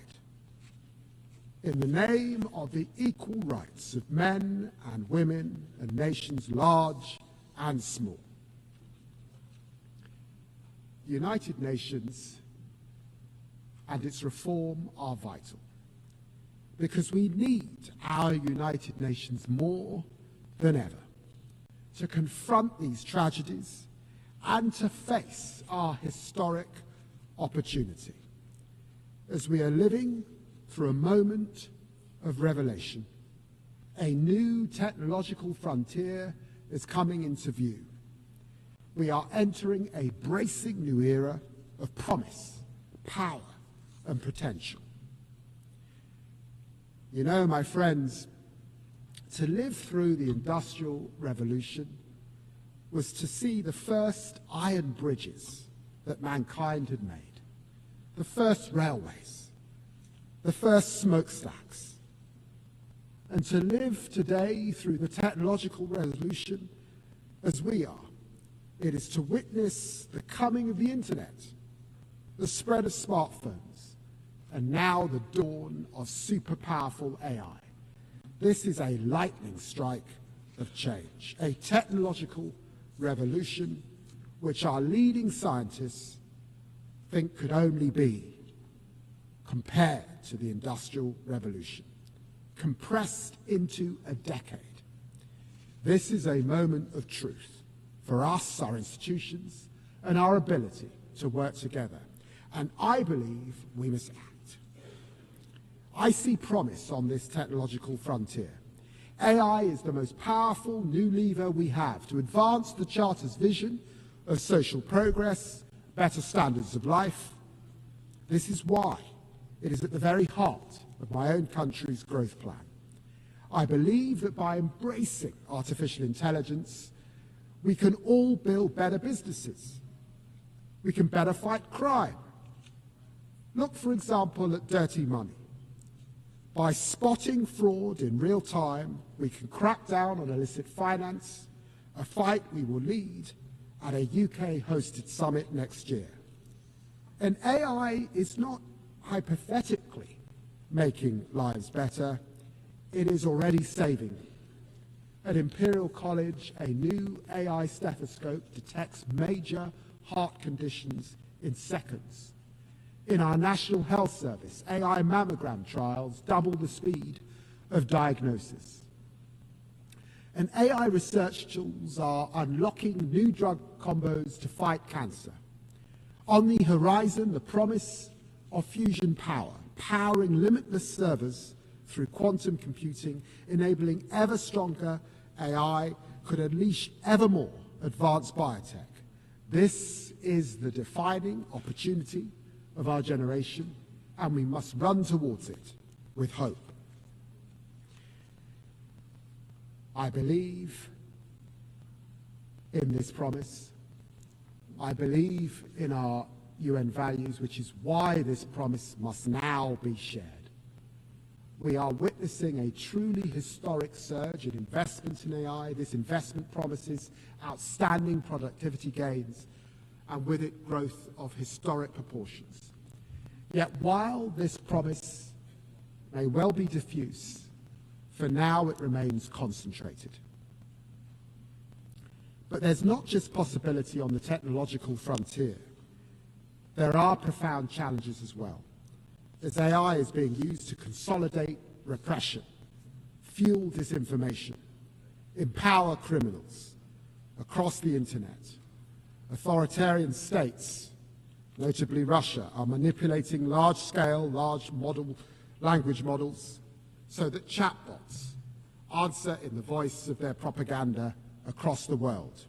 in the name of the equal rights of men and women and nations large and small. The United Nations and its reform are vital because we need our United Nations more than ever to confront these tragedies and to face our historic opportunity as we are living through a moment of revelation. A new technological frontier is coming into view. We are entering a bracing new era of promise, power, and potential. You know, my friends, to live through the Industrial Revolution was to see the first iron bridges that mankind had made, the first railways, the first smokestacks. And to live today through the technological revolution as we are, it is to witness the coming of the internet, the spread of smartphones, and now the dawn of super powerful AI. This is a lightning strike of change, a technological revolution which our leading scientists think could only be compared to the Industrial Revolution, compressed into a decade. This is a moment of truth for us, our institutions, and our ability to work together. And I believe we must act. I see promise on this technological frontier. AI is the most powerful new lever we have to advance the Charter's vision of social progress, better standards of life. This is why it is at the very heart of my own country's growth plan. I believe that by embracing artificial intelligence, we can all build better businesses. We can better fight crime. Look, for example, at dirty money. By spotting fraud in real time, we can crack down on illicit finance, a fight we will lead at a UK-hosted summit next year. And AI is not hypothetically making lives better, it is already saving them. At Imperial College, a new AI stethoscope detects major heart conditions in seconds. In our National Health Service, AI mammogram trials double the speed of diagnosis. And AI research tools are unlocking new drug combos to fight cancer. On the horizon, the promise of fusion power, powering limitless servers through quantum computing, enabling ever stronger AI, could unleash ever more advanced biotech. This is the defining opportunity of our generation, and we must run towards it with hope. I believe in this promise. I believe in our UN values, which is why this promise must now be shared. We are witnessing a truly historic surge in investment in AI. This investment promises outstanding productivity gains and with it growth of historic proportions. Yet while this promise may well be diffuse, for now it remains concentrated. But there's not just possibility on the technological frontier. There are profound challenges as well, as AI is being used to consolidate repression, fuel disinformation, empower criminals across the internet. Authoritarian states, notably Russia, are manipulating large-scale, large language models so that chatbots answer in the voice of their propaganda across the world.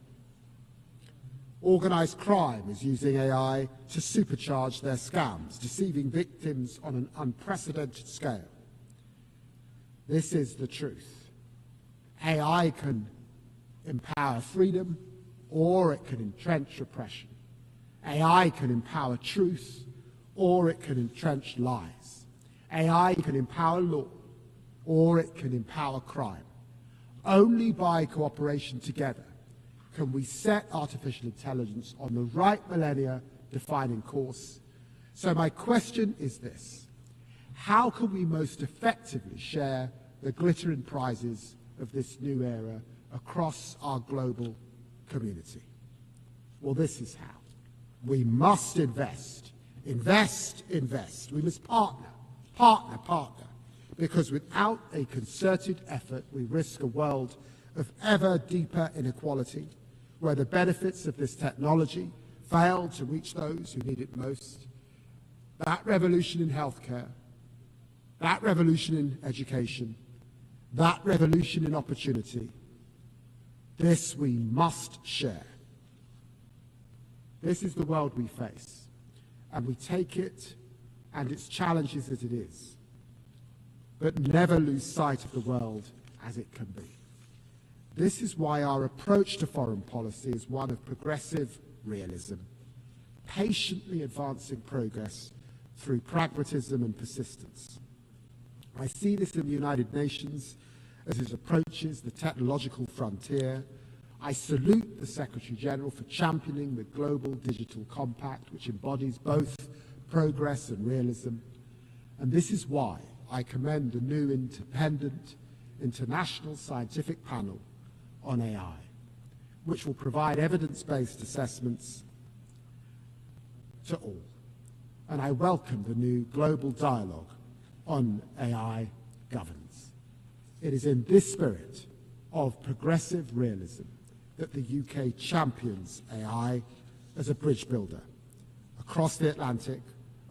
Organized crime is using AI to supercharge their scams, deceiving victims on an unprecedented scale. This is the truth. AI can empower freedom, or it can entrench repression. AI can empower truth, or it can entrench lies. AI can empower law, or it can empower crime. Only by cooperation together can we set artificial intelligence on the right millennia-defining course. So my question is this: how can we most effectively share the glittering prizes of this new era across our global community. Well, this is how. We must invest, invest, invest. We must partner, partner, partner, because without a concerted effort, we risk a world of ever deeper inequality, where the benefits of this technology fail to reach those who need it most. That revolution in healthcare, that revolution in education, that revolution in opportunity, this we must share. This is the world we face, and we take it and its challenges as it is, but never lose sight of the world as it can be. This is why our approach to foreign policy is one of progressive realism, patiently advancing progress through pragmatism and persistence. I see this in the United Nations as it approaches the technological frontier. I salute the Secretary General for championing the Global Digital Compact, which embodies both progress and realism. And this is why I commend the new independent international scientific panel on AI, which will provide evidence-based assessments to all. And I welcome the new global dialogue on AI governance. It is in this spirit of progressive realism that the UK champions AI as a bridge builder across the Atlantic,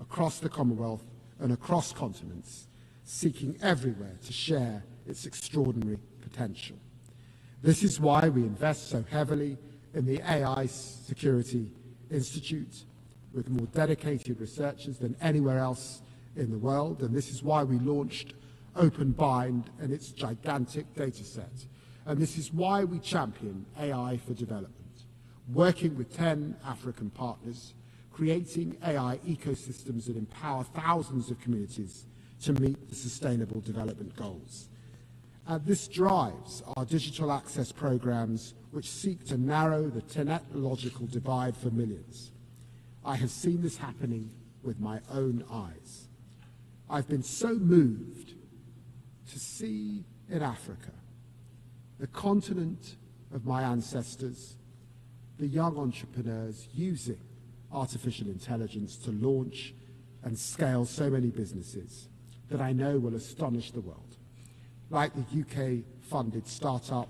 across the Commonwealth, and across continents, seeking everywhere to share its extraordinary potential. This is why we invest so heavily in the AI Security Institute, with more dedicated researchers than anywhere else in the world, and this is why we launched OpenBind and its gigantic data set. And this is why we champion AI for development, working with 10 African partners, creating AI ecosystems that empower thousands of communities to meet the Sustainable Development Goals. And this drives our digital access programs, which seek to narrow the technological divide for millions. I have seen this happening with my own eyes. I've been so moved to see in Africa, the continent of my ancestors, the young entrepreneurs using artificial intelligence to launch and scale so many businesses that I know will astonish the world, like the UK-funded startup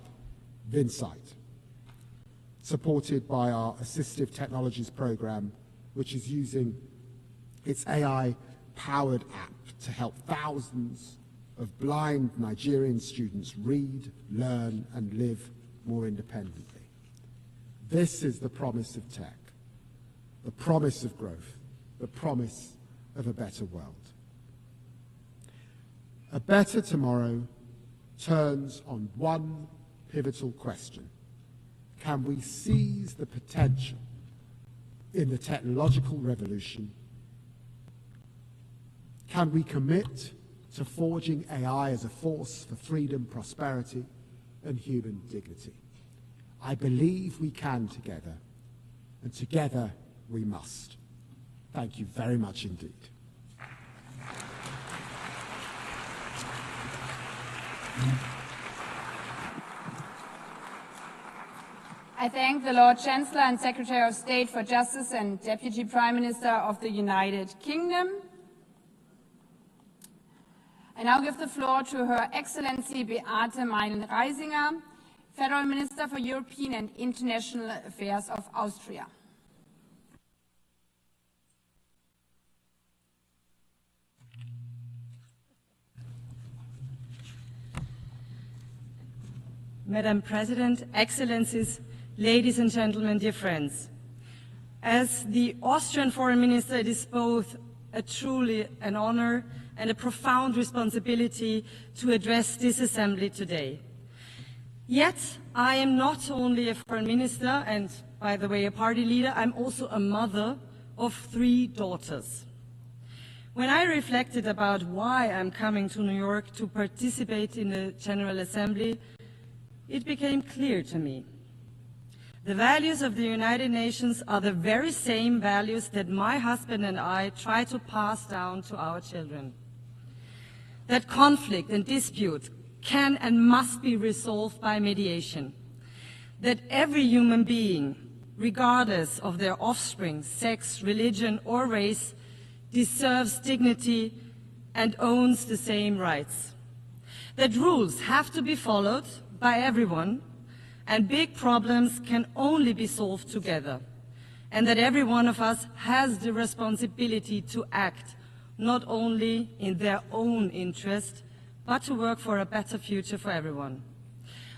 Vinsight, supported by our Assistive Technologies program, which is using its AI-powered app to help thousands of blind Nigerian students read, learn, and live more independently. This is the promise of tech, the promise of growth, the promise of a better world. A better tomorrow turns on one pivotal question. Can we seize the potential in the technological revolution? Can we commit to forging AI as a force for freedom, prosperity, and human dignity? I believe we can together, and together we must. Thank you very much indeed. I thank the Lord Chancellor and Secretary of State for Justice and Deputy Prime Minister of the United Kingdom. I now give the floor to Her Excellency Beate Meinl-Reisinger, Federal Minister for European and International Affairs of Austria. Madam President, Excellencies, ladies and gentlemen, dear friends. As the Austrian Foreign Minister, it is both truly an honor and a profound responsibility to address this assembly today. Yet, I am not only a foreign minister and, by the way, a party leader, I'm also a mother of 3 daughters. When I reflected about why I'm coming to New York to participate in the General Assembly, it became clear to me. The values of the United Nations are the very same values that my husband and I try to pass down to our children. That conflict and dispute can and must be resolved by mediation. that every human being, regardless of their offspring, sex, religion, or race, deserves dignity and owns the same rights. That rules have to be followed by everyone, and big problems can only be solved together, and that every one of us has the responsibility to act not only in their own interest, but to work for a better future for everyone.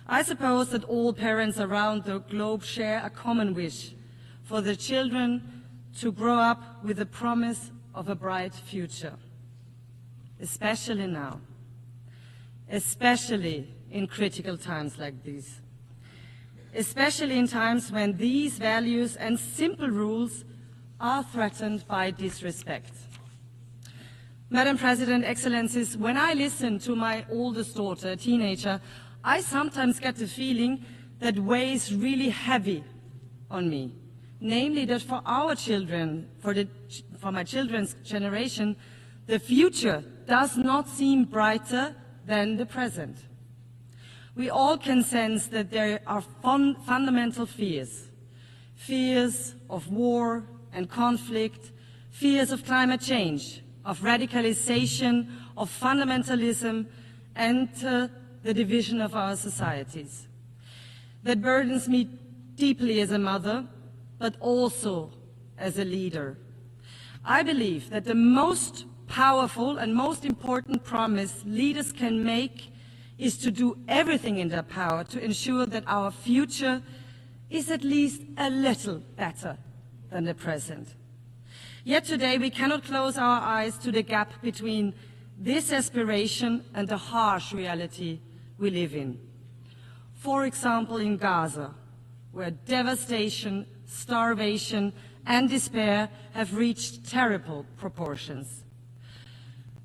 I suppose that all parents around the globe share a common wish for their children to grow up with the promise of a bright future, especially now, especially in critical times like these, especially in times when these values and simple rules are threatened by disrespect. Madam President, Excellencies, when I listen to my oldest daughter, a teenager, I sometimes get the feeling that weighs really heavy on me, namely that for our children, for my children's generation, the future does not seem brighter than the present. We all can sense that there are fundamental fears of war and conflict, fears of climate change, of radicalization, of fundamentalism, and the division of our societies. That burdens me deeply as a mother, but also as a leader. I believe that the most powerful and most important promise leaders can make is to do everything in their power to ensure that our future is at least a little better than the present. Yet today we cannot close our eyes to the gap between this aspiration and the harsh reality we live in. For example, in Gaza, where devastation, starvation, and despair have reached terrible proportions.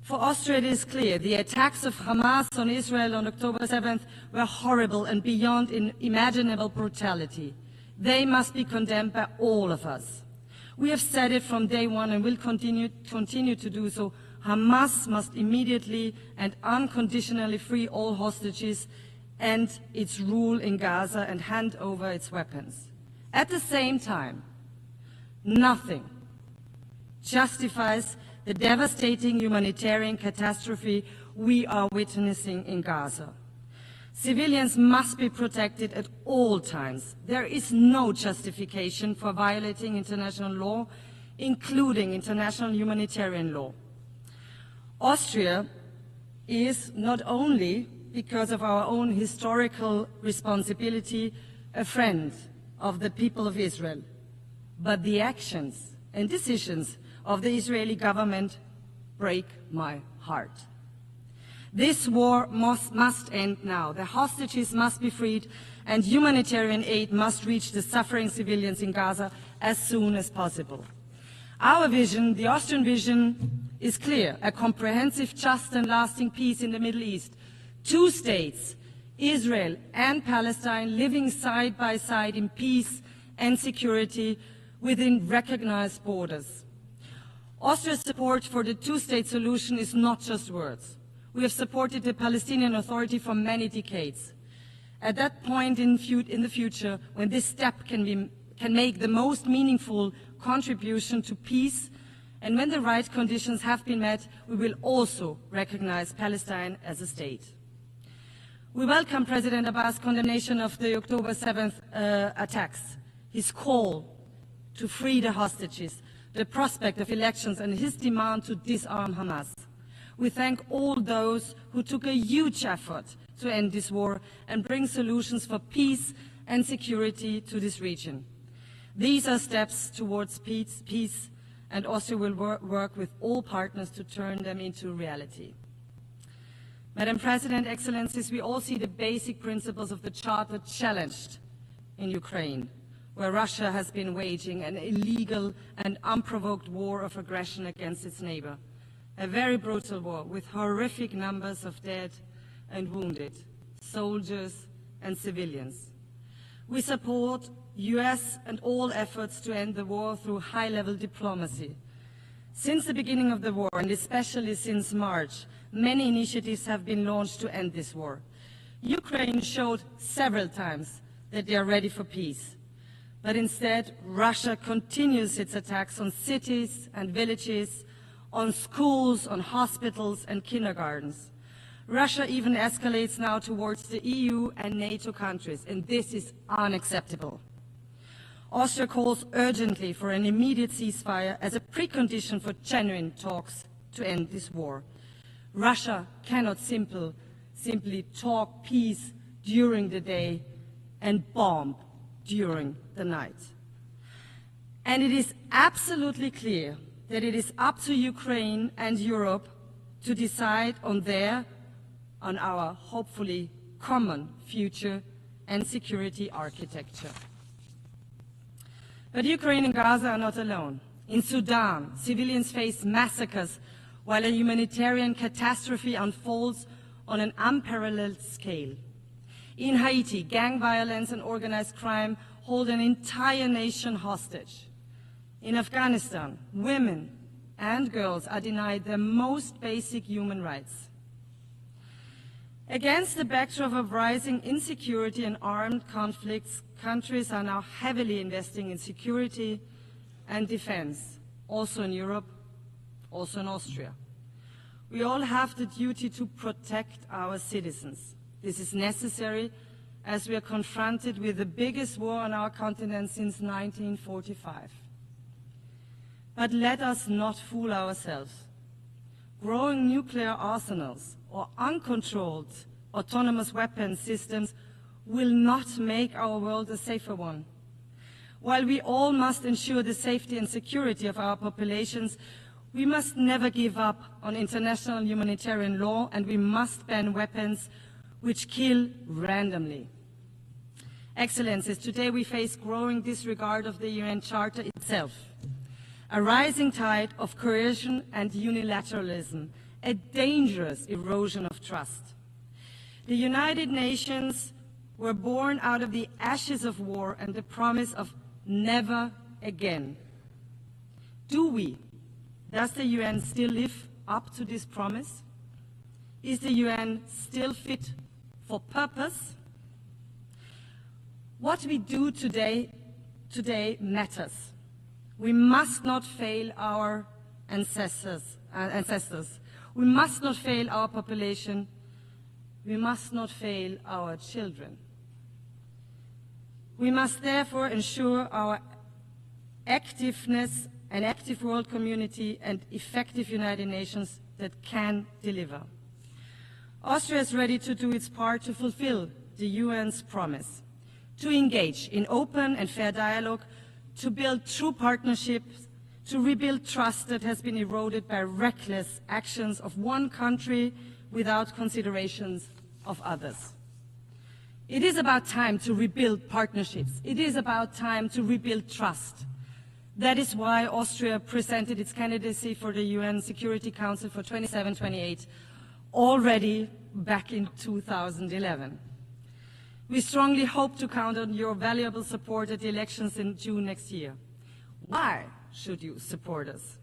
For Austria, it is clear the attacks of Hamas on Israel on October 7th were horrible and beyond imaginable brutality. They must be condemned by all of us. We have said it from day one and will continue to do so. Hamas must immediately and unconditionally free all hostages and its rule in Gaza and hand over its weapons. At the same time, nothing justifies the devastating humanitarian catastrophe we are witnessing in Gaza. Civilians must be protected at all times. There is no justification for violating international law, including international humanitarian law. Austria is not only, because of our own historical responsibility, a friend of the people of Israel, but the actions and decisions of the Israeli government break my heart. This war must end now. The hostages must be freed, and humanitarian aid must reach the suffering civilians in Gaza as soon as possible. Our vision, the Austrian vision, is clear: a comprehensive, just and lasting peace in the Middle East. 2 states, Israel and Palestine, living side by side in peace and security within recognized borders. Austria's support for the 2-state solution is not just words. We have supported the Palestinian Authority for many decades. At that point in the future, when this step can make the most meaningful contribution to peace, and when the right conditions have been met, we will also recognize Palestine as a state. We welcome President Abbas' condemnation of the October 7th attacks, his call to free the hostages, the prospect of elections, and his demand to disarm Hamas. We thank all those who took a huge effort to end this war and bring solutions for peace and security to this region. These are steps towards peace, and Austria will work with all partners to turn them into reality. Madam President, Excellencies, we all see the basic principles of the Charter challenged in Ukraine, where Russia has been waging an illegal and unprovoked war of aggression against its neighbor. A very brutal war with horrific numbers of dead and wounded, soldiers and civilians. We support US and all efforts to end the war through high-level diplomacy. Since the beginning of the war, and especially since March, many initiatives have been launched to end this war. Ukraine showed several times that they are ready for peace. But instead, Russia continues its attacks on cities and villages, on schools, on hospitals and kindergartens. Russia even escalates now towards the EU and NATO countries, and this is unacceptable. Austria calls urgently for an immediate ceasefire as a precondition for genuine talks to end this war. Russia cannot simply talk peace during the day and bomb during the night. And it is absolutely clear that it is up to Ukraine and Europe to decide on our hopefully common future and security architecture. But Ukraine and Gaza are not alone. In Sudan, civilians face massacres while a humanitarian catastrophe unfolds on an unparalleled scale. In Haiti, gang violence and organized crime hold an entire nation hostage. In Afghanistan, women and girls are denied their most basic human rights. Against the backdrop of rising insecurity and armed conflicts, countries are now heavily investing in security and defense, also in Europe, also in Austria. We all have the duty to protect our citizens. This is necessary as we are confronted with the biggest war on our continent since 1945. But let us not fool ourselves. Growing nuclear arsenals or uncontrolled autonomous weapons systems will not make our world a safer one. While we all must ensure the safety and security of our populations, we must never give up on international humanitarian law, and we must ban weapons which kill randomly. Excellencies, today we face growing disregard of the UN Charter itself, a rising tide of coercion and unilateralism, a dangerous erosion of trust. The United Nations were born out of the ashes of war and the promise of never again. Does the UN still live up to this promise? Is the UN still fit for purpose? What we do today matters. We must not fail our ancestors. We must not fail our population. We must not fail our children. We must therefore ensure our activeness, an active world community and effective United Nations that can deliver. Austria is ready to do its part to fulfill the UN's promise, to engage in open and fair dialogue, to build true partnerships, to rebuild trust that has been eroded by reckless actions of one country without considerations of others. It is about time to rebuild partnerships. It is about time to rebuild trust. That is why Austria presented its candidacy for the UN Security Council for 27-28 already back in 2011. We strongly hope to count on your valuable support at the elections in June next year. Why should you support us?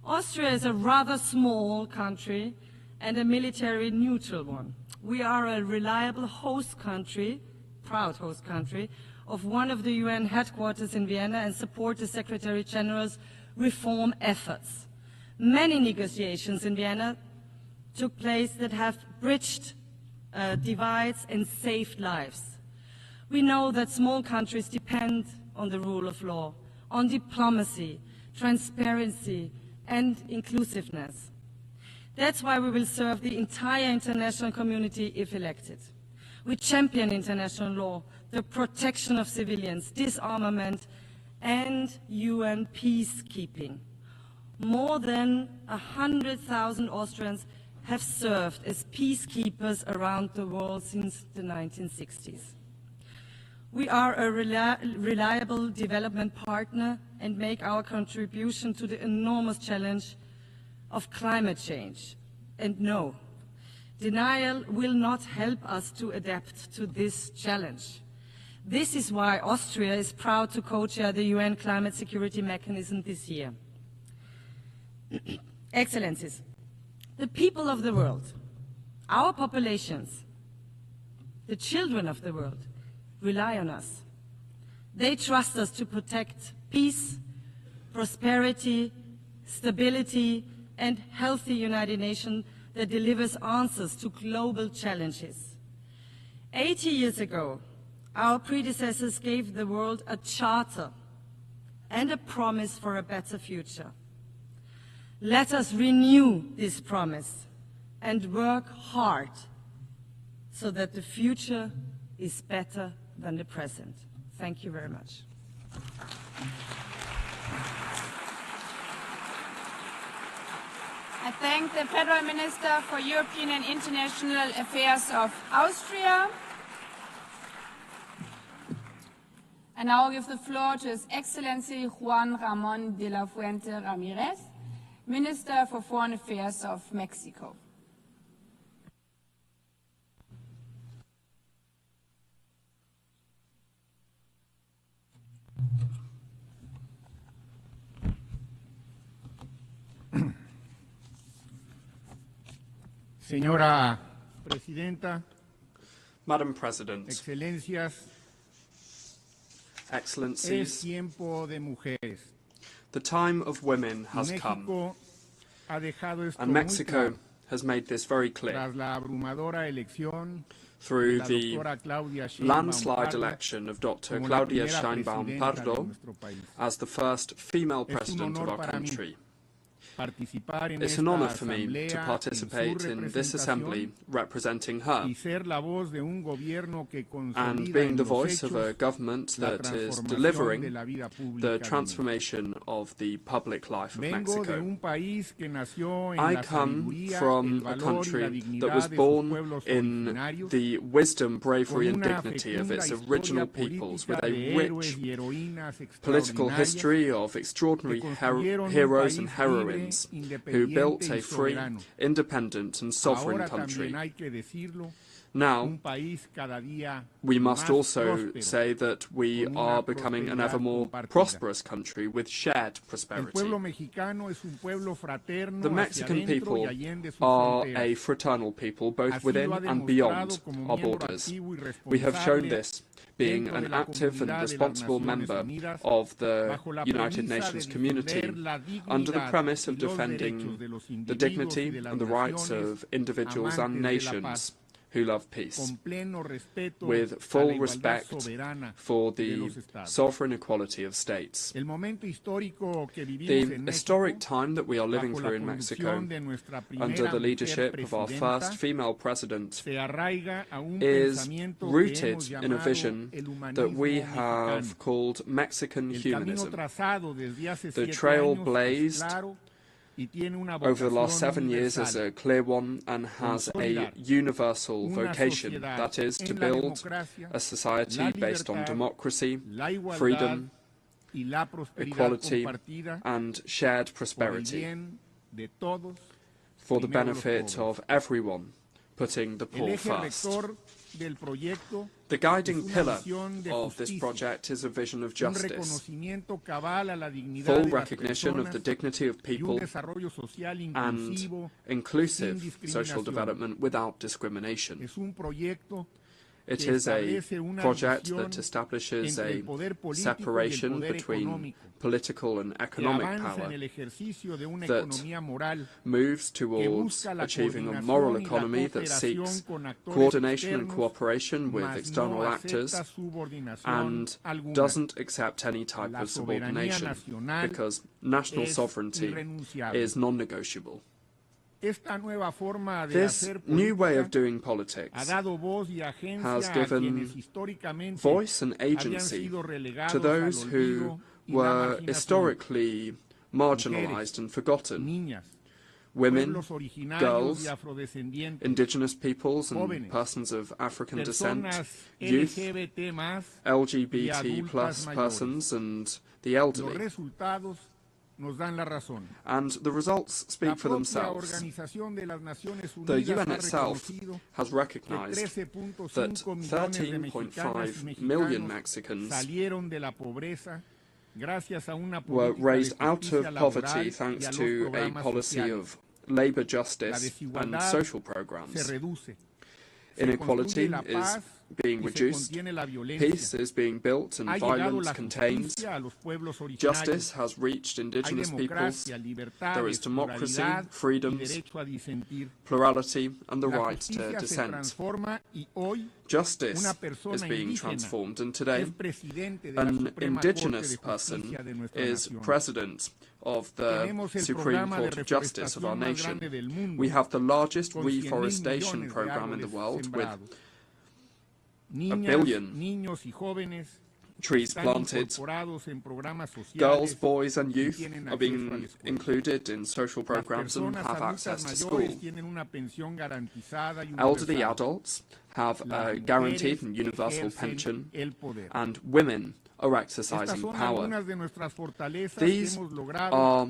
Austria is a rather small country and a military neutral one. We are a reliable host country, proud host country, of one of the UN headquarters in Vienna and support the Secretary General's reform efforts. Many negotiations in Vienna took place that have bridged divides and saved lives. We know that small countries depend on the rule of law, on diplomacy, transparency, and inclusiveness. That's why we will serve the entire international community if elected. We champion international law, the protection of civilians, disarmament, and UN peacekeeping. More than 100,000 Austrians have served as peacekeepers around the world since the 1960s. We are a reliable development partner and make our contribution to the enormous challenge of climate change. And no, denial will not help us to adapt to this challenge. This is why Austria is proud to co-chair the UN Climate Security Mechanism this year. Excellencies, the people of the world, our populations, the children of the world, rely on us. They trust us to protect peace, prosperity, stability, and healthy United Nations that delivers answers to global challenges. 80 years ago, our predecessors gave the world a charter and a promise for a better future. Let us renew this promise and work hard so that the future is better than the present. Thank you very much. I thank the Federal Minister for European and International Affairs of Austria. I now give the floor to His Excellency Juan Ramón de la Fuente Ramírez, Minister for Foreign Affairs of Mexico. Señora Presidenta, Madam President, Excelencias, Excellencies, es tiempo de mujeres. The time of women has come, and Mexico has made this very clear through the landslide election of Dr. Claudia Sheinbaum Pardo as the first female president of our country. It's an honor for me to participate in this assembly representing her and being the voice of a government that is delivering the transformation of the public life of Mexico. I come from a country that was born in the wisdom, bravery and dignity of its original peoples, with a rich political history of extraordinary heroes and heroines who built a free, independent and sovereign country. Now, we must also say that we are becoming an ever more prosperous country with shared prosperity. The Mexican people are a fraternal people, both within and beyond our borders. We have shown this being an active and responsible member of the United Nations community under the premise of defending the dignity and the rights of individuals and nations who love peace, with full respect for the sovereign equality of states. The historic time that we are living through in Mexico, under the leadership of our first female president, is rooted in a vision that we have called Mexican humanism. The trail blazed over the last 7 years is a clear one and has a universal vocation, that is, to build a society based on democracy, freedom, equality and shared prosperity for the benefit of everyone, putting the poor first. The guiding pillar of this project is a vision of justice, full recognition of the dignity of people, and inclusive social development without discrimination. It is a project that establishes a separation between political and economic power that moves towards achieving a moral economy that seeks coordination and cooperation with external actors and doesn't accept any type of subordination, because national sovereignty is non-negotiable. This new way of doing politics has given voice and agency to those who were historically marginalized and forgotten. Women, girls, indigenous peoples and persons of African descent, youth, LGBT plus persons and the elderly. And the results speak for themselves. The UN itself has recognized that 13.5 million Mexicans were raised out of poverty thanks to a policy of labor justice and social programs. Inequality is being reduced, peace is being built and violence contained, justice has reached indigenous peoples, there is democracy, freedoms, plurality, and the right to dissent. Justice is being transformed, and today an indigenous person is president of the Supreme Court of Justice of our nation. We have the largest reforestation program in the world, with 1 billion trees planted. Girls, boys and youth are being included in social programs and have access to school. Elderly adults have a guaranteed and universal pension, and women are exercising power. These are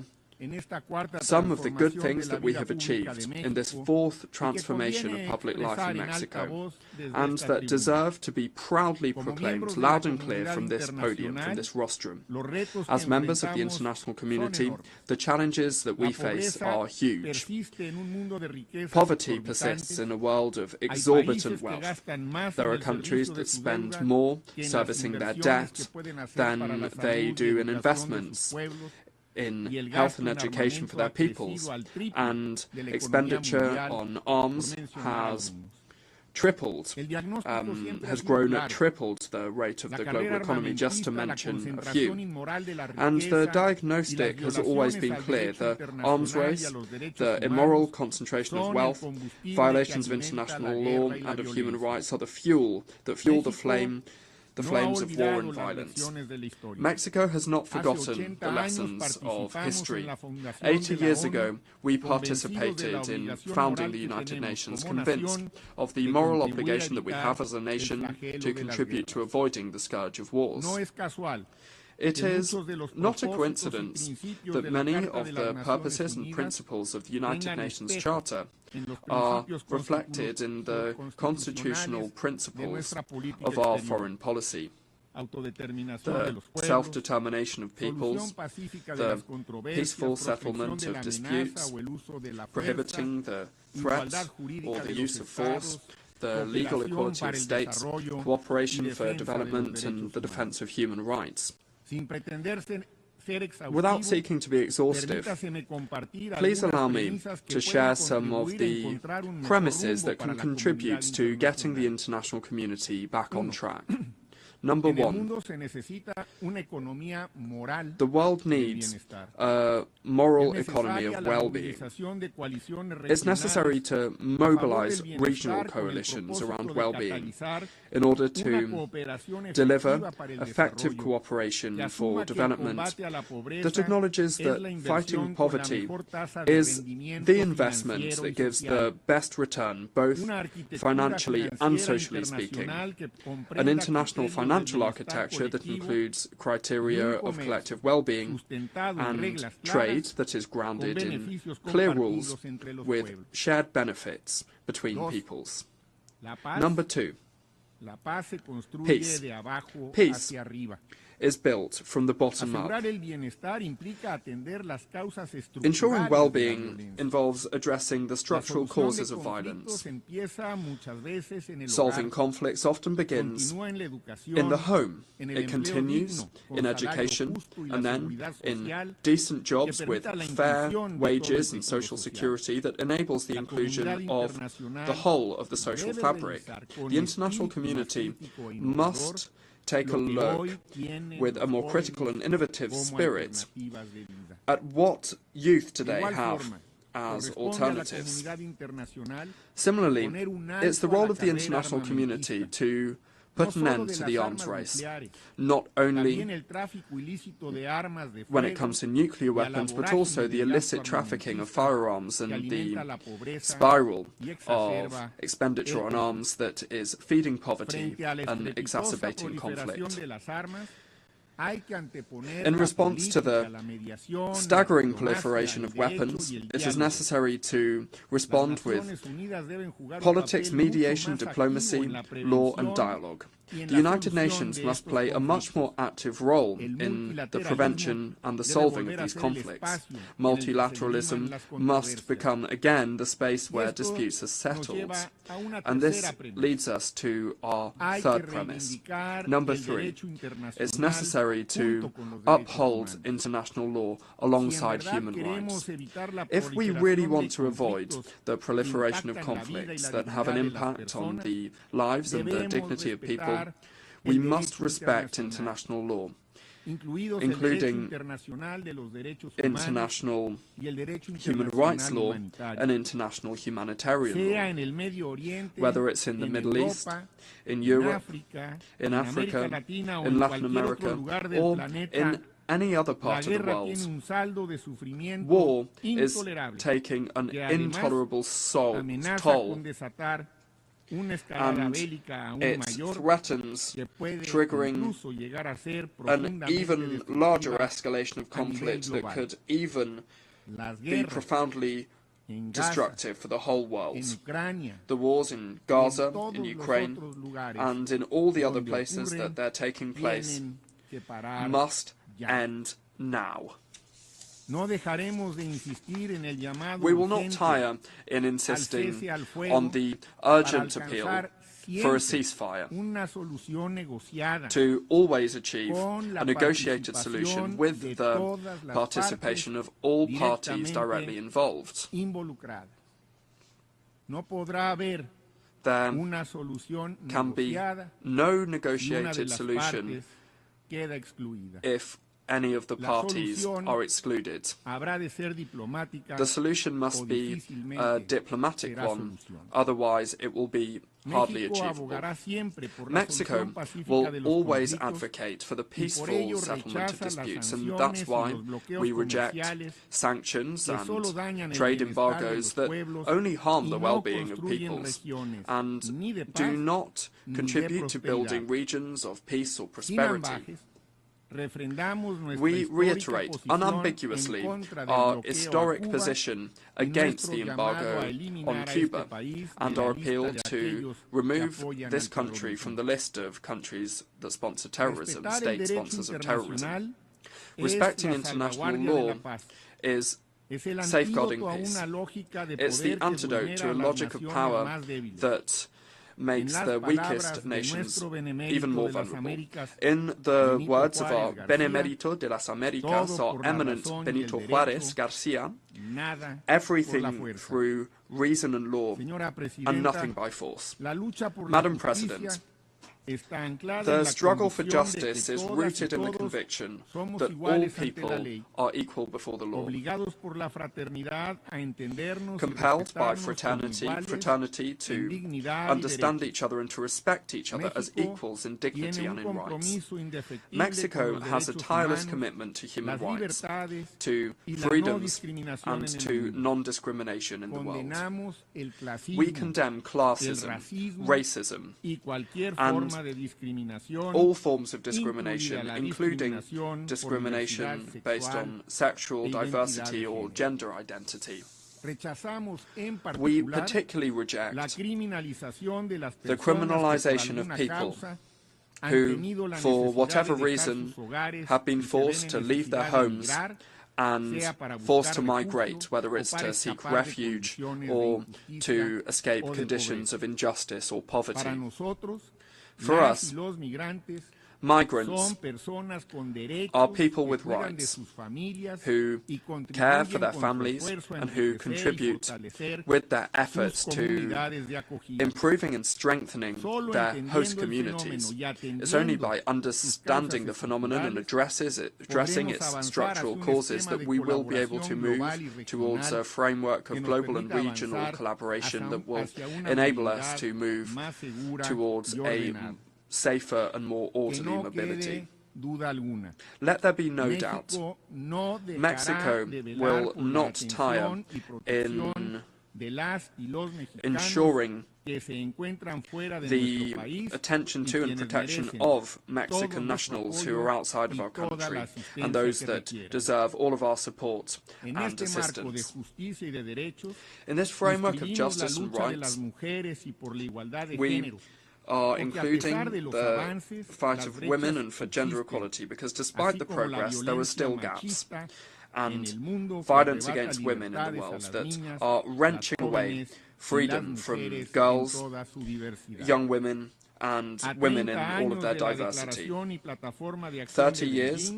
some of the good things that we have achieved in this fourth transformation of public life in Mexico, and that deserve to be proudly proclaimed loud and clear from this podium, from this rostrum. As members of the international community, the challenges that we face are huge. Poverty persists in a world of exorbitant wealth. There are countries that spend more servicing their debt than they do in investments in health and education for their peoples, and expenditure on arms has tripled, has grown at tripled the rate of the global economy, just to mention a few. And the diagnostic has always been clear: the arms race, the immoral concentration of wealth, violations of international law and of human rights are the fuel that fuel the flames of war and violence. Mexico has not forgotten the lessons of history. 80 years ago, we participated in founding the United Nations, convinced of the moral obligation that we have as a nation to contribute to avoiding the scourge of wars. It is not a coincidence that many of the purposes and principles of the United Nations Charter are reflected in the constitutional principles of our foreign policy. The self-determination of peoples, the peaceful settlement of disputes, prohibiting the threats or the use of force, the legal equality of states, cooperation for development and the defense of human rights. Without seeking to be exhaustive, please allow me to share some of the premises that can contribute to getting the international community back on track. Number one, the world needs a moral economy of well-being. It's necessary to mobilize regional coalitions around well-being in order to deliver effective cooperation for development that acknowledges that fighting poverty is the investment that gives the best return, both financially and socially speaking. An international financial architecture that includes criteria of collective well-being and trade that is grounded in clear rules with shared benefits between peoples. Number two, peace. Peace is built from the bottom up. Ensuring well-being involves addressing the structural causes of violence. Solving conflicts often begins in the home. It continues in education, and then in decent jobs with fair wages and social security that enables the inclusion of the whole of the social fabric. The international community must take a look with a more critical and innovative spirit at what youth today have as alternatives. Similarly, it's the role of the international community to put an end to the arms race, not only when it comes to nuclear weapons, but also the illicit trafficking of firearms and the spiral of expenditure on arms that is feeding poverty and exacerbating conflict. In response to the staggering proliferation of weapons, it is necessary to respond with politics, mediation, diplomacy, law and dialogue. The United Nations must play a much more active role in the prevention and the solving of these conflicts. Multilateralism must become again the space where disputes are settled. And this leads us to our third premise. Number 3, it's necessary to uphold international law alongside human rights. If we really want to avoid the proliferation of conflicts that have an impact on the lives and the dignity of people, we must respect international law, including international human rights law and international humanitarian law, whether it's in the Middle East, in Europe, in Africa, in Latin America, or in any other part of the world. War is taking an intolerable toll, and it threatens triggering an even larger escalation of conflict that could even be profoundly destructive for the whole world. The wars in Gaza, in Ukraine, and in all the other places that they're taking place must end now. We will not tire in insisting on the urgent appeal for a ceasefire, to always achieve a negotiated solution with the participation of all parties directly involved. There can be no negotiated solution if any of the parties are excluded. The solution must be a diplomatic one, otherwise it will be hardly achievable. Mexico will always advocate for the peaceful settlement of disputes, and that's why we reject sanctions and trade embargoes that only harm the well-being of peoples and do not contribute to building regions of peace or prosperity. We reiterate unambiguously our historic position against the embargo on Cuba and our appeal to remove this country from the list of countries that sponsor terrorism, state sponsors of terrorism. Respecting international law is safeguarding peace. It's the antidote to a logic of power that makes the weakest nations even more vulnerable. In the words of our Benemérito de las Américas, our eminent Benito Juárez Garcia, everything through reason and law and nothing by force. Madam President, the struggle for justice is rooted in the conviction that all people are equal before the law, compelled by fraternity to understand each other and to respect each other as equals in dignity and in rights. Mexico has a tireless commitment to human rights, to freedoms, and to non-discrimination in the world. We condemn classism, racism, and all forms of discrimination, including discrimination based on sexual diversity or gender identity. We particularly reject the criminalization of people who, for whatever reason, have been forced to leave their homes and forced to migrate, whether it's to seek refuge or to escape conditions of injustice or poverty. For us, migrants are people with rights who care for their families and who contribute with their efforts to improving and strengthening their host communities. It's only by understanding the phenomenon and addressing its structural causes that we will be able to move towards a framework of global and regional collaboration that will enable us to move towards a safer and more orderly mobility. Let there be no doubt, Mexico will not tire in ensuring the attention to and protection of Mexican nationals who are outside of our country and those that deserve all of our support and assistance. In this framework of justice and rights, we are including the fight of women and for gender equality, because despite the progress, there are still gaps and violence against women in the world that are wrenching away freedom from girls, young women, and women in all of their diversity. 30 years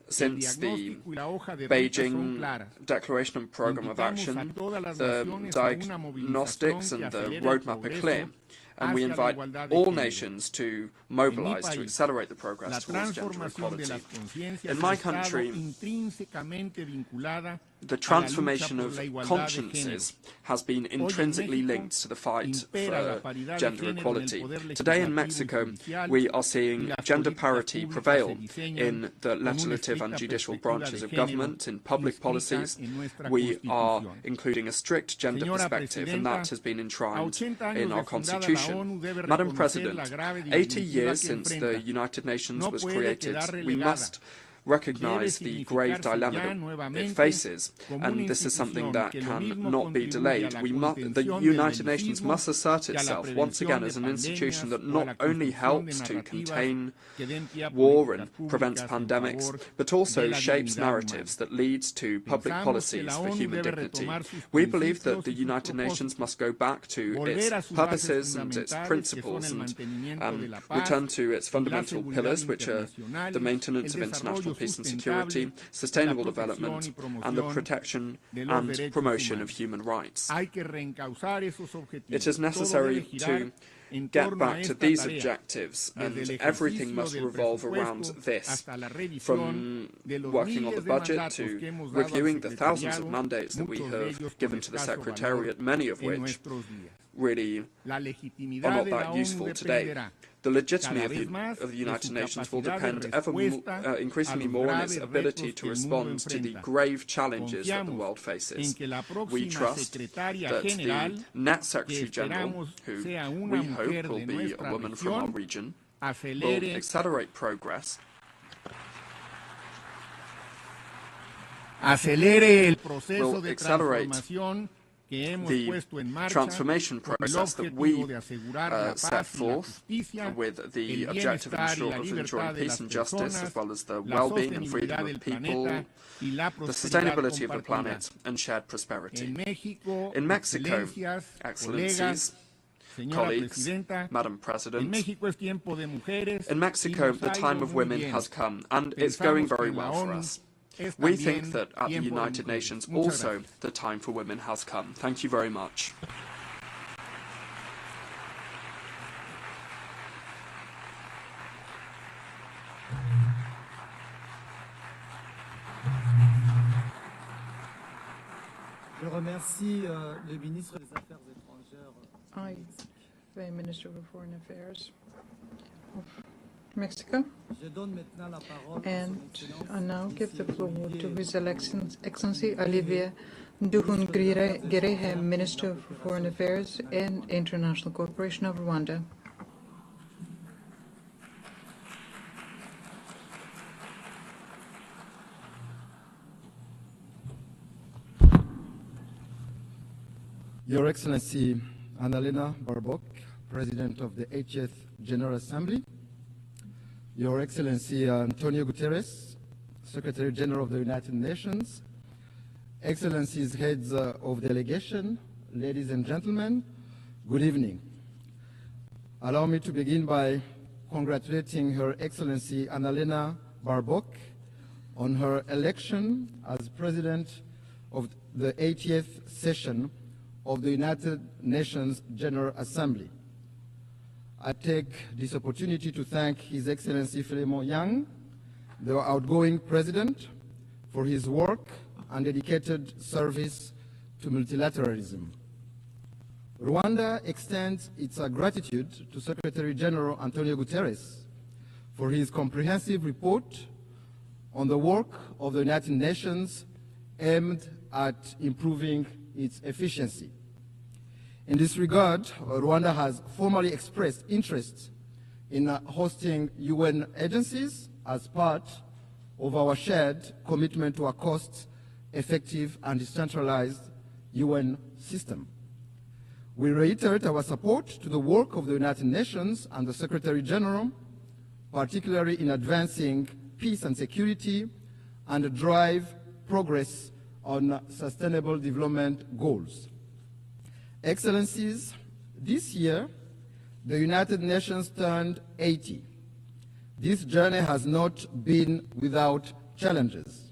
since the Beijing Declaration and Programme of Action, the diagnostics and the roadmap are clear, and we invite all nations to mobilize to accelerate the progress towards gender equality. In my country, the transformation of consciences has been intrinsically linked to the fight for gender equality. Today in Mexico, we are seeing gender parity prevail in the legislative and judicial branches of government, in public policies. We are including a strict gender perspective, and that has been enshrined in our constitution. Madam President, 80 years since the United Nations was created, we must recognize the grave dilemma that it faces, and this is something that can not be delayed. The United Nations must assert itself once again as an institution that not only helps to contain war and prevents pandemics, but also shapes narratives that leads to public policies for human dignity. We believe that the United Nations must go back to its purposes and its principles and return to its fundamental pillars, which are the maintenance of international peace and security, sustainable development, and the protection and promotion of human rights. It is necessary to get back to these objectives, and everything must revolve around this, from working on the budget to reviewing the thousands of mandates that we have given to the Secretariat, many of which really are not that useful today. The legitimacy of the United Nations will depend increasingly more on its ability to respond to the grave challenges that the world faces. We trust that the next Secretary General, who we hope will be a woman from our region, will accelerate progress, will accelerate the transformation process that we set forth with the objective of ensuring peace and justice, as well as the well-being and freedom of people, the sustainability of the planet, and shared prosperity. In Mexico, Excellencies, colleagues, Madam President, in Mexico, the time of women has come, and it's going very well for us. We think that at the United Nations also the time for women has come. Thank you very much. Je remercie le ministre des Affaires étrangères. I thank the Minister of Foreign Affairs of Mexico, and I now give the floor to His Excellency Olivier Nduhungirehe, Minister for Foreign Affairs and International Cooperation of Rwanda. Your Excellency Annalena Baerbock, President of the 80th General Assembly, Your Excellency Antonio Guterres, Secretary General of the United Nations, Excellencies, heads of delegation, ladies and gentlemen, good evening. Allow me to begin by congratulating Her Excellency Annalena Baerbock on her election as President of the 80th session of the United Nations General Assembly. I take this opportunity to thank His Excellency Philemon Yang, the outgoing President, for his work and dedicated service to multilateralism. Rwanda extends its gratitude to Secretary General Antonio Guterres for his comprehensive report on the work of the United Nations aimed at improving its efficiency. In this regard, Rwanda has formally expressed interest in hosting UN agencies as part of our shared commitment to a cost-effective and decentralized UN system. We reiterate our support to the work of the United Nations and the Secretary General, particularly in advancing peace and security and drive progress on sustainable development goals. Excellencies, this year, the United Nations turned 80. This journey has not been without challenges.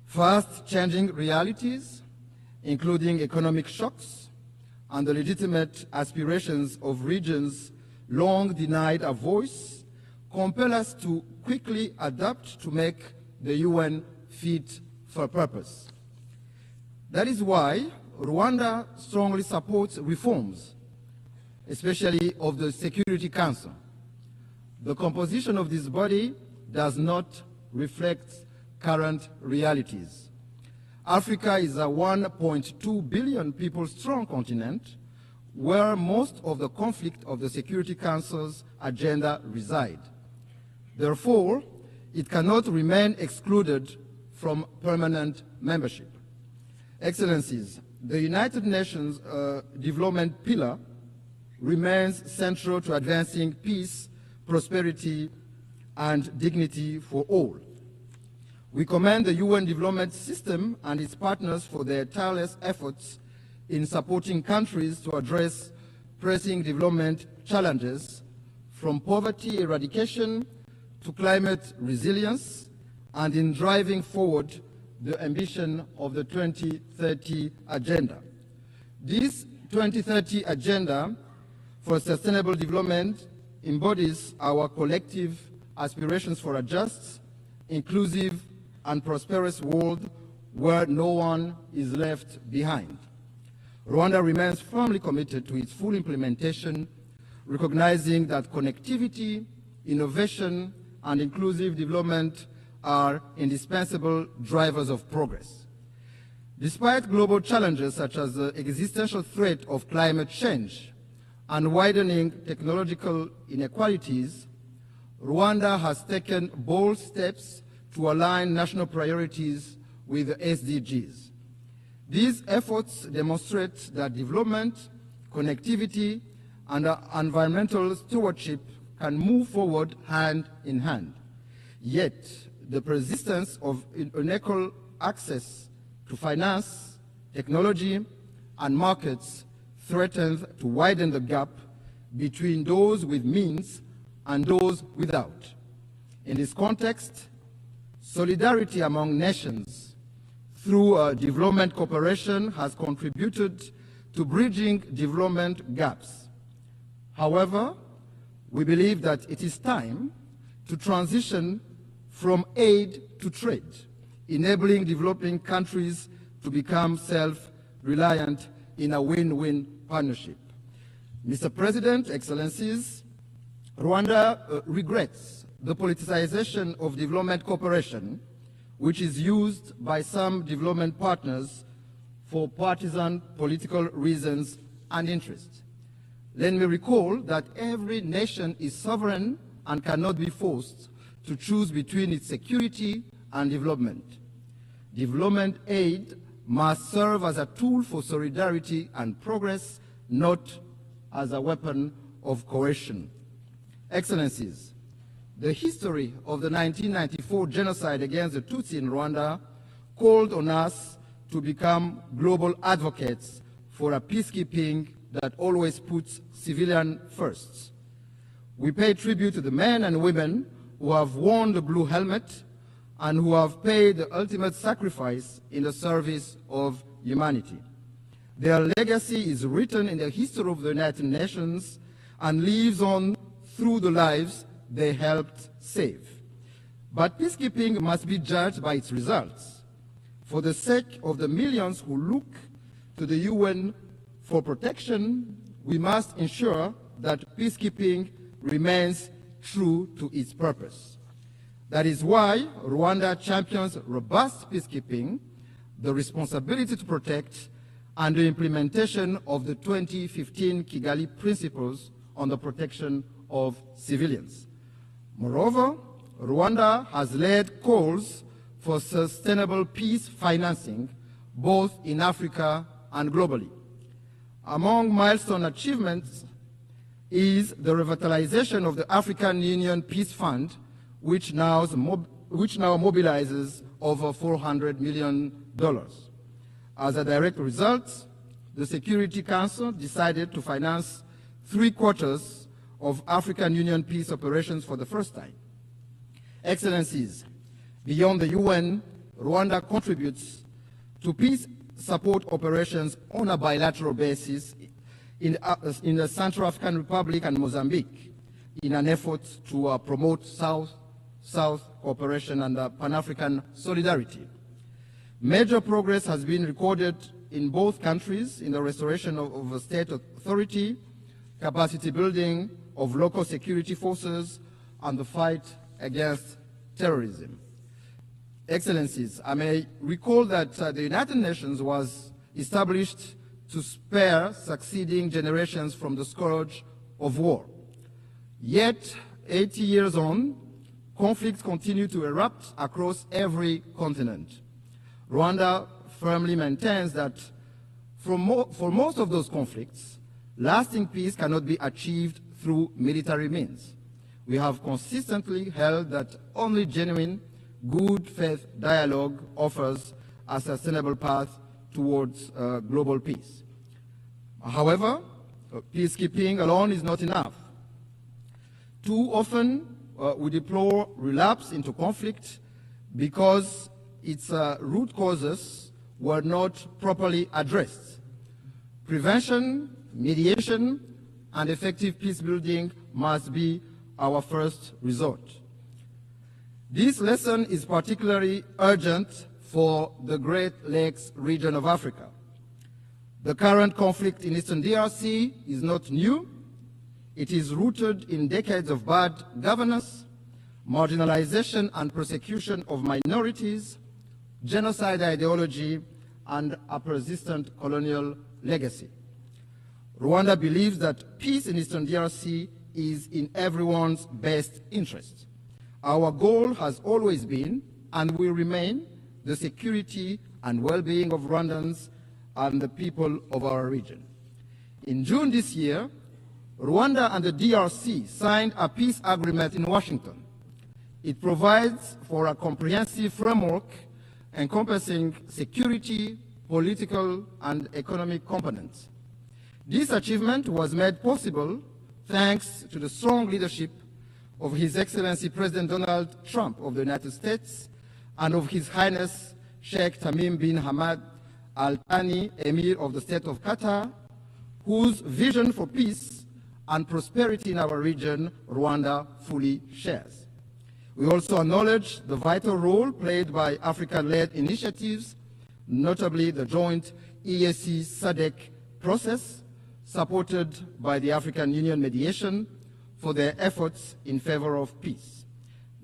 Fast-changing realities, including economic shocks and the legitimate aspirations of regions long denied a voice, compel us to quickly adapt to make the UN fit for purpose. That is why Rwanda strongly supports reforms, especially of the Security Council. The composition of this body does not reflect current realities. Africa is a 1.2 billion people strong continent where most of the conflict of the Security Council's agenda reside. Therefore, it cannot remain excluded from permanent membership. Excellencies, the United Nations development pillar remains central to advancing peace, prosperity, and dignity for all. We commend the UN development system and its partners for their tireless efforts in supporting countries to address pressing development challenges, from poverty eradication to climate resilience, and in driving forward the ambition of the 2030 Agenda. This 2030 Agenda for Sustainable Development embodies our collective aspirations for a just, inclusive, and prosperous world where no one is left behind. Rwanda remains firmly committed to its full implementation, recognizing that connectivity, innovation, and inclusive development are indispensable drivers of progress. Despite global challenges such as the existential threat of climate change and widening technological inequalities, Rwanda has taken bold steps to align national priorities with the SDGs. These efforts demonstrate that development, connectivity, and environmental stewardship can move forward hand in hand. Yet, the persistence of unequal access to finance, technology, and markets threatens to widen the gap between those with means and those without. In this context, solidarity among nations through development cooperation has contributed to bridging development gaps. However, we believe that it is time to transition from aid to trade, enabling developing countries to become self-reliant in a win-win partnership. Mr. President, Excellencies, Rwanda regrets the politicization of development cooperation, which is used by some development partners for partisan political reasons and interests. Let me recall that every nation is sovereign and cannot be forced to choose between its security and development. Development aid must serve as a tool for solidarity and progress, not as a weapon of coercion. Excellencies, the history of the 1994 genocide against the Tutsi in Rwanda called on us to become global advocates for a peacekeeping that always puts civilians first. We pay tribute to the men and women who have worn the blue helmet and who have paid the ultimate sacrifice in the service of humanity. Their legacy is written in the history of the United Nations and lives on through the lives they helped save. But peacekeeping must be judged by its results. For the sake of the millions who look to the UN for protection, we must ensure that peacekeeping remains true to its purpose. That is why Rwanda champions robust peacekeeping, the responsibility to protect, and the implementation of the 2015 Kigali Principles on the protection of civilians. Moreover, Rwanda has led calls for sustainable peace financing both in Africa and globally. Among milestone achievements is the revitalization of the African Union Peace Fund, which now mobilizes over $400 million. As a direct result, the Security Council decided to finance 3/4 of African Union peace operations for the first time. Excellencies, beyond the UN, Rwanda contributes to peace support operations on a bilateral basis in the Central African Republic and Mozambique in an effort to promote South-South cooperation and Pan-African solidarity. Major progress has been recorded in both countries in the restoration of state authority, capacity building of local security forces, and the fight against terrorism. Excellencies, I may recall that the United Nations was established to spare succeeding generations from the scourge of war. Yet, 80 years on, conflicts continue to erupt across every continent. Rwanda firmly maintains that for most of those conflicts, lasting peace cannot be achieved through military means. We have consistently held that only genuine, good faith dialogue offers a sustainable path towards global peace. However, peacekeeping alone is not enough. Too often, we deplore relapse into conflict because its root causes were not properly addressed. Prevention, mediation, and effective peace building must be our first resort. This lesson is particularly urgent for the Great Lakes region of Africa. The current conflict in Eastern DRC is not new. It is rooted in decades of bad governance, marginalization and persecution of minorities, genocide ideology, and a persistent colonial legacy. Rwanda believes that peace in Eastern DRC is in everyone's best interest. Our goal has always been, and will remain, the security and well-being of Rwandans and the people of our region. In June this year, Rwanda and the DRC signed a peace agreement in Washington. It provides for a comprehensive framework encompassing security, political, and economic components. This achievement was made possible thanks to the strong leadership of His Excellency President Donald Trump of the United States and of His Highness Sheikh Tamim bin Hamad Al Thani, Emir of the State of Qatar, whose vision for peace and prosperity in our region, Rwanda fully shares. We also acknowledge the vital role played by African-led initiatives, notably the joint EAC SADC process, supported by the African Union mediation, for their efforts in favor of peace.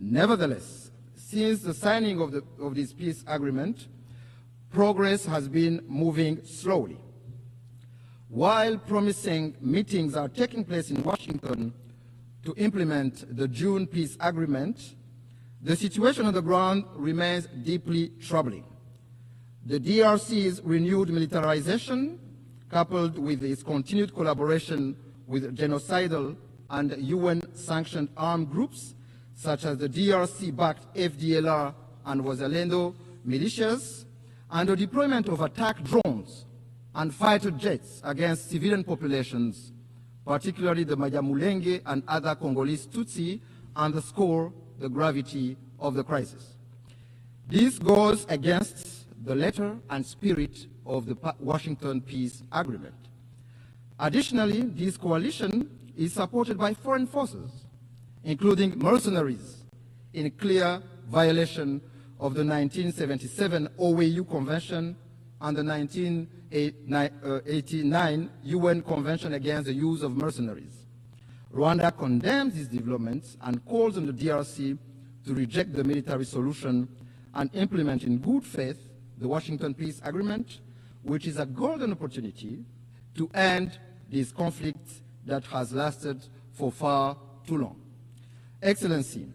Nevertheless, since the signing of this peace agreement, progress has been moving slowly. While promising meetings are taking place in Washington to implement the June peace agreement, the situation on the ground remains deeply troubling. The DRC's renewed militarization, coupled with its continued collaboration with genocidal and UN-sanctioned armed groups, such as the DRC-backed FDLR and Wazalendo militias, and the deployment of attack drones and fighter jets against civilian populations, particularly the Banyamulenge and other Congolese Tutsi, underscore the gravity of the crisis. This goes against the letter and spirit of the Washington Peace Agreement. Additionally, this coalition is supported by foreign forces, including mercenaries, in clear violation of the 1977 OAU Convention and the 1989 UN Convention against the use of mercenaries. Rwanda condemns these developments and calls on the DRC to reject the military solution and implement in good faith the Washington Peace Agreement, which is a golden opportunity to end this conflict that has lasted for far too long. Excellency,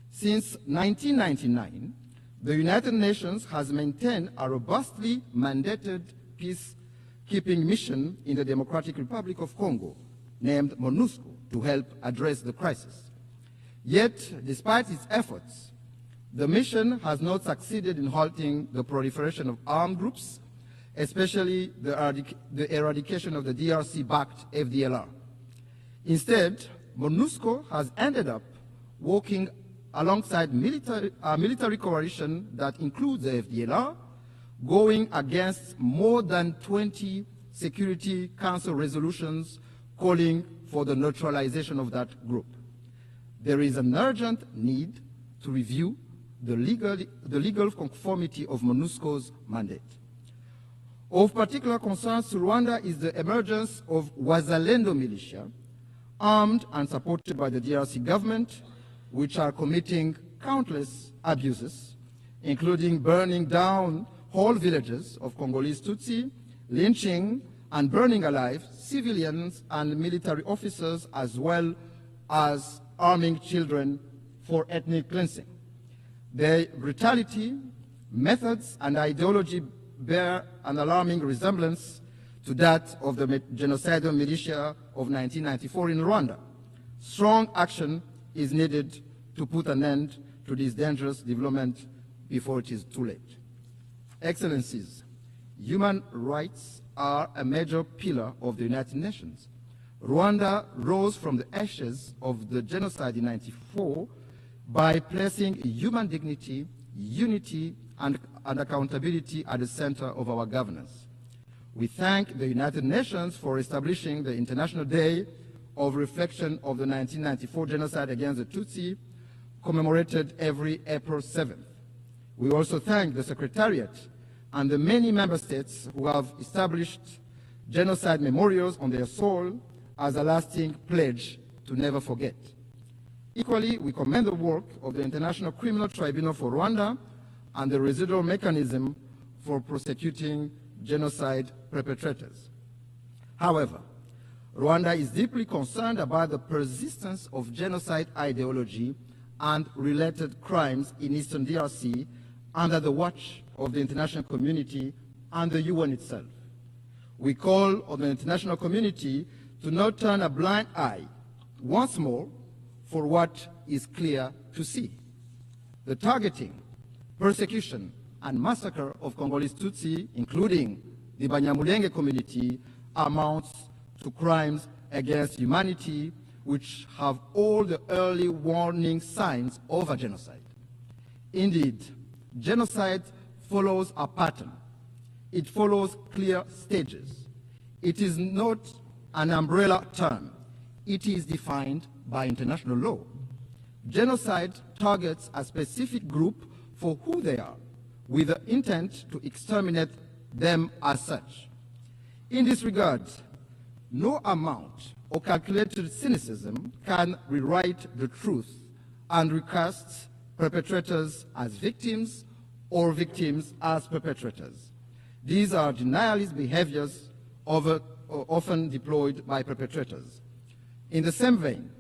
since 1999, the United Nations has maintained a robustly mandated peace peacekeeping mission in the Democratic Republic of Congo, named MONUSCO, to help address the crisis. Yet, despite its efforts, the mission has not succeeded in halting the proliferation of armed groups, especially the eradication of the DRC-backed FDLR. Instead, MONUSCO has ended up working alongside military coalition that includes the FDLR, going against more than 20 Security Council resolutions calling for the neutralization of that group. There is an urgent need to review the legal conformity of MONUSCO's mandate. Of particular concern to Rwanda is the emergence of Wazalendo militia, armed and supported by the DRC government, which are committing countless abuses, including burning down whole villages of Congolese Tutsi, lynching and burning alive civilians and military officers, as well as arming children for ethnic cleansing. Their brutality, methods, and ideology bear an alarming resemblance to that of the genocidal militia of 1994 in Rwanda. Strong action is needed to put an end to this dangerous development before it is too late. Excellencies, human rights are a major pillar of the United Nations. Rwanda rose from the ashes of the genocide in 1994 by placing human dignity, unity, and accountability at the center of our governance. We thank the United Nations for establishing the International Day of Reflection of the 1994 genocide against the Tutsi, commemorated every April 7th. We also thank the Secretariat and the many member states who have established genocide memorials on their soil as a lasting pledge to never forget. Equally, we commend the work of the International Criminal Tribunal for Rwanda and the residual mechanism for prosecuting genocide perpetrators. However, Rwanda is deeply concerned about the persistence of genocide ideology and related crimes in Eastern DRC under the watch of the international community and the UN itself. We call on the international community to not turn a blind eye once more for what is clear to see. The targeting, persecution, and massacre of Congolese Tutsi, including the Banyamulenge community, amounts to crimes against humanity which have all the early warning signs of a genocide. Indeed, genocide follows a pattern. It follows clear stages. It is not an umbrella term. It is defined by international law. Genocide targets a specific group for who they are, with the intent to exterminate them as such. In this regard, no amount of calculated cynicism can rewrite the truth and recast perpetrators as victims or victims as perpetrators. These are denialist behaviors often deployed by perpetrators. In the same vein,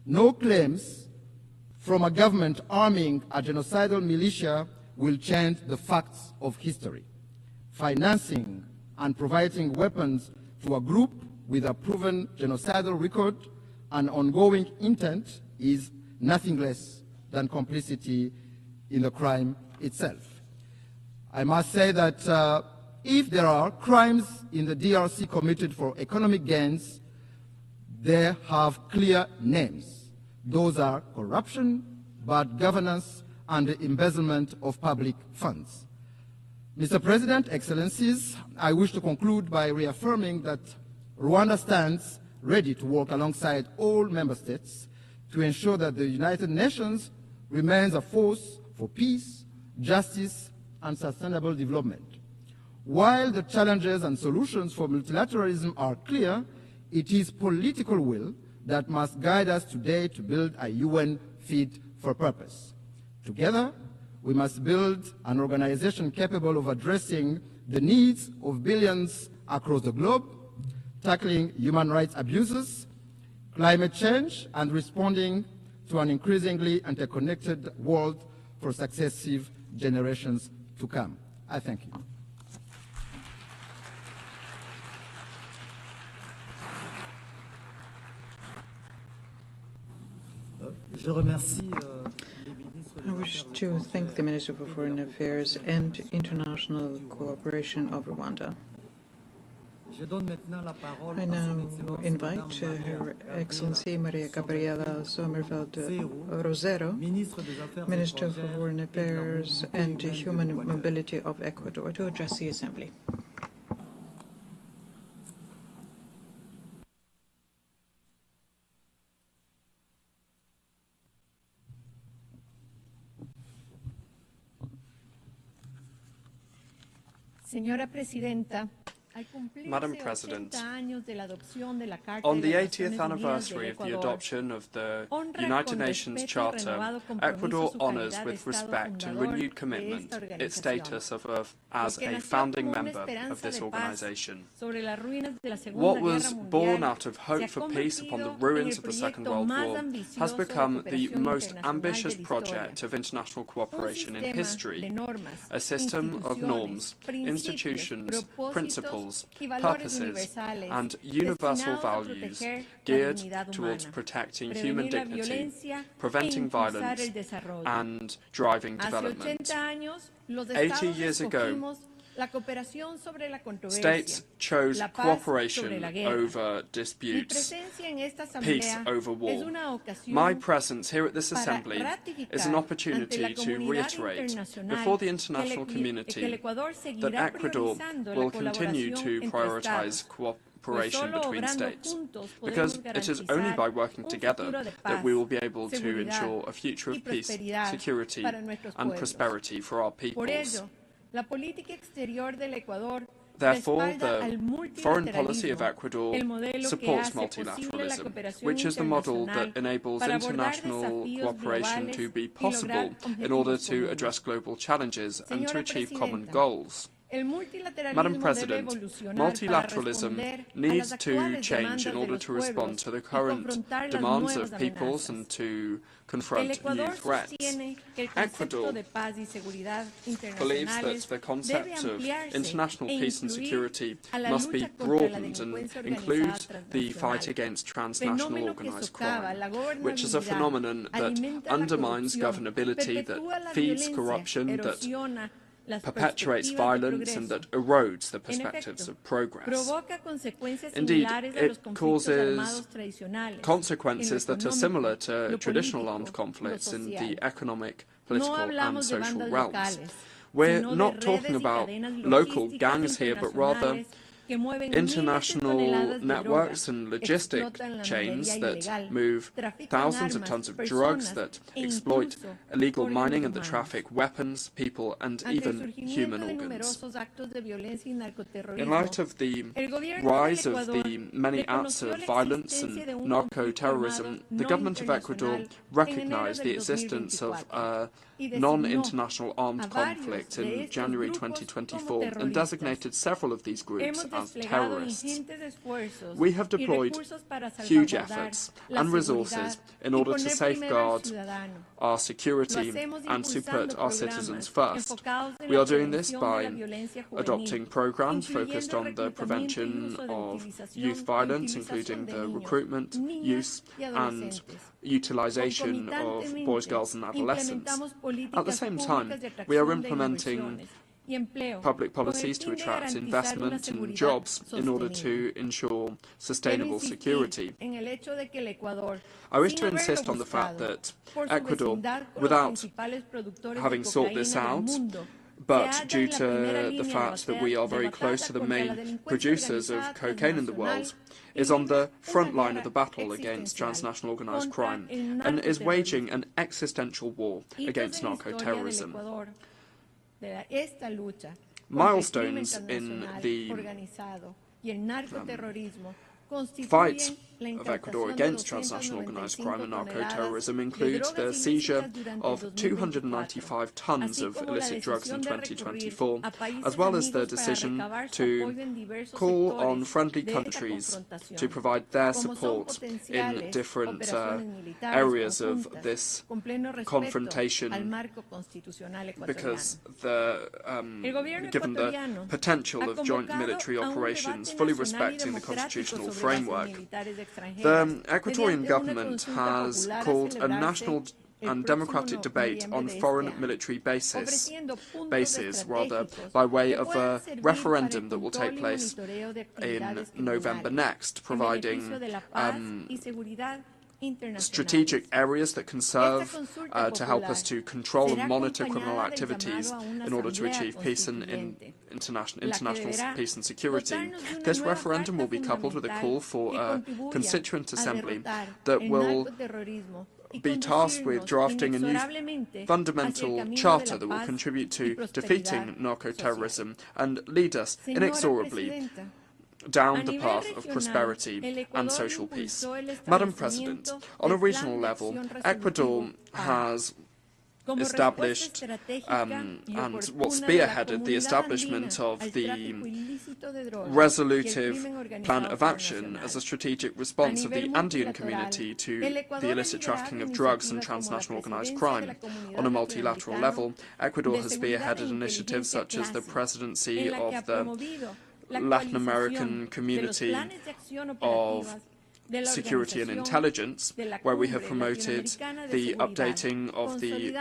no claims from a government arming a genocidal militia will change the facts of history. Financing and providing weapons to a group with a proven genocidal record and ongoing intent is nothing less than complicity in the crime itself. I must say that if there are crimes in the DRC committed for economic gains, they have clear names. Those are corruption, bad governance, and the embezzlement of public funds. Mr. President, Excellencies, I wish to conclude by reaffirming that Rwanda stands ready to work alongside all member states to ensure that the United Nations remains a force for peace, justice, and sustainable development. While the challenges and solutions for multilateralism are clear, it is political will that must guide us today to build a UN fit for purpose. Together, we must build an organization capable of addressing the needs of billions across the globe, tackling human rights abuses, climate change, and responding to an increasingly interconnected world for successive generations to come. I thank you. I wish to thank the Minister for Foreign Affairs and International Cooperation of Rwanda. I now invite Her Excellency Maria Gabriela Sommerfeld Rosero, Minister for Foreign Affairs and Human Mobility of Ecuador, to address the Assembly. Señora Presidenta, Madam President, on the 80th anniversary of the adoption of the United Nations Charter, Ecuador honours with respect and renewed commitment its status as a founding member of this organisation. What was born out of hope for peace upon the ruins of the Second World War has become the most ambitious project of international cooperation in history, a system of norms, institutions, principles, purposes and universal values geared towards protecting human dignity, preventing violence and driving development. 80 years ago, states chose cooperation over disputes, peace over war. My presence here at this Assembly is an opportunity to reiterate before the international community that Ecuador will continue to prioritise cooperation between states, because it is only by working together that we will be able to ensure a future of peace, security and prosperity for our peoples. Therefore, the foreign policy of Ecuador supports multilateralism, which is the model that enables international cooperation to be possible in order to address global challenges and to achieve common goals. Madam President, multilateralism needs to change in order to respond to the current demands of peoples and to confront new threats. Ecuador believes that the concept of international peace and security must be broadened and include the fight against transnational organised crime, which is a phenomenon that undermines governability, that feeds corruption, that perpetuates violence and that erodes the perspectives of progress. Indeed, it causes consequences that are similar to traditional armed conflicts in the economic, political and social realms. We're not talking about local gangs here, but rather international networks and logistic chains that move thousands of tons of drugs, that exploit illegal mining and that traffic weapons, people and even human organs. In light of the rise of the many acts of violence and narco-terrorism, the government of Ecuador recognized the existence of a non-international armed conflict in January 2024 and designated several of these groups as terrorists. We have deployed huge efforts and resources in order to safeguard our security and to put our citizens first. We are doing this by adopting programs focused on the prevention of youth violence, including the recruitment, use and utilization of boys, girls and adolescents. At the same time, we are implementing public policies to attract investment and jobs in order to ensure sustainable security. I wish to insist on the fact that Ecuador, without having sought this out, but due to the fact that we are very close to the main producers of cocaine in the world, is on the front line of the battle against transnational organised crime and is waging an existential war against narco-terrorism. Milestones in the fight of Ecuador against transnational organised crime and narco-terrorism includes the seizure of 295 tons of illicit drugs in 2024, as well as the decision to call on friendly countries to provide their support in different areas of this confrontation, because given the potential of joint military operations fully respecting the constitutional framework. The Ecuadorian government has called a national and democratic debate on foreign military bases, by way of a referendum that will take place in November next, providing strategic areas that can serve to help us to control and monitor criminal activities in order to achieve peace and international peace and security. This referendum will be coupled with a call for a constituent assembly that will be tasked with drafting a new fundamental charter that will contribute to defeating narco-terrorism and lead us inexorably down the path of prosperity and social peace. Madam President, on a regional level, Ecuador has established and spearheaded the establishment of the resolutive plan of action as a strategic response of the Andean community to the illicit trafficking of drugs and transnational organized crime. On a multilateral level, Ecuador has spearheaded initiatives such as the presidency of the Latin American Community of Security and Intelligence, where we have promoted the updating of the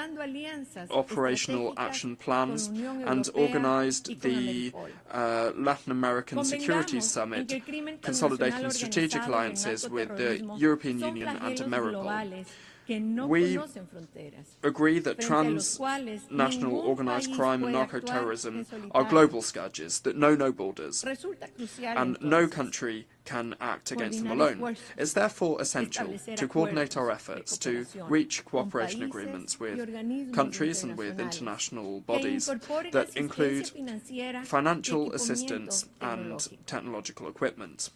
operational action plans and organized the Latin American Security Summit, consolidating strategic alliances with the European Union and Ameripol. We agree that transnational organized crime and narco-terrorism are global scourges that know no borders, and no country can act against them alone. It's therefore essential to coordinate our efforts to reach cooperation agreements with countries and with international bodies that include financial assistance and technological equipment.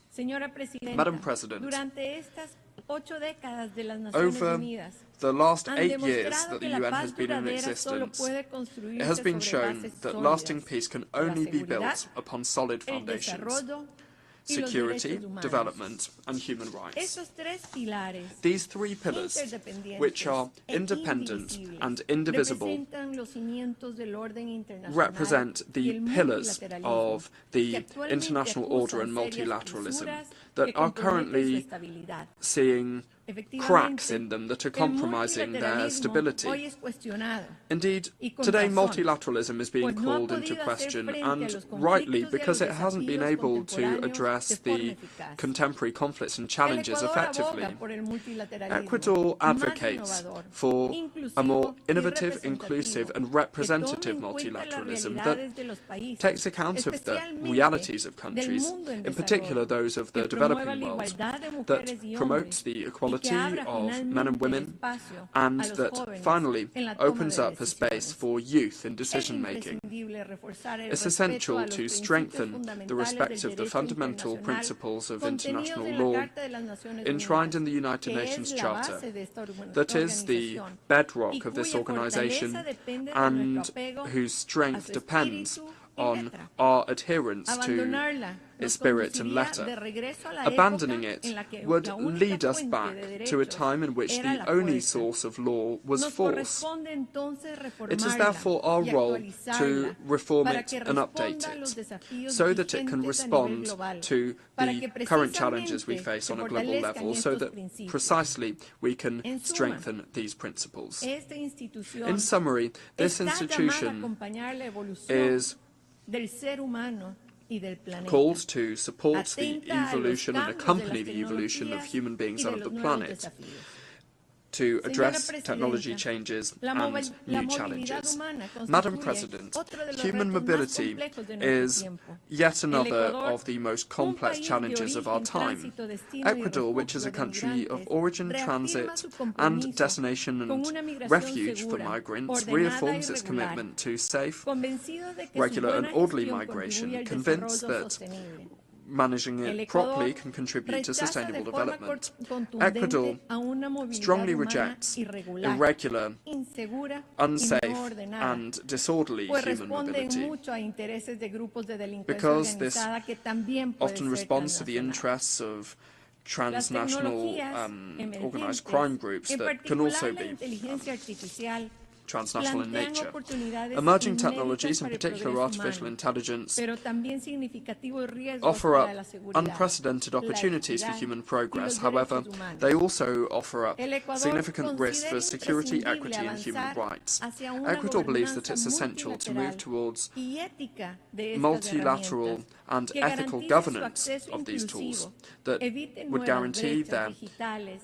Madam President, over the last 8 years that the UN has been in existence, it has been shown that lasting peace can only be built upon solid foundations: security, development, and human rights. These three pillars, which are independent and indivisible, represent the pillars of the international order and multilateralism that are currently seeing cracks in them that are compromising their stability. Indeed, today multilateralism is being called into question, and rightly, because it hasn't been able to address the contemporary conflicts and challenges effectively. Ecuador advocates for a more innovative, inclusive and representative multilateralism that takes account of the realities of countries, in particular those of the developing world, that promotes the equality of men and women, and that finally opens up a space for youth in decision-making. It's essential to strengthen the respect of the fundamental principles of international law enshrined in the United Nations Charter, that is the bedrock of this organization and whose strength depends on our adherence to its spirit and letter. Abandoning it would lead us back to a time in which the only source of law was force. It is therefore our role to reform it and update it, so that it can respond to the current challenges we face on a global level, so that precisely we can strengthen these principles. In summary, this institution is called to support the evolution and accompany the evolution of human beings and of the planet, to address technology changes and new challenges. Madam President, human mobility is yet another of the most complex challenges of our time. Ecuador, which is a country of origin, transit and destination and refuge for migrants, reaffirms its commitment to safe, regular and orderly migration, convinced that managing it properly can contribute to sustainable development. Ecuador strongly rejects irregular, unsafe and disorderly human mobility, because this often responds to the interests of transnational organized crime groups that can also be transnational in nature. Emerging technologies, in particular artificial intelligence, offer up unprecedented opportunities for human progress. However, they also offer up significant risks for security, equity and human rights. Ecuador believes that it's essential to move towards multilateral and ethical governance of these tools that would guarantee their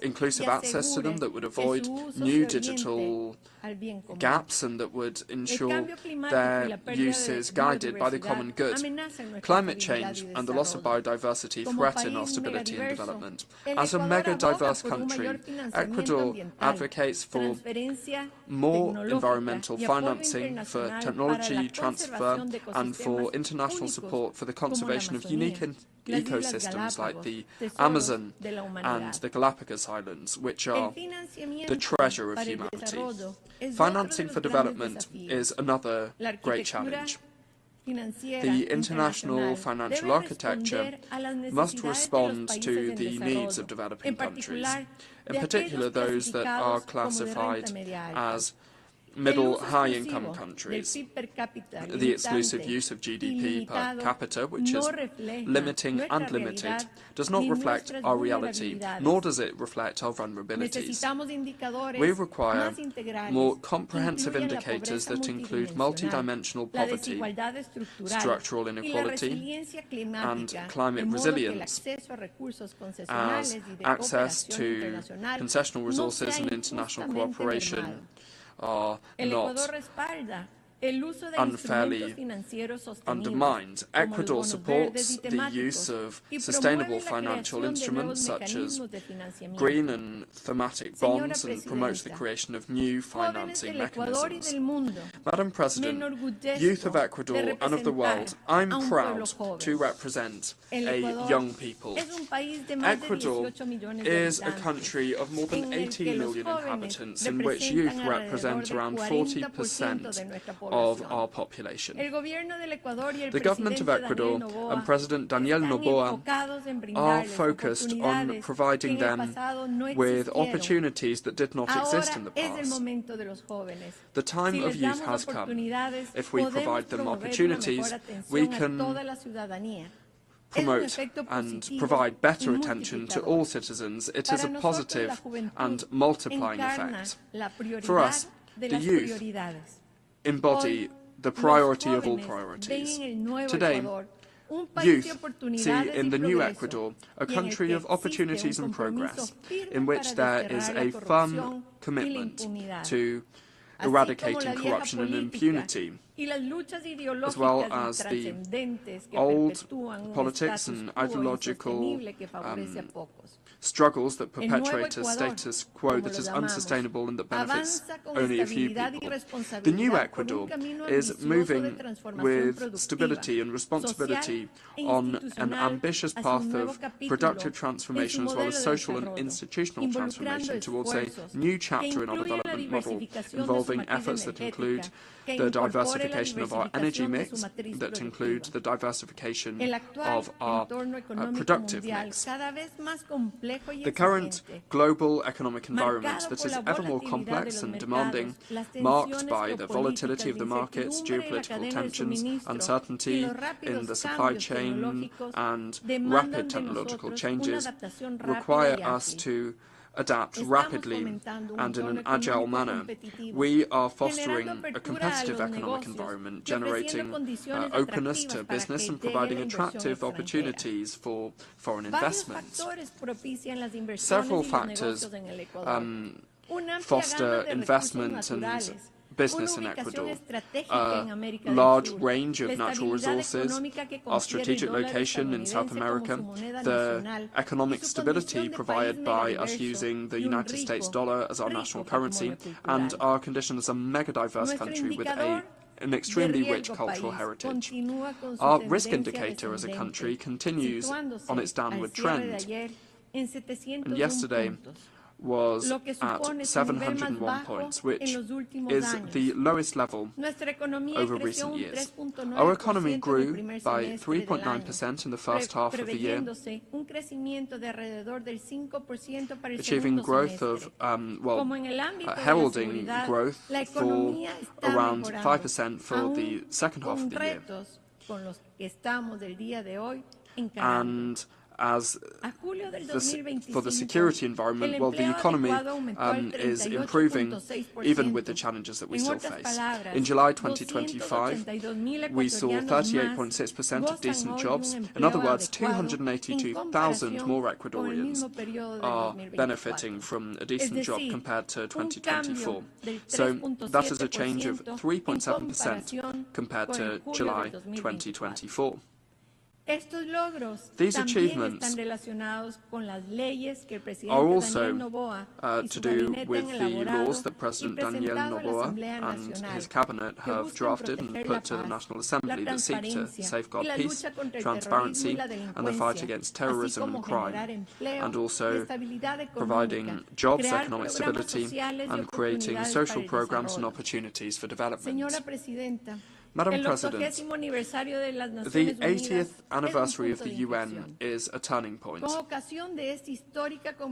inclusive access to them, that would avoid new digital gaps and that would ensure their use is guided by the common good. Climate change and the loss of biodiversity threaten our stability and development. As a mega-diverse country, Ecuador advocates for more environmental financing, for technology transfer, and for international support for the conservation of unique ecosystems like the Amazon and the Galapagos Islands, which are the treasure of humanity. Financing for development is another great challenge. The international financial architecture must respond to the needs of developing countries, in particular those that are classified as middle high-income countries. The exclusive use of GDP per capita, which is limiting and limited, does not reflect our reality, nor does it reflect our vulnerabilities. We require more comprehensive indicators that include multidimensional poverty, structural inequality, and climate resilience, as access to concessional resources and international cooperation are not unfairly undermined. Ecuador supports the use of sustainable financial instruments such as green and thematic bonds and promotes the creation of new financing mechanisms. Madam President, youth of Ecuador and of the world, I'm proud to represent a young people. Ecuador is a country of more than 18 million inhabitants in which youth represent around 40% of our population. The government of Ecuador and President Daniel Noboa are focused on providing them with opportunities that did not exist in the past. The time of youth has come. If we provide them opportunities, we can promote and provide better attention to all citizens. It is a positive and multiplying effect. For us, the youth embody the priority of all priorities. Today, youth see in the new Ecuador a country of opportunities and progress, in which there is a firm commitment to eradicating corruption and impunity, as well as the old politics and ideological struggles that perpetuate a status quo that is unsustainable and that benefits only a few people. The new Ecuador is moving with stability and responsibility on an ambitious path of productive transformation as well as social and institutional transformation towards a new chapter in our development model involving efforts that include the diversification of our energy mix, that include the diversification of our productive mix. The current global economic environment that is ever more complex and demanding, marked by the volatility of the markets, geopolitical tensions, uncertainty in the supply chain, and rapid technological changes, require us to adapt rapidly and in an agile manner. We are fostering a competitive economic environment, generating openness to business and providing attractive opportunities for foreign investment. Several factors foster investment and business in Ecuador. A large range of natural resources, our strategic location in South America, the economic stability provided by us using the United States dollar as our national currency, and our condition as a mega-diverse country with an extremely rich cultural heritage. Our risk indicator as a country continues on its downward trend. And yesterday, was at 701 points, which is the lowest level over recent years. Our economy grew by 3.9% in the first half of the year, achieving growth of, heralding growth for around 5% for the second half of the year. And as for the security environment, well, the economy is improving even with the challenges that we still face. In July 2025, we saw 38.6% of decent jobs. In other words, 282,000 more Ecuadorians are benefiting from a decent job compared to 2024. So that is a change of 3.7% compared to July 2024. These achievements are also to do with the laws that President Daniel Noboa and his cabinet have drafted and put to the National Assembly that seek to safeguard peace, transparency and the fight against terrorism and crime, and also providing jobs, economic stability and creating social programs and opportunities for development. Madam President, the 80th anniversary of the UN is a turning point.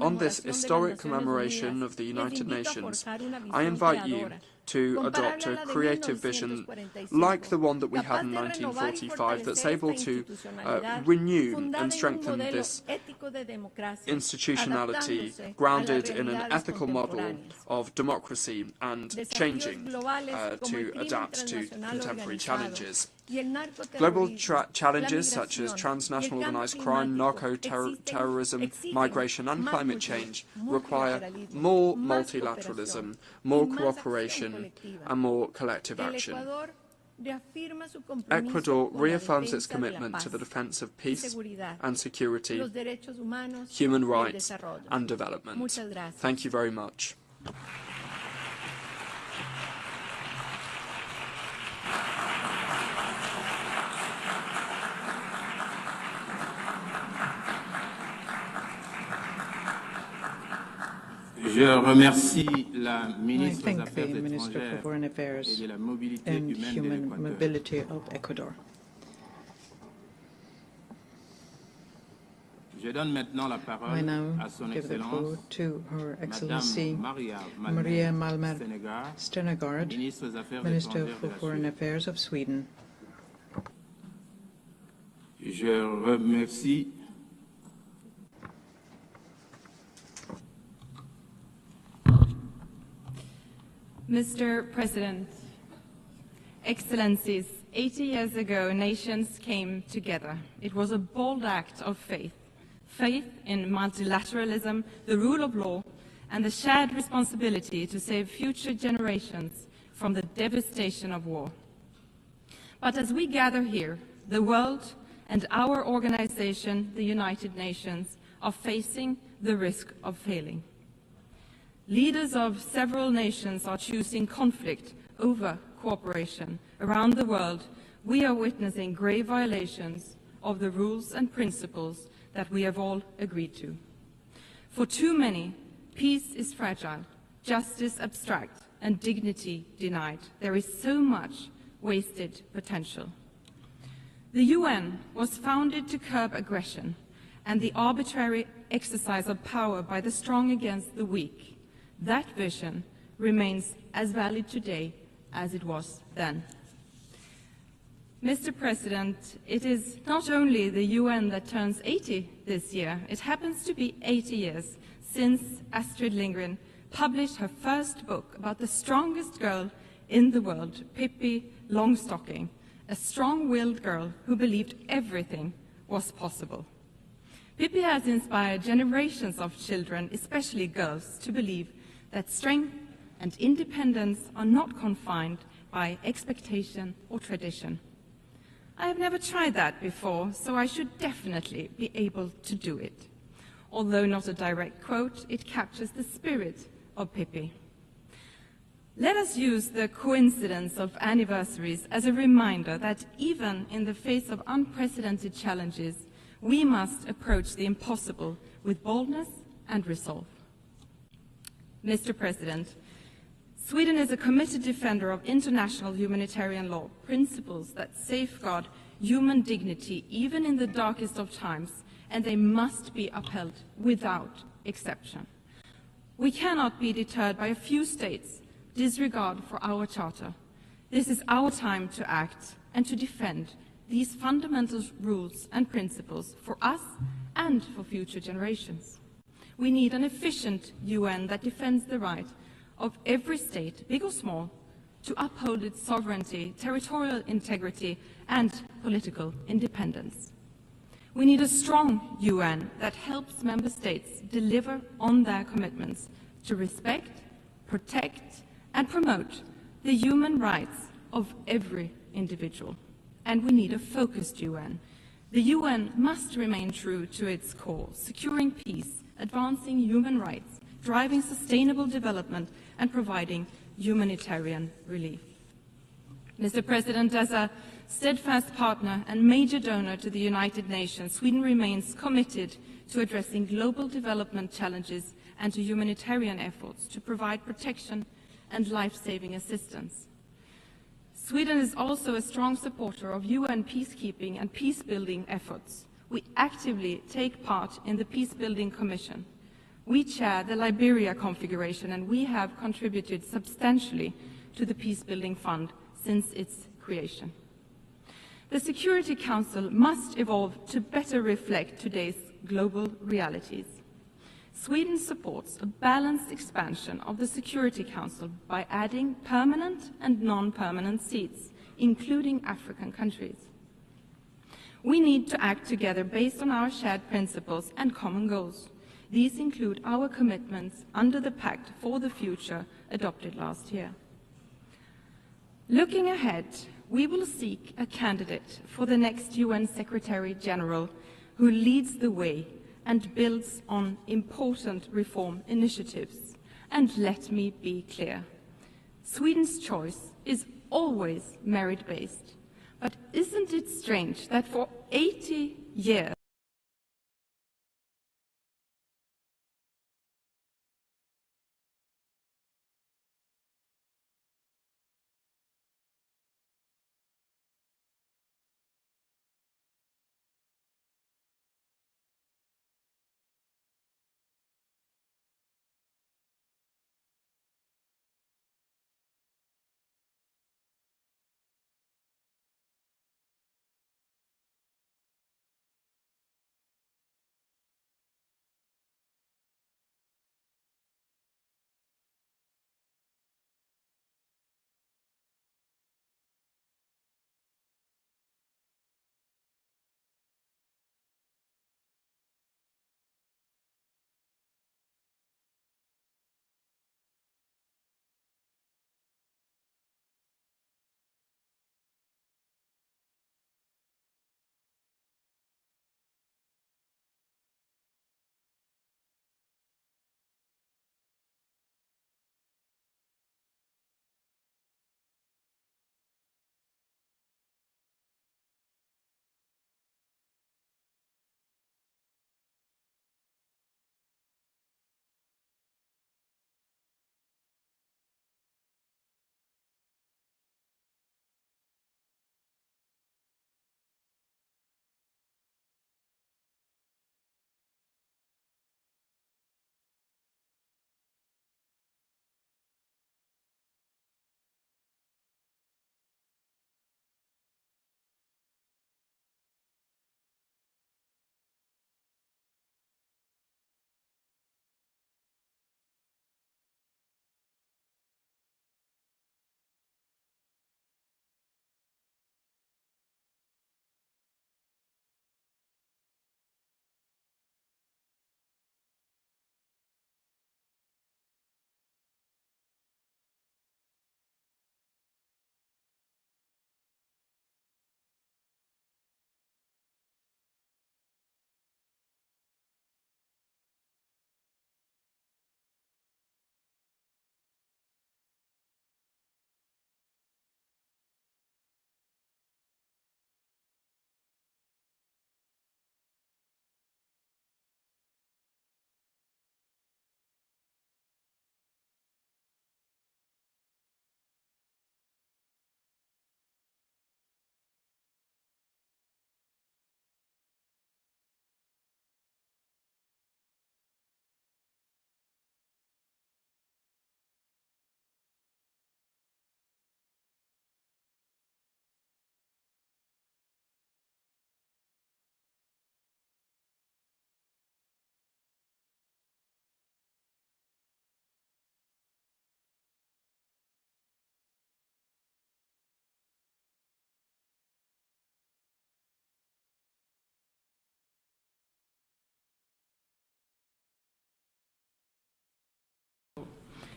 On this historic commemoration of the United Nations, I invite you to adopt a creative vision like the one that we had in 1945 that's able to renew and strengthen this institutionality grounded in an ethical model of democracy and changing to adapt to contemporary challenges. Global challenges such as transnational organized crime, narco-terrorism, migration and climate change require more multilateralism, more cooperation and more collective action. Ecuador reaffirms its commitment to the defense of peace and security, human rights and development. Thank you very much. Je remercie la ministre des Affaires étrangères et de la mobilité humaine de l'Équateur. Je donne maintenant la parole à son Excellence, Madame Maria Malmer Stenegard, Minister for Foreign Affairs of Sweden. Je remercie Mr. President, Excellencies, 80 years ago, nations came together. It was a bold act of faith. Faith in multilateralism, the rule of law, and the shared responsibility to save future generations from the devastation of war. But as we gather here, the world and our organization, the United Nations, are facing the risk of failing. Leaders of several nations are choosing conflict over cooperation. Around the world, we are witnessing grave violations of the rules and principles that we have all agreed to. For too many, peace is fragile, justice abstract, and dignity denied. There is so much wasted potential. The UN was founded to curb aggression and the arbitrary exercise of power by the strong against the weak. That vision remains as valid today as it was then. Mr. President, it is not only the UN that turns 80 this year, it happens to be 80 years since Astrid Lindgren published her first book about the strongest girl in the world, Pippi Longstocking, a strong-willed girl who believed everything was possible. Pippi has inspired generations of children, especially girls, to believe that strength and independence are not confined by expectation or tradition. I have never tried that before, so I should definitely be able to do it. Although not a direct quote, it captures the spirit of Pippi. Let us use the coincidence of anniversaries as a reminder that even in the face of unprecedented challenges, we must approach the impossible with boldness and resolve. Mr. President, Sweden is a committed defender of international humanitarian law, principles that safeguard human dignity even in the darkest of times, and they must be upheld without exception. We cannot be deterred by a few states' disregard for our charter. This is our time to act and to defend these fundamental rules and principles for us and for future generations. We need an efficient UN that defends the right of every state, big or small, to uphold its sovereignty, territorial integrity, and political independence. We need a strong UN that helps member states deliver on their commitments to respect, protect, and promote the human rights of every individual. And we need a focused UN. The UN must remain true to its core, securing peace, advancing human rights, driving sustainable development, and providing humanitarian relief. Mr. President, as a steadfast partner and major donor to the United Nations, Sweden remains committed to addressing global development challenges and to humanitarian efforts to provide protection and life-saving assistance. Sweden is also a strong supporter of UN peacekeeping and peace-building efforts. We actively take part in the Peacebuilding Commission. We chair the Liberia configuration, and we have contributed substantially to the Peacebuilding Fund since its creation. The Security Council must evolve to better reflect today's global realities. Sweden supports a balanced expansion of the Security Council by adding permanent and non-permanent seats, including African countries. We need to act together based on our shared principles and common goals. These include our commitments under the Pact for the Future adopted last year. Looking ahead, we will seek a candidate for the next UN Secretary General who leads the way and builds on important reform initiatives. And let me be clear, Sweden's choice is always merit-based. But isn't it strange that for 80 years,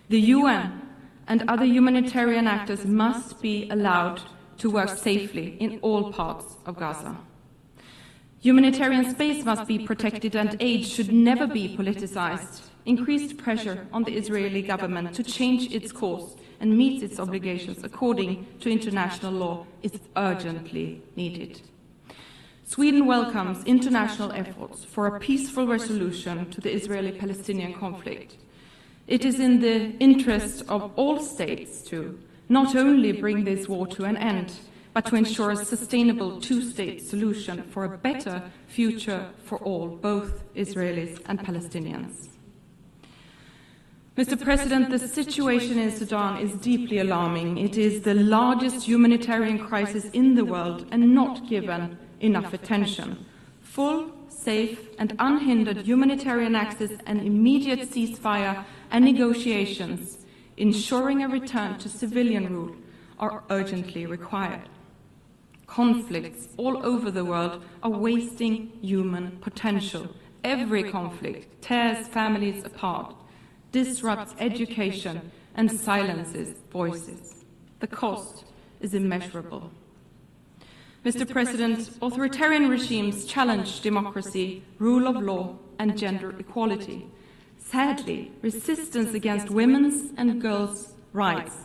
The UN and other humanitarian actors must be allowed to work safely in all parts of Gaza. Humanitarian space must be protected and aid should never be politicized. Increased pressure on the Israeli government to change its course and meet its obligations according to international law is urgently needed. Sweden welcomes international efforts for a peaceful resolution to the Israeli-Palestinian conflict. It is in the interest of all states to not only bring this war to an end, but to ensure a sustainable two-state solution for a better future for all, both Israelis and Palestinians. Mr. President, the situation in Sudan is deeply alarming. It is the largest humanitarian crisis in the world and not given enough attention. Full, safe and unhindered humanitarian access and immediate ceasefire and negotiations, ensuring a return to civilian rule, are urgently required. Conflicts all over the world are wasting human potential. Every conflict tears families apart, disrupts education, and silences voices. The cost is immeasurable. Mr. President, authoritarian regimes challenge democracy, rule of law, and gender equality. Sadly, resistance against women's and girls' rights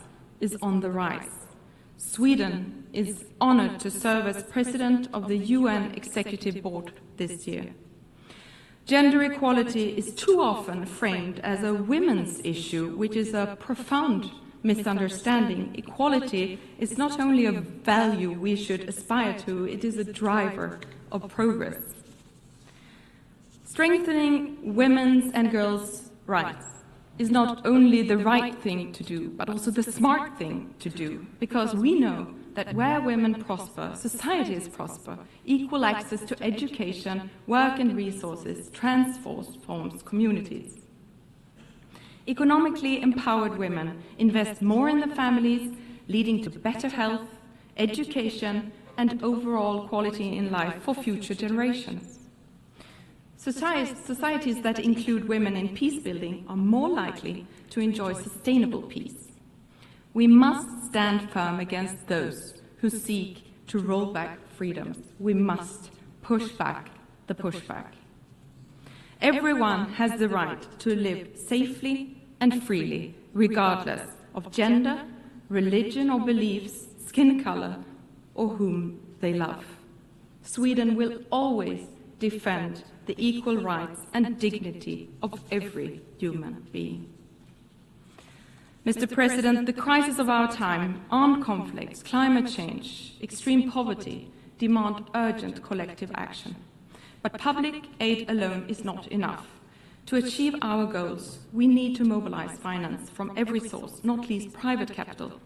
is on the rise. Sweden is honored to serve as President of the UN Executive Board this year. Gender equality is too often framed as a women's issue, which is a profound misunderstanding. Equality is not only a value we should aspire to, it is a driver of progress. Strengthening women's and girls' rights is not only the right thing to do, but also the smart thing to do, because we know that where women prosper, societies prosper. Equal access to education, work and resources transforms communities. Economically empowered women invest more in their families, leading to better health, education, and overall quality in life for future generations. Societies that include women in peace building are more likely to enjoy sustainable peace. We must stand firm against those who seek to roll back freedoms. We must push back the pushback. Everyone has the right to live safely and freely, regardless of gender, religion or beliefs, skin color, or whom they love. Sweden will always defend the equal rights and dignity of every human being. Mr. President, the crisis of our time, armed conflicts, climate change, extreme poverty, demand urgent collective action. But public aid alone is not enough. To achieve our goals, we need to mobilize finance from every source, not least private capital.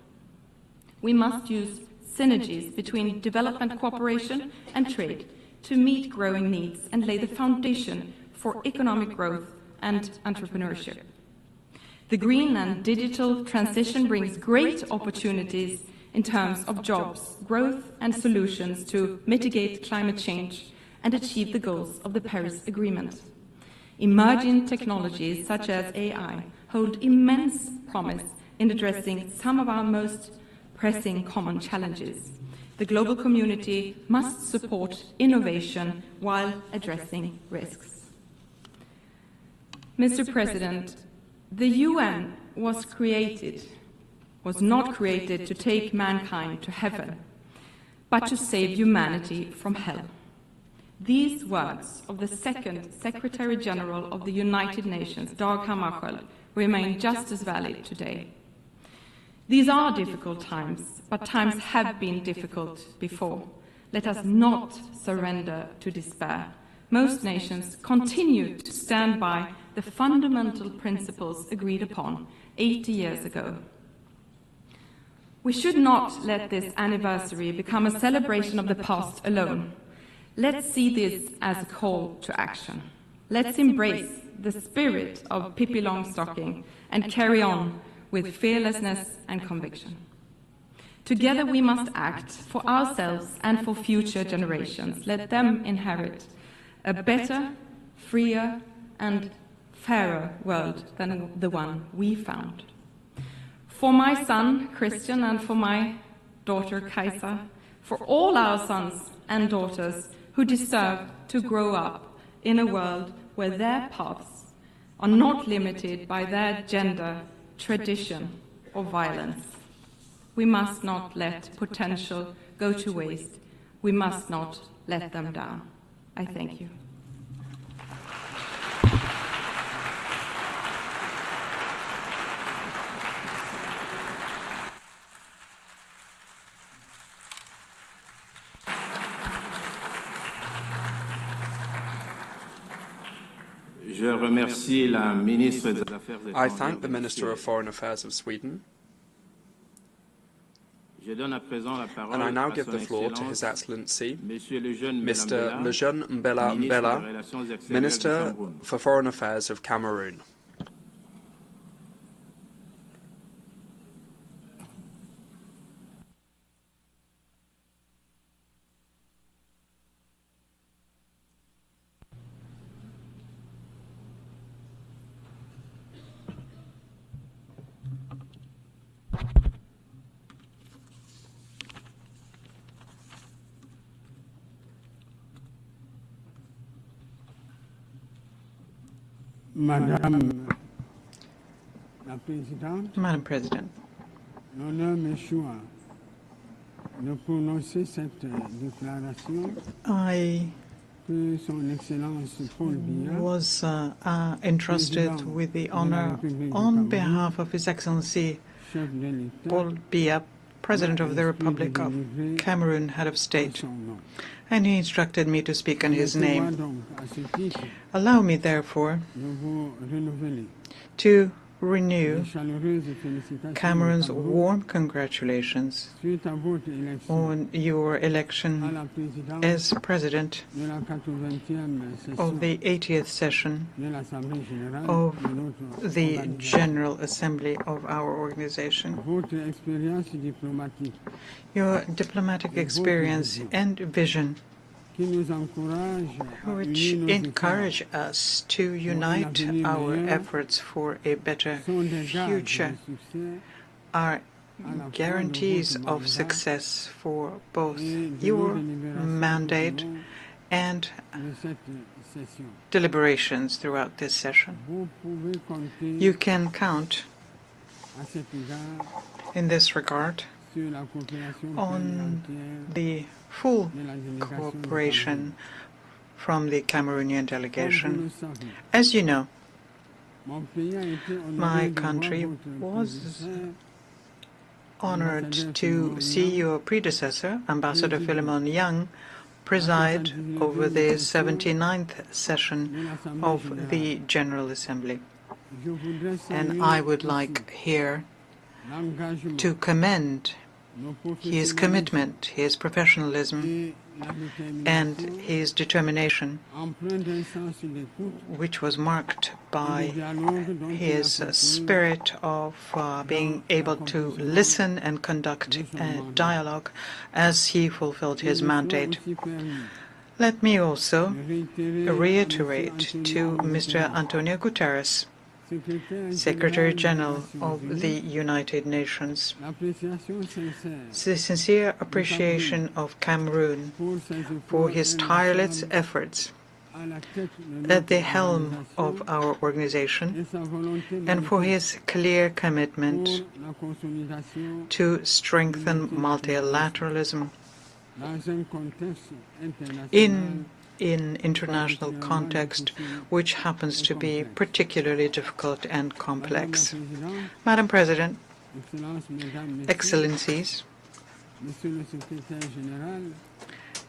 We must use synergies between development cooperation and trade to meet growing needs and lay the foundation for economic growth and entrepreneurship. The green and digital transition brings great opportunities in terms of jobs, growth and solutions to mitigate climate change and achieve the goals of the Paris Agreement. Emerging technologies such as AI hold immense promise in addressing some of our most pressing common challenges. The global community must support innovation while addressing risks. Mr. President, the UN was not created to take mankind to heaven, but to save humanity from hell. These words of the second Secretary General of the United Nations, Dag Hammarskjöld, remain just as valid today. These are difficult times, but times have been difficult before. Let us not surrender to despair. Most nations continue to stand by the fundamental principles agreed upon 80 years ago. We should not let this anniversary become a celebration of the past alone. Let's see this as a call to action. Let's embrace the spirit of Pippi Longstocking and carry on with fearlessness and conviction. Together we must act for ourselves and for future generations. Let them inherit a better, freer and fairer world than the one we found. for my son, Christian, and for my daughter, Kaisa, for all our sons and daughters who deserve to grow up in a world where their paths are not limited by their gender, tradition, or violence. We must not let potential go to waste. We must not let them down. I thank you. I thank the Minister of Foreign Affairs of Sweden, and I now give the floor to His Excellency, Mr. Lejeune Mbela Mbela, Minister for Foreign Affairs of Cameroon. Madam President, I was entrusted with the honor on behalf of His Excellency Paul Biya, President of the Republic of Cameroon, Head of State, and he instructed me to speak in his name. Allow me, therefore, to renew Cameroon's warm congratulations on your election as President of the 80th session of the General Assembly of our organization. Your diplomatic experience and vision, which encourage us to unite our efforts for a better future, are guarantees of success for both your mandate and deliberations throughout this session. You can count in this regard on the full cooperation from the Cameroonian delegation. As you know, my country was honored to see your predecessor, Ambassador Philemon Young, preside over the 79th session of the General Assembly. And I would like here to commend his commitment, his professionalism, and his determination, which was marked by his spirit of being able to listen and conduct a dialogue as he fulfilled his mandate. Let me also reiterate to Mr. Antonio Guterres, Secretary General of the United Nations, the sincere appreciation of Cameroon for his tireless efforts at the helm of our organization and for his clear commitment to strengthen multilateralism in an international context which happens to be particularly difficult and complex. Madam President, Excellencies,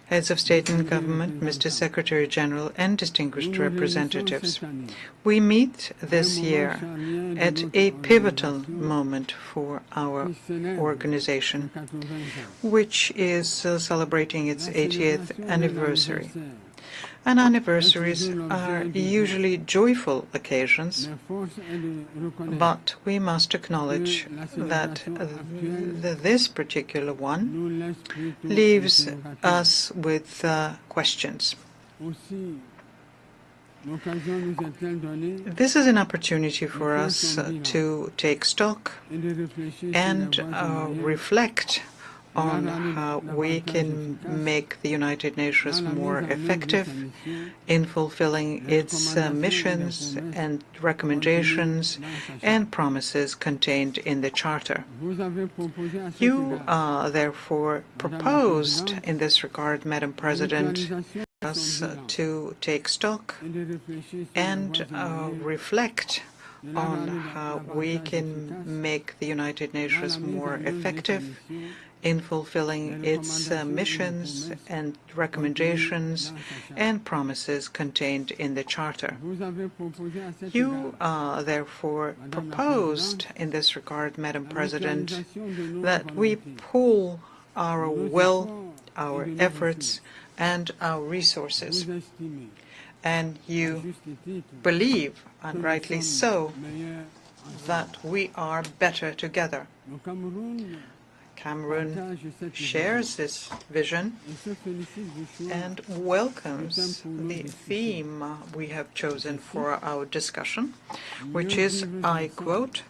Heads of State and Government, Mr. Secretary General, and distinguished representatives, we meet this year at a pivotal moment for our organization, which is celebrating its 80th anniversary. And anniversaries are usually joyful occasions, but we must acknowledge that this particular one leaves us with questions. This is an opportunity for us to take stock and reflect on how we can make the United Nations more effective in fulfilling its missions and recommendations and promises contained in the Charter. You therefore proposed in this regard, Madam President, us to take stock and reflect on how we can make the United Nations more effective in fulfilling its missions and recommendations and promises contained in the Charter. You therefore proposed in this regard, Madam President, that we pool our will, our efforts, and our resources. And you believe, and rightly so, that we are better together. Cameroon shares this vision and welcomes the theme we have chosen for our discussion, which is, I quote,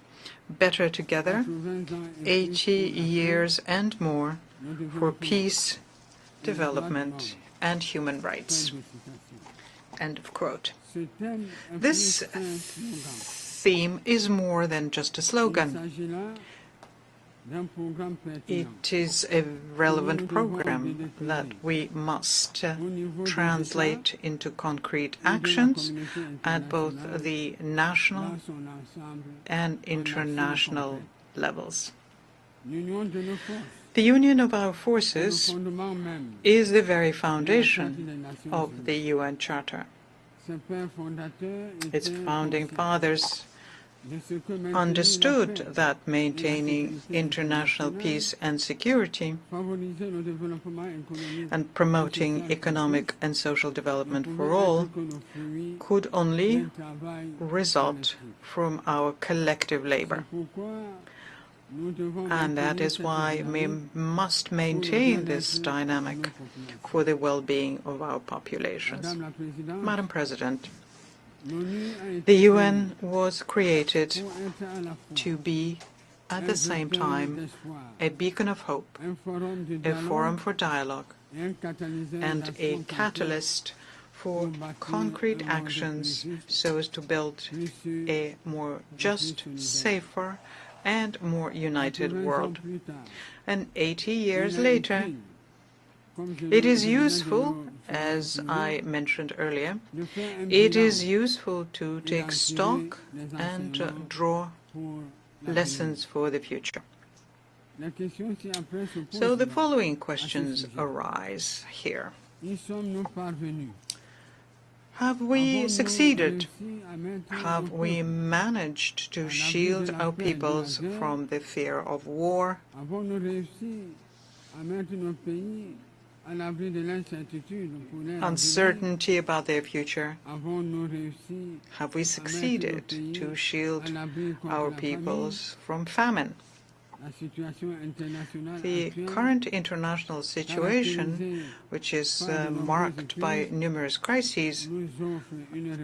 "Better together, 80 years and more for peace, development, and human rights." End of quote. This theme is more than just a slogan. It is a relevant program that we must translate into concrete actions at both the national and international levels. The union of our forces is the very foundation of the UN Charter. Its founding fathers understood that maintaining international peace and security and promoting economic and social development for all could only result from our collective labor. And that is why we must maintain this dynamic for the well-being of our populations. Madam President, the UN was created to be, at the same time, a beacon of hope, a forum for dialogue, and a catalyst for concrete actions so as to build a more just, safer, and more united world. And 80 years later, it is useful, as I mentioned earlier, it is useful to take stock and draw lessons for the future. So the following questions arise here. Have we succeeded? Have we managed to shield our peoples from the fear of war? Uncertainty about their future? Have we succeeded to shield our peoples from famine? The current international situation, which is marked by numerous crises,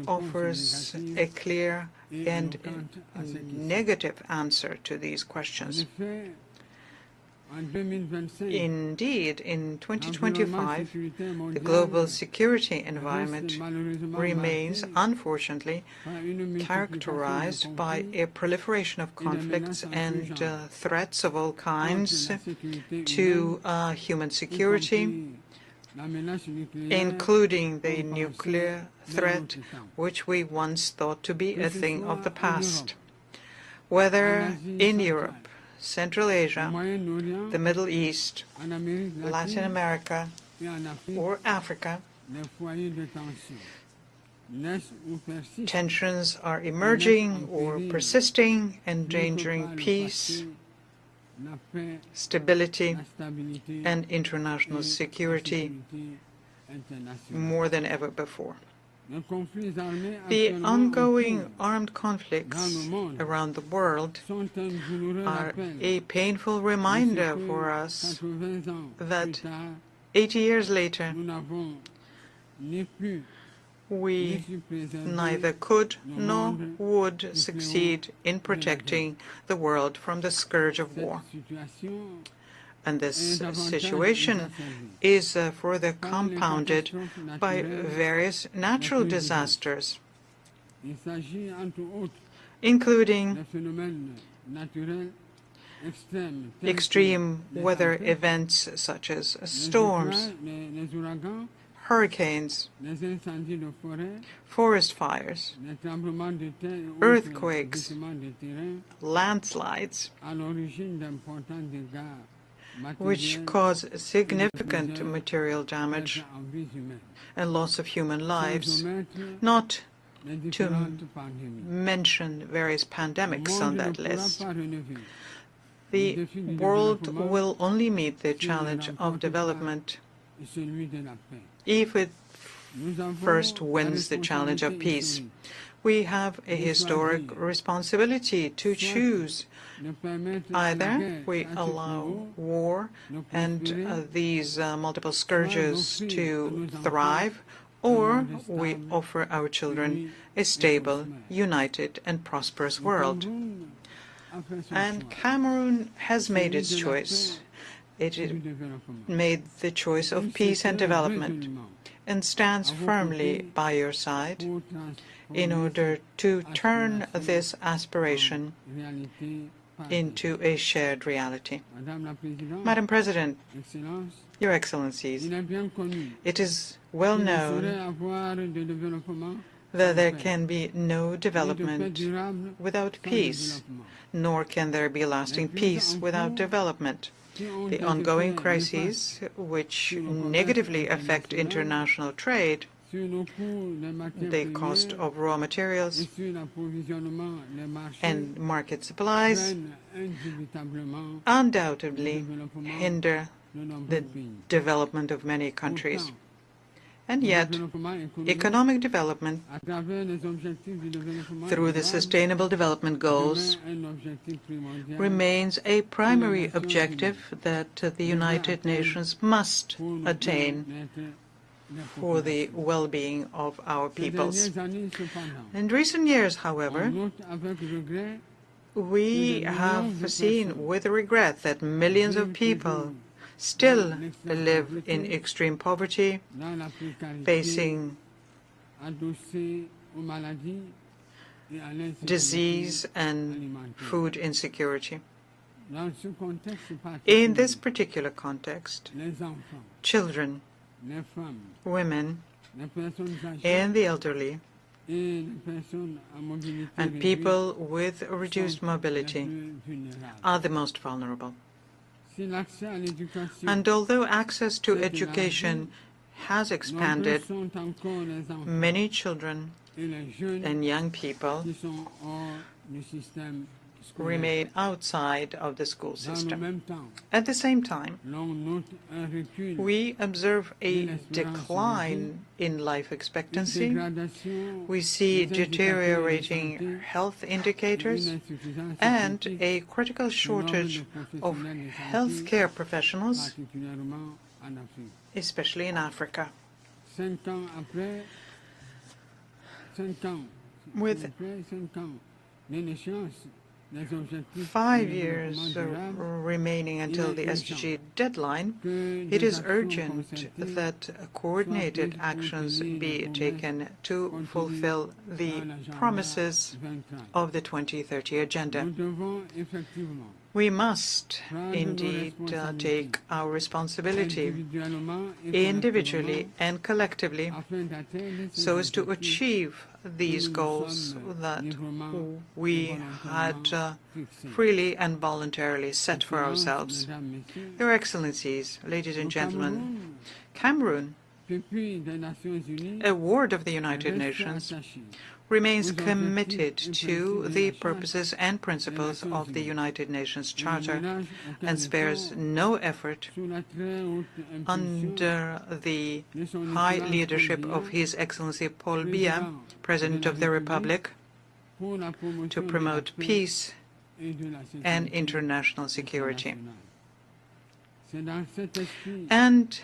offers a clear and negative answer to these questions. Indeed, in 2025, the global security environment remains, unfortunately, characterized by a proliferation of conflicts and threats of all kinds to human security, including the nuclear threat, which we once thought to be a thing of the past. Whether in Europe, Central Asia, the Middle East, Latin America, or Africa, tensions are emerging or persisting, endangering peace, stability, and international security more than ever before. The ongoing armed conflicts around the world are a painful reminder for us that 80 years later, we neither could nor would succeed in protecting the world from the scourge of war. And this situation is further compounded by various natural disasters, including extreme weather events such as storms, hurricanes, forest fires, earthquakes, landslides, which cause significant material damage and loss of human lives, not to mention various pandemics on that list. The world will only meet the challenge of development if it first wins the challenge of peace. We have a historic responsibility to choose. Either we allow war and these multiple scourges to thrive, or we offer our children a stable, united, and prosperous world. And Cameroon has made its choice. It made the choice of peace and development and stands firmly by your side in order to turn this aspiration into a shared reality. Madam President, Your Excellencies, it is well known that there can be no development without peace, nor can there be lasting peace without development. The ongoing crises, which negatively affect international trade, the cost of raw materials and market supplies, undoubtedly hinder the development of many countries. And yet, economic development through the Sustainable Development Goals remains a primary objective that the United Nations must attain for the well-being of our peoples. In recent years, however, we have seen with regret that millions of people still live in extreme poverty, facing disease and food insecurity. In this particular context, children, women, and the elderly, and people with reduced mobility are the most vulnerable. And although access to education has expanded, many children and young people remain outside of the school system. At the same time, we observe a decline in life expectancy. We see deteriorating health indicators and a critical shortage of healthcare professionals, especially in Africa. With 5 years remaining until the SDG deadline, it is urgent that coordinated actions be taken to fulfill the promises of the 2030 Agenda. We must indeed take our responsibility individually and collectively so as to achieve these goals that we had freely and voluntarily set for ourselves. Your Excellencies, ladies and gentlemen, Cameroon, a ward of the United Nations, remains committed to the purposes and principles of the United Nations Charter and spares no effort under the high leadership of His Excellency Paul Biya, President of the Republic, to promote peace and international security. And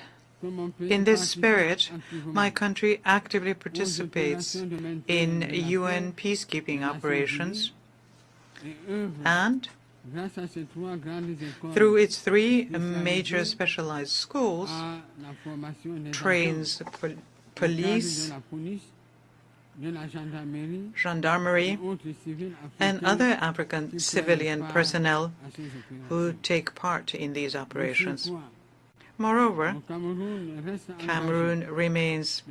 In this spirit, my country actively participates in UN peacekeeping operations and, through its three major specialized schools, trains police, gendarmerie, and other African civilian personnel who take part in these operations. Moreover, Cameroon remains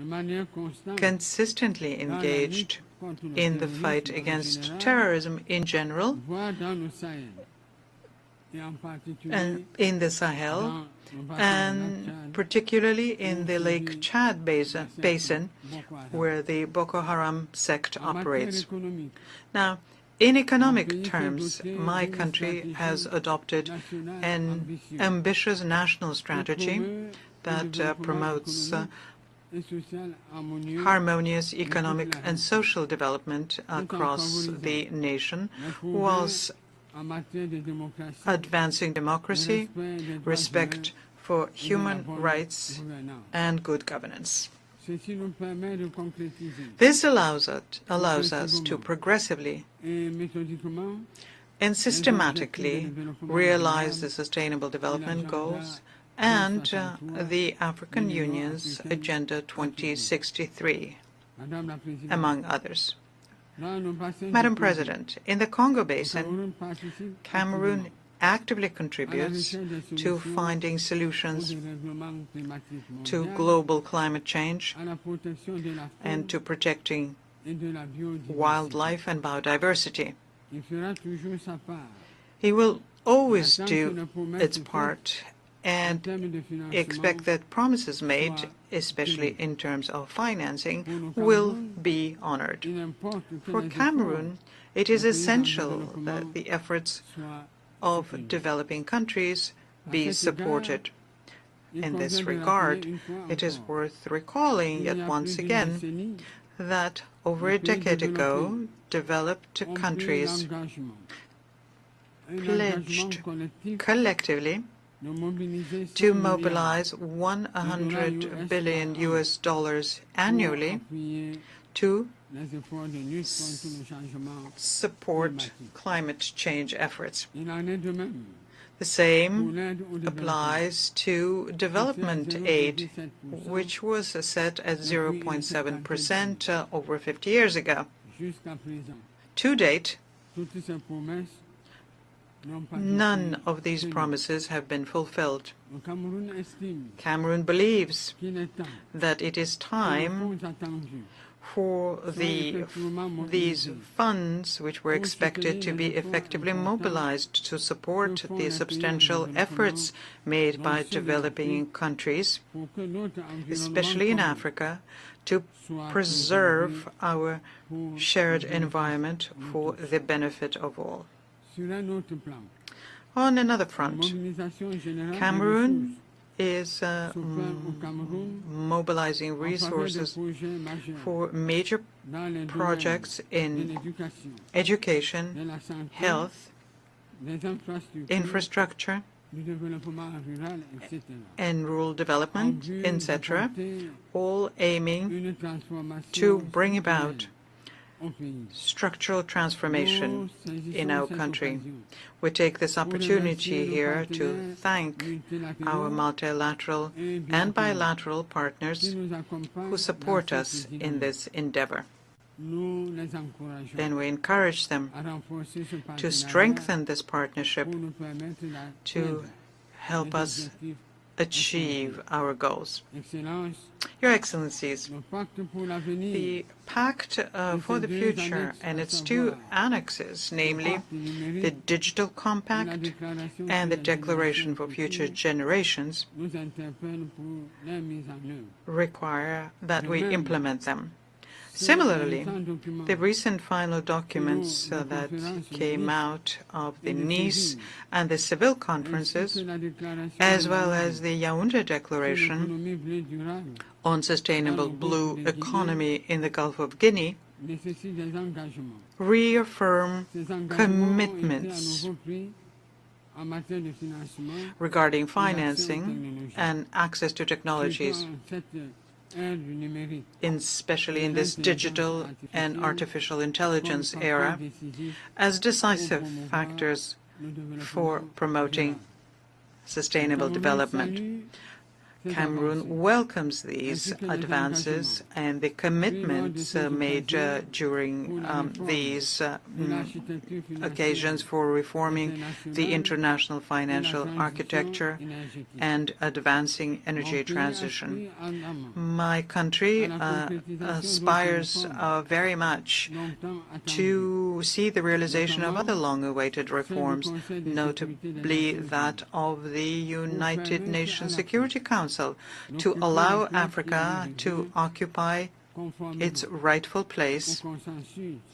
consistently engaged in the fight against terrorism in general, and in the Sahel, and particularly in the Lake Chad basin, where the Boko Haram sect operates. Now, in economic terms, my country has adopted an ambitious national strategy that promotes harmonious economic and social development across the nation, whilst advancing democracy, respect for human rights, and good governance. This allows us to progressively and systematically realize the Sustainable Development Goals and the African Union's Agenda 2063, among others. Madam President, in the Congo Basin, Cameroon actively contributes to finding solutions to global climate change and to protecting wildlife and biodiversity. He will always do its part and expect that promises made, especially in terms of financing, will be honored. For Cameroon, it is essential that the efforts of developing countries be supported. In this regard, it is worth recalling yet once again that over a decade ago, developed countries pledged collectively to mobilize $100 billion annually to support climate change efforts. The same applies to development aid, which was set at 0.7% over 50 years ago. To date, none of these promises have been fulfilled. Cameroon believes that it is time for these funds, which were expected to be effectively mobilized to support the substantial efforts made by developing countries, especially in Africa, to preserve our shared environment for the benefit of all. On another front, Cameroon is mobilizing resources for major projects in education, health, infrastructure, and rural development, etc., all aiming to bring about structural transformation in our country. We take this opportunity here to thank our multilateral and bilateral partners who support us in this endeavor. And we encourage them to strengthen this partnership to help us achieve our goals. Your Excellencies, the Pact for the Future and its two annexes, namely the Digital Compact and the Declaration for Future Generations, require that we implement them. Similarly, the recent final documents that came out of the Nice and the Seville conferences, as well as the Yaoundé Declaration on Sustainable Blue Economy in the Gulf of Guinea, reaffirm commitments regarding financing and access to technologies, especially in this digital and artificial intelligence era, as decisive factors for promoting sustainable development. Cameroon welcomes these advances and the commitments made during these occasions for reforming the international financial architecture and advancing energy transition. My country aspires very much to see the realization of other long-awaited reforms, notably that of the United Nations Security Council, to allow Africa to occupy its rightful place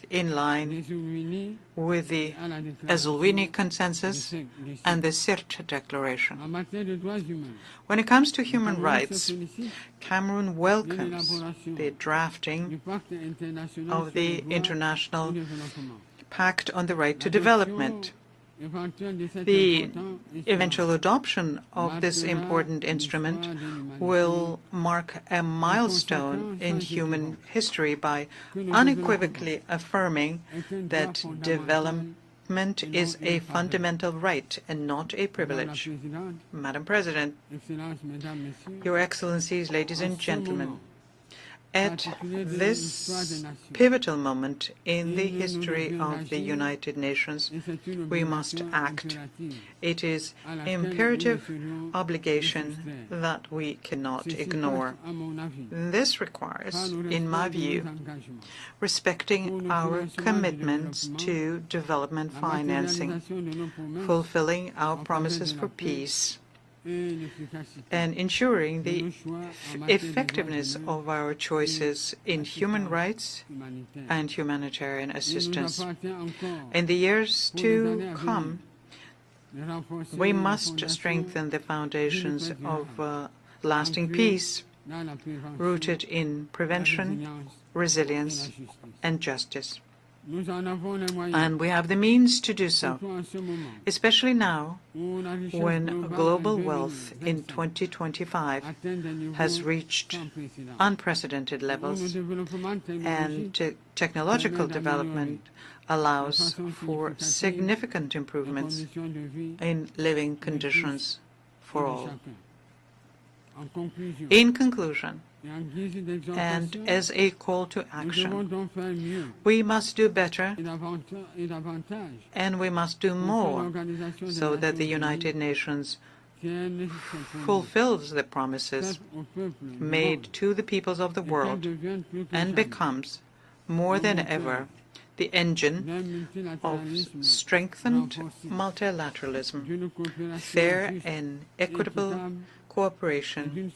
in line with the Eswini Consensus and the Sirte Declaration. When it comes to human rights, Cameroon welcomes the drafting of the International Pact on the Right to Development. The eventual adoption of this important instrument will mark a milestone in human history by unequivocally affirming that development is a fundamental right and not a privilege. Madam President, Your Excellencies, ladies and gentlemen, at this pivotal moment in the history of the United Nations, we must act. It is an imperative obligation that we cannot ignore. This requires, in my view, respecting our commitments to development financing, fulfilling our promises for peace, and ensuring the effectiveness of our choices in human rights and humanitarian assistance. In the years to come, we must strengthen the foundations of lasting peace, rooted in prevention, resilience, and justice. And we have the means to do so, especially now when global wealth in 2025 has reached unprecedented levels and technological development allows for significant improvements in living conditions for all. In conclusion, and as a call to action, we must do better and we must do more so that the United Nations fulfills the promises made to the peoples of the world and becomes, more than ever, the engine of strengthened multilateralism, fair and equitable cooperation,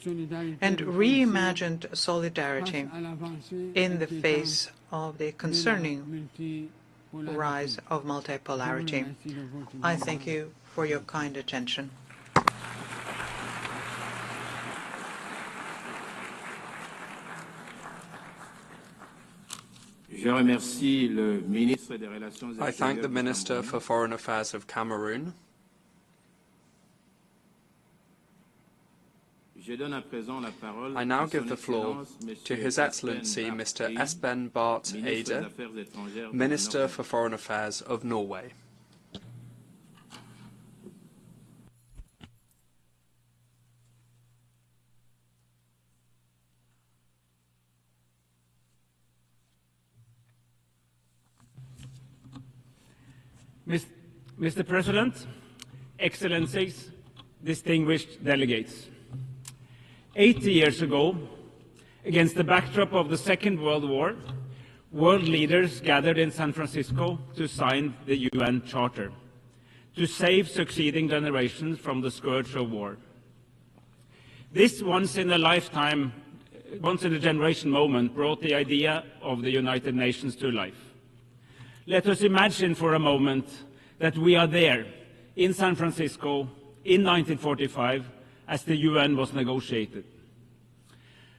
and reimagined solidarity in the face of the concerning rise of multipolarity. I thank you for your kind attention. I thank the Minister for Foreign Affairs of Cameroon. I now give the floor to His Excellency Mr. Espen Barth Eide, Minister for Foreign Affairs of Norway. Mr. President, Excellencies, distinguished delegates. 80 years ago, against the backdrop of the Second World War, world leaders gathered in San Francisco to sign the UN Charter, to save succeeding generations from the scourge of war. This once-in-a-generation moment brought the idea of the United Nations to life. Let us imagine for a moment that we are there in San Francisco in 1945 as the UN was negotiated.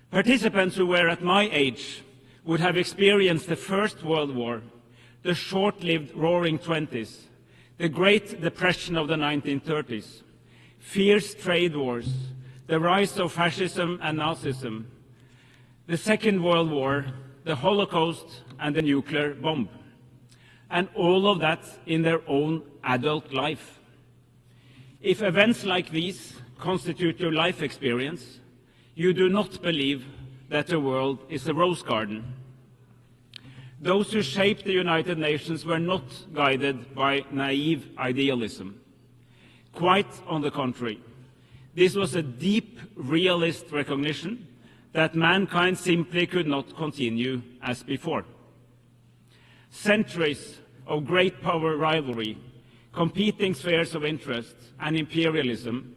Participants who were at my age would have experienced the First World War, the short-lived Roaring Twenties, the Great Depression of the 1930s, fierce trade wars, the rise of fascism and Nazism, the Second World War, the Holocaust, and the nuclear bomb. And all of that in their own adult life. If events like these constitute your life experience, you do not believe that the world is a rose garden. Those who shaped the United Nations were not guided by naive idealism. Quite on the contrary, this was a deep realist recognition that mankind simply could not continue as before. Centuries of great power rivalry, competing spheres of interest, and imperialism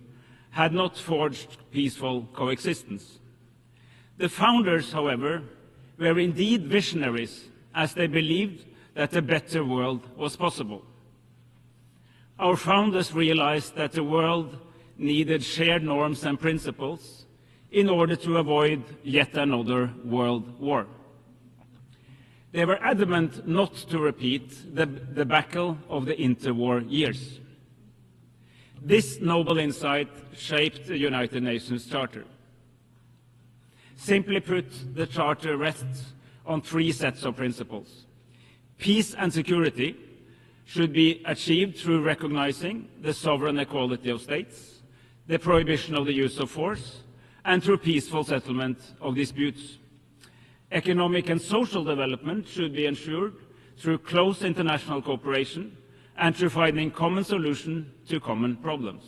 had not forged peaceful coexistence. The founders, however, were indeed visionaries, as they believed that a better world was possible. Our founders realized that the world needed shared norms and principles in order to avoid yet another world war. They were adamant not to repeat the debacle of the interwar years. This noble insight shaped the United Nations Charter. Simply put, the Charter rests on three sets of principles. Peace and security should be achieved through recognizing the sovereign equality of states, the prohibition of the use of force, and through peaceful settlement of disputes. Economic and social development should be ensured through close international cooperation and through finding common solutions to common problems.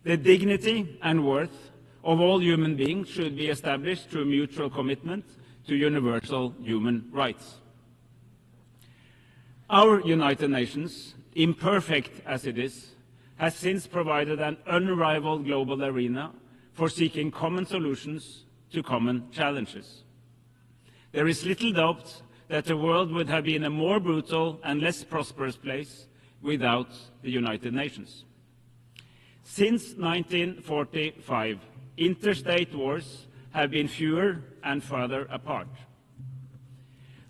The dignity and worth of all human beings should be established through mutual commitment to universal human rights. Our United Nations, imperfect as it is, has since provided an unrivaled global arena for seeking common solutions to common challenges. There is little doubt that the world would have been a more brutal and less prosperous place without the United Nations. Since 1945, interstate wars have been fewer and farther apart.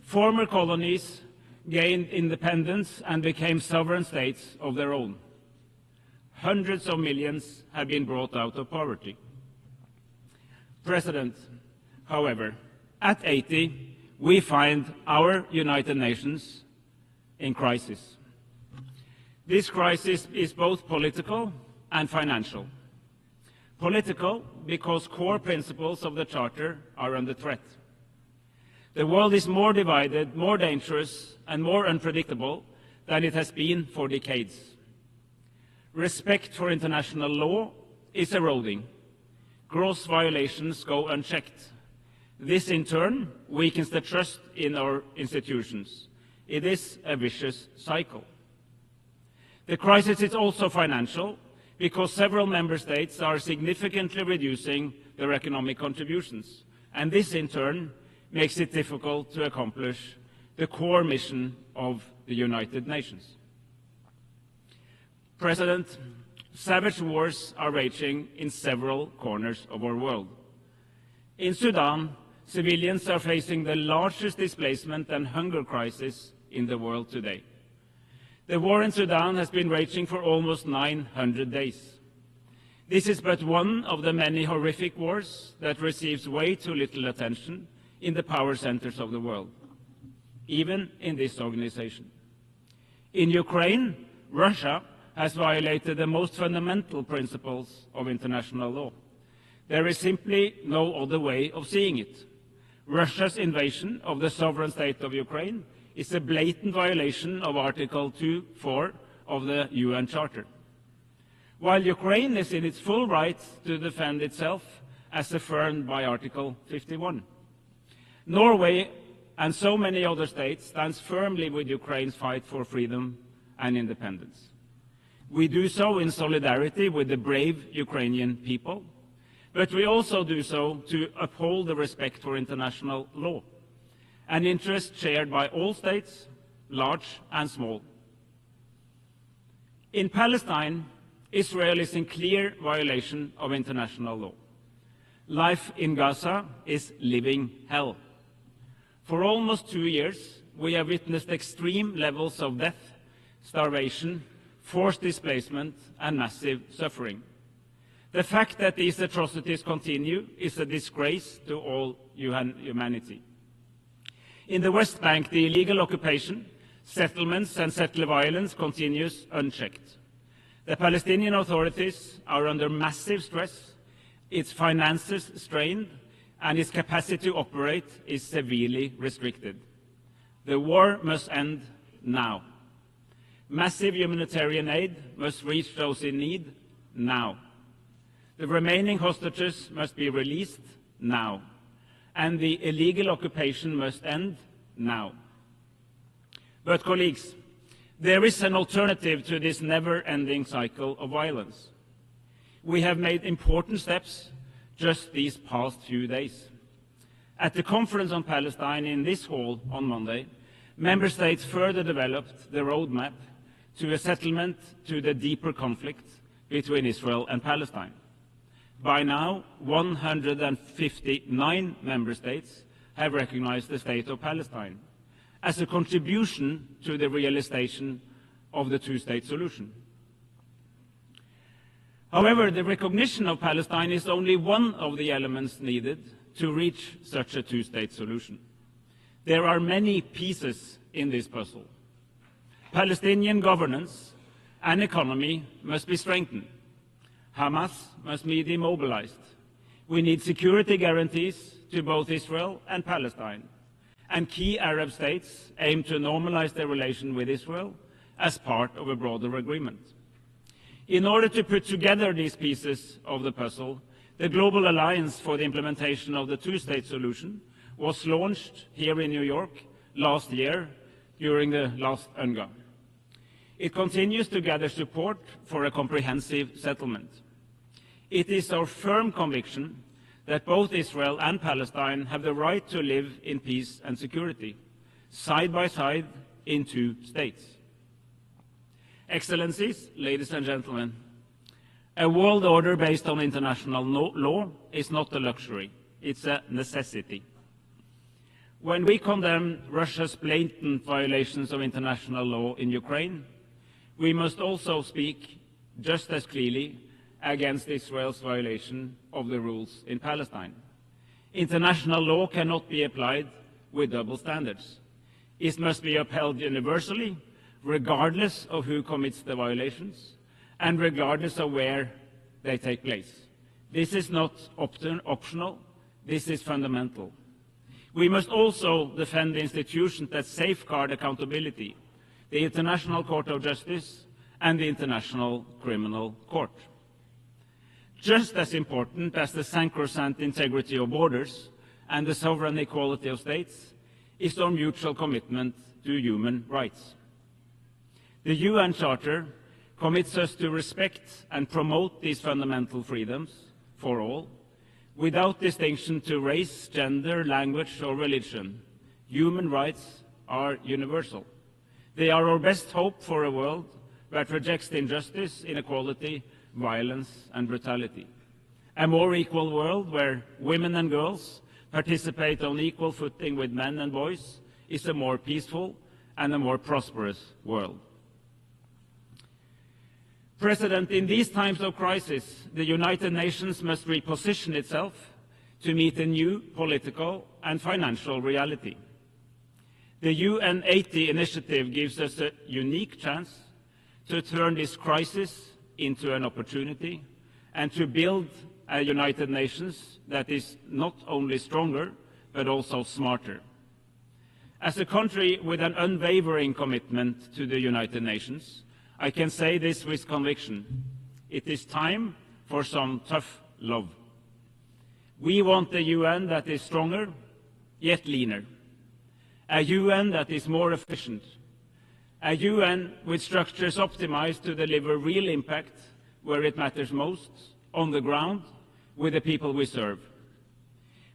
Former colonies gained independence and became sovereign states of their own. Hundreds of millions have been brought out of poverty. President, however, at 80, we find our United Nations in crisis. This crisis is both political and financial. Political, because core principles of the Charter are under threat. The world is more divided, more dangerous, and more unpredictable than it has been for decades. Respect for international law is eroding. Gross violations go unchecked. This, in turn, weakens the trust in our institutions. It is a vicious cycle. The crisis is also financial, because several member states are significantly reducing their economic contributions, and this, in turn, makes it difficult to accomplish the core mission of the United Nations. President, savage wars are raging in several corners of our world. In Sudan, civilians are facing the largest displacement and hunger crisis in the world today. The war in Sudan has been raging for almost 900 days. This is but one of the many horrific wars that receives way too little attention in the power centers of the world, even in this organization. In Ukraine, Russia has violated the most fundamental principles of international law. There is simply no other way of seeing it. Russia's invasion of the sovereign state of Ukraine is a blatant violation of Article 2.4 of the UN Charter. While Ukraine is in its full right to defend itself as affirmed by Article 51. Norway and so many other states stand firmly with Ukraine's fight for freedom and independence. We do so in solidarity with the brave Ukrainian people, but we also do so to uphold the respect for international law, an interest shared by all states, large and small. In Palestine, Israel is in clear violation of international law. Life in Gaza is living hell. For almost 2 years, we have witnessed extreme levels of death, starvation, forced displacement, and massive suffering. The fact that these atrocities continue is a disgrace to all humanity. In the West Bank, the illegal occupation, settlements and settler violence continues unchecked. The Palestinian authorities are under massive stress, its finances strained, and its capacity to operate is severely restricted. The war must end now. Massive humanitarian aid must reach those in need now. The remaining hostages must be released now, and the illegal occupation must end now. But colleagues, there is an alternative to this never-ending cycle of violence. We have made important steps just these past few days. At the Conference on Palestine in this hall on Monday, member states further developed the roadmap to a settlement to the deeper conflict between Israel and Palestine. By now, 159 member states have recognized the state of Palestine as a contribution to the realization of the two-state solution. However, the recognition of Palestine is only one of the elements needed to reach such a two-state solution. There are many pieces in this puzzle. Palestinian governance and economy must be strengthened. Hamas must be demobilized. We need security guarantees to both Israel and Palestine. And key Arab states aim to normalize their relation with Israel as part of a broader agreement. In order to put together these pieces of the puzzle, the Global Alliance for the Implementation of the Two-State Solution was launched here in New York last year during the last UNGA. It continues to gather support for a comprehensive settlement. It is our firm conviction that both Israel and Palestine have the right to live in peace and security, side by side in two states. Excellencies, ladies and gentlemen, a world order based on international law is not a luxury, it's a necessity. When we condemn Russia's blatant violations of international law in Ukraine, we must also speak just as clearly against Israel's violation of the rules in Palestine. International law cannot be applied with double standards. It must be upheld universally, regardless of who commits the violations and regardless of where they take place. This is not optional, this is fundamental. We must also defend the institutions that safeguard accountability, the International Court of Justice and the International Criminal Court. Just as important as the sacrosanct integrity of borders and the sovereign equality of states is our mutual commitment to human rights. The UN Charter commits us to respect and promote these fundamental freedoms for all, without distinction to race, gender, language or religion. Human rights are universal. They are our best hope for a world that rejects injustice, inequality, violence and brutality. A more equal world where women and girls participate on equal footing with men and boys is a more peaceful and a more prosperous world. President, in these times of crisis, the United Nations must reposition itself to meet a new political and financial reality. The UN80 initiative gives us a unique chance to turn this crisis into an opportunity and to build a United Nations that is not only stronger, but also smarter. As a country with an unwavering commitment to the United Nations, I can say this with conviction. It is time for some tough love. We want a UN that is stronger, yet leaner. A UN that is more efficient. A UN with structures optimized to deliver real impact where it matters most, on the ground, with the people we serve.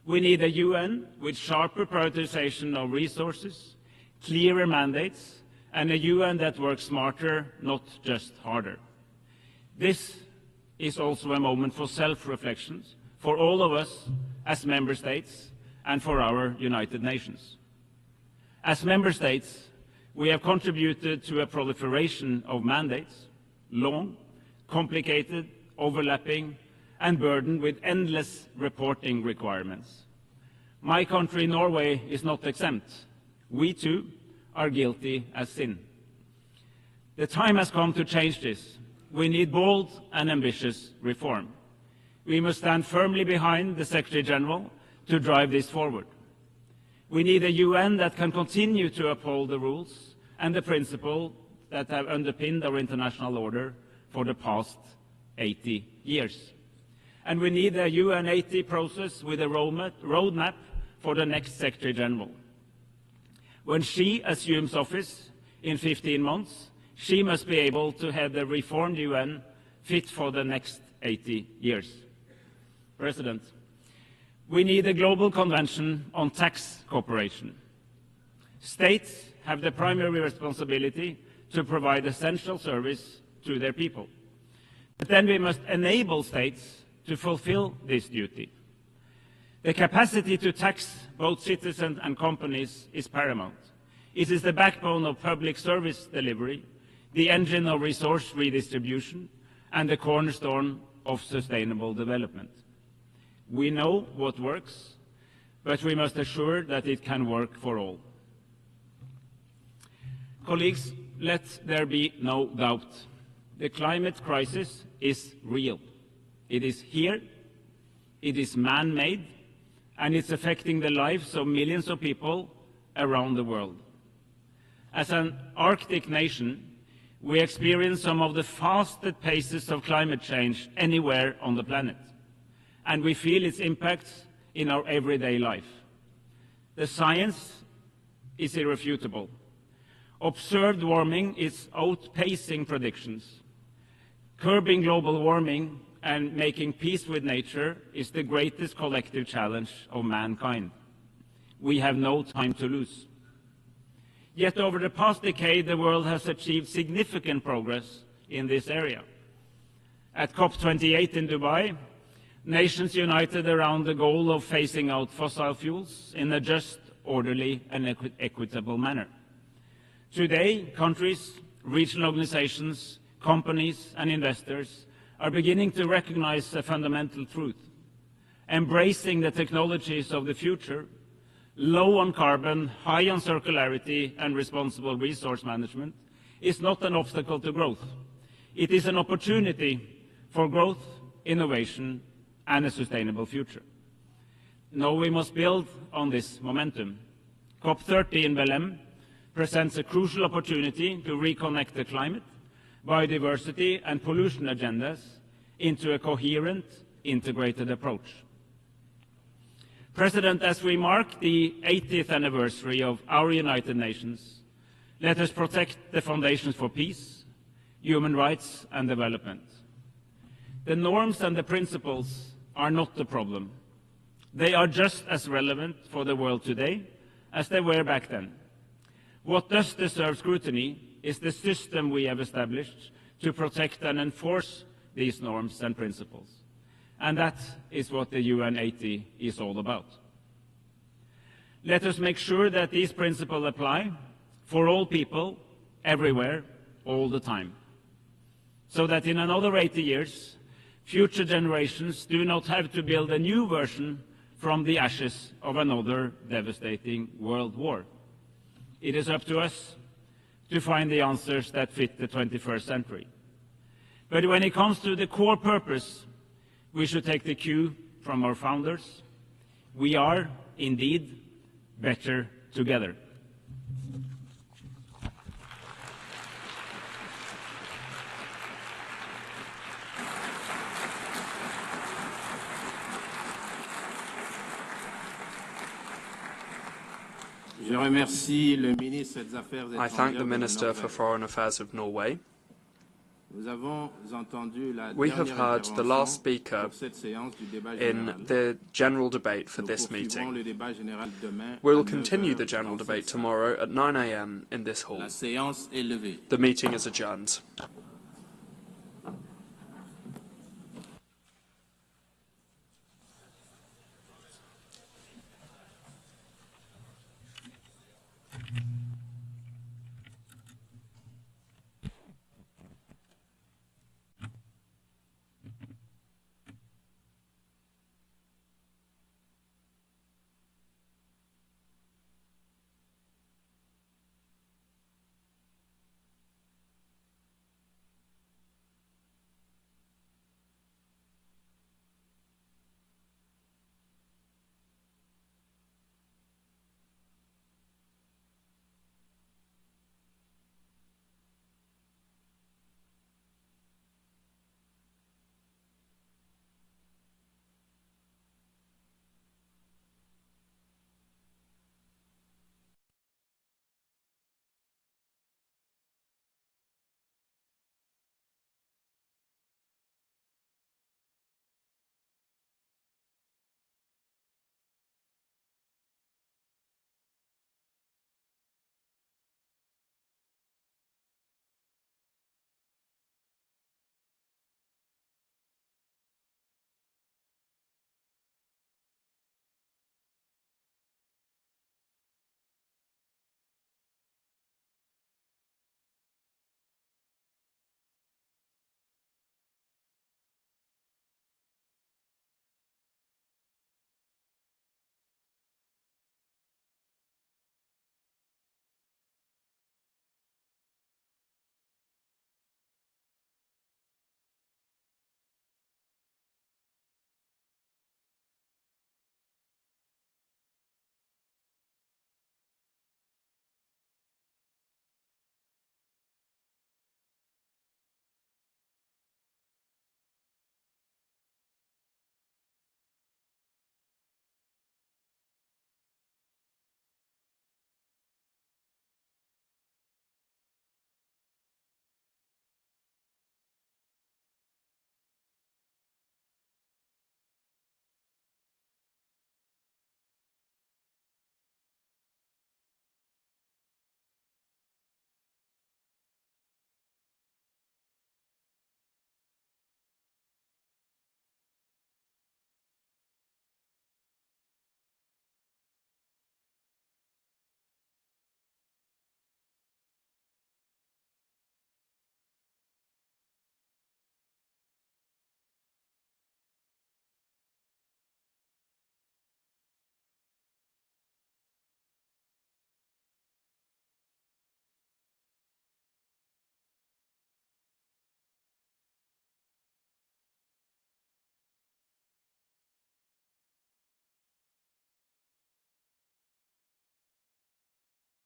We need a UN with sharper prioritization of resources, clearer mandates, and a UN that works smarter, not just harder. This is also a moment for self-reflection for all of us as member states and for our United Nations. As member states, we have contributed to a proliferation of mandates. long, complicated, overlapping, and burdened with endless reporting requirements. My country, Norway, is not exempt. We too are guilty as sin. The time has come to change this. We need bold and ambitious reform. We must stand firmly behind the Secretary General to drive this forward. We need a UN that can continue to uphold the rules and the principles that have underpinned our international order for the past 80 years. And we need a UN80 process with a roadmap for the next Secretary General. When she assumes office in 15 months, she must be able to head the reformed UN fit for the next 80 years. President, we need a global convention on tax cooperation. States have the primary responsibility to provide essential service to their people. But then we must enable states to fulfill this duty. The capacity to tax both citizens and companies is paramount. It is the backbone of public service delivery, the engine of resource redistribution, and the cornerstone of sustainable development. We know what works, but we must assure that it can work for all. Colleagues, let there be no doubt. The climate crisis is real. It is here, it is man-made, and it's affecting the lives of millions of people around the world. As an Arctic nation, we experience some of the fastest paces of climate change anywhere on the planet, and we feel its impacts in our everyday life. The science is irrefutable. Observed warming is outpacing predictions. Curbing global warming and making peace with nature is the greatest collective challenge of mankind. We have no time to lose. Yet over the past decade, the world has achieved significant progress in this area. At COP28 in Dubai, nations united around the goal of phasing out fossil fuels in a just, orderly, and equitable manner. Today, countries, regional organizations, companies, and investors are beginning to recognize a fundamental truth. Embracing the technologies of the future, low on carbon, high on circularity, and responsible resource management, is not an obstacle to growth. It is an opportunity for growth, innovation, and a sustainable future. Now we must build on this momentum. COP30 in Belém presents a crucial opportunity to reconnect the climate, biodiversity, and pollution agendas into a coherent, integrated approach. President, as we mark the 80th anniversary of our United Nations, let us protect the foundations for peace, human rights, and development. The norms and the principles are not the problem. They are just as relevant for the world today as they were back then. What does deserve scrutiny is the system we have established to protect and enforce these norms and principles. And that is what the UN80 is all about. Let us make sure that these principles apply for all people, everywhere, all the time, so that in another 80 years, future generations do not have to build a new version from the ashes of another devastating world war. It is up to us to find the answers that fit the 21st century. But when it comes to the core purpose, we should take the cue from our founders. We are, indeed, better together. I thank the Minister for Foreign Affairs of Norway. We have heard the last speaker in the general debate for this meeting. We will continue the general debate tomorrow at 9 a.m. in this hall. The meeting is adjourned.